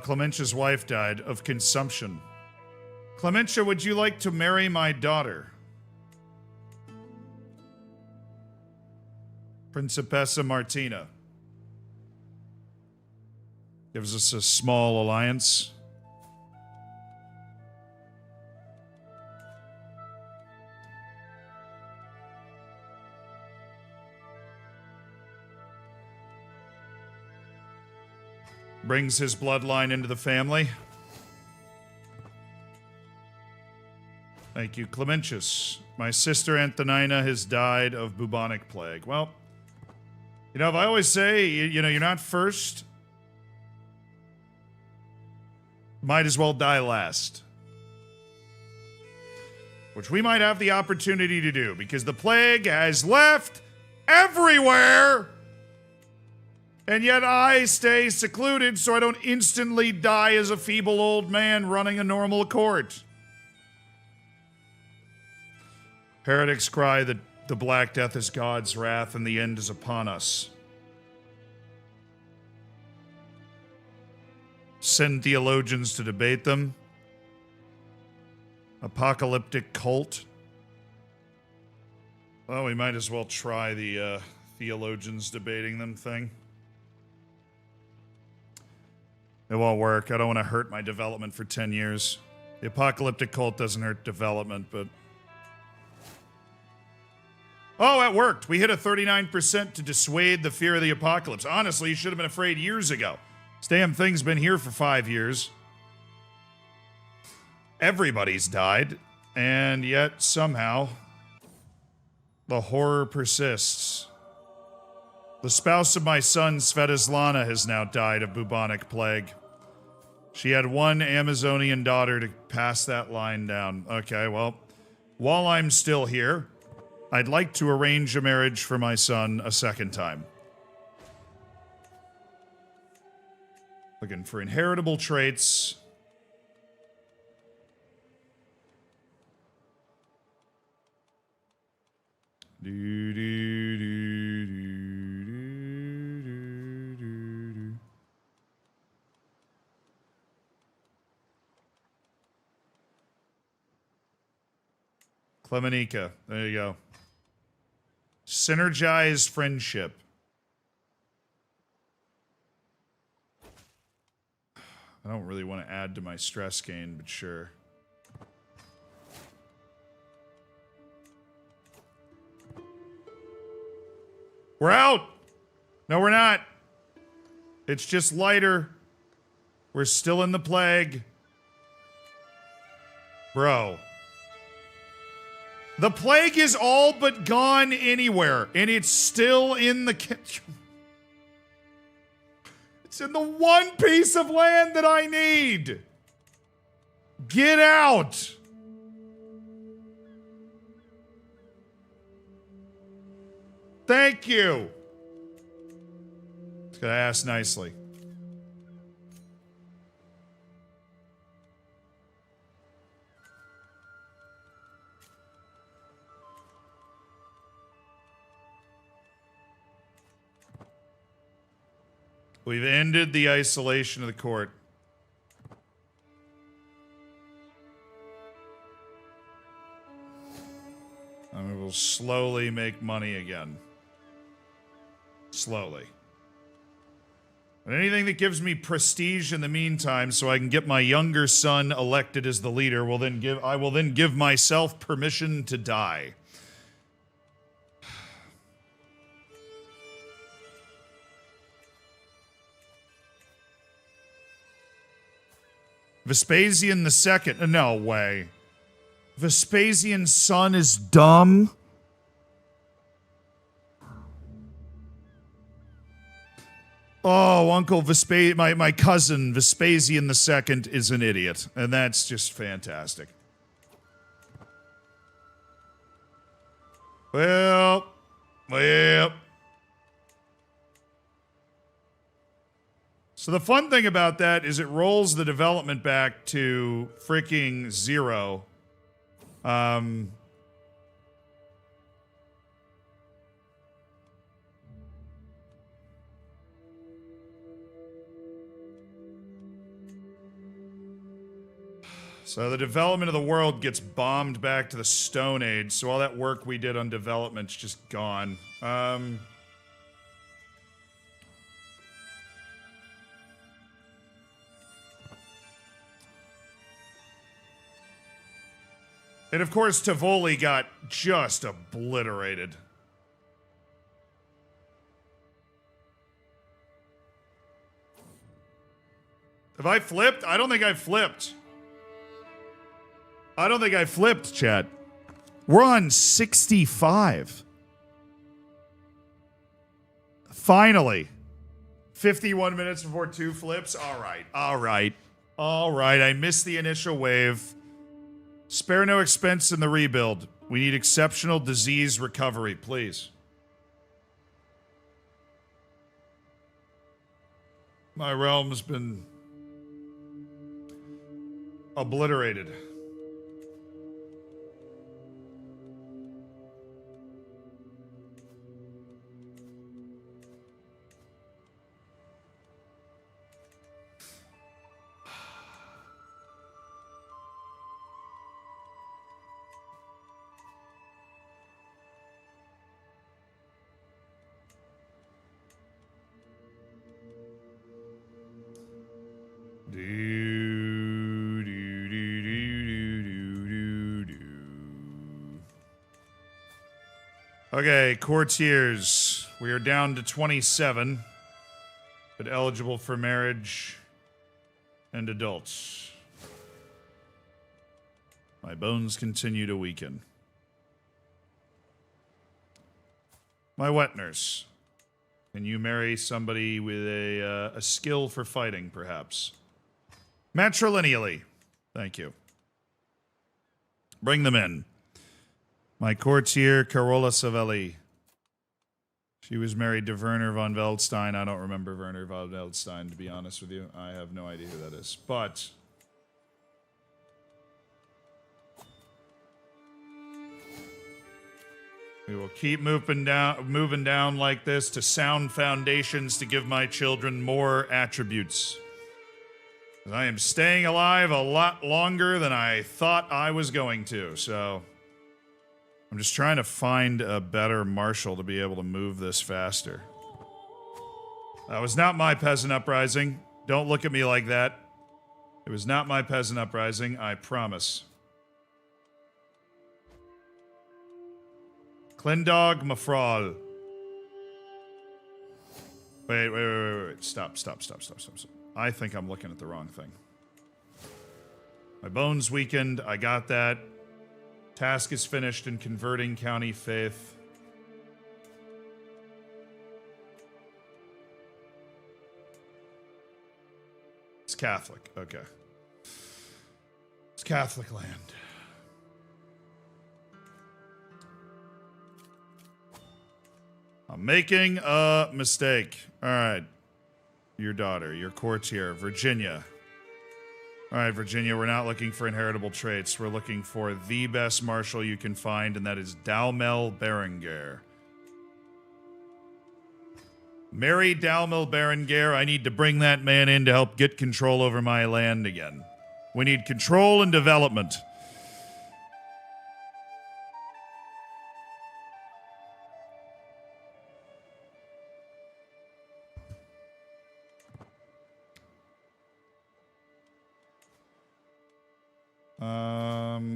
Clementia's wife died of consumption. Clementia, would you like to marry my daughter? Principessa Martina. Gives us a small alliance. Brings his bloodline into the family. Thank you, Clementius. My sister Antonina has died of bubonic plague. Well, you know, if I always say, you know, you're not first, might as well die last. Which we might have the opportunity to do, because the plague has left everywhere, and yet I stay secluded so I don't instantly die as a feeble old man running a normal court. Heretics cry that the Black Death is God's wrath and the end is upon us. Send theologians to debate them. Apocalyptic cult. Well, we might as well try the theologians debating them thing. It won't work. I don't want to hurt my development for 10 years. The apocalyptic cult doesn't hurt development, but... Oh, that worked. We hit a 39% to dissuade the fear of the apocalypse. Honestly, you should have been afraid years ago. This damn thing's been here for 5 years. Everybody's died, and yet somehow the horror persists. The spouse of my son, Svetoslana, has now died of bubonic plague. She had one Amazonian daughter to pass that line down. Okay, well, while I'm still here, I'd like to arrange a marriage for my son a second time. Looking for inheritable traits. Clemenica. There you go. Synergized friendship. I don't really want to add to my stress gain, but sure. We're out! No, we're not. It's just lighter. We're still in the plague. Bro. The plague is all but gone anywhere, and it's still in the kitchen. It's in the one piece of land that I need. Get out. Thank you. Just gotta ask nicely. We've ended the isolation of the court. And we will slowly make money again. Slowly. And anything that gives me prestige in the meantime so I can get my younger son elected as the leader I will then give myself permission to die. Vespasian II. No way. Vespasian's son is dumb. Oh, Uncle Vespasian, my cousin Vespasian II is an idiot, and that's just fantastic. Well. So the fun thing about that is it rolls the development back to freaking 0. So the development of the world gets bombed back to the Stone Age, so all that work we did on development's just gone. And of course, Tivoli got just obliterated. Have I flipped? I don't think I flipped. I don't think I flipped, chat. We're on 65. Finally. 51 minutes before 2 flips. All right. I missed the initial wave. Spare no expense in the rebuild. We need exceptional disease recovery, please. My realm's been obliterated. Okay, courtiers. We are down to 27, but eligible for marriage and adults. My bones continue to weaken. My wet nurse. Can you marry somebody with a skill for fighting, perhaps? Matrilineally. Thank you. Bring them in. My courtier, Carola Savelli. She was married to Werner von Veldstein. I don't remember Werner von Veldstein, to be honest with you. I have no idea who that is. But we will keep moving down like this to sound foundations to give my children more attributes. I am staying alive a lot longer than I thought I was going to, so I'm just trying to find a better marshal to be able to move this faster. That was not my peasant uprising. Don't look at me like that. It was not my peasant uprising, I promise. Klindog Mafral. Wait. Stop. I think I'm looking at the wrong thing. My bones weakened. I got that. Task is finished in converting county faith. It's Catholic. Okay. It's Catholic land. I'm making a mistake. All right. Your daughter, your courtier, Virginia. All right, Virginia, we're not looking for inheritable traits. We're looking for the best marshal you can find, and that is Daumel Berengar. Marry Daumel Berengar. I need to bring that man in to help get control over my land again. We need control and development.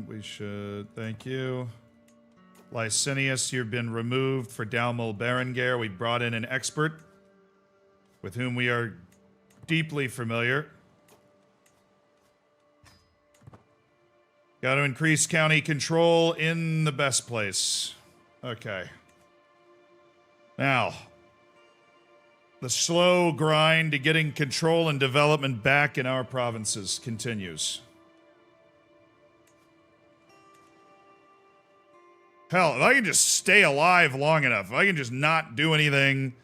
We should, thank you. Licinius, you've been removed for Daumel Berengar. We brought in an expert with whom we are deeply familiar. Got to increase county control in the best place. Okay. Now, the slow grind to getting control and development back in our provinces continues. Hell, if I can just stay alive long enough, if I can just not do anything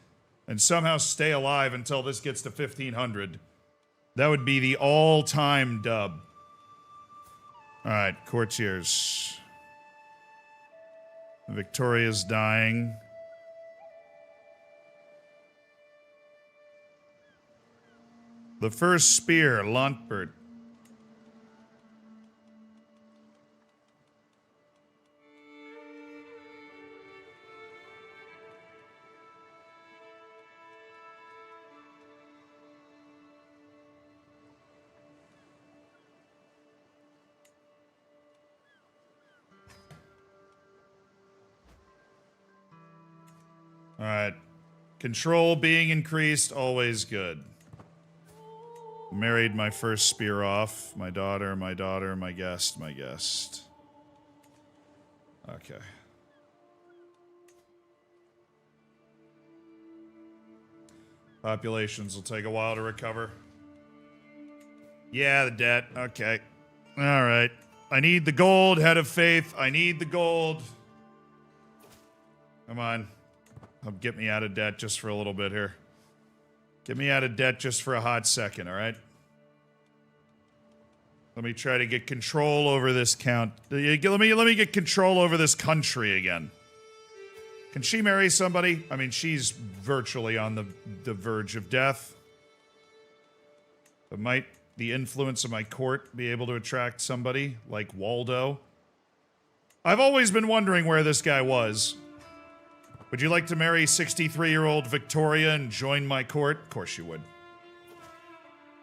and somehow stay alive until this gets to 1500, that would be the all-time dub. Alright, courtiers. Victoria's dying. The first spear, Lontbert. Alright. Control being increased, always good. Married my first spear off. My daughter, my guest, my guest. Okay. Populations will take a while to recover. Yeah, the debt. Okay. Alright. I need the gold, head of faith. I need the gold. Come on. Get me out of debt just for a little bit here. Get me out of debt just for a hot second, alright? Let me try to get control over this count. Let me get control over this country again. Can she marry somebody? I mean, she's virtually on the verge of death. But might the influence of my court be able to attract somebody like Waldo? I've always been wondering where this guy was. Would you like to marry 63-year-old Victoria and join my court? Of course you would.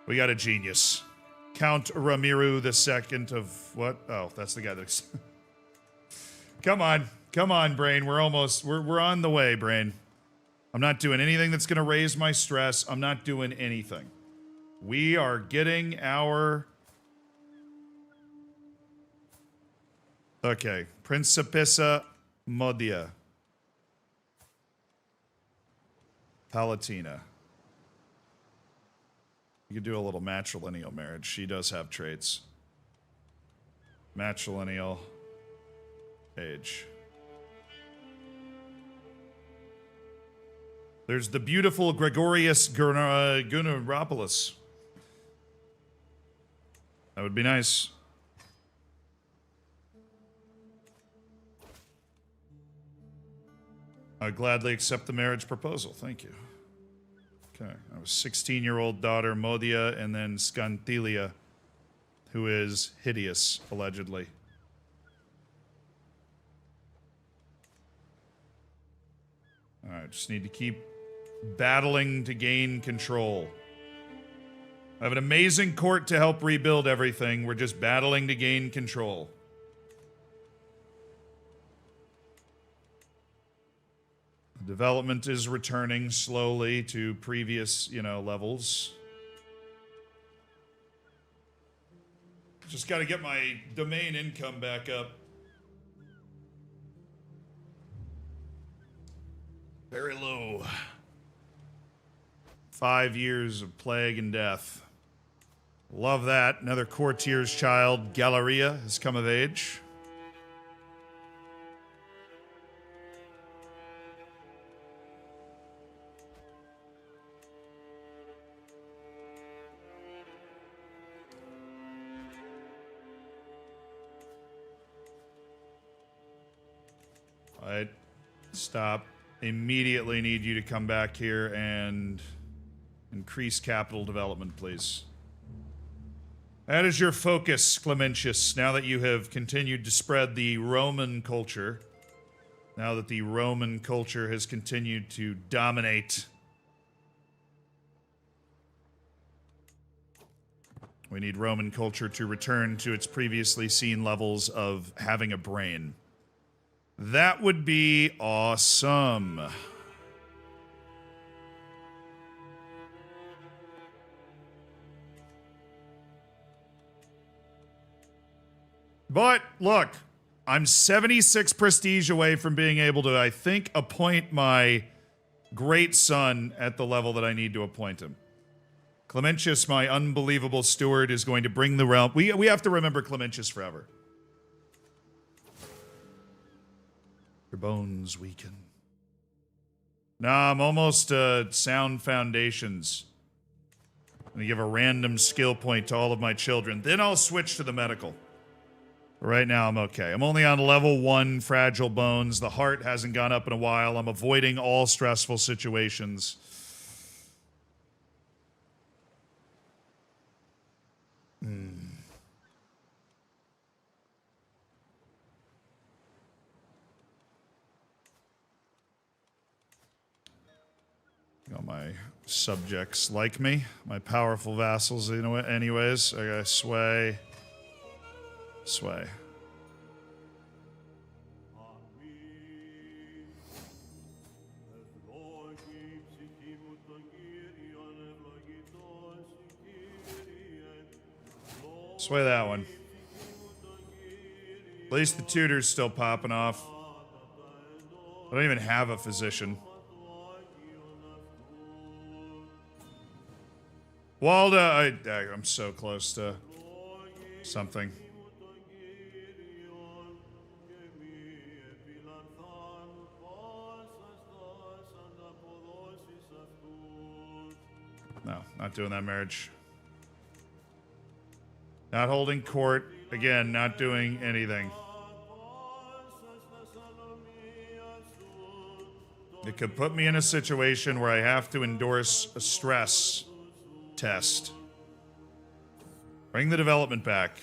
We got a genius. Count Ramiru II of what? Oh, that's the guy that's... Come on, brain. We're on the way, brain. I'm not doing anything that's gonna raise my stress. I'm not doing anything. We are getting our... Okay. Principessa Modia. Palatina. You could do a little matrilineal marriage. She does have traits. Matrilineal. Age. There's the beautiful Gregorius Gunaropoulos. That would be nice. I'd gladly accept the marriage proposal. Thank you. Okay. I was 16-year-old daughter Modia and then Scantilia, who is hideous, allegedly. Alright, just need to keep battling to gain control. I have an amazing court to help rebuild everything. We're just battling to gain control. Development is returning slowly to previous, levels. Just got to get my domain income back up. Very low. 5 years of plague and death. Love that. Another courtier's child, Galleria, has come of age. Alright. Stop. Immediately need you to come back here and increase capital development, please. That is your focus, Clementius, now that you have continued to spread the Roman culture. Now that the Roman culture has continued to dominate. We need Roman culture to return to its previously seen levels of having a brain. That would be awesome. But look, I'm 76 prestige away from being able to, I think, appoint my great son at the level that I need to appoint him. Clementius, my unbelievable steward, is going to bring the realm. We have to remember Clementius forever. Your bones weaken. Nah, I'm almost sound foundations. I'm gonna give a random skill point to all of my children. Then I'll switch to the medical. Right now, I'm okay. I'm only on level 1 fragile bones. The heart hasn't gone up in a while. I'm avoiding all stressful situations. All my subjects like me. My powerful vassals, you know. Anyways, I gotta sway. Sway. Sway that one. At least the tutor's still popping off. I don't even have a physician. Walda, I'm so close to something. No, not doing that marriage. Not holding court. Again, not doing anything. It could put me in a situation where I have to endorse a stress test. Bring the development back.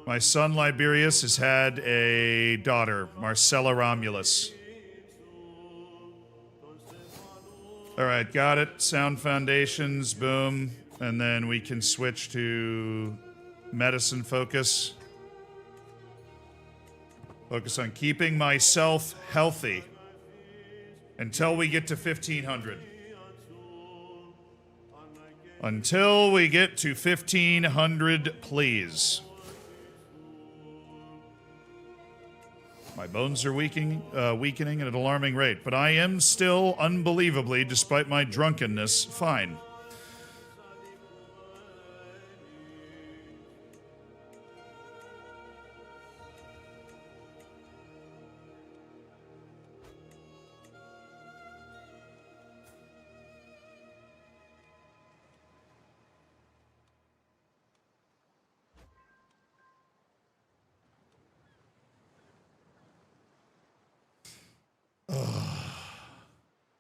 My son Liberius has had a daughter, Marcella Romulus. All right, got it. Sound foundations, boom. And then we can switch to medicine focus. Focus on keeping myself healthy until we get to 1500. Until we get to 1500, please. My bones are weakening at an alarming rate, but I am still, unbelievably, despite my drunkenness, fine.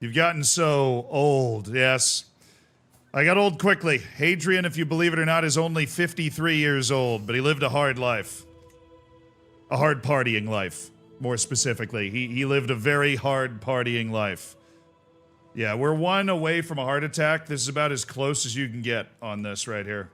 You've gotten so old, yes. I got old quickly. Hadrian, if you believe it or not, is only 53 years old, but he lived a hard life. A hard partying life, more specifically. He lived a very hard partying life. Yeah, we're 1 away from a heart attack. This is about as close as you can get on this right here.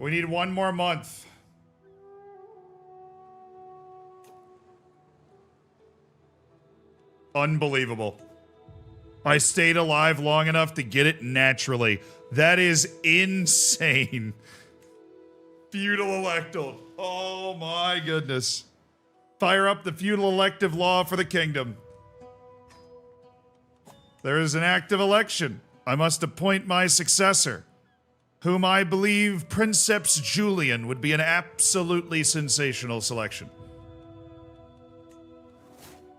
We need 1 more month. Unbelievable. I stayed alive long enough to get it naturally. That is insane. Feudal electal. Oh my goodness. Fire up the feudal elective law for the kingdom. There is an active election. I must appoint my successor, whom I believe Princeps Julian would be an absolutely sensational selection.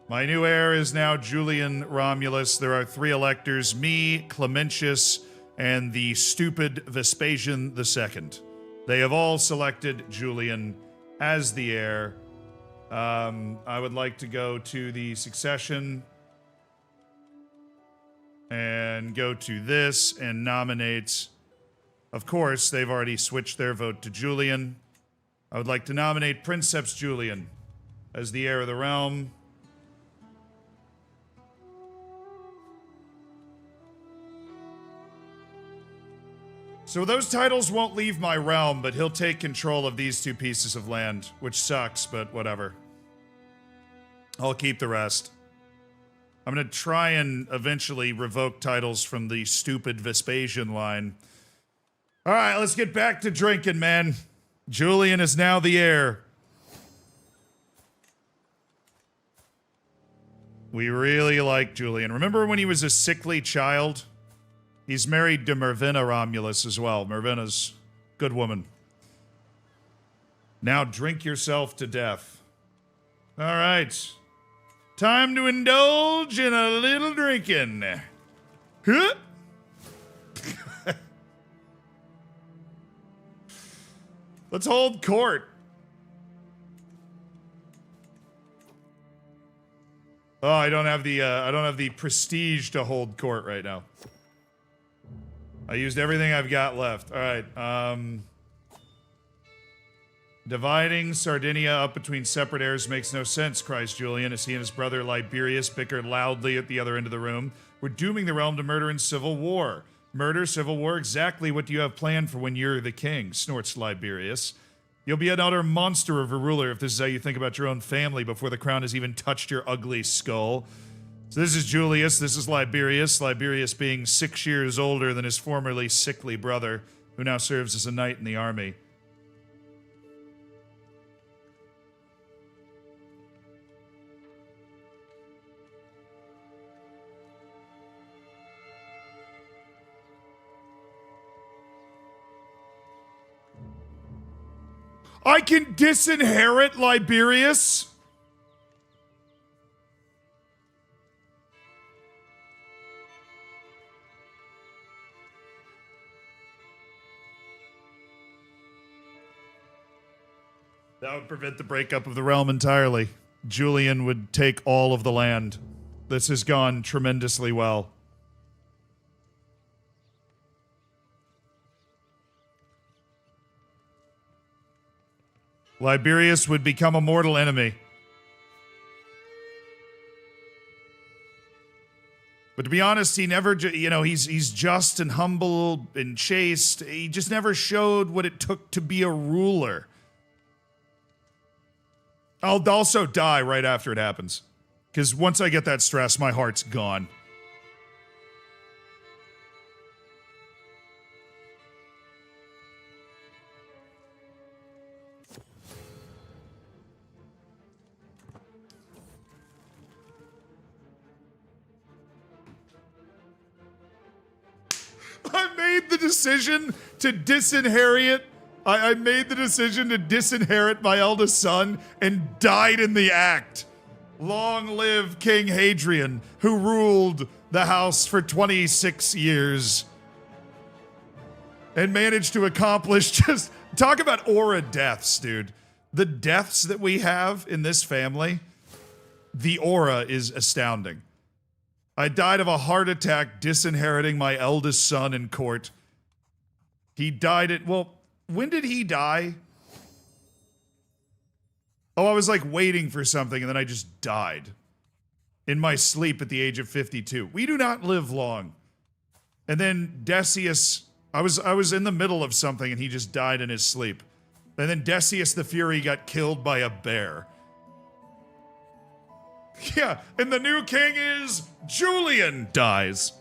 My new heir is now Julian Romulus. There are 3 electors, me, Clementius, and the stupid Vespasian II. They have all selected Julian as the heir. I would like to go to the succession and go to this and nominate. Of course, they've already switched their vote to Julian. I would like to nominate Princeps Julian as the heir of the realm. So those titles won't leave my realm, but he'll take control of these 2 pieces of land, which sucks, but whatever. I'll keep the rest. I'm gonna try and eventually revoke titles from the stupid Vespasian line. All right, let's get back to drinking, man. Julian is now the heir. We really like Julian. Remember when he was a sickly child? He's married to Mervina Romulus as well. Mervina's a good woman. Now drink yourself to death. All right. Time to indulge in a little drinking. Huh? Let's hold court. Oh, I don't have the prestige to hold court right now. I used everything I've got left. All right. Dividing Sardinia up between separate heirs makes no sense, cries Julian as he and his brother Liberius bicker loudly at the other end of the room. We're dooming the realm to murder and civil war. Murder, civil war, exactly what do you have planned for when you're the king, snorts Liberius. You'll be an utter monster of a ruler if this is how you think about your own family before the crown has even touched your ugly skull. So this is Julius, this is Liberius, Liberius being 6 years older than his formerly sickly brother, who now serves as a knight in the army. I can disinherit Liberius? That would prevent the breakup of the realm entirely. Julian would take all of the land. This has gone tremendously well. Liberius would become a mortal enemy. But to be honest, he never, he's just and humble and chaste. He just never showed what it took to be a ruler. I'll also die right after it happens. Because once I get that stress, my heart's gone. I made the decision to disinherit. I made the decision to disinherit my eldest son and died in the act. Long live King Hadrian, who ruled the house for 26 years and managed to accomplish just... Talk about aura deaths, dude. The deaths that we have in this family, the aura is astounding. I died of a heart attack disinheriting my eldest son in court. He died at... Well, when did he die? Oh, I was like waiting for something and then I just died. In my sleep at the age of 52. We do not live long. And then Decius... I was in the middle of something and he just died in his sleep. And then Decius the Fury got killed by a bear. Yeah, and the new king is Julian dies.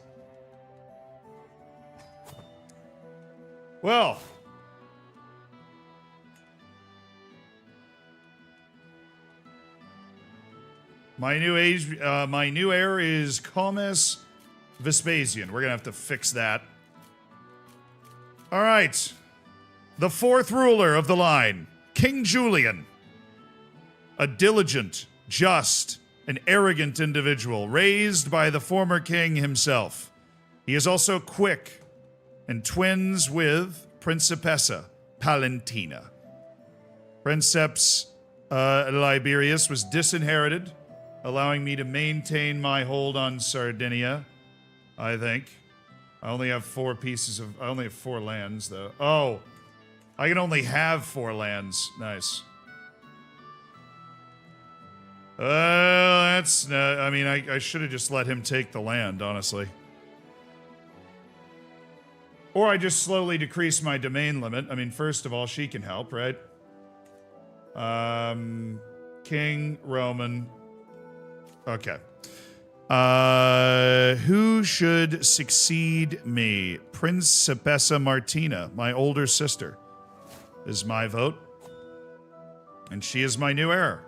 Well. My new heir is Comus Vespasian. We're gonna have to fix that. All right. The fourth ruler of the line, King Julian. A diligent, just, an arrogant individual raised by the former king himself. He is also quick and twins with Principessa Palentina. Princeps Liberius was disinherited, allowing me to maintain my hold on Sardinia, I think. I only have 4 lands, though. Oh, I can only have 4 lands. Nice. That's... I mean, I should have just let him take the land, honestly. Or I just slowly decrease my domain limit. I mean, first of all, she can help, right? King, Roman. Okay. Who should succeed me? Principessa Martina, my older sister, is my vote. And she is my new heir.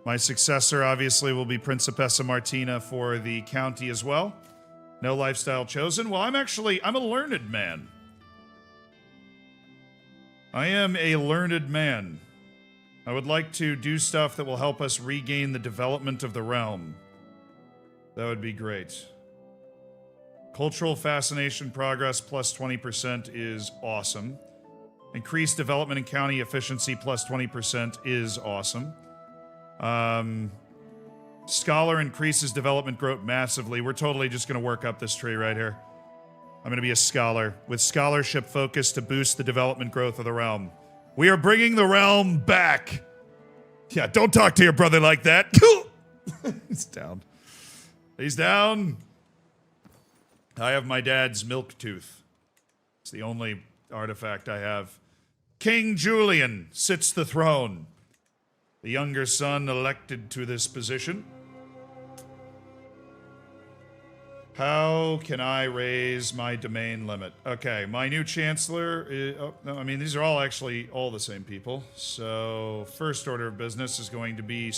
My successor, obviously, will be Principessa Martina for the county as well. No lifestyle chosen. Well, I'm a learned man. I am a learned man. I would like to do stuff that will help us regain the development of the realm. That would be great. Cultural fascination progress plus 20% is awesome. Increased development and county efficiency plus 20% is awesome. Scholar increases development growth massively. We're totally just going to work up this tree right here. I'm going to be a scholar with scholarship focus to boost the development growth of the realm. We are bringing the realm back. Yeah, don't talk to your brother like that. He's down. He's down. I have my dad's milk tooth. It's the only artifact I have. King Julian sits the throne. The younger son elected to this position. How can I raise my domain limit? Okay, my new chancellor is, oh, no, I mean, these are all actually all the same people. So, first order of business is going to be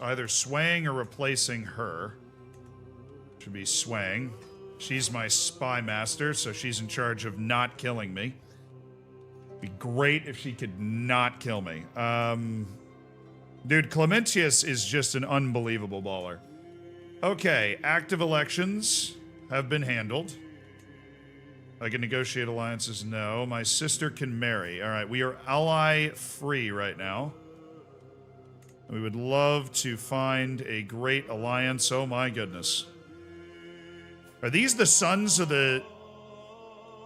either swaying or replacing her. Should be swaying. She's my spy master, so she's in charge of not killing me. Be great if she could not kill me. Dude, Clementius is just an unbelievable baller. Okay, active elections have been handled. I can negotiate alliances? No. My sister can marry. All right, we are ally-free right now. We would love to find a great alliance. Oh my goodness. Are these the sons of the...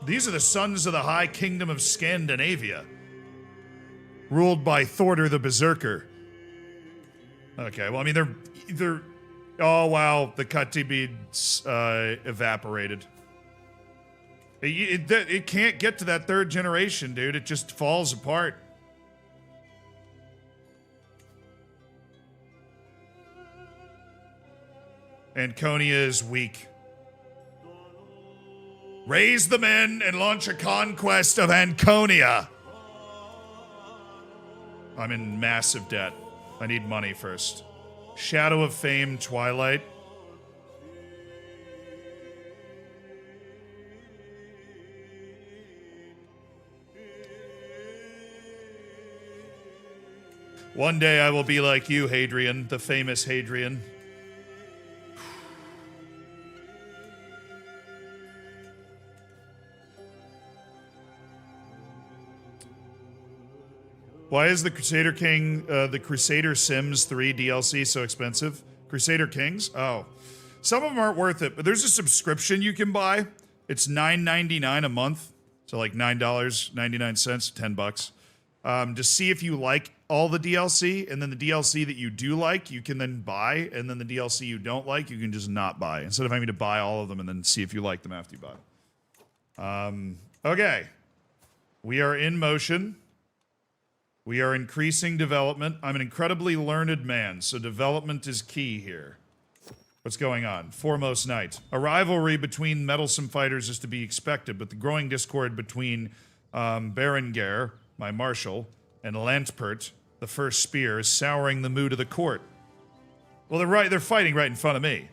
These are the sons of the High Kingdom of Scandinavia, ruled by Thorder the Berserker. Okay, well, I mean, they're... Oh, wow, the Cutty beads evaporated. It can't get to that third generation, dude. It just falls apart. Anconia is weak. Raise the men and launch a conquest of Anconia. I'm in massive debt. I need money first. Shadow of Fame, Twilight. One day I will be like you, Hadrian, the famous Hadrian. Why is the Crusader King, the Crusader Sims 3 DLC so expensive? Crusader Kings? Oh. Some of them aren't worth it, but there's a subscription you can buy. It's $9.99 a month. So like $9.99, $10. To see if you like all the DLC, and then the DLC that you do like, you can then buy, and then the DLC you don't like, you can just not buy, instead of having to buy all of them and then see if you like them after you buy them. Okay. We are in motion. We are increasing development. I'm an incredibly learned man, so development is key here. What's going on? Foremost Knight. A rivalry between meddlesome fighters is to be expected, but the growing discord between Berengar, my marshal, and Lantpert, the first spear, is souring the mood of the court. Well, they're fighting right in front of me.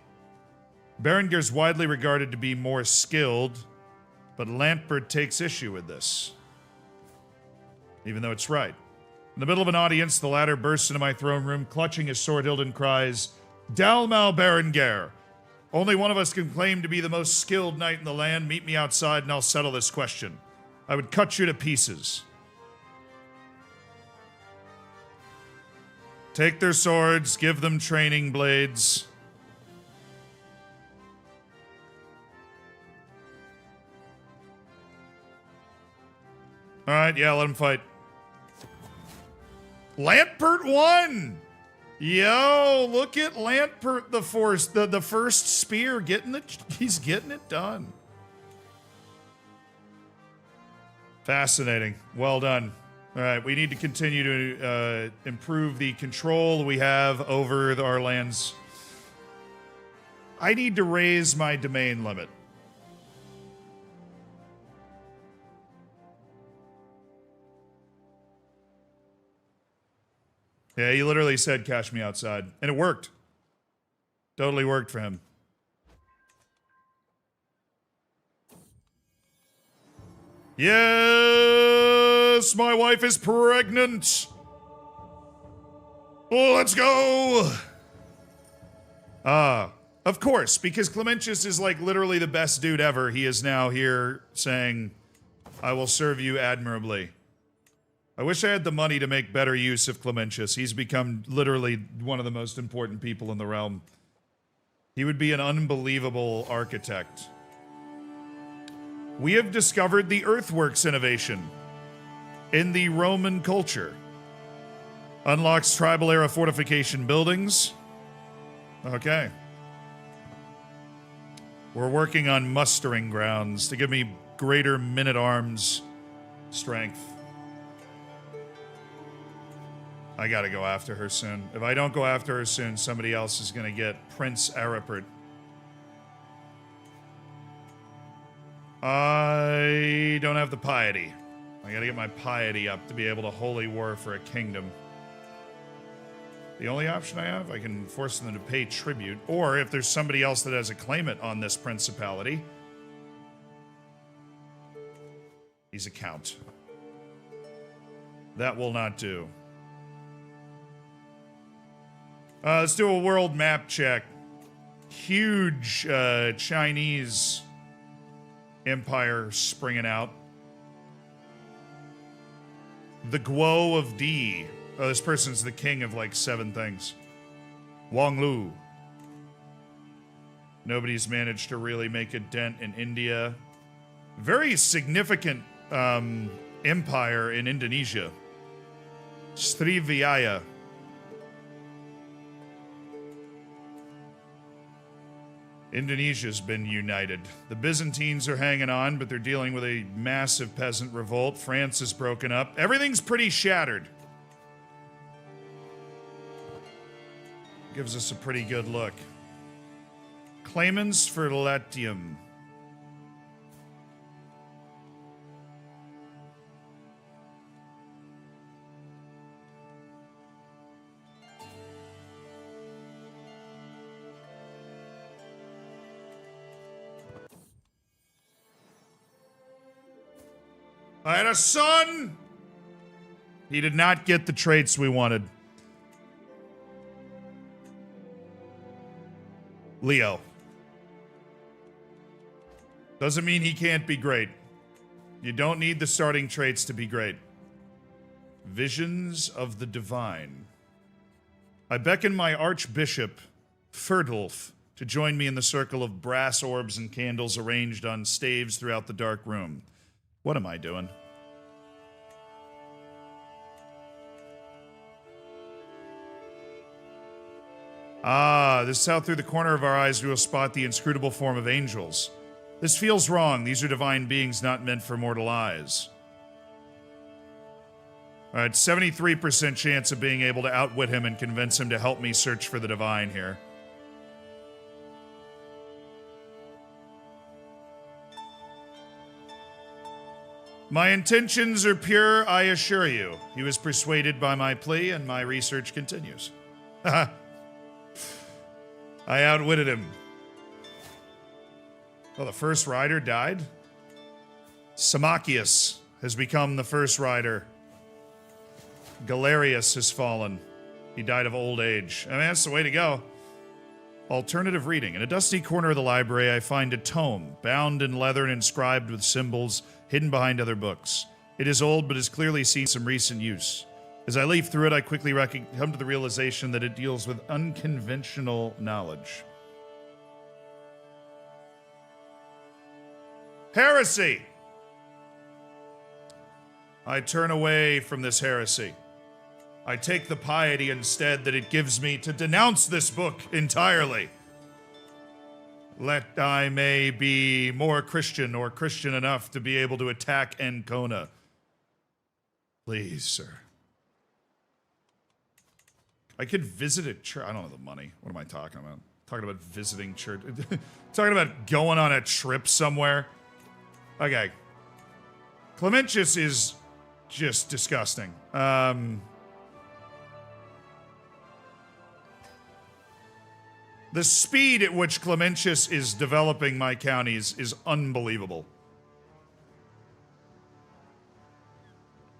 Berengar's widely regarded to be more skilled, but Lantpert takes issue with this, even though it's right. In the middle of an audience, the latter bursts into my throne room, clutching his sword hilt and cries, "Dalmal Berengar! Only one of us can claim to be the most skilled knight in the land. Meet me outside and I'll settle this question. I would cut you to pieces." Take their swords, give them training blades. Alright, yeah, let them fight. Lantpert won! Yo, look at Lantpert the first spear he's getting it done. Fascinating. Well done. All right, we need to continue to improve the control we have over our lands. I need to raise my domain limit. Yeah, he literally said, cash me outside. And it worked. Totally worked for him. Yes, my wife is pregnant. Let's go. Of course, because Clementius is like literally the best dude ever. He is now here saying, I will serve you admirably. I wish I had the money to make better use of Clementius. He's become literally one of the most important people in the realm. He would be an unbelievable architect. We have discovered the earthworks innovation in the Roman culture. Unlocks tribal era fortification buildings. Okay. We're working on mustering grounds to give me greater men-at-arms strength. I gotta go after her soon. If I don't go after her soon, somebody else is gonna get Prince Aripert. I don't have the piety. I gotta get my piety up to be able to holy war for a kingdom. The only option I have, I can force them to pay tribute, or if there's somebody else that has a claimant on this principality, he's a count. That will not do. Let's do a world map check. Huge Chinese empire springing out. The Guo of D. Oh, this person's the king of like 7 things. Wang Lu. Nobody's managed to really make a dent in India. Very significant empire in Indonesia. Srivijaya. Indonesia's been united. The Byzantines are hanging on, but they're dealing with a massive peasant revolt. France is broken up. Everything's pretty shattered. Gives us a pretty good look. Claimants for Latium. I had a son! He did not get the traits we wanted. Leo. Doesn't mean he can't be great. You don't need the starting traits to be great. Visions of the Divine. I beckon my Archbishop, Ferdulf, to join me in the circle of brass orbs and candles arranged on staves throughout the dark room. What am I doing? Ah, this is how through the corner of our eyes we will spot the inscrutable form of angels. This feels wrong. These are divine beings not meant for mortal eyes. Alright, 73% chance of being able to outwit him and convince him to help me search for the divine here. My intentions are pure, I assure you. He was persuaded by my plea, and my research continues. I outwitted him. Oh, the first rider died? Samacius has become the first rider. Galerius has fallen. He died of old age. I mean, that's the way to go. Alternative reading. In a dusty corner of the library, I find a tome, bound in leather and inscribed with symbols, hidden behind other books. It is old, but has clearly seen some recent use. As I leaf through it, I quickly come to the realization that it deals with unconventional knowledge. Heresy! I turn away from this heresy. I take the piety instead that it gives me to denounce this book entirely. Let I may be more Christian or Christian enough to be able to attack Ancona Please, sir. I could visit a church. I don't have the money. What am I talking about? Talking about visiting church. Talking about going on a trip somewhere. Okay. Clementius is just disgusting. The speed at which Clementius is developing my counties is unbelievable.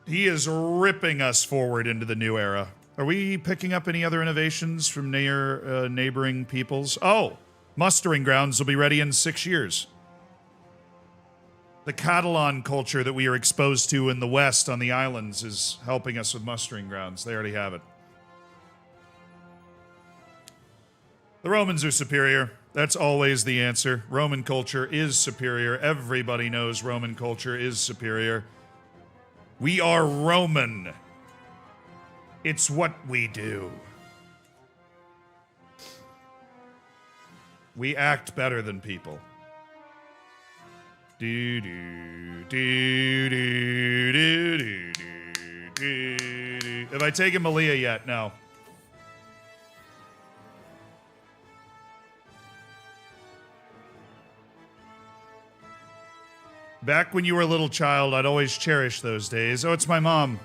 He is ripping us forward into the new era. Are we picking up any other innovations from near neighboring peoples? Oh, mustering grounds will be ready in 6 years. The Catalan culture that we are exposed to in the West on the islands is helping us with mustering grounds. They already have it. The Romans are superior. That's always the answer. Roman culture is superior. Everybody knows Roman culture is superior. We are Roman. It's what we do. We act better than people. Do do do do do do do do. Have I taken Malia yet? No. Back when you were a little child, I'd always cherish those days. Oh, it's my mom.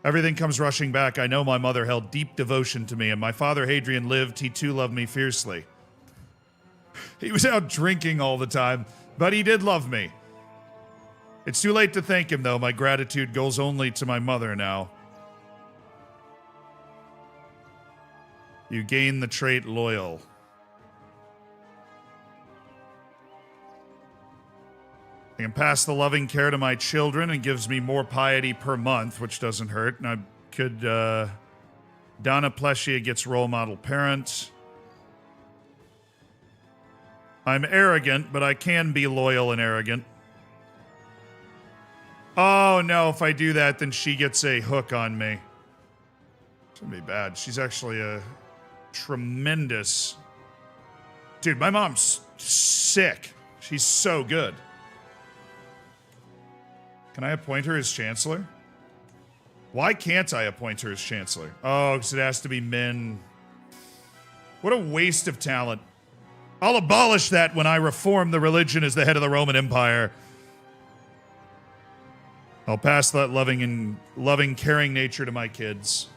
Everything comes rushing back. I know my mother held deep devotion to me, and my father, Hadrian, lived. He too loved me fiercely. He was out drinking all the time, but he did love me. It's too late to thank him, though. My gratitude goes only to my mother now. You gain the trait loyal. I can pass the loving care to my children and gives me more piety per month, which doesn't hurt. And I could, Donna Plescia gets role model parent. I'm arrogant, but I can be loyal and arrogant. Oh no, if I do that, then she gets a hook on me. It's gonna be bad. She's actually a tremendous... Dude, my mom's sick. She's so good. Can I appoint her as Chancellor? Why can't I appoint her as Chancellor? Oh, because it has to be men. What a waste of talent. I'll abolish that when I reform the religion as the head of the Roman Empire. I'll pass that loving, caring nature to my kids.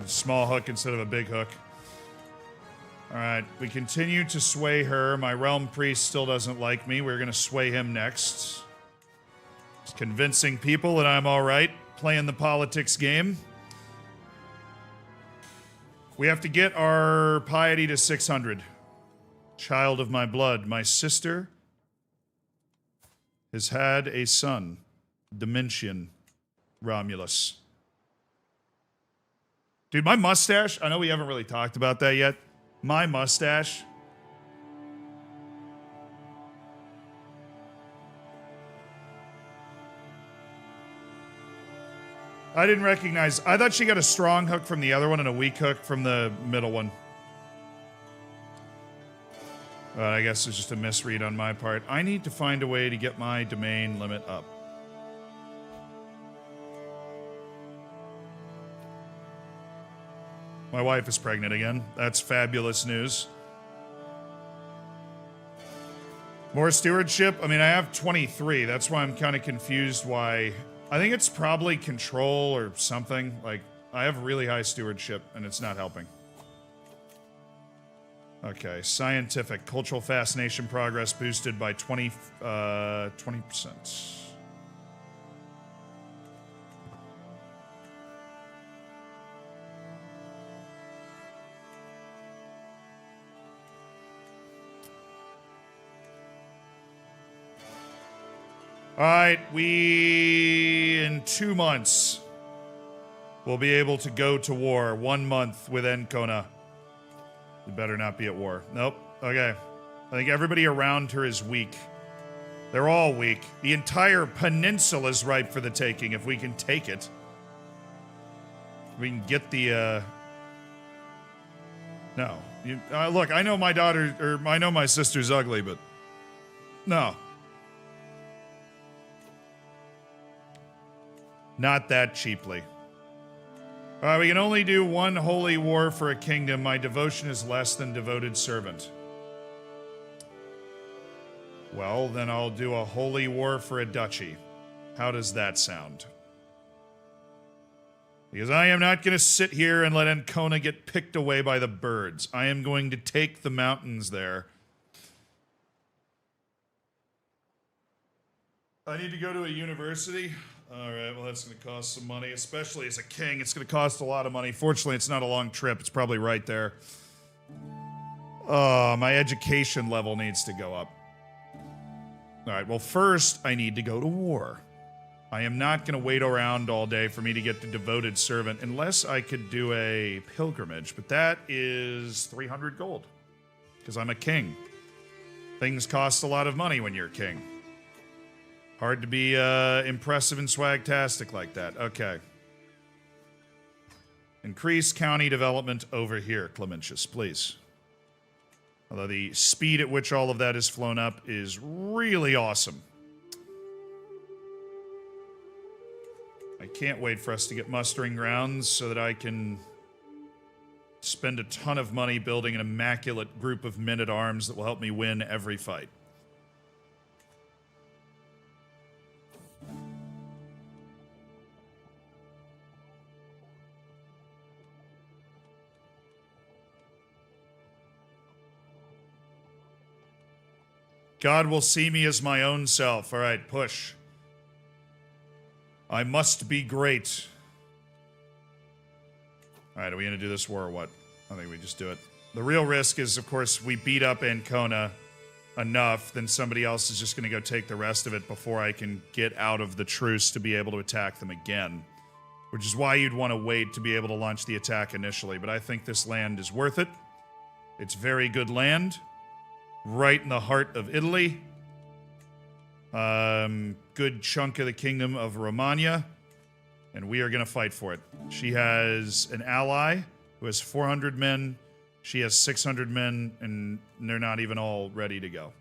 A small hook instead of a big hook. All right, we continue to sway her. My realm priest still doesn't like me. We're going to sway him next. Just convincing people that I'm all right, playing the politics game. We have to get our piety to 600. Child of my blood, my sister has had a son, Domitian Romulus. Dude, my mustache, I know we haven't really talked about that yet. My mustache. I didn't recognize. I thought she got a strong hook from the other one and a weak hook from the middle one. I guess it's just a misread on my part. I need to find a way to get my domain limit up. My wife is pregnant again. That's fabulous news. More stewardship? I mean, I have 23. That's why I'm kind of confused why... I think it's probably control or something. Like, I have really high stewardship, and it's not helping. Okay, scientific. Cultural fascination progress boosted by 20%. All right, in 2 months, we'll be able to go to war. 1 month with Encona. You better not be at war. Nope. Okay. I think everybody around her is weak. They're all weak. The entire peninsula is ripe for the taking if we can take it. We can get the, No. Look, I know my daughter, or I know my sister's ugly, but no. Not that cheaply. All right, we can only do one holy war for a kingdom. My devotion is less than devoted servant. Well, then I'll do a holy war for a duchy. How does that sound? Because I am not going to sit here and let Ancona get picked away by the birds. I am going to take the mountains there. I need to go to a university. All right, well, that's going to cost some money, especially as a king. It's going to cost a lot of money. Fortunately, it's not a long trip. It's probably right there. My education level needs to go up. All right, well, first, I need to go to war. I am not going to wait around all day for me to get the devoted servant, unless I could do a pilgrimage, but that is 300 gold, because I'm a king. Things cost a lot of money when you're a king. Hard to be impressive and swagtastic like that. Okay. Increase county development over here, Clementius, please. Although the speed at which all of that is flown up is really awesome. I can't wait for us to get mustering grounds so that I can spend a ton of money building an immaculate group of men-at-arms that will help me win every fight. God will see me as my own self. All right, push. I must be great. All right, are we going to do this war or what? I think we just do it. The real risk is, of course, we beat up Ancona enough, then somebody else is just going to go take the rest of it before I can get out of the truce to be able to attack them again. Which is why you'd want to wait to be able to launch the attack initially. But I think this land is worth it. It's very good land. Right in the heart of Italy. Good chunk of the kingdom of Romagna, and we are going to fight for it. She has an ally who has 400 men. She has 600 men, and they're not even all ready to go.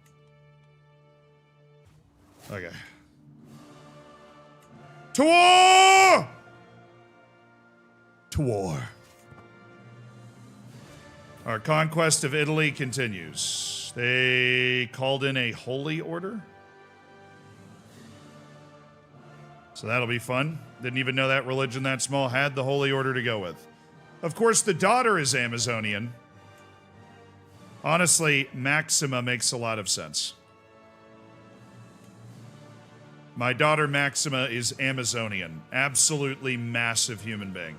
Okay. To war! To war. Our conquest of Italy continues. They called in a holy order. So that'll be fun. Didn't even know that religion that small had the holy order to go with. Of course, the daughter is Amazonian. Honestly, Maxima makes a lot of sense. My daughter Maxima is Amazonian. Absolutely massive human being.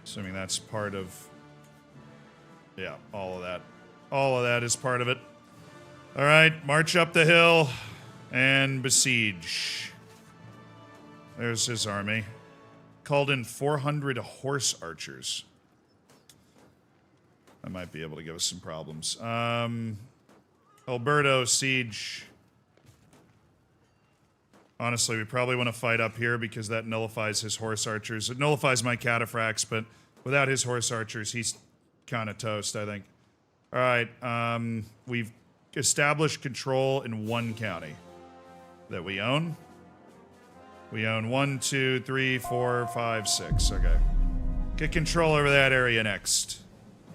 Assuming that's part of... Yeah, all of that. All of that is part of it. All right, march up the hill. And besiege. There's his army. Called in 400 horse archers. That might be able to give us some problems. Alberto, siege. Honestly, we probably want to fight up here because that nullifies his horse archers. It nullifies my cataphracts, but without his horse archers, he's kind of toast, I think. All right, we've established control in one county that we own. We own 1, 2, 3, 4, 5, 6. Okay. Get control over that area next.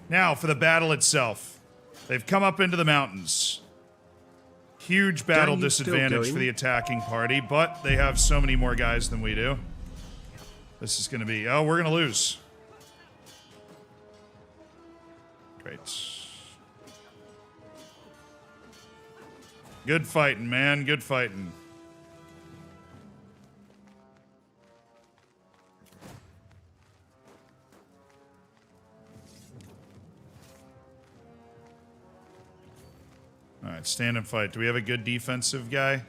Now, for the battle itself. They've come up into the mountains. Huge battle disadvantage for the attacking party, but they have so many more guys than we do. This is going to be... Oh, we're going to lose. Great. Good fighting, man. Good fighting. All right, stand and fight. Do we have a good defensive guy?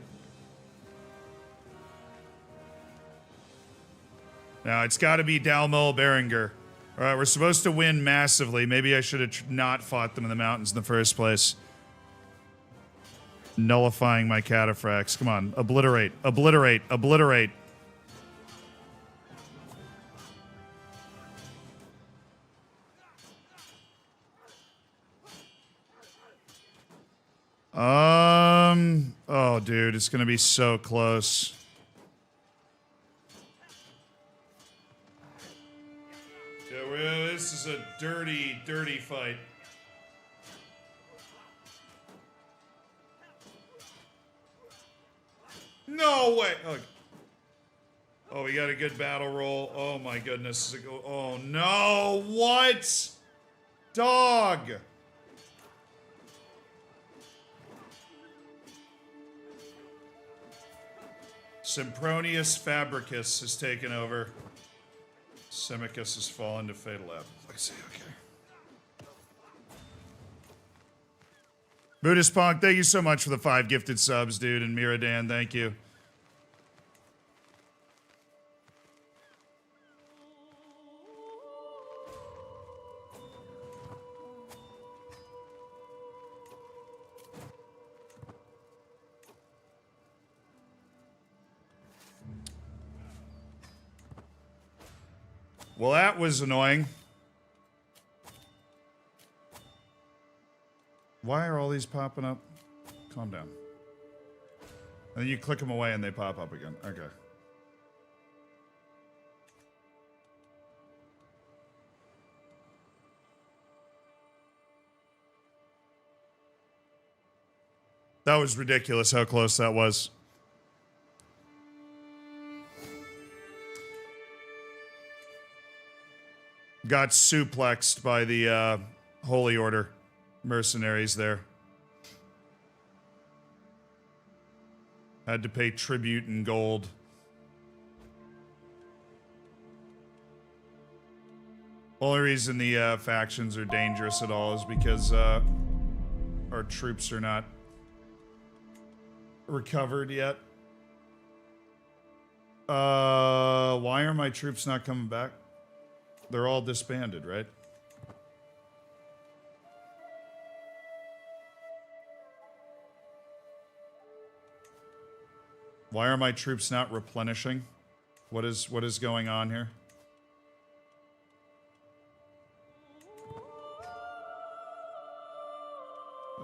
Now, it's got to be Dalmol Berenger. All right, we're supposed to win massively. Maybe I should have not fought them in the mountains in the first place. Nullifying my cataphracts. Come on, obliterate, obliterate, obliterate. Oh, dude, it's gonna be so close. Yeah, this is a dirty, dirty fight. No way! Oh, we got a good battle roll. Oh my goodness. Oh no, what? Dog! Sempronius Fabricus has taken over. Semicus has fallen to Fatal Lab. Let's see, okay. Buddhist Punk, thank you so much for the 5 gifted subs, dude. And Miradan, thank you. Well, that was annoying. Why are all these popping up? Calm down. And then you click them away and they pop up again. Okay. That was ridiculous how close that was. Got suplexed by the Holy Order mercenaries there. Had to pay tribute in gold. Only reason the factions are dangerous at all is because our troops are not recovered yet. Why are my troops not coming back? They're all disbanded, right? Why are my troops not replenishing? What is going on here?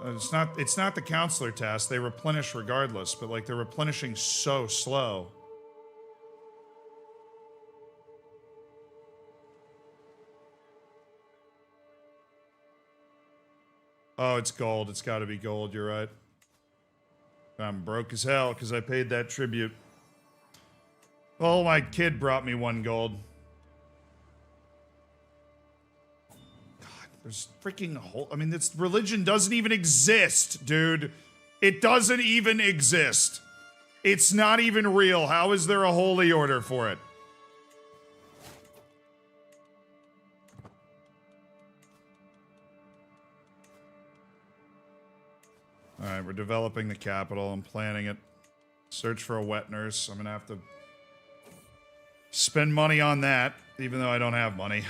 It's not the counselor task. They replenish regardless, but like they're replenishing so slow. Oh, it's gold. It's got to be gold. You're right. I'm broke as hell because I paid that tribute. Oh, my kid brought me 1 gold. God, there's freaking a whole... I mean, this religion doesn't even exist, dude. It doesn't even exist. It's not even real. How is there a holy order for it? Alright, we're developing the capital. I'm planning it. Search for a wet nurse. I'm gonna have to spend money on that, even though I don't have money.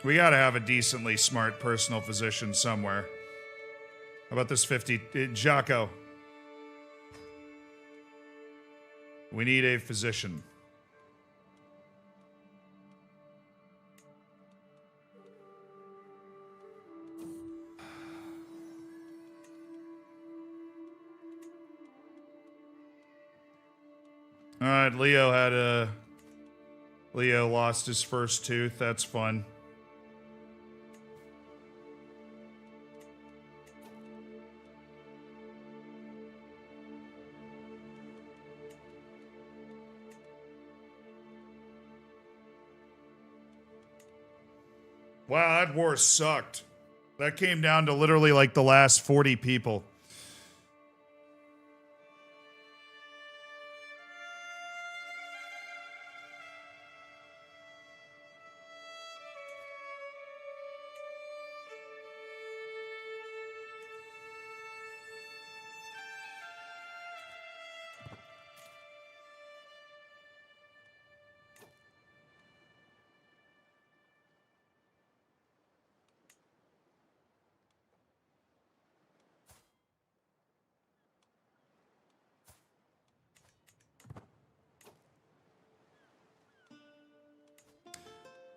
We gotta have a decently smart personal physician somewhere. How about this 50... Jocko. We need a physician. Alright, Leo lost his first tooth. That's fun. Wow, that war sucked. That came down to literally like the last 40 people.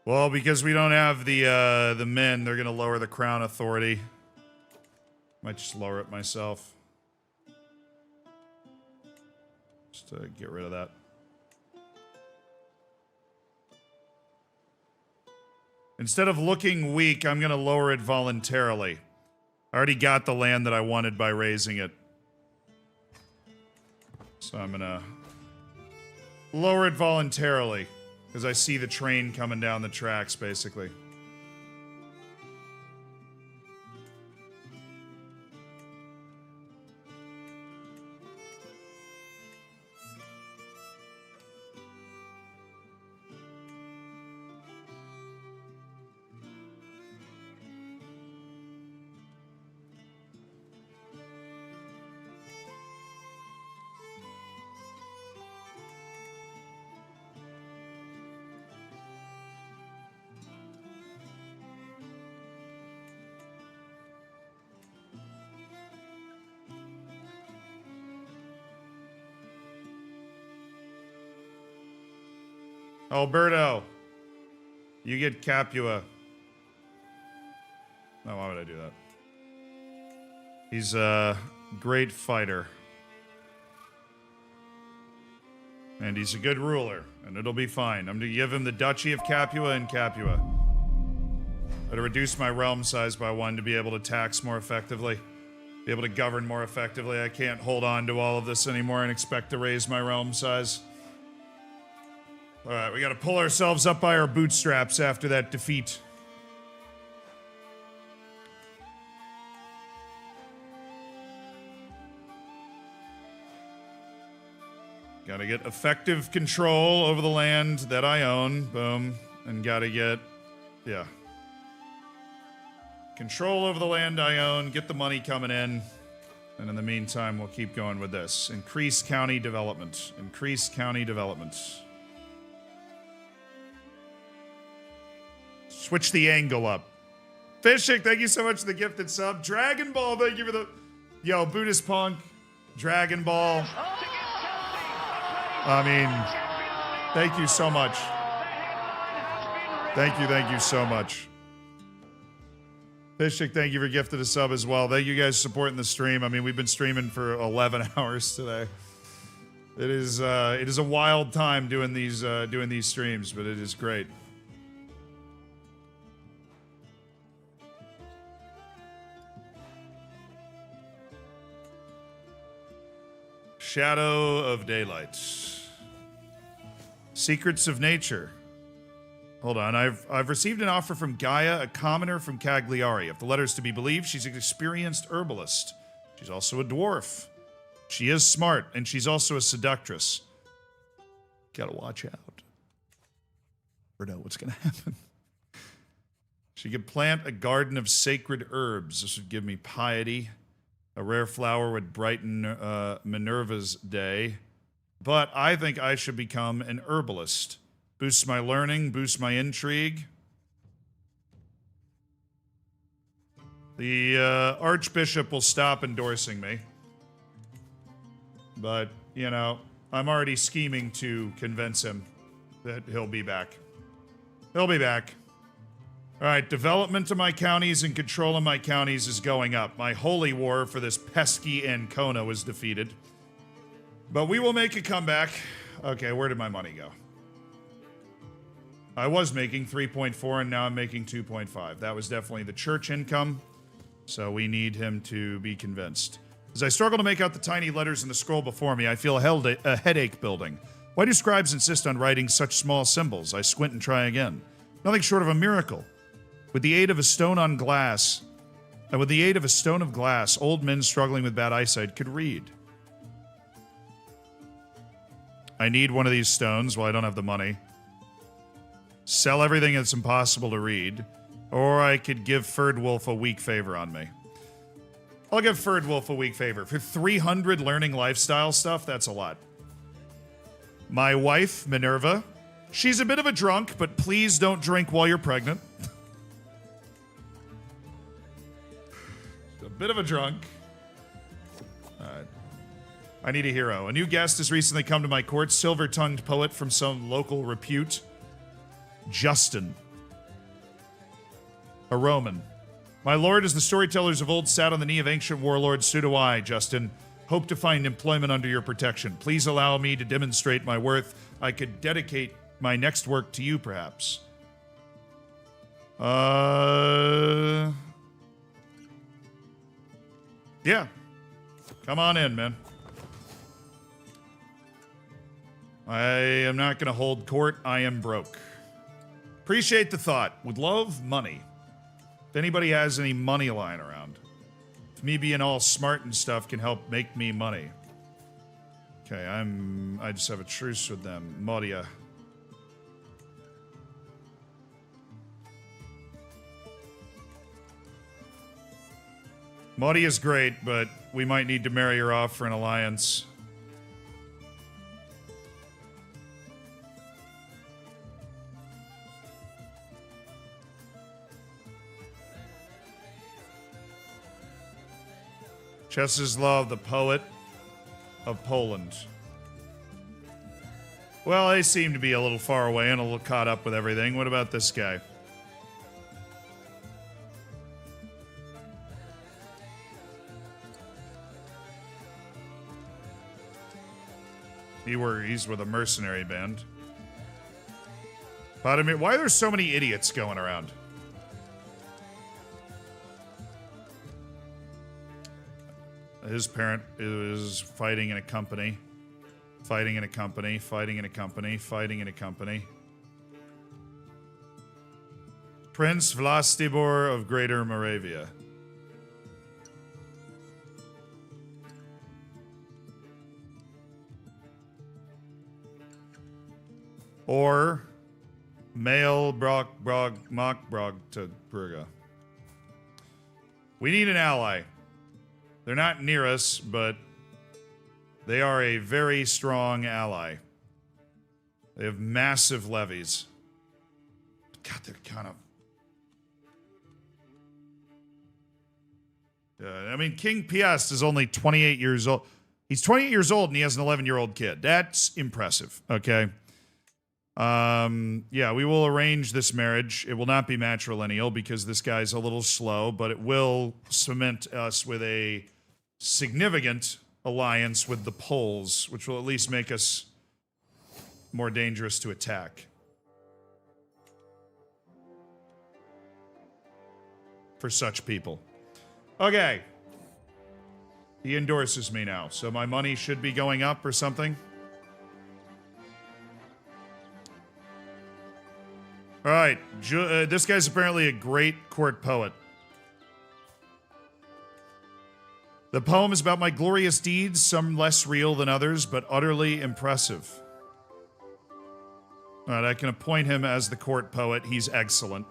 Well, because we don't have the men, they're gonna lower the crown authority. Might just lower it myself. Just to get rid of that. Instead of looking weak, I'm gonna lower it voluntarily. I already got the land that I wanted by raising it. So I'm gonna lower it voluntarily. Because I see the train coming down the tracks, basically. Alberto, you get Capua. No, why would I do that? He's a great fighter. And he's a good ruler, and it'll be fine. I'm gonna give him the Duchy of Capua and Capua. I'm gonna reduce my realm size by 1 to be able to tax more effectively. Be able to govern more effectively. I can't hold on to all of this anymore and expect to raise my realm size. Alright, we gotta pull ourselves up by our bootstraps after that defeat. Gotta get effective control over the land that I own. Boom. And gotta get... yeah. Control over the land I own, get the money coming in. And in the meantime, we'll keep going with this. Increase county development. Increase county development. Switch the angle up. Fishing, thank you so much for the gifted sub. Dragon Ball, thank you for the... yo, Buddhist Punk. Dragon Ball. I mean, thank you so much. Thank you so much. Fishing, thank you for gifted a sub as well. Thank you guys for supporting the stream. I mean, we've been streaming for 11 hours today. It is a wild time doing these streams, but it is great. Shadow of Daylight. Secrets of Nature. Hold on, I've received an offer from Gaia, a commoner from Cagliari. If the letter's to be believed, she's an experienced herbalist. She's also a dwarf. She is smart, and she's also a seductress. Gotta watch out. Never know what's gonna happen. She could plant a garden of sacred herbs. This would give me piety. A rare flower would brighten Minerva's day. But I think I should become an herbalist. Boosts my learning, boosts my intrigue. The Archbishop will stop endorsing me. But, you know, I'm already scheming to convince him that he'll be back. He'll be back. All right, development of my counties and control of my counties is going up. My holy war for this pesky Ancona was defeated. But we will make a comeback. Okay, where did my money go? I was making 3.4 and now I'm making 2.5. That was definitely the church income. So we need him to be convinced. As I struggle to make out the tiny letters in the scroll before me, I feel a headache building. Why do scribes insist on writing such small symbols? I squint and try again. Nothing short of a miracle. With the aid of a stone of glass, old men struggling with bad eyesight could read. I need one of these stones. Well, I don't have the money. Sell everything that's impossible to read. Or I could give Ferdwolf a weak favor on me. I'll give Ferdwolf a weak favor. For 300 learning lifestyle stuff, that's a lot. My wife, Minerva. She's a bit of a drunk, but please don't drink while you're pregnant. A bit of a drunk. Alright. I need a hero. A new guest has recently come to my court, silver-tongued poet from some local repute. Justin. A Roman. My lord, as the storytellers of old sat on the knee of ancient warlords, so do I, Justin. Hope to find employment under your protection. Please allow me to demonstrate my worth. I could dedicate my next work to you, perhaps. Yeah. Come on in, man. I am not going to hold court. I am broke. Appreciate the thought. Would love money. If anybody has any money lying around. If me being all smart and stuff can help make me money. Okay, I just have a truce with them. Moria. Moria's great, but we might need to marry her off for an alliance. Czesław, the poet of Poland. Well, they seem to be a little far away and a little caught up with everything. What about this guy? He's with a mercenary band. But I mean, why are there so many idiots going around? His parent is fighting in a company. Fighting in a company. Fighting in a company. Fighting in a company. Prince Vlastibor of Greater Moravia. Or Mail Mockbrog to Brugge. We need an ally. They're not near us, but they are a very strong ally. They have massive levies. God, they're kind of... I mean, King Piast is only 28 years old. He's 28 years old and he has an 11-year-old kid. That's impressive, okay? Yeah, we will arrange this marriage. It will not be matrilineal because this guy's a little slow, but it will cement us with a significant alliance with the Poles, which will at least make us more dangerous to attack. For such people. Okay. He endorses me now, so my money should be going up or something. All right, this guy's apparently a great court poet. The poem is about my glorious deeds, some less real than others, but utterly impressive. All right, I can appoint him as the court poet. He's excellent.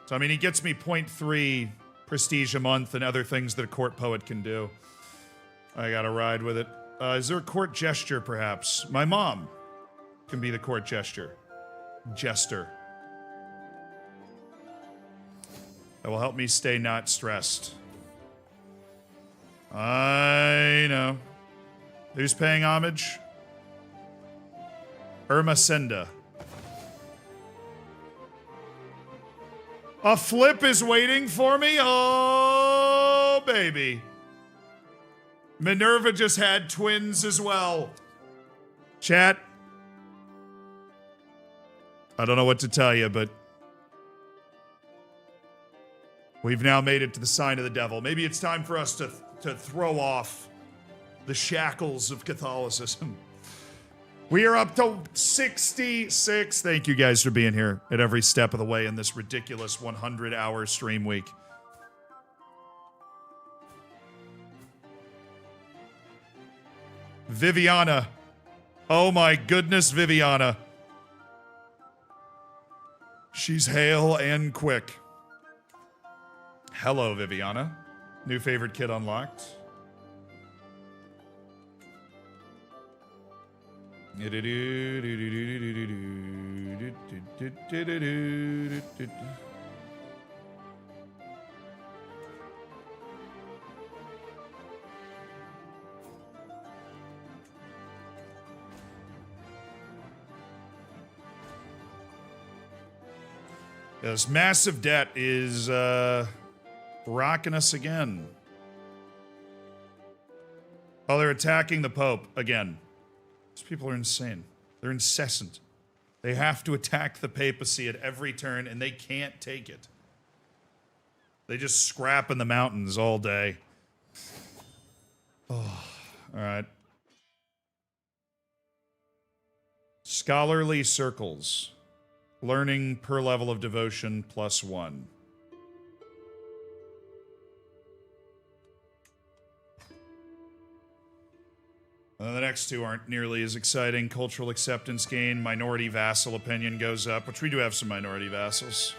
So, I mean, he gets me 0.3 prestige a month and other things that a court poet can do. I gotta ride with it. Is there a court gesture, perhaps? My mom can be the court jester. That will help me stay not stressed. I know. Who's paying homage? Irma Senda. A flip is waiting for me? Oh, baby. Minerva just had twins as well. Chat. I don't know what to tell you, but we've now made it to the sign of the devil. Maybe it's time for us to throw off the shackles of Catholicism. We are up to 66. Thank you guys for being here at every step of the way in this ridiculous 100-hour stream week. Viviana. Oh my goodness, Viviana. She's hale and quick. Hello, Viviana. New favorite kid unlocked. This massive debt is rocking us again. Oh, they're attacking the Pope again. These people are insane. They're incessant. They have to attack the papacy at every turn, and they can't take it. They just scrap in the mountains all day. Oh, all right. Scholarly circles. Learning per level of devotion +1. The next two aren't nearly as exciting. Cultural acceptance gain, minority vassal opinion goes up, which we do have some minority vassals.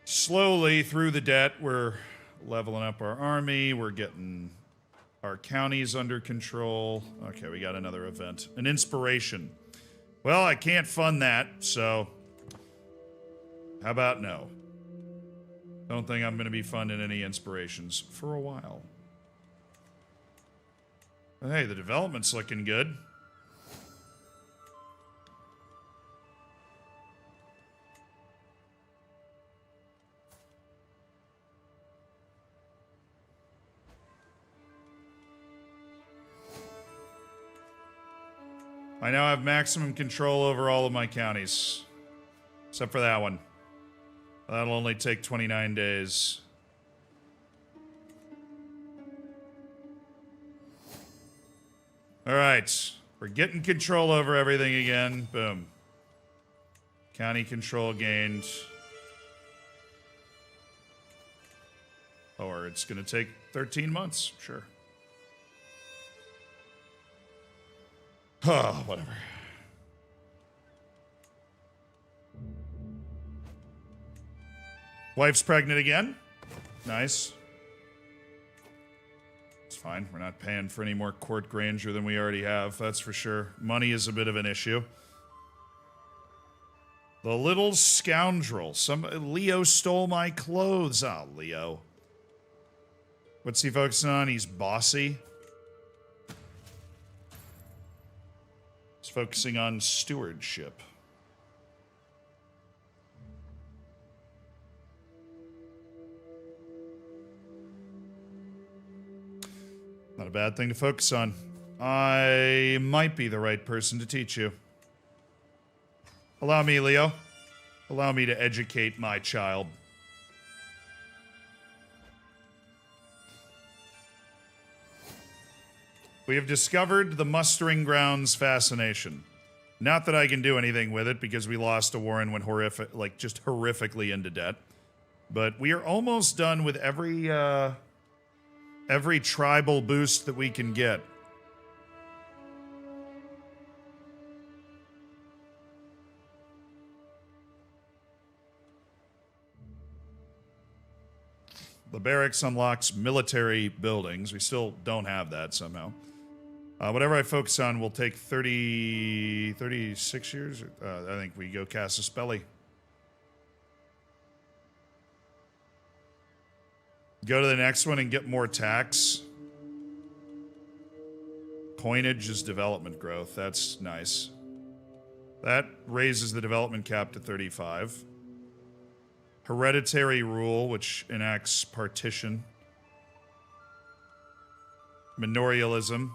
Slowly through the debt, we're leveling up our army. We're getting our counties under control. Okay, we got another event. An inspiration. Well, I can't fund that, so how about no? Don't think I'm going to be funding any inspirations for a while. But hey, the development's looking good. I now have maximum control over all of my counties. Except for that one. That'll only take 29 days. Alright. We're getting control over everything again. Boom. County control gained. Or it's gonna take 13 months. Sure. Oh, whatever. Wife's pregnant again. Nice. It's fine. We're not paying for any more court grandeur than we already have, that's for sure. Money is a bit of an issue. The little scoundrel. Leo stole my clothes. Ah, Leo. What's he focusing on? He's bossy. He's focusing on stewardship. Not a bad thing to focus on. I might be the right person to teach you. Allow me, Leo. Allow me to educate my child. We have discovered the mustering grounds fascination. Not that I can do anything with it because we lost a war and went just horrifically into debt. But we are almost done with every tribal boost that we can get. The barracks unlocks military buildings. We still don't have that somehow. Whatever I focus on will take 36 years. I think we go Casus Belli. Go to the next one and get more tax. Coinage is development growth. That's nice. That raises the development cap to 35. Hereditary rule, which enacts partition. Manorialism.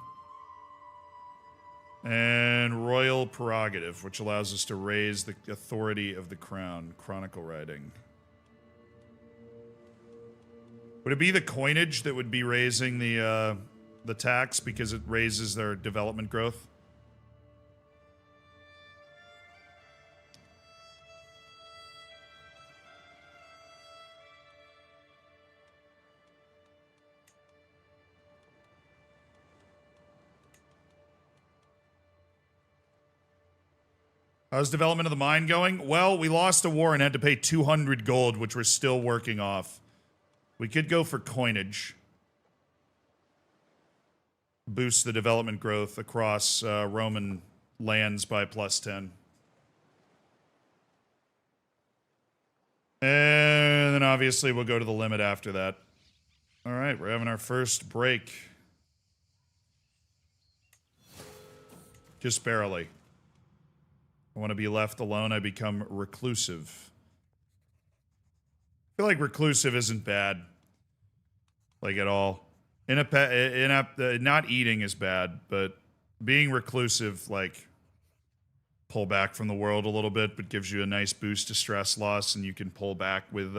And royal prerogative, which allows us to raise the authority of the crown. Chronicle writing. Would it be the coinage that would be raising the tax because it raises their development growth? How's development of the mine going? Well, we lost a war and had to pay 200 gold, which we're still working off. We could go for coinage. Boost the development growth across Roman lands by +10. And then obviously we'll go to the limit after that. All right, we're having our first break. Just barely. I want to be left alone. I become reclusive. I feel like reclusive isn't bad. Like, at all. Not eating is bad, but being reclusive, like, pull back from the world a little bit, but gives you a nice boost to stress loss, and you can pull back with,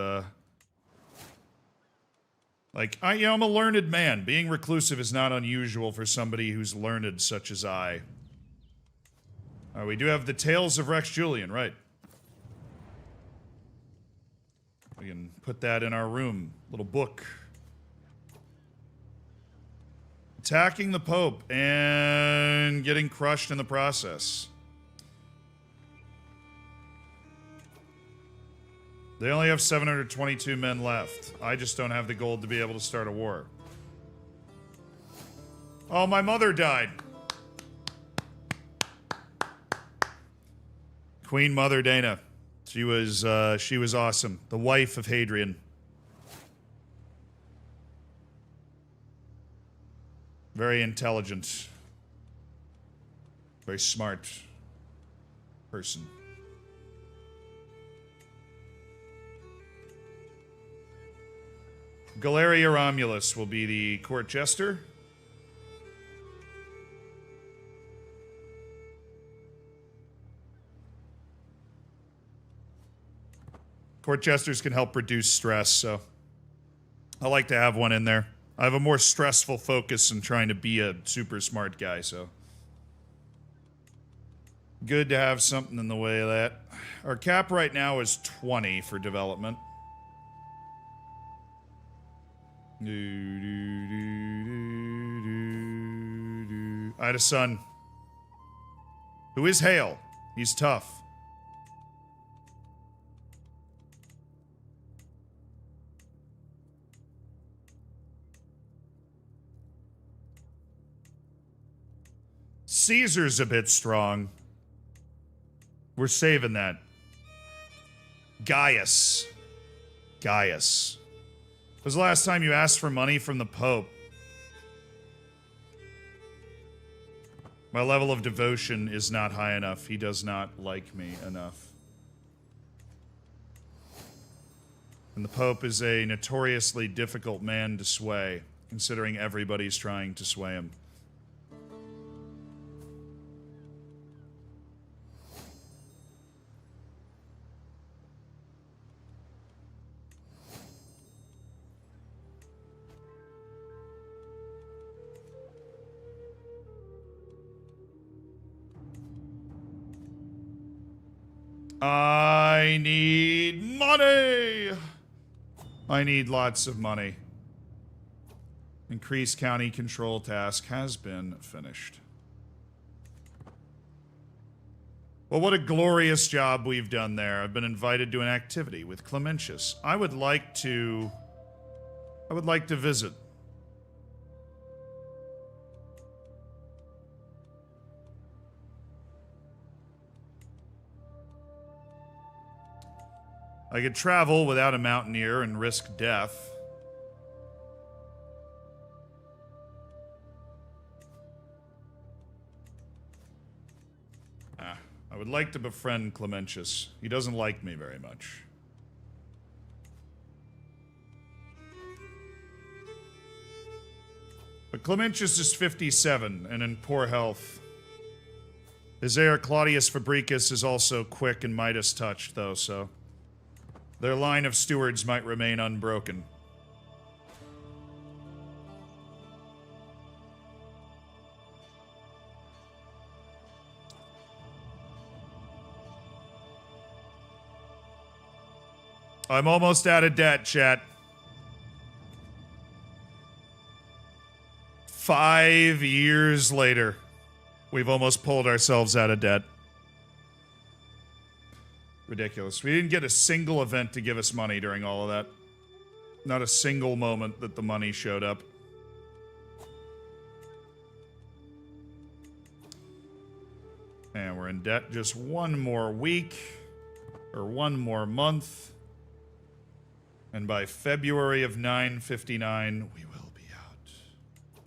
like, I'm a learned man. Being reclusive is not unusual for somebody who's learned such as I. We do have the Tales of Rex Julian, right. We can put that in our room. Little book. Attacking the Pope and getting crushed in the process. They only have 722 men left. I just don't have the gold to be able to start a war. Oh, my mother died. Queen Mother Dana. She was awesome. The wife of Hadrian. Very intelligent. Very smart person. Galeria Romulus will be the court jester. Court jesters can help reduce stress, so I like to have one in there. I have a more stressful focus in trying to be a super smart guy, so good to have something in the way of that. Our cap right now is 20 for development. I had a son who is hale. He's tough. Caesar's a bit strong. We're saving that. Gaius. Gaius. When was the last time you asked for money from the Pope? My level of devotion is not high enough. He does not like me enough. And the Pope is a notoriously difficult man to sway, considering everybody's trying to sway him. I need money! I need lots of money. Increased county control task has been finished. Well, what a glorious job we've done there. I've been invited to an activity with Clementius. I would like to visit. I could travel without a mountaineer and risk death. I would like to befriend Clementius. He doesn't like me very much. But Clementius is 57 and in poor health. His heir, Claudius Fabricus, is also quick and Midas touched, though, so their line of stewards might remain unbroken. I'm almost out of debt, chat. 5 years later, we've almost pulled ourselves out of debt. Ridiculous. We didn't get a single event to give us money during all of that. Not a single moment that the money showed up. And we're in debt just one more week, or one more month. And by February of 959, we will be out.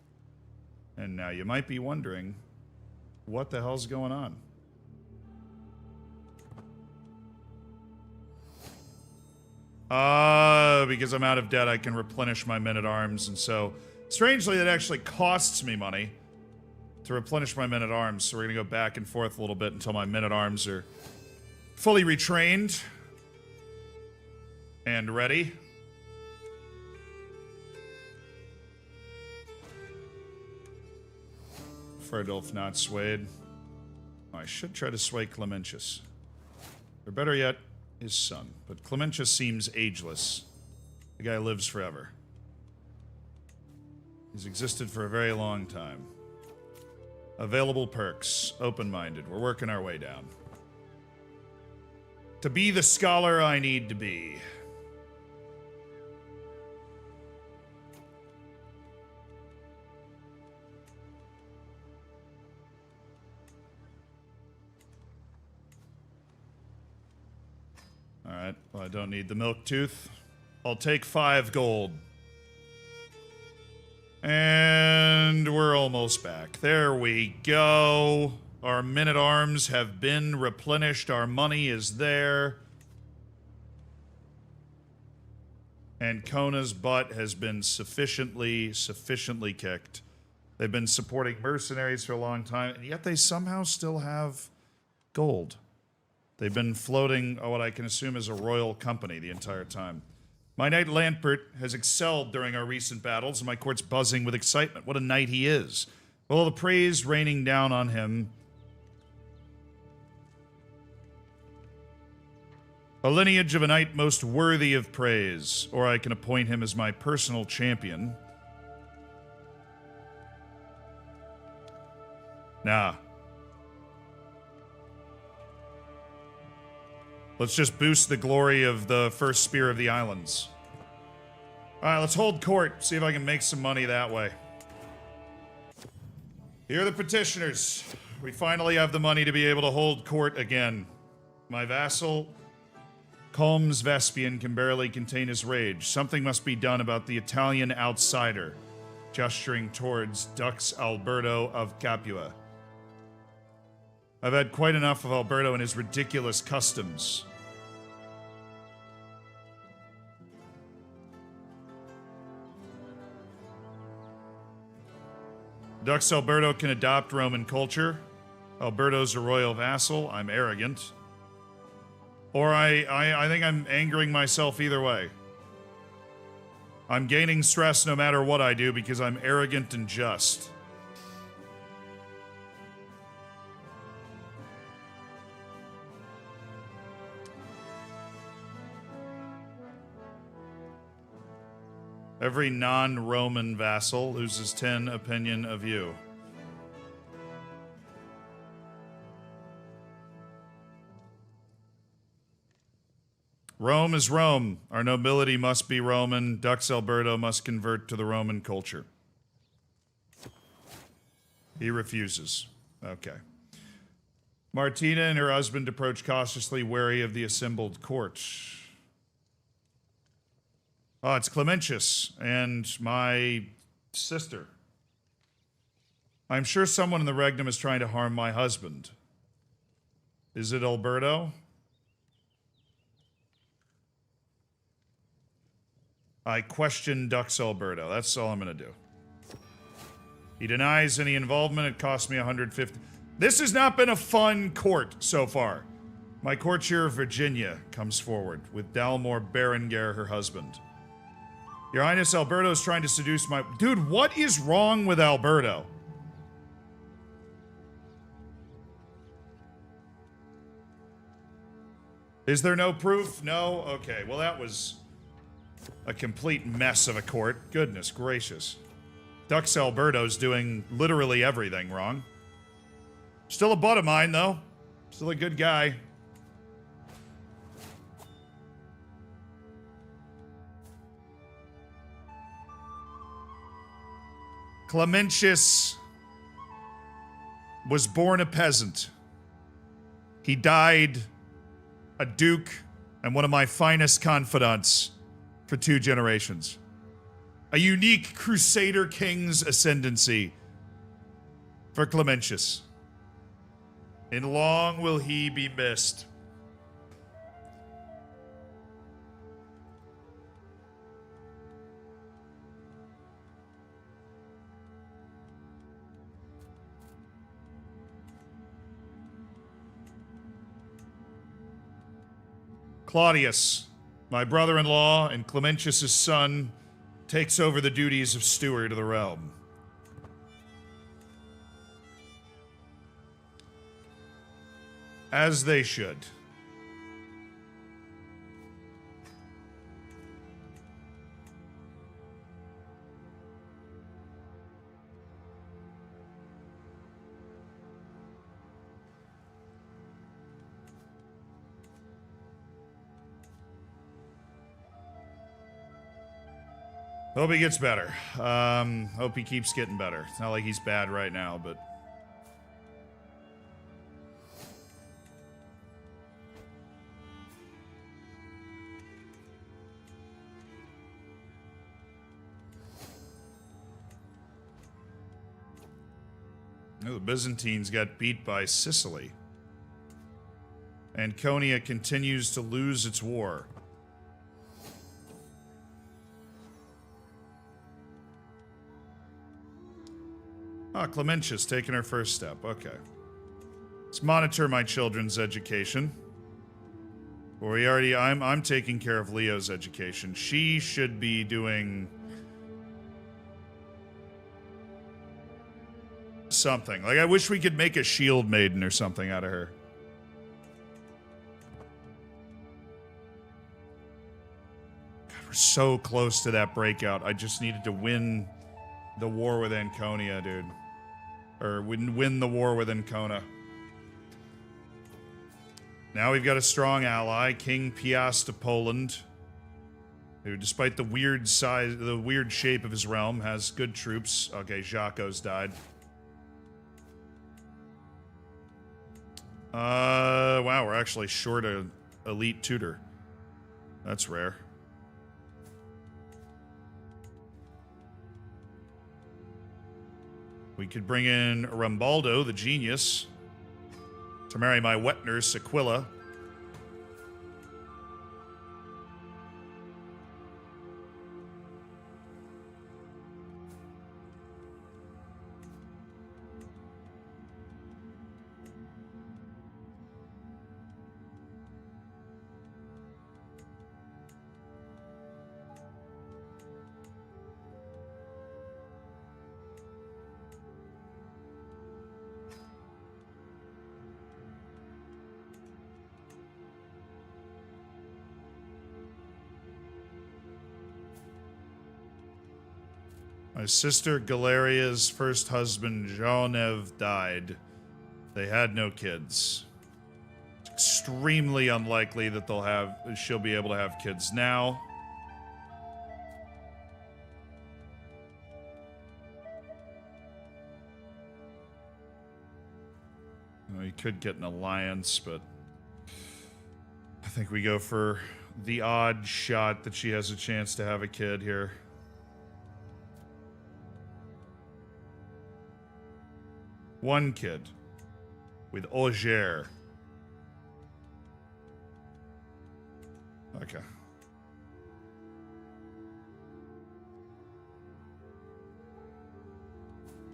And now you might be wondering, what the hell's going on? Because I'm out of debt, I can replenish my men-at-arms, and so... Strangely, that actually costs me money to replenish my men-at-arms, so we're gonna go back and forth a little bit until my men-at-arms are fully retrained and ready. Ferdulf not swayed. I should try to sway Clementius. Or better yet, his son. But Clementius seems ageless. The guy lives forever. He's existed for a very long time. Available perks. Open-minded. We're working our way down. To be the scholar I need to be. Alright, well, I don't need the milk tooth. I'll take 5 gold. And we're almost back. There we go. Our men-at-arms have been replenished. Our money is there. And Kona's butt has been sufficiently kicked. They've been supporting mercenaries for a long time, and yet they somehow still have gold. They've been floating what I can assume is a royal company the entire time. My knight Lampert has excelled during our recent battles, and my court's buzzing with excitement. What a knight he is. With all the praise raining down on him, a lineage of a knight most worthy of praise, or I can appoint him as my personal champion. Nah. Let's just boost the glory of the first spear of the islands. Alright, let's hold court. See if I can make some money that way. Here are the petitioners. We finally have the money to be able to hold court again. My vassal, Colmes Vespian, can barely contain his rage. Something must be done about the Italian outsider, gesturing towards Dux Alberto of Capua. I've had quite enough of Alberto and his ridiculous customs. Dux Alberto can adopt Roman culture. Alberto's a royal vassal. I'm arrogant. Or I think I'm angering myself either way. I'm gaining stress no matter what I do because I'm arrogant and just. Every non-Roman vassal loses 10 opinion of you. Rome is Rome. Our nobility must be Roman. Dux Alberto must convert to the Roman culture. He refuses. Okay. Martina and her husband approach cautiously, wary of the assembled court. Oh, it's Clementius and my sister. I'm sure someone in the regnum is trying to harm my husband. Is it Alberto? I question Dux Alberto. That's all I'm going to do. He denies any involvement. It cost me 150. This has not been a fun court so far. My courtier, Virginia, comes forward with Dalmor Berengar, her husband. Your Highness, Alberto's trying to seduce my... Dude, what is wrong with Alberto? Is there no proof? No? Okay, well that was a complete mess of a court. Goodness gracious. Dux Alberto's doing literally everything wrong. Still a butt of mine, though. Still a good guy. Clementius was born a peasant. He died a duke and one of my finest confidants for 2 generations. A unique Crusader king's ascendancy for Clementius. And long will he be missed. Claudius, my brother-in-law and Clementius' son, takes over the duties of steward of the realm. As they should. Hope he gets better. Hope he keeps getting better. It's not like he's bad right now, but... Oh, the Byzantines got beat by Sicily. Anconia continues to lose its war. Ah, Clementius taking her first step. Okay. Let's monitor my children's education. I'm taking care of Leo's education. She should be doing something. Like, I wish we could make a shield maiden or something out of her. God, we're so close to that breakout. I just needed to win the war with Anconia, dude. Or win the war with Ancona. Now we've got a strong ally, King Piast of Poland, who, despite the weird shape of his realm, has good troops. Okay, Jacco's died. Wow, we're actually short an elite tutor. That's rare. We could bring in Rambaldo, the genius, to marry my wet nurse, Aquila. My sister Galeria's first husband, Jean-Ev, died. They had no kids. It's extremely unlikely that she'll be able to have kids now. Well, you could get an alliance, but I think we go for the odd shot that she has a chance to have a kid here. One kid with Auger. Okay.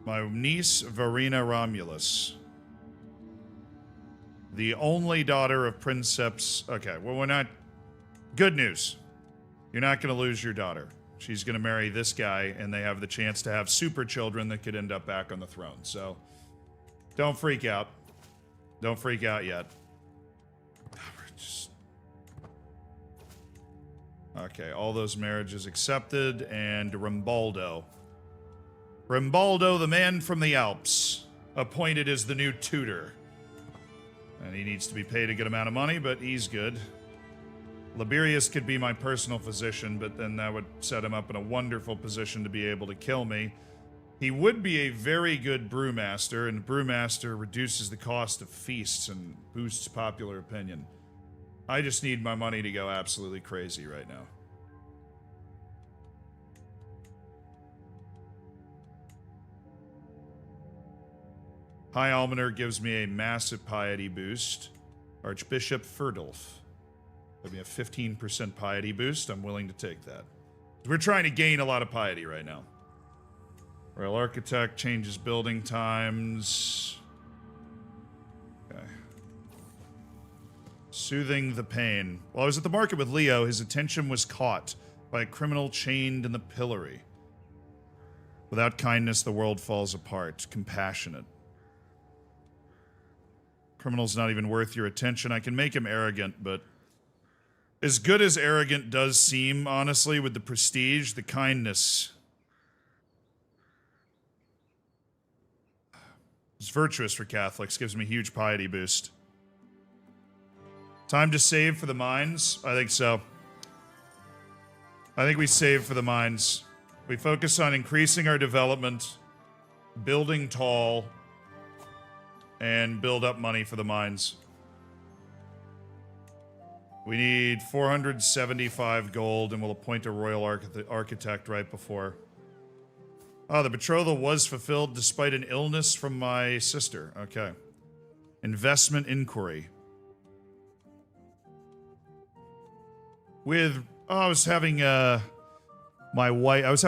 My niece, Verena Romulus. The only daughter of Princeps... Okay, well, we're not... Good news. You're not going to lose your daughter. She's going to marry this guy, and they have the chance to have super children that could end up back on the throne. So, don't freak out. Don't freak out yet. Okay, all those marriages accepted, and Rambaldo. Rambaldo, the man from the Alps, appointed as the new tutor. And he needs to be paid a good amount of money, but he's good. Liberius could be my personal physician, but then that would set him up in a wonderful position to be able to kill me. He would be a very good brewmaster, and brewmaster reduces the cost of feasts and boosts popular opinion. I just need my money to go absolutely crazy right now. High Almoner gives me a massive piety boost. Archbishop Ferdulf. Give me a 15% piety boost. I'm willing to take that. We're trying to gain a lot of piety right now. Royal Architect changes building times. Okay. Soothing the pain. While I was at the market with Leo, his attention was caught by a criminal chained in the pillory. Without kindness, the world falls apart. Compassionate. Criminal's not even worth your attention. I can make him arrogant, but as good as arrogant does seem, honestly, with the prestige, the kindness is virtuous for Catholics. Gives me a huge piety boost. Time to save for the mines? I think so. I think we save for the mines. We focus on increasing our development, building tall, and build up money for the mines. We need 475 gold, and we'll appoint a royal architect right before. Oh, the betrothal was fulfilled despite an illness from my sister. Okay. Investment inquiry. I was having a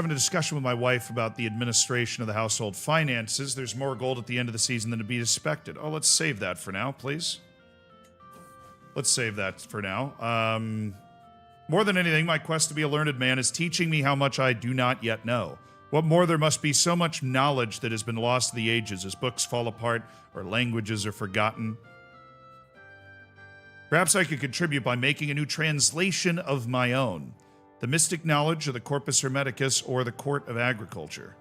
discussion with my wife about the administration of the household finances. There's more gold at the end of the season than to be expected. Oh, let's save that for now, please. Let's save that for now. More than anything, my quest to be a learned man is teaching me how much I do not yet know. What more, there must be so much knowledge that has been lost to the ages as books fall apart or languages are forgotten. Perhaps I could contribute by making a new translation of my own. The mystic knowledge of the Corpus Hermeticus or the Court of Agriculture.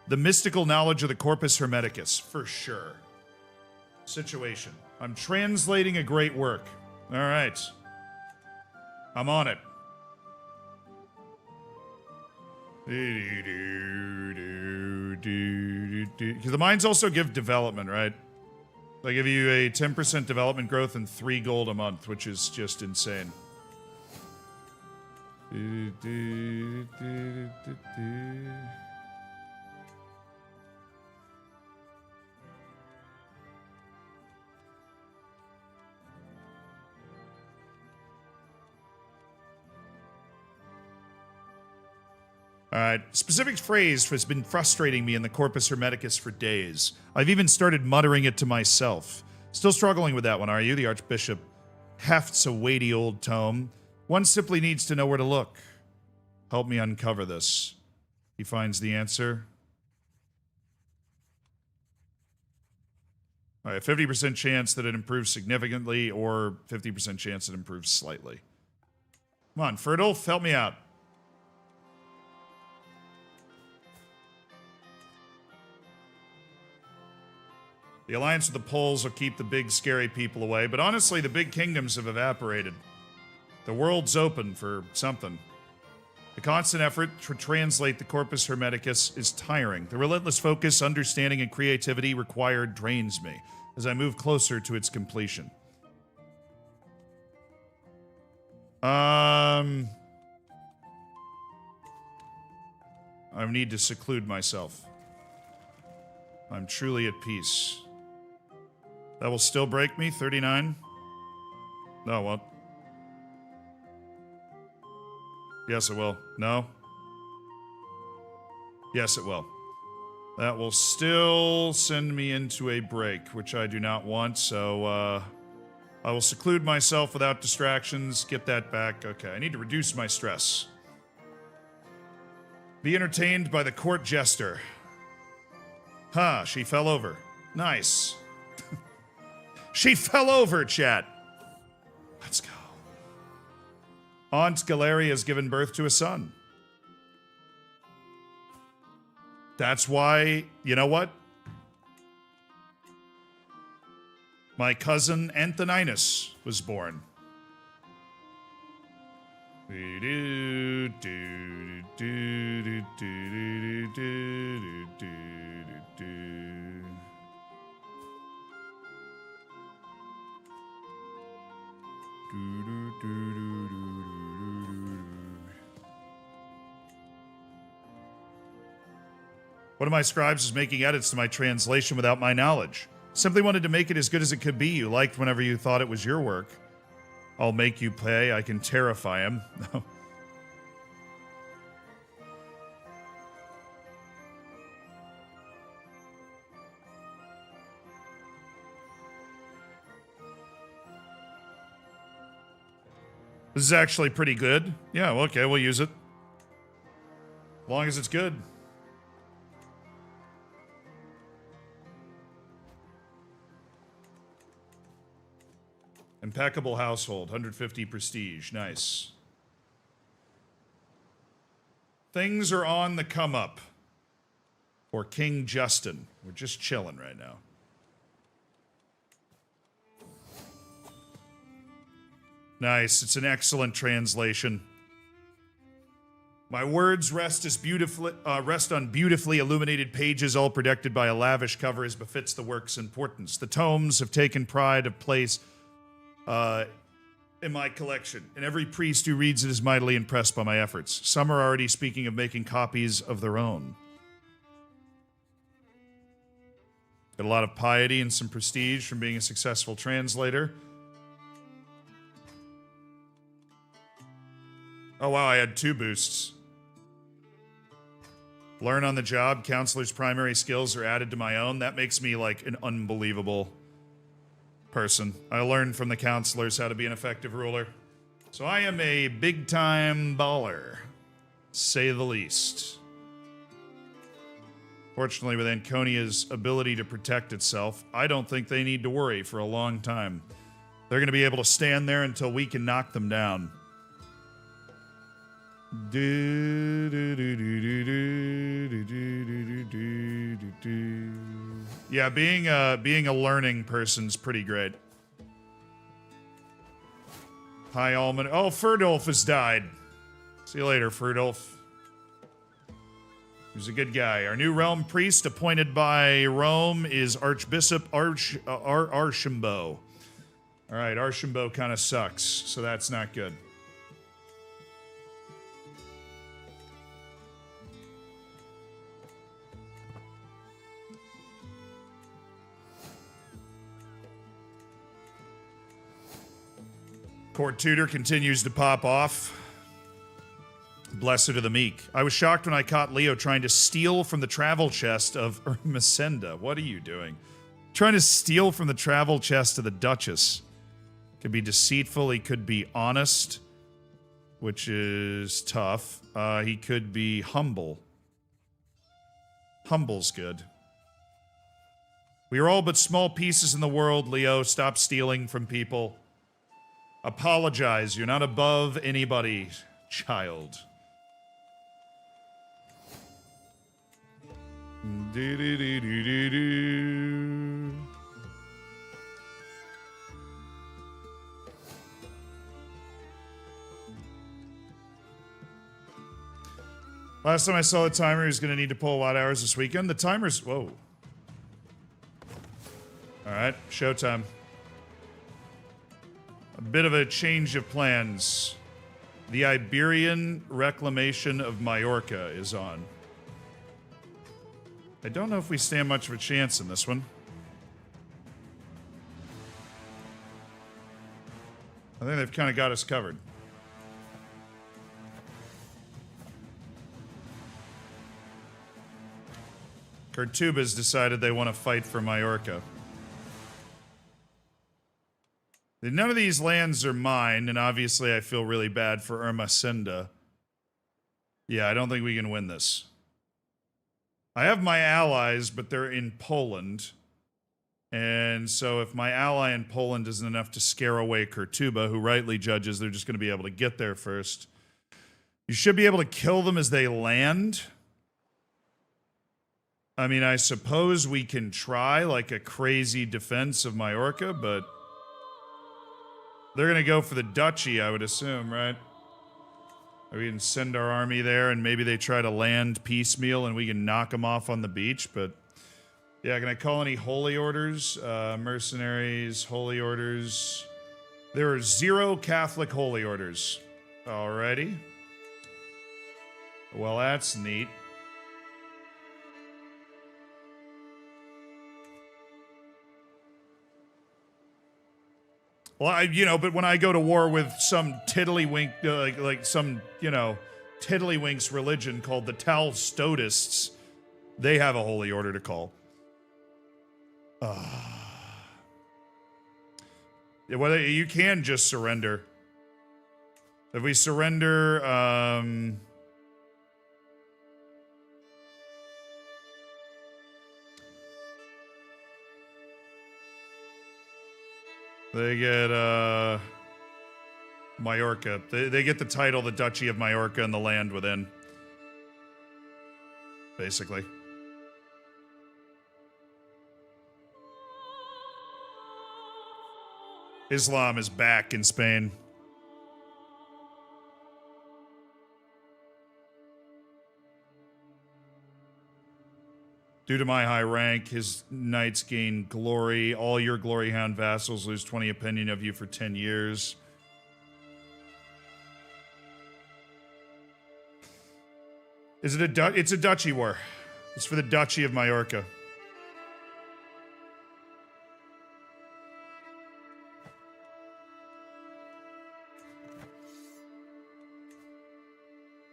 The mystical knowledge of the Corpus Hermeticus, for sure. Situation. I'm translating a great work. All right. I'm on it. Because the mines also give development, right? They give you a 10% development growth and 3 gold a month, which is just insane. Alright, specific phrase has been frustrating me in the Corpus Hermeticus for days. I've even started muttering it to myself. Still struggling with that one, are you? The Archbishop hefts a weighty old tome. One simply needs to know where to look. Help me uncover this. He finds the answer. Alright, 50% chance that it improves significantly, or 50% chance it improves slightly. Come on, Fertile, help me out. The alliance with the Poles will keep the big, scary people away, but honestly, the big kingdoms have evaporated. The world's open for something. The constant effort to translate the Corpus Hermeticus is tiring. The relentless focus, understanding, and creativity required drains me as I move closer to its completion. I need to seclude myself. I'm truly at peace. That will still break me, 39? No, it won't. Yes, it will. No? Yes, it will. That will still send me into a break, which I do not want, so, I will seclude myself without distractions, get that back. Okay, I need to reduce my stress. Be entertained by the court jester. Ha, she fell over. Nice. She fell over, chat. Let's go. Aunt Galeria has given birth to a son. That's why, you know what? My cousin Antoninus was born. One of my scribes is making edits to my translation without my knowledge. Simply wanted to make it as good as it could be. You liked whenever you thought it was your work. I'll make you pay. I can terrify him. This is actually pretty good. Yeah, well, okay, we'll use it. As long as it's good. Impeccable household, 150 prestige. Nice. Things are on the come up for King Justin. We're just chilling right now. Nice. It's an excellent translation. My words rest on beautifully illuminated pages, all protected by a lavish cover as befits the work's importance. The tomes have taken pride of place in my collection, and every priest who reads it is mightily impressed by my efforts. Some are already speaking of making copies of their own. Got a lot of piety and some prestige from being a successful translator. Oh wow, I had 2 boosts. Learn on the job. Counselor's primary skills are added to my own. That makes me like an unbelievable person. I learned from the counselors how to be an effective ruler. So I am a big-time baller, say the least. Fortunately, with Anconia's ability to protect itself, I don't think they need to worry for a long time. They're going to be able to stand there until we can knock them down. Yeah, being a learning person's pretty great. Hi, Almond. Oh, Ferdolf has died. See you later, Ferdolf. He's a good guy. Our new realm priest appointed by Rome is Archbishop Archambault. All right, Archambault kind of sucks, so that's not good. Court tutor continues to pop off. Blessed are the meek. I was shocked when I caught Leo trying to steal from the travel chest of Ermesenda. What are you doing? Trying to steal from the travel chest of the Duchess. Could be deceitful. He could be honest, which is tough. He could be humble. Humble's good. We are all but small pieces in the world, Leo. Stop stealing from people. Apologize. You're not above anybody, child. Last time I saw the timer, he was going to need to pull a lot of hours this weekend. The timer's... Whoa. All right, showtime. A bit of a change of plans. The Iberian Reclamation of Majorca is on. I don't know if we stand much of a chance in this one. I think they've kind of got us covered. Cortuba's decided they want to fight for Majorca. None of these lands are mine, and obviously I feel really bad for Ermesenda. Yeah, I don't think we can win this. I have my allies, but they're in Poland. And so if my ally in Poland isn't enough to scare away Cortuba, who rightly judges they're just going to be able to get there first, you should be able to kill them as they land. I mean, I suppose we can try like a crazy defense of Majorca, but... they're going to go for the duchy, I would assume, right? Or we can send our army there and maybe they try to land piecemeal and we can knock them off on the beach, but... yeah, can I call any holy orders? Mercenaries, holy orders... there are 0 Catholic holy orders. Alrighty. Well, that's neat. Well, but when I go to war with some tiddlywink, like some, tiddlywinks religion called the Talstodists, they have a holy order to call. Well, you can just surrender. If we surrender, they get Majorca. They get the title, the Duchy of Majorca, and the land within. Basically. Islam is back in Spain. Due to my high rank, his knights gain glory. All your glory hound vassals lose 20 opinion of you for 10 years. Is it it's a duchy war. It's for the Duchy of Majorca.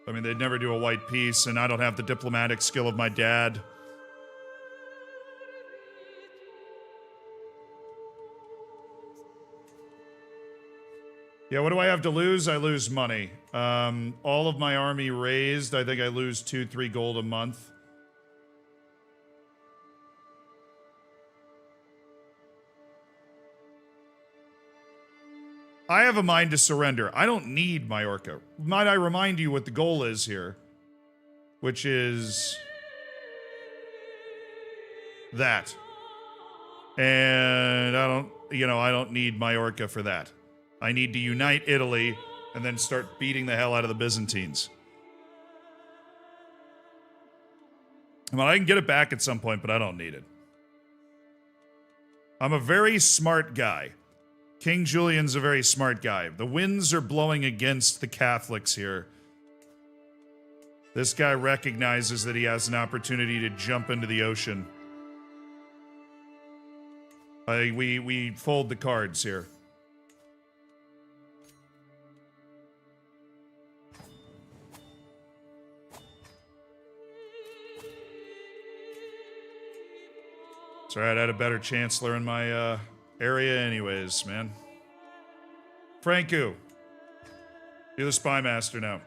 I mean, they'd never do a white peace, and I don't have the diplomatic skill of my dad. Yeah, what do I have to lose? I lose money. All of my army raised. I think I lose 2-3 gold a month. I have a mind to surrender. I don't need Majorca. Might I remind you what the goal is here? Which is that. And I don't need Majorca for that. I need to unite Italy and then start beating the hell out of the Byzantines. I mean, I can get it back at some point, but I don't need it. I'm a very smart guy. King Julian's a very smart guy. The winds are blowing against the Catholics here. This guy recognizes that he has an opportunity to jump into the ocean. We fold the cards here. It's alright, I had a better chancellor in my area anyways, man. Franku, you're the spy master now.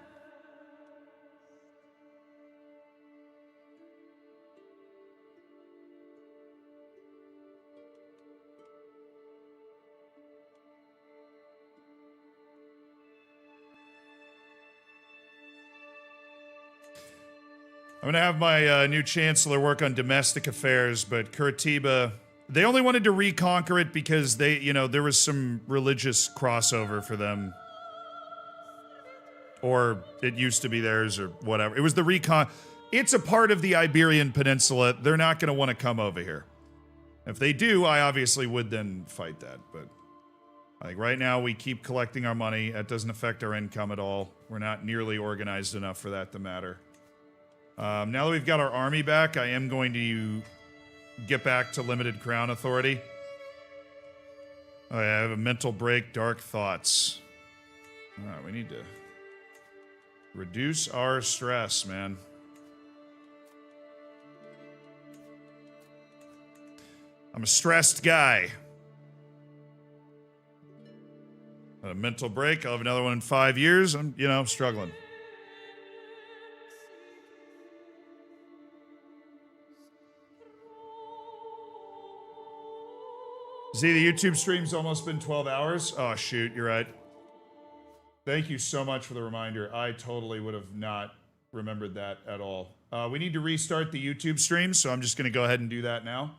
I'm gonna have my new chancellor work on domestic affairs, but Curitiba, they only wanted to reconquer it because they, there was some religious crossover for them. Or it used to be theirs or whatever. It was the recon. It's a part of the Iberian Peninsula. They're not gonna want to come over here. If they do, I obviously would then fight that, but like right now we keep collecting our money. That doesn't affect our income at all. We're not nearly organized enough for that to matter. Now that we've got our army back, I am going to get back to limited crown authority. Oh yeah, I have a mental break, dark thoughts. Alright, we need to reduce our stress, man. I'm a stressed guy. A mental break, I'll have another one in 5 years. I'm, struggling. See, the YouTube stream's almost been 12 hours. Oh, shoot, you're right. Thank you so much for the reminder. I totally would have not remembered that at all. We need to restart the YouTube stream, so I'm just going to go ahead and do that now.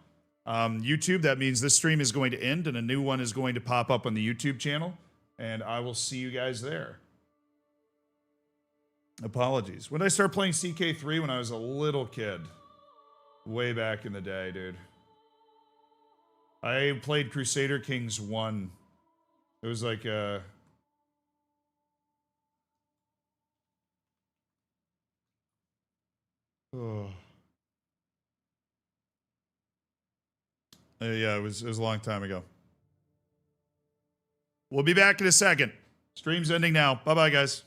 YouTube, that means this stream is going to end and a new one is going to pop up on the YouTube channel, and I will see you guys there. Apologies. When did I start playing CK3? When I was a little kid. Way back in the day, dude. I played Crusader Kings 1. It was like a... Oh. Yeah, it was a long time ago. We'll be back in a second. Stream's ending now. Bye-bye, guys.